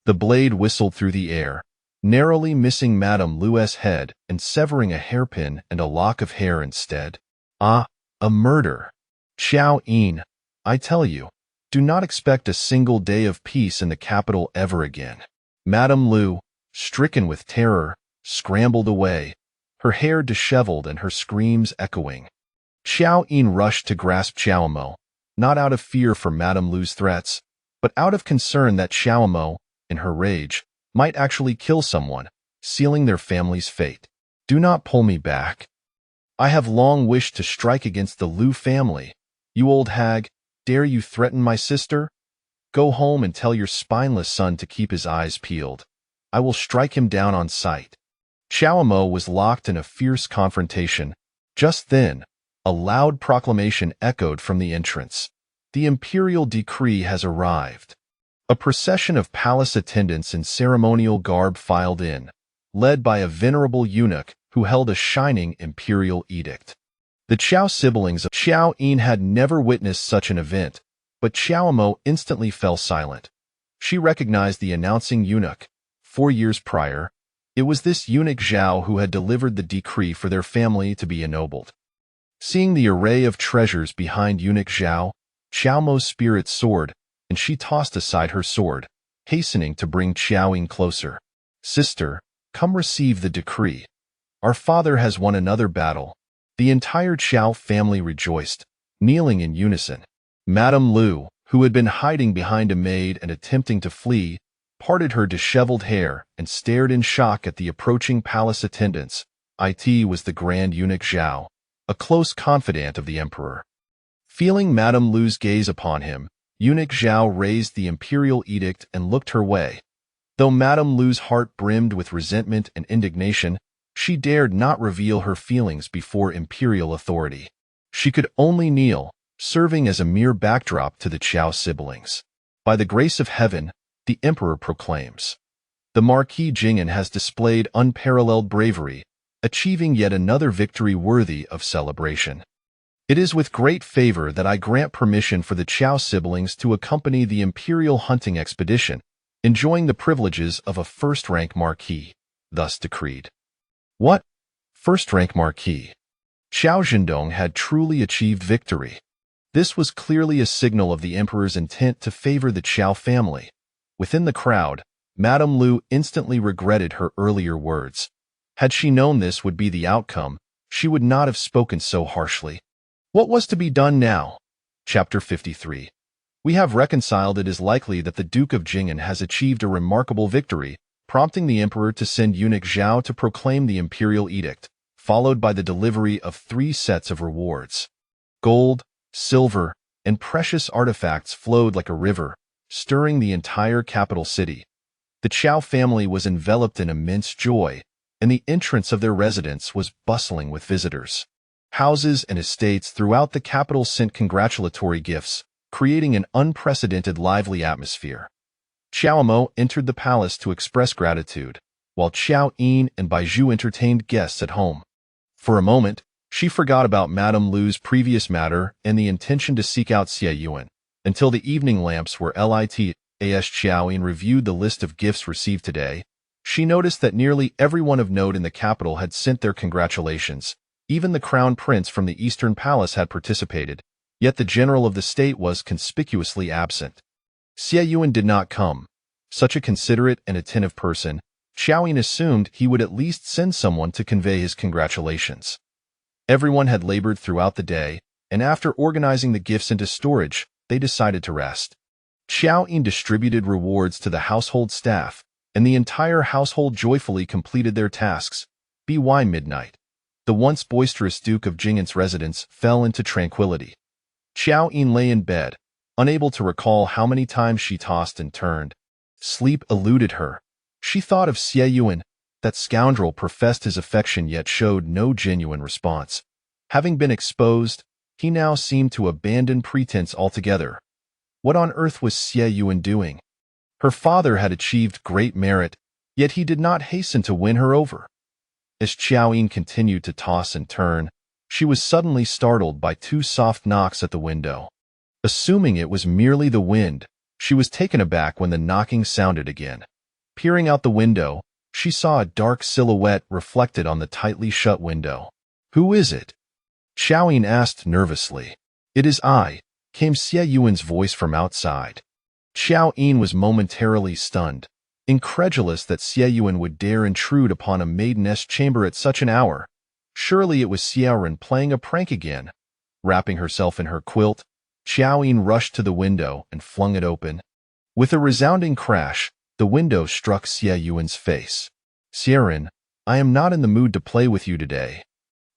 The blade whistled through the air, narrowly missing Madame Lu's head and severing a hairpin and a lock of hair instead. Ah, a murder! Qiao Yin, I tell you, do not expect a single day of peace in the capital ever again. Madame Lu, stricken with terror, scrambled away, her hair disheveled and her screams echoing. Qiao Yin rushed to grasp Xiaomo, not out of fear for Madame Lu's threats, but out of concern that Xiaomo, in her rage, might actually kill someone, sealing their family's fate. Do not pull me back. I have long wished to strike against the Lu family. You old hag, dare you threaten my sister? Go home and tell your spineless son to keep his eyes peeled. I will strike him down on sight. Xiaomo was locked in a fierce confrontation. Just then, a loud proclamation echoed from the entrance. The imperial decree has arrived. A procession of palace attendants in ceremonial garb filed in, led by a venerable eunuch who held a shining imperial edict. The Qiao siblings of Qiao Yin had never witnessed such an event, but Xiaomo instantly fell silent. She recognized the announcing eunuch. 4 years prior, it was this eunuch Zhao who had delivered the decree for their family to be ennobled. Seeing the array of treasures behind eunuch Zhao, Xiaomo's spirit soared, and she tossed aside her sword, hastening to bring Qiao Yin closer. Sister, come receive the decree. Our father has won another battle. The entire Qiao family rejoiced, kneeling in unison. Madame Lu, who had been hiding behind a maid and attempting to flee, parted her disheveled hair, and stared in shock at the approaching palace attendants. It was the Grand Eunuch Qiao, a close confidant of the emperor. Feeling Madame Lu's gaze upon him, Eunuch Qiao raised the imperial edict and looked her way. Though Madame Lu's heart brimmed with resentment and indignation, she dared not reveal her feelings before imperial authority. She could only kneel, serving as a mere backdrop to the Qiao siblings. By the grace of heaven, the emperor proclaims, the Marquis Jing'an has displayed unparalleled bravery, achieving yet another victory worthy of celebration. It is with great favor that I grant permission for the Qiao siblings to accompany the imperial hunting expedition, enjoying the privileges of a first-rank marquis, thus decreed. What? First-rank marquis? Qiao Zhendong had truly achieved victory. This was clearly a signal of the emperor's intent to favor the Qiao family. Within the crowd, Madame Lu instantly regretted her earlier words. Had she known this would be the outcome, she would not have spoken so harshly. What was to be done now? Chapter 53. We have reconciled. It is likely that the Duke of Jing'an has achieved a remarkable victory, prompting the emperor to send Eunuch Qiao to proclaim the imperial edict, followed by the delivery of 3 sets of rewards. Gold, silver, and precious artifacts flowed like a river, stirring the entire capital city. The Qiao family was enveloped in immense joy, and the entrance of their residence was bustling with visitors. Houses and estates throughout the capital sent congratulatory gifts, creating an unprecedented lively atmosphere. Qiao Mo entered the palace to express gratitude, while Qiao Yin and Baizhu entertained guests at home. For a moment, she forgot about Madame Lu's previous matter and the intention to seek out Xie Yuan, until the evening lamps were lit. As Qiao Yin reviewed the list of gifts received today, she noticed that nearly everyone of note in the capital had sent their congratulations. Even the crown prince from the Eastern Palace had participated, yet the general of the state was conspicuously absent. Xie Yuan did not come. Such a considerate and attentive person, Qiao Yin assumed he would at least send someone to convey his congratulations. Everyone had labored throughout the day, and after organizing the gifts into storage, they decided to rest. Qiao Yin distributed rewards to the household staff, and the entire household joyfully completed their tasks. By midnight, the once boisterous Duke of Jing'an's residence fell into tranquility. Qiao Yin lay in bed, unable to recall how many times she tossed and turned. Sleep eluded her. She thought of Xie Yuan. That scoundrel professed his affection yet showed no genuine response. Having been exposed, he now seemed to abandon pretense altogether. What on earth was Xie Yuan doing? Her father had achieved great merit, yet he did not hasten to win her over. As Qiao Yin continued to toss and turn, she was suddenly startled by 2 soft knocks at the window. Assuming it was merely the wind, she was taken aback when the knocking sounded again. Peering out the window, she saw a dark silhouette reflected on the tightly shut window. "Who is it?" Qiao Yin asked nervously. "It is I," came Xie Yuan's voice from outside. Qiao Yin was momentarily stunned, incredulous that Xie Yuan would dare intrude upon a maiden's chamber at such an hour. Surely it was Xie Ren playing a prank again. Wrapping herself in her quilt, Qiao Yin rushed to the window and flung it open. With a resounding crash, the window struck Xie Yuan's face. "Xie Ren, I am not in the mood to play with you today."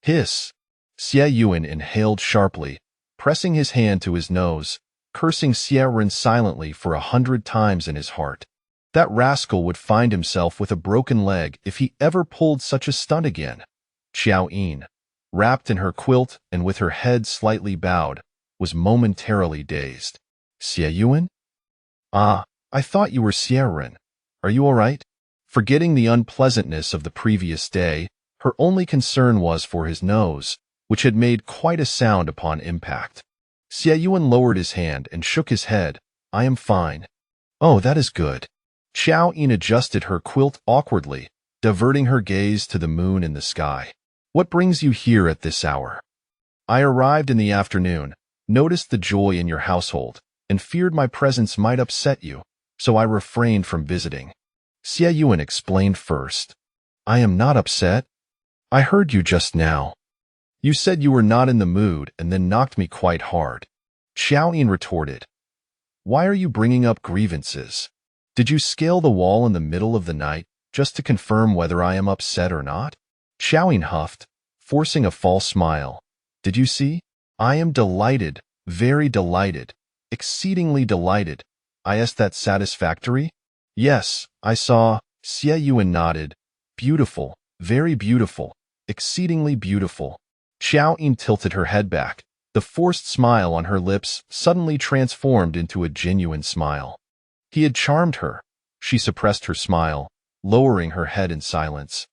Hiss! Xie Yuan inhaled sharply, pressing his hand to his nose, cursing Xie Ren silently for 100 times in his heart. That rascal would find himself with a broken leg if he ever pulled such a stunt again. Qiao Yin, wrapped in her quilt and with her head slightly bowed, was momentarily dazed. "Xie Yuan? Ah, I thought you were Xie Ren. Are you all right?" Forgetting the unpleasantness of the previous day, her only concern was for his nose, which had made quite a sound upon impact. Xie Yuan lowered his hand and shook his head. "I am fine." "Oh, that is good." Qiao Yin adjusted her quilt awkwardly, diverting her gaze to the moon in the sky. "What brings you here at this hour?" "I arrived in the afternoon, noticed the joy in your household, and feared my presence might upset you, so I refrained from visiting." Xie Yuan explained first. "I am not upset. I heard you just now. You said you were not in the mood and then knocked me quite hard." Qiao Yin retorted. "Why are you bringing up grievances? Did you scale the wall in the middle of the night just to confirm whether I am upset or not? Qiao Yin huffed, forcing a false smile. Did you see? I am delighted, very delighted, exceedingly delighted. I asked that satisfactory? Yes, I saw. Xie Yuan nodded. Beautiful, very beautiful, exceedingly beautiful. Qiao Yin tilted her head back. The forced smile on her lips suddenly transformed into a genuine smile. He had charmed her. She suppressed her smile, lowering her head in silence.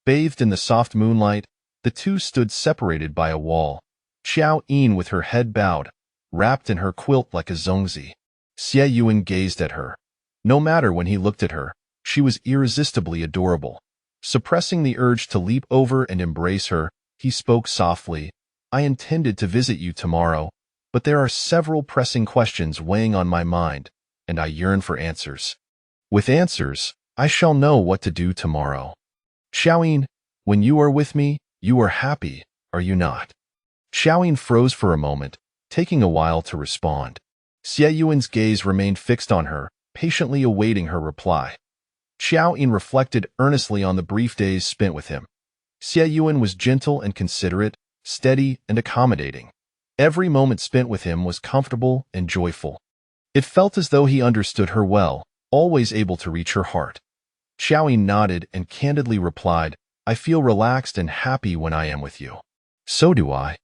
Bathed in the soft moonlight, the two stood separated by a wall. Qiao Yin with her head bowed, wrapped in her quilt like a zongzi. Xie Yuan gazed at her. No matter when he looked at her, she was irresistibly adorable. Suppressing the urge to leap over and embrace her, he spoke softly. I intended to visit you tomorrow, but there are several pressing questions weighing on my mind, and I yearn for answers. With answers, I shall know what to do tomorrow. Qiao Yin, when you are with me, you are happy, are you not? Qiao Yin froze for a moment, taking a while to respond. Xie Yuan's gaze remained fixed on her, patiently awaiting her reply. Qiao Yin reflected earnestly on the brief days spent with him. Xie Yuan was gentle and considerate, steady and accommodating. Every moment spent with him was comfortable and joyful. It felt as though he understood her well, always able to reach her heart. Qiao Yin nodded and candidly replied, I feel relaxed and happy when I am with you. So do I.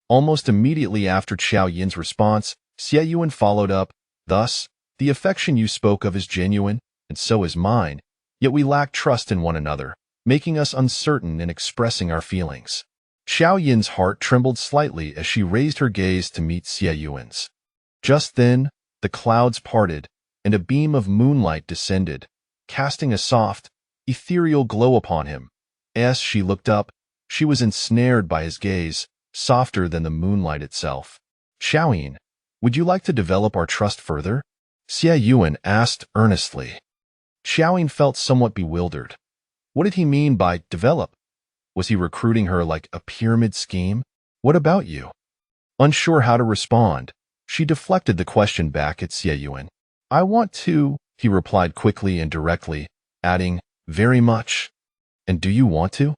Almost immediately after Qiao Yin's response, Xie Yuan followed up, thus, the affection you spoke of is genuine, and so is mine, yet we lack trust in one another, making us uncertain in expressing our feelings. Qiao Yin's heart trembled slightly as she raised her gaze to meet Xie Yuan's. Just then, the clouds parted, and a beam of moonlight descended, casting a soft, ethereal glow upon him. As she looked up, she was ensnared by his gaze, softer than the moonlight itself. Qiao Yin, would you like to develop our trust further? Xie Yuan asked earnestly. Qiao Yin felt somewhat bewildered. What did he mean by develop? Was he recruiting her like a pyramid scheme? What about you? Unsure how to respond, she deflected the question back at Xie Yuan. I want to, he replied quickly and directly, adding, very much. And do you want to?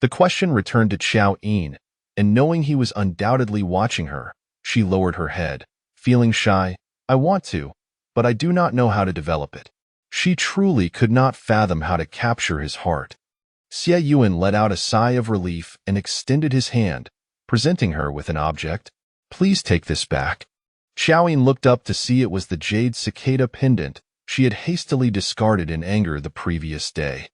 The question returned to Qiao Yin, and knowing he was undoubtedly watching her, she lowered her head, feeling shy. I want to, but I do not know how to develop it. She truly could not fathom how to capture his heart. Xie Yuan let out a sigh of relief and extended his hand, presenting her with an object. Please take this back. Qiao Yin looked up to see it was the jade cicada pendant she had hastily discarded in anger the previous day.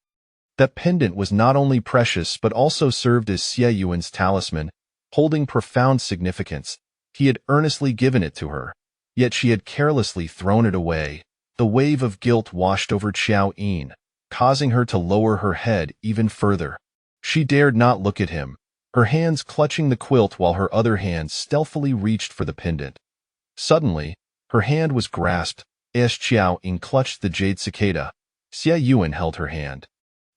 That pendant was not only precious but also served as Xie Yuan's talisman, holding profound significance. He had earnestly given it to her, yet she had carelessly thrown it away. The wave of guilt washed over Qiao Yin, causing her to lower her head even further. She dared not look at him, her hands clutching the quilt while her other hand stealthily reached for the pendant. Suddenly, her hand was grasped. As Qiao Yin clutched the jade cicada, Xie Yuan held her hand.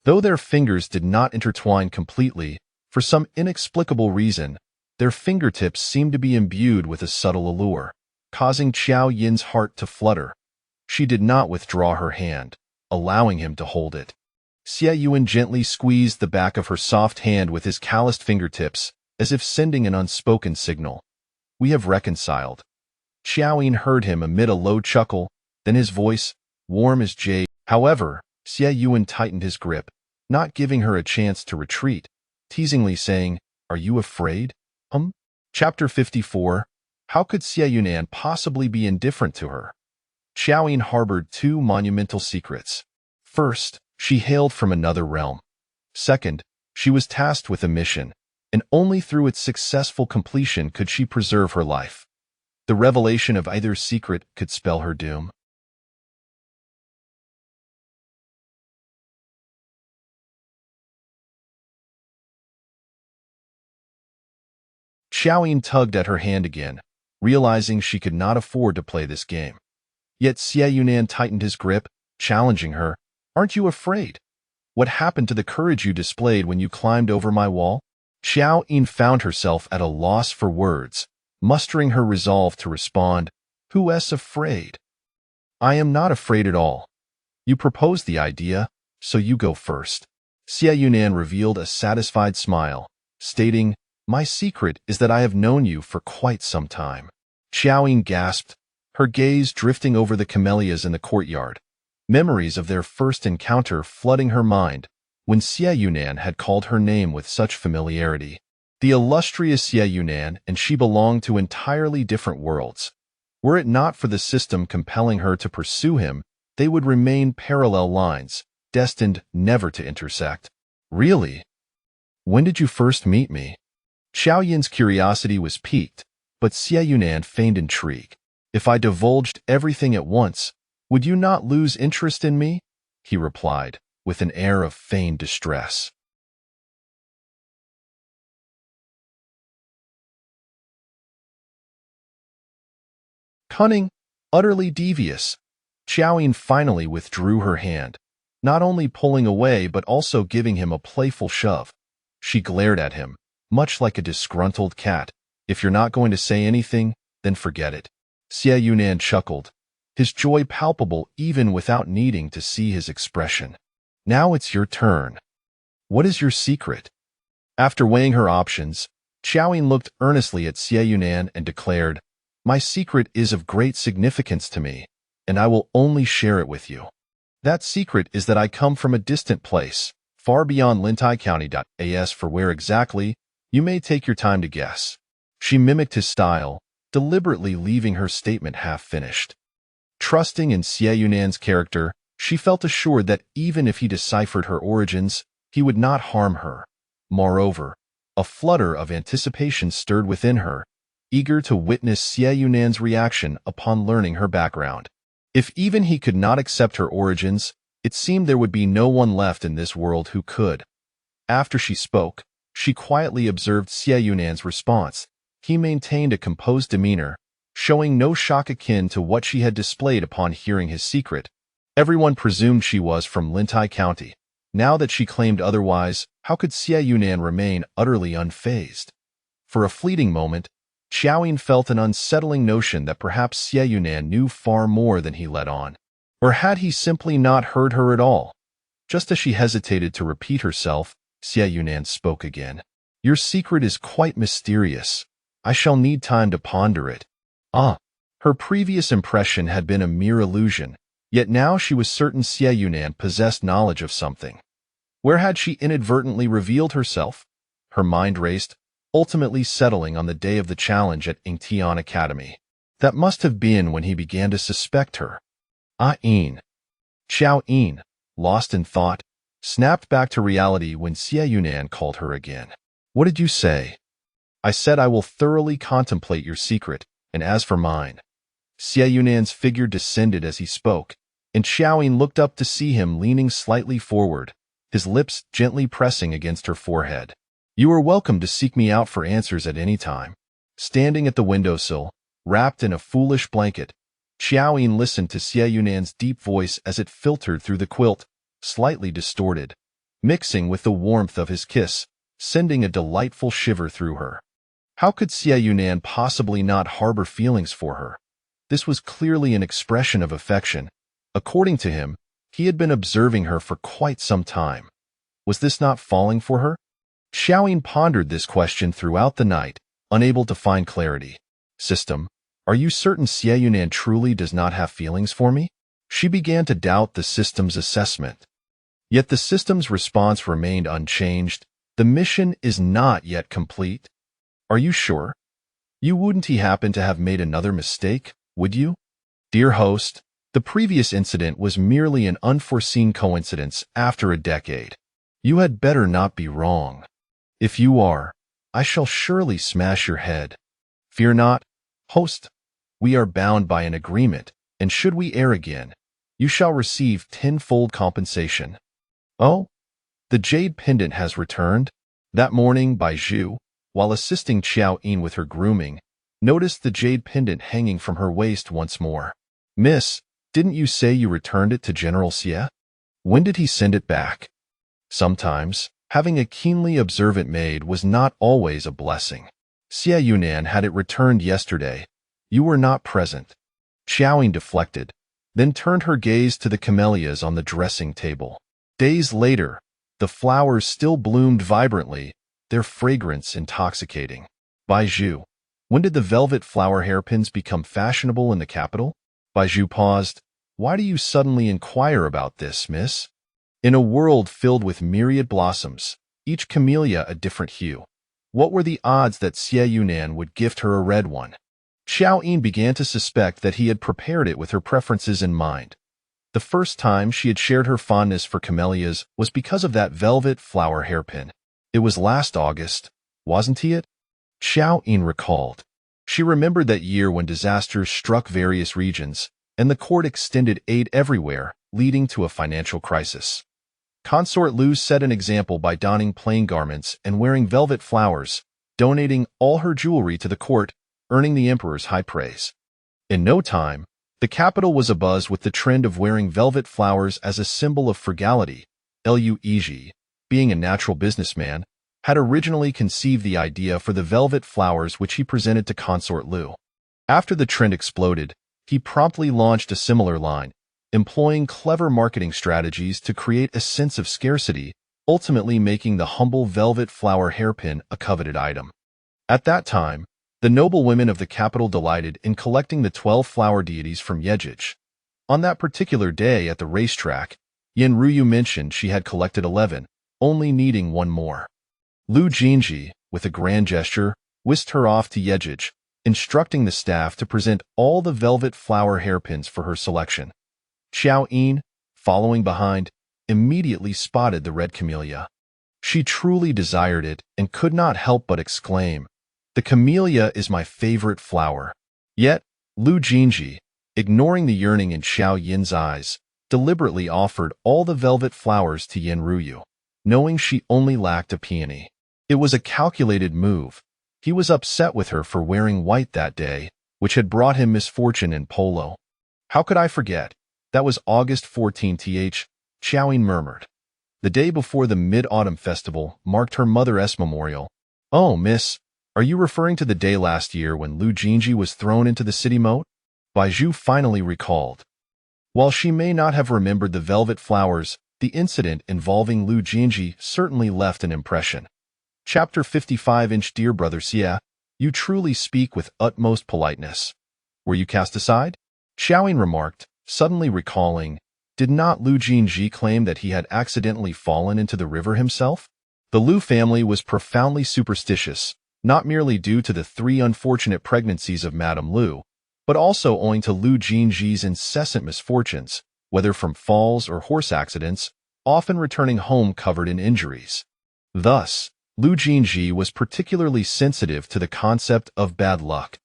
Though their fingers did not intertwine completely, for some inexplicable reason, their fingertips seemed to be imbued with a subtle allure, causing Qiao Yin's heart to flutter. She did not withdraw her hand, allowing him to hold it. Xie Yuan gently squeezed the back of her soft hand with his calloused fingertips, as if sending an unspoken signal. We have reconciled. Qiao Yin heard him amid a low chuckle, then his voice, warm as jade. However, Xie Yuan tightened his grip, not giving her a chance to retreat, teasingly saying, Are you afraid? Chapter 54. How could Xie Yuan possibly be indifferent to her? Qiao Yin harbored two monumental secrets. First, she hailed from another realm. Second, she was tasked with a mission, and only through its successful completion could she preserve her life. The revelation of either secret could spell her doom. Qiao Yin tugged at her hand again, realizing she could not afford to play this game. Yet Xie Yuan tightened his grip, challenging her. Aren't you afraid? What happened to the courage you displayed when you climbed over my wall? Qiao Yin found herself at a loss for words, mustering her resolve to respond. Who is afraid? I am not afraid at all. You proposed the idea, so you go first. Xie Yunan revealed a satisfied smile, stating, "My secret is that I have known you for quite some time." Qiao Yin gasped, her gaze drifting over the camellias in the courtyard, memories of their first encounter flooding her mind when Xie Yunan had called her name with such familiarity. The illustrious Xie Yunan and she belonged to entirely different worlds. Were it not for the system compelling her to pursue him, they would remain parallel lines, destined never to intersect. Really? When did you first meet me? Qiao Yin's curiosity was piqued, but Xie Yunan feigned intrigue. If I divulged everything at once, would you not lose interest in me? He replied, with an air of feigned distress. Cunning, utterly devious. Qiao Yin finally withdrew her hand, not only pulling away but also giving him a playful shove. She glared at him, much like a disgruntled cat. If you're not going to say anything, then forget it. Xie Yunan chuckled, his joy palpable even without needing to see his expression. Now it's your turn. What is your secret? After weighing her options, Qiao Yin looked earnestly at Xie Yunan and declared, "My secret is of great significance to me, and I will only share it with you. That secret is that I come from a distant place, far beyond Lintai County. As for where exactly, you may take your time to guess." She mimicked his style, deliberately leaving her statement half-finished. Trusting in Xie Yunan's character, she felt assured that even if he deciphered her origins, he would not harm her. Moreover, a flutter of anticipation stirred within her, eager to witness Xie Yunan's reaction upon learning her background. If even he could not accept her origins, it seemed there would be no one left in this world who could. After she spoke, she quietly observed Xie Yunan's response. He maintained a composed demeanor, showing no shock akin to what she had displayed upon hearing his secret. Everyone presumed she was from Lintai County. Now that she claimed otherwise, how could Xie Yunan remain utterly unfazed? For a fleeting moment, Qiao Yin felt an unsettling notion that perhaps Xie Yunan knew far more than he let on. Or had he simply not heard her at all? Just as she hesitated to repeat herself, Xie Yunan spoke again. "Your secret is quite mysterious. I shall need time to ponder it." Her previous impression had been a mere illusion, yet now she was certain Xie Yunan possessed knowledge of something. Where had she inadvertently revealed herself? Her mind raced, ultimately settling on the day of the challenge at Yingtian Academy. That must have been when he began to suspect her. Yin. Qiao Yin, lost in thought, snapped back to reality when Xie Yunan called her again. "What did you say?" "I said I will thoroughly contemplate your secret, and as for mine." Xie Yunan's figure descended as he spoke, and Qiao Yin looked up to see him leaning slightly forward, his lips gently pressing against her forehead. "You are welcome to seek me out for answers at any time." Standing at the windowsill, wrapped in a foolish blanket, Qiao Yin listened to Xie Yunan's deep voice as it filtered through the quilt, slightly distorted, mixing with the warmth of his kiss, sending a delightful shiver through her. How could Xie Yunan possibly not harbor feelings for her? This was clearly an expression of affection. According to him, he had been observing her for quite some time. Was this not falling for her? Qiao Yin pondered this question throughout the night, unable to find clarity. "System, are you certain Xie Yunan truly does not have feelings for me?" She began to doubt the system's assessment. Yet the system's response remained unchanged. "The mission is not yet complete." "Are you sure? You wouldn't he happen to have made another mistake, would you?" "Dear host, the previous incident was merely an unforeseen coincidence after a decade. You had better not be wrong. If you are, I shall surely smash your head." "Fear not, host. We are bound by an agreement, and should we err again, you shall receive tenfold compensation." "Oh, the jade pendant has returned." That morning, Bai Zhu, while assisting Qiao Yin with her grooming, noticed the jade pendant hanging from her waist once more. "Miss, didn't you say you returned it to General Xie? When did he send it back?" Sometimes, having a keenly observant maid was not always a blessing. "Xie Yunan had it returned yesterday. You were not present." Qiao Yin deflected, then turned her gaze to the camellias on the dressing table. Days later, the flowers still bloomed vibrantly, their fragrance intoxicating. Baiju, when did the velvet flower hairpins become fashionable in the capital? Baiju paused. Why do you suddenly inquire about this, miss? In a world filled with myriad blossoms, each camellia a different hue, what were the odds that Xie Yunan would gift her a red one? Qiao Yin began to suspect that he had prepared it with her preferences in mind. The first time she had shared her fondness for camellias was because of that velvet flower hairpin. It was last August, wasn't it? Qiao Yin recalled. She remembered that year when disasters struck various regions, and the court extended aid everywhere, leading to a financial crisis. Consort Lu set an example by donning plain garments and wearing velvet flowers, donating all her jewelry to the court, earning the emperor's high praise. In no time, the capital was abuzz with the trend of wearing velvet flowers as a symbol of frugality. Lu Jin, being a natural businessman, had originally conceived the idea for the velvet flowers which he presented to Consort Lu. After the trend exploded, he promptly launched a similar line, employing clever marketing strategies to create a sense of scarcity, ultimately making the humble velvet flower hairpin a coveted item. At that time, the noble women of the capital delighted in collecting the 12 flower deities from Yejij. On that particular day at the racetrack, Yin Ruyu mentioned she had collected 11, only needing one more. Lu Jin Zhi, with a grand gesture, whisked her off to Yejij, instructing the staff to present all the velvet flower hairpins for her selection. Qiao Yin, following behind, immediately spotted the red camellia. She truly desired it and could not help but exclaim, "The camellia is my favorite flower." Yet, Lu Jin Zhi, ignoring the yearning in Qiao Yin's eyes, deliberately offered all the velvet flowers to Yin Ruyu, knowing she only lacked a peony. It was a calculated move. He was upset with her for wearing white that day, which had brought him misfortune in polo. "How could I forget? That was August 14th, Qiao Yin murmured. The day before the Mid-Autumn Festival marked her mother's memorial. "Oh, miss, are you referring to the day last year when Lu Jin Zhi was thrown into the city moat?" Baiju finally recalled. While she may not have remembered the velvet flowers, the incident involving Lu Jin Zhi certainly left an impression. Chapter 55. Dear brother Xie, you truly speak with utmost politeness. Were you cast aside? Qiao Yin remarked, suddenly recalling, did not Lu Jin Zhi claim that he had accidentally fallen into the river himself? The Lu family was profoundly superstitious, not merely due to the 3 unfortunate pregnancies of Madame Lu, but also owing to Lu Jin Zhi's incessant misfortunes, whether from falls or horse accidents, often returning home covered in injuries. Thus, Lu Jin Zhi was particularly sensitive to the concept of bad luck.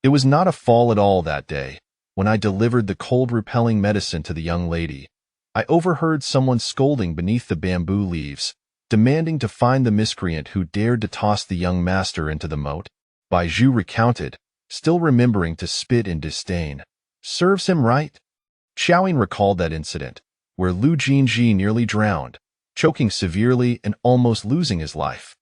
It was not a fall at all that day. When I delivered the cold-repelling medicine to the young lady, I overheard someone scolding beneath the bamboo leaves, demanding to find the miscreant who dared to toss the young master into the moat. Baiju recounted, still remembering to spit in disdain. Serves him right? Qiao Yin recalled that incident, where Lu Jin Zhi nearly drowned, choking severely and almost losing his life.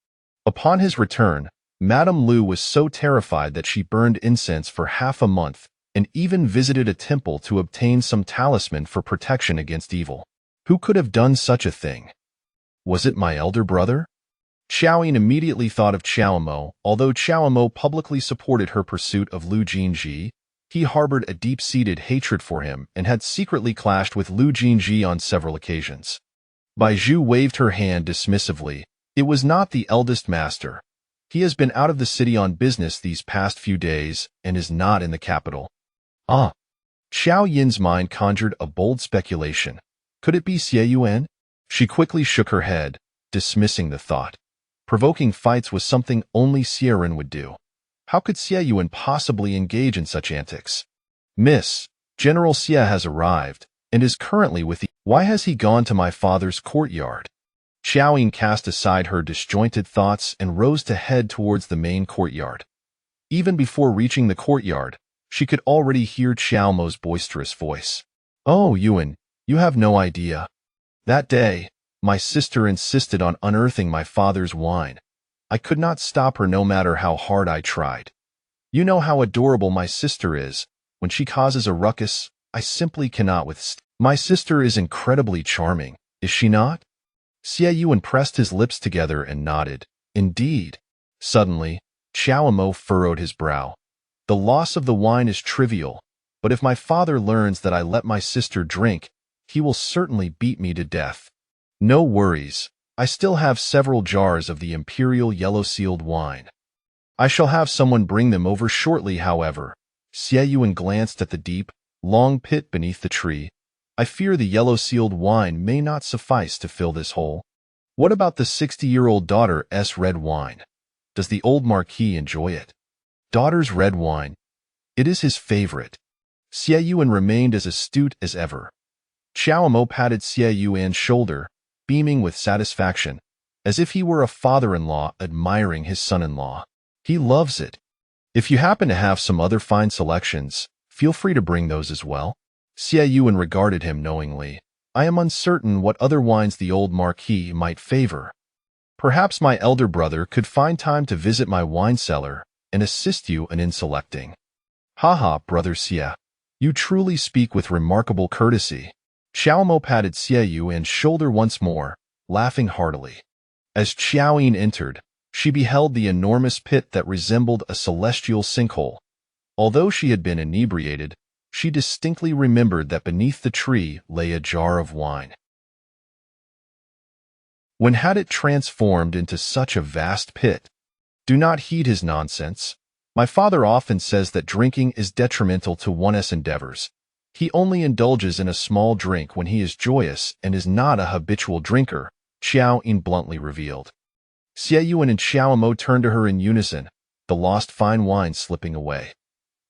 Upon his return, Madame Lu was so terrified that she burned incense for half a month and even visited a temple to obtain some talisman for protection against evil. Who could have done such a thing? Was it my elder brother? Qiao Yin immediately thought of Qiao Mo. Although Qiao Mo publicly supported her pursuit of Lu Jin Zhi, he harbored a deep-seated hatred for him and had secretly clashed with Lu Jin Zhi on several occasions. Baiju waved her hand dismissively. It was not the eldest master. He has been out of the city on business these past few days and is not in the capital. Ah! Qiao Yin's mind conjured a bold speculation. Could it be Xie Yuan? She quickly shook her head, dismissing the thought. Provoking fights was something only Xie Ren would do. How could Xie Yuan possibly engage in such antics? Miss, General Xie has arrived, and is currently with the... Why has he gone to my father's courtyard? Qiao Yin cast aside her disjointed thoughts and rose to head towards the main courtyard. Even before reaching the courtyard, she could already hear Qiao Mo's boisterous voice. Oh, Yuan, you have no idea. That day, my sister insisted on unearthing my father's wine. I could not stop her no matter how hard I tried. You know how adorable my sister is. When she causes a ruckus, I simply cannot withstand. My sister is incredibly charming, is she not? Xie Yuan pressed his lips together and nodded. Indeed. Suddenly, Qiao Mo furrowed his brow. The loss of the wine is trivial, but if my father learns that I let my sister drink, he will certainly beat me to death. No worries, I still have several jars of the imperial yellow-sealed wine. I shall have someone bring them over shortly, however. Xie Yuan glanced at the deep, long pit beneath the tree. I fear the yellow-sealed wine may not suffice to fill this hole. What about the 60-year-old daughter's red wine? Does the old marquis enjoy it? Daughter's red wine. It is his favorite. Xie Yuan remained as astute as ever. Qiao Mo patted Xie Yuan's shoulder, beaming with satisfaction, as if he were a father-in-law admiring his son-in-law. He loves it. If you happen to have some other fine selections, feel free to bring those as well. Xie Yuan regarded him knowingly. I am uncertain what other wines the old marquis might favor. Perhaps my elder brother could find time to visit my wine cellar and assist you in selecting. Haha, brother Xie. You truly speak with remarkable courtesy. Qiao Mo patted Xie Yuan's shoulder once more, laughing heartily. As Qiao Yin entered, she beheld the enormous pit that resembled a celestial sinkhole. Although she had been inebriated, she distinctly remembered that beneath the tree lay a jar of wine. When had it transformed into such a vast pit? Do not heed his nonsense. My father often says that drinking is detrimental to one's endeavors. He only indulges in a small drink when he is joyous and is not a habitual drinker, Qiao Yin bluntly revealed. Xie Yuan and Qiao Mo turned to her in unison, the lost fine wine slipping away.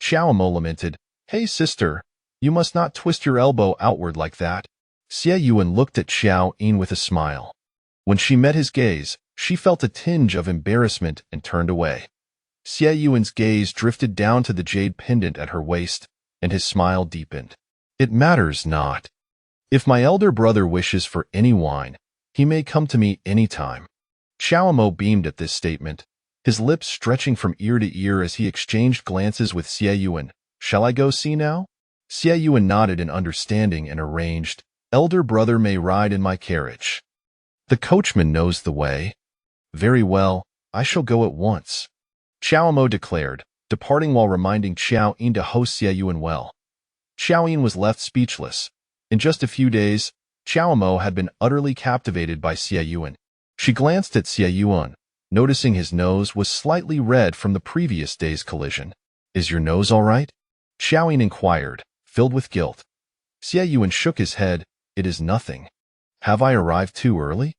Qiao Mo lamented, Hey sister, you must not twist your elbow outward like that. Xie Yuan looked at Qiao Yin with a smile. When she met his gaze, she felt a tinge of embarrassment and turned away. Xie Yuan's gaze drifted down to the jade pendant at her waist, and his smile deepened. It matters not. If my elder brother wishes for any wine, he may come to me any time. Qiao Mo beamed at this statement, his lips stretching from ear to ear as he exchanged glances with Xie Yuan. Shall I go see now? Xie Yuan nodded in understanding and arranged, Elder brother may ride in my carriage. The coachman knows the way. Very well, I shall go at once. Qiao Mo declared, departing while reminding Qiao Yin to host Xie Yuan well. Qiao Yin was left speechless. In just a few days, Qiao Mo had been utterly captivated by Xie Yuan. She glanced at Xie Yuan, noticing his nose was slightly red from the previous day's collision. Is your nose all right? Qiao Yin inquired, filled with guilt. Xie Yuan shook his head. It is nothing. Have I arrived too early?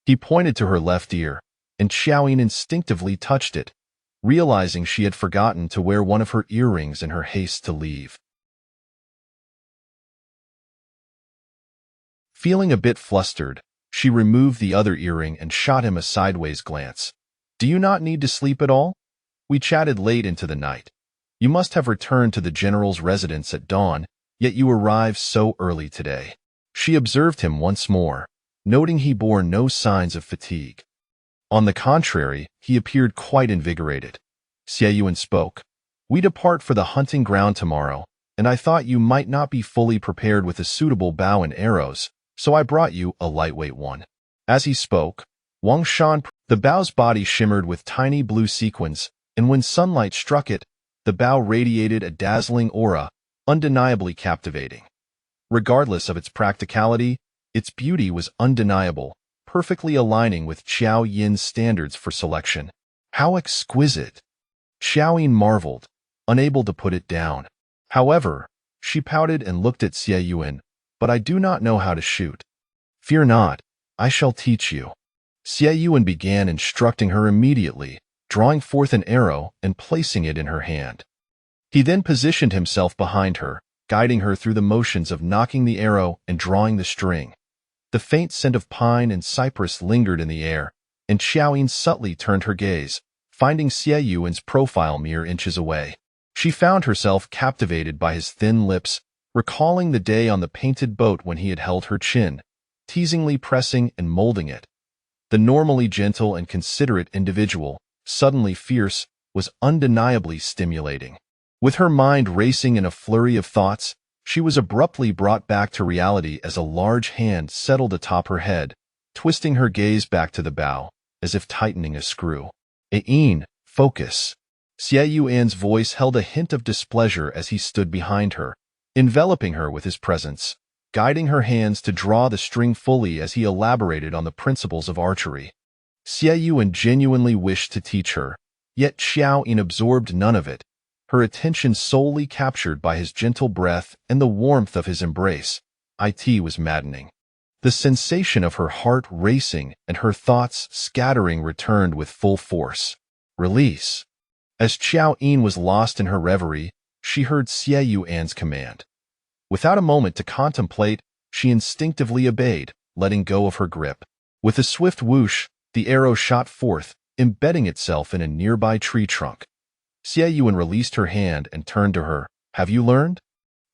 He pointed to her left ear, and Qiao Yin instinctively touched it, realizing she had forgotten to wear one of her earrings in her haste to leave. Feeling a bit flustered, she removed the other earring and shot him a sideways glance. Do you not need to sleep at all? We chatted late into the night. You must have returned to the general's residence at dawn, yet you arrived so early today. She observed him once more, noting he bore no signs of fatigue. On the contrary, he appeared quite invigorated. Xie Yuan spoke. We depart for the hunting ground tomorrow, and I thought you might not be fully prepared with a suitable bow and arrows, so I brought you a lightweight one. As he spoke, Wang Shan, the bow's body shimmered with tiny blue sequins, and when sunlight struck it, the bow radiated a dazzling aura, undeniably captivating. Regardless of its practicality, its beauty was undeniable, perfectly aligning with Qiao Yin's standards for selection. How exquisite! Qiao Yin marveled, unable to put it down. However, she pouted and looked at Xie Yuan, but I do not know how to shoot. Fear not, I shall teach you. Xie Yuan began instructing her immediately, drawing forth an arrow and placing it in her hand. He then positioned himself behind her, guiding her through the motions of knocking the arrow and drawing the string. The faint scent of pine and cypress lingered in the air, and Qiao Yin subtly turned her gaze, finding Xie Yuan's profile mere inches away. She found herself captivated by his thin lips, recalling the day on the painted boat when he had held her chin, teasingly pressing and molding it. The normally gentle and considerate individual, suddenly fierce, was undeniably stimulating. With her mind racing in a flurry of thoughts, She was abruptly brought back to reality as a large hand settled atop her head, twisting her gaze back to the bow, as if tightening a screw. Yin, focus. Xie Yuan's voice held a hint of displeasure as he stood behind her, enveloping her with his presence, guiding her hands to draw the string fully as he elaborated on the principles of archery. Xie Yuan genuinely wished to teach her, yet Qiao Yin absorbed none of it, her attention solely captured by his gentle breath and the warmth of his embrace. It was maddening. The sensation of her heart racing and her thoughts scattering returned with full force. Release. As Qiao Yin was lost in her reverie, she heard Xie Yuan's command. Without a moment to contemplate, she instinctively obeyed, letting go of her grip. With a swift whoosh, the arrow shot forth, embedding itself in a nearby tree trunk. Xie Yuan released her hand and turned to her. Have you learned?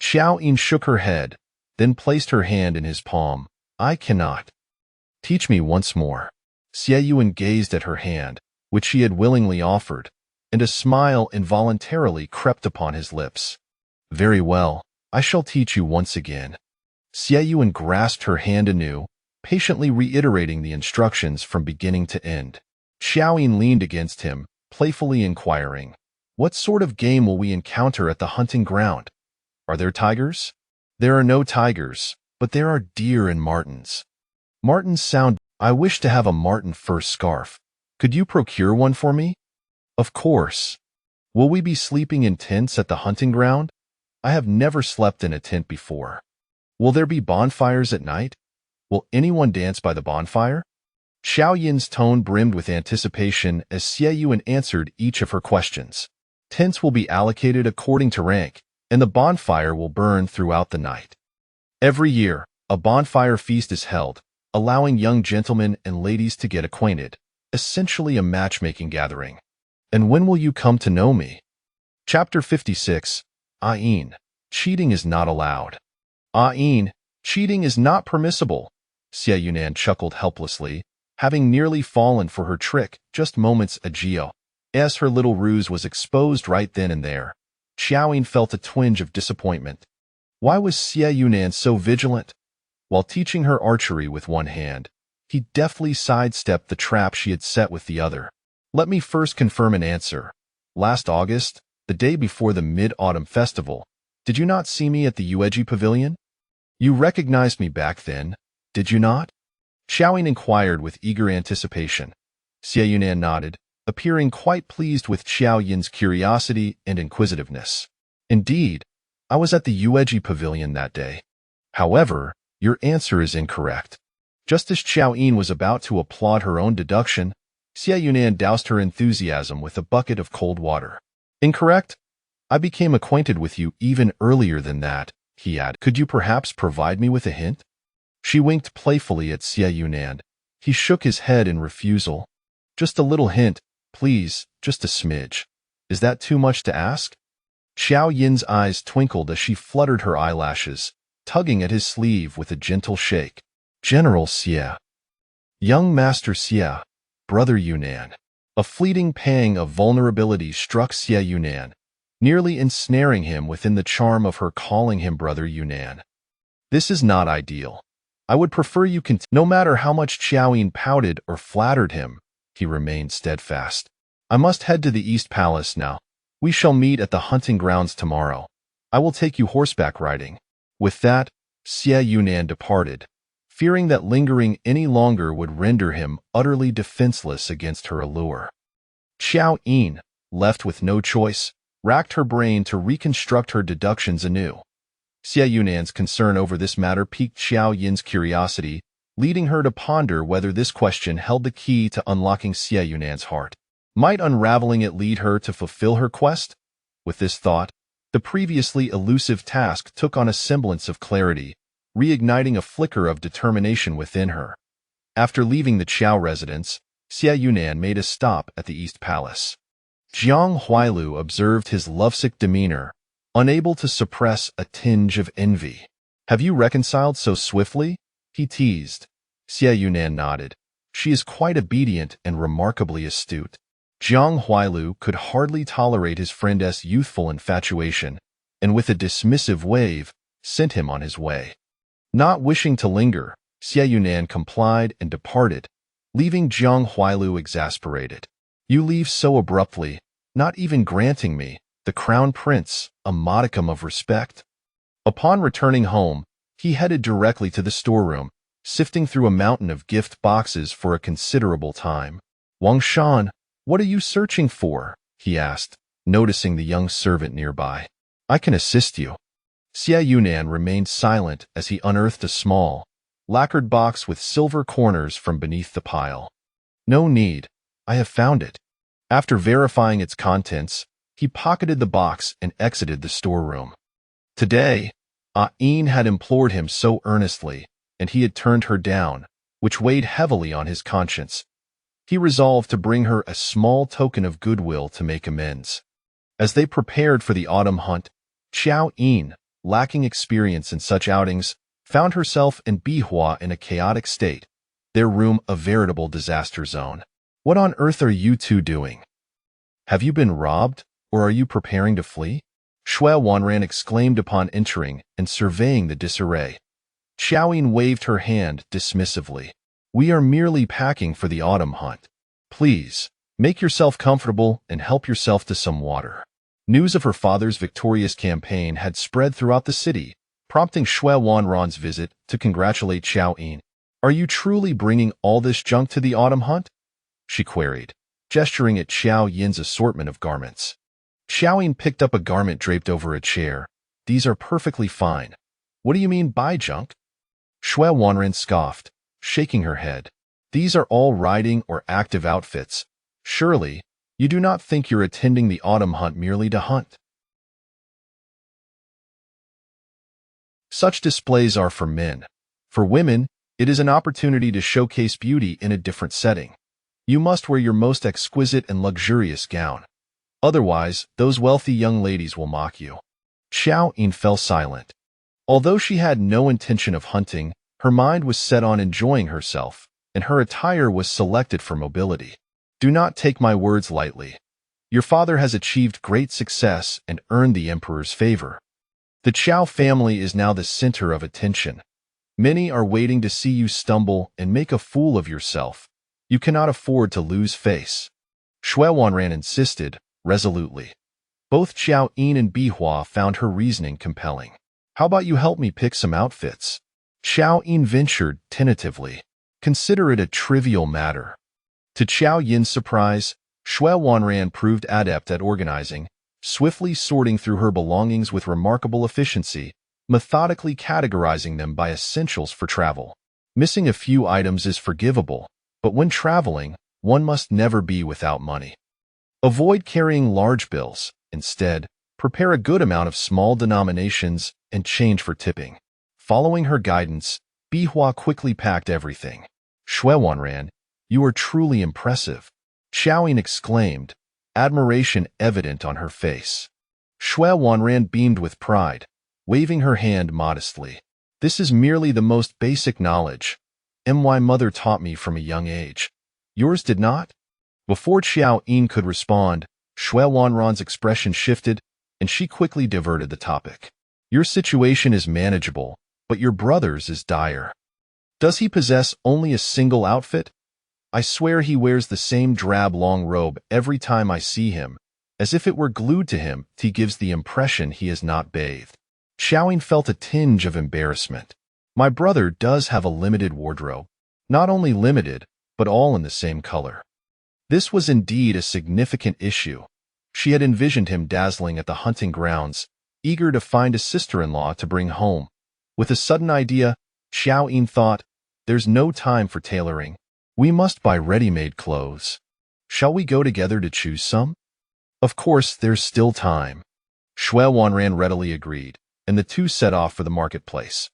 Qiao Yin shook her head, then placed her hand in his palm. I cannot. Teach me once more. Xie Yuan gazed at her hand, which she had willingly offered, and a smile involuntarily crept upon his lips. Very well, I shall teach you once again. Xie Yuan grasped her hand anew, patiently reiterating the instructions from beginning to end. Qiao Yin leaned against him, playfully inquiring, what sort of game will we encounter at the hunting ground? Are there tigers? There are no tigers, but there are deer and martens. Martens sound. I wish to have a marten fur scarf. Could you procure one for me? Of course. Will we be sleeping in tents at the hunting ground? I have never slept in a tent before. Will there be bonfires at night? Will anyone dance by the bonfire? Qiao Yin's tone brimmed with anticipation as Xie Yuan answered each of her questions. Tents will be allocated according to rank, and the bonfire will burn throughout the night. Every year, a bonfire feast is held, allowing young gentlemen and ladies to get acquainted, essentially a matchmaking gathering. And when will you come to know me? Chapter 56. Yin. Cheating is not allowed. Yin. Cheating is not permissible. Xie Yuan chuckled helplessly, having nearly fallen for her trick just moments ago. As her little ruse was exposed right then and there, Qiao Yin felt a twinge of disappointment. Why was Xie Yuan so vigilant? While teaching her archery with one hand, he deftly sidestepped the trap she had set with the other. Let me first confirm an answer. Last August, the day before the Mid-Autumn Festival, did you not see me at the Yueji Pavilion? You recognized me back then, did you not? Qiao Yin inquired with eager anticipation. Xie Yuan nodded, appearing quite pleased with Qiao Yin's curiosity and inquisitiveness. Indeed, I was at the Yueji Pavilion that day. However, your answer is incorrect. Just as Qiao Yin was about to applaud her own deduction, Xie Yuan doused her enthusiasm with a bucket of cold water. Incorrect? I became acquainted with you even earlier than that, he added. Could you perhaps provide me with a hint? She winked playfully at Xie Yuan. He shook his head in refusal. Just a little hint, please, just a smidge. Is that too much to ask? Qiao Yin's eyes twinkled as she fluttered her eyelashes, tugging at his sleeve with a gentle shake. General Xie. Young Master Xie. Brother Yunan. A fleeting pang of vulnerability struck Xie Yuan, nearly ensnaring him within the charm of her calling him Brother Yunan. This is not ideal. I would prefer you continue. No matter how much Qiao Yin pouted or flattered him, he remained steadfast. I must head to the East Palace now. We shall meet at the hunting grounds tomorrow. I will take you horseback riding. With that, Xie Yuan departed, fearing that lingering any longer would render him utterly defenseless against her allure. Qiao Yin, left with no choice, racked her brain to reconstruct her deductions anew. Xie Yunan's concern over this matter piqued Qiao Yin's curiosity, leading her to ponder whether this question held the key to unlocking Xie Yunan's heart. Might unraveling it lead her to fulfill her quest? With this thought, the previously elusive task took on a semblance of clarity, reigniting a flicker of determination within her. After leaving the Qiao residence, Xie Yuan made a stop at the East Palace. Jiang Huailu observed his lovesick demeanor, unable to suppress a tinge of envy. Have you reconciled so swiftly? He teased. Xie Yuan nodded. She is quite obedient and remarkably astute. Jiang Huailu could hardly tolerate his friend's youthful infatuation, and with a dismissive wave, sent him on his way. Not wishing to linger, Xie Yunan complied and departed, leaving Jiang Huailu exasperated. You leave so abruptly, not even granting me, the crown prince, a modicum of respect. Upon returning home, he headed directly to the storeroom, sifting through a mountain of gift boxes for a considerable time. Wang Shan, what are you searching for? He asked, noticing the young servant nearby. I can assist you. Xie Yunan remained silent as he unearthed a small, lacquered box with silver corners from beneath the pile. No need. I have found it. After verifying its contents, he pocketed the box and exited the storeroom. Today, Yin had implored him so earnestly, and he had turned her down, which weighed heavily on his conscience. He resolved to bring her a small token of goodwill to make amends. As they prepared for the autumn hunt, Qiao Yin, lacking experience in such outings, found herself and Bihua in a chaotic state, their room a veritable disaster zone. What on earth are you two doing? Have you been robbed, or are you preparing to flee? Shui Wanran exclaimed upon entering and surveying the disarray. Qiao Yin waved her hand dismissively. We are merely packing for the autumn hunt. Please, make yourself comfortable and help yourself to some water. News of her father's victorious campaign had spread throughout the city, prompting Shui Wanran's visit to congratulate Qiao Yin. Are you truly bringing all this junk to the autumn hunt? She queried, gesturing at Qiao Yin's assortment of garments. Qiao Yin picked up a garment draped over a chair. These are perfectly fine. What do you mean by junk? Shui Wanran scoffed, shaking her head. These are all riding or active outfits. Surely, you do not think you're attending the autumn hunt merely to hunt. Such displays are for men. For women, it is an opportunity to showcase beauty in a different setting. You must wear your most exquisite and luxurious gown. Otherwise, those wealthy young ladies will mock you. Qiao Yin fell silent. Although she had no intention of hunting, her mind was set on enjoying herself, and her attire was selected for mobility. Do not take my words lightly. Your father has achieved great success and earned the emperor's favor. The Qiao family is now the center of attention. Many are waiting to see you stumble and make a fool of yourself. You cannot afford to lose face. Shui Wanran insisted, resolutely. Both Qiao Yin and Bihua found her reasoning compelling. How about you help me pick some outfits? Qiao Yin ventured tentatively. Consider it a trivial matter. To Qiao Yin's surprise, Shui Wanran proved adept at organizing, swiftly sorting through her belongings with remarkable efficiency, methodically categorizing them by essentials for travel. Missing a few items is forgivable, but when traveling, one must never be without money. Avoid carrying large bills. Instead, prepare a good amount of small denominations and change for tipping. Following her guidance, Bihua quickly packed everything. Shui Wanran, you are truly impressive. Qiao Yin exclaimed, admiration evident on her face. Shui Wanran beamed with pride, waving her hand modestly. This is merely the most basic knowledge. My mother taught me from a young age. Yours did not? Before Qiao Yin could respond, Shui Wanran's expression shifted, and she quickly diverted the topic. Your situation is manageable, but your brother's is dire. Does he possess only a single outfit? I swear he wears the same drab long robe every time I see him, as if it were glued to him. He gives the impression he is not bathed. Qiao Yin felt a tinge of embarrassment. My brother does have a limited wardrobe. Not only limited, but all in the same color. This was indeed a significant issue. She had envisioned him dazzling at the hunting grounds, eager to find a sister-in-law to bring home. With a sudden idea, Qiao Yin thought, there's no time for tailoring. We must buy ready-made clothes. Shall we go together to choose some? Of course, there's still time. Shui Wanran readily agreed, and the two set off for the marketplace.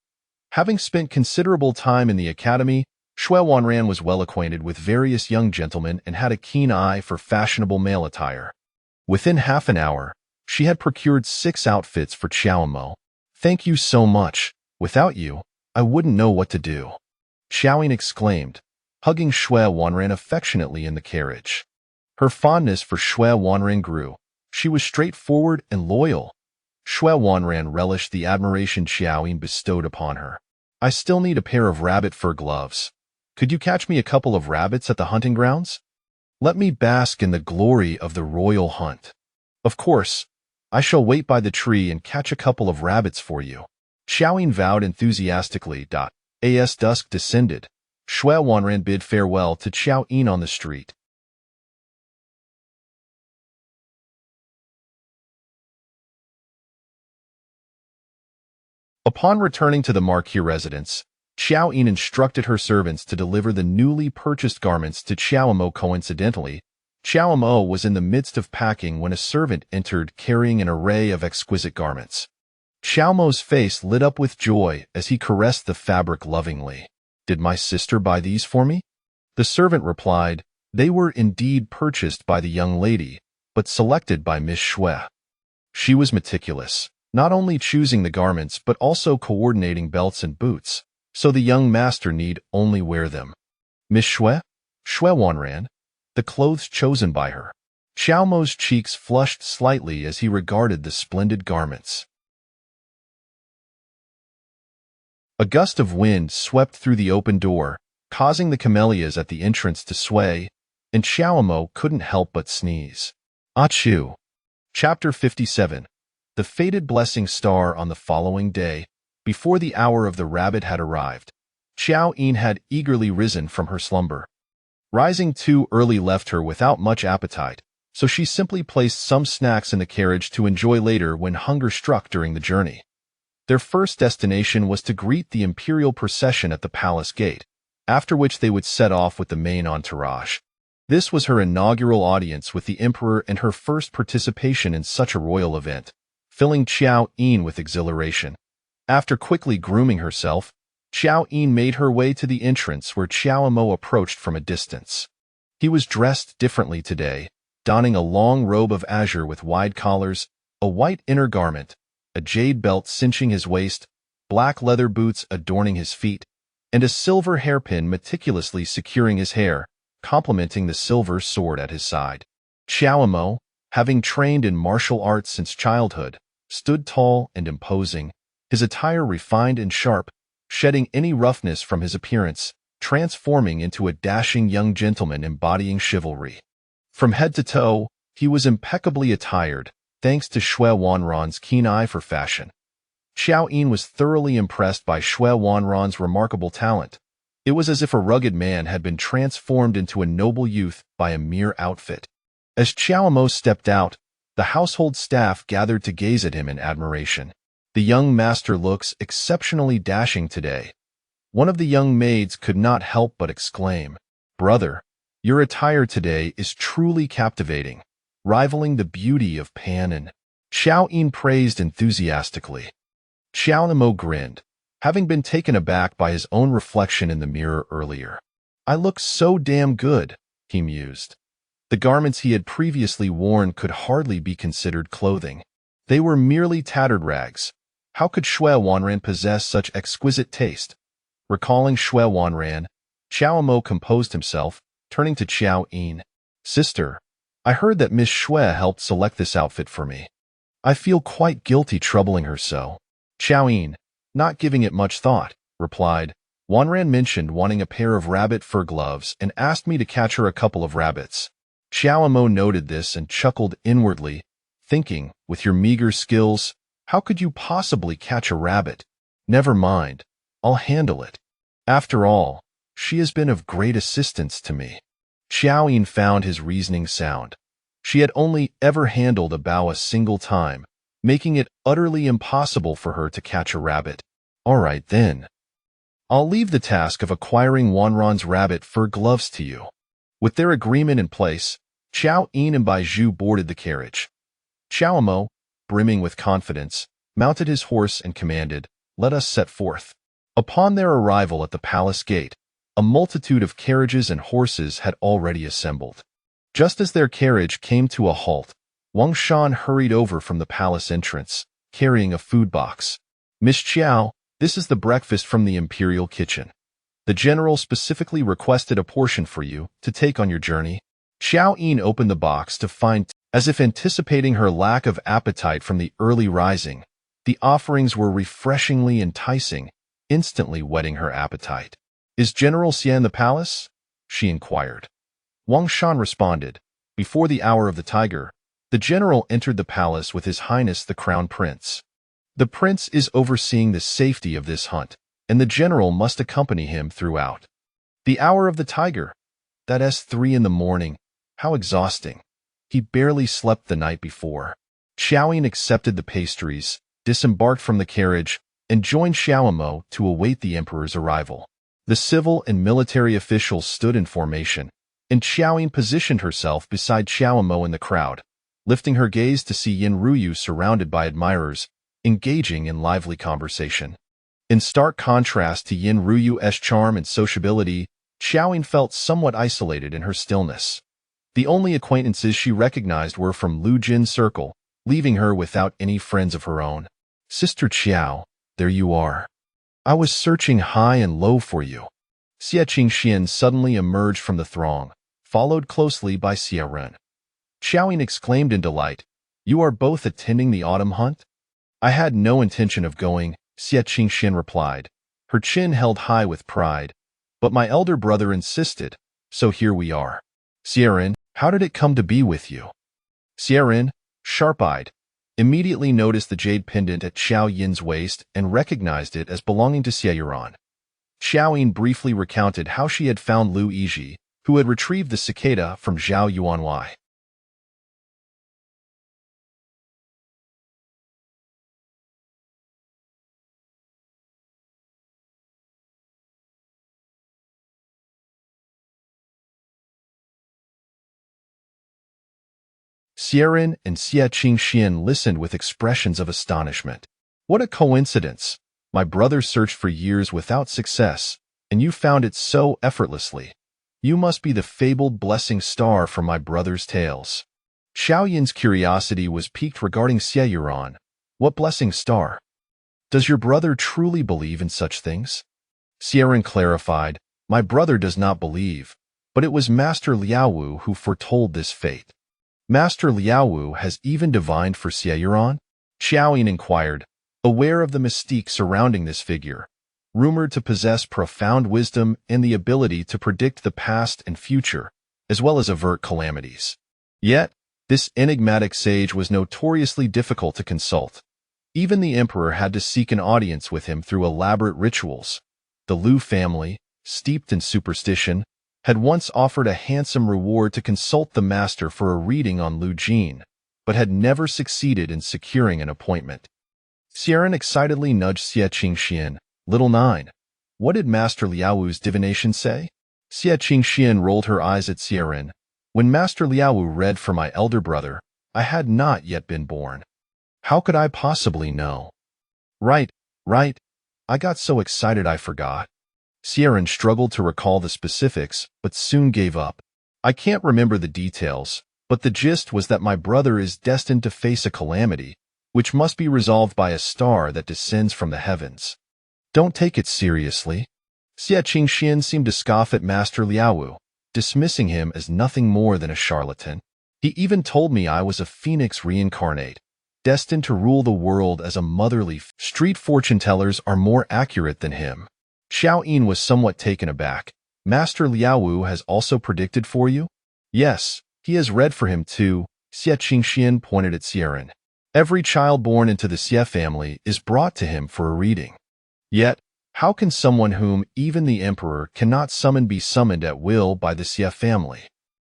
Having spent considerable time in the academy, Shui Wanran was well acquainted with various young gentlemen and had a keen eye for fashionable male attire. Within half an hour, she had procured 6 outfits for Qiao. Thank you so much. Without you, I wouldn't know what to do. Qiao Yin exclaimed, hugging Shui Wanran affectionately in the carriage. Her fondness for Shui Wanran grew. She was straightforward and loyal. Xue Wanran relished the admiration Qiao Yin bestowed upon her. I still need a pair of rabbit fur gloves. Could you catch me a couple of rabbits at the hunting grounds? Let me bask in the glory of the royal hunt. Of course, I shall wait by the tree and catch a couple of rabbits for you. Qiao Yin vowed enthusiastically. As dusk descended, Xue Wanran bid farewell to Qiao Yin on the street. Upon returning to the marquis residence, Qiao Yin instructed her servants to deliver the newly purchased garments to Qiao Mo. Coincidentally, Qiao Mo was in the midst of packing when a servant entered carrying an array of exquisite garments. Qiao Mo's face lit up with joy as he caressed the fabric lovingly. Did my sister buy these for me? The servant replied, they were indeed purchased by the young lady, but selected by Miss Xue. She was meticulous, not only choosing the garments but also coordinating belts and boots, so the young master need only wear them. Miss Xue? Xue Wanran? The clothes chosen by her. Qiao Mo's cheeks flushed slightly as he regarded the splendid garments. A gust of wind swept through the open door, causing the camellias at the entrance to sway, and Qiao Mo couldn't help but sneeze. Achoo! Chapter 57. The fated blessing star. On the following day, before the hour of the rabbit had arrived, Qiao Yin had eagerly risen from her slumber. Rising too early left her without much appetite, so she simply placed some snacks in the carriage to enjoy later when hunger struck during the journey. Their first destination was to greet the imperial procession at the palace gate, after which they would set off with the main entourage. This was her inaugural audience with the emperor and her first participation in such a royal event, filling Qiao Yin with exhilaration. After quickly grooming herself, Qiao Yin made her way to the entrance where Qiao Mo approached from a distance. He was dressed differently today, donning a long robe of azure with wide collars, a white inner garment, a jade belt cinching his waist, black leather boots adorning his feet, and a silver hairpin meticulously securing his hair, complementing the silver sword at his side. Qiao Mo, having trained in martial arts since childhood, stood tall and imposing, his attire refined and sharp, shedding any roughness from his appearance, transforming into a dashing young gentleman embodying chivalry. From head to toe, he was impeccably attired, thanks to Xue Wanran's keen eye for fashion. Qiao Yin was thoroughly impressed by Xue Wanran's remarkable talent. It was as if a rugged man had been transformed into a noble youth by a mere outfit. As Qiao Mo stepped out, the household staff gathered to gaze at him in admiration. The young master looks exceptionally dashing today. One of the young maids could not help but exclaim, "Brother, your attire today is truly captivating, rivaling the beauty of Pan." And Qiao Yin praised enthusiastically. Qiao Mo grinned, having been taken aback by his own reflection in the mirror earlier. I look so damn good, he mused. The garments he had previously worn could hardly be considered clothing. They were merely tattered rags. How could Xue Wanran possess such exquisite taste? Recalling Xue Wanran, Qiao Mo composed himself, turning to Qiao Yin. Sister, I heard that Miss Xue helped select this outfit for me. I feel quite guilty troubling her so. Qiao Yin, not giving it much thought, replied, Wanran mentioned wanting a pair of rabbit fur gloves and asked me to catch her a couple of rabbits. Qiao Mo noted this and chuckled inwardly, thinking, with your meager skills, how could you possibly catch a rabbit? Never mind, I'll handle it. After all, she has been of great assistance to me. Qiao Yin found his reasoning sound. She had only ever handled a bow a single time, making it utterly impossible for her to catch a rabbit. All right then. I'll leave the task of acquiring Wanran's rabbit fur gloves to you. With their agreement in place, Qiao Yin and Bai Zhu boarded the carriage. Qiao Mo, brimming with confidence, mounted his horse and commanded, let us set forth. Upon their arrival at the palace gate, a multitude of carriages and horses had already assembled. Just as their carriage came to a halt, Wang Shan hurried over from the palace entrance, carrying a food box. Miss Qiao, this is the breakfast from the imperial kitchen. The general specifically requested a portion for you to take on your journey. Qiao Yin opened the box to find As if anticipating her lack of appetite from the early rising, the offerings were refreshingly enticing, instantly whetting her appetite. "Is General Xie in the palace?" she inquired. Wang Shan responded. Before the hour of the tiger, the general entered the palace with His Highness the Crown Prince. The prince is overseeing the safety of this hunt, and the general must accompany him throughout. The hour of the tiger. That's 3 in the morning. How exhausting. He barely slept the night before. Qiao Yin accepted the pastries, disembarked from the carriage, and joined Xiaomo to await the emperor's arrival. The civil and military officials stood in formation, and Qiao Yin positioned herself beside Xiaomo in the crowd, lifting her gaze to see Yin Ruyu surrounded by admirers, engaging in lively conversation. In stark contrast to Yin Ruyu's charm and sociability, Qiao Yin felt somewhat isolated in her stillness. The only acquaintances she recognized were from Lu Jin's circle, leaving her without any friends of her own. "Sister Qiao, there you are. I was searching high and low for you." Xie Qingxian suddenly emerged from the throng, followed closely by Xie Ren. Qiao Yin exclaimed in delight, "You are both attending the autumn hunt?" "I had no intention of going," Xie Qingxian replied, her chin held high with pride, "but my elder brother insisted, so here we are." "Xie Ren, how did it come to be with you?" Xie Ren, sharp-eyed, immediately noticed the jade pendant at Qiao Yin's waist and recognized it as belonging to Xie Yuan. Qiao Yin briefly recounted how she had found Lu Yizhi, who had retrieved the cicada from Zhao Yuanwei. Xie Ren and Xie Qingxian listened with expressions of astonishment. "What a coincidence! My brother searched for years without success, and you found it so effortlessly. You must be the fabled blessing star from my brother's tales." Qiao Yin's curiosity was piqued regarding Xie Yuan. "What blessing star? Does your brother truly believe in such things?" Xie Ren clarified, "My brother does not believe, but it was Master Liaowu who foretold this fate." "Master Liaowu has even divined for Xie Yuan?" Qiao Yin inquired, aware of the mystique surrounding this figure, rumored to possess profound wisdom and the ability to predict the past and future, as well as avert calamities. Yet, this enigmatic sage was notoriously difficult to consult. Even the emperor had to seek an audience with him through elaborate rituals. The Lu family, steeped in superstition, had once offered a handsome reward to consult the master for a reading on Lu Jin, but had never succeeded in securing an appointment. Xie Ren excitedly nudged Xie Qingxian. "Little 9, what did Master Liaowu's divination say?" Xie Qingxian rolled her eyes at Xie Ren. "When Master Liaowu read for my elder brother, I had not yet been born. How could I possibly know?" Right. I got so excited I forgot." Xie Ren struggled to recall the specifics, but soon gave up. "I can't remember the details, but the gist was that my brother is destined to face a calamity, which must be resolved by a star that descends from the heavens." "Don't take it seriously." Xie Qingxian seemed to scoff at Master Liaowu, dismissing him as nothing more than a charlatan. "He even told me I was a phoenix reincarnate, destined to rule the world as a motherly street fortune-tellers are more accurate than him." Qiao Yin was somewhat taken aback. "Master Liaowu has also predicted for you?" "Yes, he has read for him too." Xie Qingxian pointed at Xie Ren. "Every child born into the Xie family is brought to him for a reading. Yet, how can someone whom even the emperor cannot summon be summoned at will by the Xie family?"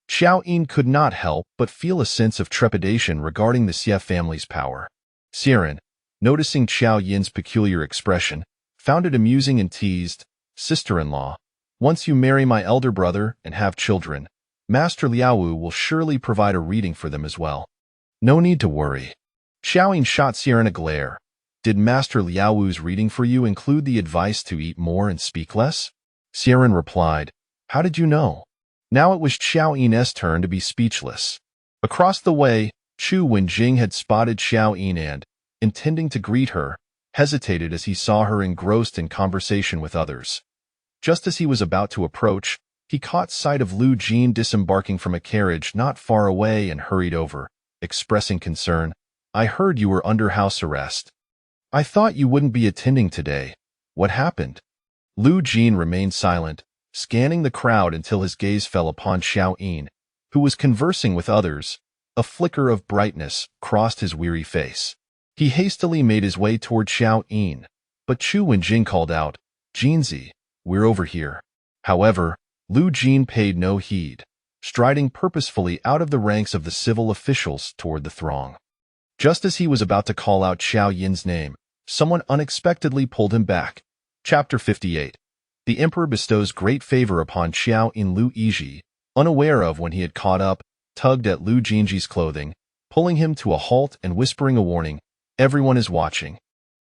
Qiao Yin could not help but feel a sense of trepidation regarding the Xie family's power. Xie Ren, noticing Qiao Yin's peculiar expression, found it amusing and teased, "Sister-in-law, once you marry my elder brother and have children, Master Liaowu will surely provide a reading for them as well. No need to worry." Qiao Yin shot Xie Ren a glare. "Did Master Liaowu's reading for you include the advice to eat more and speak less?" Xie Ren replied, "How did you know?" Now it was Qiao Yin's turn to be speechless. Across the way, Chu Wenjing had spotted Qiao Yin and, intending to greet her, hesitated as he saw her engrossed in conversation with others. Just as he was about to approach, he caught sight of Lu Jin disembarking from a carriage not far away and hurried over, expressing concern. "I heard you were under house arrest. I thought you wouldn't be attending today. What happened?" Lu Jin remained silent, scanning the crowd until his gaze fell upon Qiao Yin, who was conversing with others. A flicker of brightness crossed his weary face. He hastily made his way toward Qiao Yin, but Chu Wenjing called out, "Jinzi, we're over here." However, Lu Jin paid no heed, striding purposefully out of the ranks of the civil officials toward the throng. Just as he was about to call out Qiao Yin's name, someone unexpectedly pulled him back. Chapter 58. The Emperor bestows great favor upon Qiao Yin. Lu Yizhi, unaware of when he had caught up, tugged at Lu Jinji's clothing, pulling him to a halt and whispering a warning, "Everyone is watching.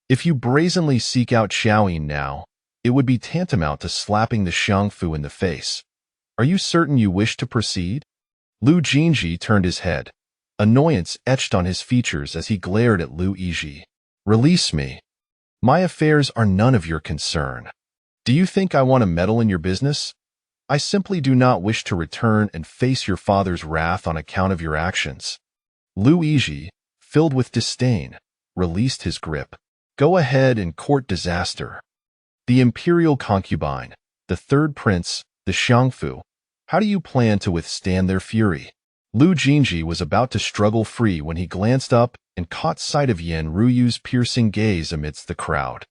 If you brazenly seek out Qiao Yin now, it would be tantamount to slapping the Xiangfu in the face. Are you certain you wish to proceed?" Lu Jinji turned his head. Annoyance etched on his features as he glared at Lu Yizhi. "Release me. My affairs are none of your concern. Do you think I want to meddle in your business? I simply do not wish to return and face your father's wrath on account of your actions." Lu Yizhi, filled with disdain, released his grip. "Go ahead and court disaster. The imperial concubine, the third prince, the Xiangfu. How do you plan to withstand their fury?" Lu Jinji was about to struggle free when he glanced up and caught sight of Yan Ruyu's piercing gaze amidst the crowd.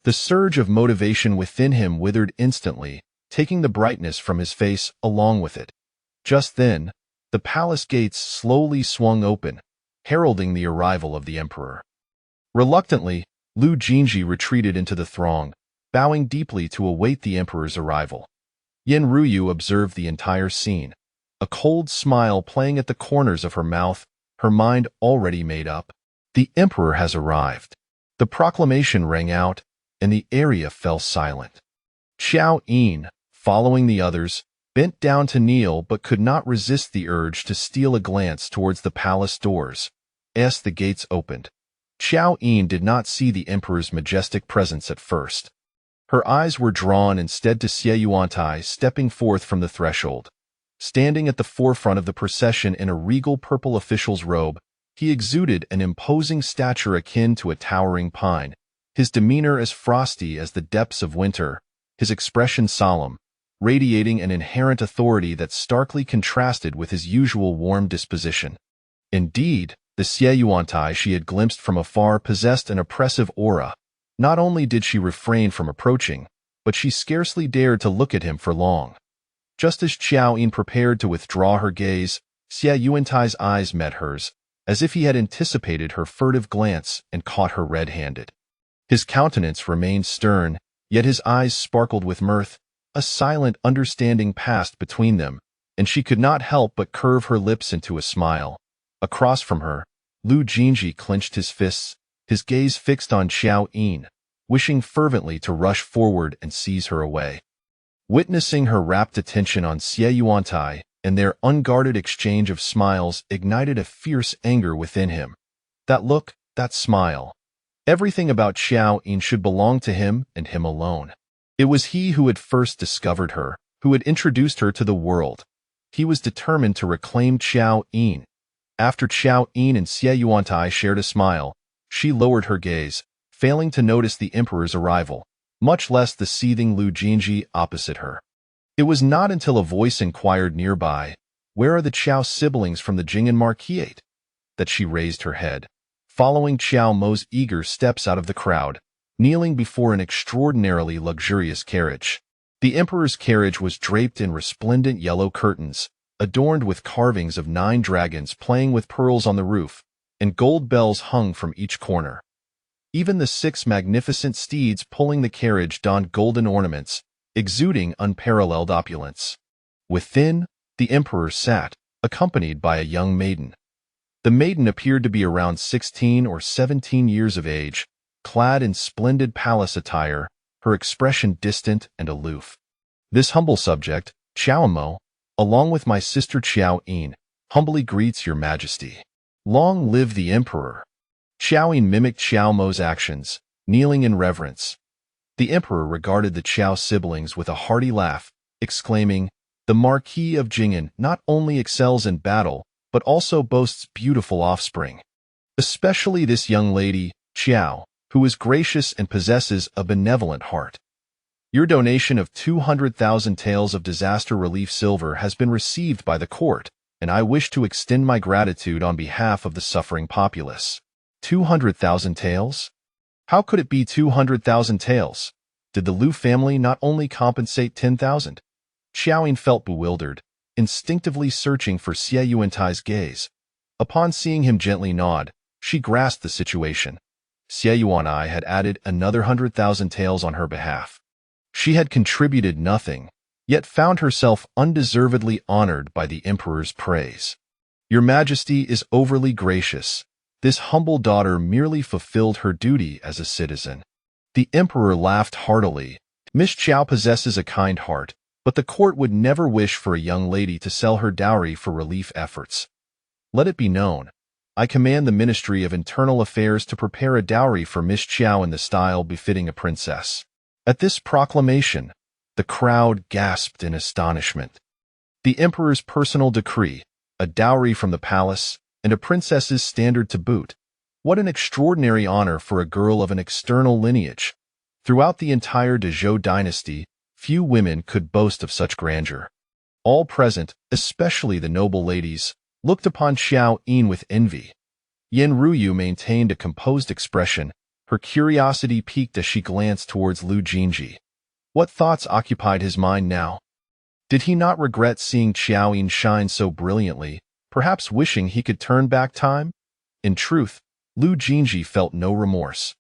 The surge of motivation within him withered instantly, taking the brightness from his face along with it. Just then, the palace gates slowly swung open, heralding the arrival of the emperor. Reluctantly, Lu Jinji retreated into the throng, bowing deeply to await the emperor's arrival. Yan Ruyu observed the entire scene, a cold smile playing at the corners of her mouth, her mind already made up. The emperor has arrived. The proclamation rang out, and the area fell silent. Qiao Yin, following the others, bent down to kneel but could not resist the urge to steal a glance towards the palace doors. As the gates opened, Qiao Yin did not see the emperor's majestic presence at first. Her eyes were drawn instead to Xie Yuantai stepping forth from the threshold. Standing at the forefront of the procession in a regal purple official's robe, he exuded an imposing stature akin to a towering pine, his demeanor as frosty as the depths of winter, his expression solemn, radiating an inherent authority that starkly contrasted with his usual warm disposition. Indeed, the Xie Yuantai she had glimpsed from afar possessed an oppressive aura. Not only did she refrain from approaching, but she scarcely dared to look at him for long. Just as Qiao Yin prepared to withdraw her gaze, Xie Yuantai's eyes met hers, as if he had anticipated her furtive glance and caught her red-handed. His countenance remained stern, yet his eyes sparkled with mirth. A silent understanding passed between them, and she could not help but curve her lips into a smile. Across from her, Lu Jinji clenched his fists, his gaze fixed on Qiao Yin, wishing fervently to rush forward and seize her away. Witnessing her rapt attention on Xie Yuantai and their unguarded exchange of smiles ignited a fierce anger within him. That look, that smile. Everything about Qiao Yin should belong to him and him alone. It was he who had first discovered her, who had introduced her to the world. He was determined to reclaim Qiao Yin. After Qiao Yin and Xie Yuantai shared a smile, she lowered her gaze, failing to notice the emperor's arrival, much less the seething Lu Jinji opposite her. It was not until a voice inquired nearby, "Where are the Qiao siblings from the Jing'an Marquisate?" that she raised her head, following Qiao Mo's eager steps out of the crowd, kneeling before an extraordinarily luxurious carriage. The emperor's carriage was draped in resplendent yellow curtains, adorned with carvings of 9 dragons playing with pearls on the roof, and gold bells hung from each corner. Even the 6 magnificent steeds pulling the carriage donned golden ornaments, exuding unparalleled opulence. Within, the emperor sat, accompanied by a young maiden. The maiden appeared to be around 16 or 17 years of age, clad in splendid palace attire, her expression distant and aloof. "This humble subject, Qiao Mo, along with my sister Qiao Yin, humbly greets your majesty. Long live the emperor." Qiao Yin mimicked Qiao Mo's actions, kneeling in reverence. The emperor regarded the Qiao siblings with a hearty laugh, exclaiming, The Marquis of Jing'an not only excels in battle, but also boasts beautiful offspring. Especially this young lady, Qiao, who is gracious and possesses a benevolent heart. Your donation of 200,000 taels of disaster relief silver has been received by the court, and I wish to extend my gratitude on behalf of the suffering populace. 200,000 taels? How could it be 200,000 taels? Did the Lu family not only compensate 10,000? Qiao Yin felt bewildered, instinctively searching for Xie Yuantai's gaze. Upon seeing him gently nod, she grasped the situation. Xie Yuantai had added another 100,000 taels on her behalf. She had contributed nothing, yet found herself undeservedly honored by the emperor's praise. Your Majesty is overly gracious. This humble daughter merely fulfilled her duty as a citizen. The emperor laughed heartily. Miss Qiao possesses a kind heart, but the court would never wish for a young lady to sell her dowry for relief efforts. Let it be known, I command the Ministry of Internal Affairs to prepare a dowry for Miss Qiao in the style befitting a princess. At this proclamation, the crowd gasped in astonishment. The emperor's personal decree, a dowry from the palace, and a princess's standard to boot. What an extraordinary honor for a girl of an external lineage. Throughout the entire de Zhou dynasty, few women could boast of such grandeur. All present, especially the noble ladies, looked upon Qiao Yin with envy. Yen Ruyu maintained a composed expression. Her curiosity piqued as she glanced towards Lu Jin Zhi. What thoughts occupied his mind now? Did he not regret seeing Qiao Yin shine so brilliantly, perhaps wishing he could turn back time? In truth, Lu Jin Zhi felt no remorse.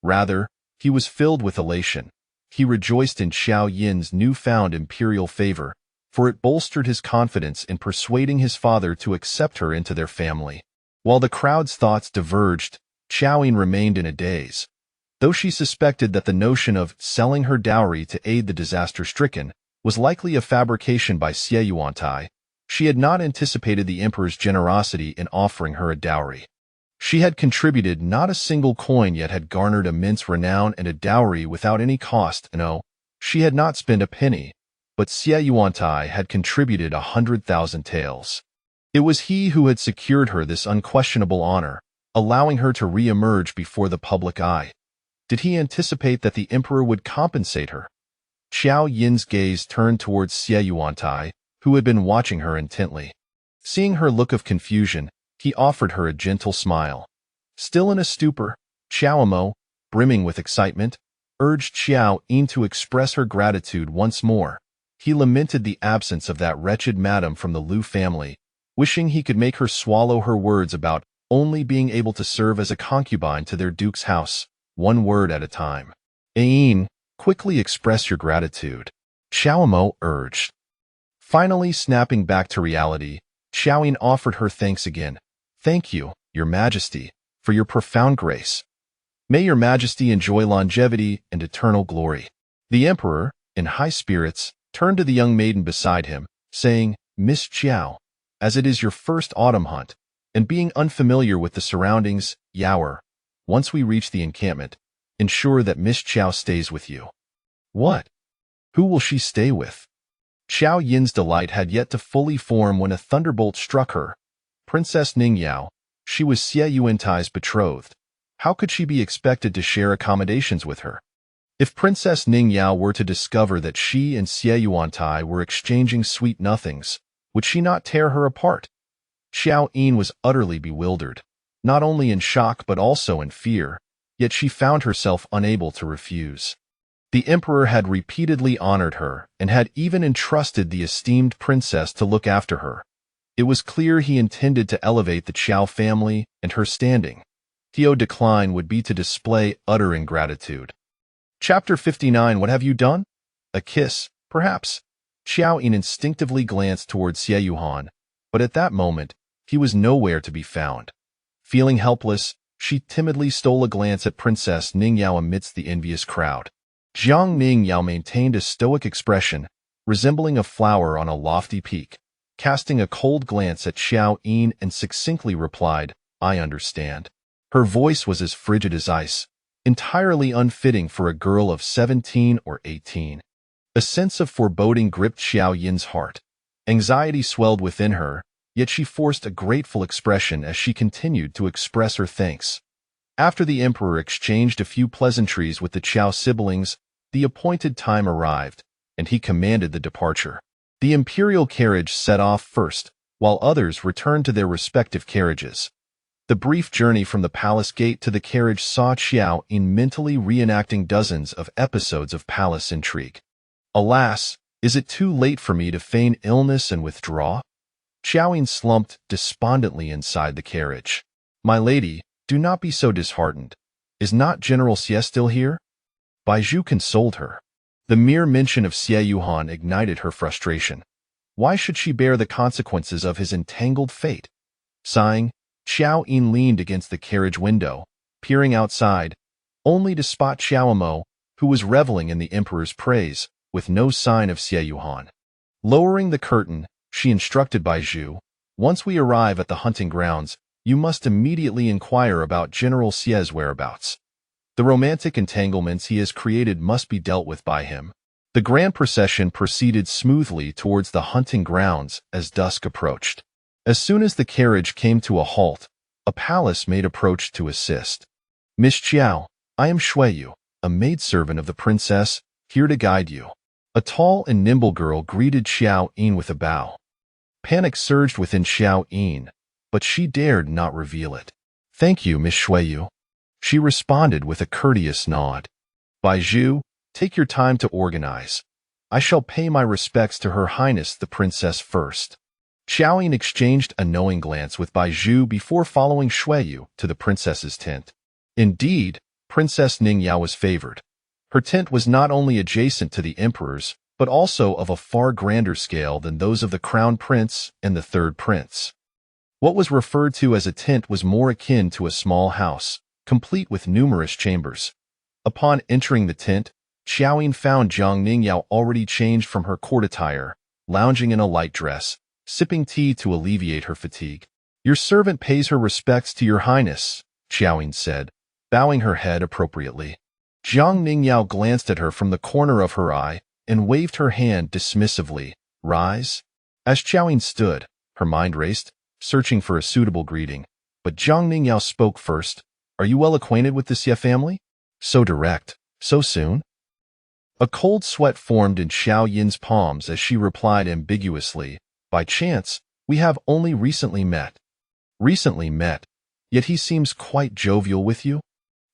Rather, he was filled with elation. He rejoiced in Qiao Yin's newfound imperial favor, for it bolstered his confidence in persuading his father to accept her into their family. While the crowd's thoughts diverged, Qiao Yin remained in a daze. Though she suspected that the notion of selling her dowry to aid the disaster-stricken was likely a fabrication by Xie Yuantai, she had not anticipated the emperor's generosity in offering her a dowry. She had contributed not a single coin yet had garnered immense renown and a dowry without any cost. No, she had not spent a penny, but Xie Yuantai had contributed 100,000 taels. It was he who had secured her this unquestionable honor, allowing her to re-emerge before the public eye. Did he anticipate that the emperor would compensate her? Qiao Yin's gaze turned towards Xie Yuantai, who had been watching her intently. Seeing her look of confusion, he offered her a gentle smile. Still in a stupor, Qiao Mo, brimming with excitement, urged Qiao Yin to express her gratitude once more. He lamented the absence of that wretched madam from the Lu family, wishing he could make her swallow her words about only being able to serve as a concubine to their duke's house, one word at a time. Yin, quickly express your gratitude, Qiao Mo urged. Finally snapping back to reality, Qiao Yin offered her thanks again. Thank you, Your Majesty, for your profound grace. May Your Majesty enjoy longevity and eternal glory. The emperor, in high spirits, turned to the young maiden beside him, saying, Miss Qiao, as it is your first autumn hunt, and being unfamiliar with the surroundings, once we reach the encampment, ensure that Miss Qiao stays with you. What? Who will she stay with? Qiao Yin's delight had yet to fully form when a thunderbolt struck her. Princess Ningyao, she was Xie Yuantai's betrothed. How could she be expected to share accommodations with her? If Princess Ningyao were to discover that she and Xie Yuantai were exchanging sweet nothings, would she not tear her apart? Qiao Yin was utterly bewildered, not only in shock but also in fear, yet she found herself unable to refuse. The emperor had repeatedly honored her and had even entrusted the esteemed princess to look after her. It was clear he intended to elevate the Qiao family and her standing. To decline would be to display utter ingratitude. Chapter 59. What have you done? A kiss, perhaps. Qiao Yin instinctively glanced towards Xie Yuhan, but at that moment, he was nowhere to be found. Feeling helpless, she timidly stole a glance at Princess Ningyao amidst the envious crowd. Jiang Ningyao maintained a stoic expression, resembling a flower on a lofty peak, casting a cold glance at Qiao Yin and succinctly replied, I understand. Her voice was as frigid as ice, entirely unfitting for a girl of 17 or 18. A sense of foreboding gripped Qiao Yin's heart. Anxiety swelled within her, yet she forced a grateful expression as she continued to express her thanks. After the emperor exchanged a few pleasantries with the Qiao siblings, the appointed time arrived, and he commanded the departure. The imperial carriage set off first, while others returned to their respective carriages. The brief journey from the palace gate to the carriage saw Qiao Yin mentally reenacting dozens of episodes of palace intrigue. Alas, is it too late for me to feign illness and withdraw? Qiao Yin slumped despondently inside the carriage. My lady, do not be so disheartened. Is not General Xie still here? Baizhu consoled her. The mere mention of Xie Yuhan ignited her frustration. Why should she bear the consequences of his entangled fate? Sighing, Qiao Yin leaned against the carriage window, peering outside, only to spot Xiao Mo, who was reveling in the emperor's praise, with no sign of Xie Yuhan. Lowering the curtain, she instructed Baizhu, once we arrive at the hunting grounds, you must immediately inquire about General Xie's whereabouts. The romantic entanglements he has created must be dealt with by him. The grand procession proceeded smoothly towards the hunting grounds as dusk approached. As soon as the carriage came to a halt, a palace maid approached to assist. Miss Qiao, I am Shuiyu, a maidservant of the princess, here to guide you. A tall and nimble girl greeted Qiao Yin with a bow. Panic surged within Qiao Yin, but she dared not reveal it. Thank you, Miss Shuiyu. She responded with a courteous nod. Baizhu, take your time to organize. I shall pay my respects to Her Highness the Princess first. Qiao Yin exchanged a knowing glance with Baizhu before following Shuiyu to the princess's tent. Indeed, Princess Ningyao was favored. Her tent was not only adjacent to the emperor's, but also of a far grander scale than those of the crown prince and the third prince. What was referred to as a tent was more akin to a small house, complete with numerous chambers. Upon entering the tent, Qiao Yin found Jiang Ningyao already changed from her court attire, lounging in a light dress, sipping tea to alleviate her fatigue. Your servant pays her respects to your highness, Qiao Yin said, bowing her head appropriately. Jiang Ningyao glanced at her from the corner of her eye and waved her hand dismissively. Rise? As Qiao Yin stood, her mind raced, searching for a suitable greeting. But Jiang Ningyao spoke first. Are you well acquainted with the Xie family? So direct. So soon? A cold sweat formed in Qiao Yin's palms as she replied ambiguously. By chance, we have only recently met. Recently met, yet he seems quite jovial with you?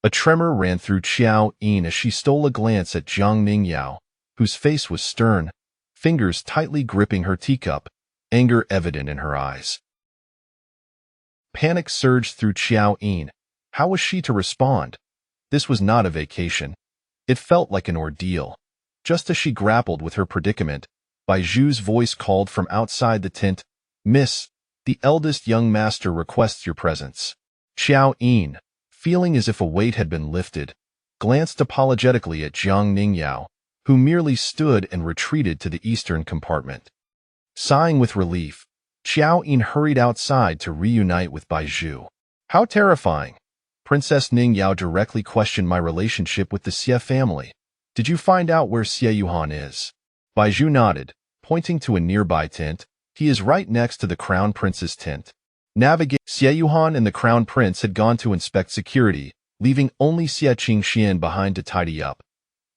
A tremor ran through Qiao Yin as she stole a glance at Jiang Ningyao, whose face was stern, fingers tightly gripping her teacup, anger evident in her eyes. Panic surged through Qiao Yin. How was she to respond? This was not a vacation. It felt like an ordeal. Just as she grappled with her predicament, Baizhu's voice called from outside the tent, Miss, the eldest young master requests your presence. Qiao Yin, feeling as if a weight had been lifted, glanced apologetically at Jiang Ningyao, who merely stood and retreated to the eastern compartment. Sighing with relief, Qiao Yin hurried outside to reunite with Baizhu. How terrifying! Princess Ningyao directly questioned my relationship with the Xie family. Did you find out where Xie Yuhan is? Baizhu nodded, pointing to a nearby tent. He is right next to the crown prince's tent. Navigate. Xie Yuhan and the crown prince had gone to inspect security, leaving only Xie Qingxian behind to tidy up.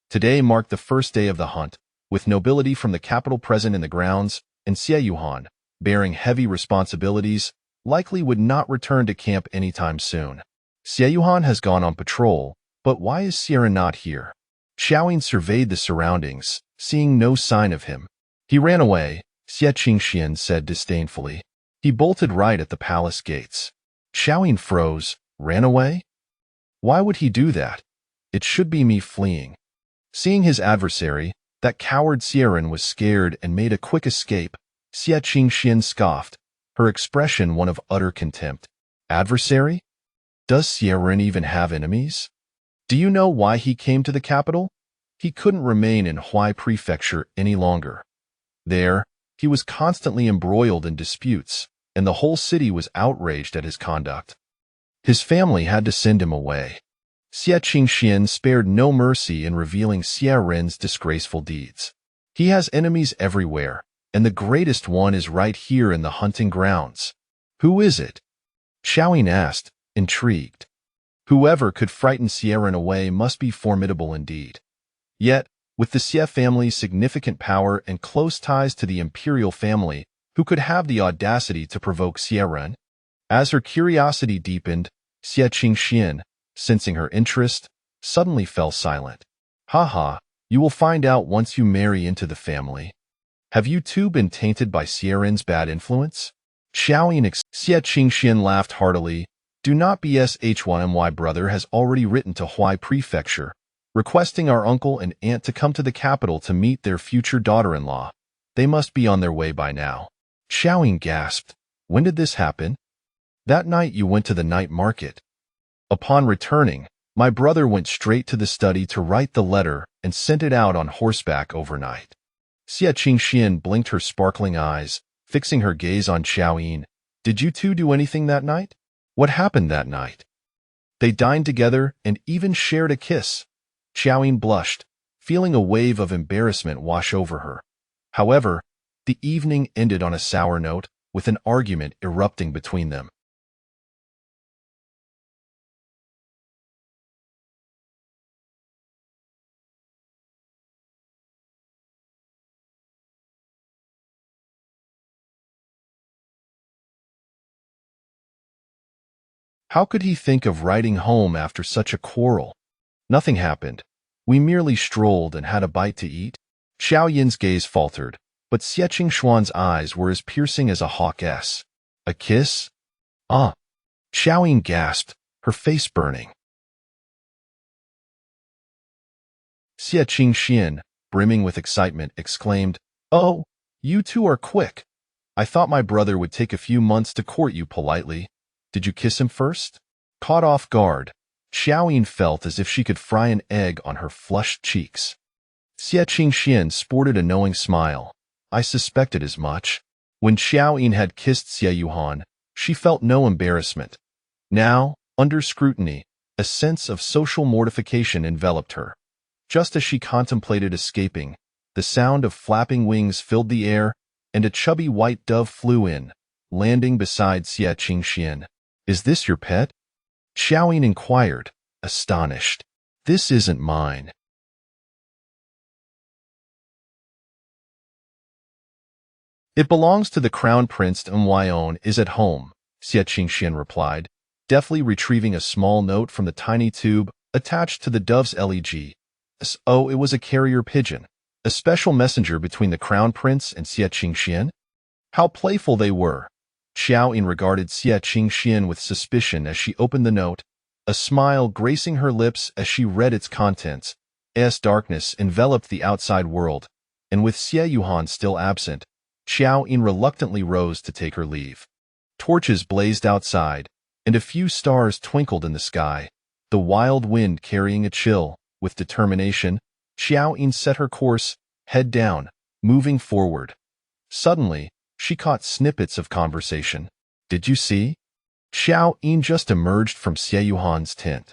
Today marked the first day of the hunt, with nobility from the capital present in the grounds, and Xie Yuhan, bearing heavy responsibilities, likely would not return to camp anytime soon. Xie Yuhan has gone on patrol, but why is Sierra not here? Qiao Yin surveyed the surroundings, seeing no sign of him. He ran away, Xie Qingxian said disdainfully. He bolted right at the palace gates. Qiao Yin froze. Ran away? Why would he do that? It should be me fleeing. Seeing his adversary, that coward Sieran was scared and made a quick escape. Xie Qingxian scoffed, her expression one of utter contempt. Adversary? Does Sieran even have enemies? Do you know why he came to the capital? He couldn't remain in Huai Prefecture any longer. There, he was constantly embroiled in disputes, and the whole city was outraged at his conduct. His family had to send him away. Xie Qingxian spared no mercy in revealing Sieran's disgraceful deeds. He has enemies everywhere, and the greatest one is right here in the hunting grounds. Who is it? Qiao Yin asked, intrigued. Whoever could frighten Sieran away must be formidable indeed. Yet, with the Xie family's significant power and close ties to the imperial family, who could have the audacity to provoke Sieran? As her curiosity deepened, Xie Qingxian, sensing her interest, suddenly fell silent. Haha, you will find out once you marry into the family. Have you too been tainted by Sieran's bad influence? Qiao Yin Xie Qingxian laughed heartily. Do not BS. H1My brother has already written to Huai Prefecture, requesting our uncle and aunt to come to the capital to meet their future daughter-in-law. They must be on their way by now. Qiao Yin gasped. When did this happen? That night you went to the night market. Upon returning, my brother went straight to the study to write the letter and sent it out on horseback overnight. Xie Qingxian blinked her sparkling eyes, fixing her gaze on Qiao Yin. Did you two do anything that night? What happened that night? They dined together and even shared a kiss. Qiao Yin blushed, feeling a wave of embarrassment wash over her. However, the evening ended on a sour note, with an argument erupting between them. How could he think of writing home after such a quarrel? Nothing happened. We merely strolled and had a bite to eat. Qiao Yin's gaze faltered, but Xie Qingxuan's eyes were as piercing as a hawk's. A kiss? Ah! Qiao Yin gasped, her face burning. Xie Qingxian, brimming with excitement, exclaimed, Oh, you two are quick. I thought my brother would take a few months to court you politely. Did you kiss him first? Caught off guard, Qiao Yin felt as if she could fry an egg on her flushed cheeks. Xie Qingxian sported a knowing smile. I suspected as much. When Qiao Yin had kissed Xie Yuhan, she felt no embarrassment. Now, under scrutiny, a sense of social mortification enveloped her. Just as she contemplated escaping, the sound of flapping wings filled the air, and a chubby white dove flew in, landing beside Xie Qingxian. Is this your pet? Qiao Yin inquired, astonished. This isn't mine. It belongs to the crown prince and Wyon is at home, Xie Qingxian replied, deftly retrieving a small note from the tiny tube attached to the dove's leg. Oh, it was a carrier pigeon, a special messenger between the crown prince and Xie Qingxian. How playful they were. Qiao Yin regarded Xie Qingxian with suspicion as she opened the note, a smile gracing her lips as she read its contents. As darkness enveloped the outside world, and with Xie Yuhan still absent, Qiao Yin reluctantly rose to take her leave. Torches blazed outside, and a few stars twinkled in the sky, the wild wind carrying a chill. With determination, Qiao Yin set her course, head down, moving forward. Suddenly, she caught snippets of conversation. Did you see? Qiao Yin just emerged from Xie Yuhan's tent.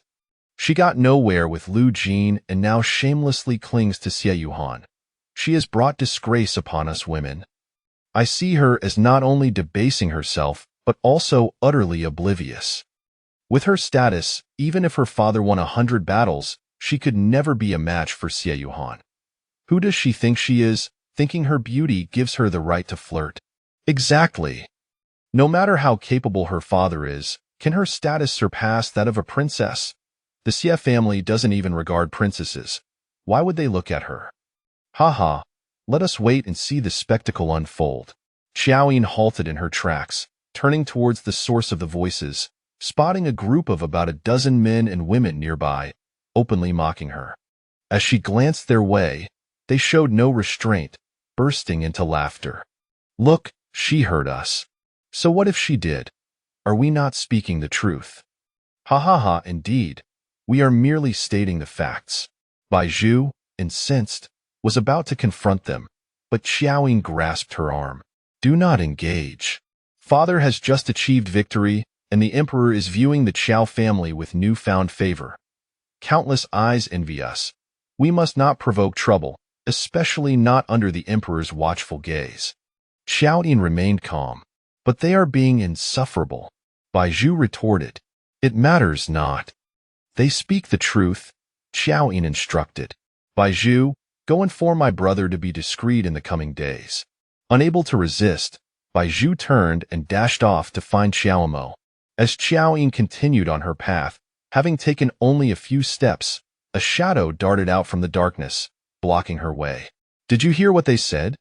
She got nowhere with Lu Jin and now shamelessly clings to Xie Yuhan. She has brought disgrace upon us women. I see her as not only debasing herself, but also utterly oblivious. With her status, even if her father won 100 battles, she could never be a match for Xie Yuhan. Who does she think she is, thinking her beauty gives her the right to flirt? Exactly. No matter how capable her father is, can her status surpass that of a princess? The Xie family doesn't even regard princesses. Why would they look at her? Haha, let us wait and see the spectacle unfold. Qiao Yin halted in her tracks, turning towards the source of the voices, spotting a group of about a dozen men and women nearby, openly mocking her. As she glanced their way, they showed no restraint, bursting into laughter. Look, she heard us. So what if she did? Are we not speaking the truth? Ha ha ha, indeed. We are merely stating the facts. Bai Zhu, incensed, was about to confront them, but Qiao Yin grasped her arm. Do not engage. Father has just achieved victory, and the emperor is viewing the Qiao family with newfound favor. Countless eyes envy us. We must not provoke trouble, especially not under the emperor's watchful gaze. Qiao Yin remained calm. But they are being insufferable. Bai Zhu retorted. It matters not. They speak the truth, Qiao Yin instructed. Bai Zhu, go inform my brother to be discreet in the coming days. Unable to resist, Bai Zhu turned and dashed off to find Qiao Mo. As Qiao Yin continued on her path, having taken only a few steps, a shadow darted out from the darkness, blocking her way. Did you hear what they said?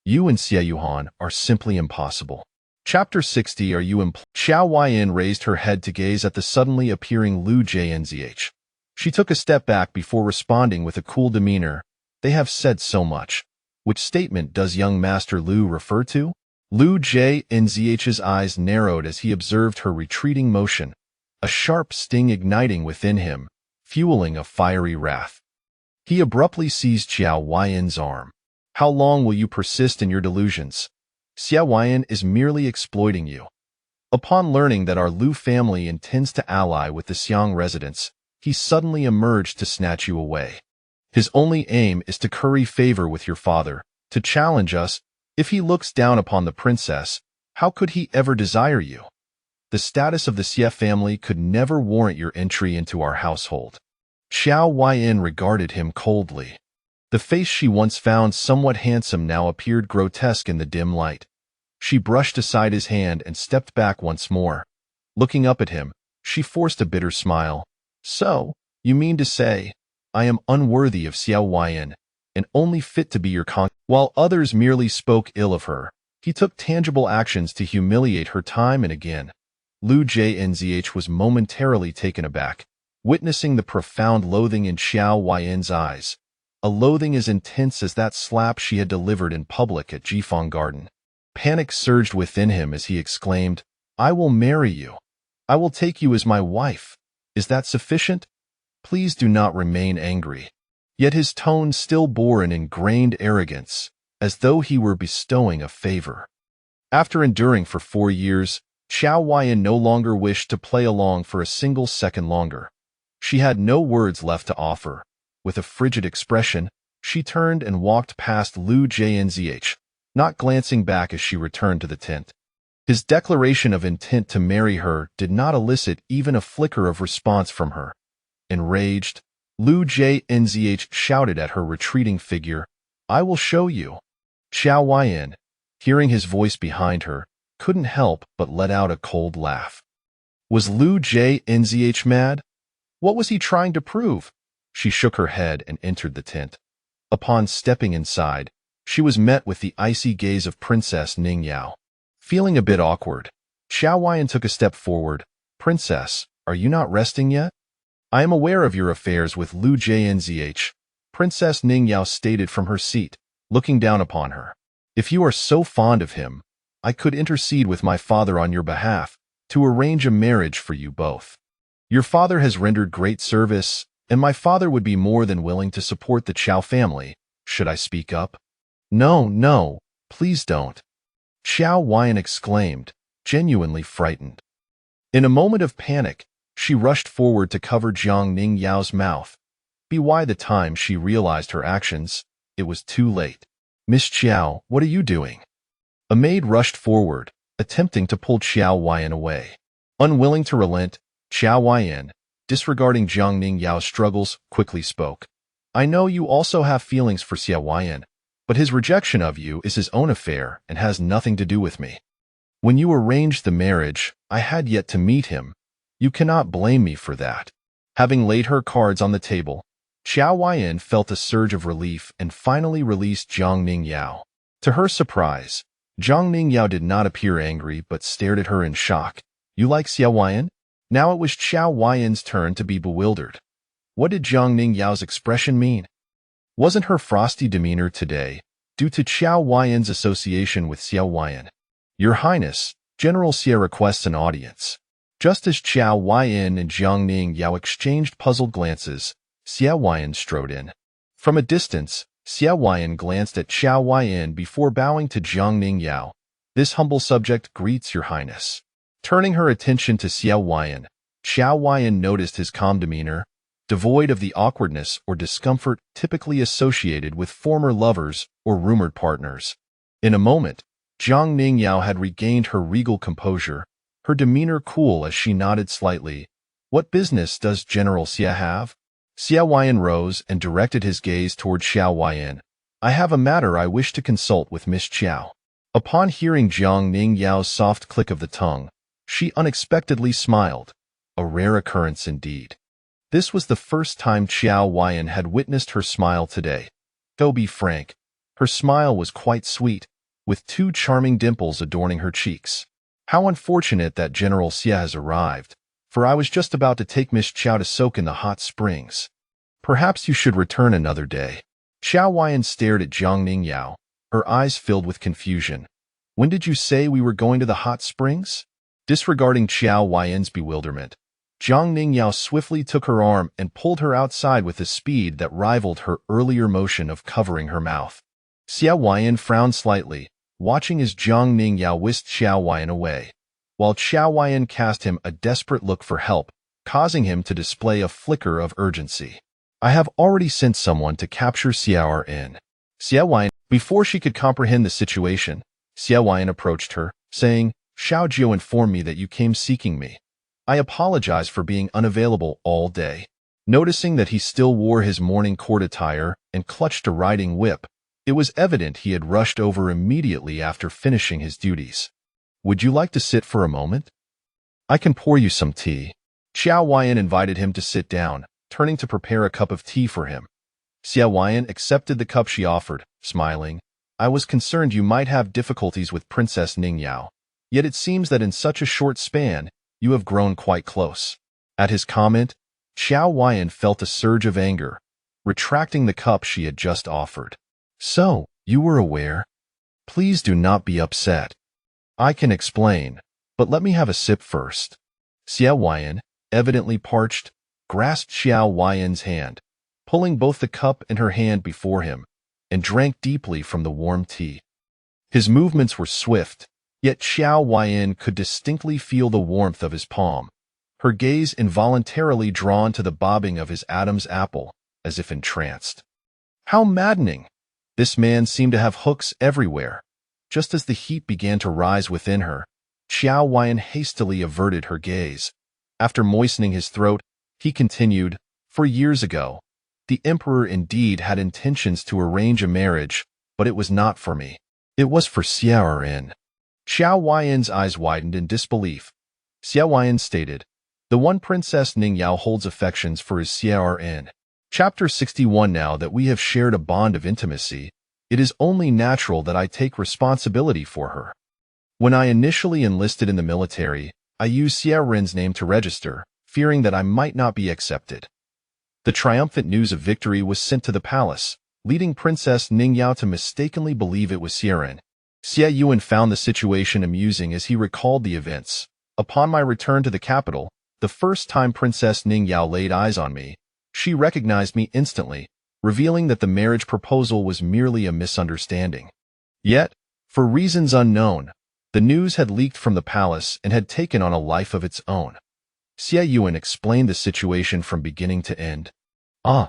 You and Xie Yuhan are simply impossible. Chapter 60. Are you Qiao Yin raised her head to gaze at the suddenly appearing Lu Jin Zhi. She took a step back before responding with a cool demeanor. They have said so much. Which statement does young Master Lu refer to? Lu Jin Zhi's eyes narrowed as he observed her retreating motion, a sharp sting igniting within him, fueling a fiery wrath. He abruptly seized Qiao Yin's arm. How long will you persist in your delusions? Qiao Yin is merely exploiting you. Upon learning that our Lu family intends to ally with the Xiang residents, he suddenly emerged to snatch you away. His only aim is to curry favor with your father, to challenge us. If he looks down upon the princess, how could he ever desire you? The status of the Xie family could never warrant your entry into our household. Qiao Yin regarded him coldly. The face she once found somewhat handsome now appeared grotesque in the dim light. She brushed aside his hand and stepped back once more. Looking up at him, she forced a bitter smile. So, you mean to say, I am unworthy of Qiao Yin, and only fit to be your concubine? While others merely spoke ill of her, he took tangible actions to humiliate her time and again. Lu Jin Zhi was momentarily taken aback, witnessing the profound loathing in Qiao Yin's eyes, a loathing as intense as that slap she had delivered in public at Jifeng Garden. Panic surged within him as he exclaimed, I will marry you. I will take you as my wife. Is that sufficient? Please do not remain angry. Yet his tone still bore an ingrained arrogance, as though he were bestowing a favor. After enduring for 4 years, Qiao Yin no longer wished to play along for a single second longer. She had no words left to offer. With a frigid expression, she turned and walked past Lu Jin Zhi, not glancing back as she returned to the tent. His declaration of intent to marry her did not elicit even a flicker of response from her. Enraged, Lu Jin Zhi shouted at her retreating figure, I will show you. Qiao Yin, hearing his voice behind her, couldn't help but let out a cold laugh. Was Lu Jin Zhi mad? What was he trying to prove? She shook her head and entered the tent. Upon stepping inside, she was met with the icy gaze of Princess Ning Yao. Feeling a bit awkward, Qiao Yin took a step forward. Princess, are you not resting yet? I am aware of your affairs with Lu Jin Zhi, Princess Ning Yao stated from her seat, looking down upon her. If you are so fond of him, I could intercede with my father on your behalf to arrange a marriage for you both. Your father has rendered great service, and my father would be more than willing to support the Qiao family. Should I speak up? No, please don't. Qiao Yin exclaimed, genuinely frightened. In a moment of panic, she rushed forward to cover Jiang Ning Yao's mouth. By the time she realized her actions, it was too late. Miss Qiao, what are you doing? A maid rushed forward, attempting to pull Qiao Yin away. Unwilling to relent, Qiao Yin, disregarding Jiang Ning Yao's struggles, quickly spoke. I know you also have feelings for Qiao Yin, but his rejection of you is his own affair and has nothing to do with me. When you arranged the marriage, I had yet to meet him. You cannot blame me for that. Having laid her cards on the table, Qiao Yin felt a surge of relief and finally released Jiang Ning Yao. To her surprise, Jiang Ning Yao did not appear angry but stared at her in shock. You like Qiao Yin? Now it was Qiao Yin's turn to be bewildered. What did Jiang Ning Yao's expression mean? Wasn't her frosty demeanor today due to Qiao Yin's association with Xiao Yin? Your Highness, General Xie requests an audience. Just as Qiao Yin and Jiang Ning Yao exchanged puzzled glances, Xiao Yin strode in. From a distance, Xiao Yin glanced at Qiao Yin before bowing to Jiang Ning Yao. This humble subject greets your highness. Turning her attention to Xiao Yin, Qiao Yin noticed his calm demeanor, devoid of the awkwardness or discomfort typically associated with former lovers or rumored partners. In a moment, Jiang Ningyao had regained her regal composure, her demeanor cool as she nodded slightly. What business does General Xia have? Xiao Yin rose and directed his gaze toward Xiao Yin. I have a matter I wish to consult with Miss Qiao. Upon hearing Jiang Ningyao's soft click of the tongue, she unexpectedly smiled. A rare occurrence indeed. This was the first time Qiao Yin had witnessed her smile today. To be frank, her smile was quite sweet, with two charming dimples adorning her cheeks. How unfortunate that General Xia has arrived, for I was just about to take Miss Qiao to soak in the hot springs. Perhaps you should return another day. Xiao Yin stared at Jiang Ningyao, her eyes filled with confusion. When did you say we were going to the hot springs? Disregarding Xiao Yin's bewilderment, Jiang Ningyao swiftly took her arm and pulled her outside with a speed that rivaled her earlier motion of covering her mouth. Xiao Yin frowned slightly, watching as Jiang Ningyao whisked Xiao Yin away, while Xiao Yin cast him a desperate look for help, causing him to display a flicker of urgency. I have already sent someone to capture Xiao Yin. Xiao Yin, before she could comprehend the situation, Xiao Yin approached her, saying, Xiao Jiu informed me that you came seeking me. I apologize for being unavailable all day. Noticing that he still wore his morning court attire and clutched a riding whip, it was evident he had rushed over immediately after finishing his duties. Would you like to sit for a moment? I can pour you some tea. Xiao Yin invited him to sit down, turning to prepare a cup of tea for him. Xiao Yin accepted the cup she offered, smiling. I was concerned you might have difficulties with Princess Ningyao, yet it seems that in such a short span, you have grown quite close. At his comment, Xiao Yin felt a surge of anger, retracting the cup she had just offered. So, you were aware? Please do not be upset. I can explain, but let me have a sip first. Xiao Yin, evidently parched, grasped Xiao Yin's hand, pulling both the cup and her hand before him, and drank deeply from the warm tea. His movements were swift, yet Xiao Yin could distinctly feel the warmth of his palm, her gaze involuntarily drawn to the bobbing of his Adam's apple, as if entranced. How maddening! This man seemed to have hooks everywhere. Just as the heat began to rise within her, Xiao Yin hastily averted her gaze. After moistening his throat, he continued, For years ago, the emperor indeed had intentions to arrange a marriage, but it was not for me. It was for Xiao Yin. Xiao Yin's eyes widened in disbelief. Xiao Yin stated, The one Princess Ningyao holds affections for is Xiao Yin. Chapter 61. Now that we have shared a bond of intimacy, it is only natural that I take responsibility for her. When I initially enlisted in the military, I used Xiao Yin's name to register, fearing that I might not be accepted. The triumphant news of victory was sent to the palace, leading Princess Ningyao to mistakenly believe it was Xiao Yin. Xiao Yin found the situation amusing as he recalled the events. Upon my return to the capital, the first time Princess Ningyao laid eyes on me, she recognized me instantly, revealing that the marriage proposal was merely a misunderstanding. Yet, for reasons unknown, the news had leaked from the palace and had taken on a life of its own. Xiao Yin explained the situation from beginning to end. Ah!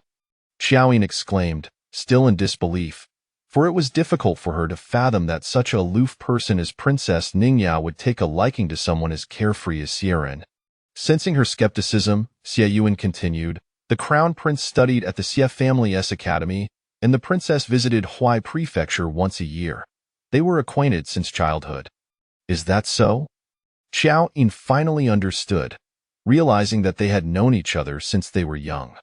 Qiao Yin exclaimed, still in disbelief, for it was difficult for her to fathom that such a aloof person as Princess Ningyao would take a liking to someone as carefree as Xiao Yin. Sensing her skepticism, Xiao Yin continued, The crown prince studied at the Xia family's academy, and the princess visited Huai Prefecture once a year. They were acquainted since childhood. Is that so? Qiao Yin finally understood, realizing that they had known each other since they were young.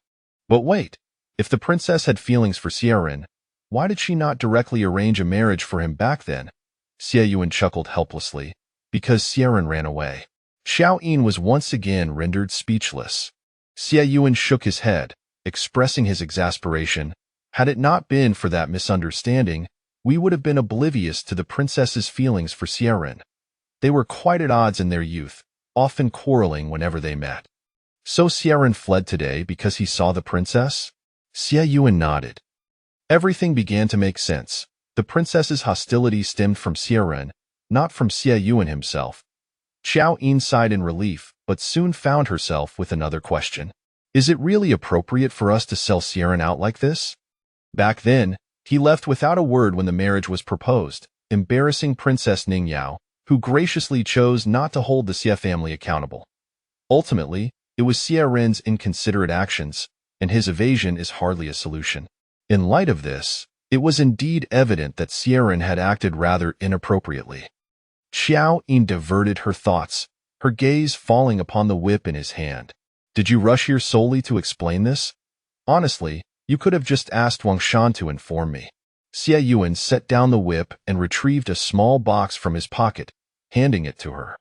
But wait, if the princess had feelings for Xiao Yin, why did she not directly arrange a marriage for him back then? Xiao Yin chuckled helplessly. Because Xiao Yin ran away. Xiao Yin was once again rendered speechless. Xiao Yin shook his head, expressing his exasperation. Had it not been for that misunderstanding, we would have been oblivious to the princess's feelings for Xiao Yin. They were quite at odds in their youth, often quarreling whenever they met. So Xiao Yin fled today because he saw the princess? Xiao Yin nodded. Everything began to make sense. The princess's hostility stemmed from Xiao Yin, not from Xiao Yin himself. Qiao Yin sighed in relief, but soon found herself with another question. Is it really appropriate for us to sell Xiao Yin out like this? Back then, he left without a word when the marriage was proposed, embarrassing Princess Ningyao, who graciously chose not to hold the Xie family accountable. Ultimately, it was Xie Rin's inconsiderate actions, and his evasion is hardly a solution. In light of this, it was indeed evident that Xie Rin had acted rather inappropriately. Qiao Yin diverted her thoughts, her gaze falling upon the whip in his hand. Did you rush here solely to explain this? Honestly, you could have just asked Wang Shan to inform me. Xie Yuan set down the whip and retrieved a small box from his pocket, handing it to her.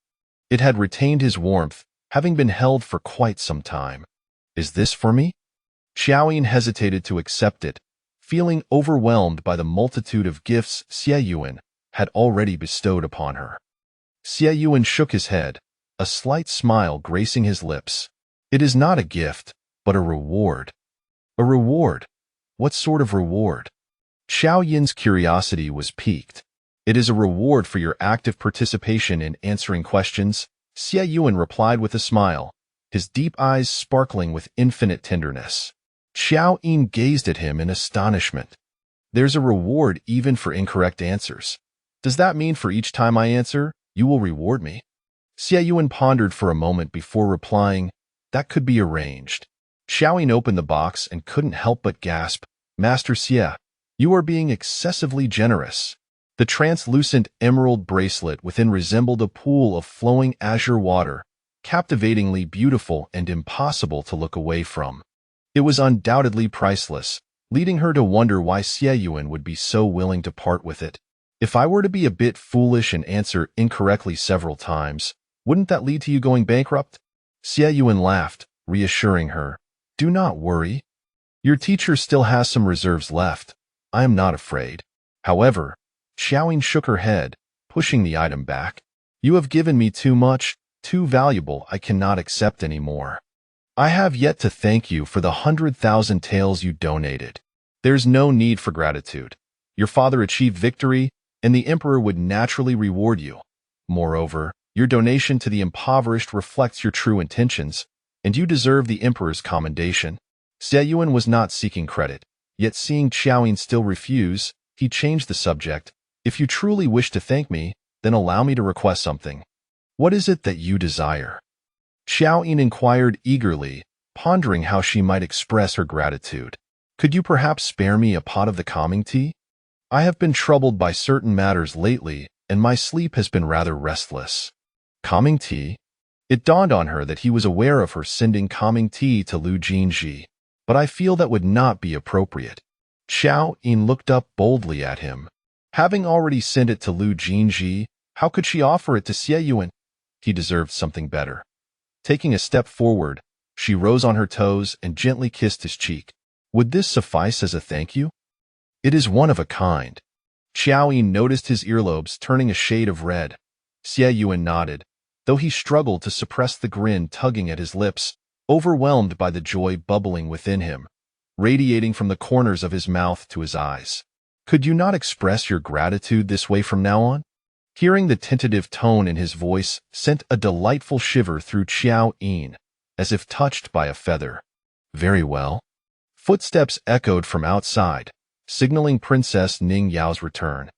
It had retained his warmth, having been held for quite some time. Is this for me? Qiao Yin hesitated to accept it, feeling overwhelmed by the multitude of gifts Xie Yuan had already bestowed upon her. Xie Yuan shook his head, a slight smile gracing his lips. It is not a gift, but a reward. A reward? What sort of reward? Qiao Yin's curiosity was piqued. It is a reward for your active participation in answering questions, Xie Yuan replied with a smile, his deep eyes sparkling with infinite tenderness. Qiao Yin gazed at him in astonishment. There's a reward even for incorrect answers. Does that mean for each time I answer, you will reward me? Xie Yuan pondered for a moment before replying, that could be arranged. Qiao Yin opened the box and couldn't help but gasp, Master Xie, you are being excessively generous. The translucent emerald bracelet within resembled a pool of flowing azure water, captivatingly beautiful and impossible to look away from. It was undoubtedly priceless, leading her to wonder why Xie Yuan would be so willing to part with it. If I were to be a bit foolish and answer incorrectly several times, wouldn't that lead to you going bankrupt? Xie Yuan laughed, reassuring her. Do not worry. Your teacher still has some reserves left. I am not afraid. However, Qiao Yin shook her head, pushing the item back. You have given me too much, too valuable, I cannot accept any more. I have yet to thank you for the 100,000 taels you donated. There's no need for gratitude. Your father achieved victory, and the emperor would naturally reward you. Moreover, your donation to the impoverished reflects your true intentions, and you deserve the emperor's commendation. Xie Yuan was not seeking credit, yet seeing Qiao Yin still refuse, he changed the subject. If you truly wish to thank me, then allow me to request something. What is it that you desire? Qiao Yin inquired eagerly, pondering how she might express her gratitude. Could you perhaps spare me a pot of the calming tea? I have been troubled by certain matters lately, and my sleep has been rather restless. Calming tea? It dawned on her that he was aware of her sending calming tea to Lu Jin Zhi, but I feel that would not be appropriate. Qiao Yin looked up boldly at him. Having already sent it to Lu Jin Zhi, how could she offer it to Xie Yuan? He deserved something better. Taking a step forward, she rose on her toes and gently kissed his cheek. Would this suffice as a thank you? It is one of a kind. Qiao Yin noticed his earlobes turning a shade of red. Xie Yuan nodded, though he struggled to suppress the grin tugging at his lips, overwhelmed by the joy bubbling within him, radiating from the corners of his mouth to his eyes. Could you not express your gratitude this way from now on? Hearing the tentative tone in his voice sent a delightful shiver through Qiao Yin, as if touched by a feather. Very well. Footsteps echoed from outside, signaling Princess Ningyao's return.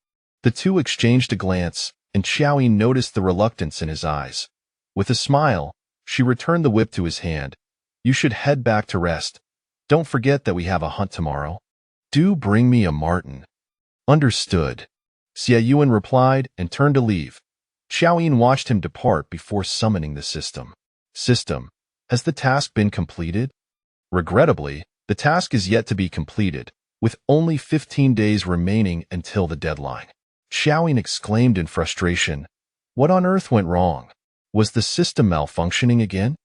The two exchanged a glance, and Qiao Yin noticed the reluctance in his eyes. With a smile, she returned the whip to his hand. You should head back to rest. Don't forget that we have a hunt tomorrow. Do bring me a marten. Understood. Xie Yuan replied and turned to leave. Qiao Yin watched him depart before summoning the system. System, has the task been completed? Regrettably, the task is yet to be completed, with only 15 days remaining until the deadline. Qiao Yin exclaimed in frustration. What on earth went wrong? Was the system malfunctioning again?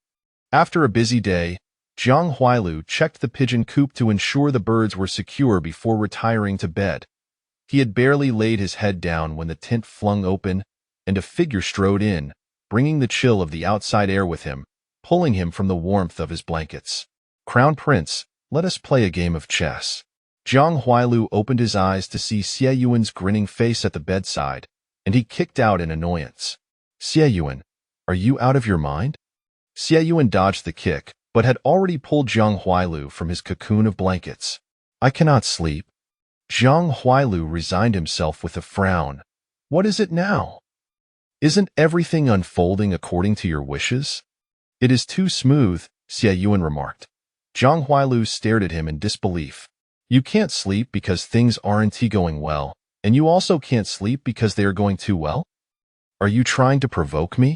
After a busy day, Zhang Huailu checked the pigeon coop to ensure the birds were secure before retiring to bed. He had barely laid his head down when the tent flung open, and a figure strode in, bringing the chill of the outside air with him, pulling him from the warmth of his blankets. Crown Prince, let us play a game of chess. Zhang Huailu opened his eyes to see Xie Yuan's grinning face at the bedside, and he kicked out in annoyance. Xie Yuan, are you out of your mind? Xie Yuan dodged the kick, but had already pulled Zhang Huailu from his cocoon of blankets. I cannot sleep. Zhang Huailu resigned himself with a frown. What is it now? Isn't everything unfolding according to your wishes? It is too smooth, Qiao Yin remarked. Zhang Huailu stared at him in disbelief. You can't sleep because things aren't going well, and you also can't sleep because they are going too well? Are you trying to provoke me?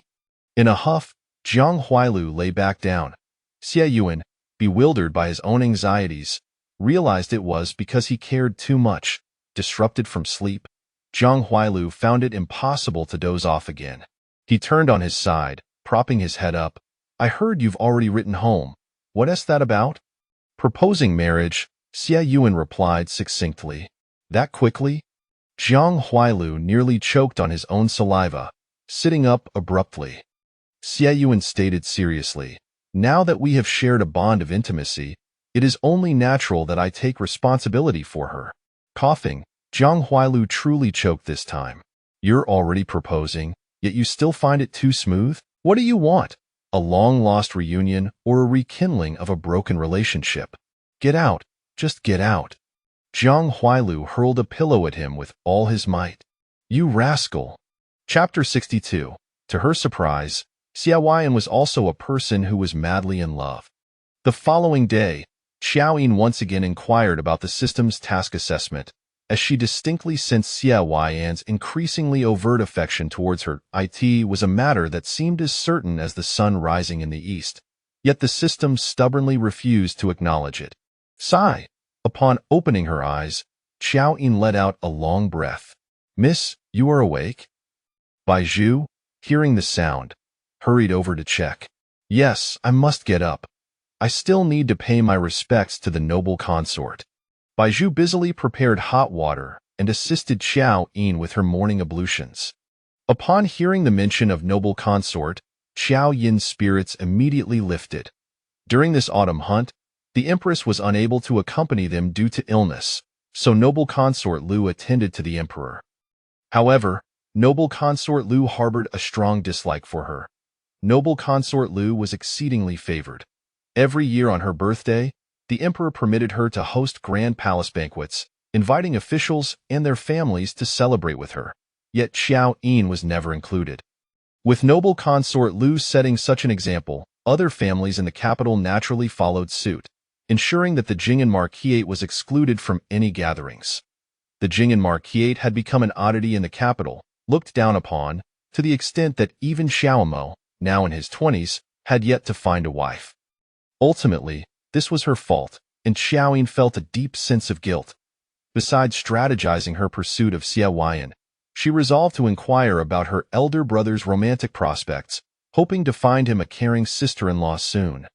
In a huff, Zhang Huailu lay back down. Qiao Yin, bewildered by his own anxieties, realized it was because he cared too much. Disrupted from sleep, Zhang Huailu found it impossible to doze off again. He turned on his side, propping his head up. I heard you've already written home. What is that about? Proposing marriage, Qiao Yin replied succinctly. That quickly? Zhang Huailu nearly choked on his own saliva, sitting up abruptly. Qiao Yin stated seriously, now that we have shared a bond of intimacy, it is only natural that I take responsibility for her. Coughing, Zhang Huailu truly choked this time. You're already proposing, yet you still find it too smooth? What do you want? A long-lost reunion or a rekindling of a broken relationship? Get out, just get out. Zhang Huailu hurled a pillow at him with all his might. You rascal. Chapter 62. To her surprise, Qiao Yin was also a person who was madly in love. The following day, Qiao Yin once again inquired about the system's task assessment, as she distinctly sensed Qiao Yin's increasingly overt affection towards her. It was a matter that seemed as certain as the sun rising in the east, yet the system stubbornly refused to acknowledge it. Sigh. Upon opening her eyes, Qiao Yin let out a long breath. Miss, you are awake? Bai Zhu, hearing the sound, hurried over to check. Yes, I must get up. I still need to pay my respects to the noble consort. Bai Zhu busily prepared hot water and assisted Qiao Yin with her morning ablutions. Upon hearing the mention of noble consort, Qiao Yin's spirits immediately lifted. During this autumn hunt, the Empress was unable to accompany them due to illness, so noble consort Lu attended to the Emperor. However, noble consort Lu harbored a strong dislike for her. Noble consort Lu was exceedingly favored. Every year on her birthday, the Emperor permitted her to host grand palace banquets, inviting officials and their families to celebrate with her. Yet Qiao Yin was never included. With noble consort Lu setting such an example, other families in the capital naturally followed suit, ensuring that the Jing'an Marquisate was excluded from any gatherings. The Jing'an Marquisate had become an oddity in the capital, looked down upon, to the extent that even Xiaomo, now in his 20s, had yet to find a wife. Ultimately, this was her fault, and Qiao Yin felt a deep sense of guilt. Besides strategizing her pursuit of Qiao Yin, she resolved to inquire about her elder brother's romantic prospects, hoping to find him a caring sister-in-law soon.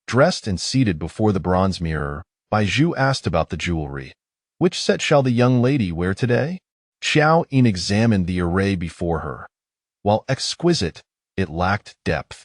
Dressed and seated before the bronze mirror, Bai Zhu asked about the jewelry. Which set shall the young lady wear today? Qiao Yin examined the array before her. While exquisite, it lacked depth.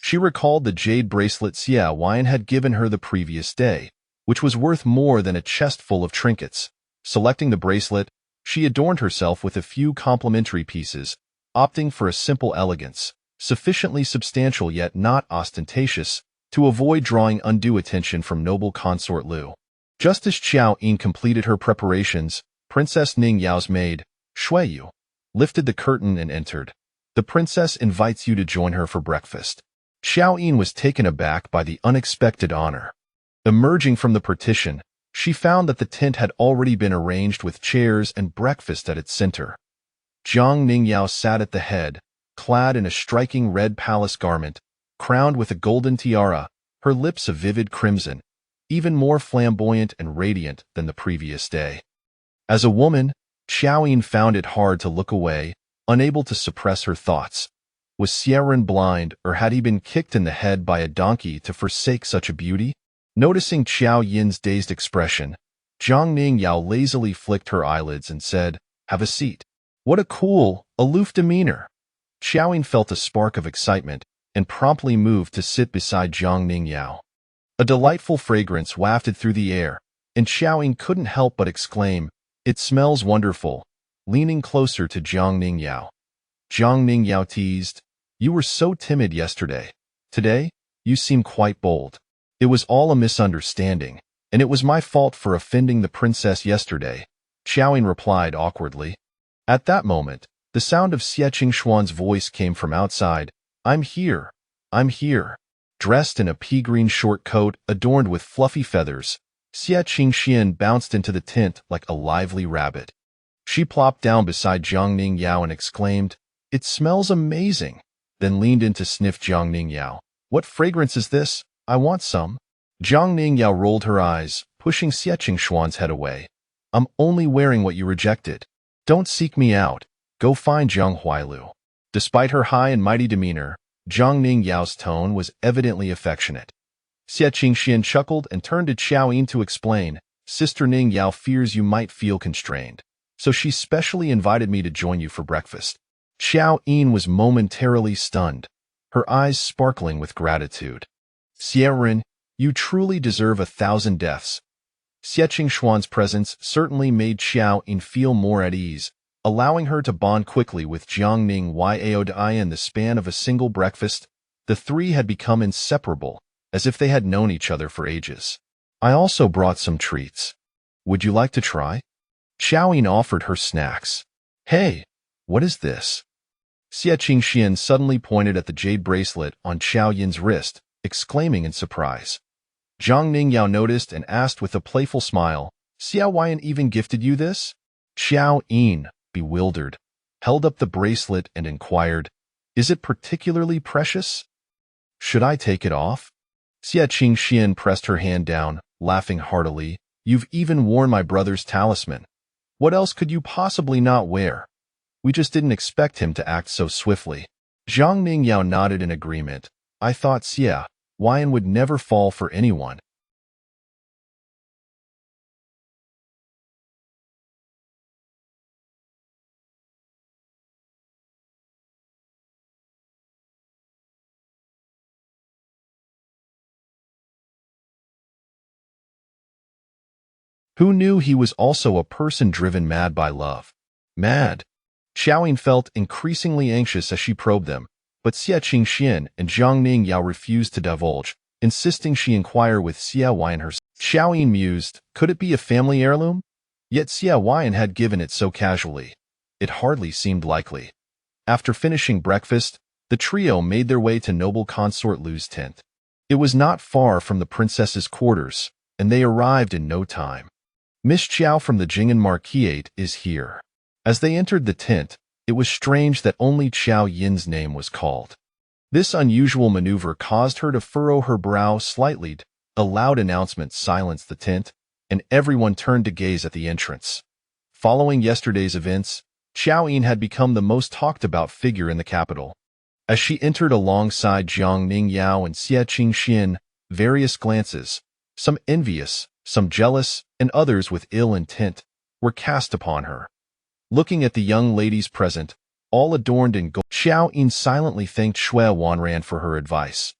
She recalled the jade bracelet Qiao Yin had given her the previous day, which was worth more than a chest full of trinkets. Selecting the bracelet, she adorned herself with a few complementary pieces, opting for a simple elegance, sufficiently substantial yet not ostentatious, to avoid drawing undue attention from noble consort Lu. Just as Qiao Yin completed her preparations, Princess Ning Yao's maid, Shuiyu, lifted the curtain and entered. The princess invites you to join her for breakfast. Qiao Yin was taken aback by the unexpected honor. Emerging from the partition, she found that the tent had already been arranged with chairs and breakfast at its center. Zhang Ningyao sat at the head, clad in a striking red palace garment, crowned with a golden tiara, her lips a vivid crimson, even more flamboyant and radiant than the previous day. As a woman, Qiao Yin found it hard to look away, unable to suppress her thoughts. Was Xiaoran blind, or had he been kicked in the head by a donkey to forsake such a beauty? Noticing Qiao Yin's dazed expression, Zhang Ningyao lazily flicked her eyelids and said, "Have a seat." What a cool, aloof demeanor. Qiao Yin felt a spark of excitement and promptly moved to sit beside Zhang Ningyao. A delightful fragrance wafted through the air, and Qiao Yin couldn't help but exclaim, "It smells wonderful," leaning closer to Zhang Ningyao. Zhang Ningyao teased, "You were so timid yesterday. Today, you seem quite bold." It was all a misunderstanding, And it was my fault for offending the princess yesterday, Qiao Yin replied awkwardly. At that moment, the sound of Xie Qingshuan's voice came from outside. I'm here. I'm here. Dressed in a pea-green short coat adorned with fluffy feathers, Xie Qingxian bounced into the tent like a lively rabbit. She plopped down beside Zhang Ningyao and exclaimed, "It smells amazing," then leaned in to sniff Zhang Ningyao. "What fragrance is this? I want some." Zhang Ningyao rolled her eyes, pushing Xie Qingshuan's head away. "I'm only wearing what you rejected. Don't seek me out. Go find Zhang Huailu." Despite her high and mighty demeanor, Zhang Ningyao's tone was evidently affectionate. Xie Qingxian chuckled and turned to Qiao Yin to explain, "Sister Ningyao fears you might feel constrained, so she specially invited me to join you for breakfast." Qiao Yin was momentarily stunned, her eyes sparkling with gratitude. "Xie, you truly deserve 1,000 deaths." Xie Qingshuan's presence certainly made Qiao Yin feel more at ease, allowing her to bond quickly with Jiang Ning Yao in the span of a single breakfast. The three had become inseparable, as if they had known each other for ages. "I also brought some treats. Would you like to try?" Qiao Yin offered her snacks. "Hey, what is this?" Xie Qingxian suddenly pointed at the jade bracelet on Qiao Yin's wrist, exclaiming in surprise. Zhang Ningyao noticed and asked with a playful smile, "Xiao Yin even gifted you this?" Qiao Yin, bewildered, held up the bracelet and inquired, "Is it particularly precious? Should I take it off?" Xie Qingxian pressed her hand down, laughing heartily. "You've even worn my brother's talisman. What else could you possibly not wear? We just didn't expect him to act so swiftly." Zhang Ningyao nodded in agreement. "I thought Xie Yin would never fall for anyone." Who knew he was also a person driven mad by love? Mad. Qiao Yin felt increasingly anxious as she probed them, but Xie Qingxian and Zhang Ningyao refused to divulge, insisting she inquire with Xie Yin herself. Qiao Yin mused, could it be a family heirloom? Yet Xie Yin had given it so casually. It hardly seemed likely. After finishing breakfast, the trio made their way to noble consort Lu's tent. It was not far from the princess's quarters, and they arrived in no time. "Miss Qiao from the Jing'an Marquisate is here." As they entered the tent, it was strange that only Qiao Yin's name was called. This unusual maneuver caused her to furrow her brow slightly. A loud announcement silenced the tent, and everyone turned to gaze at the entrance. Following yesterday's events, Qiao Yin had become the most talked-about figure in the capital. As she entered alongside Zhang Ningyao and Xie Qingxian, various glances, some envious, some jealous, and others with ill intent, were cast upon her. Looking at the young ladies present, all adorned in gold, Qiao Yin silently thanked Shui Wanran for her advice.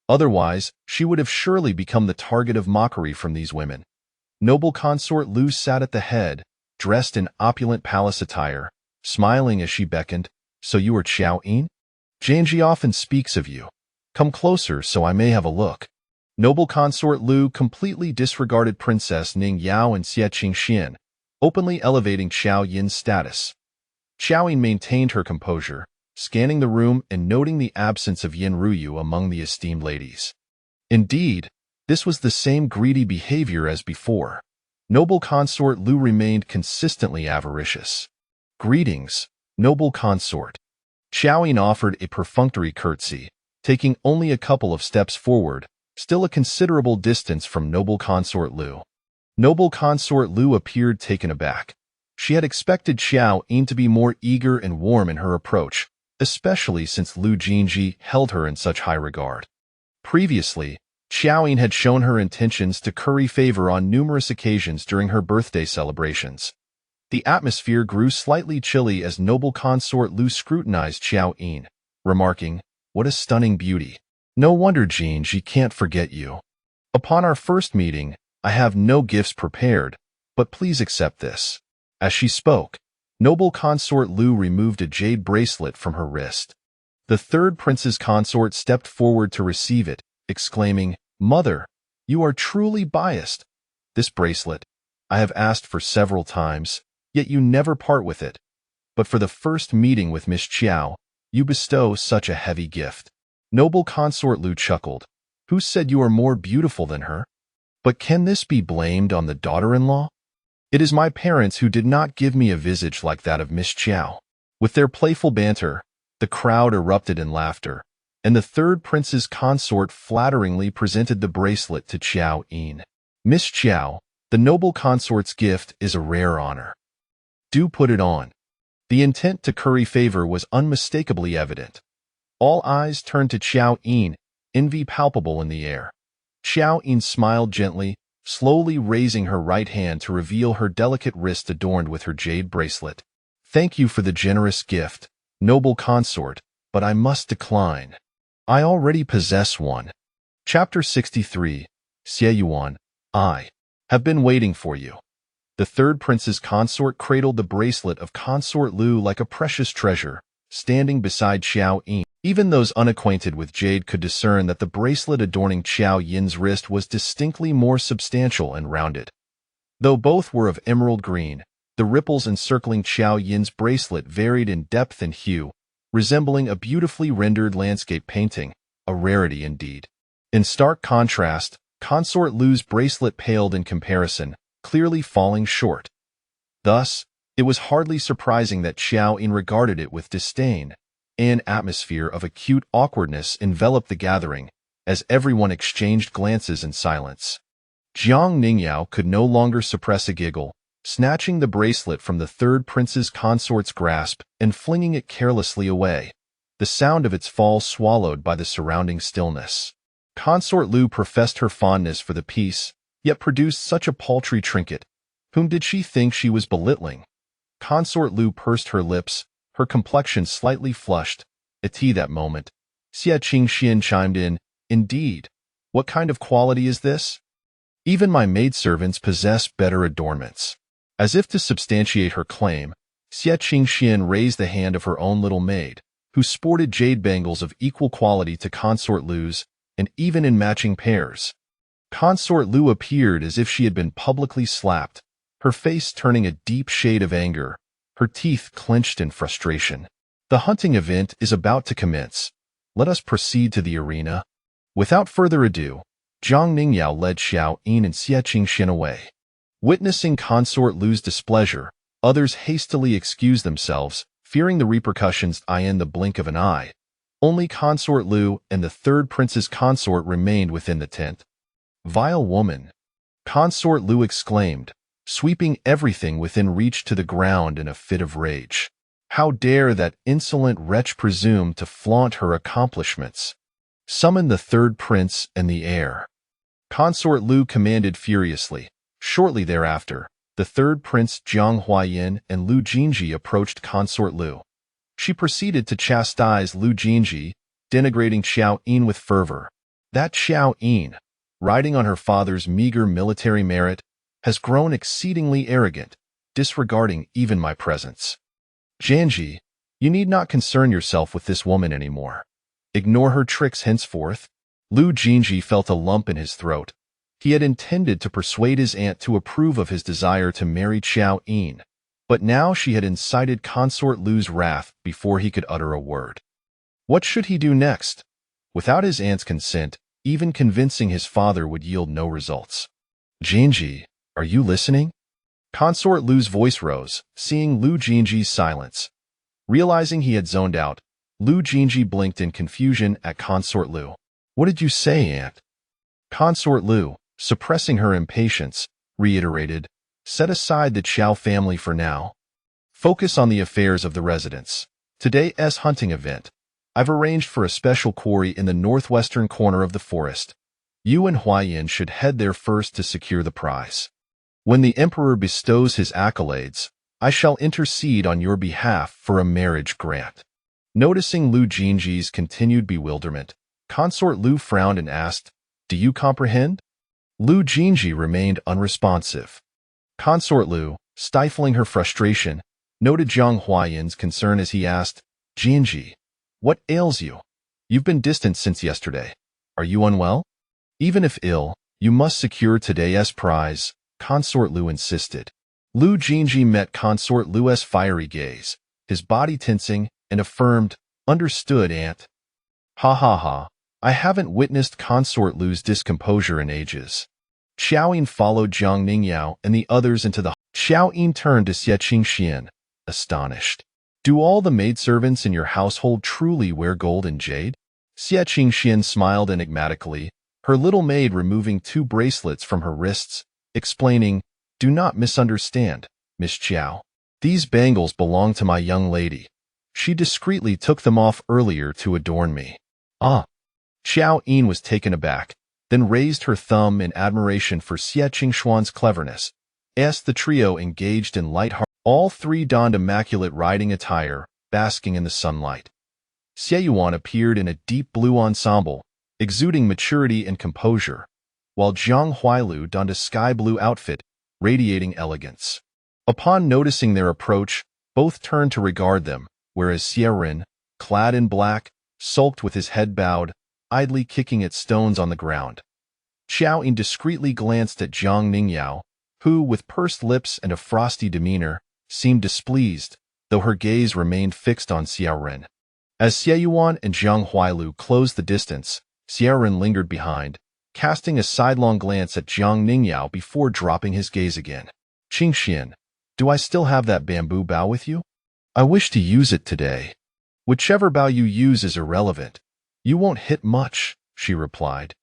Otherwise, she would have surely become the target of mockery from these women. Noble consort Lu sat at the head, dressed in opulent palace attire, smiling as she beckoned. "So you are Qiao Yin? Jianji often speaks of you. Come closer so I may have a look." Noble consort Lu completely disregarded Princess Ning Yao and Xie Qingxian, openly elevating Qiao Yin's status. Qiao Yin maintained her composure, scanning the room and noting the absence of Yin Ruyu among the esteemed ladies. Indeed, this was the same greedy behavior as before. Noble consort Lu remained consistently avaricious. "Greetings, noble consort." Qiao Yin offered a perfunctory curtsy, taking only a couple of steps forward, still a considerable distance from noble consort Lu. Noble consort Lu appeared taken aback. She had expected Qiao Yin to be more eager and warm in her approach, especially since Lu Jin Zhi held her in such high regard. Previously, Qiao Yin had shown her intentions to curry favor on numerous occasions during her birthday celebrations. The atmosphere grew slightly chilly as noble consort Lu scrutinized Qiao Yin, remarking, "What a stunning beauty. No wonder Jin Zhi can't forget you. Upon our first meeting, I have no gifts prepared, but please accept this." As she spoke, noble consort Lu removed a jade bracelet from her wrist. The third prince's consort stepped forward to receive it, exclaiming, "Mother, you are truly biased. This bracelet, I have asked for several times, yet you never part with it. But for the first meeting with Miss Qiao, you bestow such a heavy gift." Noble consort Lu chuckled. "Who said you are more beautiful than her? But can this be blamed on the daughter-in-law? It is my parents who did not give me a visage like that of Miss Qiao." With their playful banter, the crowd erupted in laughter, and the third prince's consort flatteringly presented the bracelet to Qiao Yin. "Miss Qiao, the noble consort's gift is a rare honor. Do put it on." The intent to curry favor was unmistakably evident. All eyes turned to Qiao Yin, envy palpable in the air. Qiao Yin smiled gently, slowly raising her right hand to reveal her delicate wrist adorned with her jade bracelet. "Thank you for the generous gift, noble consort, but I must decline. I already possess one." Chapter 63, Xie Yuan, I have been waiting for you. The third prince's consort cradled the bracelet of consort Lu like a precious treasure, standing beside Qiao Yin. Even those unacquainted with jade could discern that the bracelet adorning Qiao Yin's wrist was distinctly more substantial and rounded. Though both were of emerald green, the ripples encircling Qiao Yin's bracelet varied in depth and hue, resembling a beautifully rendered landscape painting, a rarity indeed. In stark contrast, consort Lu's bracelet paled in comparison, clearly falling short. Thus, it was hardly surprising that Qiao Yin regarded it with disdain. An atmosphere of acute awkwardness enveloped the gathering, as everyone exchanged glances in silence. Jiang Ningyao could no longer suppress a giggle, snatching the bracelet from the third prince's consort's grasp and flinging it carelessly away, the sound of its fall swallowed by the surrounding stillness. Consort Lu professed her fondness for the piece, yet produced such a paltry trinket. Whom did she think she was belittling? Consort Lu pursed her lips, her complexion slightly flushed. At that moment, Xie Qingxian chimed in, "Indeed, what kind of quality is this? Even my maidservants possess better adornments." As if to substantiate her claim, Xie Qingxian raised the hand of her own little maid, who sported jade bangles of equal quality to Consort Lu's, and even in matching pairs. Consort Lu appeared as if she had been publicly slapped, her face turning a deep shade of anger, her teeth clenched in frustration. "The hunting event is about to commence. Let us proceed to the arena." Without further ado, Jiang Ningyao led Qiao Yin and Xie Qingxian away. Witnessing Consort Lu's displeasure, others hastily excused themselves, fearing the repercussions in the blink of an eye. Only Consort Lu and the third prince's consort remained within the tent. "Vile woman!" Consort Lu exclaimed, sweeping everything within reach to the ground in a fit of rage. "How dare that insolent wretch presume to flaunt her accomplishments? Summon the third prince and the heir." Consort Lu commanded furiously. Shortly thereafter, the third prince Jiang Huayan and Lu Jin Zhi approached Consort Lu. She proceeded to chastise Lu Jin Zhi, denigrating Qiao Yin with fervor. "That Qiao Yin, riding on her father's meager military merit, has grown exceedingly arrogant, disregarding even my presence. Janji, you need not concern yourself with this woman anymore. Ignore her tricks henceforth." Lu Jinji felt a lump in his throat. He had intended to persuade his aunt to approve of his desire to marry Qiao Yin, but now she had incited Consort Lu's wrath before he could utter a word. What should he do next? Without his aunt's consent, even convincing his father would yield no results. "Jinji, are you listening?" Consort Lu's voice rose, seeing Lu Jinji's silence. Realizing he had zoned out, Lu Jinji blinked in confusion at Consort Lu. "What did you say, aunt?" Consort Lu, suppressing her impatience, reiterated, "Set aside the Qiao family for now. Focus on the affairs of the residence. Today's hunting event. I've arranged for a special quarry in the northwestern corner of the forest. You and Huayan should head there first to secure the prize. When the emperor bestows his accolades, I shall intercede on your behalf for a marriage grant." Noticing Lu Jinji's continued bewilderment, Consort Lu frowned and asked, "Do you comprehend?" Lu Jinji remained unresponsive. Consort Lu, stifling her frustration, noted Jiang Huayan's concern as he asked, "Jinji, what ails you? You've been distant since yesterday. Are you unwell? Even if ill, you must secure today's prize. Consort Lu insisted. Lu Jin Zhi met Consort Lu's fiery gaze, his body tensing, and affirmed, "Understood, Aunt." Ha ha ha. I haven't witnessed Consort Lu's discomposure in ages. Qiao Yin followed Zhang Ningyao and the others into the Qiao Yin turned to Xie Qingxian, astonished. Do all the maidservants in your household truly wear gold and jade? Xie Qingxian smiled enigmatically, her little maid removing 2 bracelets from her wrists, explaining, "Do not misunderstand, Miss Qiao. These bangles belong to my young lady. She discreetly took them off earlier to adorn me." Ah! Qiao Yin was taken aback, then raised her thumb in admiration for Xie Qingxuan's cleverness. As the trio engaged in light-hearted, all 3 donned immaculate riding attire, basking in the sunlight. Xie Yuan appeared in a deep blue ensemble, exuding maturity and composure, while Zhang Huailu donned a sky-blue outfit, radiating elegance. Upon noticing their approach, both turned to regard them, whereas Xie Ren, clad in black, sulked with his head bowed, idly kicking at stones on the ground. Qiao Yin discreetly glanced at Zhang Ningyao, who, with pursed lips and a frosty demeanor, seemed displeased, though her gaze remained fixed on Xie Ren. As Xie Yuan and Zhang Huailu closed the distance, Xie Ren lingered behind, casting a sidelong glance at Zhang Ningyao before dropping his gaze again. "Qingxian, do I still have that bamboo bow with you? I wish to use it today." "Whichever bow you use is irrelevant. You won't hit much," she replied.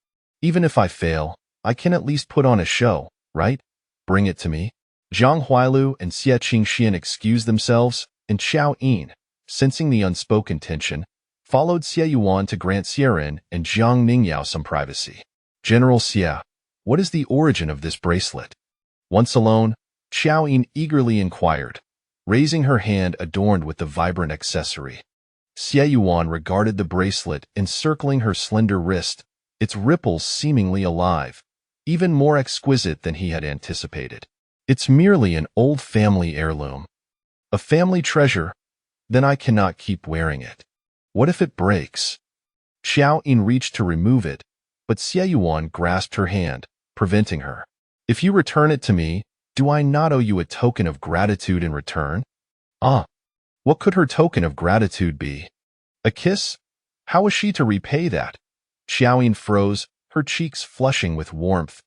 "Even if I fail, I can at least put on a show, right? Bring it to me." Zhang Huailu and Xie Qingxian excused themselves, and Qiao Yin, sensing the unspoken tension, followed Xie Yuan to grant Xie Ren and Zhang Ningyao some privacy. "General Xie, what is the origin of this bracelet?" Once alone, Qiao Yin eagerly inquired, raising her hand adorned with the vibrant accessory. Xie Yuan regarded the bracelet encircling her slender wrist, its ripples seemingly alive, even more exquisite than he had anticipated. "It's merely an old family heirloom. A family treasure? Then I cannot keep wearing it. What if it breaks?" Qiao Yin reached to remove it, but Xie Yuan grasped her hand, preventing her. "If you return it to me, do I not owe you a token of gratitude in return?" Ah! What could her token of gratitude be? A kiss? How was she to repay that? Qiao Yin froze, her cheeks flushing with warmth.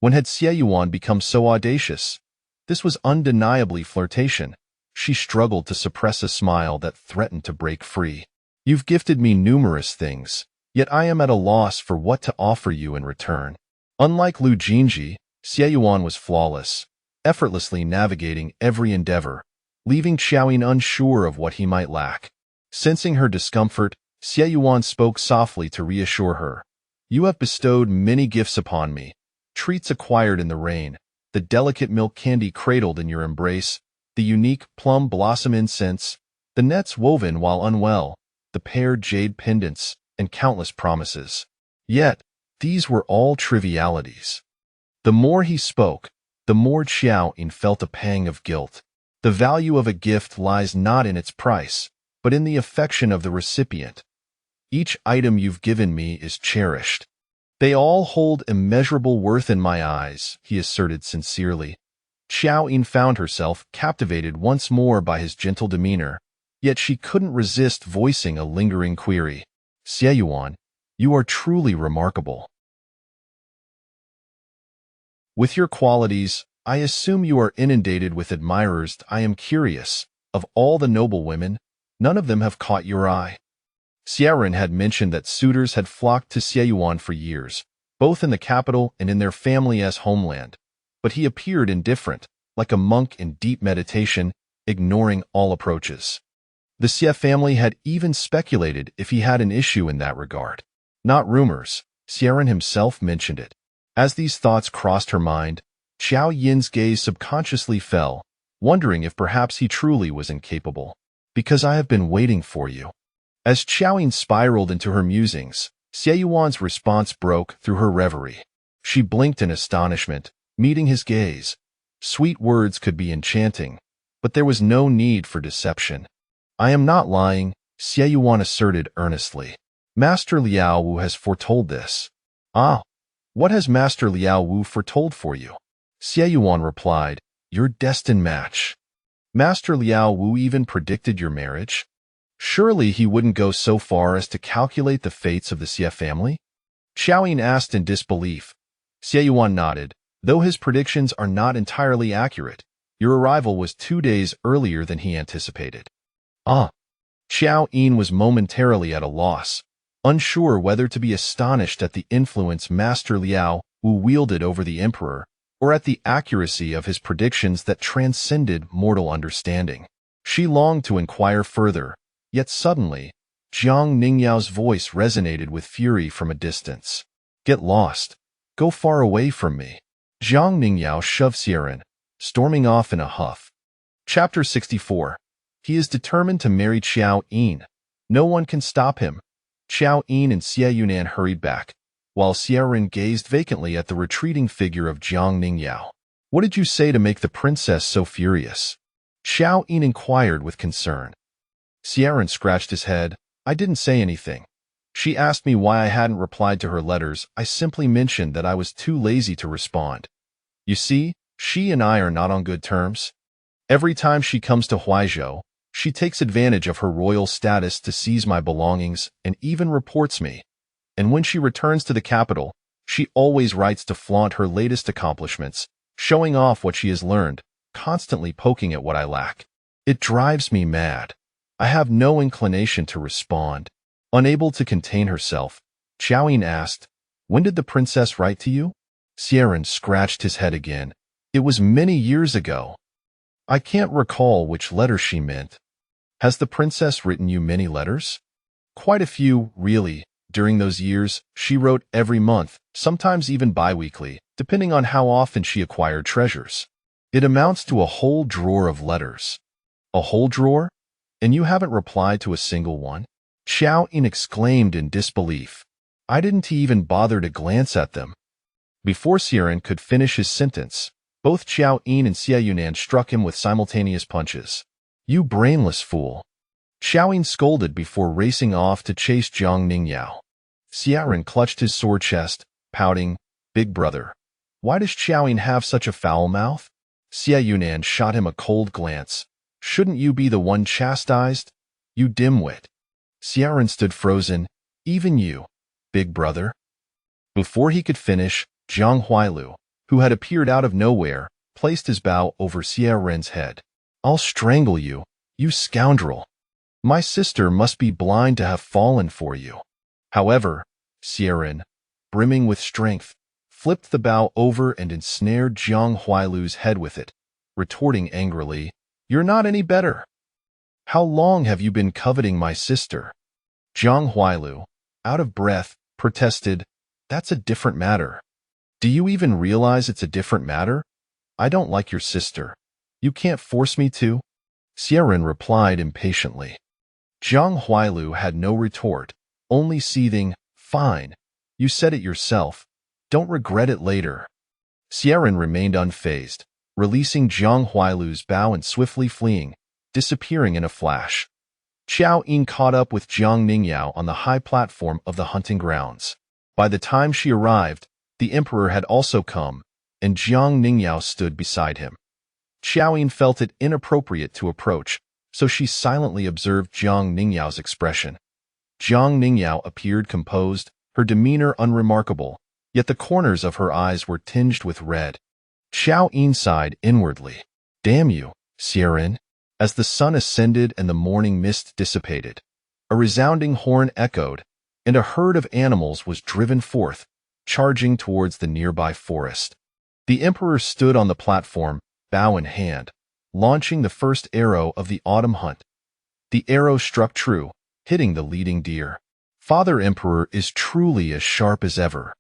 When had Xie Yuan become so audacious? This was undeniably flirtation. She struggled to suppress a smile that threatened to break free. "You've gifted me numerous things, yet I am at a loss for what to offer you in return." Unlike Lu Jin Zhi, Xie Yuan was flawless, effortlessly navigating every endeavor, leaving Qiao Yin unsure of what he might lack. Sensing her discomfort, Xie Yuan spoke softly to reassure her. "You have bestowed many gifts upon me, treats acquired in the rain, the delicate milk candy cradled in your embrace, the unique plum blossom incense, the nets woven while unwell, the paired jade pendants, and countless promises. Yet, these were all trivialities." The more he spoke, the more Qiao Yin felt a pang of guilt. The value of a gift lies not in its price, but in the affection of the recipient. "Each item you've given me is cherished. They all hold immeasurable worth in my eyes," he asserted sincerely. Qiao Yin found herself captivated once more by his gentle demeanor, yet she couldn't resist voicing a lingering query. "Xie Yuan, you are truly remarkable. With your qualities, I assume you are inundated with admirers. I am curious, of all the noble women, none of them have caught your eye." Xie Ren had mentioned that suitors had flocked to Xie Yuan for years, both in the capital and in their family's homeland, but he appeared indifferent, like a monk in deep meditation, ignoring all approaches. The Xie family had even speculated if he had an issue in that regard. Not rumors, Xie Ren himself mentioned it. As these thoughts crossed her mind, Qiao Yin's gaze subconsciously fell, wondering if perhaps he truly was incapable. "Because I have been waiting for you." As Qiao Yin spiraled into her musings, Xie Yuan's response broke through her reverie. She blinked in astonishment, meeting his gaze. Sweet words could be enchanting, but there was no need for deception. "I am not lying," Xie Yuan asserted earnestly. "Master Liao Wu has foretold this." "Ah, what has Master Liao Wu foretold for you?" Xie Yuan replied, "Your destined match. Master Liao Wu even predicted your marriage. Surely he wouldn't go so far as to calculate the fates of the Xie family?" Qiao Yin asked in disbelief. Xie Yuan nodded. "Though his predictions are not entirely accurate, your arrival was 2 days earlier than he anticipated." Ah! Qiao Yin was momentarily at a loss, unsure whether to be astonished at the influence Master Liao Wu wielded over the emperor, or at the accuracy of his predictions that transcended mortal understanding. She longed to inquire further, yet suddenly, Jiang Ningyao's voice resonated with fury from a distance. "Get lost. Go far away from me." Jiang Ningyao shoved Xieran, storming off in a huff. Chapter 64. He is determined to marry Qiao Yin. No one can stop him. Qiao Yin and Xie Yunan hurried back, while Xieran gazed vacantly at the retreating figure of Jiang Ningyao. "What did you say to make the princess so furious?" Qiao Yin inquired with concern. Xieran scratched his head. "I didn't say anything. She asked me why I hadn't replied to her letters. I simply mentioned that I was too lazy to respond. You see, she and I are not on good terms. Every time she comes to Huaizhou, she takes advantage of her royal status to seize my belongings and even reports me. And when she returns to the capital, she always writes to flaunt her latest accomplishments, showing off what she has learned, constantly poking at what I lack. It drives me mad. I have no inclination to respond." Unable to contain herself, Qiao Yin asked, "When did the princess write to you?" Xieran scratched his head again. "It was many years ago. I can't recall which letter she meant." "Has the princess written you many letters?" "Quite a few, really. During those years, she wrote every month, sometimes even bi-weekly, depending on how often she acquired treasures. It amounts to a whole drawer of letters." "A whole drawer? And you haven't replied to a single one?" Qiao Yin exclaimed in disbelief. "I didn't even bother to glance at them." Before Xieran could finish his sentence, both Qiao Yin and Xie Yunan struck him with simultaneous punches. "You brainless fool!" Qiao Yin scolded before racing off to chase Jiang Ningyao. Xieran clutched his sore chest, pouting, "Big brother, why does Qiao Yin have such a foul mouth?" Xie Yunan shot him a cold glance. "Shouldn't you be the one chastised? You dimwit." Xieran stood frozen. "Even you, big brother?" Before he could finish, Zhang Huailu, who had appeared out of nowhere, placed his bow over Xieran's head. "I'll strangle you, you scoundrel. My sister must be blind to have fallen for you." However, Xieran, brimming with strength, flipped the bow over and ensnared Zhang Huailu's head with it, retorting angrily, "You're not any better. How long have you been coveting my sister?" Zhang Huailu, out of breath, protested, "That's a different matter." "Do you even realize it's a different matter? I don't like your sister. You can't force me to." Xieran replied impatiently. Zhang Huailu had no retort, only seething, "Fine. You said it yourself. Don't regret it later." Xieran remained unfazed, releasing Zhang Huailu's bow and swiftly fleeing, disappearing in a flash. Qiao Yin caught up with Jiang Ningyao on the high platform of the hunting grounds. By the time she arrived, the emperor had also come, and Jiang Ningyao stood beside him. Qiao Yin felt it inappropriate to approach, so she silently observed Jiang Ningyao's expression. Jiang Ningyao appeared composed, her demeanor unremarkable, yet the corners of her eyes were tinged with red. Qiao Yin sighed inwardly. "Damn you, Xieran." As the sun ascended and the morning mist dissipated, a resounding horn echoed, and a herd of animals was driven forth, charging towards the nearby forest. The emperor stood on the platform, bow in hand, launching the first arrow of the autumn hunt. The arrow struck true, hitting the leading deer. Father Emperor is truly as sharp as ever.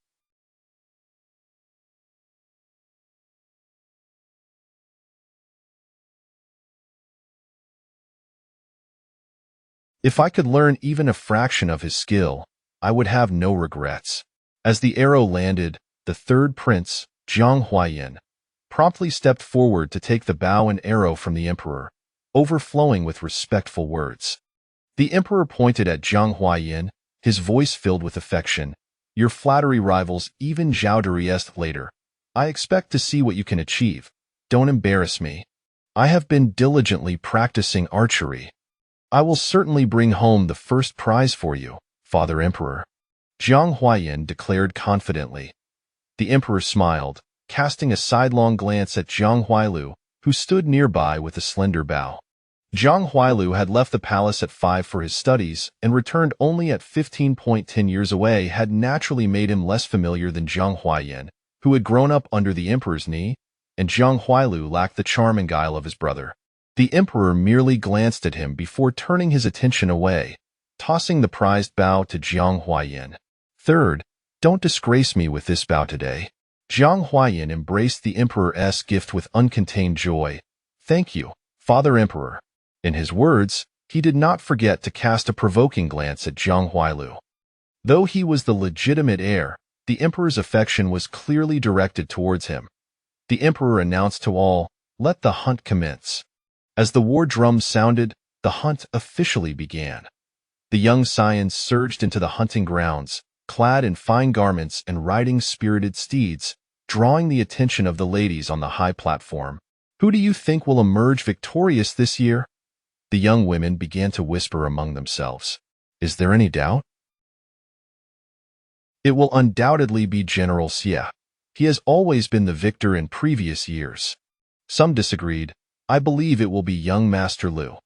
If I could learn even a fraction of his skill, I would have no regrets. As the arrow landed, the third prince, Zhang Huaiyin, promptly stepped forward to take the bow and arrow from the emperor, overflowing with respectful words. The emperor pointed at Zhang Huaiyin, his voice filled with affection. "Your flattery rivals even Zhao Duriest later. I expect to see what you can achieve. Don't embarrass me. I have been diligently practicing archery. I will certainly bring home the first prize for you, Father Emperor, Jiang Huaiyin declared confidently. The emperor smiled, casting a sidelong glance at Zhang Huailu, who stood nearby with a slender bow. Zhang Huailu had left the palace at 5 for his studies and returned only at 15.10 years away had naturally made him less familiar than Zhang Huaiyin, who had grown up under the emperor's knee, and Zhang Huailu lacked the charm and guile of his brother. The emperor merely glanced at him before turning his attention away, tossing the prized bow to Zhang Huaiyin. Third, don't disgrace me with this bow today. Zhang Huaiyin embraced the emperor's gift with uncontained joy. Thank you, Father Emperor. In his words, he did not forget to cast a provoking glance at Zhang Huailu. Though he was the legitimate heir, the emperor's affection was clearly directed towards him. The emperor announced to all, "Let the hunt commence." As the war drums sounded, the hunt officially began. The young scions surged into the hunting grounds, clad in fine garments and riding spirited steeds, drawing the attention of the ladies on the high platform. Who do you think will emerge victorious this year? The young women began to whisper among themselves. Is there any doubt? It will undoubtedly be General Xie. He has always been the victor in previous years. Some disagreed. I believe it will be young Master Lu.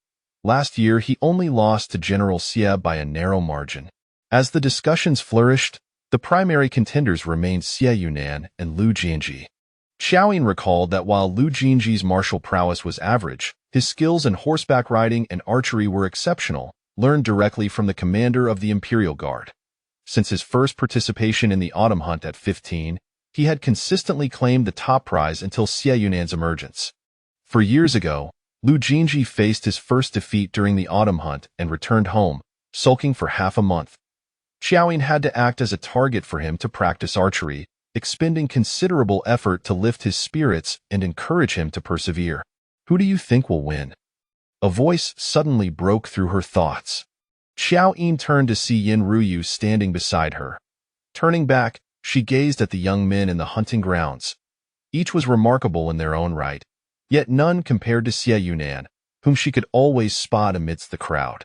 Last year, he only lost to General Xie by a narrow margin. As the discussions flourished, the primary contenders remained Xie Yunan and Lu Jin Zhi. Qiao Yin recalled that while Lu Jin Zhi's martial prowess was average, his skills in horseback riding and archery were exceptional, learned directly from the commander of the Imperial Guard. Since his first participation in the autumn hunt at 15, he had consistently claimed the top prize until Xie Yunan's emergence. 4 years ago, Lu Jin Zhi faced his first defeat during the autumn hunt and returned home, sulking for half a month. Qiao Yin had to act as a target for him to practice archery, expending considerable effort to lift his spirits and encourage him to persevere. Who do you think will win? A voice suddenly broke through her thoughts. Qiao Yin turned to see Yin Ruyu standing beside her. Turning back, she gazed at the young men in the hunting grounds. Each was remarkable in their own right, yet none compared to Xie Yunan, whom she could always spot amidst the crowd.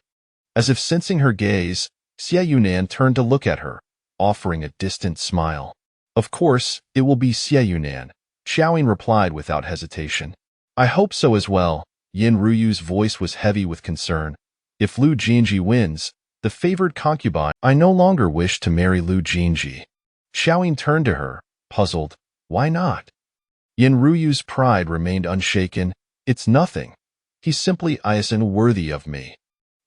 As if sensing her gaze, Xie Yunan turned to look at her, offering a distant smile. Of course, it will be Xie Yunan, Qiao Yin replied without hesitation. I hope so as well. Yin Ruyu's voice was heavy with concern. If Lu Jin Zhi wins, the favored concubine, I no longer wish to marry Lu Jin Zhi. Qiao Yin turned to her, puzzled. Why not? Yin Ruyu's pride remained unshaken. It's nothing. He's simply unworthy of me.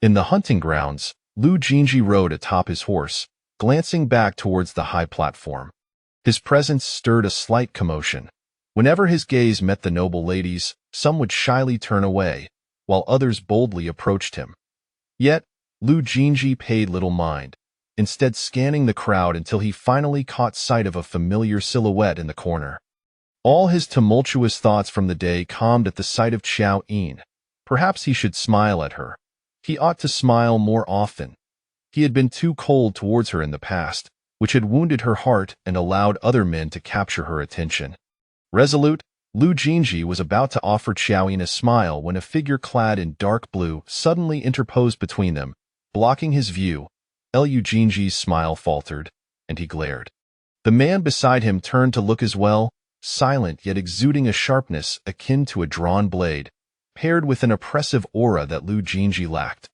In the hunting grounds, Lu Jin Zhi rode atop his horse, glancing back towards the high platform. His presence stirred a slight commotion. Whenever his gaze met the noble ladies, some would shyly turn away, while others boldly approached him. Yet, Lu Jin Zhi paid little mind, instead scanning the crowd until he finally caught sight of a familiar silhouette in the corner. All his tumultuous thoughts from the day calmed at the sight of Qiao Yin. Perhaps he should smile at her. He ought to smile more often. He had been too cold towards her in the past, which had wounded her heart and allowed other men to capture her attention. Resolute, Lu Jin Zhi was about to offer Qiao Yin a smile when a figure clad in dark blue suddenly interposed between them, blocking his view. Lu Jin Zhi's smile faltered, and he glared. The man beside him turned to look as well, silent yet exuding a sharpness akin to a drawn blade, paired with an oppressive aura that Lu Jin Zhi lacked.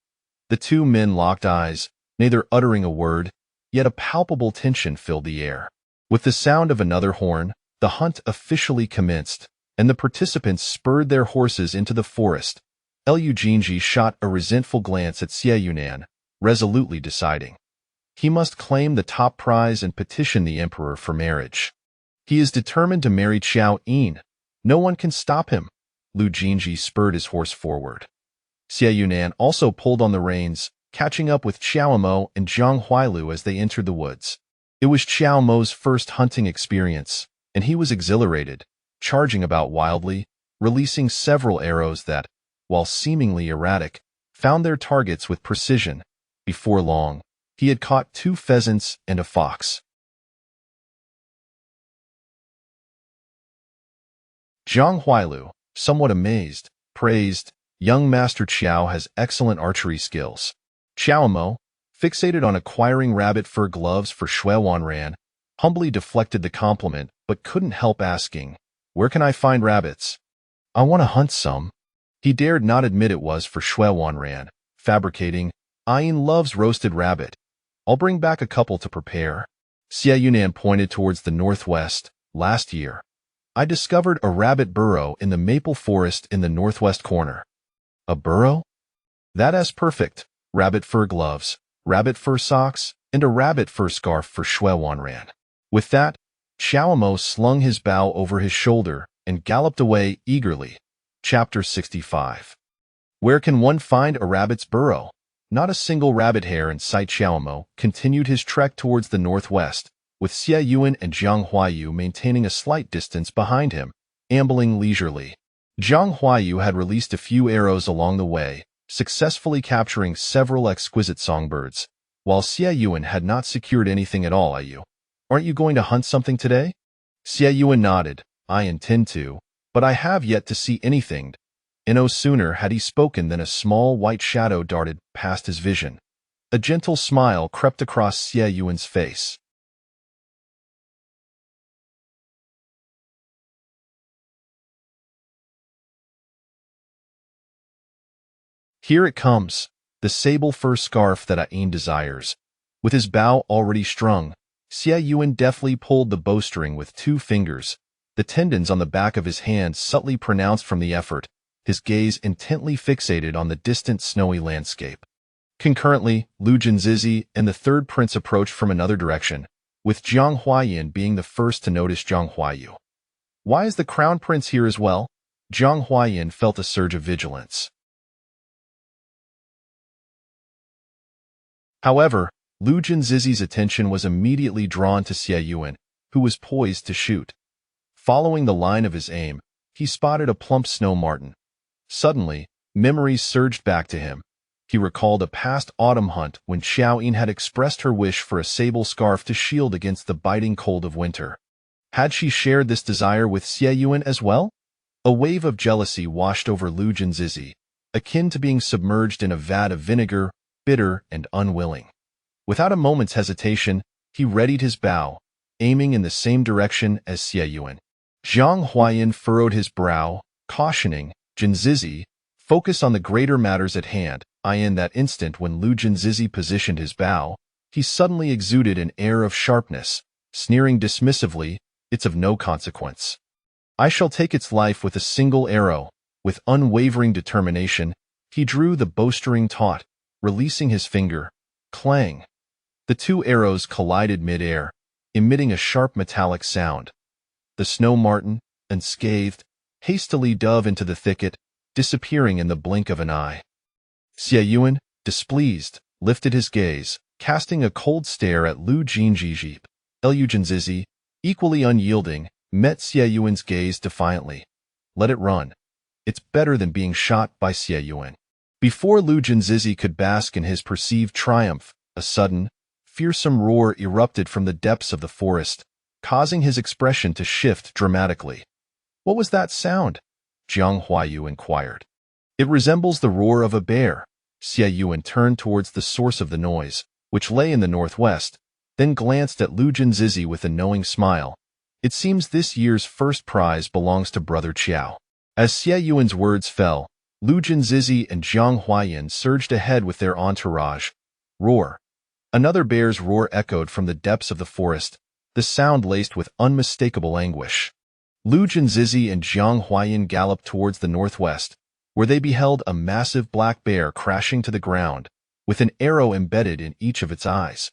The two men locked eyes, neither uttering a word, yet a palpable tension filled the air. With the sound of another horn, the hunt officially commenced, and the participants spurred their horses into the forest. Lu Jin Zhi shot a resentful glance at Xie Yunan, resolutely deciding. He must claim the top prize and petition the emperor for marriage. He is determined to marry Qiao Yin. No one can stop him. Lu Jin Zhi spurred his horse forward. Xie Yunan also pulled on the reins, catching up with Qiao Mo and Zhang Huailu as they entered the woods. It was Qiao Mo's first hunting experience, and he was exhilarated, charging about wildly, releasing several arrows that, while seemingly erratic, found their targets with precision. Before long, he had caught 2 pheasants and a fox. Zhang Huailu, somewhat amazed, praised, young Master Qiao has excellent archery skills. Qiao Mo, fixated on acquiring rabbit fur gloves for Shui Wanran, humbly deflected the compliment but couldn't help asking, "Where can I find rabbits? I want to hunt some." He dared not admit it was for Shui Wanran, fabricating, "Yin loves roasted rabbit. I'll bring back a couple to prepare." Xie Yunan pointed towards the northwest. "Last year, I discovered a rabbit burrow in the maple forest in the northwest corner." "A burrow? That's perfect. Rabbit fur gloves, rabbit fur socks, and a rabbit fur scarf for Shui Wanran." With that, Qiao Mo slung his bow over his shoulder and galloped away eagerly. Chapter 65. Where can one find a rabbit's burrow? Not a single rabbit hair in sight. Qiao Mo continued his trek towards the northwest, with Xie Yuan and Zhang Huaiyu maintaining a slight distance behind him, ambling leisurely. Zhang Huaiyu had released a few arrows along the way, successfully capturing several exquisite songbirds, while Xie Yuan had not secured anything at all. "Aren't you going to hunt something today?" Xie Yuan nodded. "I intend to, but I have yet to see anything." And no sooner had he spoken than a small white shadow darted past his vision. A gentle smile crept across Xie Yuan's face. "Here it comes, the sable fur scarf that Yin desires." With his bow already strung, Xie Yuan deftly pulled the bowstring with 2 fingers, the tendons on the back of his hand subtly pronounced from the effort, his gaze intently fixated on the distant snowy landscape. Concurrently, Lu Jin Zhi and the third prince approached from another direction, with Zhang Huaiyin being the first to notice Zhang Huaiyu. "Why is the crown prince here as well?" Zhang Huaiyin felt a surge of vigilance. However, Lu Jin Zhi's attention was immediately drawn to Xie Yuan, who was poised to shoot. Following the line of his aim, he spotted a plump snow marten. Suddenly, memories surged back to him. He recalled a past autumn hunt when Qiao Yin had expressed her wish for a sable scarf to shield against the biting cold of winter. Had she shared this desire with Xie Yuan as well? A wave of jealousy washed over Lu Jin Zhi, akin to being submerged in a vat of vinegar, bitter and unwilling. Without a moment's hesitation, he readied his bow, aiming in the same direction as Xie Yuan. Zhang Huaiyin furrowed his brow, cautioning, "Jin Zhi, focus on the greater matters at hand." In that instant when Lu Jin Zhi positioned his bow, he suddenly exuded an air of sharpness, sneering dismissively, "It's of no consequence. I shall take its life with a single arrow." With unwavering determination, he drew the bowstring taut, releasing his finger. Clang! The 2 arrows collided mid-air, emitting a sharp metallic sound. The snow marten, unscathed, hastily dove into the thicket, disappearing in the blink of an eye. Xie Yuan, displeased, lifted his gaze, casting a cold stare at Lu Jin Zhi. Lu Jin Zhi, equally unyielding, met Xie Yuan's gaze defiantly. "Let it run. It's better than being shot by Xie Yuan." Before Lu Jin Zhi could bask in his perceived triumph, a sudden, fearsome roar erupted from the depths of the forest, causing his expression to shift dramatically. "What was that sound?" Zhang Huaiyu inquired. "It resembles the roar of a bear." Xie Yuan turned towards the source of the noise, which lay in the northwest, then glanced at Lu Jin Zhi with a knowing smile. "It seems this year's first prize belongs to Brother Qiao." As Xie Yuan's words fell, Lu Jin Zhi and Zhang Huaiyin surged ahead with their entourage. Roar! Another bear's roar echoed from the depths of the forest, the sound laced with unmistakable anguish. Lu Jin Zhi and Zhang Huaiyin galloped towards the northwest, where they beheld a massive black bear crashing to the ground, with an arrow embedded in each of its eyes.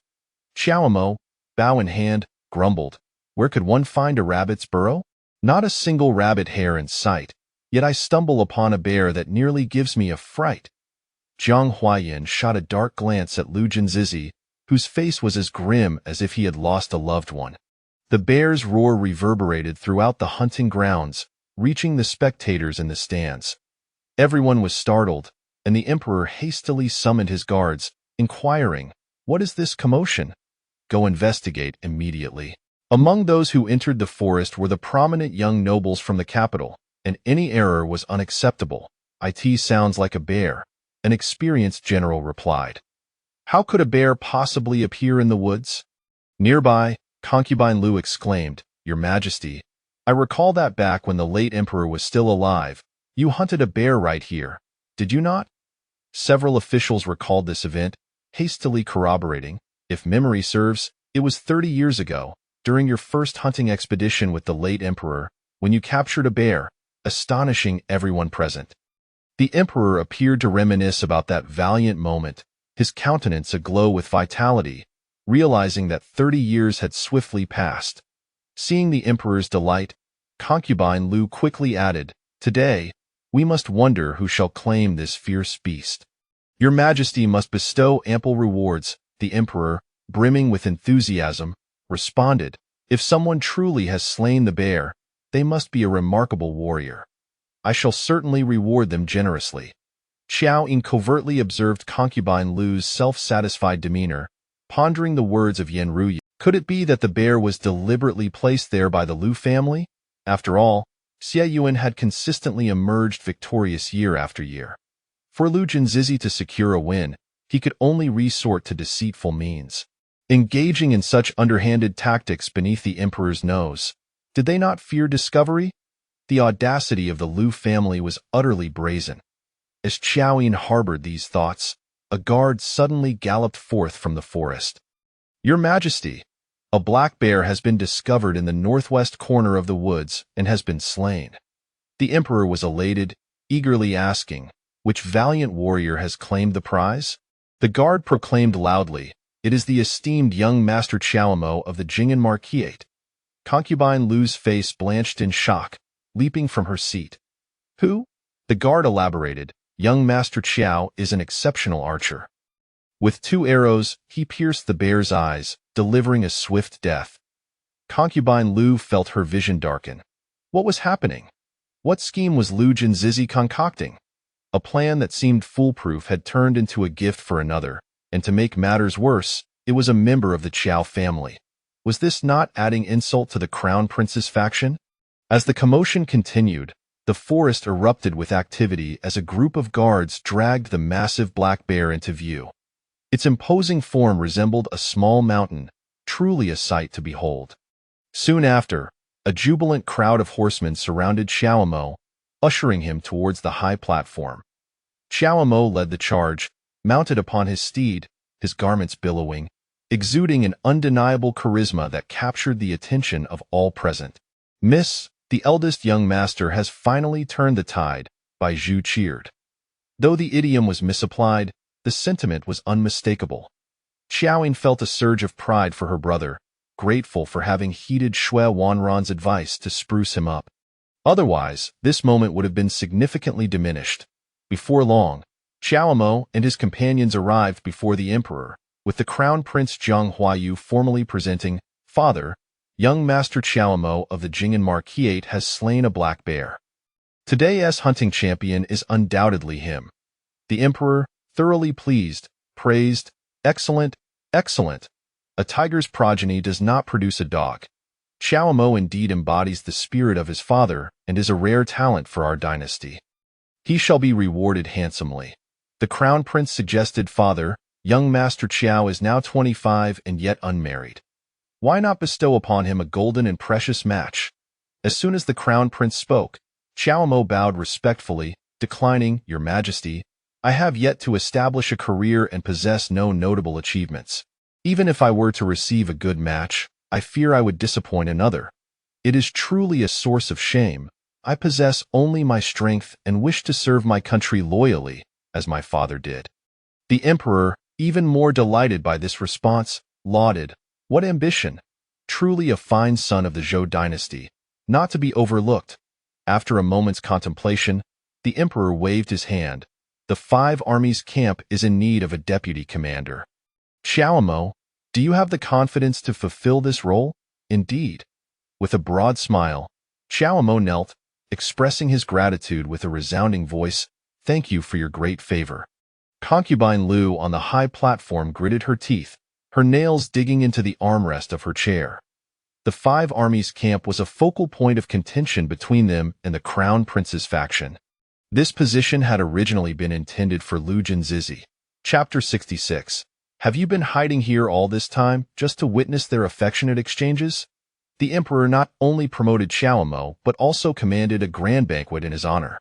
Qiao Mo, bow in hand, grumbled, "Where could one find a rabbit's burrow? Not a single rabbit hair in sight, yet I stumble upon a bear that nearly gives me a fright." Zhang Huaiyin shot a dark glance at Lu Jin Zhi, whose face was as grim as if he had lost a loved one. The bear's roar reverberated throughout the hunting grounds, reaching the spectators in the stands. Everyone was startled, and the emperor hastily summoned his guards, inquiring, "What is this commotion?" "Go investigate immediately." Among those who entered the forest were the prominent young nobles from the capital, and any error was unacceptable. "It sounds like a bear," an experienced general replied. "How could a bear possibly appear in the woods?" Nearby, concubine Lu exclaimed, "Your Majesty, I recall that back when the late emperor was still alive, you hunted a bear right here, did you not?" Several officials recalled this event, hastily corroborating, "If memory serves, it was 30 years ago, during your first hunting expedition with the late emperor, when you captured a bear, astonishing everyone present." The emperor appeared to reminisce about that valiant moment, his countenance aglow with vitality, realizing that 30 years had swiftly passed. Seeing the emperor's delight, concubine Lu quickly added, "Today, we must wonder who shall claim this fierce beast." "Your Majesty must bestow ample rewards," the emperor, brimming with enthusiasm, responded. "If someone truly has slain the bear, they must be a remarkable warrior. I shall certainly reward them generously." Qiao Yin covertly observed concubine Lu's self-satisfied demeanor, pondering the words of Yen Ruyi. Could it be that the bear was deliberately placed there by the Lu family? After all, Qiao Yin had consistently emerged victorious year after year. For Lu Jin Zhi to secure a win, he could only resort to deceitful means. Engaging in such underhanded tactics beneath the emperor's nose, did they not fear discovery? The audacity of the Lu family was utterly brazen. As Qiao Yin harbored these thoughts, a guard suddenly galloped forth from the forest. "Your Majesty, a black bear has been discovered in the northwest corner of the woods and has been slain." The emperor was elated, eagerly asking, "Which valiant warrior has claimed the prize?" The guard proclaimed loudly, "It is the esteemed young Master Qiao of the Jing'an Marquisate." Concubine Lu's face blanched in shock, leaping from her seat. "Who?" The guard elaborated, "Young Master Qiao is an exceptional archer. With 2 arrows, he pierced the bear's eyes, delivering a swift death." Concubine Lu felt her vision darken. What was happening? What scheme was Lu Jin Zhi concocting? A plan that seemed foolproof had turned into a gift for another, and to make matters worse, it was a member of the Qiao family. Was this not adding insult to the crown prince's faction? As the commotion continued, the forest erupted with activity as a group of guards dragged the massive black bear into view. Its imposing form resembled a small mountain, truly a sight to behold. Soon after, a jubilant crowd of horsemen surrounded Qiao, ushering him towards the high platform. Qiao led the charge, mounted upon his steed, his garments billowing, exuding an undeniable charisma that captured the attention of all present. "Miss, the eldest young master has finally turned the tide," Bai Zhu cheered. Though the idiom was misapplied, the sentiment was unmistakable. Qiao Yin felt a surge of pride for her brother, grateful for having heeded Shui Wanran's advice to spruce him up. Otherwise, this moment would have been significantly diminished. Before long, Qiao and his companions arrived before the emperor, with the crown prince Zhang Huayu formally presenting, "Father, young Master Qiao of the Jing'an Marquisate has slain a black bear. Today's hunting champion is undoubtedly him." The emperor, thoroughly pleased, praised, "Excellent, excellent. A tiger's progeny does not produce a dog. Qiao indeed embodies the spirit of his father and is a rare talent for our dynasty. He shall be rewarded handsomely." The crown prince suggested, "Father, young Master Qiao is now 25 and yet unmarried. Why not bestow upon him a golden and precious match?" As soon as the crown prince spoke, Qiao bowed respectfully, declining, "Your Majesty, I have yet to establish a career and possess no notable achievements. Even if I were to receive a good match, I fear I would disappoint another. It is truly a source of shame. I possess only my strength and wish to serve my country loyally, as my father did." The emperor, even more delighted by this response, lauded, "What ambition! Truly a fine son of the Zhou dynasty, not to be overlooked." After a moment's contemplation, the emperor waved his hand. "The 5 armies camp is in need of a deputy commander. Qiao, do you have the confidence to fulfill this role?" "Indeed." With a broad smile, Qiao knelt, expressing his gratitude with a resounding voice, "Thank you for your great favor." Concubine Lu on the high platform gritted her teeth, her nails digging into the armrest of her chair. The Five Armies camp was a focal point of contention between them and the Crown Prince's faction. This position had originally been intended for Lu Jin Zhi. Chapter 66. Have you been hiding here all this time, just to witness their affectionate exchanges? The emperor not only promoted Qiao but also commanded a grand banquet in his honor.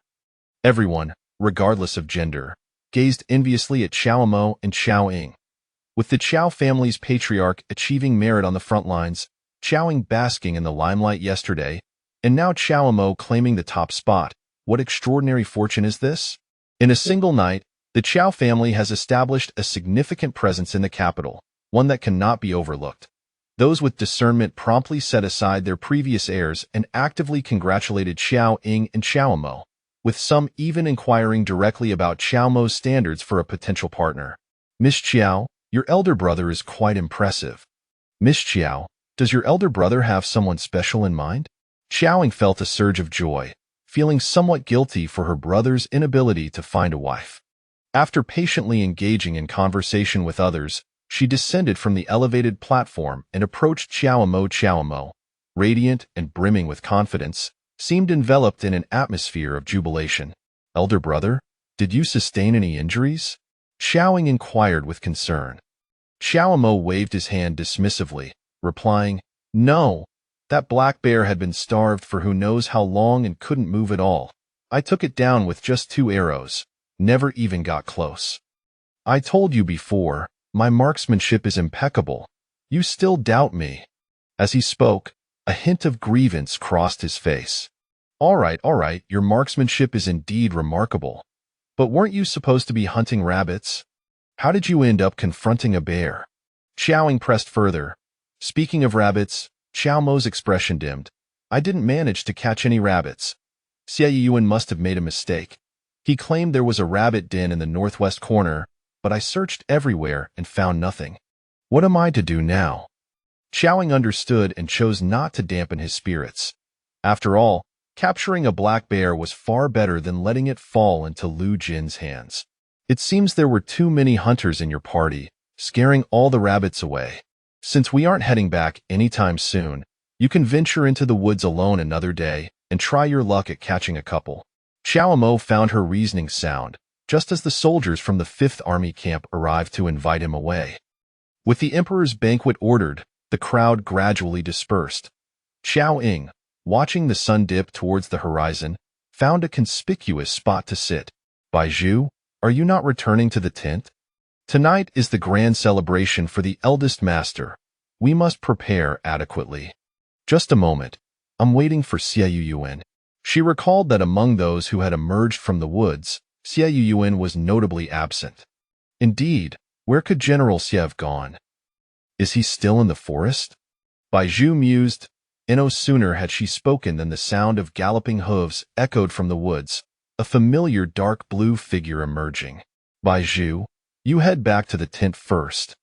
Everyone, regardless of gender, gazed enviously at Qiao and Qiao Ying. With the Qiao family's patriarch achieving merit on the front lines, Qiao Ying basking in the limelight yesterday, and now Qiao claiming the top spot. What extraordinary fortune is this? In a single night, the Qiao family has established a significant presence in the capital, one that cannot be overlooked. Those with discernment promptly set aside their previous heirs and actively congratulated Qiao Ying and Qiao, with some even inquiring directly about Qiao standards for a potential partner. Miss Qiao, your elder brother is quite impressive. Miss Qiao, does your elder brother have someone special in mind? Qiao Ying felt a surge of joy, feeling somewhat guilty for her brother's inability to find a wife. After patiently engaging in conversation with others, she descended from the elevated platform and approached Qiao, radiant and brimming with confidence, seemed enveloped in an atmosphere of jubilation. Elder brother, did you sustain any injuries? Qiao Ying inquired with concern. Qiao waved his hand dismissively, replying, No, that black bear had been starved for who knows how long and couldn't move at all. I took it down with just 2 arrows, never even got close. I told you before, my marksmanship is impeccable. You still doubt me. As he spoke, a hint of grievance crossed his face. All right, your marksmanship is indeed remarkable. But weren't you supposed to be hunting rabbits? How did you end up confronting a bear? Qiao Ying pressed further. Speaking of rabbits, Qiao expression dimmed. I didn't manage to catch any rabbits. Qiao Yin must have made a mistake. He claimed there was a rabbit den in the northwest corner, but I searched everywhere and found nothing. What am I to do now? Qiao Ying understood and chose not to dampen his spirits. After all, capturing a black bear was far better than letting it fall into Lu Jin's hands. It seems there were too many hunters in your party, scaring all the rabbits away. Since we aren't heading back anytime soon, you can venture into the woods alone another day and try your luck at catching a couple. Qiao found her reasoning sound, just as the soldiers from the 5th Army camp arrived to invite him away. With the emperor's banquet ordered, the crowd gradually dispersed. Qiao Ying, watching the sun dip towards the horizon, found a conspicuous spot to sit. Baizhu, are you not returning to the tent? Tonight is the grand celebration for the eldest master. We must prepare adequately. Just a moment. I'm waiting for Qiao Yin. She recalled that among those who had emerged from the woods, Qiao Yin was notably absent. Indeed, where could General Xie have gone? Is he still in the forest? Baizhu mused. No sooner had she spoken than the sound of galloping hooves echoed from the woods, a familiar dark blue figure emerging. Baizhu, you head back to the tent first.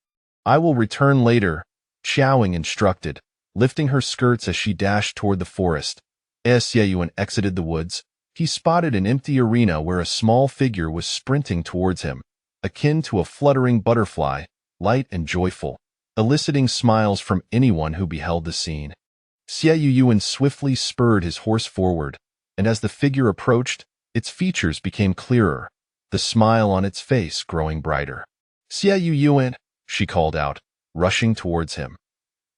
I will return later, Qiao Ying instructed, lifting her skirts as she dashed toward the forest. As Qiao Yin exited the woods, he spotted an empty arena where a small figure was sprinting towards him, akin to a fluttering butterfly, light and joyful, eliciting smiles from anyone who beheld the scene. Qiao Yin swiftly spurred his horse forward, and as the figure approached, its features became clearer, the smile on its face growing brighter. Qiao Yin, she called out, rushing towards him.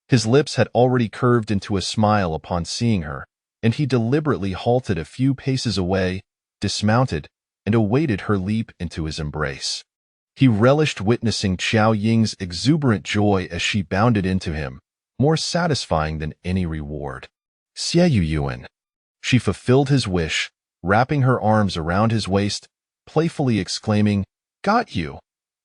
His lips had already curved into a smile upon seeing her, and he deliberately halted a few paces away, dismounted, and awaited her leap into his embrace. He relished witnessing Qiao Ying's exuberant joy as she bounded into him, more satisfying than any reward. Qiao Yin. She fulfilled his wish, wrapping her arms around his waist, playfully exclaiming, "Got you,"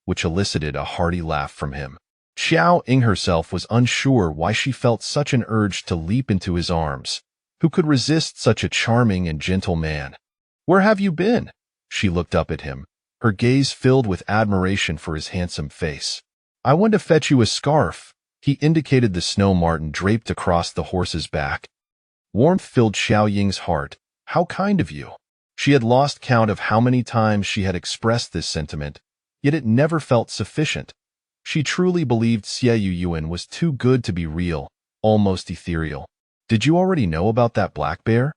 which elicited a hearty laugh from him. Qiao Ying herself was unsure why she felt such an urge to leap into his arms. Who could resist such a charming and gentle man? Where have you been? She looked up at him, her gaze filled with admiration for his handsome face. I went to fetch you a scarf. He indicated the snow marten draped across the horse's back. Warmth filled Qiao Ying's heart. How kind of you. She had lost count of how many times she had expressed this sentiment, yet it never felt sufficient. She truly believed Qiao Yin was too good to be real, almost ethereal. Did you already know about that black bear?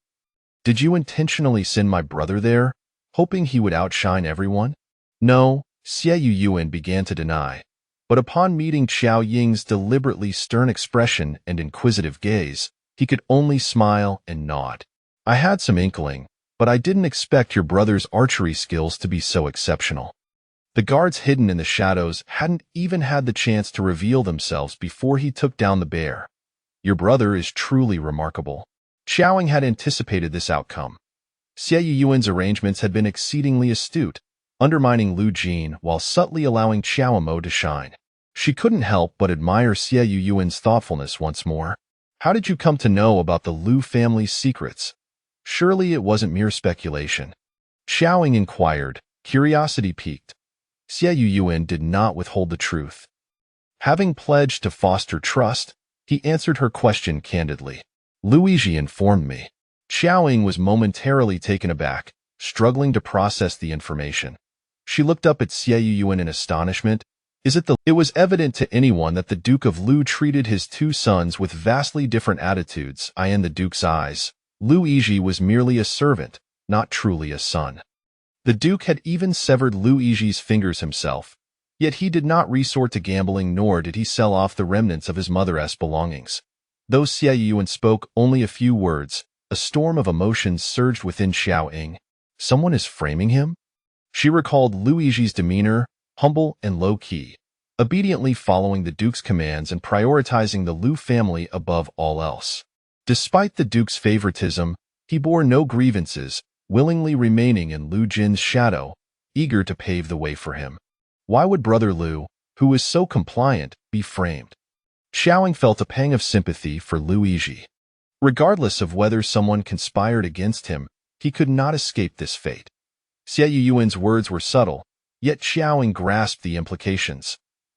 Did you intentionally send my brother there, hoping he would outshine everyone? No, Qiao Yin began to deny. But upon meeting Qiao Ying's deliberately stern expression and inquisitive gaze, he could only smile and nod. I had some inkling, but I didn't expect your brother's archery skills to be so exceptional. The guards hidden in the shadows hadn't even had the chance to reveal themselves before he took down the bear. Your brother is truly remarkable. Qiao Ying had anticipated this outcome. Qiao Yin's arrangements had been exceedingly astute, undermining Lu Jin while subtly allowing Qiao Mo to shine. She couldn't help but admire Qiao Yin's thoughtfulness once more. How did you come to know about the Lu family's secrets? Surely it wasn't mere speculation. Qiao Ying inquired, curiosity piqued. Qiao Yin did not withhold the truth. Having pledged to foster trust, he answered her question candidly. Luigi informed me. Qiao Ying was momentarily taken aback, struggling to process the information. She looked up at Qiao Yin in astonishment. It was evident to anyone that the Duke of Lu treated his two sons with vastly different attitudes. In the Duke's eyes, Luigi was merely a servant, not truly a son. The Duke had even severed Luigi's fingers himself, yet he did not resort to gambling nor did he sell off the remnants of his mother's belongings. Though Qiao Yin spoke only a few words, a storm of emotions surged within Qiao Ying. Someone is framing him? She recalled Luigi's demeanor, humble and low-key, obediently following the Duke's commands and prioritizing the Lu family above all else. Despite the Duke's favoritism, he bore no grievances, willingly remaining in Lu Jin's shadow, eager to pave the way for him. Why would Brother Lu, who was so compliant, be framed? Qiao Ying felt a pang of sympathy for Luigi. Regardless of whether someone conspired against him, he could not escape this fate. Qiao Yin's words were subtle, yet Qiao Ying grasped the implications.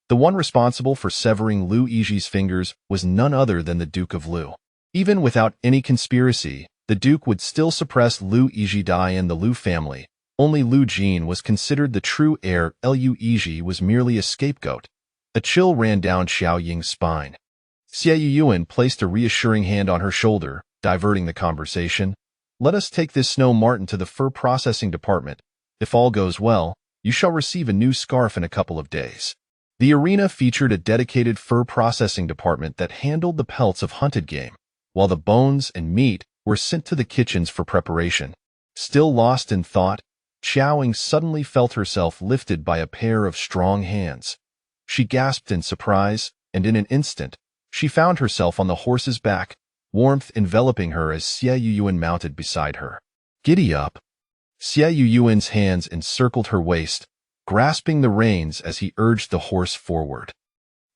The one responsible for severing Luigi's fingers was none other than the Duke of Lu. Even without any conspiracy, the Duke would still suppress Luigi in the Lu family. Only Lu Jin was considered the true heir. Luigi was merely a scapegoat. A chill ran down Qiao Ying's spine. Qiao Yin placed a reassuring hand on her shoulder, diverting the conversation. Let us take this snow marten to the fur processing department. If all goes well, you shall receive a new scarf in a couple of days. The arena featured a dedicated fur processing department that handled the pelts of hunted game, while the bones and meat were sent to the kitchens for preparation. Still lost in thought, Qiao Ying suddenly felt herself lifted by a pair of strong hands. She gasped in surprise, and in an instant, she found herself on the horse's back, warmth enveloping her as Qiao Yin mounted beside her. Giddy up! Qiao Yin's hands encircled her waist, grasping the reins as he urged the horse forward.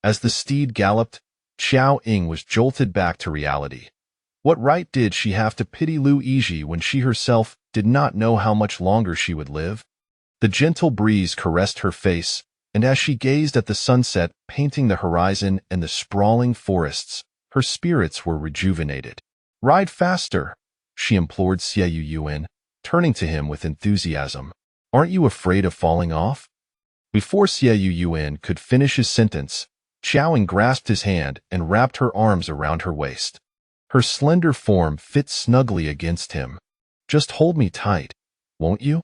As the steed galloped, Qiao Ying was jolted back to reality. What right did she have to pity Luigi when she herself did not know how much longer she would live? The gentle breeze caressed her face, and as she gazed at the sunset painting the horizon and the sprawling forests, her spirits were rejuvenated. Ride faster, she implored Qiao Yin, turning to him with enthusiasm. Aren't you afraid of falling off? Before Qiao Yin could finish his sentence, Qiao Ying grasped his hand and wrapped her arms around her waist. Her slender form fit snugly against him. Just hold me tight, won't you?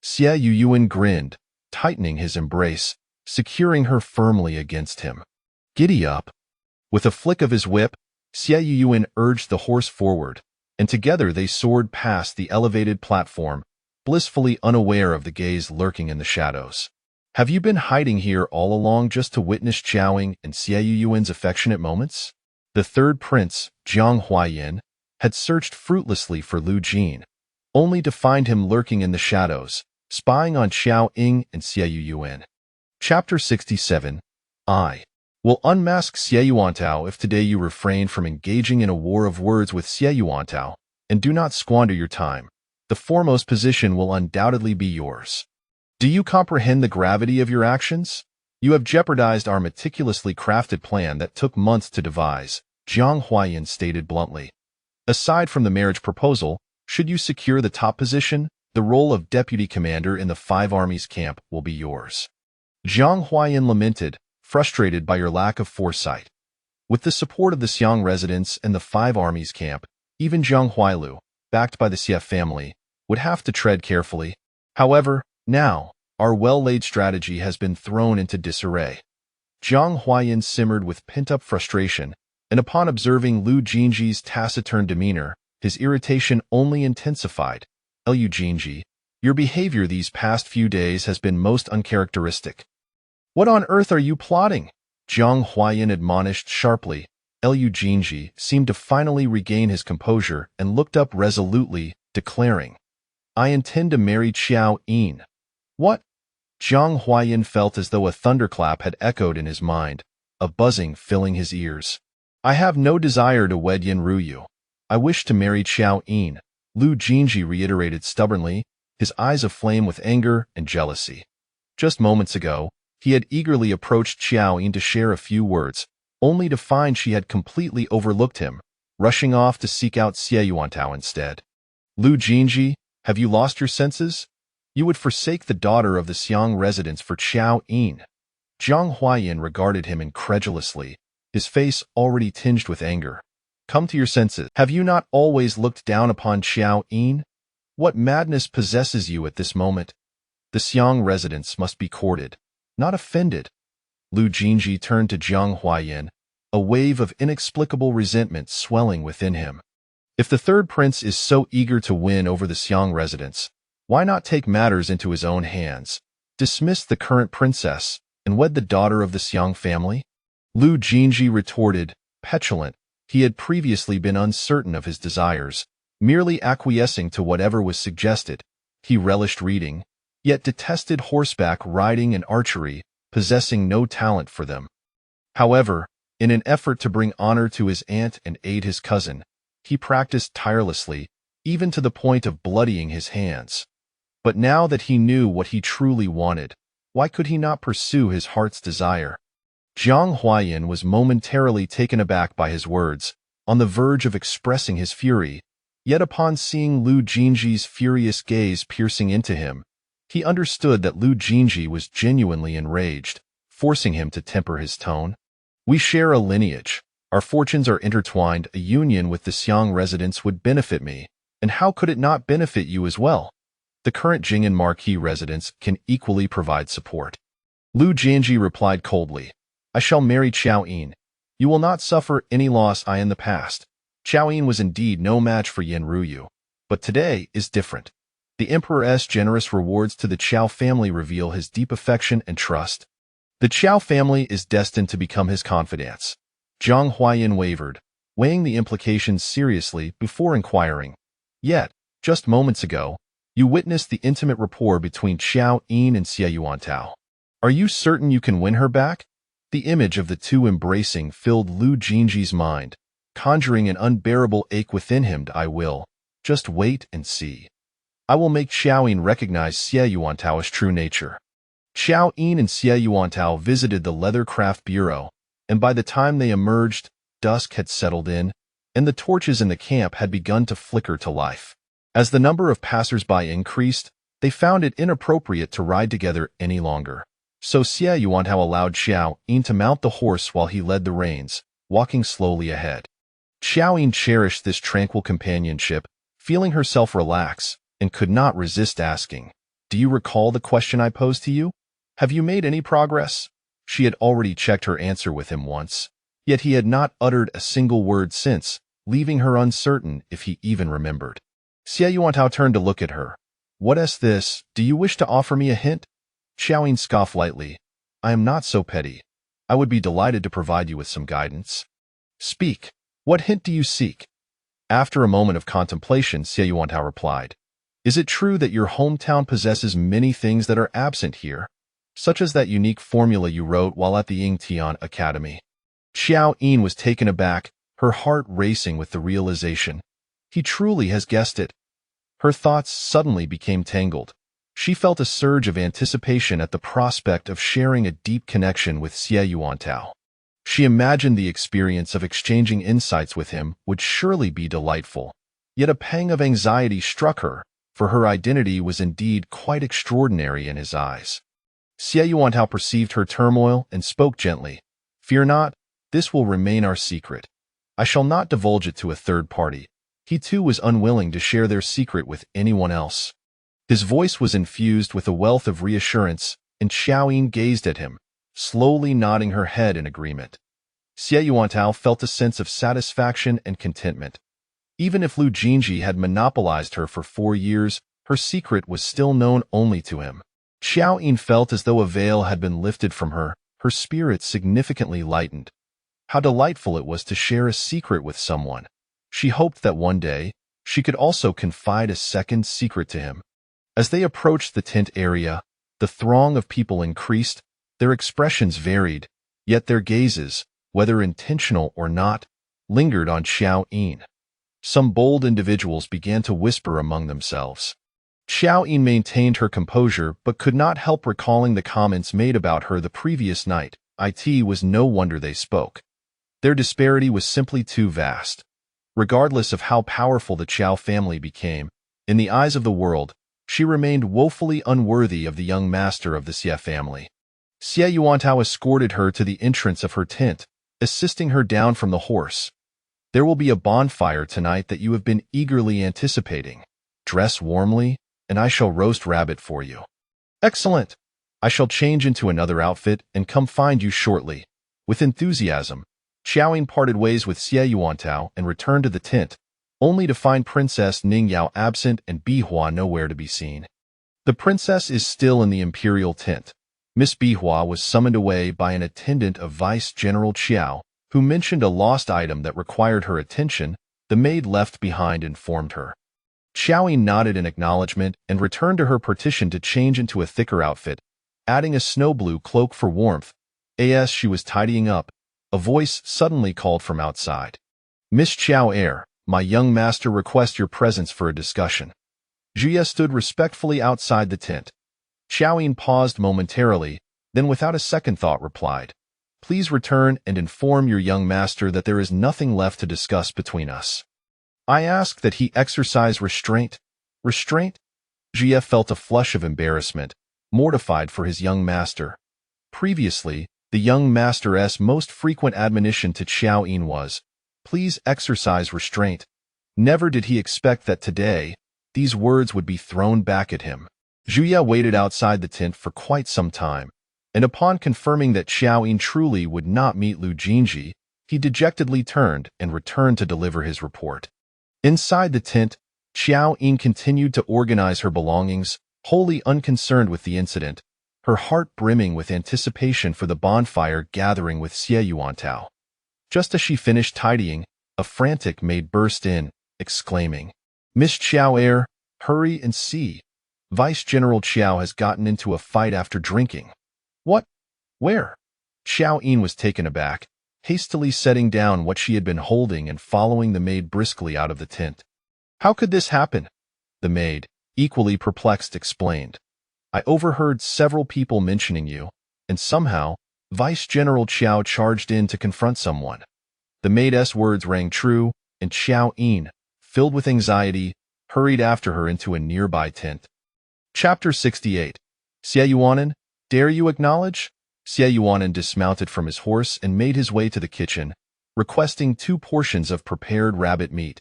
Qiao Yin grinned, tightening his embrace, securing her firmly against him. Giddy up! With a flick of his whip, Qiao Yin urged the horse forward, and together they soared past the elevated platform, blissfully unaware of the gaze lurking in the shadows. Have you been hiding here all along just to witness Qiao Ying and Qiao Yin's affectionate moments? The third prince, Jiang Huayan, had searched fruitlessly for Lu Jin, only to find him lurking in the shadows, spying on Qiao Ying and Qiao Yin. Chapter 67. I will unmask Xiao Yuantao if today you refrain from engaging in a war of words with Xiao Yuantao, and do not squander your time. The foremost position will undoubtedly be yours. Do you comprehend the gravity of your actions? You have jeopardized our meticulously crafted plan that took months to devise, Jiang Huayan stated bluntly. Aside from the marriage proposal, should you secure the top position, the role of deputy commander in the 5 armies camp will be yours. Jiang Huayan lamented, frustrated by your lack of foresight. With the support of the Xiang residents and the Five Armies camp, even Zhang Huailu, backed by the Xie family, would have to tread carefully. However, now, our well-laid strategy has been thrown into disarray. Zhang Huayin simmered with pent-up frustration, and upon observing Lu Jinji's taciturn demeanor, his irritation only intensified. Lu Jinji, your behavior these past few days has been most uncharacteristic. What on earth are you plotting? Zhang Huayin admonished sharply. Lu Jinji seemed to finally regain his composure and looked up resolutely, declaring, I intend to marry Qiao Yin. What? Zhang Huayin felt as though a thunderclap had echoed in his mind, a buzzing filling his ears. I have no desire to wed Yin Ruyu. I wish to marry Qiao Yin, Lu Jinji reiterated stubbornly, his eyes aflame with anger and jealousy. Just moments ago, he had eagerly approached Qiao Yin to share a few words, only to find she had completely overlooked him, rushing off to seek out Xie Yuantao instead. Lu Jinji, have you lost your senses? You would forsake the daughter of the Xiang residents for Qiao Yin. Zhang Huayin regarded him incredulously, his face already tinged with anger. Come to your senses. Have you not always looked down upon Qiao Yin? What madness possesses you at this moment? The Xiang residents must be courted, not offended. Lu Jinji turned to Zhang Huayin, a wave of inexplicable resentment swelling within him. If the third prince is so eager to win over the Xiang residents, why not take matters into his own hands, dismiss the current princess, and wed the daughter of the Xiang family? Lu Jinji retorted, petulant. He had previously been uncertain of his desires, merely acquiescing to whatever was suggested. He relished reading, yet detested horseback riding and archery, possessing no talent for them. However, in an effort to bring honor to his aunt and aid his cousin, he practiced tirelessly, even to the point of bloodying his hands. But now that he knew what he truly wanted, why could he not pursue his heart's desire? Zhang Huayin was momentarily taken aback by his words, on the verge of expressing his fury, yet upon seeing Lu Jinji's furious gaze piercing into him, he understood that Lu Jinji was genuinely enraged, forcing him to temper his tone. We share a lineage. Our fortunes are intertwined. A union with the Xiang residents would benefit me, and how could it not benefit you as well? The current Jing'an Marquis residents can equally provide support. Lu Jinji replied coldly, I shall marry Qiao Yin. You will not suffer any loss in the past. Qiao Yin was indeed no match for Yin Ruyu, but today is different. The Emperor's generous rewards to the Qiao family reveal his deep affection and trust. The Qiao family is destined to become his confidants. Zhang Huayin wavered, weighing the implications seriously before inquiring. Yet, just moments ago, you witnessed the intimate rapport between Qiao Yin and Xie Yuantao. Are you certain you can win her back? The image of the two embracing filled Lu Jinji's mind, conjuring an unbearable ache within him. I will. Just wait and see. I will make Qiao Yin recognize Xie Yuantao's true nature. Qiao Yin and Xie Yuantao visited the Leathercraft Bureau, and by the time they emerged, dusk had settled in, and the torches in the camp had begun to flicker to life. As the number of passers-by increased, they found it inappropriate to ride together any longer. So Xie Yuantao allowed Qiao Yin to mount the horse while he led the reins, walking slowly ahead. Qiao Yin cherished this tranquil companionship, feeling herself relax, and could not resist asking, Do you recall the question I posed to you? Have you made any progress? She had already checked her answer with him once, yet he had not uttered a single word since, leaving her uncertain if he even remembered. Xie Yuantao turned to look at her. What's this? Do you wish to offer me a hint? Qiao Yin scoffed lightly. I am not so petty. I would be delighted to provide you with some guidance. Speak. What hint do you seek? After a moment of contemplation, Xie Yuantao replied, Is it true that your hometown possesses many things that are absent here, such as that unique formula you wrote while at the Yingtian Academy? Qiao Yin was taken aback, her heart racing with the realization. He truly has guessed it. Her thoughts suddenly became tangled. She felt a surge of anticipation at the prospect of sharing a deep connection with Xie Yuantao. She imagined the experience of exchanging insights with him would surely be delightful. Yet a pang of anxiety struck her, for her identity was indeed quite extraordinary in his eyes. Xie Yuantao perceived her turmoil and spoke gently. Fear not, This will remain our secret. I shall not divulge it to a third party. He too was unwilling to share their secret with anyone else. His voice was infused with a wealth of reassurance, and Qiao Yin gazed at him, slowly nodding her head in agreement. Xie Yuantao felt a sense of satisfaction and contentment. Even if Lu Jin Zhi had monopolized her for 4 years, her secret was still known only to him. Qiao Yin felt as though a veil had been lifted from her, her spirit significantly lightened. How delightful it was to share a secret with someone. She hoped that one day, she could also confide a second secret to him. As they approached the tent area, the throng of people increased, their expressions varied, yet their gazes, whether intentional or not, lingered on Qiao Yin. Some bold individuals began to whisper among themselves. Qiao Yin maintained her composure but could not help recalling the comments made about her the previous night. It was no wonder they spoke. Their disparity was simply too vast. Regardless of how powerful the Qiao family became, in the eyes of the world, she remained woefully unworthy of the young master of the Xie family. Xie Yuantao escorted her to the entrance of her tent, assisting her down from the horse. There will be a bonfire tonight that you have been eagerly anticipating. Dress warmly, and I shall roast rabbit for you. Excellent! I shall change into another outfit and come find you shortly. With enthusiasm, Qiao Yin parted ways with Xie Yuantao and returned to the tent, only to find Princess Ningyao absent and Bihua nowhere to be seen. The princess is still in the imperial tent. Miss Bihua was summoned away by an attendant of Vice General Qiao, who mentioned a lost item that required her attention. The maid left behind informed her. Qiao Yin nodded in acknowledgement and returned to her partition to change into a thicker outfit, adding a snow blue cloak for warmth. As she was tidying up, a voice suddenly called from outside. Miss Qiao, my young master requests your presence for a discussion. Jia stood respectfully outside the tent. Qiao Yin paused momentarily, then without a second thought replied, Please return and inform your young master that there is nothing left to discuss between us. I ask that he exercise restraint. Restraint? Jia felt a flush of embarrassment, mortified for his young master. Previously, the young master's most frequent admonition to Qiao Yin was, Please exercise restraint. Never did he expect that today, these words would be thrown back at him. Zhuya waited outside the tent for quite some time, and upon confirming that Qiao Yin truly would not meet Lu Jin Zhi, he dejectedly turned and returned to deliver his report. Inside the tent, Qiao Yin continued to organize her belongings, wholly unconcerned with the incident, her heart brimming with anticipation for the bonfire gathering with Xie Yuantao. Just as she finished tidying, a frantic maid burst in, exclaiming, Miss Qiao, hurry and see. Vice General Qiao has gotten into a fight after drinking. What? Where? Qiao Yin was taken aback, hastily setting down what she had been holding and following the maid briskly out of the tent. How could this happen? The maid, equally perplexed, explained. I overheard several people mentioning you, and somehow, Vice General Qiao charged in to confront someone. The maid's words rang true, and Qiao Yin, filled with anxiety, hurried after her into a nearby tent. Chapter 68. Xie Yuanan, dare you acknowledge? Xie Yuanan dismounted from his horse and made his way to the kitchen, requesting 2 portions of prepared rabbit meat.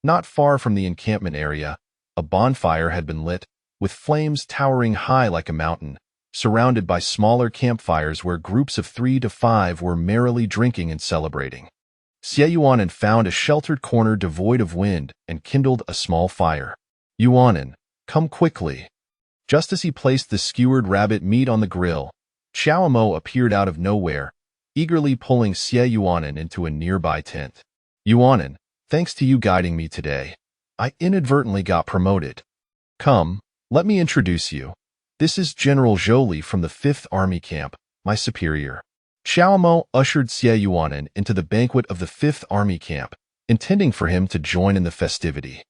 Not far from the encampment area, a bonfire had been lit, with flames towering high like a mountain, surrounded by smaller campfires where groups of 3 to 5 were merrily drinking and celebrating. Xie Yuanan found a sheltered corner devoid of wind and kindled a small fire. Yuanan, come quickly. Just as he placed the skewered rabbit meat on the grill, Qiao Mo appeared out of nowhere, eagerly pulling Xie Yuanan into a nearby tent. Yuanan, thanks to you guiding me today, I inadvertently got promoted. Come, let me introduce you. This is General Zhou from the 5th Army Camp, my superior. Qiao Mo ushered Xie Yuanan into the banquet of the 5th Army Camp, intending for him to join in the festivity.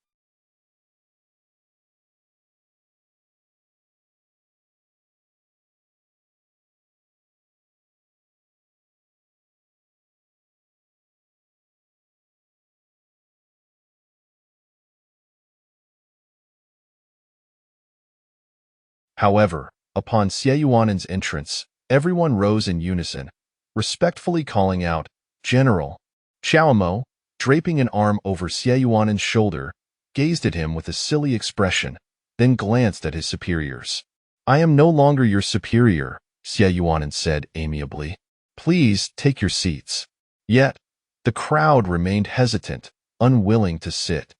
However, upon Xie Yuanan's entrance, everyone rose in unison, respectfully calling out, General. Qiao Mo, draping an arm over Xie Yuanen's shoulder, gazed at him with a silly expression, then glanced at his superiors. I am no longer your superior, Xie Yuanen said amiably. Please take your seats. Yet, the crowd remained hesitant, unwilling to sit.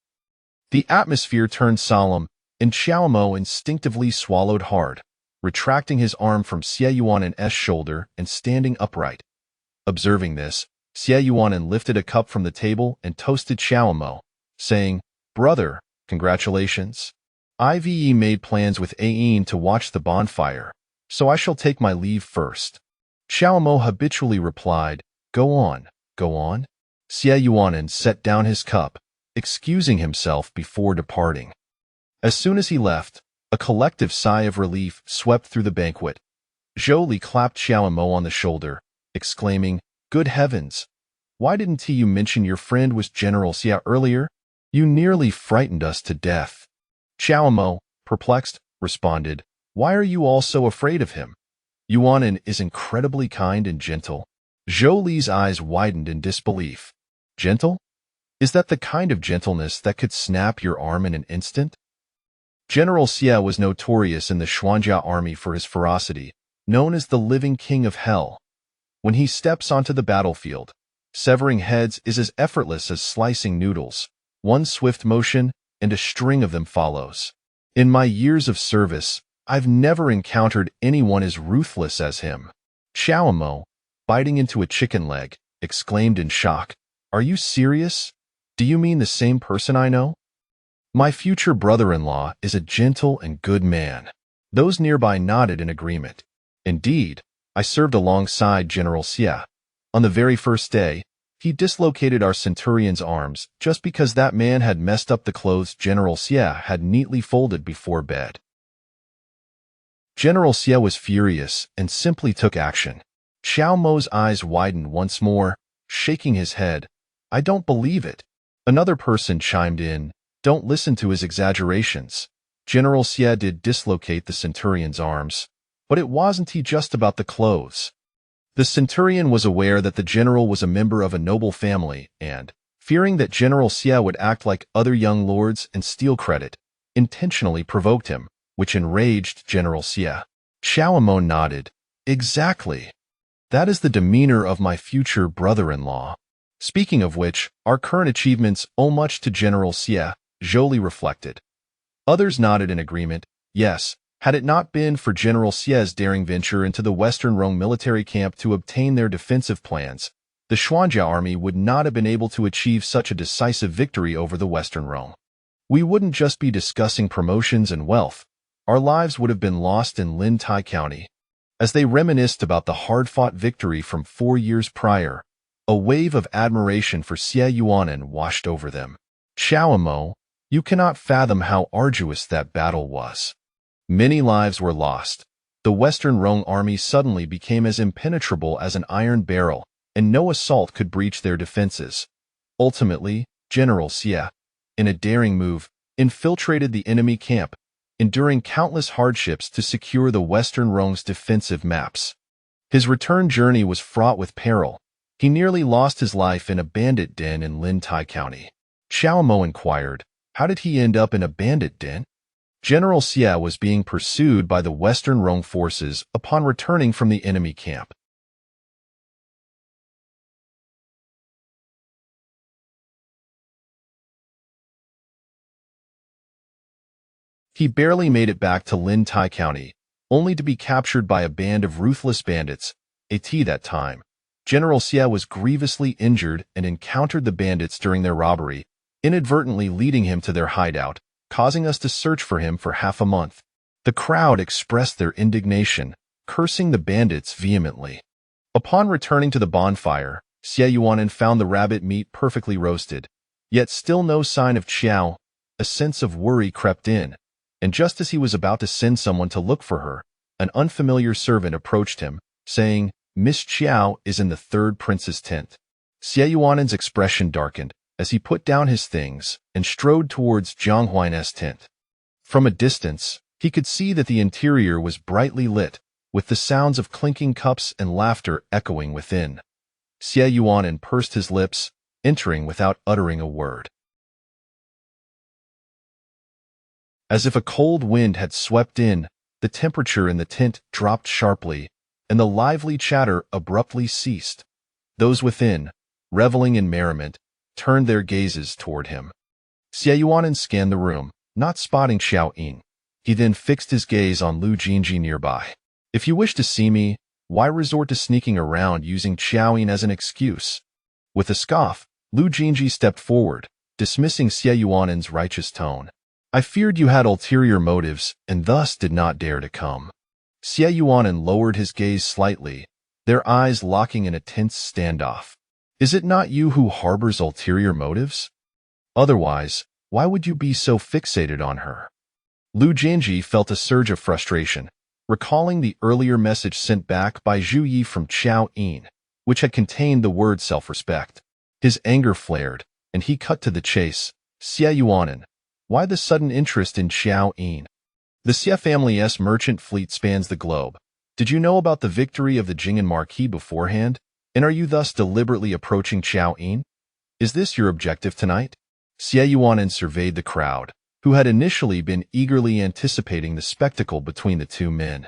The atmosphere turned solemn, and Qiao Mo instinctively swallowed hard, retracting his arm from Xie Yuanen's shoulder and standing upright. Observing this, Xie Yuanen lifted a cup from the table and toasted Qiao Mo, saying, Brother, congratulations. I've made plans with Yin to watch the bonfire, so I shall take my leave first. Qiao Mo habitually replied, Go on, go on. Xie Yuanen set down his cup, excusing himself before departing. As soon as he left, a collective sigh of relief swept through the banquet. Zhou Li clapped Qiao Mo on the shoulder, exclaiming, Good heavens! Why didn't you mention your friend was General Xia earlier? You nearly frightened us to death. Qiao Mo, perplexed, responded, Why are you all so afraid of him? Yuanen is incredibly kind and gentle. Zhou Li's eyes widened in disbelief. Gentle? Is that the kind of gentleness that could snap your arm in an instant? General Xia was notorious in the Xuanjia army for his ferocity, known as the living king of hell. When he steps onto the battlefield, severing heads is as effortless as slicing noodles. One swift motion, and a string of them follows. In my years of service, I've never encountered anyone as ruthless as him. Qiao Mo, biting into a chicken leg, exclaimed in shock, Are you serious? Do you mean the same person I know? My future brother-in-law is a gentle and good man. Those nearby nodded in agreement. Indeed, I served alongside General Xia. On the very first day, he dislocated our centurion's arms just because that man had messed up the clothes General Xia had neatly folded before bed. General Xia was furious and simply took action. Qiao Mo's eyes widened once more, shaking his head. I don't believe it. Another person chimed in, Don't listen to his exaggerations. General Xia did dislocate the centurion's arms, but it wasn't just about the clothes. The centurion was aware that the general was a member of a noble family and, fearing that General Xia would act like other young lords and steal credit, intentionally provoked him, which enraged General Xia. Qiao Mo nodded. Exactly. That is the demeanor of my future brother-in-law. Speaking of which, our current achievements owe much to General Xia, Zhou Li reflected. Others nodded in agreement. Yes, had it not been for General Xia's daring venture into the Western Rong military camp to obtain their defensive plans, the Xuanjia army would not have been able to achieve such a decisive victory over the Western Rong. We wouldn't just be discussing promotions and wealth. Our lives would have been lost in Lin Tai County. As they reminisced about the hard-fought victory from 4 years prior, a wave of admiration for Xie Yuanen washed over them. Qiao Mo, you cannot fathom how arduous that battle was. Many lives were lost. The Western Rong army suddenly became as impenetrable as an iron barrel, and no assault could breach their defenses. Ultimately, General Xia, in a daring move, infiltrated the enemy camp, enduring countless hardships to secure the Western Rong's defensive maps. His return journey was fraught with peril. He nearly lost his life in a bandit den in Lin Tai County. Qiao Mo inquired, How did he end up in a bandit den? General Xia was being pursued by the Western Rong forces upon returning from the enemy camp. He barely made it back to Lin Tai County, only to be captured by a band of ruthless bandits. That time, General Xia was grievously injured and encountered the bandits during their robbery, inadvertently leading him to their hideout, causing us to search for him for half a month. The crowd expressed their indignation, cursing the bandits vehemently. Upon returning to the bonfire, Xie Yuanen found the rabbit meat perfectly roasted, yet still no sign of Qiao. A sense of worry crept in, and just as he was about to send someone to look for her, an unfamiliar servant approached him, saying, Miss Qiao is in the third prince's tent. Xie Yuanen's expression darkened as he put down his things and strode towards Jiang Huaine's tent. From a distance, he could see that the interior was brightly lit, with the sounds of clinking cups and laughter echoing within. Qiao Yin pursed his lips, entering without uttering a word. As if a cold wind had swept in, the temperature in the tent dropped sharply, and the lively chatter abruptly ceased. Those within, reveling in merriment, turned their gazes toward him. Qiao Yin scanned the room, not spotting Qiao Yin. He then fixed his gaze on Lu Jin Zhi nearby. If you wish to see me, why resort to sneaking around using Qiao Yin as an excuse? With a scoff, Lu Jin Zhi stepped forward, dismissing Qiao Yin's righteous tone. I feared you had ulterior motives, and thus did not dare to come. Qiao Yin lowered his gaze slightly, their eyes locking in a tense standoff. Is it not you who harbors ulterior motives? Otherwise, why would you be so fixated on her? Lu Jin Zhi felt a surge of frustration, recalling the earlier message sent back by Zhu Yi from Qiao Yin, which had contained the word self-respect. His anger flared, and he cut to the chase. Qiao Yin, why the sudden interest in Qiao Yin? The Xie family's merchant fleet spans the globe. Did you know about the victory of the Jing'an Marquis beforehand, and are you thus deliberately approaching Qiao Yin? Is this your objective tonight? Qiao Yin surveyed the crowd, who had initially been eagerly anticipating the spectacle between the two men.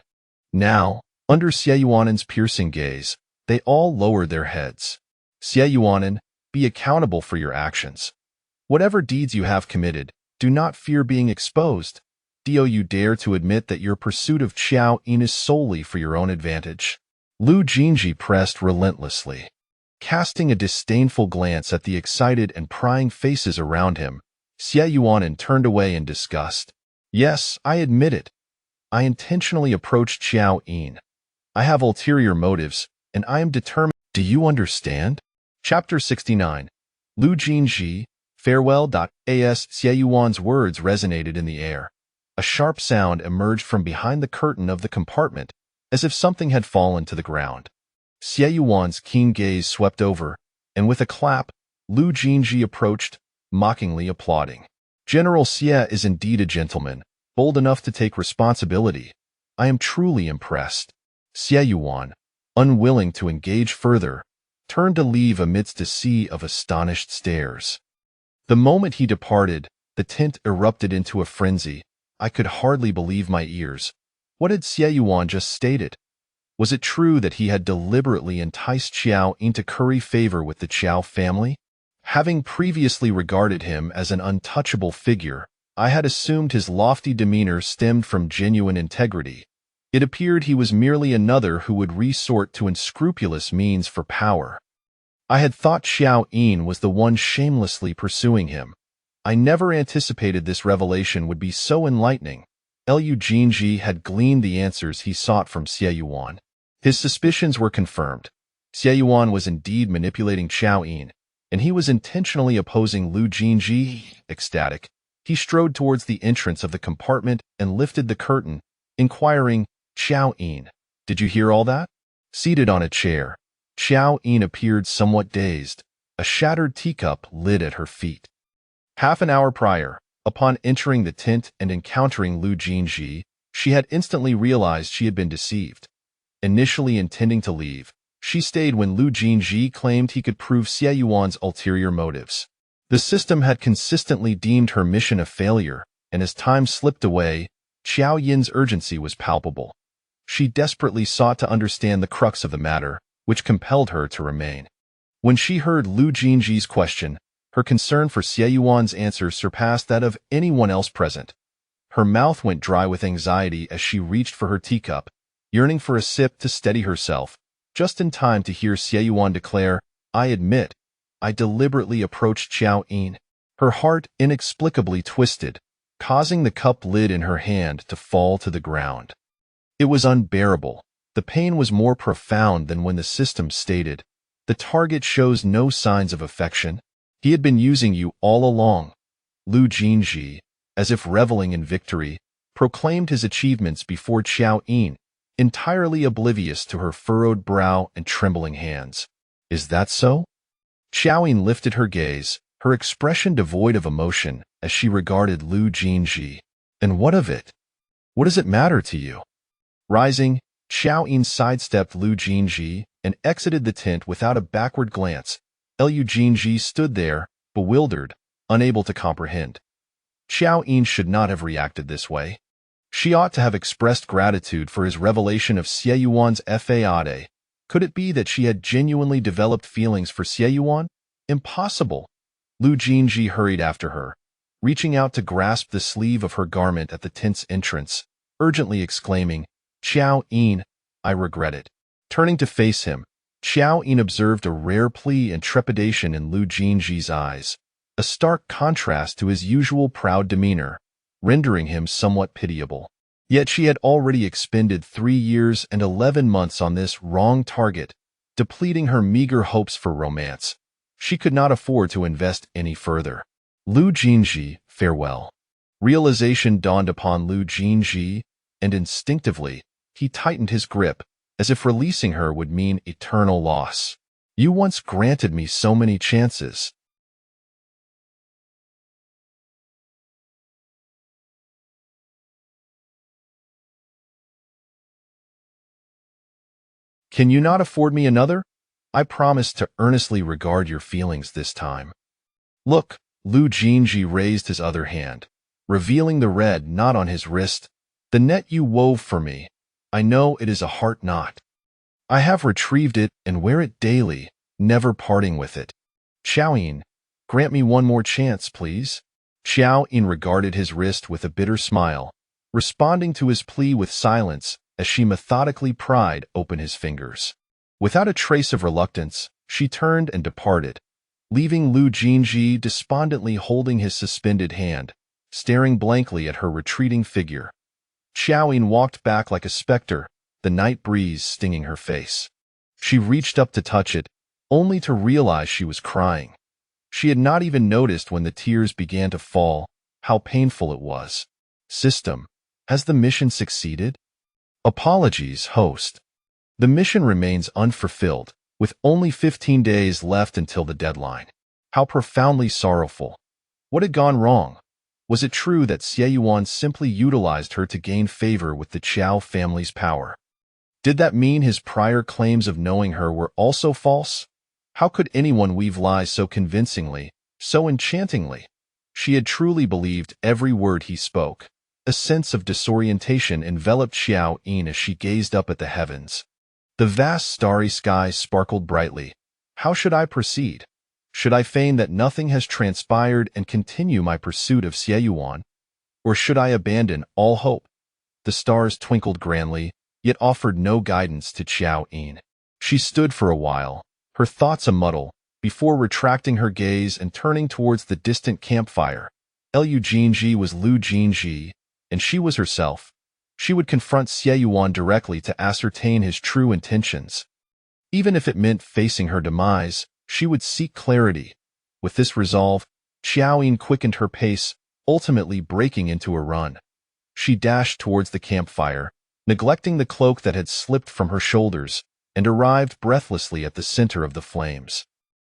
Now, under Qiao Yin's piercing gaze, they all lowered their heads. Qiao Yin, be accountable for your actions. Whatever deeds you have committed, do not fear being exposed. Do you dare to admit that your pursuit of Qiao Yin is solely for your own advantage? Lu Jin Zhi pressed relentlessly. Casting a disdainful glance at the excited and prying faces around him, Qiao Yin turned away in disgust. Yes, I admit it. I intentionally approached Qiao Yin. I have ulterior motives, and I am determined. Do you understand? Chapter 69. Lu Jin Zhi, Farewell. As Qiao Yin's words resonated in the air, a sharp sound emerged from behind the curtain of the compartment, as if something had fallen to the ground. Qiao Yin's keen gaze swept over, and with a clap, Lu Jin Zhi approached, mockingly applauding. General Xie is indeed a gentleman, bold enough to take responsibility. I am truly impressed. Qiao Yin, unwilling to engage further, turned to leave amidst a sea of astonished stares. The moment he departed, the tent erupted into a frenzy. I could hardly believe my ears. What had Qiao Yin just stated? Was it true that he had deliberately enticed Qiao Yin to curry favor with the Qiao family? Having previously regarded him as an untouchable figure, I had assumed his lofty demeanor stemmed from genuine integrity. It appeared he was merely another who would resort to unscrupulous means for power. I had thought Qiao Yin was the one shamelessly pursuing him. I never anticipated this revelation would be so enlightening. Lu Jin Zhi had gleaned the answers he sought from Qiao Yin. His suspicions were confirmed. Qiao Yin was indeed manipulating Qiao Yin, and he was intentionally opposing Lu Jin Zhi. Ecstatic, he strode towards the entrance of the compartment and lifted the curtain, inquiring, Qiao Yin, did you hear all that? Seated on a chair, Qiao Yin appeared somewhat dazed, a shattered teacup lid at her feet. Half an hour prior, upon entering the tent and encountering Lu Jin Zhi, she had instantly realized she had been deceived. Initially intending to leave, she stayed when Lu Jin Zhi claimed he could prove Qiao Yin's ulterior motives. The system had consistently deemed her mission a failure, and as time slipped away, Qiao Yin's urgency was palpable. She desperately sought to understand the crux of the matter, which compelled her to remain. When she heard Lu Jin Zhi's question, her concern for Qiao Yin's answer surpassed that of anyone else present. Her mouth went dry with anxiety as she reached for her teacup, yearning for a sip to steady herself, just in time to hear Qiao Yin declare, I admit, I deliberately approached Qiao Yin. Her heart inexplicably twisted, causing the cup lid in her hand to fall to the ground. It was unbearable. The pain was more profound than when the system stated, the target shows no signs of affection. He had been using you all along. Lu Jin Zhi, as if reveling in victory, proclaimed his achievements before Qiao Yin, entirely oblivious to her furrowed brow and trembling hands. Is that so? Qiao Yin lifted her gaze, her expression devoid of emotion, as she regarded Lu Jin Zhi. And what of it? What does it matter to you? Rising, Qiao Yin sidestepped Lu Jin Zhi, and exited the tent without a backward glance. Lu Jin Zhi stood there, bewildered, unable to comprehend. Qiao Yin should not have reacted this way. She ought to have expressed gratitude for his revelation of Xie Yuan's fade. Could it be that she had genuinely developed feelings for Xie Yuan? Impossible. Lu Jin Zhi hurried after her, reaching out to grasp the sleeve of her garment at the tent's entrance, urgently exclaiming, "Qiao Yin, I regret it." Turning to face him, Qiao Yin observed a rare plea and trepidation in Lu Jin Zhi's eyes, a stark contrast to his usual proud demeanor, rendering him somewhat pitiable. Yet she had already expended 3 years and 11 months on this wrong target, depleting her meager hopes for romance. She could not afford to invest any further. Lu Jin Zhi, farewell. Realization dawned upon Lu Jin Zhi, and instinctively, he tightened his grip, as if releasing her would mean eternal loss. You once granted me so many chances. Can you not afford me another? I promise to earnestly regard your feelings this time. Look, Lu Jin Zhi raised his other hand, revealing the red knot on his wrist. The net you wove for me. I know it is a heart knot. I have retrieved it and wear it daily, never parting with it. Qiao Yin, grant me one more chance, please. Qiao Yin regarded his wrist with a bitter smile, responding to his plea with silence as she methodically pried open his fingers. Without a trace of reluctance, she turned and departed, leaving Lu Jin Zhi despondently holding his suspended hand, staring blankly at her retreating figure. Qiao Yin walked back like a specter, the night breeze stinging her face. She reached up to touch it, only to realize she was crying. She had not even noticed when the tears began to fall, how painful it was. System, has the mission succeeded? Apologies, host. The mission remains unfulfilled, with only 15 days left until the deadline. How profoundly sorrowful. What had gone wrong? Was it true that Xie Yuan simply utilized her to gain favor with the Qiao family's power? Did that mean his prior claims of knowing her were also false? How could anyone weave lies so convincingly, so enchantingly? She had truly believed every word he spoke. A sense of disorientation enveloped Qiao Yin as she gazed up at the heavens. The vast starry sky sparkled brightly. How should I proceed? Should I feign that nothing has transpired and continue my pursuit of Xie Yuan? Or should I abandon all hope? The stars twinkled grandly, yet offered no guidance to Qiao Yin. She stood for a while, her thoughts a muddle, before retracting her gaze and turning towards the distant campfire. Lu Jin Zhi was Lu Jin Zhi, and she was herself. She would confront Xie Yuan directly to ascertain his true intentions. Even if it meant facing her demise, she would seek clarity. With this resolve, Qiao Yin quickened her pace, ultimately breaking into a run. She dashed towards the campfire, neglecting the cloak that had slipped from her shoulders, and arrived breathlessly at the center of the flames.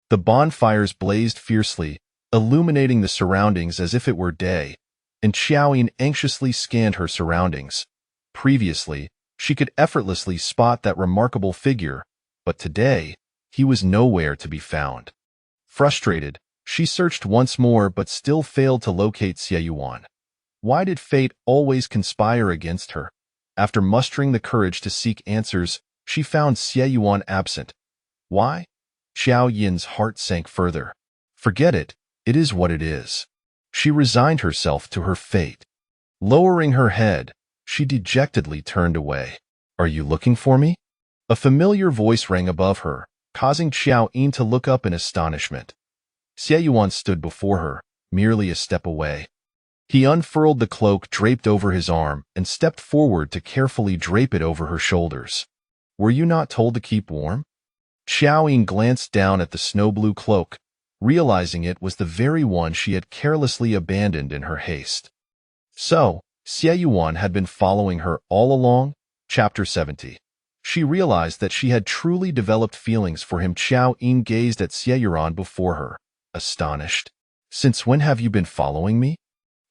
The bonfires blazed fiercely, illuminating the surroundings as if it were day, and Qiao Yin anxiously scanned her surroundings. Previously, she could effortlessly spot that remarkable figure, but today, he was nowhere to be found. Frustrated, she searched once more but still failed to locate Xie Yuan. Why did fate always conspire against her? After mustering the courage to seek answers, she found Xie Yuan absent. Why? Qiao Yin's heart sank further. Forget it, it is what it is. She resigned herself to her fate. Lowering her head, she dejectedly turned away. Are you looking for me? A familiar voice rang above her, causing Qiao Yin to look up in astonishment. Xie Yuan stood before her, merely a step away. He unfurled the cloak draped over his arm and stepped forward to carefully drape it over her shoulders. Were you not told to keep warm? Qiao Yin glanced down at the snow-blue cloak, realizing it was the very one she had carelessly abandoned in her haste. So, Xie Yuan had been following her all along? Chapter 70. She realized that she had truly developed feelings for him. Qiao Yin gazed at Xie Yuan before her, astonished. Since when have you been following me?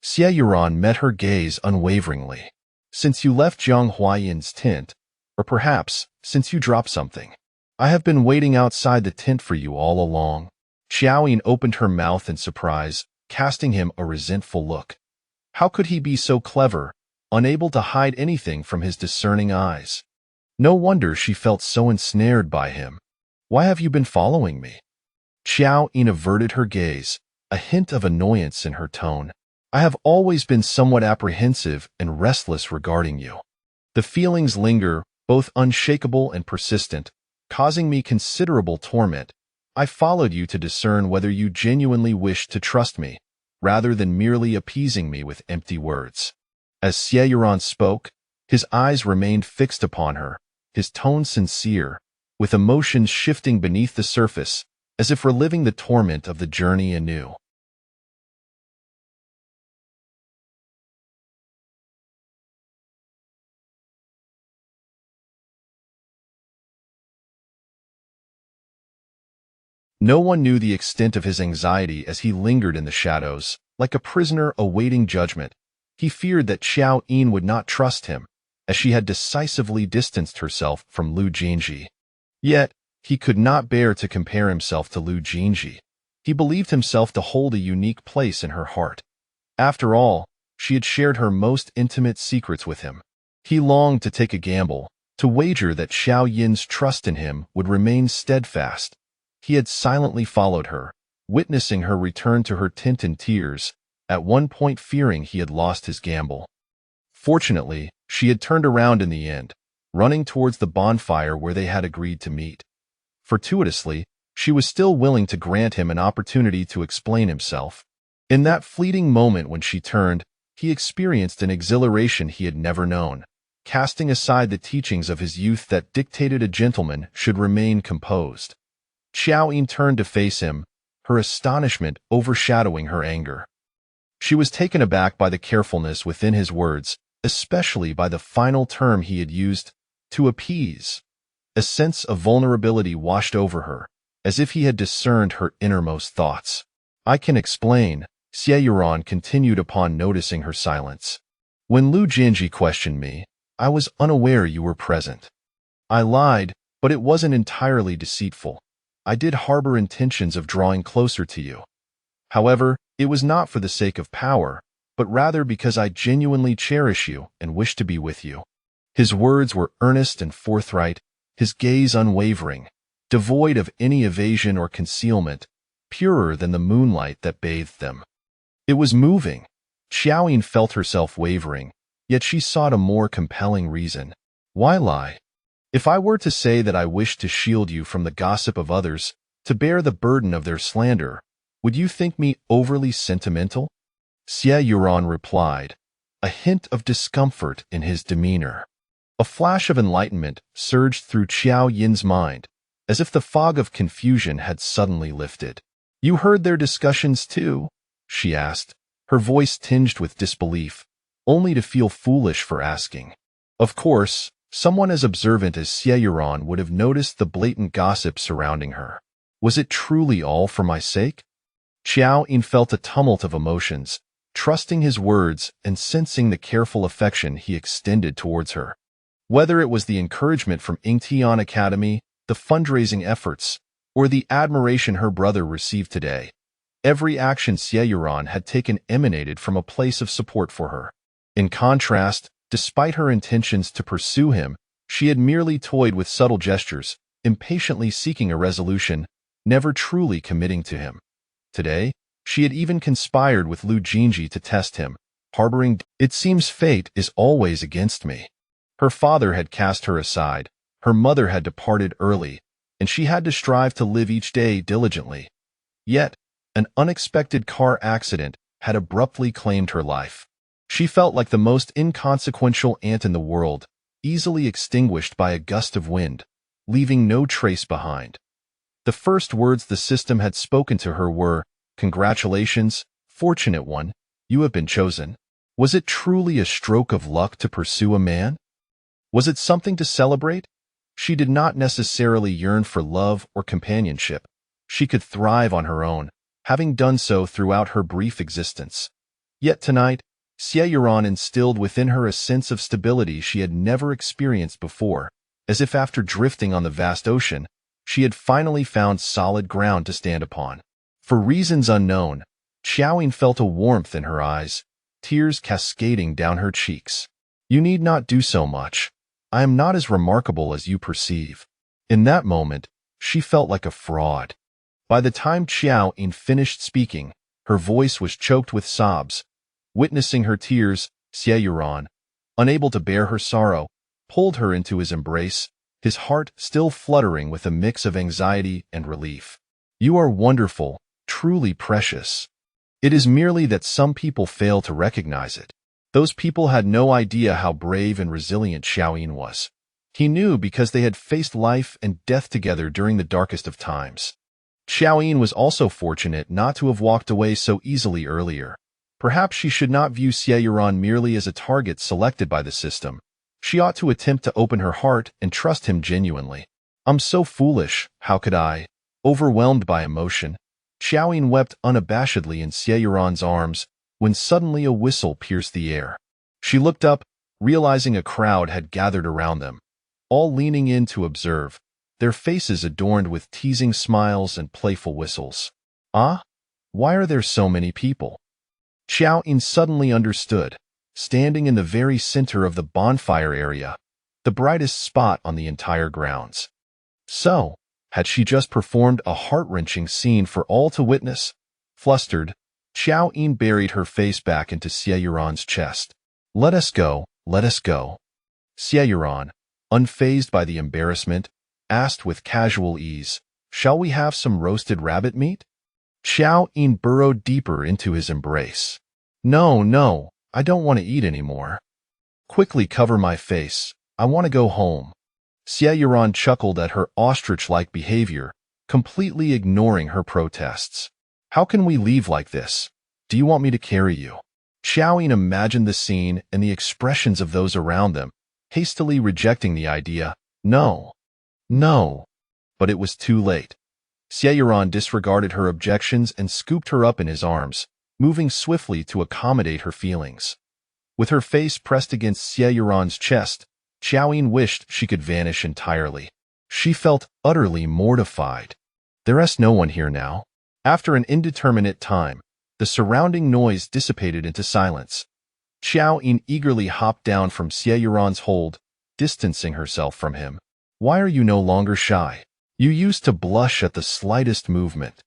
Xie Yuan met her gaze unwaveringly. Since you left Zhang Huayin's tent, or perhaps, since you dropped something. I have been waiting outside the tent for you all along. Qiao Yin opened her mouth in surprise, casting him a resentful look. How could he be so clever, unable to hide anything from his discerning eyes? No wonder she felt so ensnared by him. Why have you been following me? Qiao Yin averted her gaze, a hint of annoyance in her tone. I have always been somewhat apprehensive and restless regarding you. The feelings linger, both unshakable and persistent, causing me considerable torment. I followed you to discern whether you genuinely wished to trust me, rather than merely appeasing me with empty words. As Xie Yuran spoke, his eyes remained fixed upon her, his tone sincere, with emotions shifting beneath the surface, as if reliving the torment of the journey anew. No one knew the extent of his anxiety as he lingered in the shadows, like a prisoner awaiting judgment. He feared that Qiao Yin would not trust him, as she had decisively distanced herself from Lu Jin Zhi. Yet, he could not bear to compare himself to Lu Jin Zhi. He believed himself to hold a unique place in her heart. After all, she had shared her most intimate secrets with him. He longed to take a gamble, to wager that Qiao Yin's trust in him would remain steadfast. He had silently followed her, witnessing her return to her tent in tears, at one point fearing he had lost his gamble. Fortunately, she had turned around in the end, running towards the bonfire where they had agreed to meet. Fortuitously, she was still willing to grant him an opportunity to explain himself. In that fleeting moment when she turned, he experienced an exhilaration he had never known, casting aside the teachings of his youth that dictated a gentleman should remain composed. Qiao Yin turned to face him, her astonishment overshadowing her anger. She was taken aback by the carefulness within his words, especially by the final term he had used, to appease. A sense of vulnerability washed over her, as if he had discerned her innermost thoughts. I can explain, Xie Yuran continued upon noticing her silence. When Lu Jinji questioned me, I was unaware you were present. I lied, but it wasn't entirely deceitful. I did harbor intentions of drawing closer to you. However, it was not for the sake of power, but rather because I genuinely cherish you and wish to be with you. His words were earnest and forthright, his gaze unwavering, devoid of any evasion or concealment, purer than the moonlight that bathed them. It was moving. Qiao Yin felt herself wavering, yet she sought a more compelling reason. Why lie? If I were to say that I wished to shield you from the gossip of others, to bear the burden of their slander, would you think me overly sentimental? Xie Yuran replied, a hint of discomfort in his demeanor. A flash of enlightenment surged through Qiao Yin's mind, as if the fog of confusion had suddenly lifted. You heard their discussions too? She asked, her voice tinged with disbelief, only to feel foolish for asking. Of course, someone as observant as Xie Yuran would have noticed the blatant gossip surrounding her. Was it truly all for my sake? Qiao Yin felt a tumult of emotions, trusting his words and sensing the careful affection he extended towards her. Whether it was the encouragement from Yingtian Academy, the fundraising efforts, or the admiration her brother received today, every action Xie Yuran had taken emanated from a place of support for her. In contrast, despite her intentions to pursue him, she had merely toyed with subtle gestures, impatiently seeking a resolution, never truly committing to him. Today, she had even conspired with Lu Jinji to test him, harboring, it seems fate is always against me. Her father had cast her aside, her mother had departed early, and she had to strive to live each day diligently. Yet, an unexpected car accident had abruptly claimed her life. She felt like the most inconsequential ant in the world, easily extinguished by a gust of wind, leaving no trace behind. The first words the system had spoken to her were, "Congratulations, fortunate one, you have been chosen." Was it truly a stroke of luck to pursue a man? Was it something to celebrate? She did not necessarily yearn for love or companionship. She could thrive on her own, having done so throughout her brief existence. Yet tonight, Xie Yuran instilled within her a sense of stability she had never experienced before, as if after drifting on the vast ocean, She had finally found solid ground to stand upon. For reasons unknown, Qiao Yin felt a warmth in her eyes, tears cascading down her cheeks. You need not do so much. I am not as remarkable as you perceive. In that moment, she felt like a fraud. By the time Qiao Yin finished speaking, her voice was choked with sobs. Witnessing her tears, Xie Yuan, unable to bear her sorrow, pulled her into his embrace, his heart still fluttering with a mix of anxiety and relief. You are wonderful, truly precious. It is merely that some people fail to recognize it. Those people had no idea how brave and resilient Qiao Yin was. He knew because they had faced life and death together during the darkest of times. Qiao Yin was also fortunate not to have walked away so easily earlier. Perhaps she should not view Xie Yuan merely as a target selected by the system. She ought to attempt to open her heart and trust him genuinely. I'm so foolish, how could I? Overwhelmed by emotion, Qiao Yin wept unabashedly in Xie Yuan's arms when suddenly a whistle pierced the air. She looked up, realizing a crowd had gathered around them, all leaning in to observe, their faces adorned with teasing smiles and playful whistles. Ah? Why are there so many people? Qiao Yin suddenly understood, standing in the very center of the bonfire area, the brightest spot on the entire grounds. So, had she just performed a heart-wrenching scene for all to witness? Flustered, Qiao Yin buried her face back into Xie Yuan's chest. Let us go, let us go. Xie Yuan, unfazed by the embarrassment, asked with casual ease, shall we have some roasted rabbit meat? Qiao Yin burrowed deeper into his embrace. No, no, I don't want to eat anymore. Quickly cover my face, I want to go home. Xie Yuan chuckled at her ostrich-like behavior, completely ignoring her protests. How can we leave like this? Do you want me to carry you? Qiao Yin imagined the scene and the expressions of those around them, hastily rejecting the idea. No. No. But it was too late. Xie Yuan disregarded her objections and scooped her up in his arms, moving swiftly to accommodate her feelings. With her face pressed against Xie Yuan's chest, Qiao Yin wished she could vanish entirely. She felt utterly mortified. There's no one here now. After an indeterminate time, the surrounding noise dissipated into silence. Qiao Yin eagerly hopped down from Xie Yuan's hold, distancing herself from him. Why are you no longer shy? You used to blush at the slightest movement.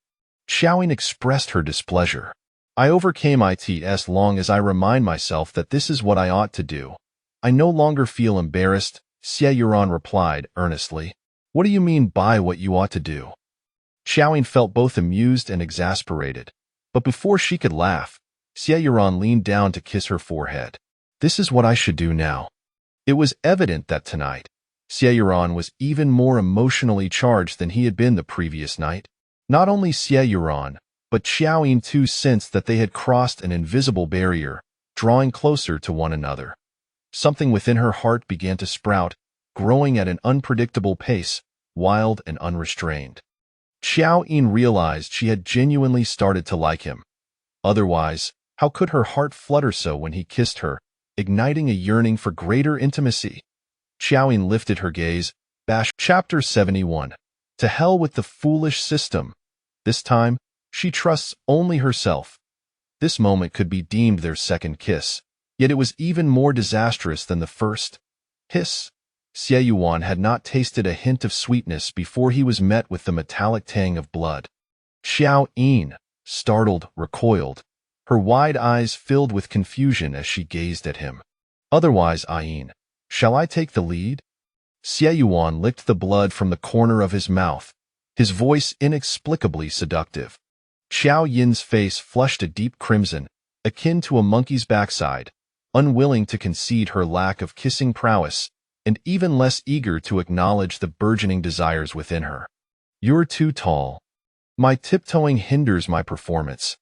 Qiao Yin expressed her displeasure. I overcame it as long as I remind myself that this is what I ought to do. I no longer feel embarrassed, Xie Yuan replied earnestly. What do you mean by what you ought to do? Qiao Yin felt both amused and exasperated. But before she could laugh, Xie Yuan leaned down to kiss her forehead. This is what I should do now. It was evident that tonight, Xie Yuan was even more emotionally charged than he had been the previous night. Not only Xie Yuan, but Qiao Yin too sensed that they had crossed an invisible barrier, drawing closer to one another. Something within her heart began to sprout, growing at an unpredictable pace, wild and unrestrained. Qiao Yin realized she had genuinely started to like him. Otherwise, how could her heart flutter so when he kissed her, igniting a yearning for greater intimacy? Qiao Yin lifted her gaze, Chapter 71. To hell with the foolish system. This time, she trusts only herself. This moment could be deemed their second kiss, yet it was even more disastrous than the first. Hiss. Xie Yuan had not tasted a hint of sweetness before he was met with the metallic tang of blood. Qiao Yin, startled, recoiled, her wide eyes filled with confusion as she gazed at him. Otherwise, Yin, shall I take the lead? Xie Yuan licked the blood from the corner of his mouth, his voice inexplicably seductive. Qiao Yin's face flushed a deep crimson, akin to a monkey's backside, unwilling to concede her lack of kissing prowess, and even less eager to acknowledge the burgeoning desires within her. You're too tall. My tiptoeing hinders my performance.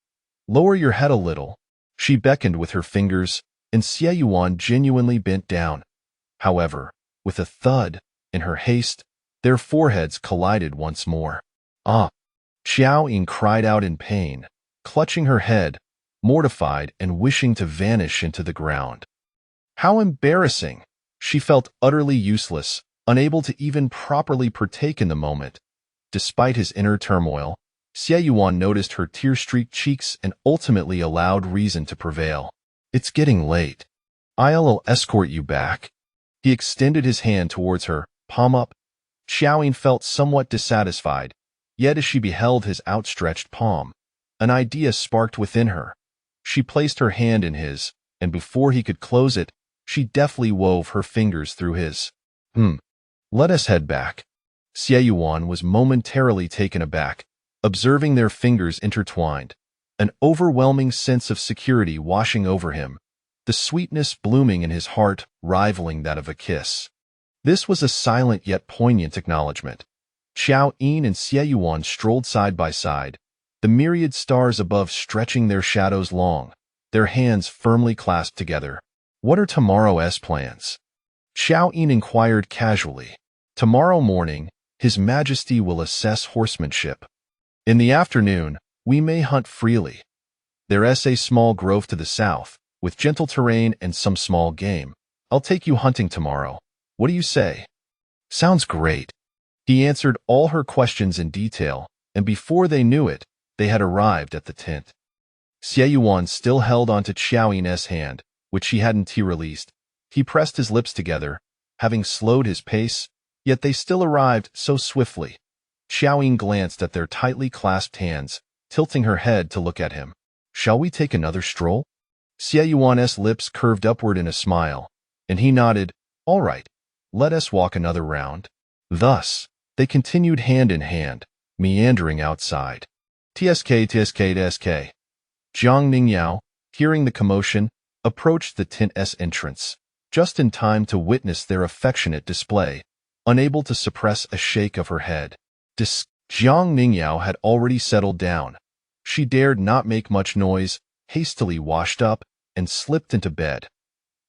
Lower your head a little. She beckoned with her fingers, and Xie Yuan genuinely bent down. However, with a thud, in her haste, their foreheads collided once more. Ah! Qiao Yin cried out in pain, clutching her head, mortified and wishing to vanish into the ground. How embarrassing! She felt utterly useless, unable to even properly partake in the moment, Despite his inner turmoil, Xie Yuan noticed her tear-streaked cheeks and ultimately allowed reason to prevail. It's getting late. I'll escort you back. He extended his hand towards her, palm up. Qiao Yin felt somewhat dissatisfied, yet as she beheld his outstretched palm, an idea sparked within her. She placed her hand in his, and before he could close it, she deftly wove her fingers through his. Let us head back. Xie Yuan was momentarily taken aback, observing their fingers intertwined, an overwhelming sense of security washing over him, the sweetness blooming in his heart rivaling that of a kiss. This was a silent yet poignant acknowledgement. Qiao Yin and Xie Yuan strolled side by side, the myriad stars above stretching their shadows long, their hands firmly clasped together. What are tomorrow's plans? Qiao Yin inquired casually. Tomorrow morning, His Majesty will assess horsemanship. In the afternoon, we may hunt freely. There's a small grove to the south, with gentle terrain and some small game. I'll take you hunting tomorrow. What do you say? Sounds great. He answered all her questions in detail, and before they knew it, they had arrived at the tent. Xie Yuan still held onto Qiao Yin's hand, which she hadn't released. He pressed his lips together, having slowed his pace, yet they still arrived so swiftly. Qiao Yin glanced at their tightly clasped hands, tilting her head to look at him. Shall we take another stroll? Xie Yuan's lips curved upward in a smile, and he nodded. All right, let us walk another round. Thus, they continued hand in hand, meandering outside. Tsk. Jiang Ningyao, hearing the commotion, approached the tent's entrance, just in time to witness their affectionate display, unable to suppress a shake of her head. Jiang Ningyao had already settled down. She dared not make much noise, hastily washed up, and slipped into bed.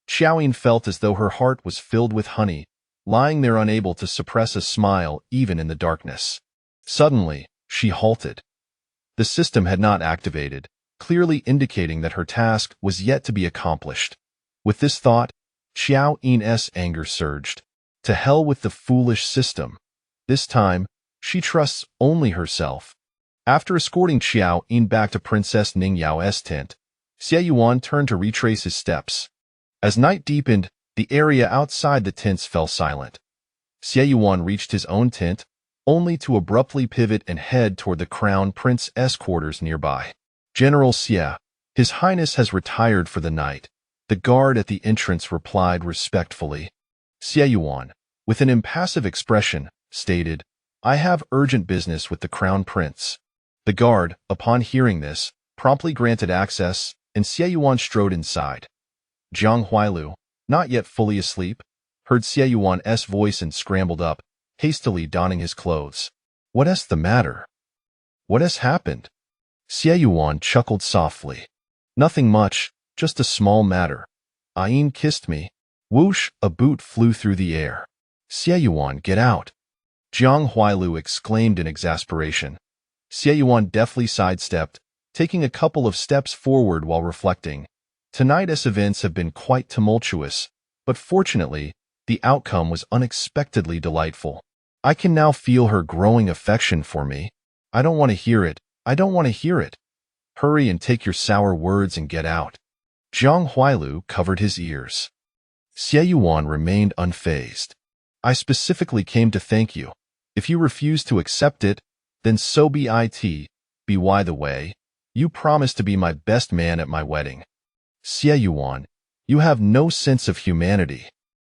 Qiao Yin felt as though her heart was filled with honey, lying there unable to suppress a smile even in the darkness. Suddenly, she halted. The system had not activated, clearly indicating that her task was yet to be accomplished. With this thought, Qiao Yin's anger surged. To hell with the foolish system. This time, she trusts only herself. After escorting Qiao Yin back to Princess Ningyao's tent, Xie Yuan turned to retrace his steps. As night deepened, the area outside the tents fell silent. Xie Yuan reached his own tent, only to abruptly pivot and head toward the Crown Prince's quarters nearby. General Xie, His Highness has retired for the night, the guard at the entrance replied respectfully. Xie Yuan, with an impassive expression, stated, I have urgent business with the Crown Prince. The guard, upon hearing this, promptly granted access, and Xie Yuan strode inside. Zhang Huailu, not yet fully asleep, heard Xie Yuan's voice and scrambled up, hastily donning his clothes. What's the matter? What has happened? Xie Yuan chuckled softly. Nothing much, just a small matter. Yin kissed me. Whoosh, a boot flew through the air. Xie Yuan, get out. Zhang Huailu exclaimed in exasperation. Xie Yuan deftly sidestepped, taking a couple of steps forward while reflecting. Tonight's events have been quite tumultuous, but fortunately, the outcome was unexpectedly delightful. I can now feel her growing affection for me. I don't want to hear it. I don't want to hear it. Hurry and take your sour words and get out. Zhang Huailu covered his ears. Xie Yuan remained unfazed. I specifically came to thank you. If you refuse to accept it, then so be it. By the way, you promised to be my best man at my wedding. Xie Yuan, you have no sense of humanity.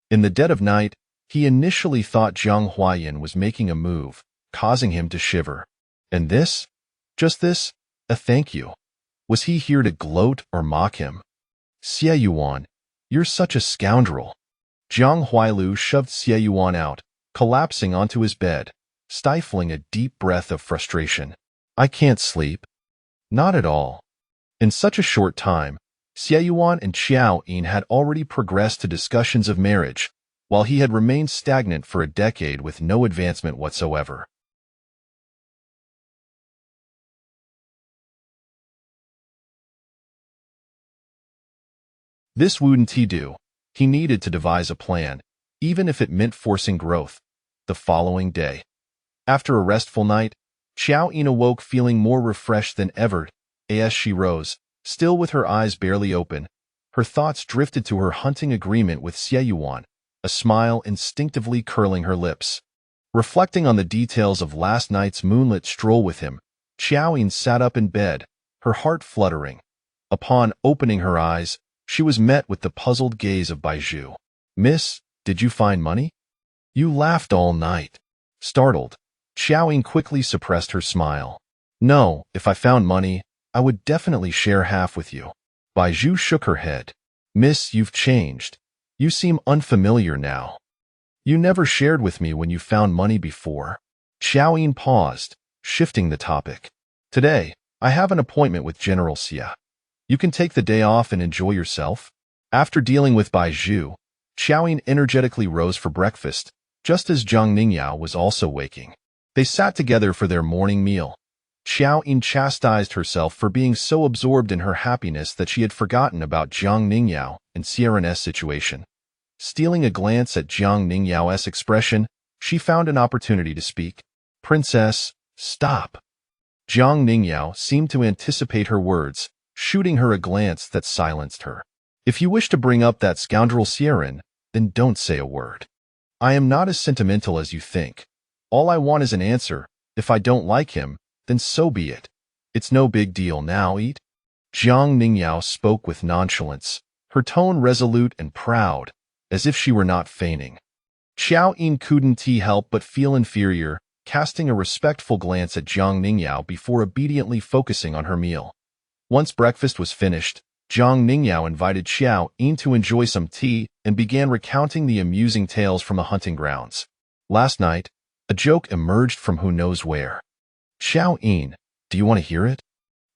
In the dead of night, he initially thought Zhang Huaiyin was making a move, causing him to shiver. And this? Just this? A thank you. Was he here to gloat or mock him? Xie Yuan, you're such a scoundrel. Zhang Huailu shoved Xie Yuan out, collapsing onto his bed, stifling a deep breath of frustration. I can't sleep. Not at all. In such a short time, Xie Yuan and Qiao Yin had already progressed to discussions of marriage, while he had remained stagnant for a decade with no advancement whatsoever. This wouldn't he do. He needed to devise a plan, even if it meant forcing growth. The following day, After a restful night, Qiao Yin awoke feeling more refreshed than ever. As she rose, still with her eyes barely open, her thoughts drifted to her hunting agreement with Xie Yuan, a smile instinctively curling her lips. Reflecting on the details of last night's moonlit stroll with him, Qiao Yin sat up in bed, her heart fluttering. Upon opening her eyes, she was met with the puzzled gaze of Baizhu. "Miss, did you find money? You laughed all night." Startled, Qiao Yin quickly suppressed her smile. "No, if I found money, I would definitely share half with you." Baizhu shook her head. "Miss, you've changed. You seem unfamiliar now. You never shared with me when you found money before." Qiao Yin paused, shifting the topic. "Today, I have an appointment with General Xia. You can take the day off and enjoy yourself." After dealing with Baizhu, Qiao Yin energetically rose for breakfast, just as Zhang Ningyao was also waking. They sat together for their morning meal. Qiao Yin chastised herself for being so absorbed in her happiness that she had forgotten about Zhang Ningyao and Sieren's situation. Stealing a glance at Zhang Ningyao's expression, she found an opportunity to speak. "Princess, stop." Zhang Ningyao seemed to anticipate her words, shooting her a glance that silenced her. "If you wish to bring up that scoundrel Sieren, then don't say a word. I am not as sentimental as you think. All I want is an answer. If I don't like him, then so be it. It's no big deal now, eat." Zhang Ningyao spoke with nonchalance, her tone resolute and proud, as if she were not feigning. Qiao Yin couldn't help but feel inferior, casting a respectful glance at Zhang Ningyao before obediently focusing on her meal. Once breakfast was finished, Zhang Ningyao invited Qiao Yin to enjoy some tea and began recounting the amusing tales from the hunting grounds. Last night, a joke emerged from who knows where. "Qiao Yin, do you want to hear it?"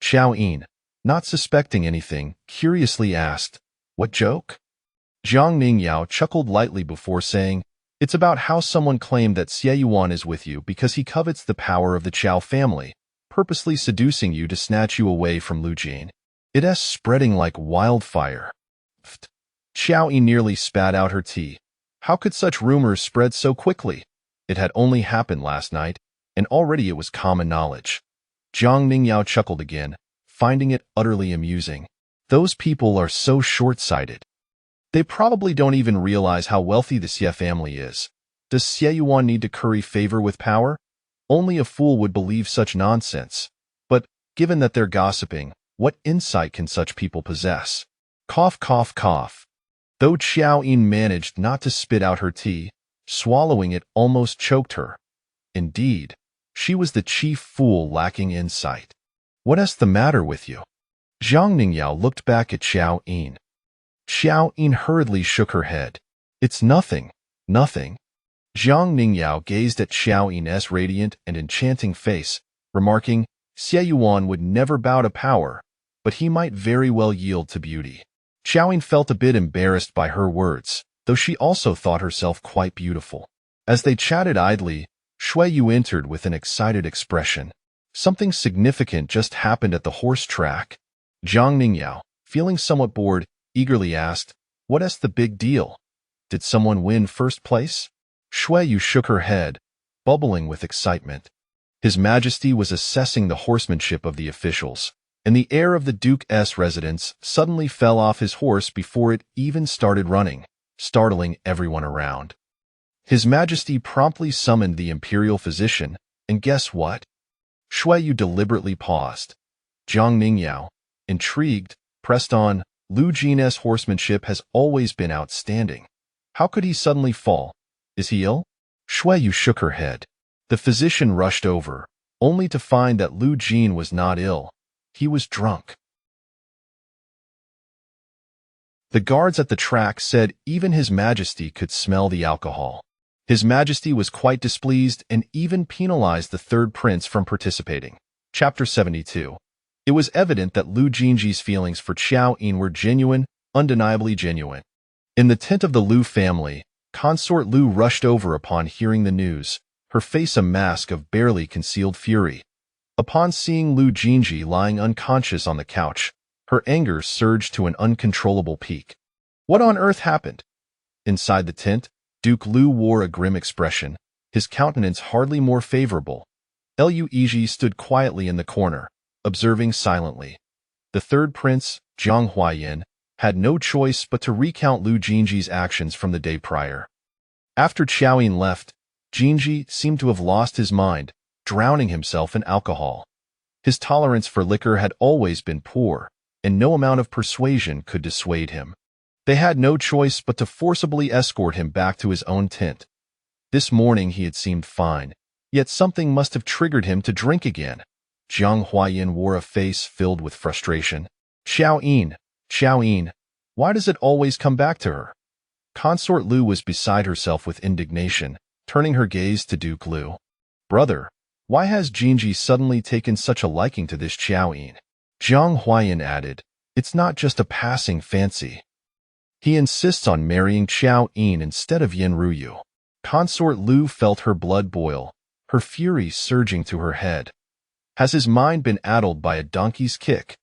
Qiao Yin, not suspecting anything, curiously asked, "What joke?" Zhang Ningyao chuckled lightly before saying, "It's about how someone claimed that Xie Yuan is with you because he covets the power of the Qiao family, purposely seducing you to snatch you away from Lu Jin. It's spreading like wildfire." Qiao Yin nearly spat out her tea. How could such rumors spread so quickly? It had only happened last night, and already it was common knowledge. Zhang Ningyao chuckled again, finding it utterly amusing. Those people are so short-sighted. They probably don't even realize how wealthy the Xie family is. Does Xie Yuan need to curry favor with power? Only a fool would believe such nonsense. But, given that they're gossiping, what insight can such people possess? Cough, cough, cough. Though Qiao Yin managed not to spit out her tea, swallowing it almost choked her. Indeed, she was the chief fool lacking insight. "What's the matter with you?" Zhang Ningyao looked back at Qiao Yin. Qiao Yin hurriedly shook her head. "It's nothing, nothing." Zhang Ningyao gazed at Qiao Yin's radiant and enchanting face, remarking, "Xie Yuan would never bow to power, but he might very well yield to beauty." Qiao Yin felt a bit embarrassed by her words, though she also thought herself quite beautiful. As they chatted idly, Shui Yu entered with an excited expression. "Something significant just happened at the horse track." Zhang Ningyao, feeling somewhat bored, eagerly asked, "What's the big deal? Did someone win first place?" Shui Yu shook her head, bubbling with excitement. His Majesty was assessing the horsemanship of the officials, and the heir of the Duke's residence suddenly fell off his horse before it even started running, startling everyone around. His Majesty promptly summoned the imperial physician, and guess what? Shui Yu deliberately paused. Zhang Ningyao, intrigued, pressed on, "Lu Jin's horsemanship has always been outstanding. How could he suddenly fall? Is he ill?" Shui Yu shook her head. The physician rushed over, only to find that Lu Jin was not ill. He was drunk. The guards at the track said even His Majesty could smell the alcohol. His Majesty was quite displeased and even penalized the third prince from participating. Chapter 72. It was evident that Lu Jinji's feelings for Qiao Yin were genuine, undeniably genuine. In the tent of the Lu family, Consort Lu rushed over upon hearing the news, her face a mask of barely concealed fury. Upon seeing Lu Jinji lying unconscious on the couch, her anger surged to an uncontrollable peak. What on earth happened? Inside the tent, Duke Lu wore a grim expression, his countenance hardly more favorable. Lu Yizhi stood quietly in the corner, observing silently. The third prince, Jiang Huayan, had no choice but to recount Lu Jinji's actions from the day prior. After Qiao Yin left, Jinji seemed to have lost his mind, drowning himself in alcohol. His tolerance for liquor had always been poor, and no amount of persuasion could dissuade him. They had no choice but to forcibly escort him back to his own tent. This morning he had seemed fine, yet something must have triggered him to drink again. Jiang Huayan wore a face filled with frustration. Qiao Yin, why does it always come back to her? Consort Lu was beside herself with indignation, turning her gaze to Duke Lu. Brother, why has Jinji suddenly taken such a liking to this Qiao Yin? Jiang Huayan added, it's not just a passing fancy. He insists on marrying Qiao Yin instead of Yin Ruyu. Consort Lu felt her blood boil, her fury surging to her head. Has his mind been addled by a donkey's kick?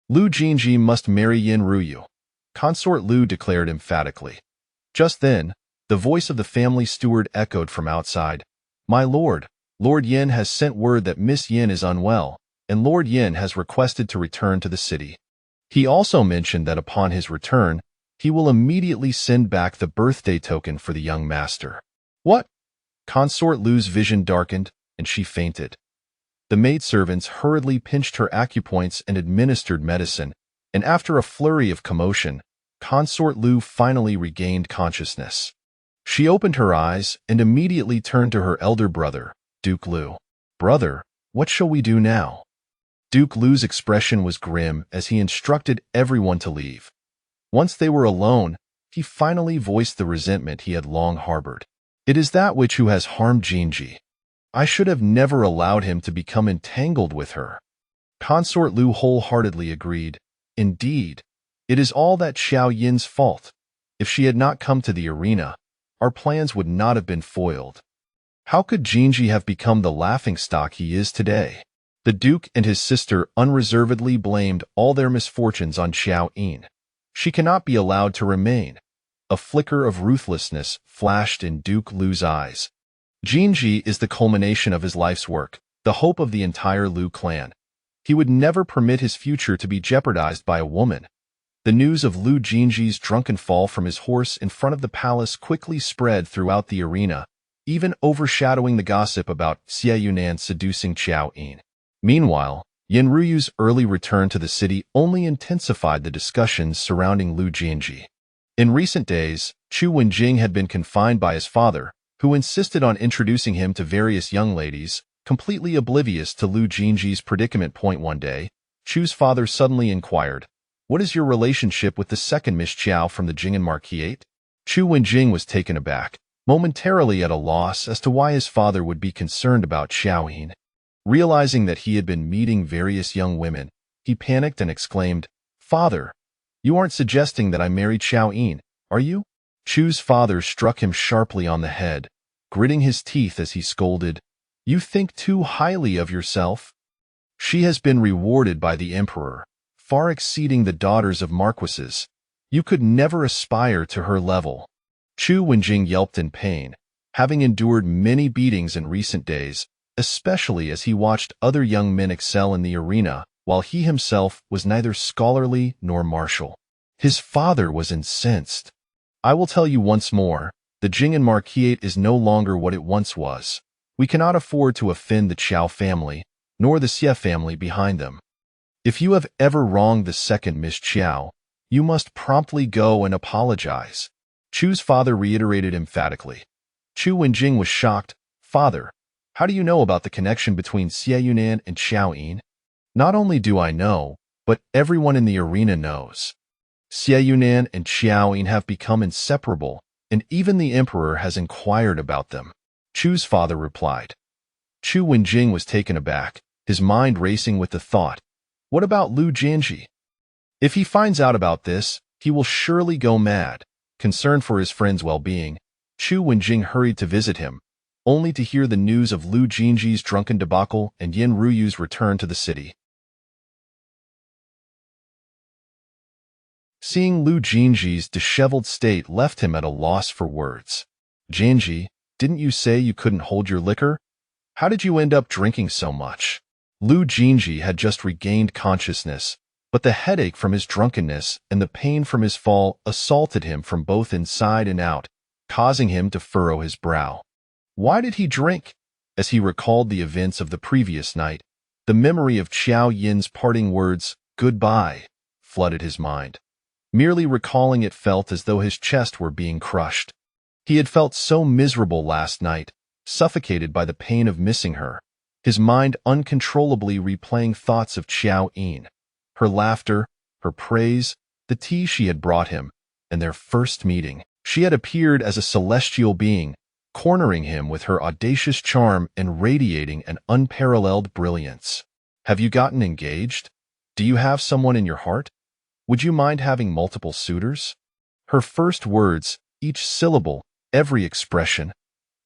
Lu Jinji must marry Yin Ruyu, Consort Lu declared emphatically. Just then, the voice of the family steward echoed from outside. My lord, Lord Yin has sent word that Miss Yin is unwell, and Lord Yin has requested to return to the city. He also mentioned that upon his return, he will immediately send back the birthday token for the young master. What? Consort Lu's vision darkened, and she fainted. The maidservants hurriedly pinched her acupoints and administered medicine, and after a flurry of commotion, Consort Lu finally regained consciousness. She opened her eyes and immediately turned to her elder brother, Duke Lu. Brother, what shall we do now? Duke Lu's expression was grim as he instructed everyone to leave. Once they were alone, he finally voiced the resentment he had long harbored. It is that witch who has harmed Jinji. I should have never allowed him to become entangled with her. Consort Lu wholeheartedly agreed. Indeed, it is all that Qiao Yin's fault. If she had not come to the arena, our plans would not have been foiled. How could Jinji have become the laughingstock he is today? The Duke and his sister unreservedly blamed all their misfortunes on Qiao Yin. She cannot be allowed to remain. A flicker of ruthlessness flashed in Duke Lu's eyes. Jinji is the culmination of his life's work, the hope of the entire Lu clan. He would never permit his future to be jeopardized by a woman. The news of Lu Jinji's drunken fall from his horse in front of the palace quickly spread throughout the arena, even overshadowing the gossip about Xie Yunnan seducing Qiao Yin. Meanwhile, Yin Ruyu's early return to the city only intensified the discussions surrounding Lu Jinji. In recent days, Chu Wenjing had been confined by his father, who insisted on introducing him to various young ladies, completely oblivious to Lu Jinji's predicament. One day, Chu's father suddenly inquired, what is your relationship with the second Miss Qiao from the Jing'an Marquisate? Chu Wenjing was taken aback, momentarily at a loss as to why his father would be concerned about Qiao Yin. Realizing that he had been meeting various young women, he panicked and exclaimed, Father, you aren't suggesting that I marry Qiao Yin, are you? Chu's father struck him sharply on the head, gritting his teeth as he scolded, You think too highly of yourself? She has been rewarded by the emperor, far exceeding the daughters of marquises. You could never aspire to her level. Chu Wenjing yelped in pain, having endured many beatings in recent days, especially as he watched other young men excel in the arena, while he himself was neither scholarly nor martial. His father was incensed. I will tell you once more, the Jing'an Marquisate is no longer what it once was. We cannot afford to offend the Qiao family, nor the Xie family behind them. If you have ever wronged the second Miss Qiao, you must promptly go and apologize. Chu's father reiterated emphatically. Chu Wenjing was shocked. Father, how do you know about the connection between Xie Yunnan and Qiao Yin? Not only do I know, but everyone in the arena knows. Xie Yunnan and Qiao Yin have become inseparable, and even the emperor has inquired about them. Chu's father replied. Chu Wenjing was taken aback, his mind racing with the thought, what about Lu Jinji? If he finds out about this, he will surely go mad. Concerned for his friend's well-being, Chu Wenjing hurried to visit him, only to hear the news of Lu Jinji's drunken debacle and Yin Ruyu's return to the city. Seeing Lu Jinji's disheveled state left him at a loss for words. Jinji, Didn't you say you couldn't hold your liquor? How did you end up drinking so much? Lu Jin Zhi had just regained consciousness, but the headache from his drunkenness and the pain from his fall assaulted him from both inside and out, causing him to furrow his brow. Why did he drink? As he recalled the events of the previous night, the memory of Qiao Yin's parting words, "goodbye," flooded his mind. Merely recalling it felt as though his chest were being crushed. He had felt so miserable last night, suffocated by the pain of missing her, his mind uncontrollably replaying thoughts of Qiao Yin, her laughter, her praise, the tea she had brought him, and their first meeting. She had appeared as a celestial being, cornering him with her audacious charm and radiating an unparalleled brilliance. Have you gotten engaged? Do you have someone in your heart? Would you mind having multiple suitors? Her first words, each syllable, every expression,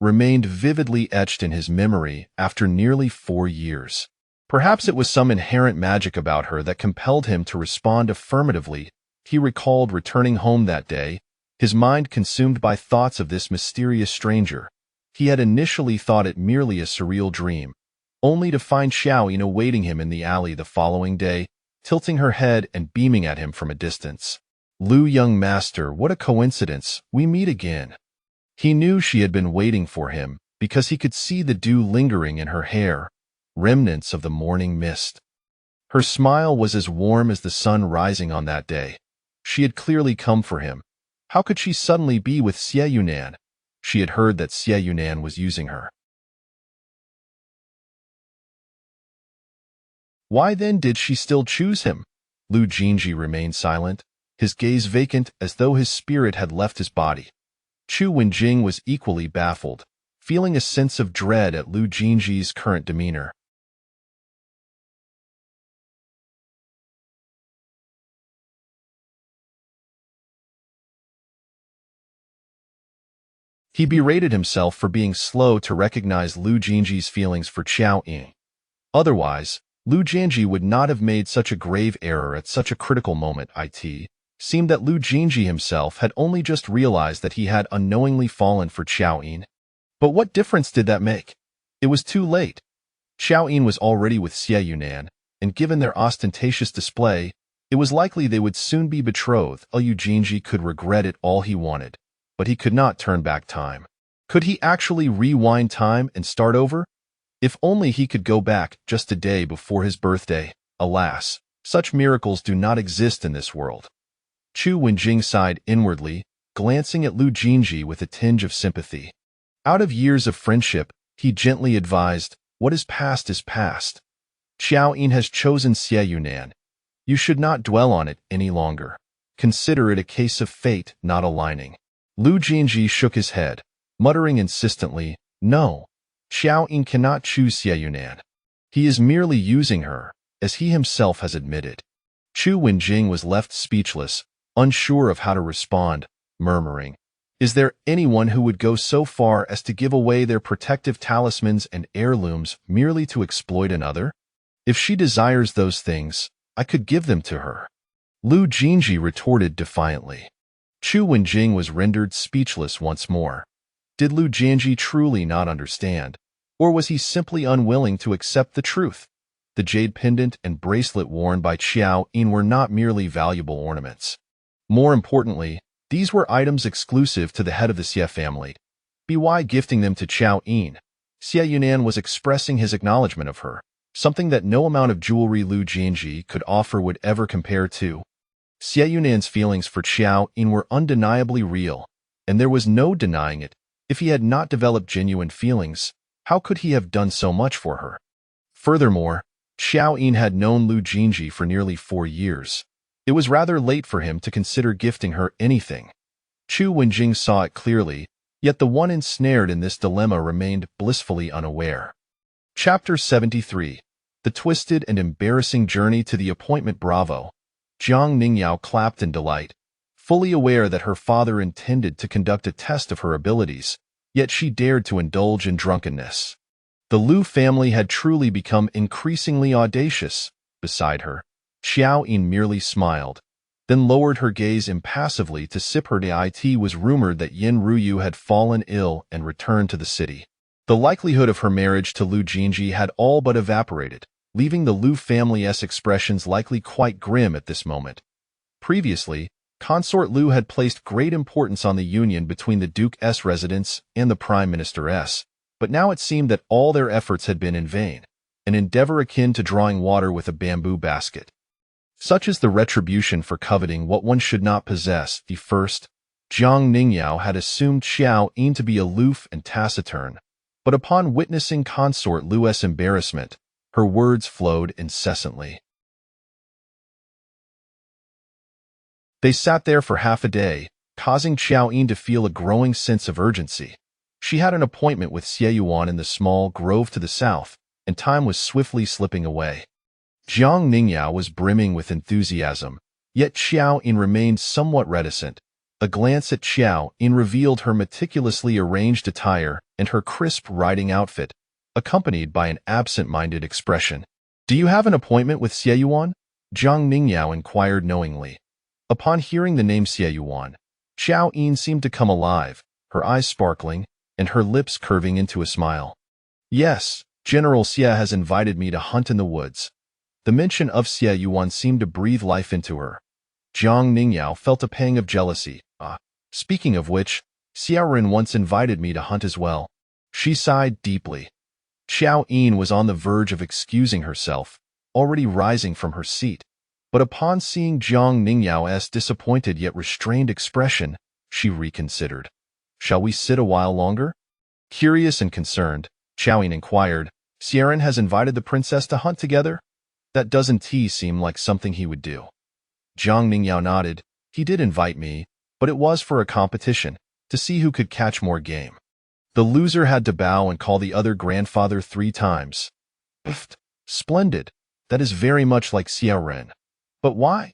remained vividly etched in his memory after nearly 4 years. Perhaps it was some inherent magic about her that compelled him to respond affirmatively. He recalled returning home that day, his mind consumed by thoughts of this mysterious stranger. He had initially thought it merely a surreal dream, only to find Qiao Yin awaiting him in the alley the following day, tilting her head and beaming at him from a distance. "Lu, young master, what a coincidence, we meet again." He knew she had been waiting for him because he could see the dew lingering in her hair, remnants of the morning mist. Her smile was as warm as the sun rising on that day. She had clearly come for him. How could she suddenly be with Xie Yunan? She had heard that Xie Yunan was using her. Why then did she still choose him? Lu Jin Zhi remained silent, his gaze vacant as though his spirit had left his body. Chu Wenjing was equally baffled, feeling a sense of dread at Lu Jin Zhi's current demeanor. He berated himself for being slow to recognize Lu Jin Zhi's feelings for Qiao Yin. Otherwise, Lu Jin Zhi would not have made such a grave error at such a critical moment. It seemed that Lu Jin Zhi himself had only just realized that he had unknowingly fallen for Qiao Yin. But what difference did that make? It was too late. Qiao Yin was already with Xie Yunan, and given their ostentatious display, it was likely they would soon be betrothed. Lu Jin Zhi could regret it all he wanted, but he could not turn back time. Could he actually rewind time and start over? If only he could go back just a day before his birthday. Alas, such miracles do not exist in this world. Chu Wenjing sighed inwardly, glancing at Lu Jin Zhi with a tinge of sympathy. Out of years of friendship, he gently advised, "What is past is past. Qiao Yin has chosen Xie Yunan. You should not dwell on it any longer. Consider it a case of fate not aligning." Lu Jin Zhi shook his head, muttering insistently, "No, Qiao Yin cannot choose Xie Yunan. He is merely using her, as he himself has admitted." Chu Wenjing was left speechless, unsure of how to respond, murmuring, "Is there anyone who would go so far as to give away their protective talismans and heirlooms merely to exploit another? If she desires those things, I could give them to her." Lu Jin Zhi retorted defiantly. Chu Wenjing was rendered speechless once more. Did Lu Jin Zhi truly not understand, or was he simply unwilling to accept the truth? The jade pendant and bracelet worn by Qiao Yin were not merely valuable ornaments. More importantly, these were items exclusive to the head of the Xie family. Why gifting them to Qiao Yin? Xie Yunan was expressing his acknowledgement of her, something that no amount of jewelry Lu Jin Zhi could offer would ever compare to. Xie Yunan's feelings for Qiao Yin were undeniably real, and there was no denying it. If he had not developed genuine feelings, how could he have done so much for her? Furthermore, Qiao Yin had known Lu Jin Zhi for nearly 4 years. It was rather late for him to consider gifting her anything. Chu Wenjing saw it clearly, yet the one ensnared in this dilemma remained blissfully unaware. Chapter 73. The Twisted and Embarrassing Journey to the Appointment. Bravo. Jiang Ningyao clapped in delight, fully aware that her father intended to conduct a test of her abilities, yet she dared to indulge in drunkenness. The Lu family had truly become increasingly audacious. Beside her, Qiao Yin merely smiled, then lowered her gaze impassively to sip her tea. It was rumored that Yin Ruyu had fallen ill and returned to the city. The likelihood of her marriage to Lu Jin Zhi had all but evaporated, leaving the Lu family's expressions likely quite grim at this moment. Previously, Consort Lu had placed great importance on the union between the Duke's residence and the Prime Minister's, but now it seemed that all their efforts had been in vain, an endeavor akin to drawing water with a bamboo basket. Such is the retribution for coveting what one should not possess. The first, Jiang Ningyao had assumed Qiao Yin to be aloof and taciturn, but upon witnessing Consort Lu's embarrassment, her words flowed incessantly. They sat there for half a day, causing Qiao Yin to feel a growing sense of urgency. She had an appointment with Xie Yuan in the small grove to the south, and time was swiftly slipping away. Jiang Ningyao was brimming with enthusiasm, yet Qiao Yin remained somewhat reticent. A glance at Qiao Yin revealed her meticulously arranged attire and her crisp riding outfit, accompanied by an absent-minded expression. "Do you have an appointment with Xie Yuan?" Jiang Ningyao inquired knowingly. Upon hearing the name Xie Yuan, Qiao Yin seemed to come alive, her eyes sparkling, and her lips curving into a smile. "Yes, General Xie has invited me to hunt in the woods." The mention of Xie Yuan seemed to breathe life into her. Jiang Ningyao felt a pang of jealousy. Speaking of which, Xiao Ren once invited me to hunt as well. She sighed deeply. Qiao Yin was on the verge of excusing herself, already rising from her seat. But upon seeing Jiang Ningyao's disappointed yet restrained expression, she reconsidered. "Shall we sit a while longer?" Curious and concerned, Qiao Yin inquired, "Xie Ren has invited the princess to hunt together?" That doesn't seem like something he would do. Jiang Ningyao nodded. "He did invite me, but it was for a competition, to see who could catch more game." The loser had to bow and call the other grandfather 3 times. "Pfft, splendid. That is very much like Xie Ren." "But why?"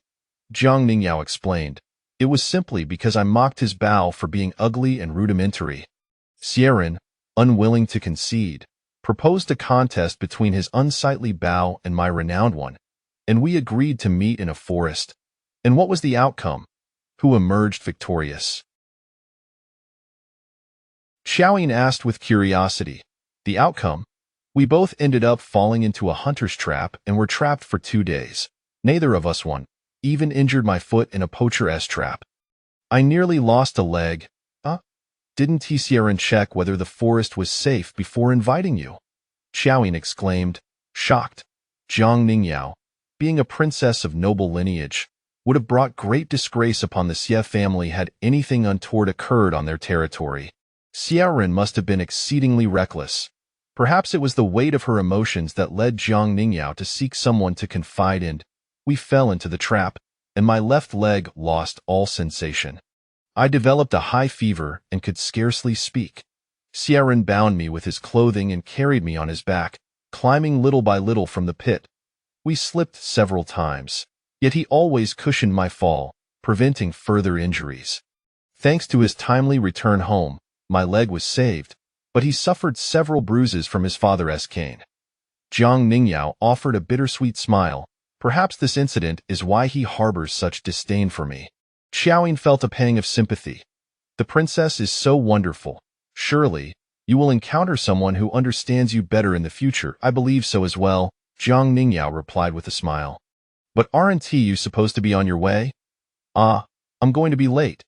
Jiang Ningyao explained. "It was simply because I mocked his bow for being ugly and rudimentary." Xie Ren, unwilling to concede, proposed a contest between his unsightly bow and my renowned one, and we agreed to meet in a forest. And what was the outcome? Who emerged victorious? Qiao Yin asked with curiosity. "The outcome? We both ended up falling into a hunter's trap and were trapped for 2 days. Neither of us won, even injured my foot in a poacher's trap. I nearly lost a leg." "Didn't Xie Ren check whether the forest was safe before inviting you?" Qiao Yin exclaimed, shocked. Jiang Ningyao, being a princess of noble lineage, would have brought great disgrace upon the Xie family had anything untoward occurred on their territory. Xie Ren must have been exceedingly reckless. Perhaps it was the weight of her emotions that led Jiang Ningyao to seek someone to confide in. We fell into the trap, and my left leg lost all sensation. I developed a high fever and could scarcely speak. Xie Ren bound me with his clothing and carried me on his back, climbing little by little from the pit. We slipped several times, yet he always cushioned my fall, preventing further injuries. Thanks to his timely return home, my leg was saved, but he suffered several bruises from his father's cane. Jiang Ningyao offered a bittersweet smile. Perhaps this incident is why he harbors such disdain for me. Qiao Yin felt a pang of sympathy. The princess is so wonderful. Surely, you will encounter someone who understands you better in the future. "I believe so as well," Jiang Ningyao replied with a smile. "But aren't you supposed to be on your way?" I'm going to be late."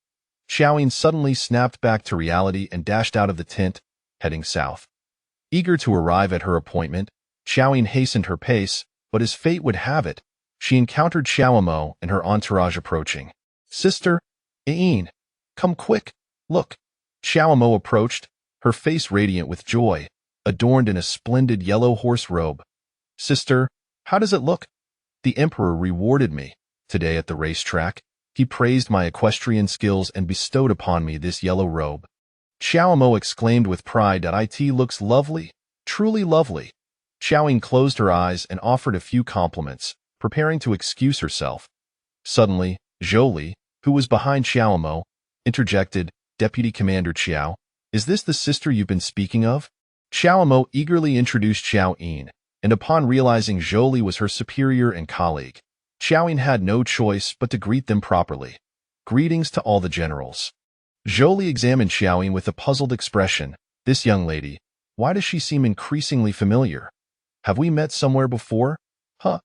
Qiao Yin suddenly snapped back to reality and dashed out of the tent, heading south. Eager to arrive at her appointment, Qiao Yin hastened her pace, but as fate would have it, she encountered Xiao Mo and her entourage approaching. "Sister, Yin, come quick, look." Xiao Mo approached, her face radiant with joy, adorned in a splendid yellow horse robe. "Sister, how does it look?" "The Emperor rewarded me today at the racetrack. He praised my equestrian skills and bestowed upon me this yellow robe." Xiao Mo exclaimed with pride that "It looks lovely, truly lovely." Qiao Yin closed her eyes and offered a few compliments, preparing to excuse herself. Suddenly, Zhou Li, who was behind Xiao Mo, interjected, "Deputy Commander Qiao, is this the sister you've been speaking of?" Xiao Mo eagerly introduced Qiao Yin, and upon realizing Zhou Li was her superior and colleague, Qiao Yin had no choice but to greet them properly. Greetings to all the generals. Zhou Li examined Qiao Yin with a puzzled expression. This young lady, why does she seem increasingly familiar? Have we met somewhere before? Huh?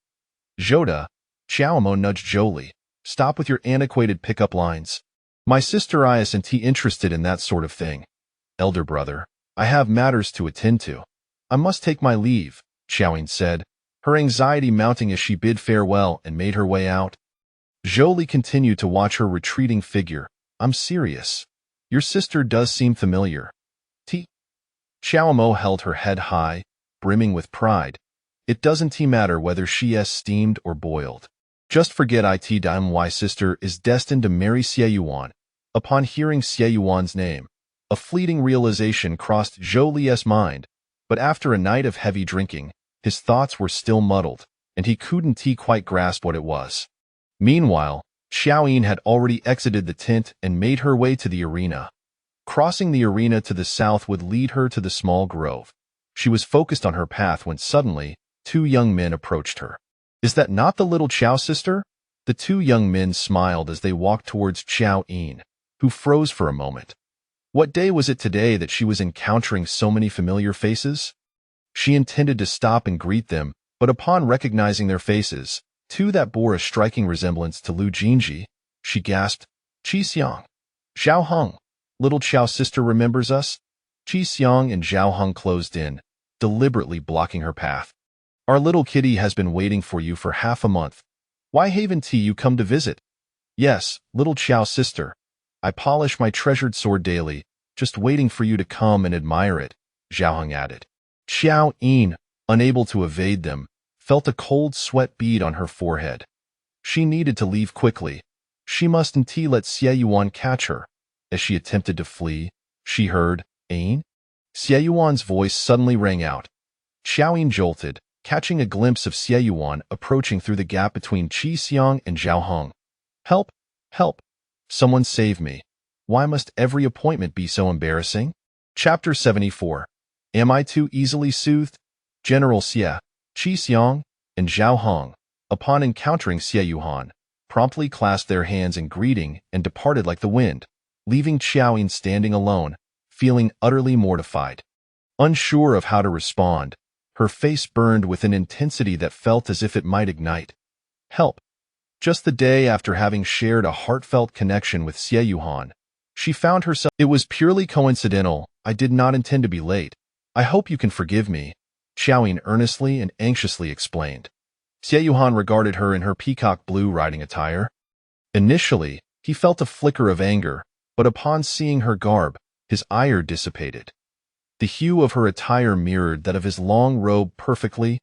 Zhoda, Qiao Mo nudged Zhou Li. Stop with your antiquated pickup lines. My sister isn't interested in that sort of thing. Elder brother, I have matters to attend to. I must take my leave, Qiao Yin said, her anxiety mounting as she bid farewell and made her way out. Zhou Li continued to watch her retreating figure. I'm serious. Your sister does seem familiar. Qiao Mo held her head high, brimming with pride. It doesn't matter whether she is steamed or boiled. Just forget my sister is destined to marry Xie Yuan. Upon hearing Xie Yuan's name, a fleeting realization crossed Zhou Li's mind, but after a night of heavy drinking, his thoughts were still muddled, and he couldn't quite grasp what it was. Meanwhile, Qiao Yin had already exited the tent and made her way to the arena. Crossing the arena to the south would lead her to the small grove. She was focused on her path when suddenly, two young men approached her. Is that not the little Qiao sister? The two young men smiled as they walked towards Qiao Yin, who froze for a moment. What day was it today that she was encountering so many familiar faces? She intended to stop and greet them, but upon recognizing their faces, two that bore a striking resemblance to Lu Jin Zhi, she gasped, Qi Xiang. Zhao Heng. Little Qiao sister remembers us? Qi Xiang and Zhao Heng closed in, deliberately blocking her path. Our little kitty has been waiting for you for half a month. Why haven't you come to visit? Yes, little Qiao sister. I polish my treasured sword daily, just waiting for you to come and admire it, Zhao Heng added. Qiao Yin, unable to evade them, felt a cold sweat bead on her forehead. She needed to leave quickly. She mustn't let Xie Yuan catch her. As she attempted to flee, she heard, Ain? Xie Yuan's voice suddenly rang out. Qiao Yin jolted, catching a glimpse of Xie Yuan approaching through the gap between Qi Xiang and Zhao Heng. Help! Help! Someone save me. Why must every appointment be so embarrassing? Chapter 74. Am I too easily soothed? General Xie, Qi Xiang, and Zhao Heng, upon encountering Xie Yuan, promptly clasped their hands in greeting and departed like the wind, leaving Qiao Yin standing alone, feeling utterly mortified. Unsure of how to respond, her face burned with an intensity that felt as if it might ignite. Help! Just the day after having shared a heartfelt connection with Xie Yuan, she found herself. It was purely coincidental. I did not intend to be late. I hope you can forgive me, Qiao Yin earnestly and anxiously explained. Xie Yuan regarded her in her peacock blue riding attire. Initially, he felt a flicker of anger, but upon seeing her garb, his ire dissipated. The hue of her attire mirrored that of his long robe perfectly.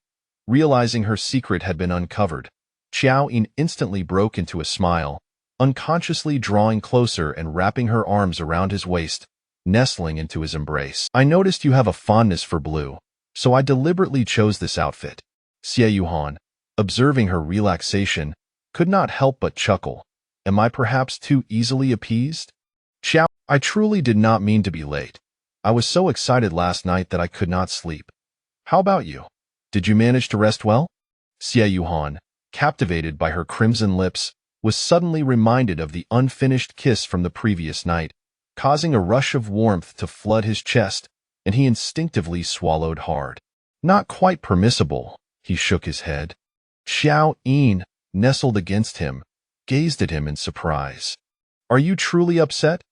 Realizing her secret had been uncovered, Qiao Yin instantly broke into a smile, unconsciously drawing closer and wrapping her arms around his waist, nestling into his embrace. I noticed you have a fondness for blue, so I deliberately chose this outfit. Xie Yuan, observing her relaxation, could not help but chuckle. Am I perhaps too easily appeased? Qiao, I truly did not mean to be late. I was so excited last night that I could not sleep. How about you? Did you manage to rest well? Xie Yuan, captivated by her crimson lips, was suddenly reminded of the unfinished kiss from the previous night, causing a rush of warmth to flood his chest, and he instinctively swallowed hard. Not quite permissible, he shook his head. Qiao Yin, nestled against him, gazed at him in surprise. Are you truly upset?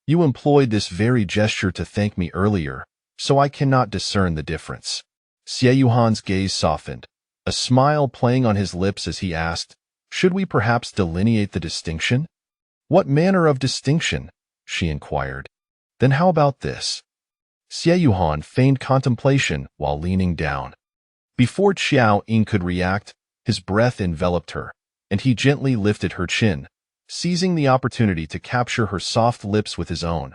You employed this very gesture to thank me earlier, so I cannot discern the difference. Xie Yuan's gaze softened, a smile playing on his lips as he asked, should we perhaps delineate the distinction? What manner of distinction? She inquired. Then how about this? Xie Yuan feigned contemplation while leaning down. Before Qiao Yin could react, his breath enveloped her, and he gently lifted her chin, seizing the opportunity to capture her soft lips with his own.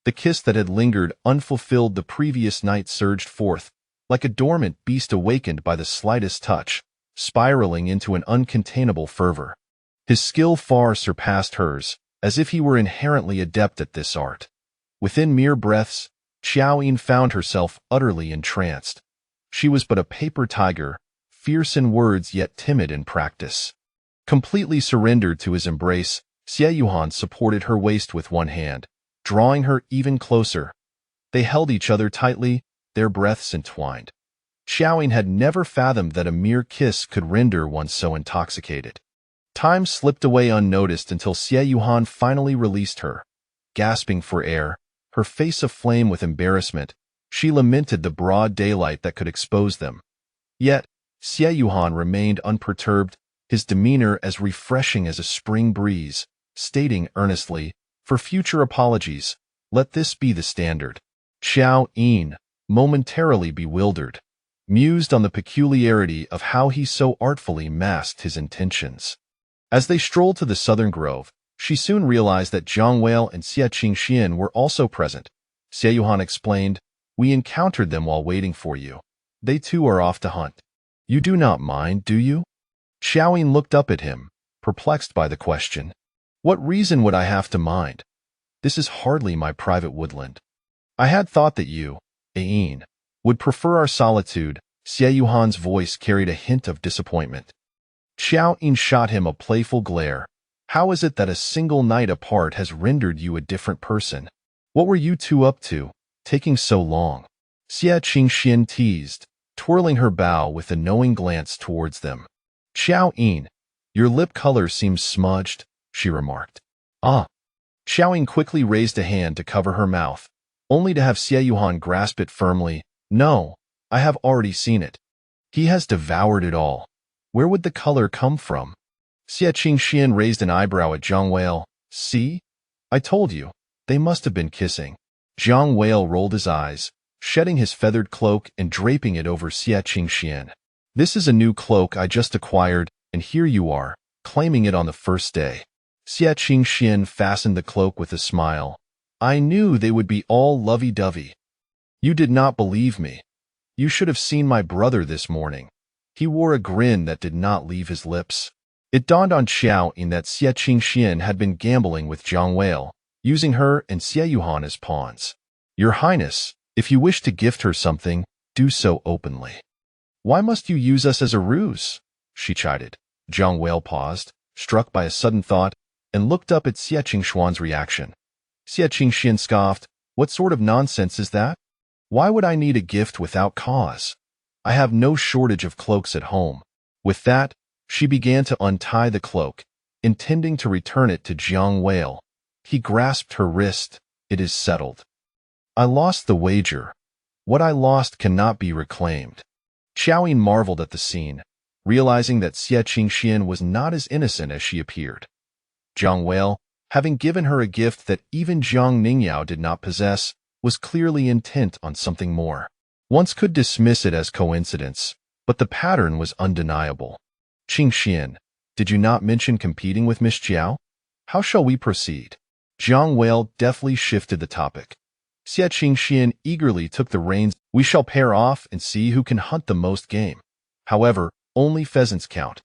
The kiss that had lingered unfulfilled the previous night surged forth, like a dormant beast awakened by the slightest touch, spiraling into an uncontainable fervor. His skill far surpassed hers, as if he were inherently adept at this art. Within mere breaths, Qiao Yin found herself utterly entranced. She was but a paper tiger, fierce in words yet timid in practice. Completely surrendered to his embrace, Xie Yuhan supported her waist with one hand, drawing her even closer. They held each other tightly, their breaths entwined. Qiao Yin had never fathomed that a mere kiss could render one so intoxicated. Time slipped away unnoticed until Xie Yuhan finally released her. Gasping for air, her face aflame with embarrassment, she lamented the broad daylight that could expose them. Yet, Xie Yuhan remained unperturbed, his demeanor as refreshing as a spring breeze, stating earnestly, "For future apologies, let this be the standard." Qiao Yin, momentarily bewildered, mused on the peculiarity of how he so artfully masked his intentions. As they strolled to the southern grove, she soon realized that Zhang Wei and Xie Qingxian were also present. Xie Yuhan explained, "We encountered them while waiting for you. They too are off to hunt. You do not mind, do you?" Qiao Yin looked up at him, perplexed by the question. "What reason would I have to mind? This is hardly my private woodland. I had thought that you, Yin, would prefer our solitude." Xie Yuhan's voice carried a hint of disappointment. Qiao Yin shot him a playful glare. "How is it that a single night apart has rendered you a different person? What were you two up to, taking so long?" Xie Qingxian teased, twirling her bow with a knowing glance towards them. "Qiao Yin, your lip color seems smudged," she remarked. "Ah." Qiao Yin quickly raised a hand to cover her mouth, only to have Xie Yuhan grasp it firmly. "No, I have already seen it. He has devoured it all. Where would the color come from?" Xie Qingxian raised an eyebrow at Zhang Wei. "See? I told you, they must have been kissing." Zhang Wei rolled his eyes, shedding his feathered cloak and draping it over Xie Qingxian. "This is a new cloak I just acquired, and here you are, claiming it on the first day." Xie Qingxian fastened the cloak with a smile. "I knew they would be all lovey-dovey. You did not believe me. You should have seen my brother this morning. He wore a grin that did not leave his lips." It dawned on Qiao Yin that Xie Qingxian had been gambling with Zhang Wei, using her and Xie Yuhan as pawns. "Your Highness, if you wish to gift her something, do so openly. Why must you use us as a ruse?" she chided. Zhang Wei paused, struck by a sudden thought, and looked up at Xie Qingxuan's reaction. Xie Qingxian scoffed, "What sort of nonsense is that? Why would I need a gift without cause? I have no shortage of cloaks at home." With that, she began to untie the cloak, intending to return it to Zhang Wei. He grasped her wrist. "It is settled. I lost the wager. What I lost cannot be reclaimed." Qiao Yin marveled at the scene, realizing that Xie Qingxian was not as innocent as she appeared. Zhang Wei, having given her a gift that even Zhang Ningyao did not possess, was clearly intent on something more. One could dismiss it as coincidence, but the pattern was undeniable. "Qingxian, did you not mention competing with Miss Jiao? How shall we proceed?" Zhang Wei deftly shifted the topic. Xie Qingxian eagerly took the reins. "We shall pair off and see who can hunt the most game. However, only pheasants count.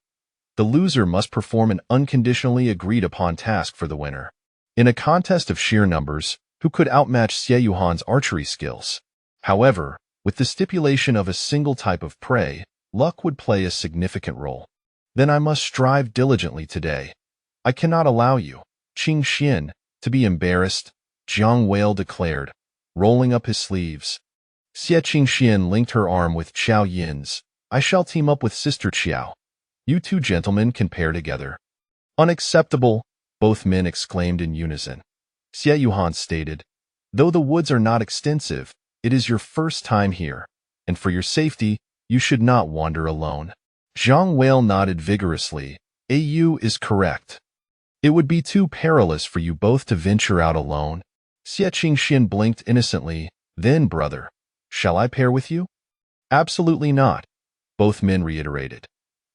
The loser must perform an unconditionally agreed-upon task for the winner. In a contest of sheer numbers, who could outmatch Xie Yuhan's archery skills? However, with the stipulation of a single type of prey, luck would play a significant role. Then I must strive diligently today. I cannot allow you, Qingxian, to be embarrassed," Zhang Wei declared, rolling up his sleeves. Xie Qingxian linked her arm with Qiao Yin's. "I shall team up with Sister Qiao. You two gentlemen can pair together." "Unacceptable," both men exclaimed in unison. Xie Yuhan stated, "Though the woods are not extensive, it is your first time here, and for your safety, you should not wander alone." Zhang Wei nodded vigorously. "AU is correct. It would be too perilous for you both to venture out alone." Xie Qingxian blinked innocently. "Then, brother, shall I pair with you?" "Absolutely not," both men reiterated.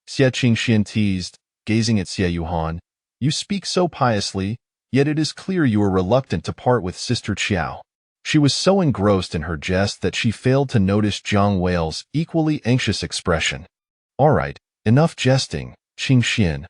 Xie Qingxian teased, gazing at Xie Yuhan. "You speak so piously, yet it is clear you are reluctant to part with Sister Qiao." She was so engrossed in her jest that she failed to notice Zhang Wei's equally anxious expression. "All right, enough jesting, Qingxian.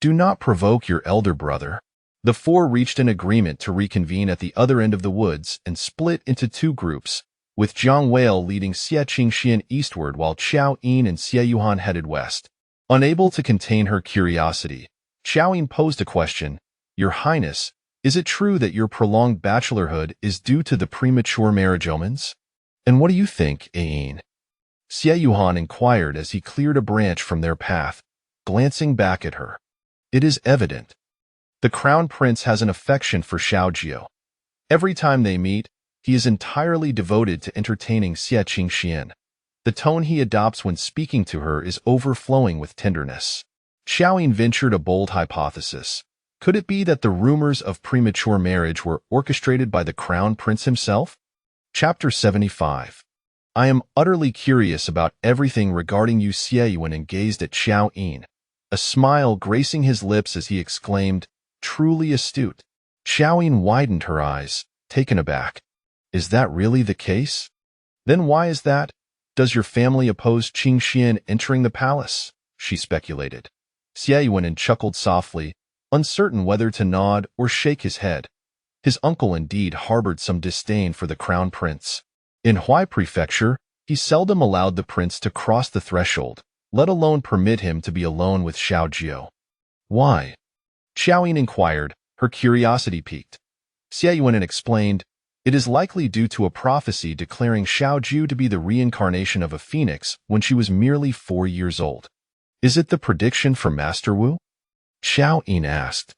Do not provoke your elder brother." The four reached an agreement to reconvene at the other end of the woods and split into two groups, with Zhang Wei leading Xie Qingxian eastward while Qiao Yin and Xie Yuhan headed west. Unable to contain her curiosity, Qiao Yin posed a question. Your Highness, is it true that your prolonged bachelorhood is due to the premature marriage omens? And what do you think, Yin? Xie Yuhan inquired as he cleared a branch from their path, glancing back at her. It is evident. The crown prince has an affection for Xiaojiu. Every time they meet, he is entirely devoted to entertaining Xie Qingxian. The tone he adopts when speaking to her is overflowing with tenderness. Qiao Yin ventured a bold hypothesis. Could it be that the rumors of premature marriage were orchestrated by the crown prince himself? Chapter 75. I am utterly curious about everything regarding you, Xie Yuan, and gazed at Qiao Yin, a smile gracing his lips as he exclaimed, truly astute. Qiao Yin widened her eyes, taken aback. Is that really the case? Then why is that? Does your family oppose Qingxian entering the palace? She speculated. Xie Yuan chuckled softly, uncertain whether to nod or shake his head. His uncle indeed harbored some disdain for the crown prince. In Huai Prefecture, he seldom allowed the prince to cross the threshold, let alone permit him to be alone with Xiaojiu. Why? Qiao Yin inquired, her curiosity piqued. Xie Yuan explained, it is likely due to a prophecy declaring Xiaojiu to be the reincarnation of a phoenix when she was merely 4 years old. Is it the prediction for Master Wu? Qiao Yin asked.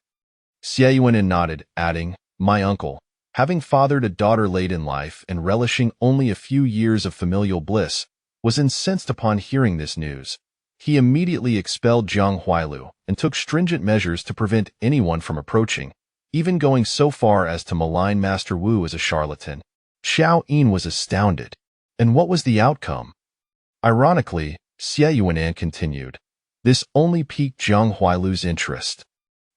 Xie Yuan nodded, adding, my uncle, having fathered a daughter late in life and relishing only a few years of familial bliss, was incensed upon hearing this news. He immediately expelled Zhang Huailu and took stringent measures to prevent anyone from approaching, even going so far as to malign Master Wu as a charlatan. Qiao Yin was astounded. And what was the outcome? Ironically, Xie Yuan continued, this only piqued Zhang Huailu's interest.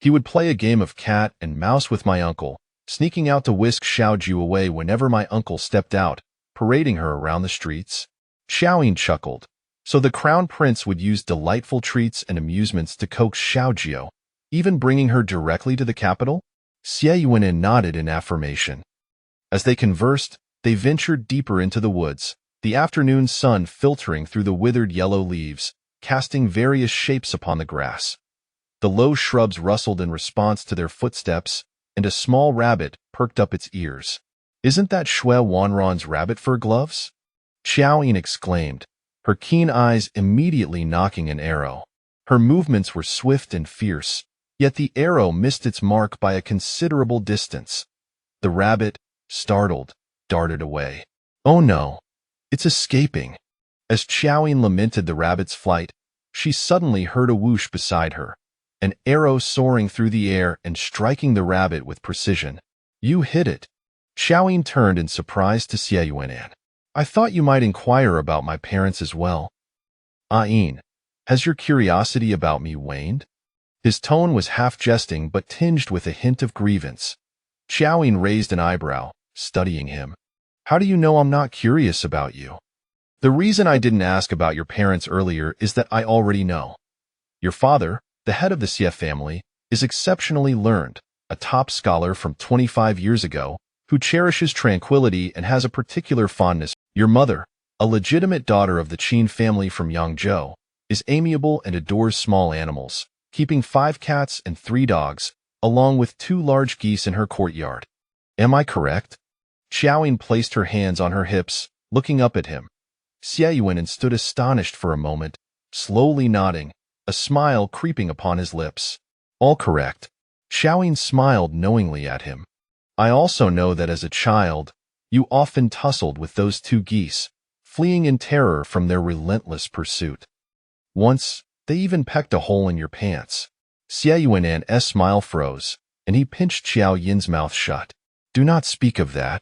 He would play a game of cat and mouse with my uncle, sneaking out to whisk Xiaojiu away whenever my uncle stepped out, parading her around the streets. Qiao Yin chuckled. So the crown prince would use delightful treats and amusements to coax Xiaojiu, even bringing her directly to the capital? Xie Yuan nodded in affirmation. As they conversed, they ventured deeper into the woods, the afternoon sun filtering through the withered yellow leaves, casting various shapes upon the grass. The low shrubs rustled in response to their footsteps, and a small rabbit perked up its ears. Isn't that Xue Wanran's rabbit fur gloves? Qiao Yin exclaimed, her keen eyes immediately nocking an arrow. Her movements were swift and fierce, yet the arrow missed its mark by a considerable distance. The rabbit, startled, darted away. Oh no, it's escaping. As Qiao Yin lamented the rabbit's flight, she suddenly heard a whoosh beside her, an arrow soaring through the air and striking the rabbit with precision. You hit it. Qiao Yin turned in surprise to Xie Yuan. I thought you might inquire about my parents as well. Yin, has your curiosity about me waned? His tone was half jesting but tinged with a hint of grievance. Qiao Yin raised an eyebrow, studying him. How do you know I'm not curious about you? The reason I didn't ask about your parents earlier is that I already know. Your father, the head of the Xie family, is exceptionally learned, a top scholar from 25 years ago, who cherishes tranquility and has a particular fondness. Your mother, a legitimate daughter of the Qin family from Yangzhou, is amiable and adores small animals, keeping 5 cats and 3 dogs, along with 2 large geese in her courtyard. Am I correct? Qiao Yin placed her hands on her hips, looking up at him. Xie Yuan stood astonished for a moment, slowly nodding, a smile creeping upon his lips. All correct. Qiao Yin smiled knowingly at him. I also know that as a child, you often tussled with those 2 geese, fleeing in terror from their relentless pursuit. Once, they even pecked a hole in your pants. Xie Yuan's smile froze, and he pinched Qiao Yin's mouth shut. Do not speak of that.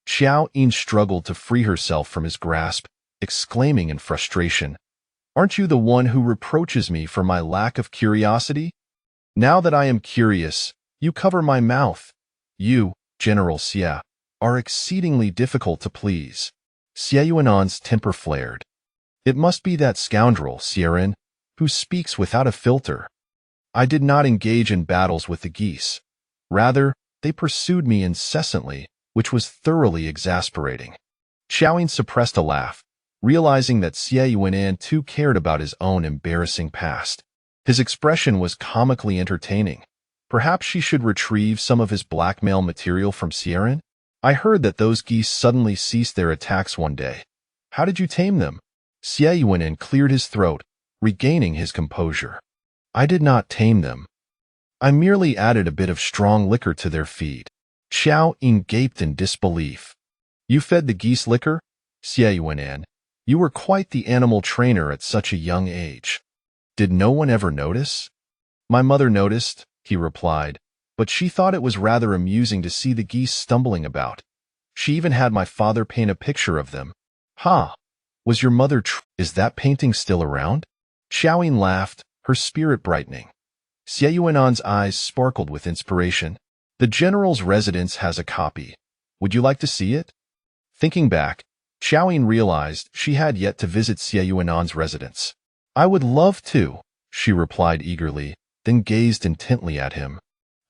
Qiao Yin struggled to free herself from his grasp, exclaiming in frustration, Aren't you the one who reproaches me for my lack of curiosity? Now that I am curious, you cover my mouth. You, General Xie, are exceedingly difficult to please. Xie Yuan's temper flared. It must be that scoundrel, Xieran, who speaks without a filter. I did not engage in battles with the geese. Rather, they pursued me incessantly, which was thoroughly exasperating. Qiao Yin suppressed a laugh, realizing that Xie Yuanan too cared about his own embarrassing past. His expression was comically entertaining. Perhaps she should retrieve some of his blackmail material from Sieran? I heard that those geese suddenly ceased their attacks one day. How did you tame them? Xie Yuanan cleared his throat, regaining his composure. I did not tame them. I merely added a bit of strong liquor to their feed. Qiao Yin gaped in disbelief. You fed the geese liquor? Xie Yuanan, you were quite the animal trainer at such a young age. Did no one ever notice? My mother noticed, he replied, but she thought it was rather amusing to see the geese stumbling about. She even had my father paint a picture of them. Ha! Was your mother Is that painting still around? Qiao Yin laughed, her spirit brightening. Xie Yuanan's eyes sparkled with inspiration. The general's residence has a copy. Would you like to see it? Thinking back, Qiao Yin realized she had yet to visit Xie Yuanan's residence. I would love to, she replied eagerly, then gazed intently at him.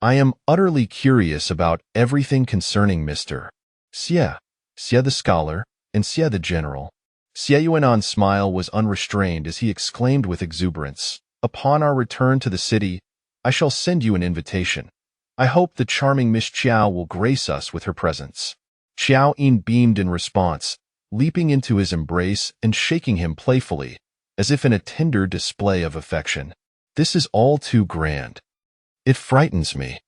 I am utterly curious about everything concerning Mr. Xie the scholar, and Xie the general. Xie Yuanan's smile was unrestrained as he exclaimed with exuberance, Upon our return to the city, I shall send you an invitation. I hope the charming Miss Qiao will grace us with her presence. Qiao Yin beamed in response, leaping into his embrace and shaking him playfully, as if in a tender display of affection. This is all too grand. It frightens me.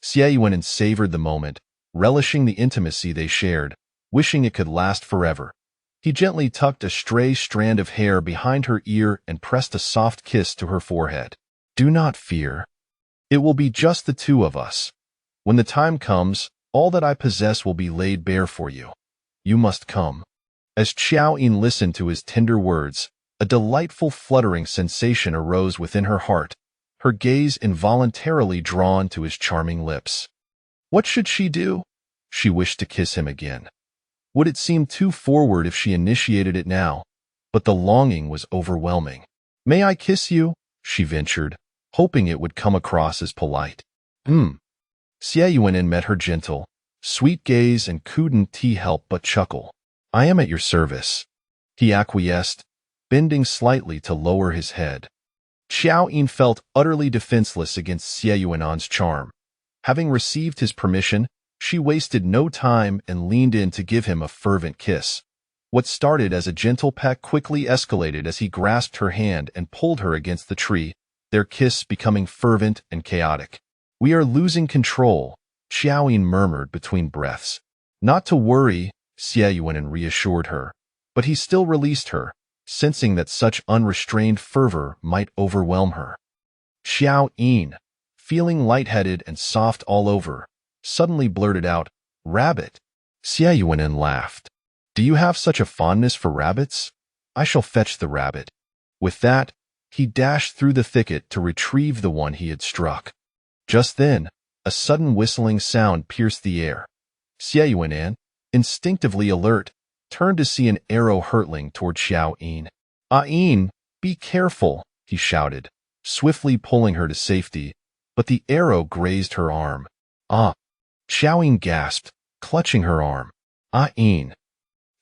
Xie Yuanan savored the moment, relishing the intimacy they shared, wishing it could last forever. He gently tucked a stray strand of hair behind her ear and pressed a soft kiss to her forehead. Do not fear. It will be just the two of us. When the time comes, all that I possess will be laid bare for you. You must come. As Qiao Yin listened to his tender words, a delightful fluttering sensation arose within her heart, her gaze involuntarily drawn to his charming lips. What should she do? She wished to kiss him again. Would it seem too forward if she initiated it now? But the longing was overwhelming. May I kiss you? She ventured, hoping it would come across as polite. Xie Yuanan met her gentle, sweet gaze and couldn't help but chuckle. I am at your service. He acquiesced, bending slightly to lower his head. Qiao Yin felt utterly defenseless against Xie Yuanan's charm. Having received his permission, she wasted no time and leaned in to give him a fervent kiss. What started as a gentle peck quickly escalated as he grasped her hand and pulled her against the tree, their kiss becoming fervent and chaotic. We are losing control, Qiao Yin murmured between breaths. Not to worry, Xie Yuanan reassured her, but he still released her, sensing that such unrestrained fervor might overwhelm her. Qiao Yin, feeling lightheaded and soft all over, suddenly blurted out, Rabbit. Xie Yuanan laughed. Do you have such a fondness for rabbits? I shall fetch the rabbit. With that, he dashed through the thicket to retrieve the one he had struck. Just then, a sudden whistling sound pierced the air. Xie Yuanan, instinctively alert, turned to see an arrow hurtling toward Qiao Yin. Yin, be careful, he shouted, swiftly pulling her to safety, but the arrow grazed her arm. Qiao Yin gasped, clutching her arm. Yin.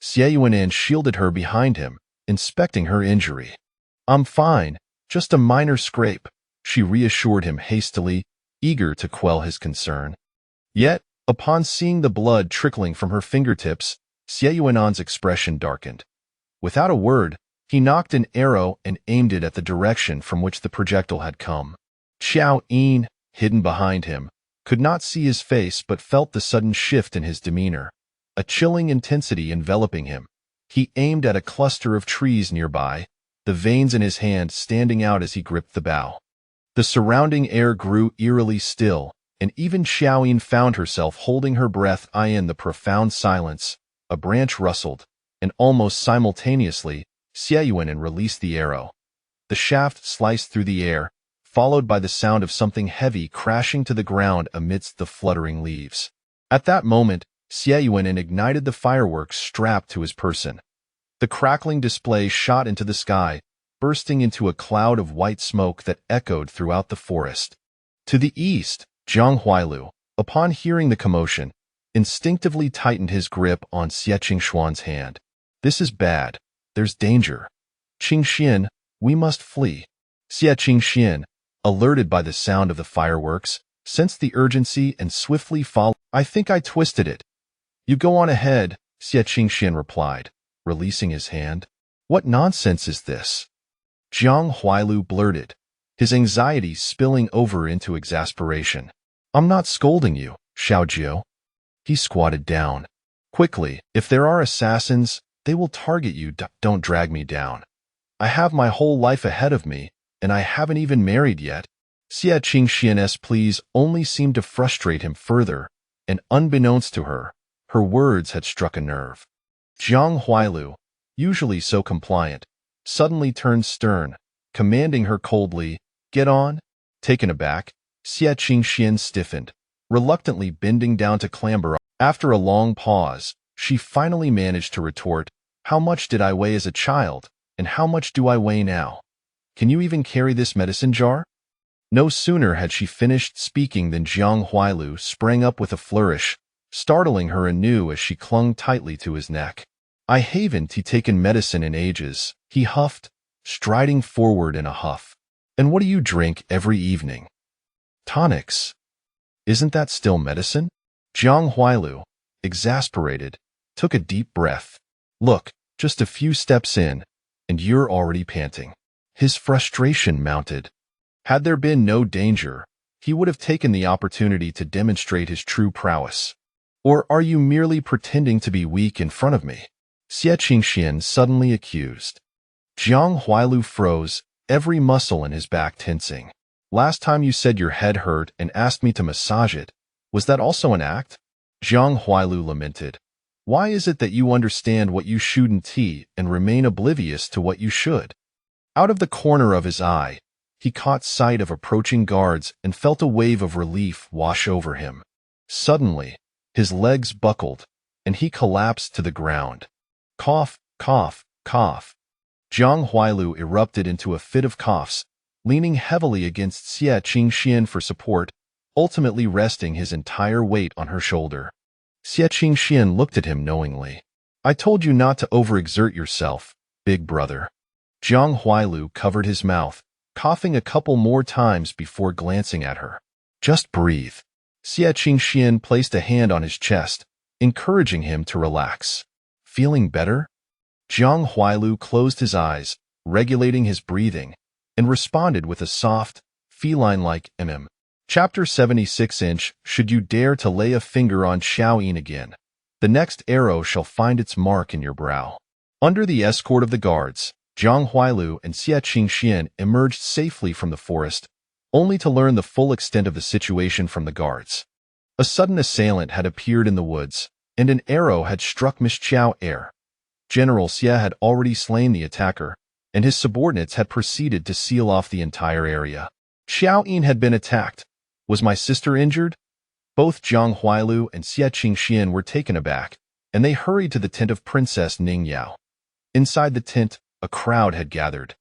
Xie Yuanan shielded her behind him, inspecting her injury. I'm fine, just a minor scrape, she reassured him hastily, eager to quell his concern. Yet, upon seeing the blood trickling from her fingertips, Xie Yuanan's expression darkened. Without a word, he nocked an arrow and aimed it at the direction from which the projectile had come. Qiao Yin, hidden behind him, could not see his face but felt the sudden shift in his demeanor, a chilling intensity enveloping him. He aimed at a cluster of trees nearby, the veins in his hand standing out as he gripped the bough. The surrounding air grew eerily still, and even Qiao Yin found herself holding her breath. In the profound silence, a branch rustled, and almost simultaneously, Xie Yuanan released the arrow. The shaft sliced through the air, followed by the sound of something heavy crashing to the ground amidst the fluttering leaves. At that moment, Xie Yuanan ignited the fireworks strapped to his person. The crackling display shot into the sky, bursting into a cloud of white smoke that echoed throughout the forest. To the east, Zhang Huailu, upon hearing the commotion, instinctively tightened his grip on Xie Qingshuan's hand. This is bad. there's danger. Qingxian, we must flee. Xie Qingxian, alerted by the sound of the fireworks, sensed the urgency and swiftly followed. I think I twisted it. You go on ahead, Xie Qingxian replied, releasing his hand. What nonsense is this? Jiang Huailu blurted, his anxiety spilling over into exasperation. I'm not scolding you, Xiaojiu. He squatted down. Quickly, if there are assassins, they will target you. Don't drag me down. I have my whole life ahead of me, and I haven't even married yet. Xie Qingxian's pleas only seemed to frustrate him further, and unbeknownst to her, her words had struck a nerve. Jiang Huailu, usually so compliant, suddenly turned stern, commanding her coldly, "Get on." Taken aback, Xie Qingxian stiffened, reluctantly bending down to clamber up. After a long pause, she finally managed to retort, "How much did I weigh as a child, and how much do I weigh now? Can you even carry this medicine jar?" No sooner had she finished speaking than Jiang Huailu sprang up with a flourish, startling her anew as she clung tightly to his neck. "I haven't taken medicine in ages," he huffed, striding forward in a huff. "And what do you drink every evening?" "Tonics. Isn't that still medicine?" Jiang Huailu, exasperated, took a deep breath. "Look, just a few steps in, and you're already panting." His frustration mounted. Had there been no danger, he would have taken the opportunity to demonstrate his true prowess. "Or are you merely pretending to be weak in front of me?" Xie Qingxian suddenly accused. Jiang Huailu froze, every muscle in his back tensing. "Last time you said your head hurt and asked me to massage it. Was that also an act?" Jiang Huailu lamented. "Why is it that you understand what you shouldn't and remain oblivious to what you should?" Out of the corner of his eye, he caught sight of approaching guards and felt a wave of relief wash over him. Suddenly, his legs buckled, and he collapsed to the ground. Cough, cough, cough. Jiang Huailu erupted into a fit of coughs, leaning heavily against Xie Qingxian for support, ultimately resting his entire weight on her shoulder. Xie Qingxian looked at him knowingly. "I told you not to overexert yourself, big brother." Jiang Huailu covered his mouth, coughing a couple more times before glancing at her. "Just breathe." Xie Qingxian placed a hand on his chest, encouraging him to relax. "Feeling better?" Jiang Huailu closed his eyes, regulating his breathing, and responded with a soft, feline-like mm. Chapter 76 Should you dare to lay a finger on Qiao Yin again, the next arrow shall find its mark in your brow. Under the escort of the guards, Jiang Huailu and Xie Qingxian emerged safely from the forest, only to learn the full extent of the situation from the guards. A sudden assailant had appeared in the woods, and an arrow had struck Miss Qiao Air. General Xie had already slain the attacker, and his subordinates had proceeded to seal off the entire area. Qiao Yin had been attacked. Was my sister injured? Both Jiang Huailu and Xie Qingxian were taken aback, and they hurried to the tent of Princess Ning Yao. Inside the tent, a crowd had gathered.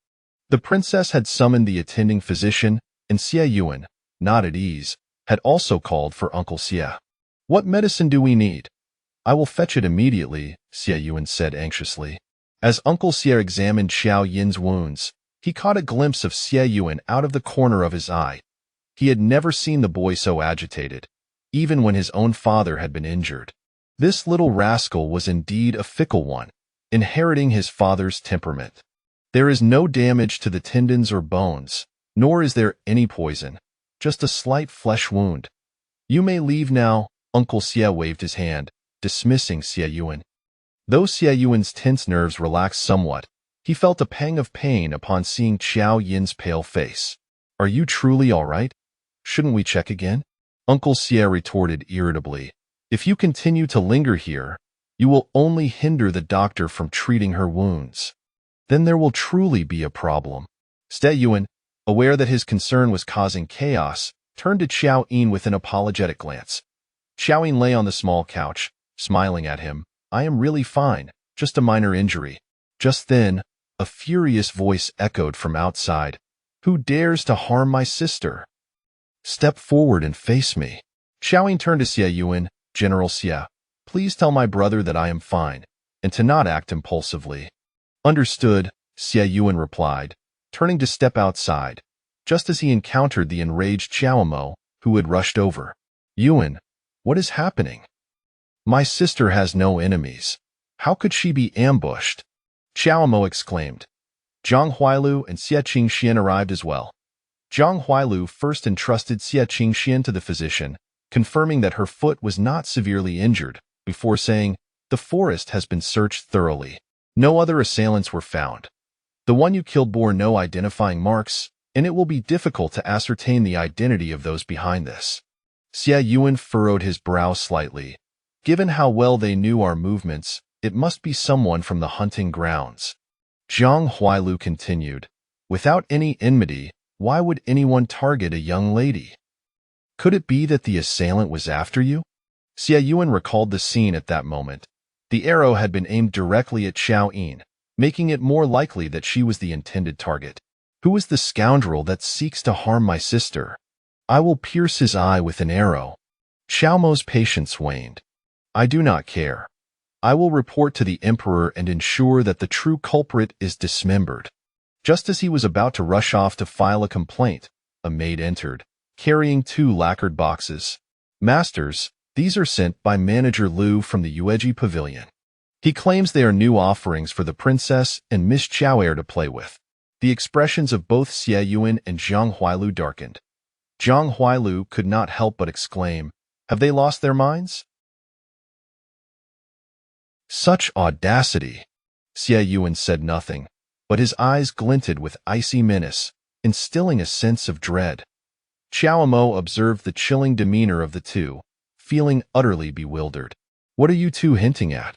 The princess had summoned the attending physician, and Xie Yuan, not at ease, had also called for Uncle Xie. "What medicine do we need?" "I will fetch it immediately," Xie Yuan said anxiously. As Uncle Xie examined Qiao Yin's wounds, he caught a glimpse of Xie Yuan out of the corner of his eye. He had never seen the boy so agitated, even when his own father had been injured. This little rascal was indeed a fickle one, inheriting his father's temperament. "There is no damage to the tendons or bones, nor is there any poison, just a slight flesh wound. You may leave now." Uncle Xie waved his hand, dismissing Xie Yuan. Though Xie Yuan's tense nerves relaxed somewhat, he felt a pang of pain upon seeing Qiao Yin's pale face. "Are you truly all right? Shouldn't we check again?" Uncle Xie retorted irritably. "If you continue to linger here, you will only hinder the doctor from treating her wounds. Then there will truly be a problem." Xie Yuan, aware that his concern was causing chaos, turned to Qiao Yin with an apologetic glance. Qiao Yin lay on the small couch, smiling at him. "I am really fine, just a minor injury." Just then, a furious voice echoed from outside. "Who dares to harm my sister? Step forward and face me." Qiao Yin turned to Xie Yuan. "General Xie, please tell my brother that I am fine, and to not act impulsively." Understood, Xie Yuan replied, turning to step outside, just as he encountered the enraged Qiao Mo, who had rushed over. Yuan, what is happening? My sister has no enemies. How could she be ambushed? Qiao Mo exclaimed. Zhang Huailu and Xie Qingxian arrived as well. Zhang Huailu first entrusted Xie Qingxian to the physician, confirming that her foot was not severely injured, before saying, the forest has been searched thoroughly. No other assailants were found. The one you killed bore no identifying marks, and it will be difficult to ascertain the identity of those behind this. Xie Yuan furrowed his brow slightly. Given how well they knew our movements, it must be someone from the hunting grounds. Zhang Huailu continued, without any enmity, why would anyone target a young lady? Could it be that the assailant was after you? Xie Yuan recalled the scene at that moment. The arrow had been aimed directly at Qiao Yin, making it more likely that she was the intended target. Who is the scoundrel that seeks to harm my sister? I will pierce his eye with an arrow. Qiao Mo's patience waned. I do not care. I will report to the emperor and ensure that the true culprit is dismembered. Just as he was about to rush off to file a complaint, a maid entered, carrying 2 lacquered boxes. Masters, these are sent by Manager Lu from the Yueji Pavilion. He claims they are new offerings for the princess and Miss Qiao to play with. The expressions of both Xie Yuan and Zhang Huailu darkened. Zhang Huailu could not help but exclaim, have they lost their minds? Such audacity! Xie Yuan said nothing, but his eyes glinted with icy menace, instilling a sense of dread. Qiao Mo observed the chilling demeanor of the two, feeling utterly bewildered. What are you two hinting at?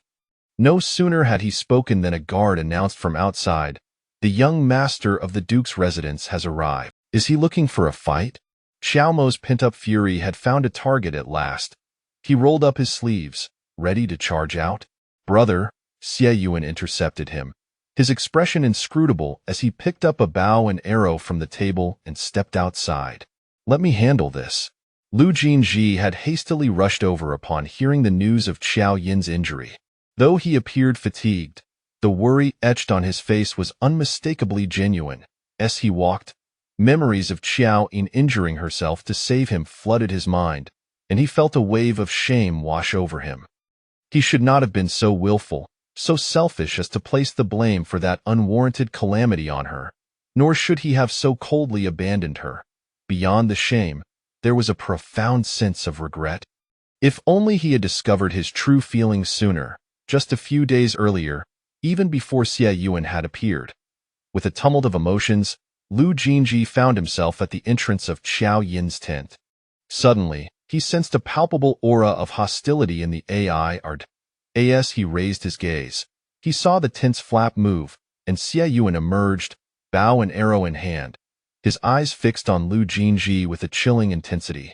No sooner had he spoken than a guard announced from outside, the young master of the Duke's residence has arrived. Is he looking for a fight? Qiao Mo's pent-up fury had found a target at last. He rolled up his sleeves, ready to charge out. Brother, Xie Yuan intercepted him, his expression inscrutable as he picked up a bow and arrow from the table and stepped outside. Let me handle this. Lu Jin Zhi had hastily rushed over upon hearing the news of Qiao Yin's injury. Though he appeared fatigued, the worry etched on his face was unmistakably genuine. As he walked, memories of Qiao Yin injuring herself to save him flooded his mind, and he felt a wave of shame wash over him. He should not have been so willful, so selfish as to place the blame for that unwarranted calamity on her, nor should he have so coldly abandoned her. Beyond the shame, there was a profound sense of regret. If only he had discovered his true feelings sooner, just a few days earlier, even before Xie Yuan had appeared. With a tumult of emotions, Lu Jin Zhi found himself at the entrance of Qiao Yin's tent. Suddenly, he sensed a palpable aura of hostility in the ard. As he raised his gaze, he saw the tent's flap move, and Xie Yuan emerged, bow and arrow in hand, his eyes fixed on Lu Jin Zhi with a chilling intensity.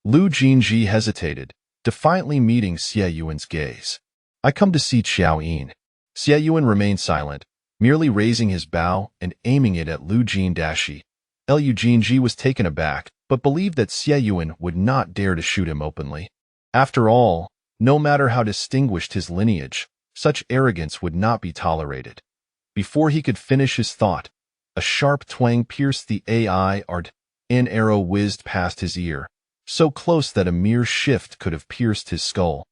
Lu Jin Zhi hesitated, defiantly meeting Xie Yuan's gaze. I come to see Qiao Yin. Xie Yuan remained silent, merely raising his bow and aiming it at Lu Jin Zhi. Lu Jin Zhi was taken aback, but believed that Xie Yuan would not dare to shoot him openly. After all, no matter how distinguished his lineage, such arrogance would not be tolerated. Before he could finish his thought, a sharp twang pierced the ard. An arrow whizzed past his ear, so close that a mere shift could have pierced his skull.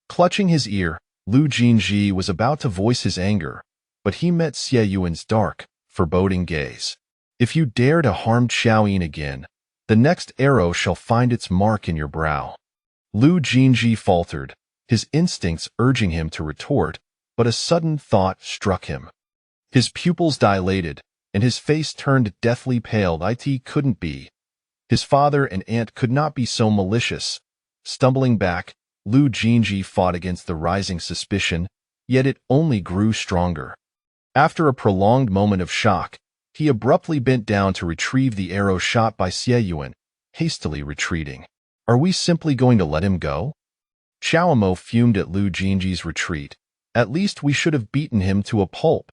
Clutching his ear, Lu Jin Zhi was about to voice his anger, but he met Xie Yuan's dark, foreboding gaze. If you dare to harm Qiao Yin again, the next arrow shall find its mark in your brow. Lu Jin Zhi faltered, his instincts urging him to retort, but a sudden thought struck him. His pupils dilated, and his face turned deathly pale. It couldn't be. His father and aunt could not be so malicious. Stumbling back, Lu Jin Zhi fought against the rising suspicion, yet it only grew stronger. After a prolonged moment of shock, he abruptly bent down to retrieve the arrow shot by Xie Yuan, hastily retreating. Are we simply going to let him go? Qiao Mo fumed at Lu Jin Zhi's retreat. At least we should have beaten him to a pulp.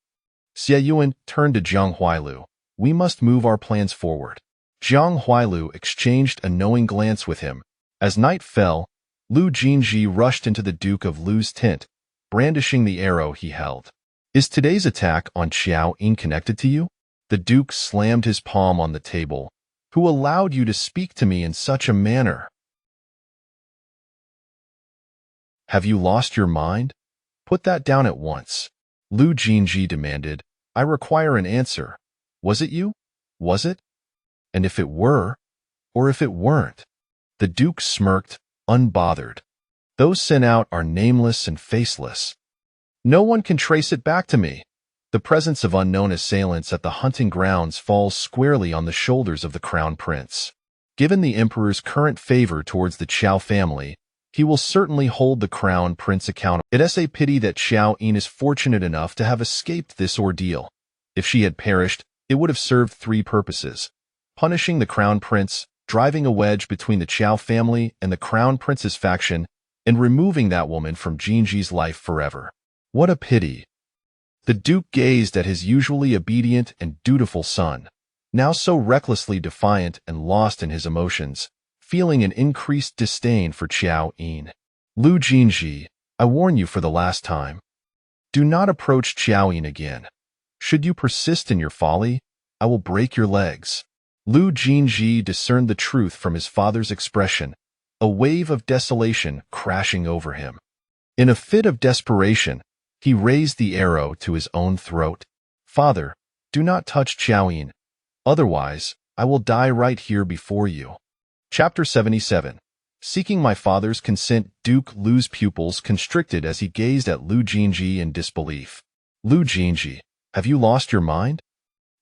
Xie Yuan turned to Zhang Huailu. We must move our plans forward. Zhang Huailu exchanged a knowing glance with him. As night fell, Lu Jin Zhi rushed into the Duke of Lu's tent, brandishing the arrow he held. Is today's attack on Qiao Yin connected to you? The Duke slammed his palm on the table. Who allowed you to speak to me in such a manner? Have you lost your mind? Put that down at once. Lu Jin Zhi demanded. I require an answer. Was it you? Was it? And if it were, or if it weren't? The Duke smirked, unbothered. Those sent out are nameless and faceless. No one can trace it back to me. The presence of unknown assailants at the hunting grounds falls squarely on the shoulders of the Crown Prince. Given the Emperor's current favor towards the Qiao family, he will certainly hold the Crown Prince accountable. It is a pity that Qiao Yin is fortunate enough to have escaped this ordeal. If she had perished, it would have served three purposes: punishing the Crown Prince, driving a wedge between the Qiao family and the Crown Prince's faction, and removing that woman from Jinji's life forever. What a pity. The Duke gazed at his usually obedient and dutiful son, now so recklessly defiant and lost in his emotions, feeling an increased disdain for Qiao Yin. Lu Jin Zhi, I warn you for the last time. Do not approach Qiao Yin again. Should you persist in your folly, I will break your legs. Lu Jin Zhi discerned the truth from his father's expression, a wave of desolation crashing over him. In a fit of desperation, he raised the arrow to his own throat. Father, do not touch Qiao Yin. Otherwise, I will die right here before you. Chapter 77. Seeking my father's consent, Duke Lu's pupils constricted as he gazed at Lu Jin Zhi in disbelief. Lu Jin Zhi, have you lost your mind?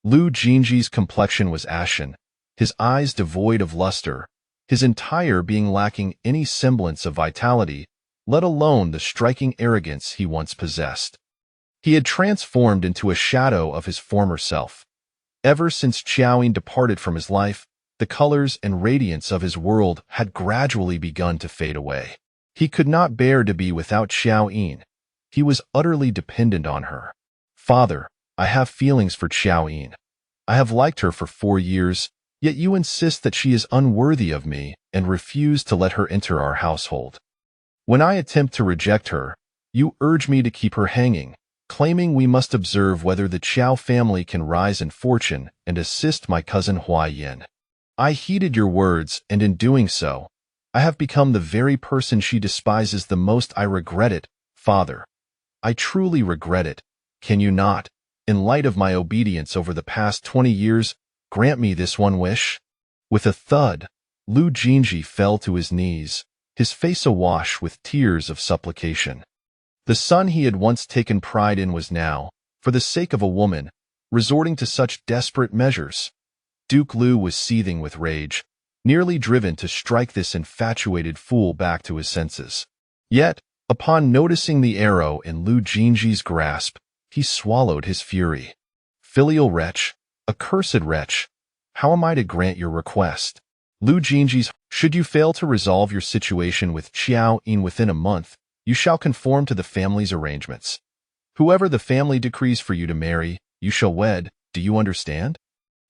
Lu Jin Zhi's complexion was ashen, his eyes devoid of luster, his entire being lacking any semblance of vitality, let alone the striking arrogance he once possessed. He had transformed into a shadow of his former self. Ever since Qiao Yin departed from his life, the colors and radiance of his world had gradually begun to fade away. He could not bear to be without Qiao Yin. He was utterly dependent on her. Father, I have feelings for Qiao Yin. I have liked her for 4 years, yet you insist that she is unworthy of me and refuse to let her enter our household. When I attempt to reject her, you urge me to keep her hanging, claiming we must observe whether the Qiao family can rise in fortune and assist my cousin Yin. I heeded your words, and in doing so, I have become the very person she despises the most. I regret it, Father. I truly regret it. Can you not, in light of my obedience over the past 20 years, grant me this one wish? With a thud, Lu Jin Zhi fell to his knees, his face awash with tears of supplication. The son he had once taken pride in was now, for the sake of a woman, resorting to such desperate measures. Duke Lu was seething with rage, nearly driven to strike this infatuated fool back to his senses. Yet, upon noticing the arrow in Lu Jin Zhi's grasp, he swallowed his fury. Filial wretch, accursed wretch, how am I to grant your request? Lu Jin Zhi's, should you fail to resolve your situation with Qiao Yin within a month, you shall conform to the family's arrangements. Whoever the family decrees for you to marry, you shall wed, do you understand?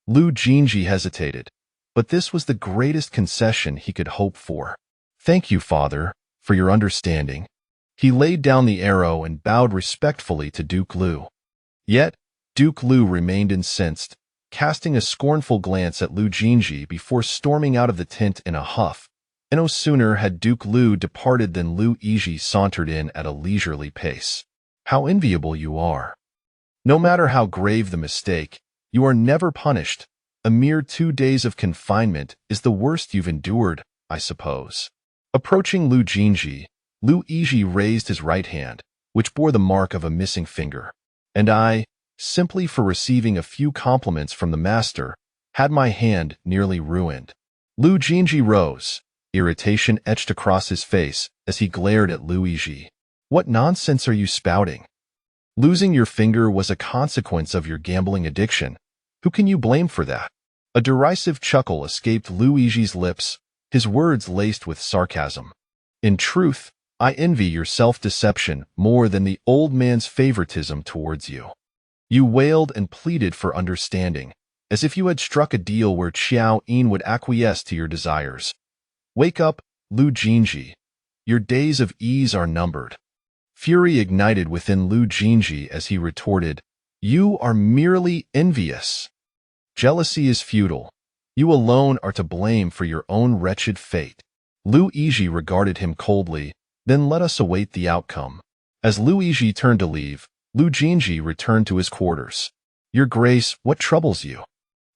Lu Jin Zhi hesitated, but this was the greatest concession he could hope for. Thank you, Father, for your understanding. He laid down the arrow and bowed respectfully to Duke Lu. Yet, Duke Lu remained incensed, casting a scornful glance at Lu Jin Zhi before storming out of the tent in a huff. And no sooner had Duke Lu departed than Lu Yizhi sauntered in at a leisurely pace. How enviable you are. No matter how grave the mistake, you are never punished. A mere 2 days of confinement is the worst you've endured, I suppose. Approaching Lu Jin Zhi, Lu Yizhi raised his right hand, which bore the mark of a missing finger. And I, simply for receiving a few compliments from the master, had my hand nearly ruined. Lu Jin Zhi rose, irritation etched across his face as he glared at Lu Yizhi. What nonsense are you spouting? Losing your finger was a consequence of your gambling addiction. Who can you blame for that? A derisive chuckle escaped Lu Yizhi's lips, his words laced with sarcasm. In truth, I envy your self-deception more than the old man's favoritism towards you. You wailed and pleaded for understanding, as if you had struck a deal where Qiao Yin would acquiesce to your desires. Wake up, Lu Jin Zhi. Your days of ease are numbered. Fury ignited within Lu Jin Zhi as he retorted, "You are merely envious. Jealousy is futile. You alone are to blame for your own wretched fate." Lu Yizhi regarded him coldly, "Then let us await the outcome." As Lu Yizhi turned to leave, Lu Jin Zhi returned to his quarters. "Your Grace, what troubles you?"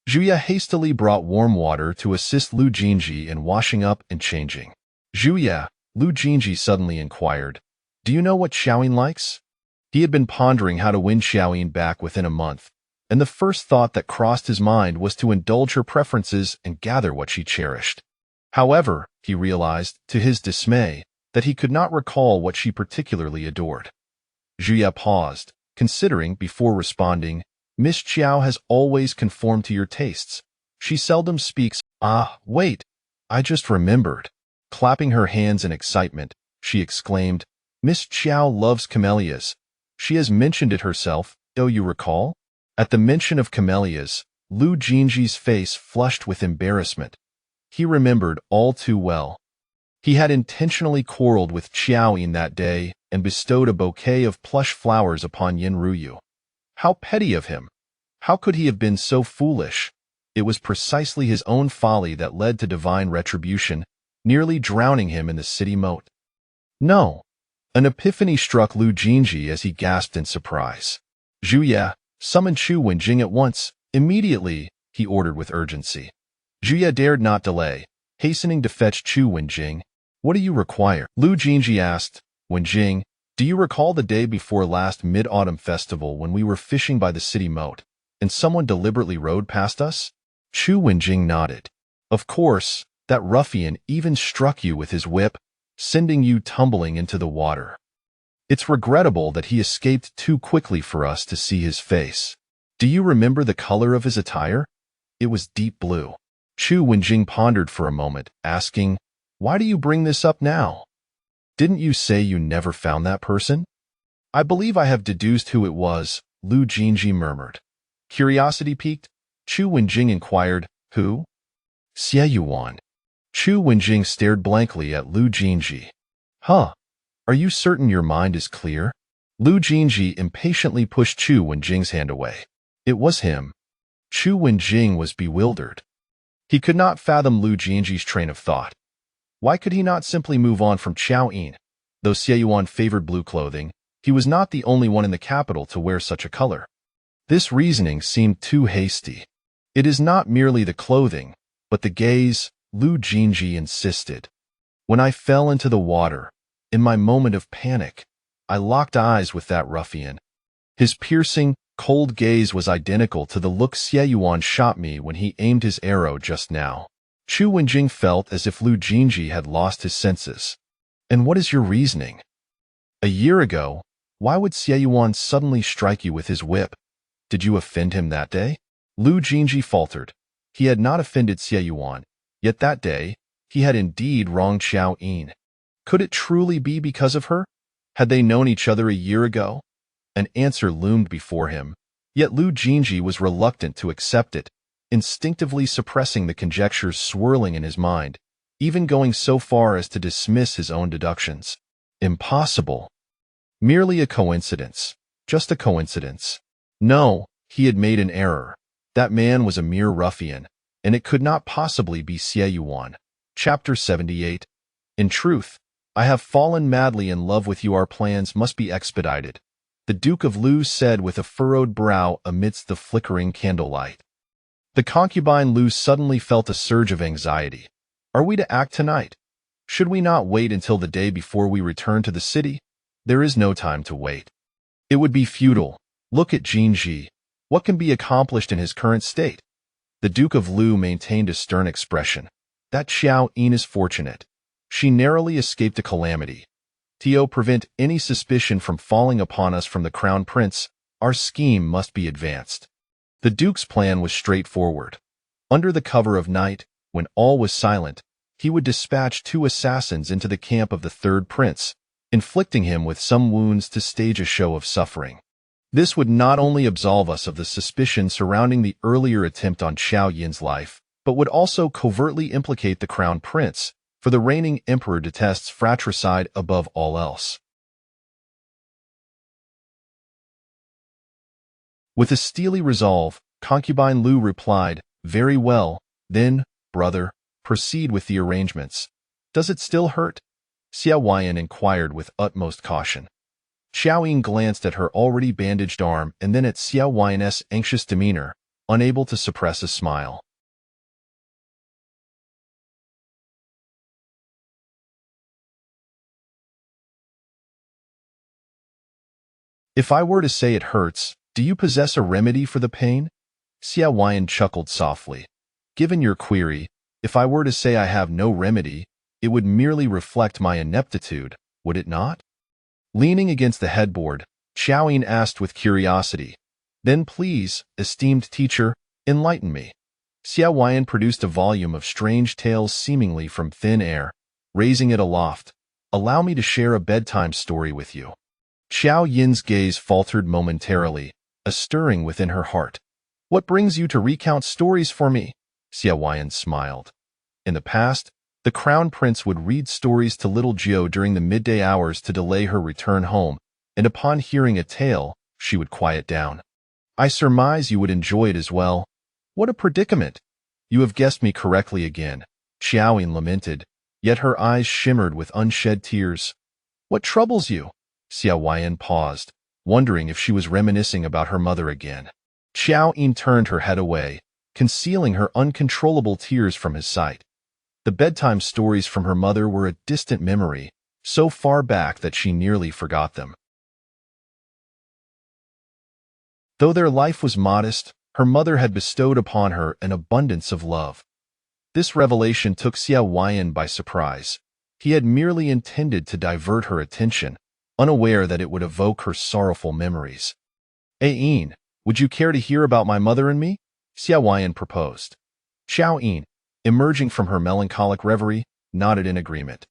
Zhuya hastily brought warm water to assist Lu Jin Zhi in washing up and changing. "Zhuya," Lu Jin Zhi suddenly inquired, "do you know what Qiao Yin likes?" He had been pondering how to win Qiao Yin back within a month, and the first thought that crossed his mind was to indulge her preferences and gather what she cherished. However, he realized, to his dismay, that he could not recall what she particularly adored. Zhuya paused, considering before responding, "Miss Qiao has always conformed to your tastes. She seldom speaks." "Ah, wait, I just remembered." Clapping her hands in excitement, she exclaimed, "Miss Qiao loves camellias. She has mentioned it herself, do you recall?" At the mention of camellias, Lu Jin Zhi's face flushed with embarrassment. He remembered all too well. He had intentionally quarreled with Qiao Yin that day and bestowed a bouquet of plush flowers upon Yin Ruyu. How petty of him! How could he have been so foolish? It was precisely his own folly that led to divine retribution, nearly drowning him in the city moat. No! An epiphany struck Lu Jin Zhi as he gasped in surprise. "Zhuya, summon Chu Wenjing at once, immediately," he ordered with urgency. Zhuya dared not delay, hastening to fetch Chu Wenjing. "What do you require?" Lu Jin Zhi asked. "Wenjing, do you recall the day before last Mid-Autumn Festival when we were fishing by the city moat, and someone deliberately rode past us?" Chu Wenjing nodded. "Of course, that ruffian even struck you with his whip, sending you tumbling into the water. It's regrettable that he escaped too quickly for us to see his face. Do you remember the color of his attire?" "It was deep blue." Chu Wenjing pondered for a moment, asking, "Why do you bring this up now? Didn't you say you never found that person?" "I believe I have deduced who it was," Lu Jin Zhi murmured. Curiosity piqued, Chu Wenjing inquired, "Who?" "Xie Yuan." Chu Wenjing stared blankly at Lu Jin Zhi. "Huh? Are you certain your mind is clear?" Lu Jin Zhi impatiently pushed Chu Wenjing's hand away. It was him. Chu Wenjing was bewildered. He could not fathom Lu Jin Zhi's train of thought. Why could he not simply move on from Qiao Yin? Though Xie Yuan favored blue clothing, he was not the only one in the capital to wear such a color. This reasoning seemed too hasty. "It is not merely the clothing, but the gaze," Lu Jin Zhi insisted. "When I fell into the water, in my moment of panic, I locked eyes with that ruffian. His piercing, cold gaze was identical to the look Xie Yuan shot me when he aimed his arrow just now." Chu Wenjing felt as if Lu Jin Zhi had lost his senses. "And what is your reasoning? A year ago, why would Xie Yuan suddenly strike you with his whip? Did you offend him that day?" Lu Jin Zhi faltered. He had not offended Xie Yuan, yet that day, he had indeed wronged Qiao Yin. Could it truly be because of her? Had they known each other a year ago? An answer loomed before him, yet Lu Jin Zhi was reluctant to accept it, instinctively suppressing the conjectures swirling in his mind, even going so far as to dismiss his own deductions. Impossible. Merely a coincidence. Just a coincidence. No, he had made an error. That man was a mere ruffian, and it could not possibly be Xie Yuan. Chapter 78. In truth, I have fallen madly in love with you. Our plans must be expedited, the Duke of Lu said with a furrowed brow amidst the flickering candlelight. The concubine Lu suddenly felt a surge of anxiety. Are we to act tonight? Should we not wait until the day before we return to the city? There is no time to wait. It would be futile. Look at Jin Zhi. What can be accomplished in his current state? The Duke of Lu maintained a stern expression. That Qiao Yin is fortunate. She narrowly escaped a calamity. To prevent any suspicion from falling upon us from the Crown Prince, our scheme must be advanced. The Duke's plan was straightforward. Under the cover of night, when all was silent, he would dispatch 2 assassins into the camp of the third prince, inflicting him with some wounds to stage a show of suffering. This would not only absolve us of the suspicion surrounding the earlier attempt on Qiao Yin's life, but would also covertly implicate the Crown Prince, for the reigning emperor detests fratricide above all else. With a steely resolve, concubine Lu replied, "Very well, then, brother, proceed with the arrangements. Does it still hurt?" Qiao Yin inquired with utmost caution. Qiao Yin glanced at her already bandaged arm and then at Qiao Yin's anxious demeanor, unable to suppress a smile. "If I were to say it hurts, do you possess a remedy for the pain?" Qiao Yin chuckled softly. "Given your query, if I were to say I have no remedy, it would merely reflect my ineptitude, would it not?" Leaning against the headboard, Qiao Yin asked with curiosity, "Then please, esteemed teacher, enlighten me." Qiao Yin produced a volume of strange tales seemingly from thin air, raising it aloft. "Allow me to share a bedtime story with you." Qiao Yin's gaze faltered momentarily, a stirring within her heart. "What brings you to recount stories for me?" Qiao Yin smiled. In the past, the crown prince would read stories to little Jiao during the midday hours to delay her return home, and upon hearing a tale, she would quiet down. "I surmise you would enjoy it as well." "What a predicament! You have guessed me correctly again," Qiao Yin lamented, yet her eyes shimmered with unshed tears. "What troubles you?" Qiao Yin paused, wondering if she was reminiscing about her mother again. Qiao Yin turned her head away, concealing her uncontrollable tears from his sight. The bedtime stories from her mother were a distant memory, so far back that she nearly forgot them. Though their life was modest, her mother had bestowed upon her an abundance of love. This revelation took Qiao Yin by surprise. He had merely intended to divert her attention, unaware that it would evoke her sorrowful memories. "Yin, would you care to hear about my mother and me?" Qiao Yin proposed. Qiao Yin, emerging from her melancholic reverie, nodded in agreement.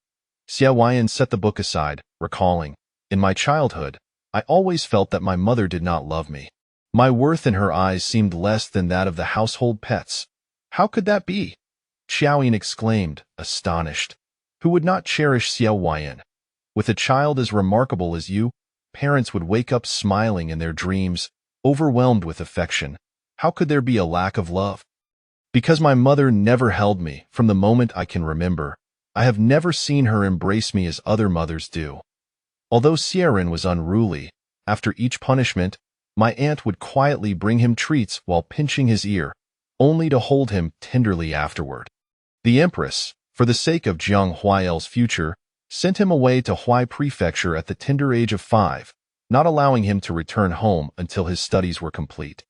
Qiao Yin set the book aside, recalling, "In my childhood, I always felt that my mother did not love me. My worth in her eyes seemed less than that of the household pets. How could that be?" Qiao Yin exclaimed, astonished. Who would not cherish Qiao Yin? With a child as remarkable as you, parents would wake up smiling in their dreams, overwhelmed with affection. How could there be a lack of love? "Because my mother never held me from the moment I can remember. I have never seen her embrace me as other mothers do." Although Xiaoren was unruly, after each punishment, my aunt would quietly bring him treats while pinching his ear, only to hold him tenderly afterward. The empress, for the sake of Jiang Huail's future, sent him away to Huai Prefecture at the tender age of 5, not allowing him to return home until his studies were complete.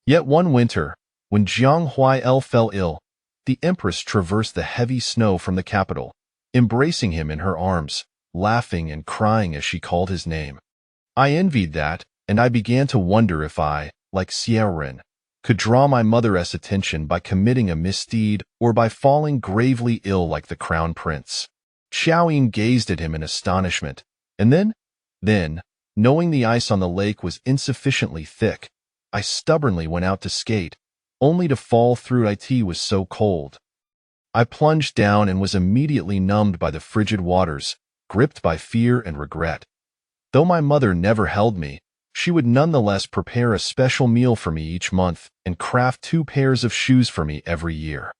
Yet one winter, when Jiang Huail fell ill, the empress traversed the heavy snow from the capital, embracing him in her arms, laughing and crying as she called his name. I envied that, and I began to wonder if I, like Xiaoren, could draw my mother's attention by committing a misdeed or by falling gravely ill like the crown prince. Qiao Yin gazed at him in astonishment, and then, knowing the ice on the lake was insufficiently thick, I stubbornly went out to skate, only to fall through. It was so cold. I plunged down and was immediately numbed by the frigid waters, gripped by fear and regret. Though my mother never held me, she would nonetheless prepare a special meal for me each month and craft 2 pairs of shoes for me every year.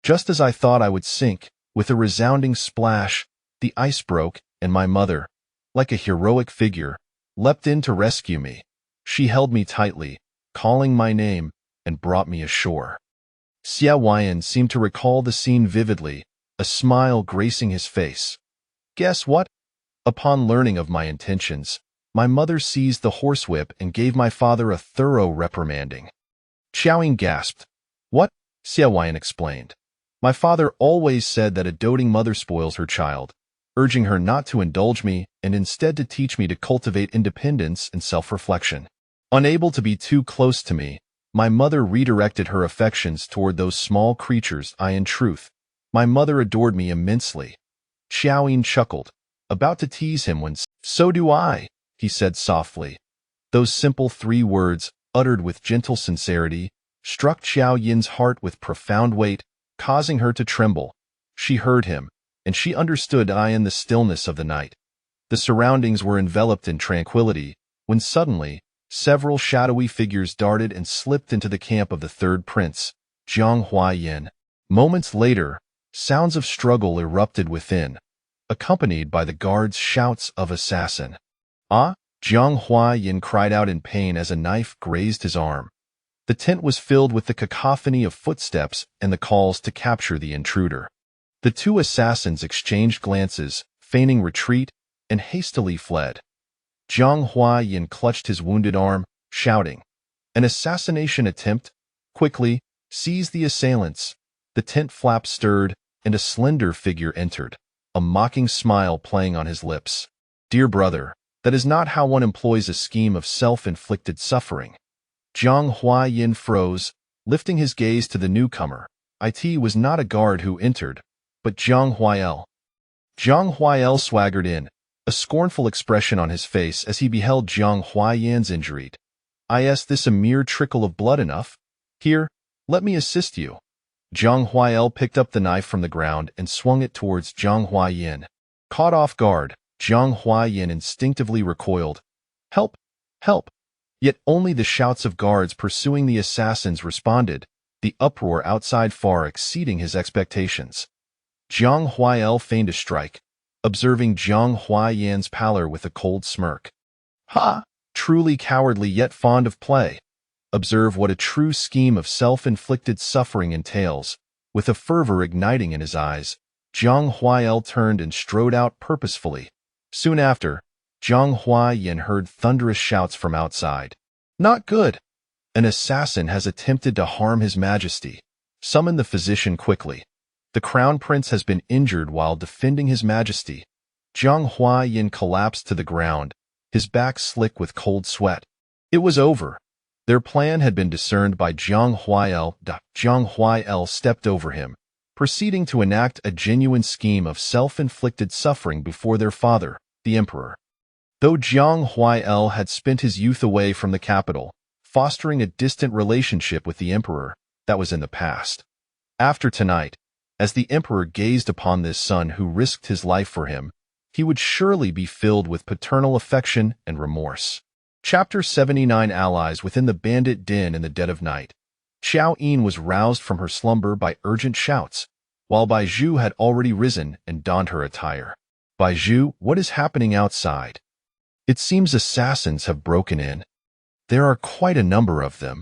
Just as I thought I would sink, with a resounding splash, the ice broke, and my mother, like a heroic figure, leapt in to rescue me. She held me tightly, calling my name, and brought me ashore. Xiao Yin seemed to recall the scene vividly, a smile gracing his face. Guess what? Upon learning of my intentions, my mother seized the horsewhip and gave my father a thorough reprimanding. Qiao Yin gasped. What? Xiao Yin explained. My father always said that a doting mother spoils her child, urging her not to indulge me and instead to teach me to cultivate independence and self-reflection. Unable to be too close to me, my mother redirected her affections toward those small creatures. In truth, my mother adored me immensely. Qiao Yin chuckled, about to tease him when, "So do I," he said softly. Those simple 3 words, uttered with gentle sincerity, struck Qiao Yin's heart with profound weight, causing her to tremble. She heard him, and she understood in the stillness of the night. The surroundings were enveloped in tranquility, when suddenly, several shadowy figures darted and slipped into the camp of the third prince, Qiao Yin. Moments later, sounds of struggle erupted within, accompanied by the guards' shouts of assassin. Ah! Qiao Yin cried out in pain as a knife grazed his arm. The tent was filled with the cacophony of footsteps and the calls to capture the intruder. The two assassins exchanged glances, feigning retreat, and hastily fled. Qiao Yin clutched his wounded arm, shouting, "An assassination attempt! Quickly, seize the assailants!" The tent flap stirred, and a slender figure entered, a mocking smile playing on his lips. "Dear brother, that is not how one employs a scheme of self-inflicted suffering." Qiao Yin froze, lifting his gaze to the newcomer. It was not a guard who entered, but Zhang Huayel. Zhang Huayel swaggered in, a scornful expression on his face as he beheld Zhang Huayan's injury. "Is this a mere trickle of blood enough? Here, let me assist you." Zhang Huayel picked up the knife from the ground and swung it towards Zhang Huayan. Caught off guard, Zhang Huayan instinctively recoiled. "Help! Help!" Yet only the shouts of guards pursuing the assassins responded, the uproar outside far exceeding his expectations. Zhang Huayel feigned a strike, observing Zhang Huayan's pallor with a cold smirk. "Ha! Truly cowardly yet fond of play. Observe what a true scheme of self-inflicted suffering entails." With a fervor igniting in his eyes, Zhang Huayel turned and strode out purposefully. Soon after, Zhang Huayan heard thunderous shouts from outside. "Not good! An assassin has attempted to harm His Majesty. Summon the physician quickly. The Crown Prince has been injured while defending His Majesty." Zhang Huayan collapsed to the ground, his back slick with cold sweat. It was over. Their plan had been discerned by Zhang Huayel. Zhang Huayel stepped over him, proceeding to enact a genuine scheme of self-inflicted suffering before their father, the Emperor. Though Zhang Huayel had spent his youth away from the capital, fostering a distant relationship with the Emperor, that was in the past. After tonight, as the Emperor gazed upon this son who risked his life for him, he would surely be filled with paternal affection and remorse. Chapter 79. Allies within the bandit den in the dead of night. Qiao Yin was roused from her slumber by urgent shouts, while Bai Zhu had already risen and donned her attire. "Bai Zhu, what is happening outside? It seems assassins have broken in. There are quite a number of them."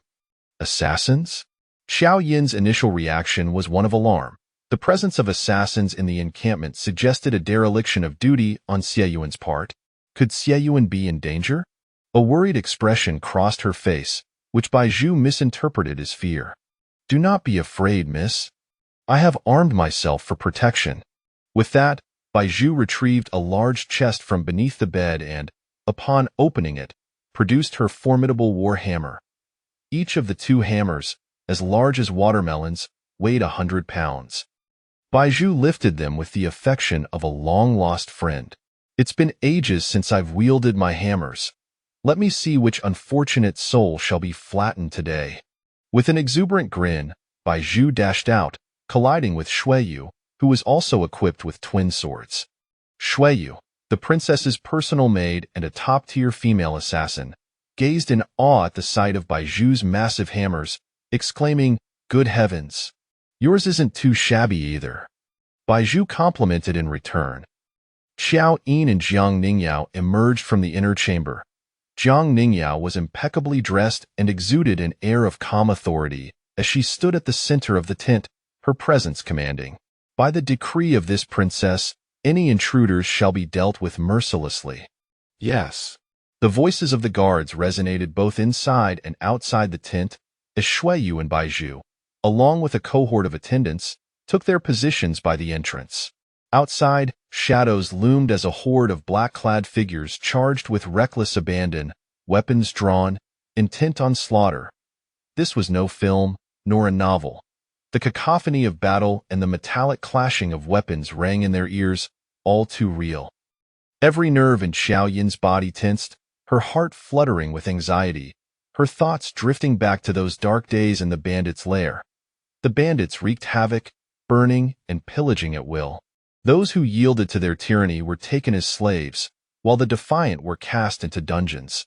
Assassins? Qiao Yin's initial reaction was one of alarm. The presence of assassins in the encampment suggested a dereliction of duty on Xie Yuan's part. Could Xie Yuan be in danger? A worried expression crossed her face, which Bai Zhu misinterpreted as fear. "Do not be afraid, miss. I have armed myself for protection." With that, Bai Zhu retrieved a large chest from beneath the bed and, upon opening it, produced her formidable war hammer. Each of the two hammers, as large as watermelons, weighed 100 pounds. Bai Zhu lifted them with the affection of a long-lost friend. "It's been ages since I've wielded my hammers. Let me see which unfortunate soul shall be flattened today." With an exuberant grin, Bai Zhu dashed out, colliding with Shuiyu, who was also equipped with twin swords. Shuiyu, the princess's personal maid and a top-tier female assassin, gazed in awe at the sight of Bai Zhu's massive hammers, exclaiming, "Good heavens! Yours isn't too shabby either." Bai Zhu complimented in return. Qiao Yin and Jiang Ningyao emerged from the inner chamber. Jiang Ningyao was impeccably dressed and exuded an air of calm authority as she stood at the center of the tent, her presence commanding. "By the decree of this princess, any intruders shall be dealt with mercilessly." "Yes." The voices of the guards resonated both inside and outside the tent as Shuiyu and Bai Zhu, along with a cohort of attendants, took their positions by the entrance. Outside, shadows loomed as a horde of black-clad figures charged with reckless abandon, weapons drawn, intent on slaughter. This was no film, nor a novel. The cacophony of battle and the metallic clashing of weapons rang in their ears, all too real. Every nerve in Qiao Yin's body tensed, her heart fluttering with anxiety, her thoughts drifting back to those dark days in the bandits' lair. The bandits wreaked havoc, burning and pillaging at will. Those who yielded to their tyranny were taken as slaves, while the defiant were cast into dungeons.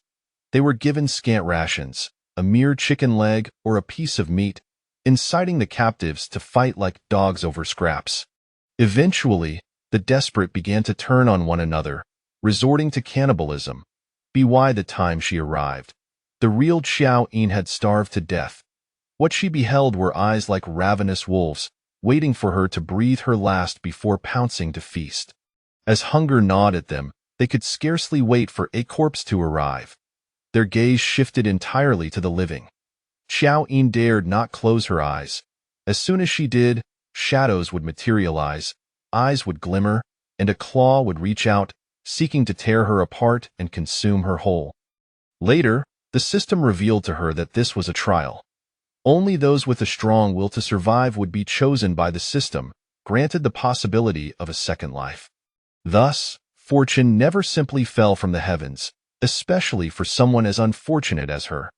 They were given scant rations, a mere chicken leg or a piece of meat, inciting the captives to fight like dogs over scraps. Eventually, the desperate began to turn on one another, resorting to cannibalism. By the time she arrived, the real Qiao Yin had starved to death. What she beheld were eyes like ravenous wolves, waiting for her to breathe her last before pouncing to feast. As hunger gnawed at them, they could scarcely wait for a corpse to arrive. Their gaze shifted entirely to the living. Qiao Yin dared not close her eyes. As soon as she did, shadows would materialize, eyes would glimmer, and a claw would reach out, seeking to tear her apart and consume her whole. Later, the system revealed to her that this was a trial. Only those with a strong will to survive would be chosen by the system, granted the possibility of a second life. Thus, fortune never simply fell from the heavens, especially for someone as unfortunate as her.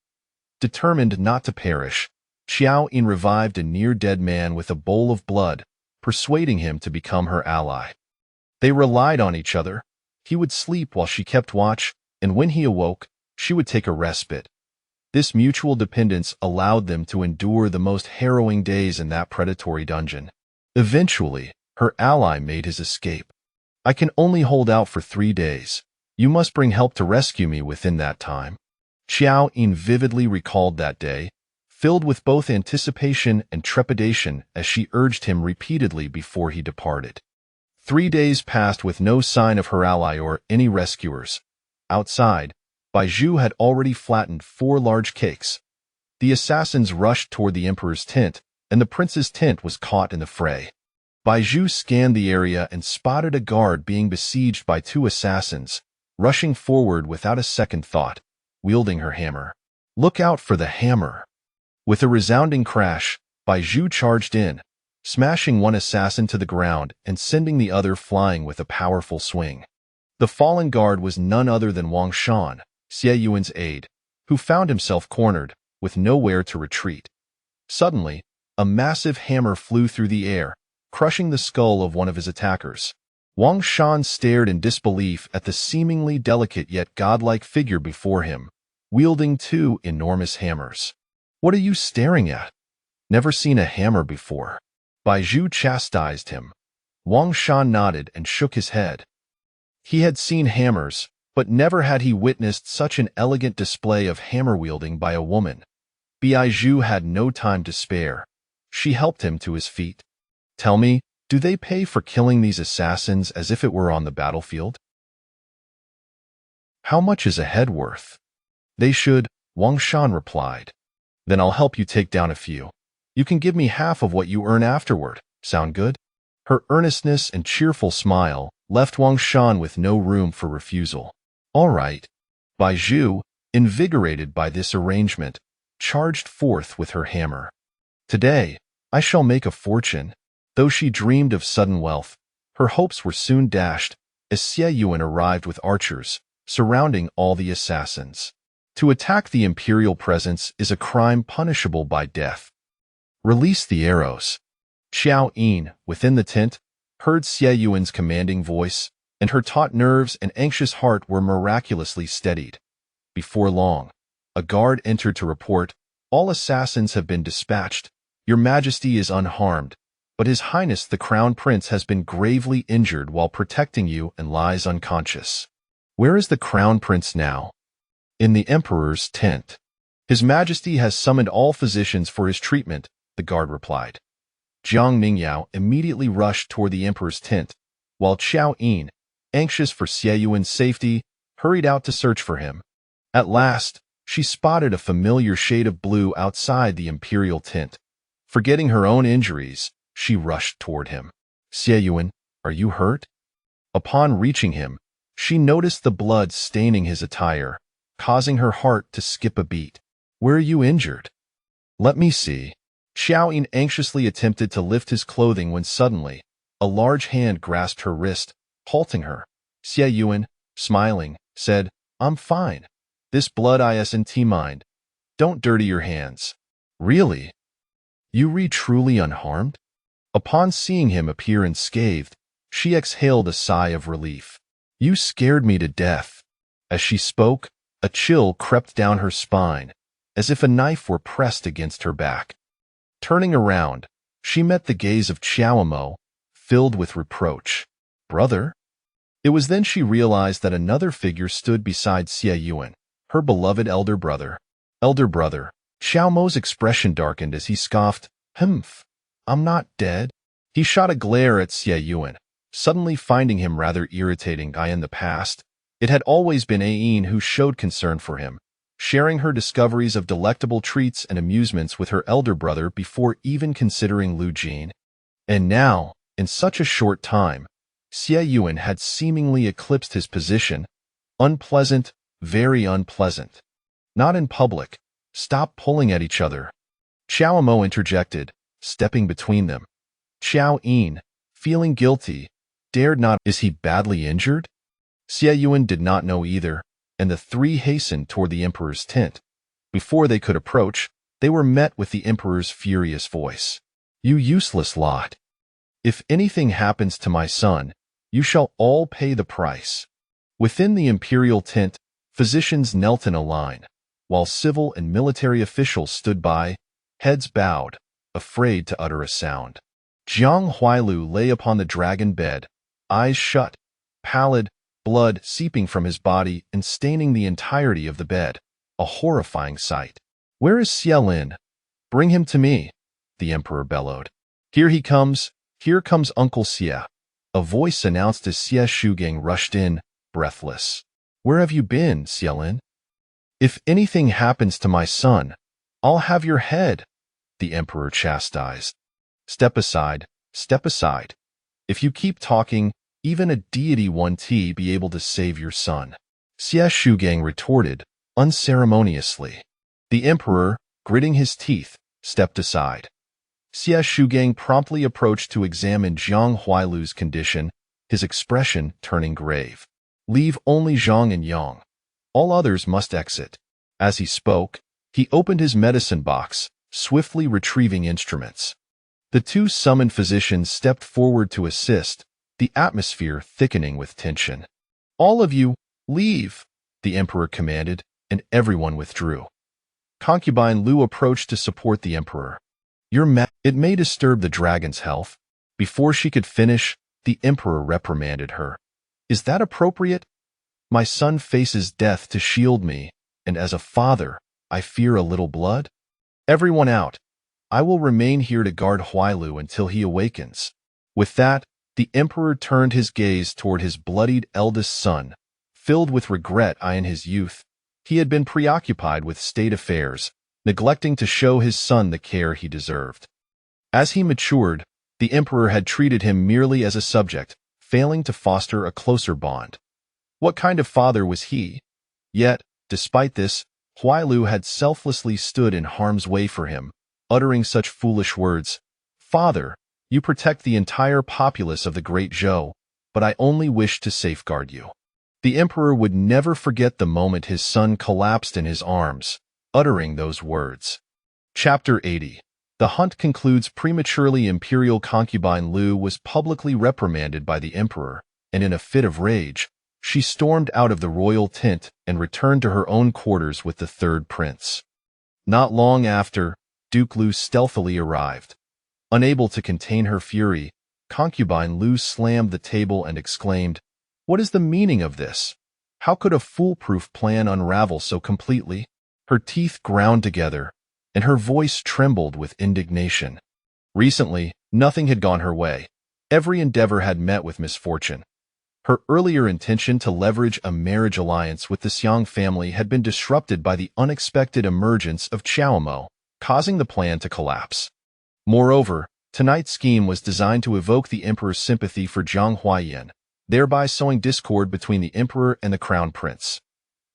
Determined not to perish, Qiao Yin revived a near-dead man with a bowl of blood, persuading him to become her ally. They relied on each other. He would sleep while she kept watch, and when he awoke, she would take a respite. This mutual dependence allowed them to endure the most harrowing days in that predatory dungeon. Eventually, her ally made his escape. "I can only hold out for 3 days. You must bring help to rescue me within that time." Qiao Yin vividly recalled that day, filled with both anticipation and trepidation as she urged him repeatedly before he departed. 3 days passed with no sign of her ally or any rescuers. Outside, Baizhu had already flattened 4 large cakes. The assassins rushed toward the emperor's tent, and the prince's tent was caught in the fray. Baizhu scanned the area and spotted a guard being besieged by 2 assassins, rushing forward without a second thought, wielding her hammer. "Look out for the hammer!" With a resounding crash, Baizhu charged in, smashing one assassin to the ground and sending the other flying with a powerful swing. The fallen guard was none other than Wang Shan, Xie Yuan's aide, who found himself cornered, with nowhere to retreat. Suddenly, a massive hammer flew through the air, crushing the skull of one of his attackers. Wang Shan stared in disbelief at the seemingly delicate yet godlike figure before him, wielding 2 enormous hammers. "What are you staring at? Never seen a hammer before." Baizhu chastised him. Wang Shan nodded and shook his head. He had seen hammers, but never had he witnessed such an elegant display of hammer-wielding by a woman. Baizhu had no time to spare. She helped him to his feet. "Tell me, do they pay for killing these assassins as if it were on the battlefield? How much is a head worth?" "They should," Wang Shan replied. "Then I'll help you take down a few. You can give me half of what you earn afterward. Sound good?" Her earnestness and cheerful smile left Wang Shan with no room for refusal. "All right." Baizhu, invigorated by this arrangement, charged forth with her hammer. "Today, I shall make a fortune." Though she dreamed of sudden wealth, her hopes were soon dashed as Xie Yuan arrived with archers, surrounding all the assassins. To attack the imperial presence is a crime punishable by death. "Release the arrows." Qiao Yin, within the tent, heard Xie Yuan's commanding voice, and her taut nerves and anxious heart were miraculously steadied. Before long, a guard entered to report, "All assassins have been dispatched. Your Majesty is unharmed, but His Highness the Crown Prince has been gravely injured while protecting you and lies unconscious." "Where is the Crown Prince now?" "In the Emperor's tent. His Majesty has summoned all physicians for his treatment," the guard replied. Jiang Mingyao immediately rushed toward the Emperor's tent, while Qiao Yin, anxious for Xie Yuan's safety, hurried out to search for him. At last, she spotted a familiar shade of blue outside the imperial tent. Forgetting her own injuries, she rushed toward him. "Xie Yuan, are you hurt?" Upon reaching him, she noticed the blood staining his attire, causing her heart to skip a beat. "Where are you injured?" "Let me see." Qiao Yin anxiously attempted to lift his clothing when suddenly, a large hand grasped her wrist, halting her. Xie Yuan, smiling, said, "I'm fine. This blood isn't mind. Don't dirty your hands." "Really? You re truly unharmed?" Upon seeing him appear unscathed, she exhaled a sigh of relief. "You scared me to death." As she spoke, A chill crept down her spine, as if a knife were pressed against her back. Turning around, she met the gaze of Qiao Mo, filled with reproach. Brother? It was then she realized that another figure stood beside Qiao Yin, her beloved elder brother. Elder brother. Qiao Mo's expression darkened as he scoffed, "Humph, I'm not dead." He shot a glare at Qiao Yin, suddenly finding him rather irritating. In the past, it had always been Yin who showed concern for him, sharing her discoveries of delectable treats and amusements with her elder brother before even considering Lu Jin. And now, in such a short time, Qiao Yin had seemingly eclipsed his position. Unpleasant, very unpleasant. Not in public. Stop pulling at each other. Qiao Mo interjected, stepping between them. Qiao Yin, feeling guilty, dared not. Is he badly injured? Qiao Yin did not know either, and the three hastened toward the emperor's tent. Before they could approach, they were met with the emperor's furious voice. "You useless lot! If anything happens to my son, you shall all pay the price." Within the imperial tent, physicians knelt in a line, while civil and military officials stood by, heads bowed, afraid to utter a sound. Jiang Huailu lay upon the dragon bed, eyes shut, pallid, blood seeping from his body and staining the entirety of the bed, a horrifying sight. "Where is Xiao Lin? Bring him to me," the emperor bellowed. "Here he comes, here comes Uncle Xia," a voice announced as Xia Shugang rushed in, breathless. "Where have you been, Xiao Lin? If anything happens to my son, I'll have your head," the emperor chastised. Step aside, step aside. If you keep talking, even a deity won't be able to save your son," Xia Shugang retorted, unceremoniously. The emperor, gritting his teeth, stepped aside. Xia Shugang promptly approached to examine Jiang Huailu's condition, his expression turning grave. "Leave only Zhang and Yang. All others must exit." As he spoke, he opened his medicine box, swiftly retrieving instruments. The two summoned physicians stepped forward to assist, the atmosphere thickening with tension. "All of you, leave," the emperor commanded, and everyone withdrew. Concubine Lu approached to support the emperor. It may disturb the dragon's health." Before she could finish, the emperor reprimanded her. "Is that appropriate? My son faces death to shield me, and as a father, I fear a little blood. Everyone out. I will remain here to guard Huailu until he awakens." With that, the emperor turned his gaze toward his bloodied eldest son, filled with regret. In his youth, he had been preoccupied with state affairs, neglecting to show his son the care he deserved. As he matured, the emperor had treated him merely as a subject, failing to foster a closer bond. What kind of father was he? Yet, despite this, Huailu had selflessly stood in harm's way for him, uttering such foolish words. "Father, you protect the entire populace of the Great Zhou, but I only wish to safeguard you." The emperor would never forget the moment his son collapsed in his arms, uttering those words. Chapter 80. The hunt concludes prematurely. Imperial concubine Lu was publicly reprimanded by the emperor, and in a fit of rage, she stormed out of the royal tent and returned to her own quarters with the third prince. Not long after, Duke Lu stealthily arrived. Unable to contain her fury, concubine Lu slammed the table and exclaimed, "What is the meaning of this? How could a foolproof plan unravel so completely?" Her teeth ground together, and her voice trembled with indignation. Recently, nothing had gone her way. Every endeavor had met with misfortune. Her earlier intention to leverage a marriage alliance with the Xiang family had been disrupted by the unexpected emergence of Qiao Mo, causing the plan to collapse. Moreover, tonight's scheme was designed to evoke the emperor's sympathy for Jiang Huaiyin, thereby sowing discord between the emperor and the crown prince.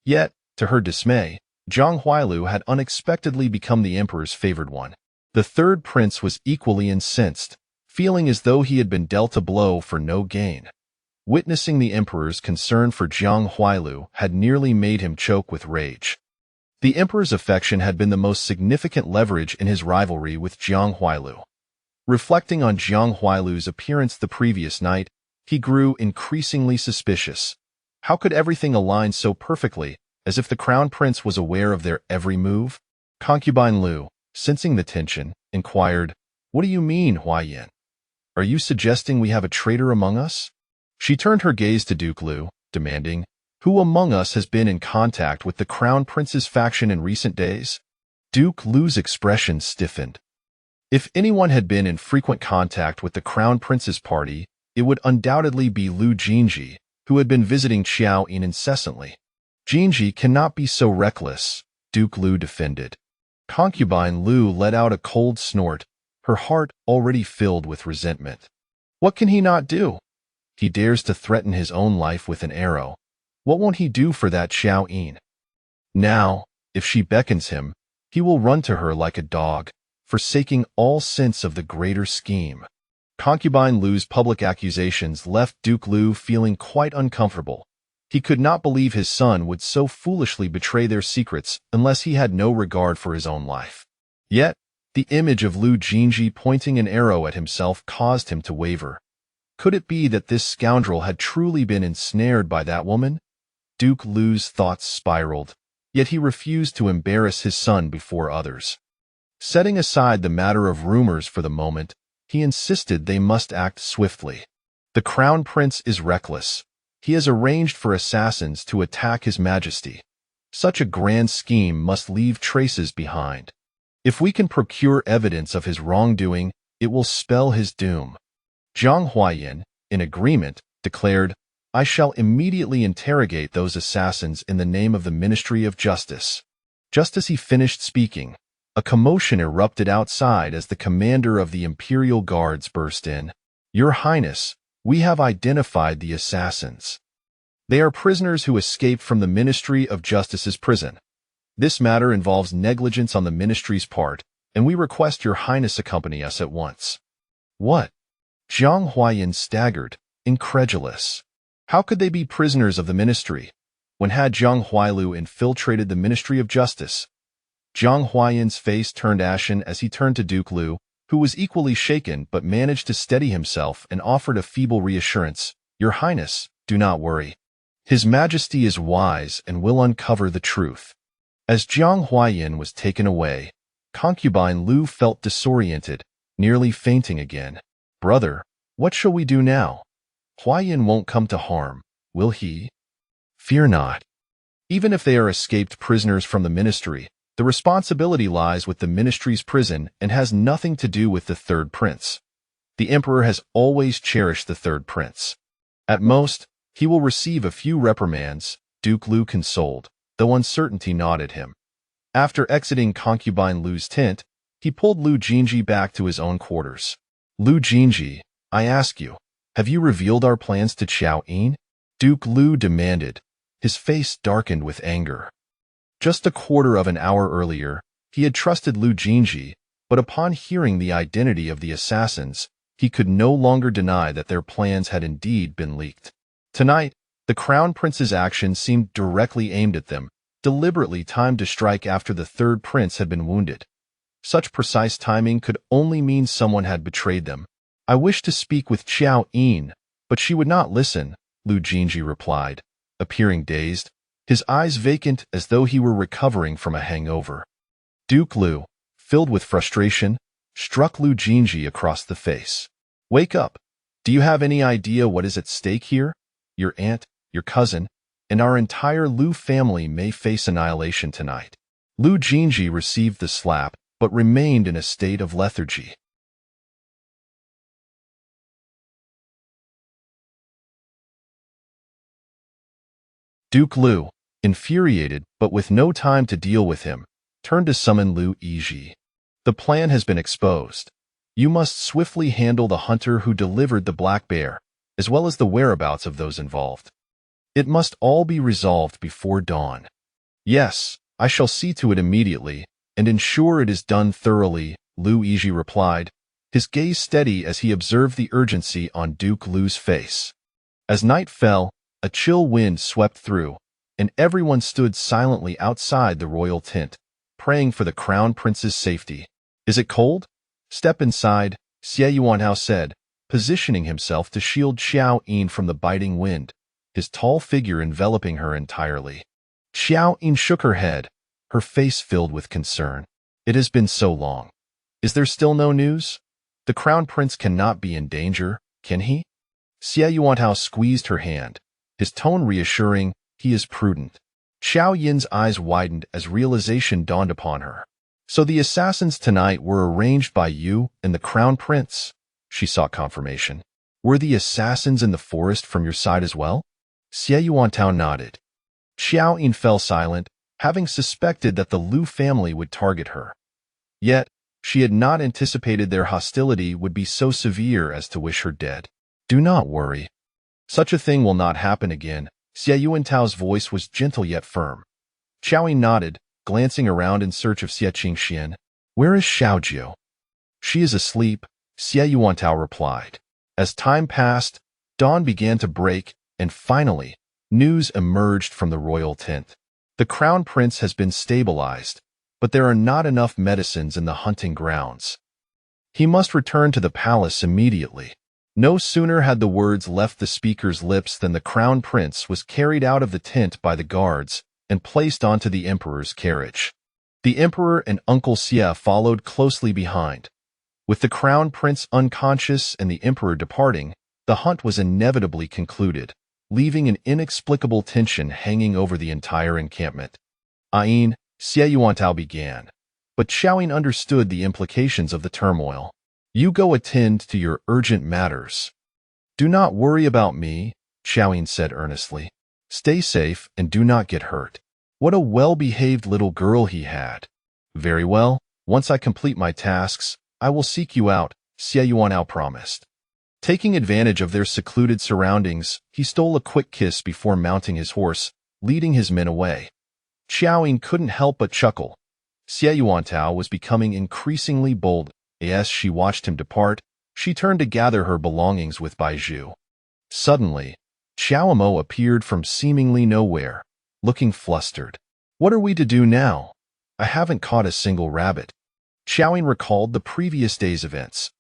Yet, to her dismay, Jiang Huailu had unexpectedly become the emperor's favored one. The third prince was equally incensed, feeling as though he had been dealt a blow for no gain. Witnessing the emperor's concern for Jiang Huailu had nearly made him choke with rage. The emperor's affection had been the most significant leverage in his rivalry with Jiang Huailu. Reflecting on Jiang Huailu's appearance the previous night, he grew increasingly suspicious. How could everything align so perfectly, as if the crown prince was aware of their every move. Concubine Lu, sensing the tension, inquired, "What do you mean, Qiao Yin? Are you suggesting we have a traitor among us?" She turned her gaze to Duke Lu, demanding, "Who among us has been in contact with the crown prince's faction in recent days?" Duke Lu's expression stiffened. If anyone had been in frequent contact with the crown prince's party, it would undoubtedly be Lu Jin Zhi, who had been visiting Qiao Yin incessantly. "Jin Zhi cannot be so reckless," Duke Lu defended. Concubine Lu let out a cold snort, her heart already filled with resentment. What can he not do? He dares to threaten his own life with an arrow. What won't he do for that Qiao Yin? Now, if she beckons him, he will run to her like a dog, forsaking all sense of the greater scheme. Concubine Lu's public accusations left Duke Lu feeling quite uncomfortable. He could not believe his son would so foolishly betray their secrets unless he had no regard for his own life. Yet, the image of Lu Jin Zhi pointing an arrow at himself caused him to waver. Could it be that this scoundrel had truly been ensnared by that woman? Duke Lu's thoughts spiraled, yet he refused to embarrass his son before others. Setting aside the matter of rumors for the moment, he insisted they must act swiftly. The crown prince is reckless. He has arranged for assassins to attack his majesty. Such a grand scheme must leave traces behind. If we can procure evidence of his wrongdoing, it will spell his doom. Zhang Huayan, in agreement, declared, "I shall immediately interrogate those assassins in the name of the Ministry of Justice." Just as he finished speaking, a commotion erupted outside as the commander of the Imperial Guards burst in. "Your Highness, we have identified the assassins. They are prisoners who escaped from the Ministry of Justice's prison. This matter involves negligence on the Ministry's part, and we request your Highness accompany us at once." "What?" Zhang Huayan staggered, incredulous. How could they be prisoners of the Ministry? When had Zhang Huailu infiltrated the Ministry of Justice? Zhang Huayan's face turned ashen as he turned to Duke Lu, who was equally shaken but managed to steady himself and offered a feeble reassurance. "Your Highness, do not worry. His Majesty is wise and will uncover the truth." As Zhang Huayan was taken away, Concubine Lu felt disoriented, nearly fainting again. "Brother, what shall we do now? Huayan won't come to harm, will he?" "Fear not. Even if they are escaped prisoners from the Ministry, the responsibility lies with the Ministry's prison and has nothing to do with the Third Prince. The Emperor has always cherished the Third Prince. At most, he will receive a few reprimands," Duke Lu consoled, though uncertainty gnawed at him. After exiting Concubine Lu's tent, he pulled Lu Jin Zhi back to his own quarters. "Lu Jin Zhi, I ask you, have you revealed our plans to Qiao Yin?" Duke Lu demanded, his face darkened with anger. Just a quarter of an hour earlier, he had trusted Lu Jin Zhi, but upon hearing the identity of the assassins, he could no longer deny that their plans had indeed been leaked. Tonight, the Crown Prince's actions seemed directly aimed at them, deliberately timed to strike after the Third Prince had been wounded. Such precise timing could only mean someone had betrayed them. "I wish to speak with Qiao Yin, but she would not listen," Lu Jin Zhi replied, appearing dazed, his eyes vacant as though he were recovering from a hangover. Duke Lu, filled with frustration, struck Lu Jin Zhi across the face. "Wake up! Do you have any idea what is at stake here? Your aunt, your cousin, and our entire Lu family may face annihilation tonight." Lu Jin Zhi received the slap, but remained in a state of lethargy. Duke Lu, infuriated but with no time to deal with him, turned to summon Lu Yizhi. "The plan has been exposed. You must swiftly handle the hunter who delivered the black bear, as well as the whereabouts of those involved. It must all be resolved before dawn." "Yes, I shall see to it immediately, and ensure it is done thoroughly," Lu Yizhi replied, his gaze steady as he observed the urgency on Duke Lu's face. As night fell, a chill wind swept through, and everyone stood silently outside the royal tent, praying for the Crown Prince's safety. "Is it cold? Step inside," Xie Yuanhao said, positioning himself to shield Qiao Yin from the biting wind, his tall figure enveloping her entirely. Qiao Yin shook her head, her face filled with concern. It has been so long. Is there still no news? The crown prince cannot be in danger, can he? Xie Yuantao squeezed her hand, his tone reassuring. He is prudent. Qiao Yin's eyes widened as realization dawned upon her. So the assassins tonight were arranged by you and the crown prince? She sought confirmation. Were the assassins in the forest from your side as well? Xie Yuantao nodded. Qiao Yin fell silent, having suspected that the Lu family would target her. Yet, she had not anticipated their hostility would be so severe as to wish her dead. Do not worry. Such a thing will not happen again. Xie Yuantao's voice was gentle yet firm. Qiao Yin nodded, glancing around in search of Xie Qingxian. Where is Xiaojiu? She is asleep, Xie Yuantao replied. As time passed, dawn began to break, and finally, news emerged from the royal tent. The crown prince has been stabilized, but there are not enough medicines in the hunting grounds. He must return to the palace immediately. No sooner had the words left the speaker's lips than the crown prince was carried out of the tent by the guards and placed onto the emperor's carriage. The emperor and Uncle Xie followed closely behind. With the crown prince unconscious and the emperor departing, the hunt was inevitably concluded, leaving an inexplicable tension hanging over the entire encampment. Ayin, Xie Yuantao began, but Qiao Yin understood the implications of the turmoil. You go attend to your urgent matters. Do not worry about me, Qiao Yin said earnestly. Stay safe and do not get hurt. What a well-behaved little girl he had. Very well, once I complete my tasks, I will seek you out, Xie Yuantao promised. Taking advantage of their secluded surroundings, he stole a quick kiss before mounting his horse, leading his men away. Qiao Yin couldn't help but chuckle. Xie Yuantao was becoming increasingly bold. As she watched him depart, she turned to gather her belongings with Baizhu. Suddenly, Qiao Mo appeared from seemingly nowhere, looking flustered. What are we to do now? I haven't caught a single rabbit. Qiao Yin recalled the previous day's events.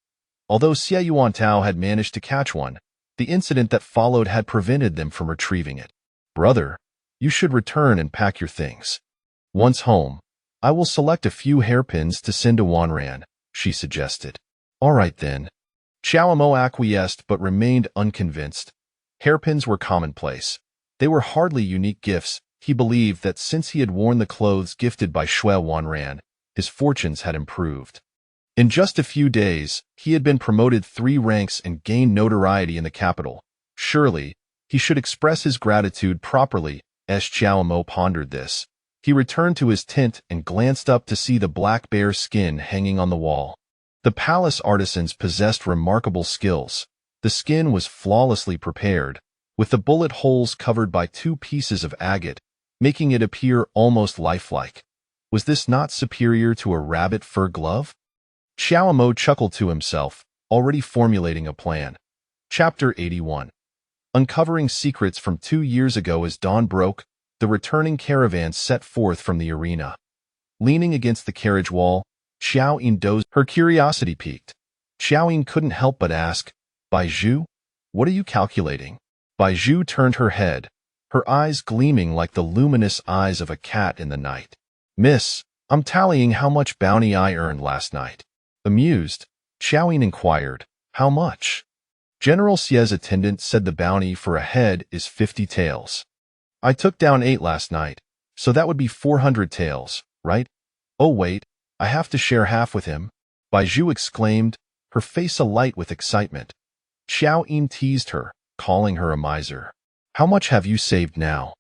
Although Xie Yuantao had managed to catch one, the incident that followed had prevented them from retrieving it. Brother, you should return and pack your things. Once home, I will select a few hairpins to send to Wanran, she suggested. All right then. Qiao Mo acquiesced but remained unconvinced. Hairpins were commonplace. They were hardly unique gifts. He believed that since he had worn the clothes gifted by Shui Wanran, his fortunes had improved. In just a few days, he had been promoted 3 ranks and gained notoriety in the capital. Surely, he should express his gratitude properly. As Qiao Mo pondered this, he returned to his tent and glanced up to see the black bear skin hanging on the wall. The palace artisans possessed remarkable skills. The skin was flawlessly prepared, with the bullet holes covered by 2 pieces of agate, making it appear almost lifelike. Was this not superior to a rabbit fur glove? Qiao Mo chuckled to himself, already formulating a plan. Chapter 81. Uncovering secrets from 2 years ago. As dawn broke, the returning caravan set forth from the arena. Leaning against the carriage wall, Qiao Yin dozed. Her curiosity piqued. Qiao Yin couldn't help but ask, Baizhu, what are you calculating? Baizhu turned her head, her eyes gleaming like the luminous eyes of a cat in the night. Miss, I'm tallying how much bounty I earned last night. Amused, Qiao Yin inquired, how much? General Xie's attendant said the bounty for a head is 50 taels. I took down 8 last night, so that would be 400 taels, right? Oh wait, I have to share half with him, Baizhu exclaimed, her face alight with excitement. Qiao Yin teased her, calling her a miser. How much have you saved now?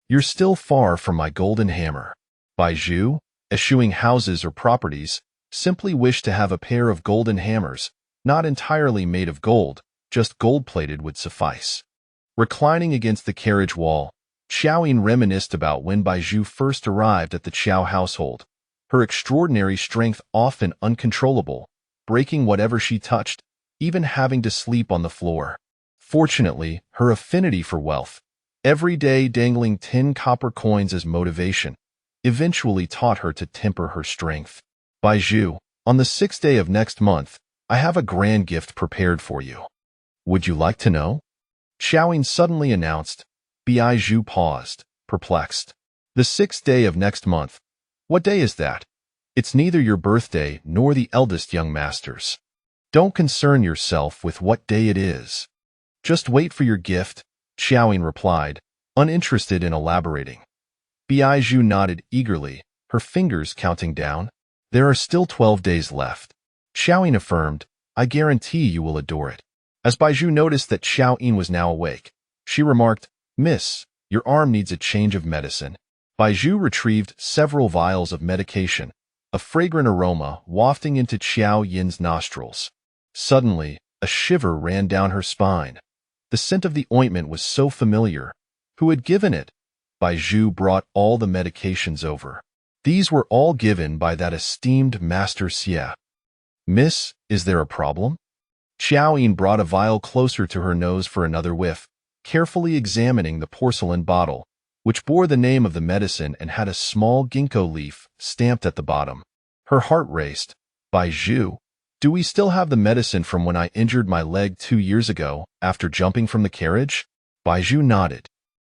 You're still far from my golden hammer. Baizhu, eschewing houses or properties, simply wished to have a pair of golden hammers, not entirely made of gold, just gold-plated would suffice. Reclining against the carriage wall, Qiao Yin reminisced about when Baizhu first arrived at the Qiao household. Her extraordinary strength often uncontrollable, breaking whatever she touched, even having to sleep on the floor. Fortunately, her affinity for wealth, every day dangling 10 copper coins as motivation, eventually taught her to temper her strength. Baizhu, on the 6th day of next month, I have a grand gift prepared for you. Would you like to know? Qiao Yin suddenly announced. Baizhu paused, perplexed. The 6th day of next month. What day is that? It's neither your birthday nor the eldest young master's. Don't concern yourself with what day it is. Just wait for your gift, Qiao Yin replied, uninterested in elaborating. Baizhu nodded eagerly, her fingers counting down. There are still 12 days left. Qiao Yin affirmed, I guarantee you will adore it. As Baizhu noticed that Qiao Yin was now awake, she remarked, Miss, your arm needs a change of medicine. Baizhu retrieved several vials of medication, a fragrant aroma wafting into Qiao Yin's nostrils. Suddenly, a shiver ran down her spine. The scent of the ointment was so familiar. Who had given it? Baizhu brought all the medications over. These were all given by that esteemed Master Xie. Miss, is there a problem? Qiao Yin brought a vial closer to her nose for another whiff, carefully examining the porcelain bottle, which bore the name of the medicine and had a small ginkgo leaf stamped at the bottom. Her heart raced. Baizhu, do we still have the medicine from when I injured my leg 2 years ago after jumping from the carriage? Baizhu nodded.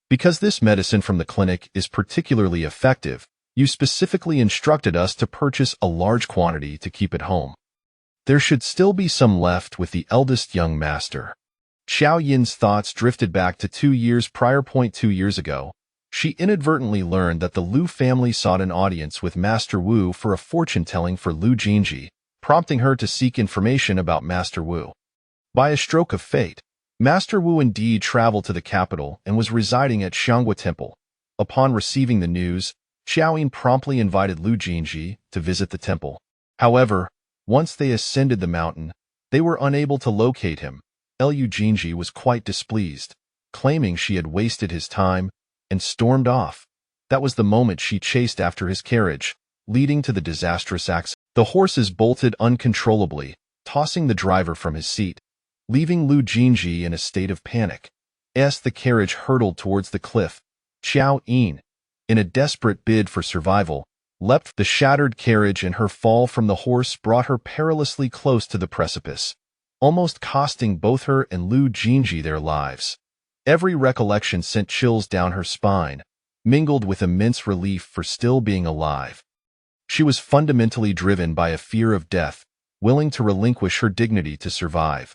Because this medicine from the clinic is particularly effective, you specifically instructed us to purchase a large quantity to keep at home. There should still be some left with the eldest young master. Qiao Yin's thoughts drifted back to 2 years prior. 2 years ago, she inadvertently learned that the Lu family sought an audience with Master Wu for a fortune-telling for Lu Jin Zhi, prompting her to seek information about Master Wu. By a stroke of fate, Master Wu indeed traveled to the capital and was residing at Xianghua Temple. Upon receiving the news, Qiao Yin promptly invited Lu Jin Zhi to visit the temple. However, once they ascended the mountain, they were unable to locate him. Lu Jin Zhi was quite displeased, claiming she had wasted his time, and stormed off. That was the moment she chased after his carriage, leading to the disastrous accident. The horses bolted uncontrollably, tossing the driver from his seat, leaving Lu Jin Zhi in a state of panic. As the carriage hurtled towards the cliff, Qiao Yin, in a desperate bid for survival, leapt. The shattered carriage and her fall from the horse brought her perilously close to the precipice, almost costing both her and Lu Jin Zhi their lives. Every recollection sent chills down her spine, mingled with immense relief for still being alive. She was fundamentally driven by a fear of death, willing to relinquish her dignity to survive.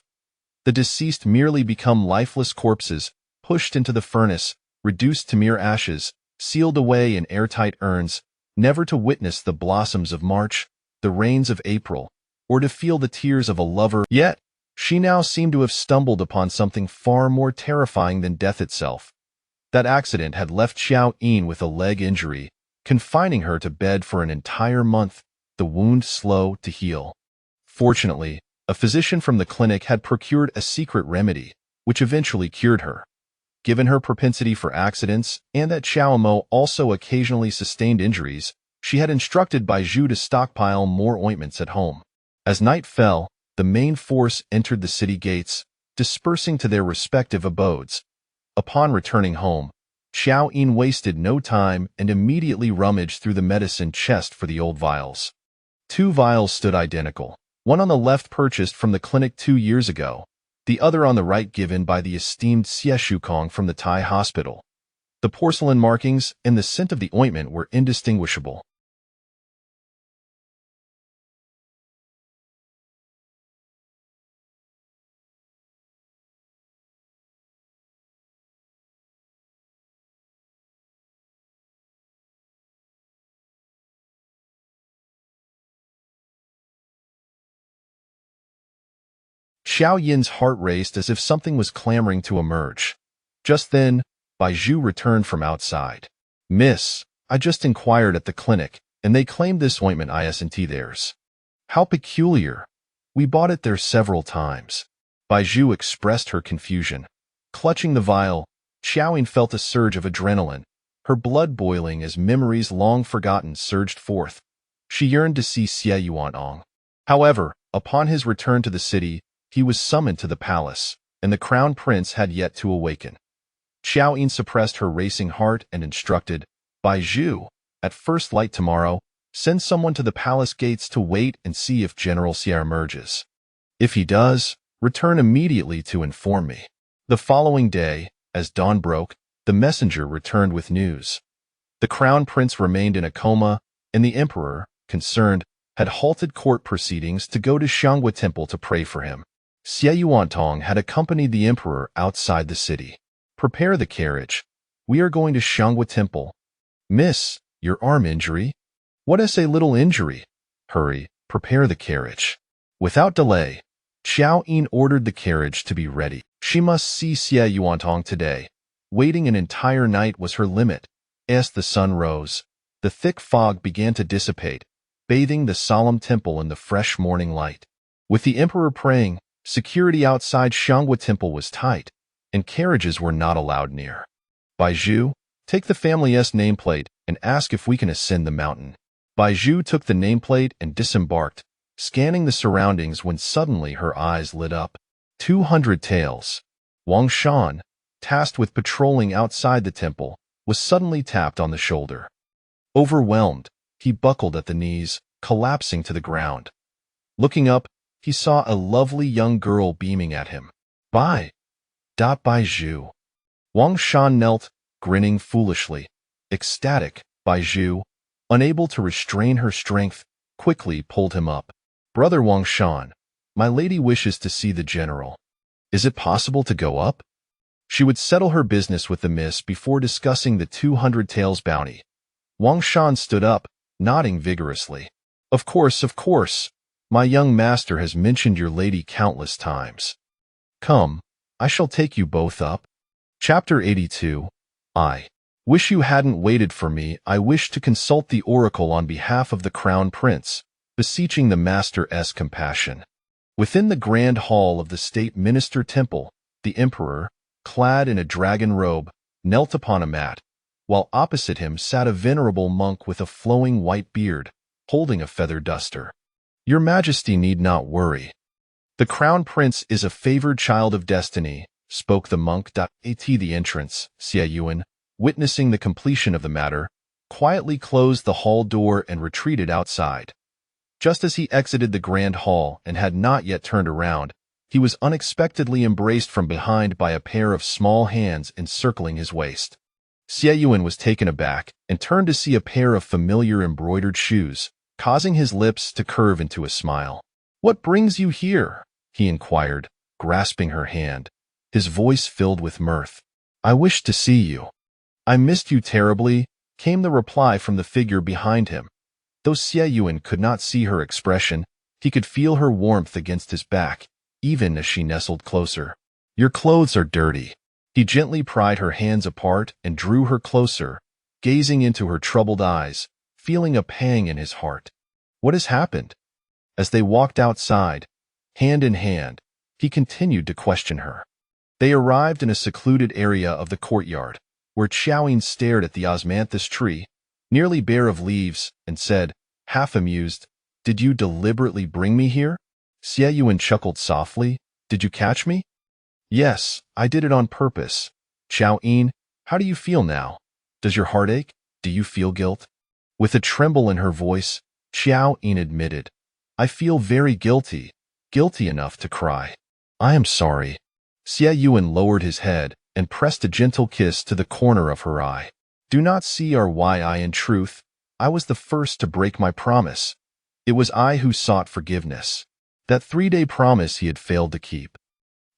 The deceased merely become lifeless corpses, pushed into the furnace, reduced to mere ashes, sealed away in airtight urns, never to witness the blossoms of March, the rains of April, or to feel the tears of a lover. Yet, she now seemed to have stumbled upon something far more terrifying than death itself. That accident had left Qiao Yin with a leg injury, confining her to bed for an entire month, the wound slow to heal. Fortunately, a physician from the clinic had procured a secret remedy, which eventually cured her. Given her propensity for accidents and that Qiao Mo also occasionally sustained injuries, she had instructed Baizhu to stockpile more ointments at home. As night fell, the main force entered the city gates, dispersing to their respective abodes. Upon returning home, Qiao Yin wasted no time and immediately rummaged through the medicine chest for the old vials. 2 vials stood identical, one on the left purchased from the clinic 2 years ago, the other on the right given by the esteemed Xie Shukong from the Tai hospital. The porcelain markings and the scent of the ointment were indistinguishable. Qiao Yin's heart raced as if something was clamoring to emerge. Just then, Baizhu returned from outside. Miss, I just inquired at the clinic, and they claimed this ointment isn't theirs. How peculiar. We bought it there several times. Baizhu expressed her confusion. Clutching the vial, Qiao Yin felt a surge of adrenaline, her blood boiling as memories long forgotten surged forth. She yearned to see Xie Yuanong. However, upon his return to the city, he was summoned to the palace, and the crown prince had yet to awaken. Qiao Yin suppressed her racing heart and instructed, Baizhu, at first light tomorrow, send someone to the palace gates to wait and see if General Xie emerges. If he does, return immediately to inform me. The following day, as dawn broke, the messenger returned with news. The crown prince remained in a coma, and the emperor, concerned, had halted court proceedings to go to Xianghua Temple to pray for him. Xie Yuantong had accompanied the emperor outside the city. "Prepare the carriage. We are going to Xianghua Temple." "Miss, your arm injury?" "What is a little injury?" "Hurry, prepare the carriage." Without delay, Qiao Yin ordered the carriage to be ready. She must see Xie Yuantong today. Waiting an entire night was her limit. As the sun rose, the thick fog began to dissipate, bathing the solemn temple in the fresh morning light. With the emperor praying, security outside Xianghua Temple was tight, and carriages were not allowed near. "Baizhu, take the family's nameplate and ask if we can ascend the mountain." Baizhu took the nameplate and disembarked, scanning the surroundings when suddenly her eyes lit up. 200 taels. Wang Shan, tasked with patrolling outside the temple, was suddenly tapped on the shoulder. Overwhelmed, he buckled at the knees, collapsing to the ground. Looking up, he saw a lovely young girl beaming at him. Baizhu. Wang Shan knelt, grinning foolishly. Ecstatic, Baizhu, unable to restrain her strength, quickly pulled him up. "Brother Wang Shan, my lady wishes to see the general. Is it possible to go up?" She would settle her business with the miss before discussing the 200 taels bounty. Wang Shan stood up, nodding vigorously. Of course. My young master has mentioned your lady countless times. Come, I shall take you both up." Chapter 82. I wish you hadn't waited for me. I wish to consult the oracle on behalf of the crown prince, beseeching the master's compassion. Within the grand hall of the state minister temple, the emperor, clad in a dragon robe, knelt upon a mat, while opposite him sat a venerable monk with a flowing white beard, holding a feather duster. "Your Majesty need not worry. The crown prince is a favored child of destiny," spoke the monk. At the entrance, Xie Yuan, witnessing the completion of the matter, quietly closed the hall door and retreated outside. Just as he exited the grand hall and had not yet turned around, he was unexpectedly embraced from behind by a pair of small hands encircling his waist. Xie Yuan was taken aback and turned to see a pair of familiar embroidered shoes, causing his lips to curve into a smile. "What brings you here?" he inquired, grasping her hand, his voice filled with mirth. "I wish to see you." "I missed you terribly," came the reply from the figure behind him. Though Xie Yuan could not see her expression, he could feel her warmth against his back, even as she nestled closer. "Your clothes are dirty." He gently pried her hands apart and drew her closer, gazing into her troubled eyes, feeling a pang in his heart. "What has happened?" As they walked outside, hand in hand, he continued to question her. They arrived in a secluded area of the courtyard, where Qiao Yin stared at the osmanthus tree, nearly bare of leaves, and said, half amused, "Did you deliberately bring me here?" Xie Yuan chuckled softly. "Did you catch me?" "Yes, I did it on purpose." "Qiao Yin, how do you feel now? Does your heart ache? Do you feel guilt?" With a tremble in her voice, Qiao Yin admitted, "I feel very guilty enough to cry. I am sorry." Xie Yuan lowered his head and pressed a gentle kiss to the corner of her eye. "Do not see or why I, in truth, I was the first to break my promise. It was I who sought forgiveness. That 3-day promise he had failed to keep.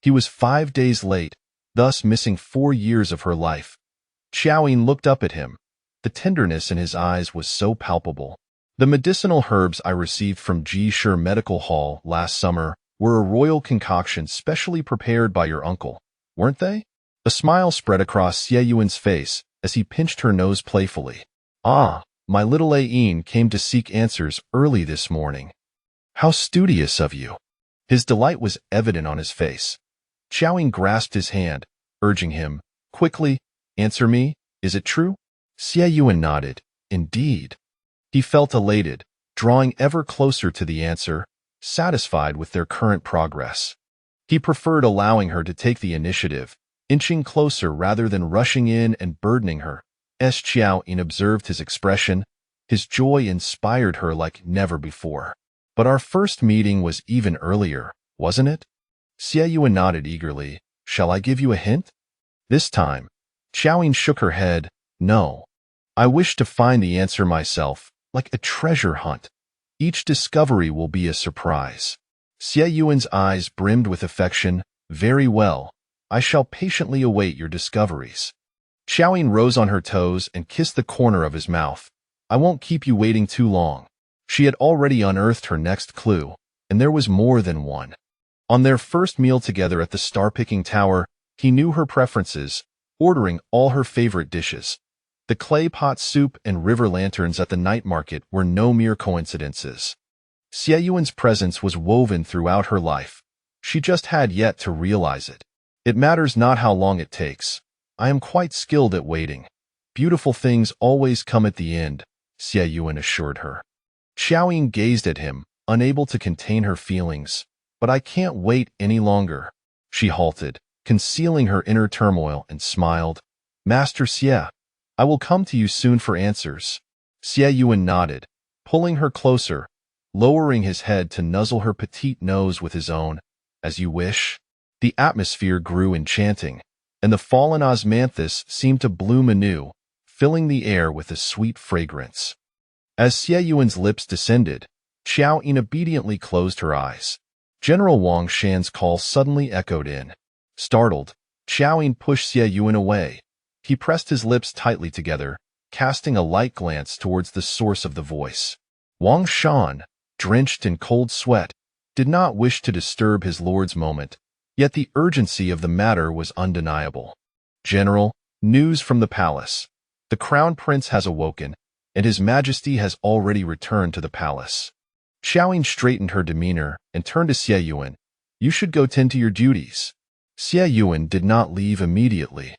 He was 5 days late, thus missing 4 years of her life." Qiao Yin looked up at him. The tenderness in his eyes was so palpable. "The medicinal herbs I received from Ji Shi Medical Hall last summer were a royal concoction specially prepared by your uncle, weren't they?" A smile spread across Xie Yuan's face as he pinched her nose playfully. "Ah, my little Yin came to seek answers early this morning. How studious of you." His delight was evident on his face. Qiao Yin grasped his hand, urging him, "Quickly, answer me, is it true?" Xie Yuan nodded, "Indeed." He felt elated, drawing ever closer to the answer, satisfied with their current progress. He preferred allowing her to take the initiative, inching closer rather than rushing in and burdening her. As Qiao Yin observed his expression, his joy inspired her like never before. "But our first meeting was even earlier, wasn't it?" Xie Yuan nodded eagerly. "Shall I give you a hint?" This time, Qiao Yin shook her head. "No. I wish to find the answer myself, like a treasure hunt. Each discovery will be a surprise. Xie Yuan's eyes brimmed with affection. Very well. I shall patiently await your discoveries. Qiao Yin rose on her toes and kissed the corner of his mouth. I won't keep you waiting too long. She had already unearthed her next clue, and there was more than one. On their first meal together at the star-picking tower, he knew her preferences, ordering all her favorite dishes. The clay pot soup and river lanterns at the night market were no mere coincidences. Xie Yuan's presence was woven throughout her life. She just had yet to realize it. It matters not how long it takes. I am quite skilled at waiting. Beautiful things always come at the end, Xie Yuan assured her. Qiao Yin gazed at him, unable to contain her feelings. But I can't wait any longer. She halted, concealing her inner turmoil, and smiled. Master Xie, I will come to you soon for answers. Xie Yuan nodded, pulling her closer, lowering his head to nuzzle her petite nose with his own. As you wish. The atmosphere grew enchanting, and the fallen osmanthus seemed to bloom anew, filling the air with a sweet fragrance. As Xie Yuan's lips descended, Qiao Yin obediently closed her eyes. General Wang Shan's call suddenly echoed in. Startled, Qiao Yin pushed Xie Yuan away. He pressed his lips tightly together, casting a light glance towards the source of the voice. Wang Shan, drenched in cold sweat, did not wish to disturb his lord's moment, yet the urgency of the matter was undeniable. General, news from the palace. The crown prince has awoken, and his majesty has already returned to the palace. Qiao Yin straightened her demeanor and turned to Xie Yuan. You should go tend to your duties. Xie Yuan did not leave immediately.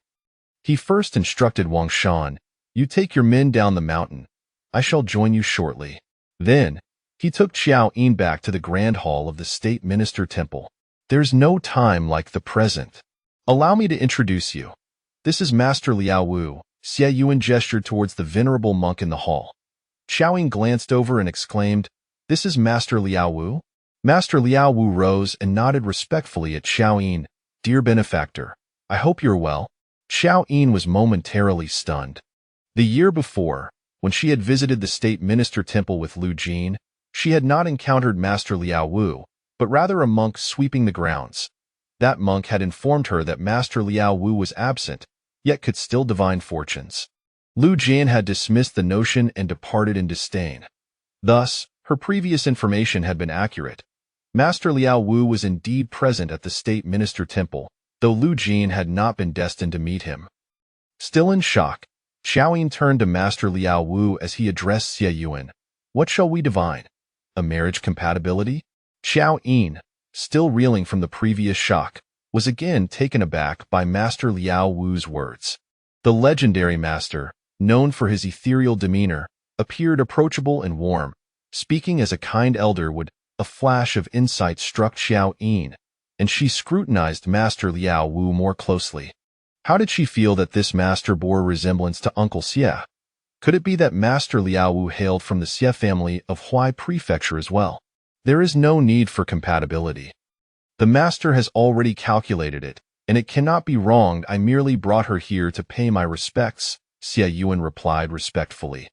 He first instructed Wang Shan, you take your men down the mountain. I shall join you shortly. Then, he took Qiao Yin back to the grand hall of the state minister temple. There's no time like the present. Allow me to introduce you. This is Master Liao Wu. Xie Yuan gestured towards the venerable monk in the hall. Qiao Yin glanced over and exclaimed, This is Master Liao Wu? Master Liao Wu rose and nodded respectfully at Qiao Yin. Dear benefactor, I hope you're well. Qiao Yin was momentarily stunned. The year before, when she had visited the state minister temple with Lu Jin, she had not encountered Master Liao Wu, but rather a monk sweeping the grounds. That monk had informed her that Master Liao Wu was absent, yet could still divine fortunes. Lu Jin had dismissed the notion and departed in disdain. Thus, her previous information had been accurate. Master Liao Wu was indeed present at the state minister temple, though Lu Jin had not been destined to meet him. Still in shock, Qiao Yin turned to Master Liao Wu as he addressed Xie Yuan. What shall we divine? A marriage compatibility? Qiao Yin, still reeling from the previous shock, was again taken aback by Master Liao Wu's words. The legendary master, known for his ethereal demeanor, appeared approachable and warm, speaking as a kind elder would. A flash of insight struck Qiao Yin, and she scrutinized Master Liao Wu more closely. How did she feel that this master bore a resemblance to Uncle Xie? Could it be that Master Liao Wu hailed from the Xie family of Huai Prefecture as well? There is no need for compatibility. The master has already calculated it, and it cannot be wronged. I merely brought her here to pay my respects, Xie Yuan replied respectfully.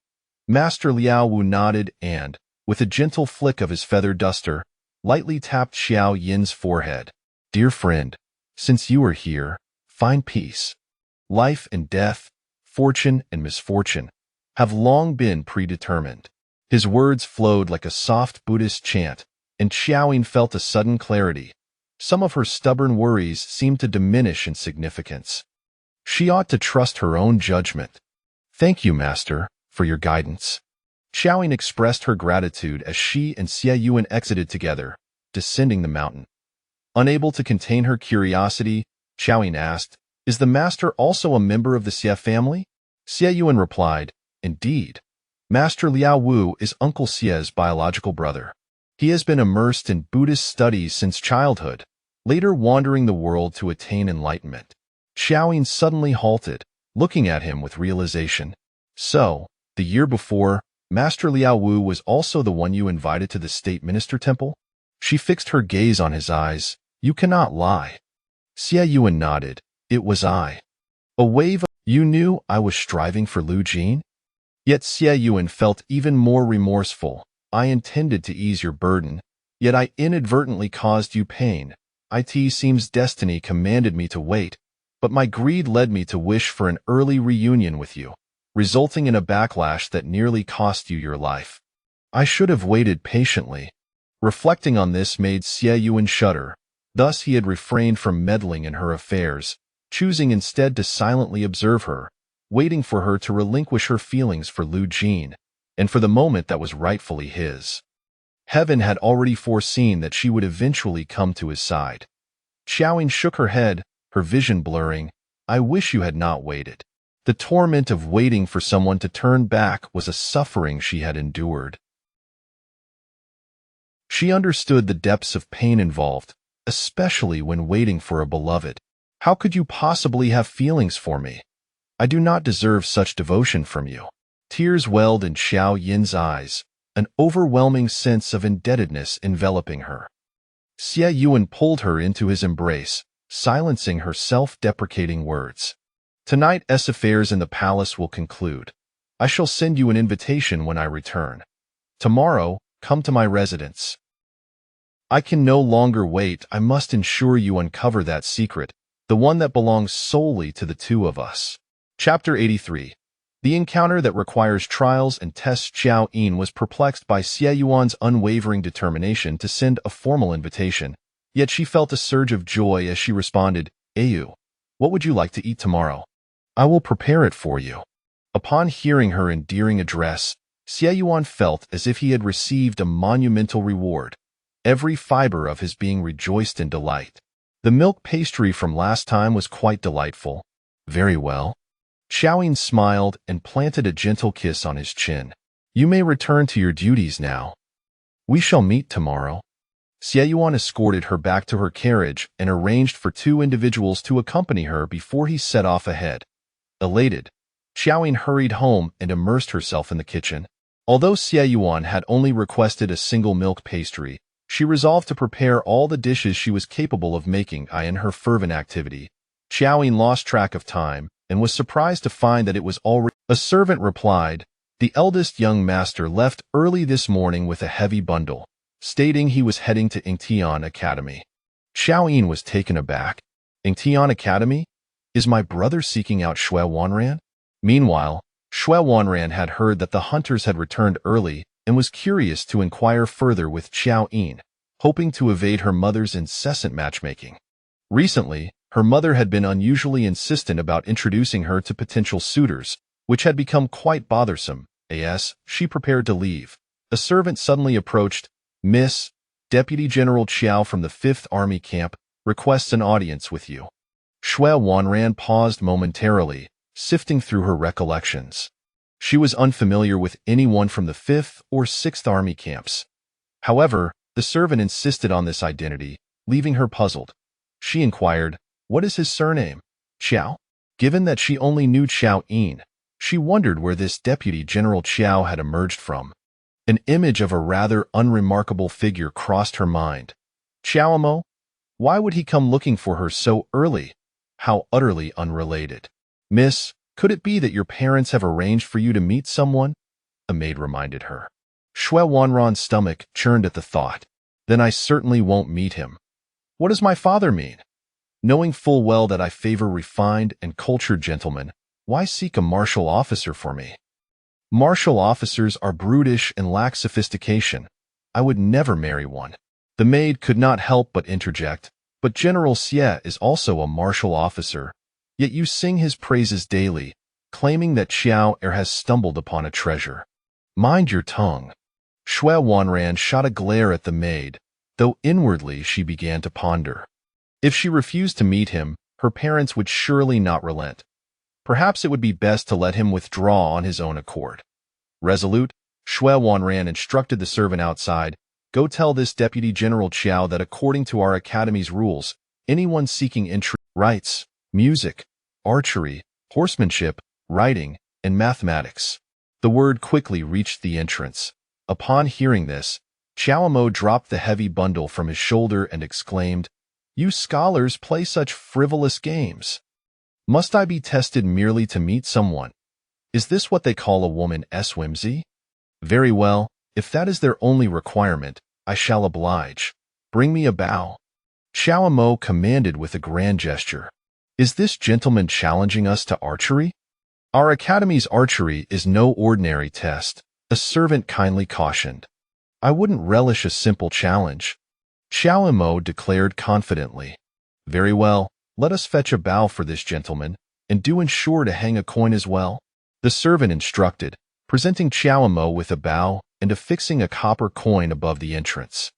Master Liao Wu nodded and, with a gentle flick of his feather duster, lightly tapped Qiao Yin's forehead. Dear friend, since you are here, find peace. Life and death, fortune and misfortune, have long been predetermined. His words flowed like a soft Buddhist chant, and Qiao Yin felt a sudden clarity. Some of her stubborn worries seemed to diminish in significance. She ought to trust her own judgment. Thank you, Master, for your guidance. Qiao Yin expressed her gratitude as she and Xie Yuan exited together, descending the mountain. Unable to contain her curiosity, Qiao Yin asked, Is the master also a member of the Xie family? Xie Yuan replied, Indeed. Master Liao Wu is Uncle Xie's biological brother. He has been immersed in Buddhist studies since childhood, later wandering the world to attain enlightenment. Qiao Yin suddenly halted, looking at him with realization. So, the year before, Master Liao Wu was also the one you invited to the state minister temple? She fixed her gaze on his eyes. You cannot lie. Xie Yuan nodded. It was I. A wave of, you knew I was striving for Lu Jin? Yet Xie Yuan felt even more remorseful. I intended to ease your burden, yet I inadvertently caused you pain. It seems destiny commanded me to wait, but my greed led me to wish for an early reunion with you, resulting in a backlash that nearly cost you your life. I should have waited patiently. Reflecting on this made Xie Yuan shudder. Thus he had refrained from meddling in her affairs, choosing instead to silently observe her, waiting for her to relinquish her feelings for Lu Jin, and for the moment that was rightfully his. Heaven had already foreseen that she would eventually come to his side. Qiao Yin shook her head, her vision blurring. I wish you had not waited. The torment of waiting for someone to turn back was a suffering she had endured. She understood the depths of pain involved, especially when waiting for a beloved. How could you possibly have feelings for me? I do not deserve such devotion from you. Tears welled in Qiao Yin's eyes, an overwhelming sense of indebtedness enveloping her. Xie Yuan pulled her into his embrace, silencing her self-deprecating words. Tonight's affairs in the palace will conclude. I shall send you an invitation when I return. Tomorrow, come to my residence. I can no longer wait. I must ensure you uncover that secret, the one that belongs solely to the two of us. Chapter 83. The encounter that requires trials and tests. Qiao Yin was perplexed by Xie Yuan's unwavering determination to send a formal invitation, yet she felt a surge of joy as she responded, Ayu, what would you like to eat tomorrow? I will prepare it for you. Upon hearing her endearing address, Xie Yuan felt as if he had received a monumental reward. Every fiber of his being rejoiced in delight. The milk pastry from last time was quite delightful. Very well. Qiao Yin smiled and planted a gentle kiss on his chin. You may return to your duties now. We shall meet tomorrow. Xie Yuan escorted her back to her carriage and arranged for two individuals to accompany her before he set off ahead. Elated, Qiao Yin hurried home and immersed herself in the kitchen. Although Xie Yuan had only requested a single milk pastry, she resolved to prepare all the dishes she was capable of making. In her fervent activity, Qiao Yin lost track of time and was surprised to find that it was already. A servant replied, the eldest young master left early this morning with a heavy bundle, stating he was heading to Yingtian Academy. Qiao Yin was taken aback. Yingtian Academy? Is my brother seeking out Xue Wanran? Meanwhile, Xue Wanran had heard that the hunters had returned early and was curious to inquire further with Qiao Yin, hoping to evade her mother's incessant matchmaking. Recently, her mother had been unusually insistent about introducing her to potential suitors, which had become quite bothersome. As she prepared to leave, a servant suddenly approached. Miss, Deputy General Qiao from the 5th Army Camp requests an audience with you. Xue Wanran paused momentarily, sifting through her recollections. She was unfamiliar with anyone from the 5th or 6th Army camps. However, the servant insisted on this identity, leaving her puzzled. She inquired, what is his surname? Qiao? Given that she only knew Qiao Yin, she wondered where this Deputy General Qiao had emerged from. An image of a rather unremarkable figure crossed her mind. Qiaomo? Why would he come looking for her so early? How utterly unrelated. Miss, could it be that your parents have arranged for you to meet someone? A maid reminded her. Xue Wanran's stomach churned at the thought. Then I certainly won't meet him. What does my father mean? Knowing full well that I favor refined and cultured gentlemen, why seek a martial officer for me? Martial officers are brutish and lack sophistication. I would never marry one. The maid could not help but interject, but General Xie is also a martial officer, yet you sing his praises daily, claiming that Qiao has stumbled upon a treasure. Mind your tongue. Xue Wanran shot a glare at the maid, though inwardly she began to ponder. If she refused to meet him, her parents would surely not relent. Perhaps it would be best to let him withdraw on his own accord. Resolute, Xue Wanran instructed the servant outside, go tell this Deputy General Qiao that according to our academy's rules, anyone seeking entry, rights, music, archery, horsemanship, writing, and mathematics. The word quickly reached the entrance. Upon hearing this, Qiaomo dropped the heavy bundle from his shoulder and exclaimed, you scholars play such frivolous games. Must I be tested merely to meet someone? Is this what they call a woman's whimsy? Very well, if that is their only requirement, I shall oblige. Bring me a bow. Qiao Mo commanded with a grand gesture. Is this gentleman challenging us to archery? Our academy's archery is no ordinary test, a servant kindly cautioned. I wouldn't relish a simple challenge. Qiao Mo declared confidently. Very well, let us fetch a bow for this gentleman, and do ensure to hang a coin as well. The servant instructed, presenting Qiao Mo with a bow and affixing a copper coin above the entrance.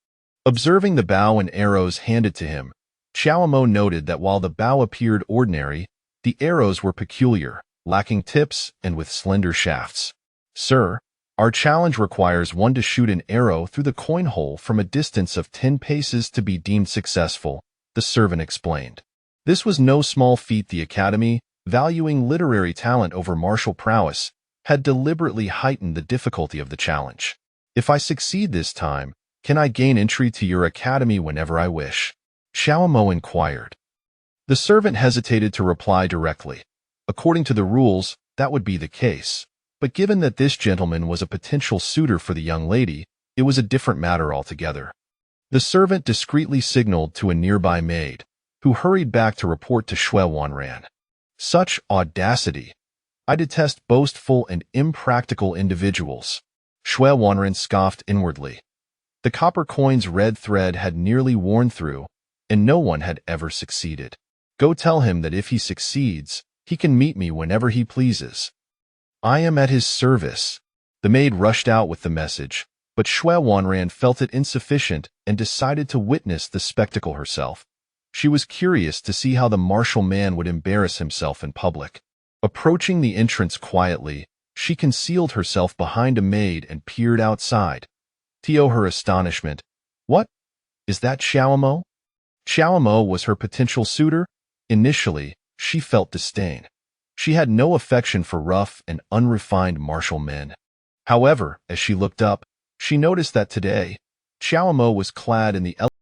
Observing the bow and arrows handed to him, Qiao Mo noted that while the bow appeared ordinary, the arrows were peculiar, lacking tips and with slender shafts. Sir, our challenge requires one to shoot an arrow through the coin hole from a distance of 10 paces to be deemed successful, the servant explained. This was no small feat. The Academy, valuing literary talent over martial prowess, had deliberately heightened the difficulty of the challenge. If I succeed this time, can I gain entry to your academy whenever I wish? Qiao Mo inquired. The servant hesitated to reply directly. According to the rules, that would be the case. But given that this gentleman was a potential suitor for the young lady, it was a different matter altogether. The servant discreetly signaled to a nearby maid, who hurried back to report to Shui Wanran. Such audacity! I detest boastful and impractical individuals. Shui Wanran scoffed inwardly. The copper coin's red thread had nearly worn through, and no one had ever succeeded. Go tell him that if he succeeds, he can meet me whenever he pleases. I am at his service. The maid rushed out with the message, but Shui Wanran felt it insufficient and decided to witness the spectacle herself. She was curious to see how the martial man would embarrass himself in public. Approaching the entrance quietly, she concealed herself behind a maid and peered outside. To her astonishment, what? Is that Qiao Mo? Qiao Mo was her potential suitor? Initially, she felt disdain. She had no affection for rough and unrefined martial men. However, as she looked up, she noticed that today, Qiao Mo was clad in the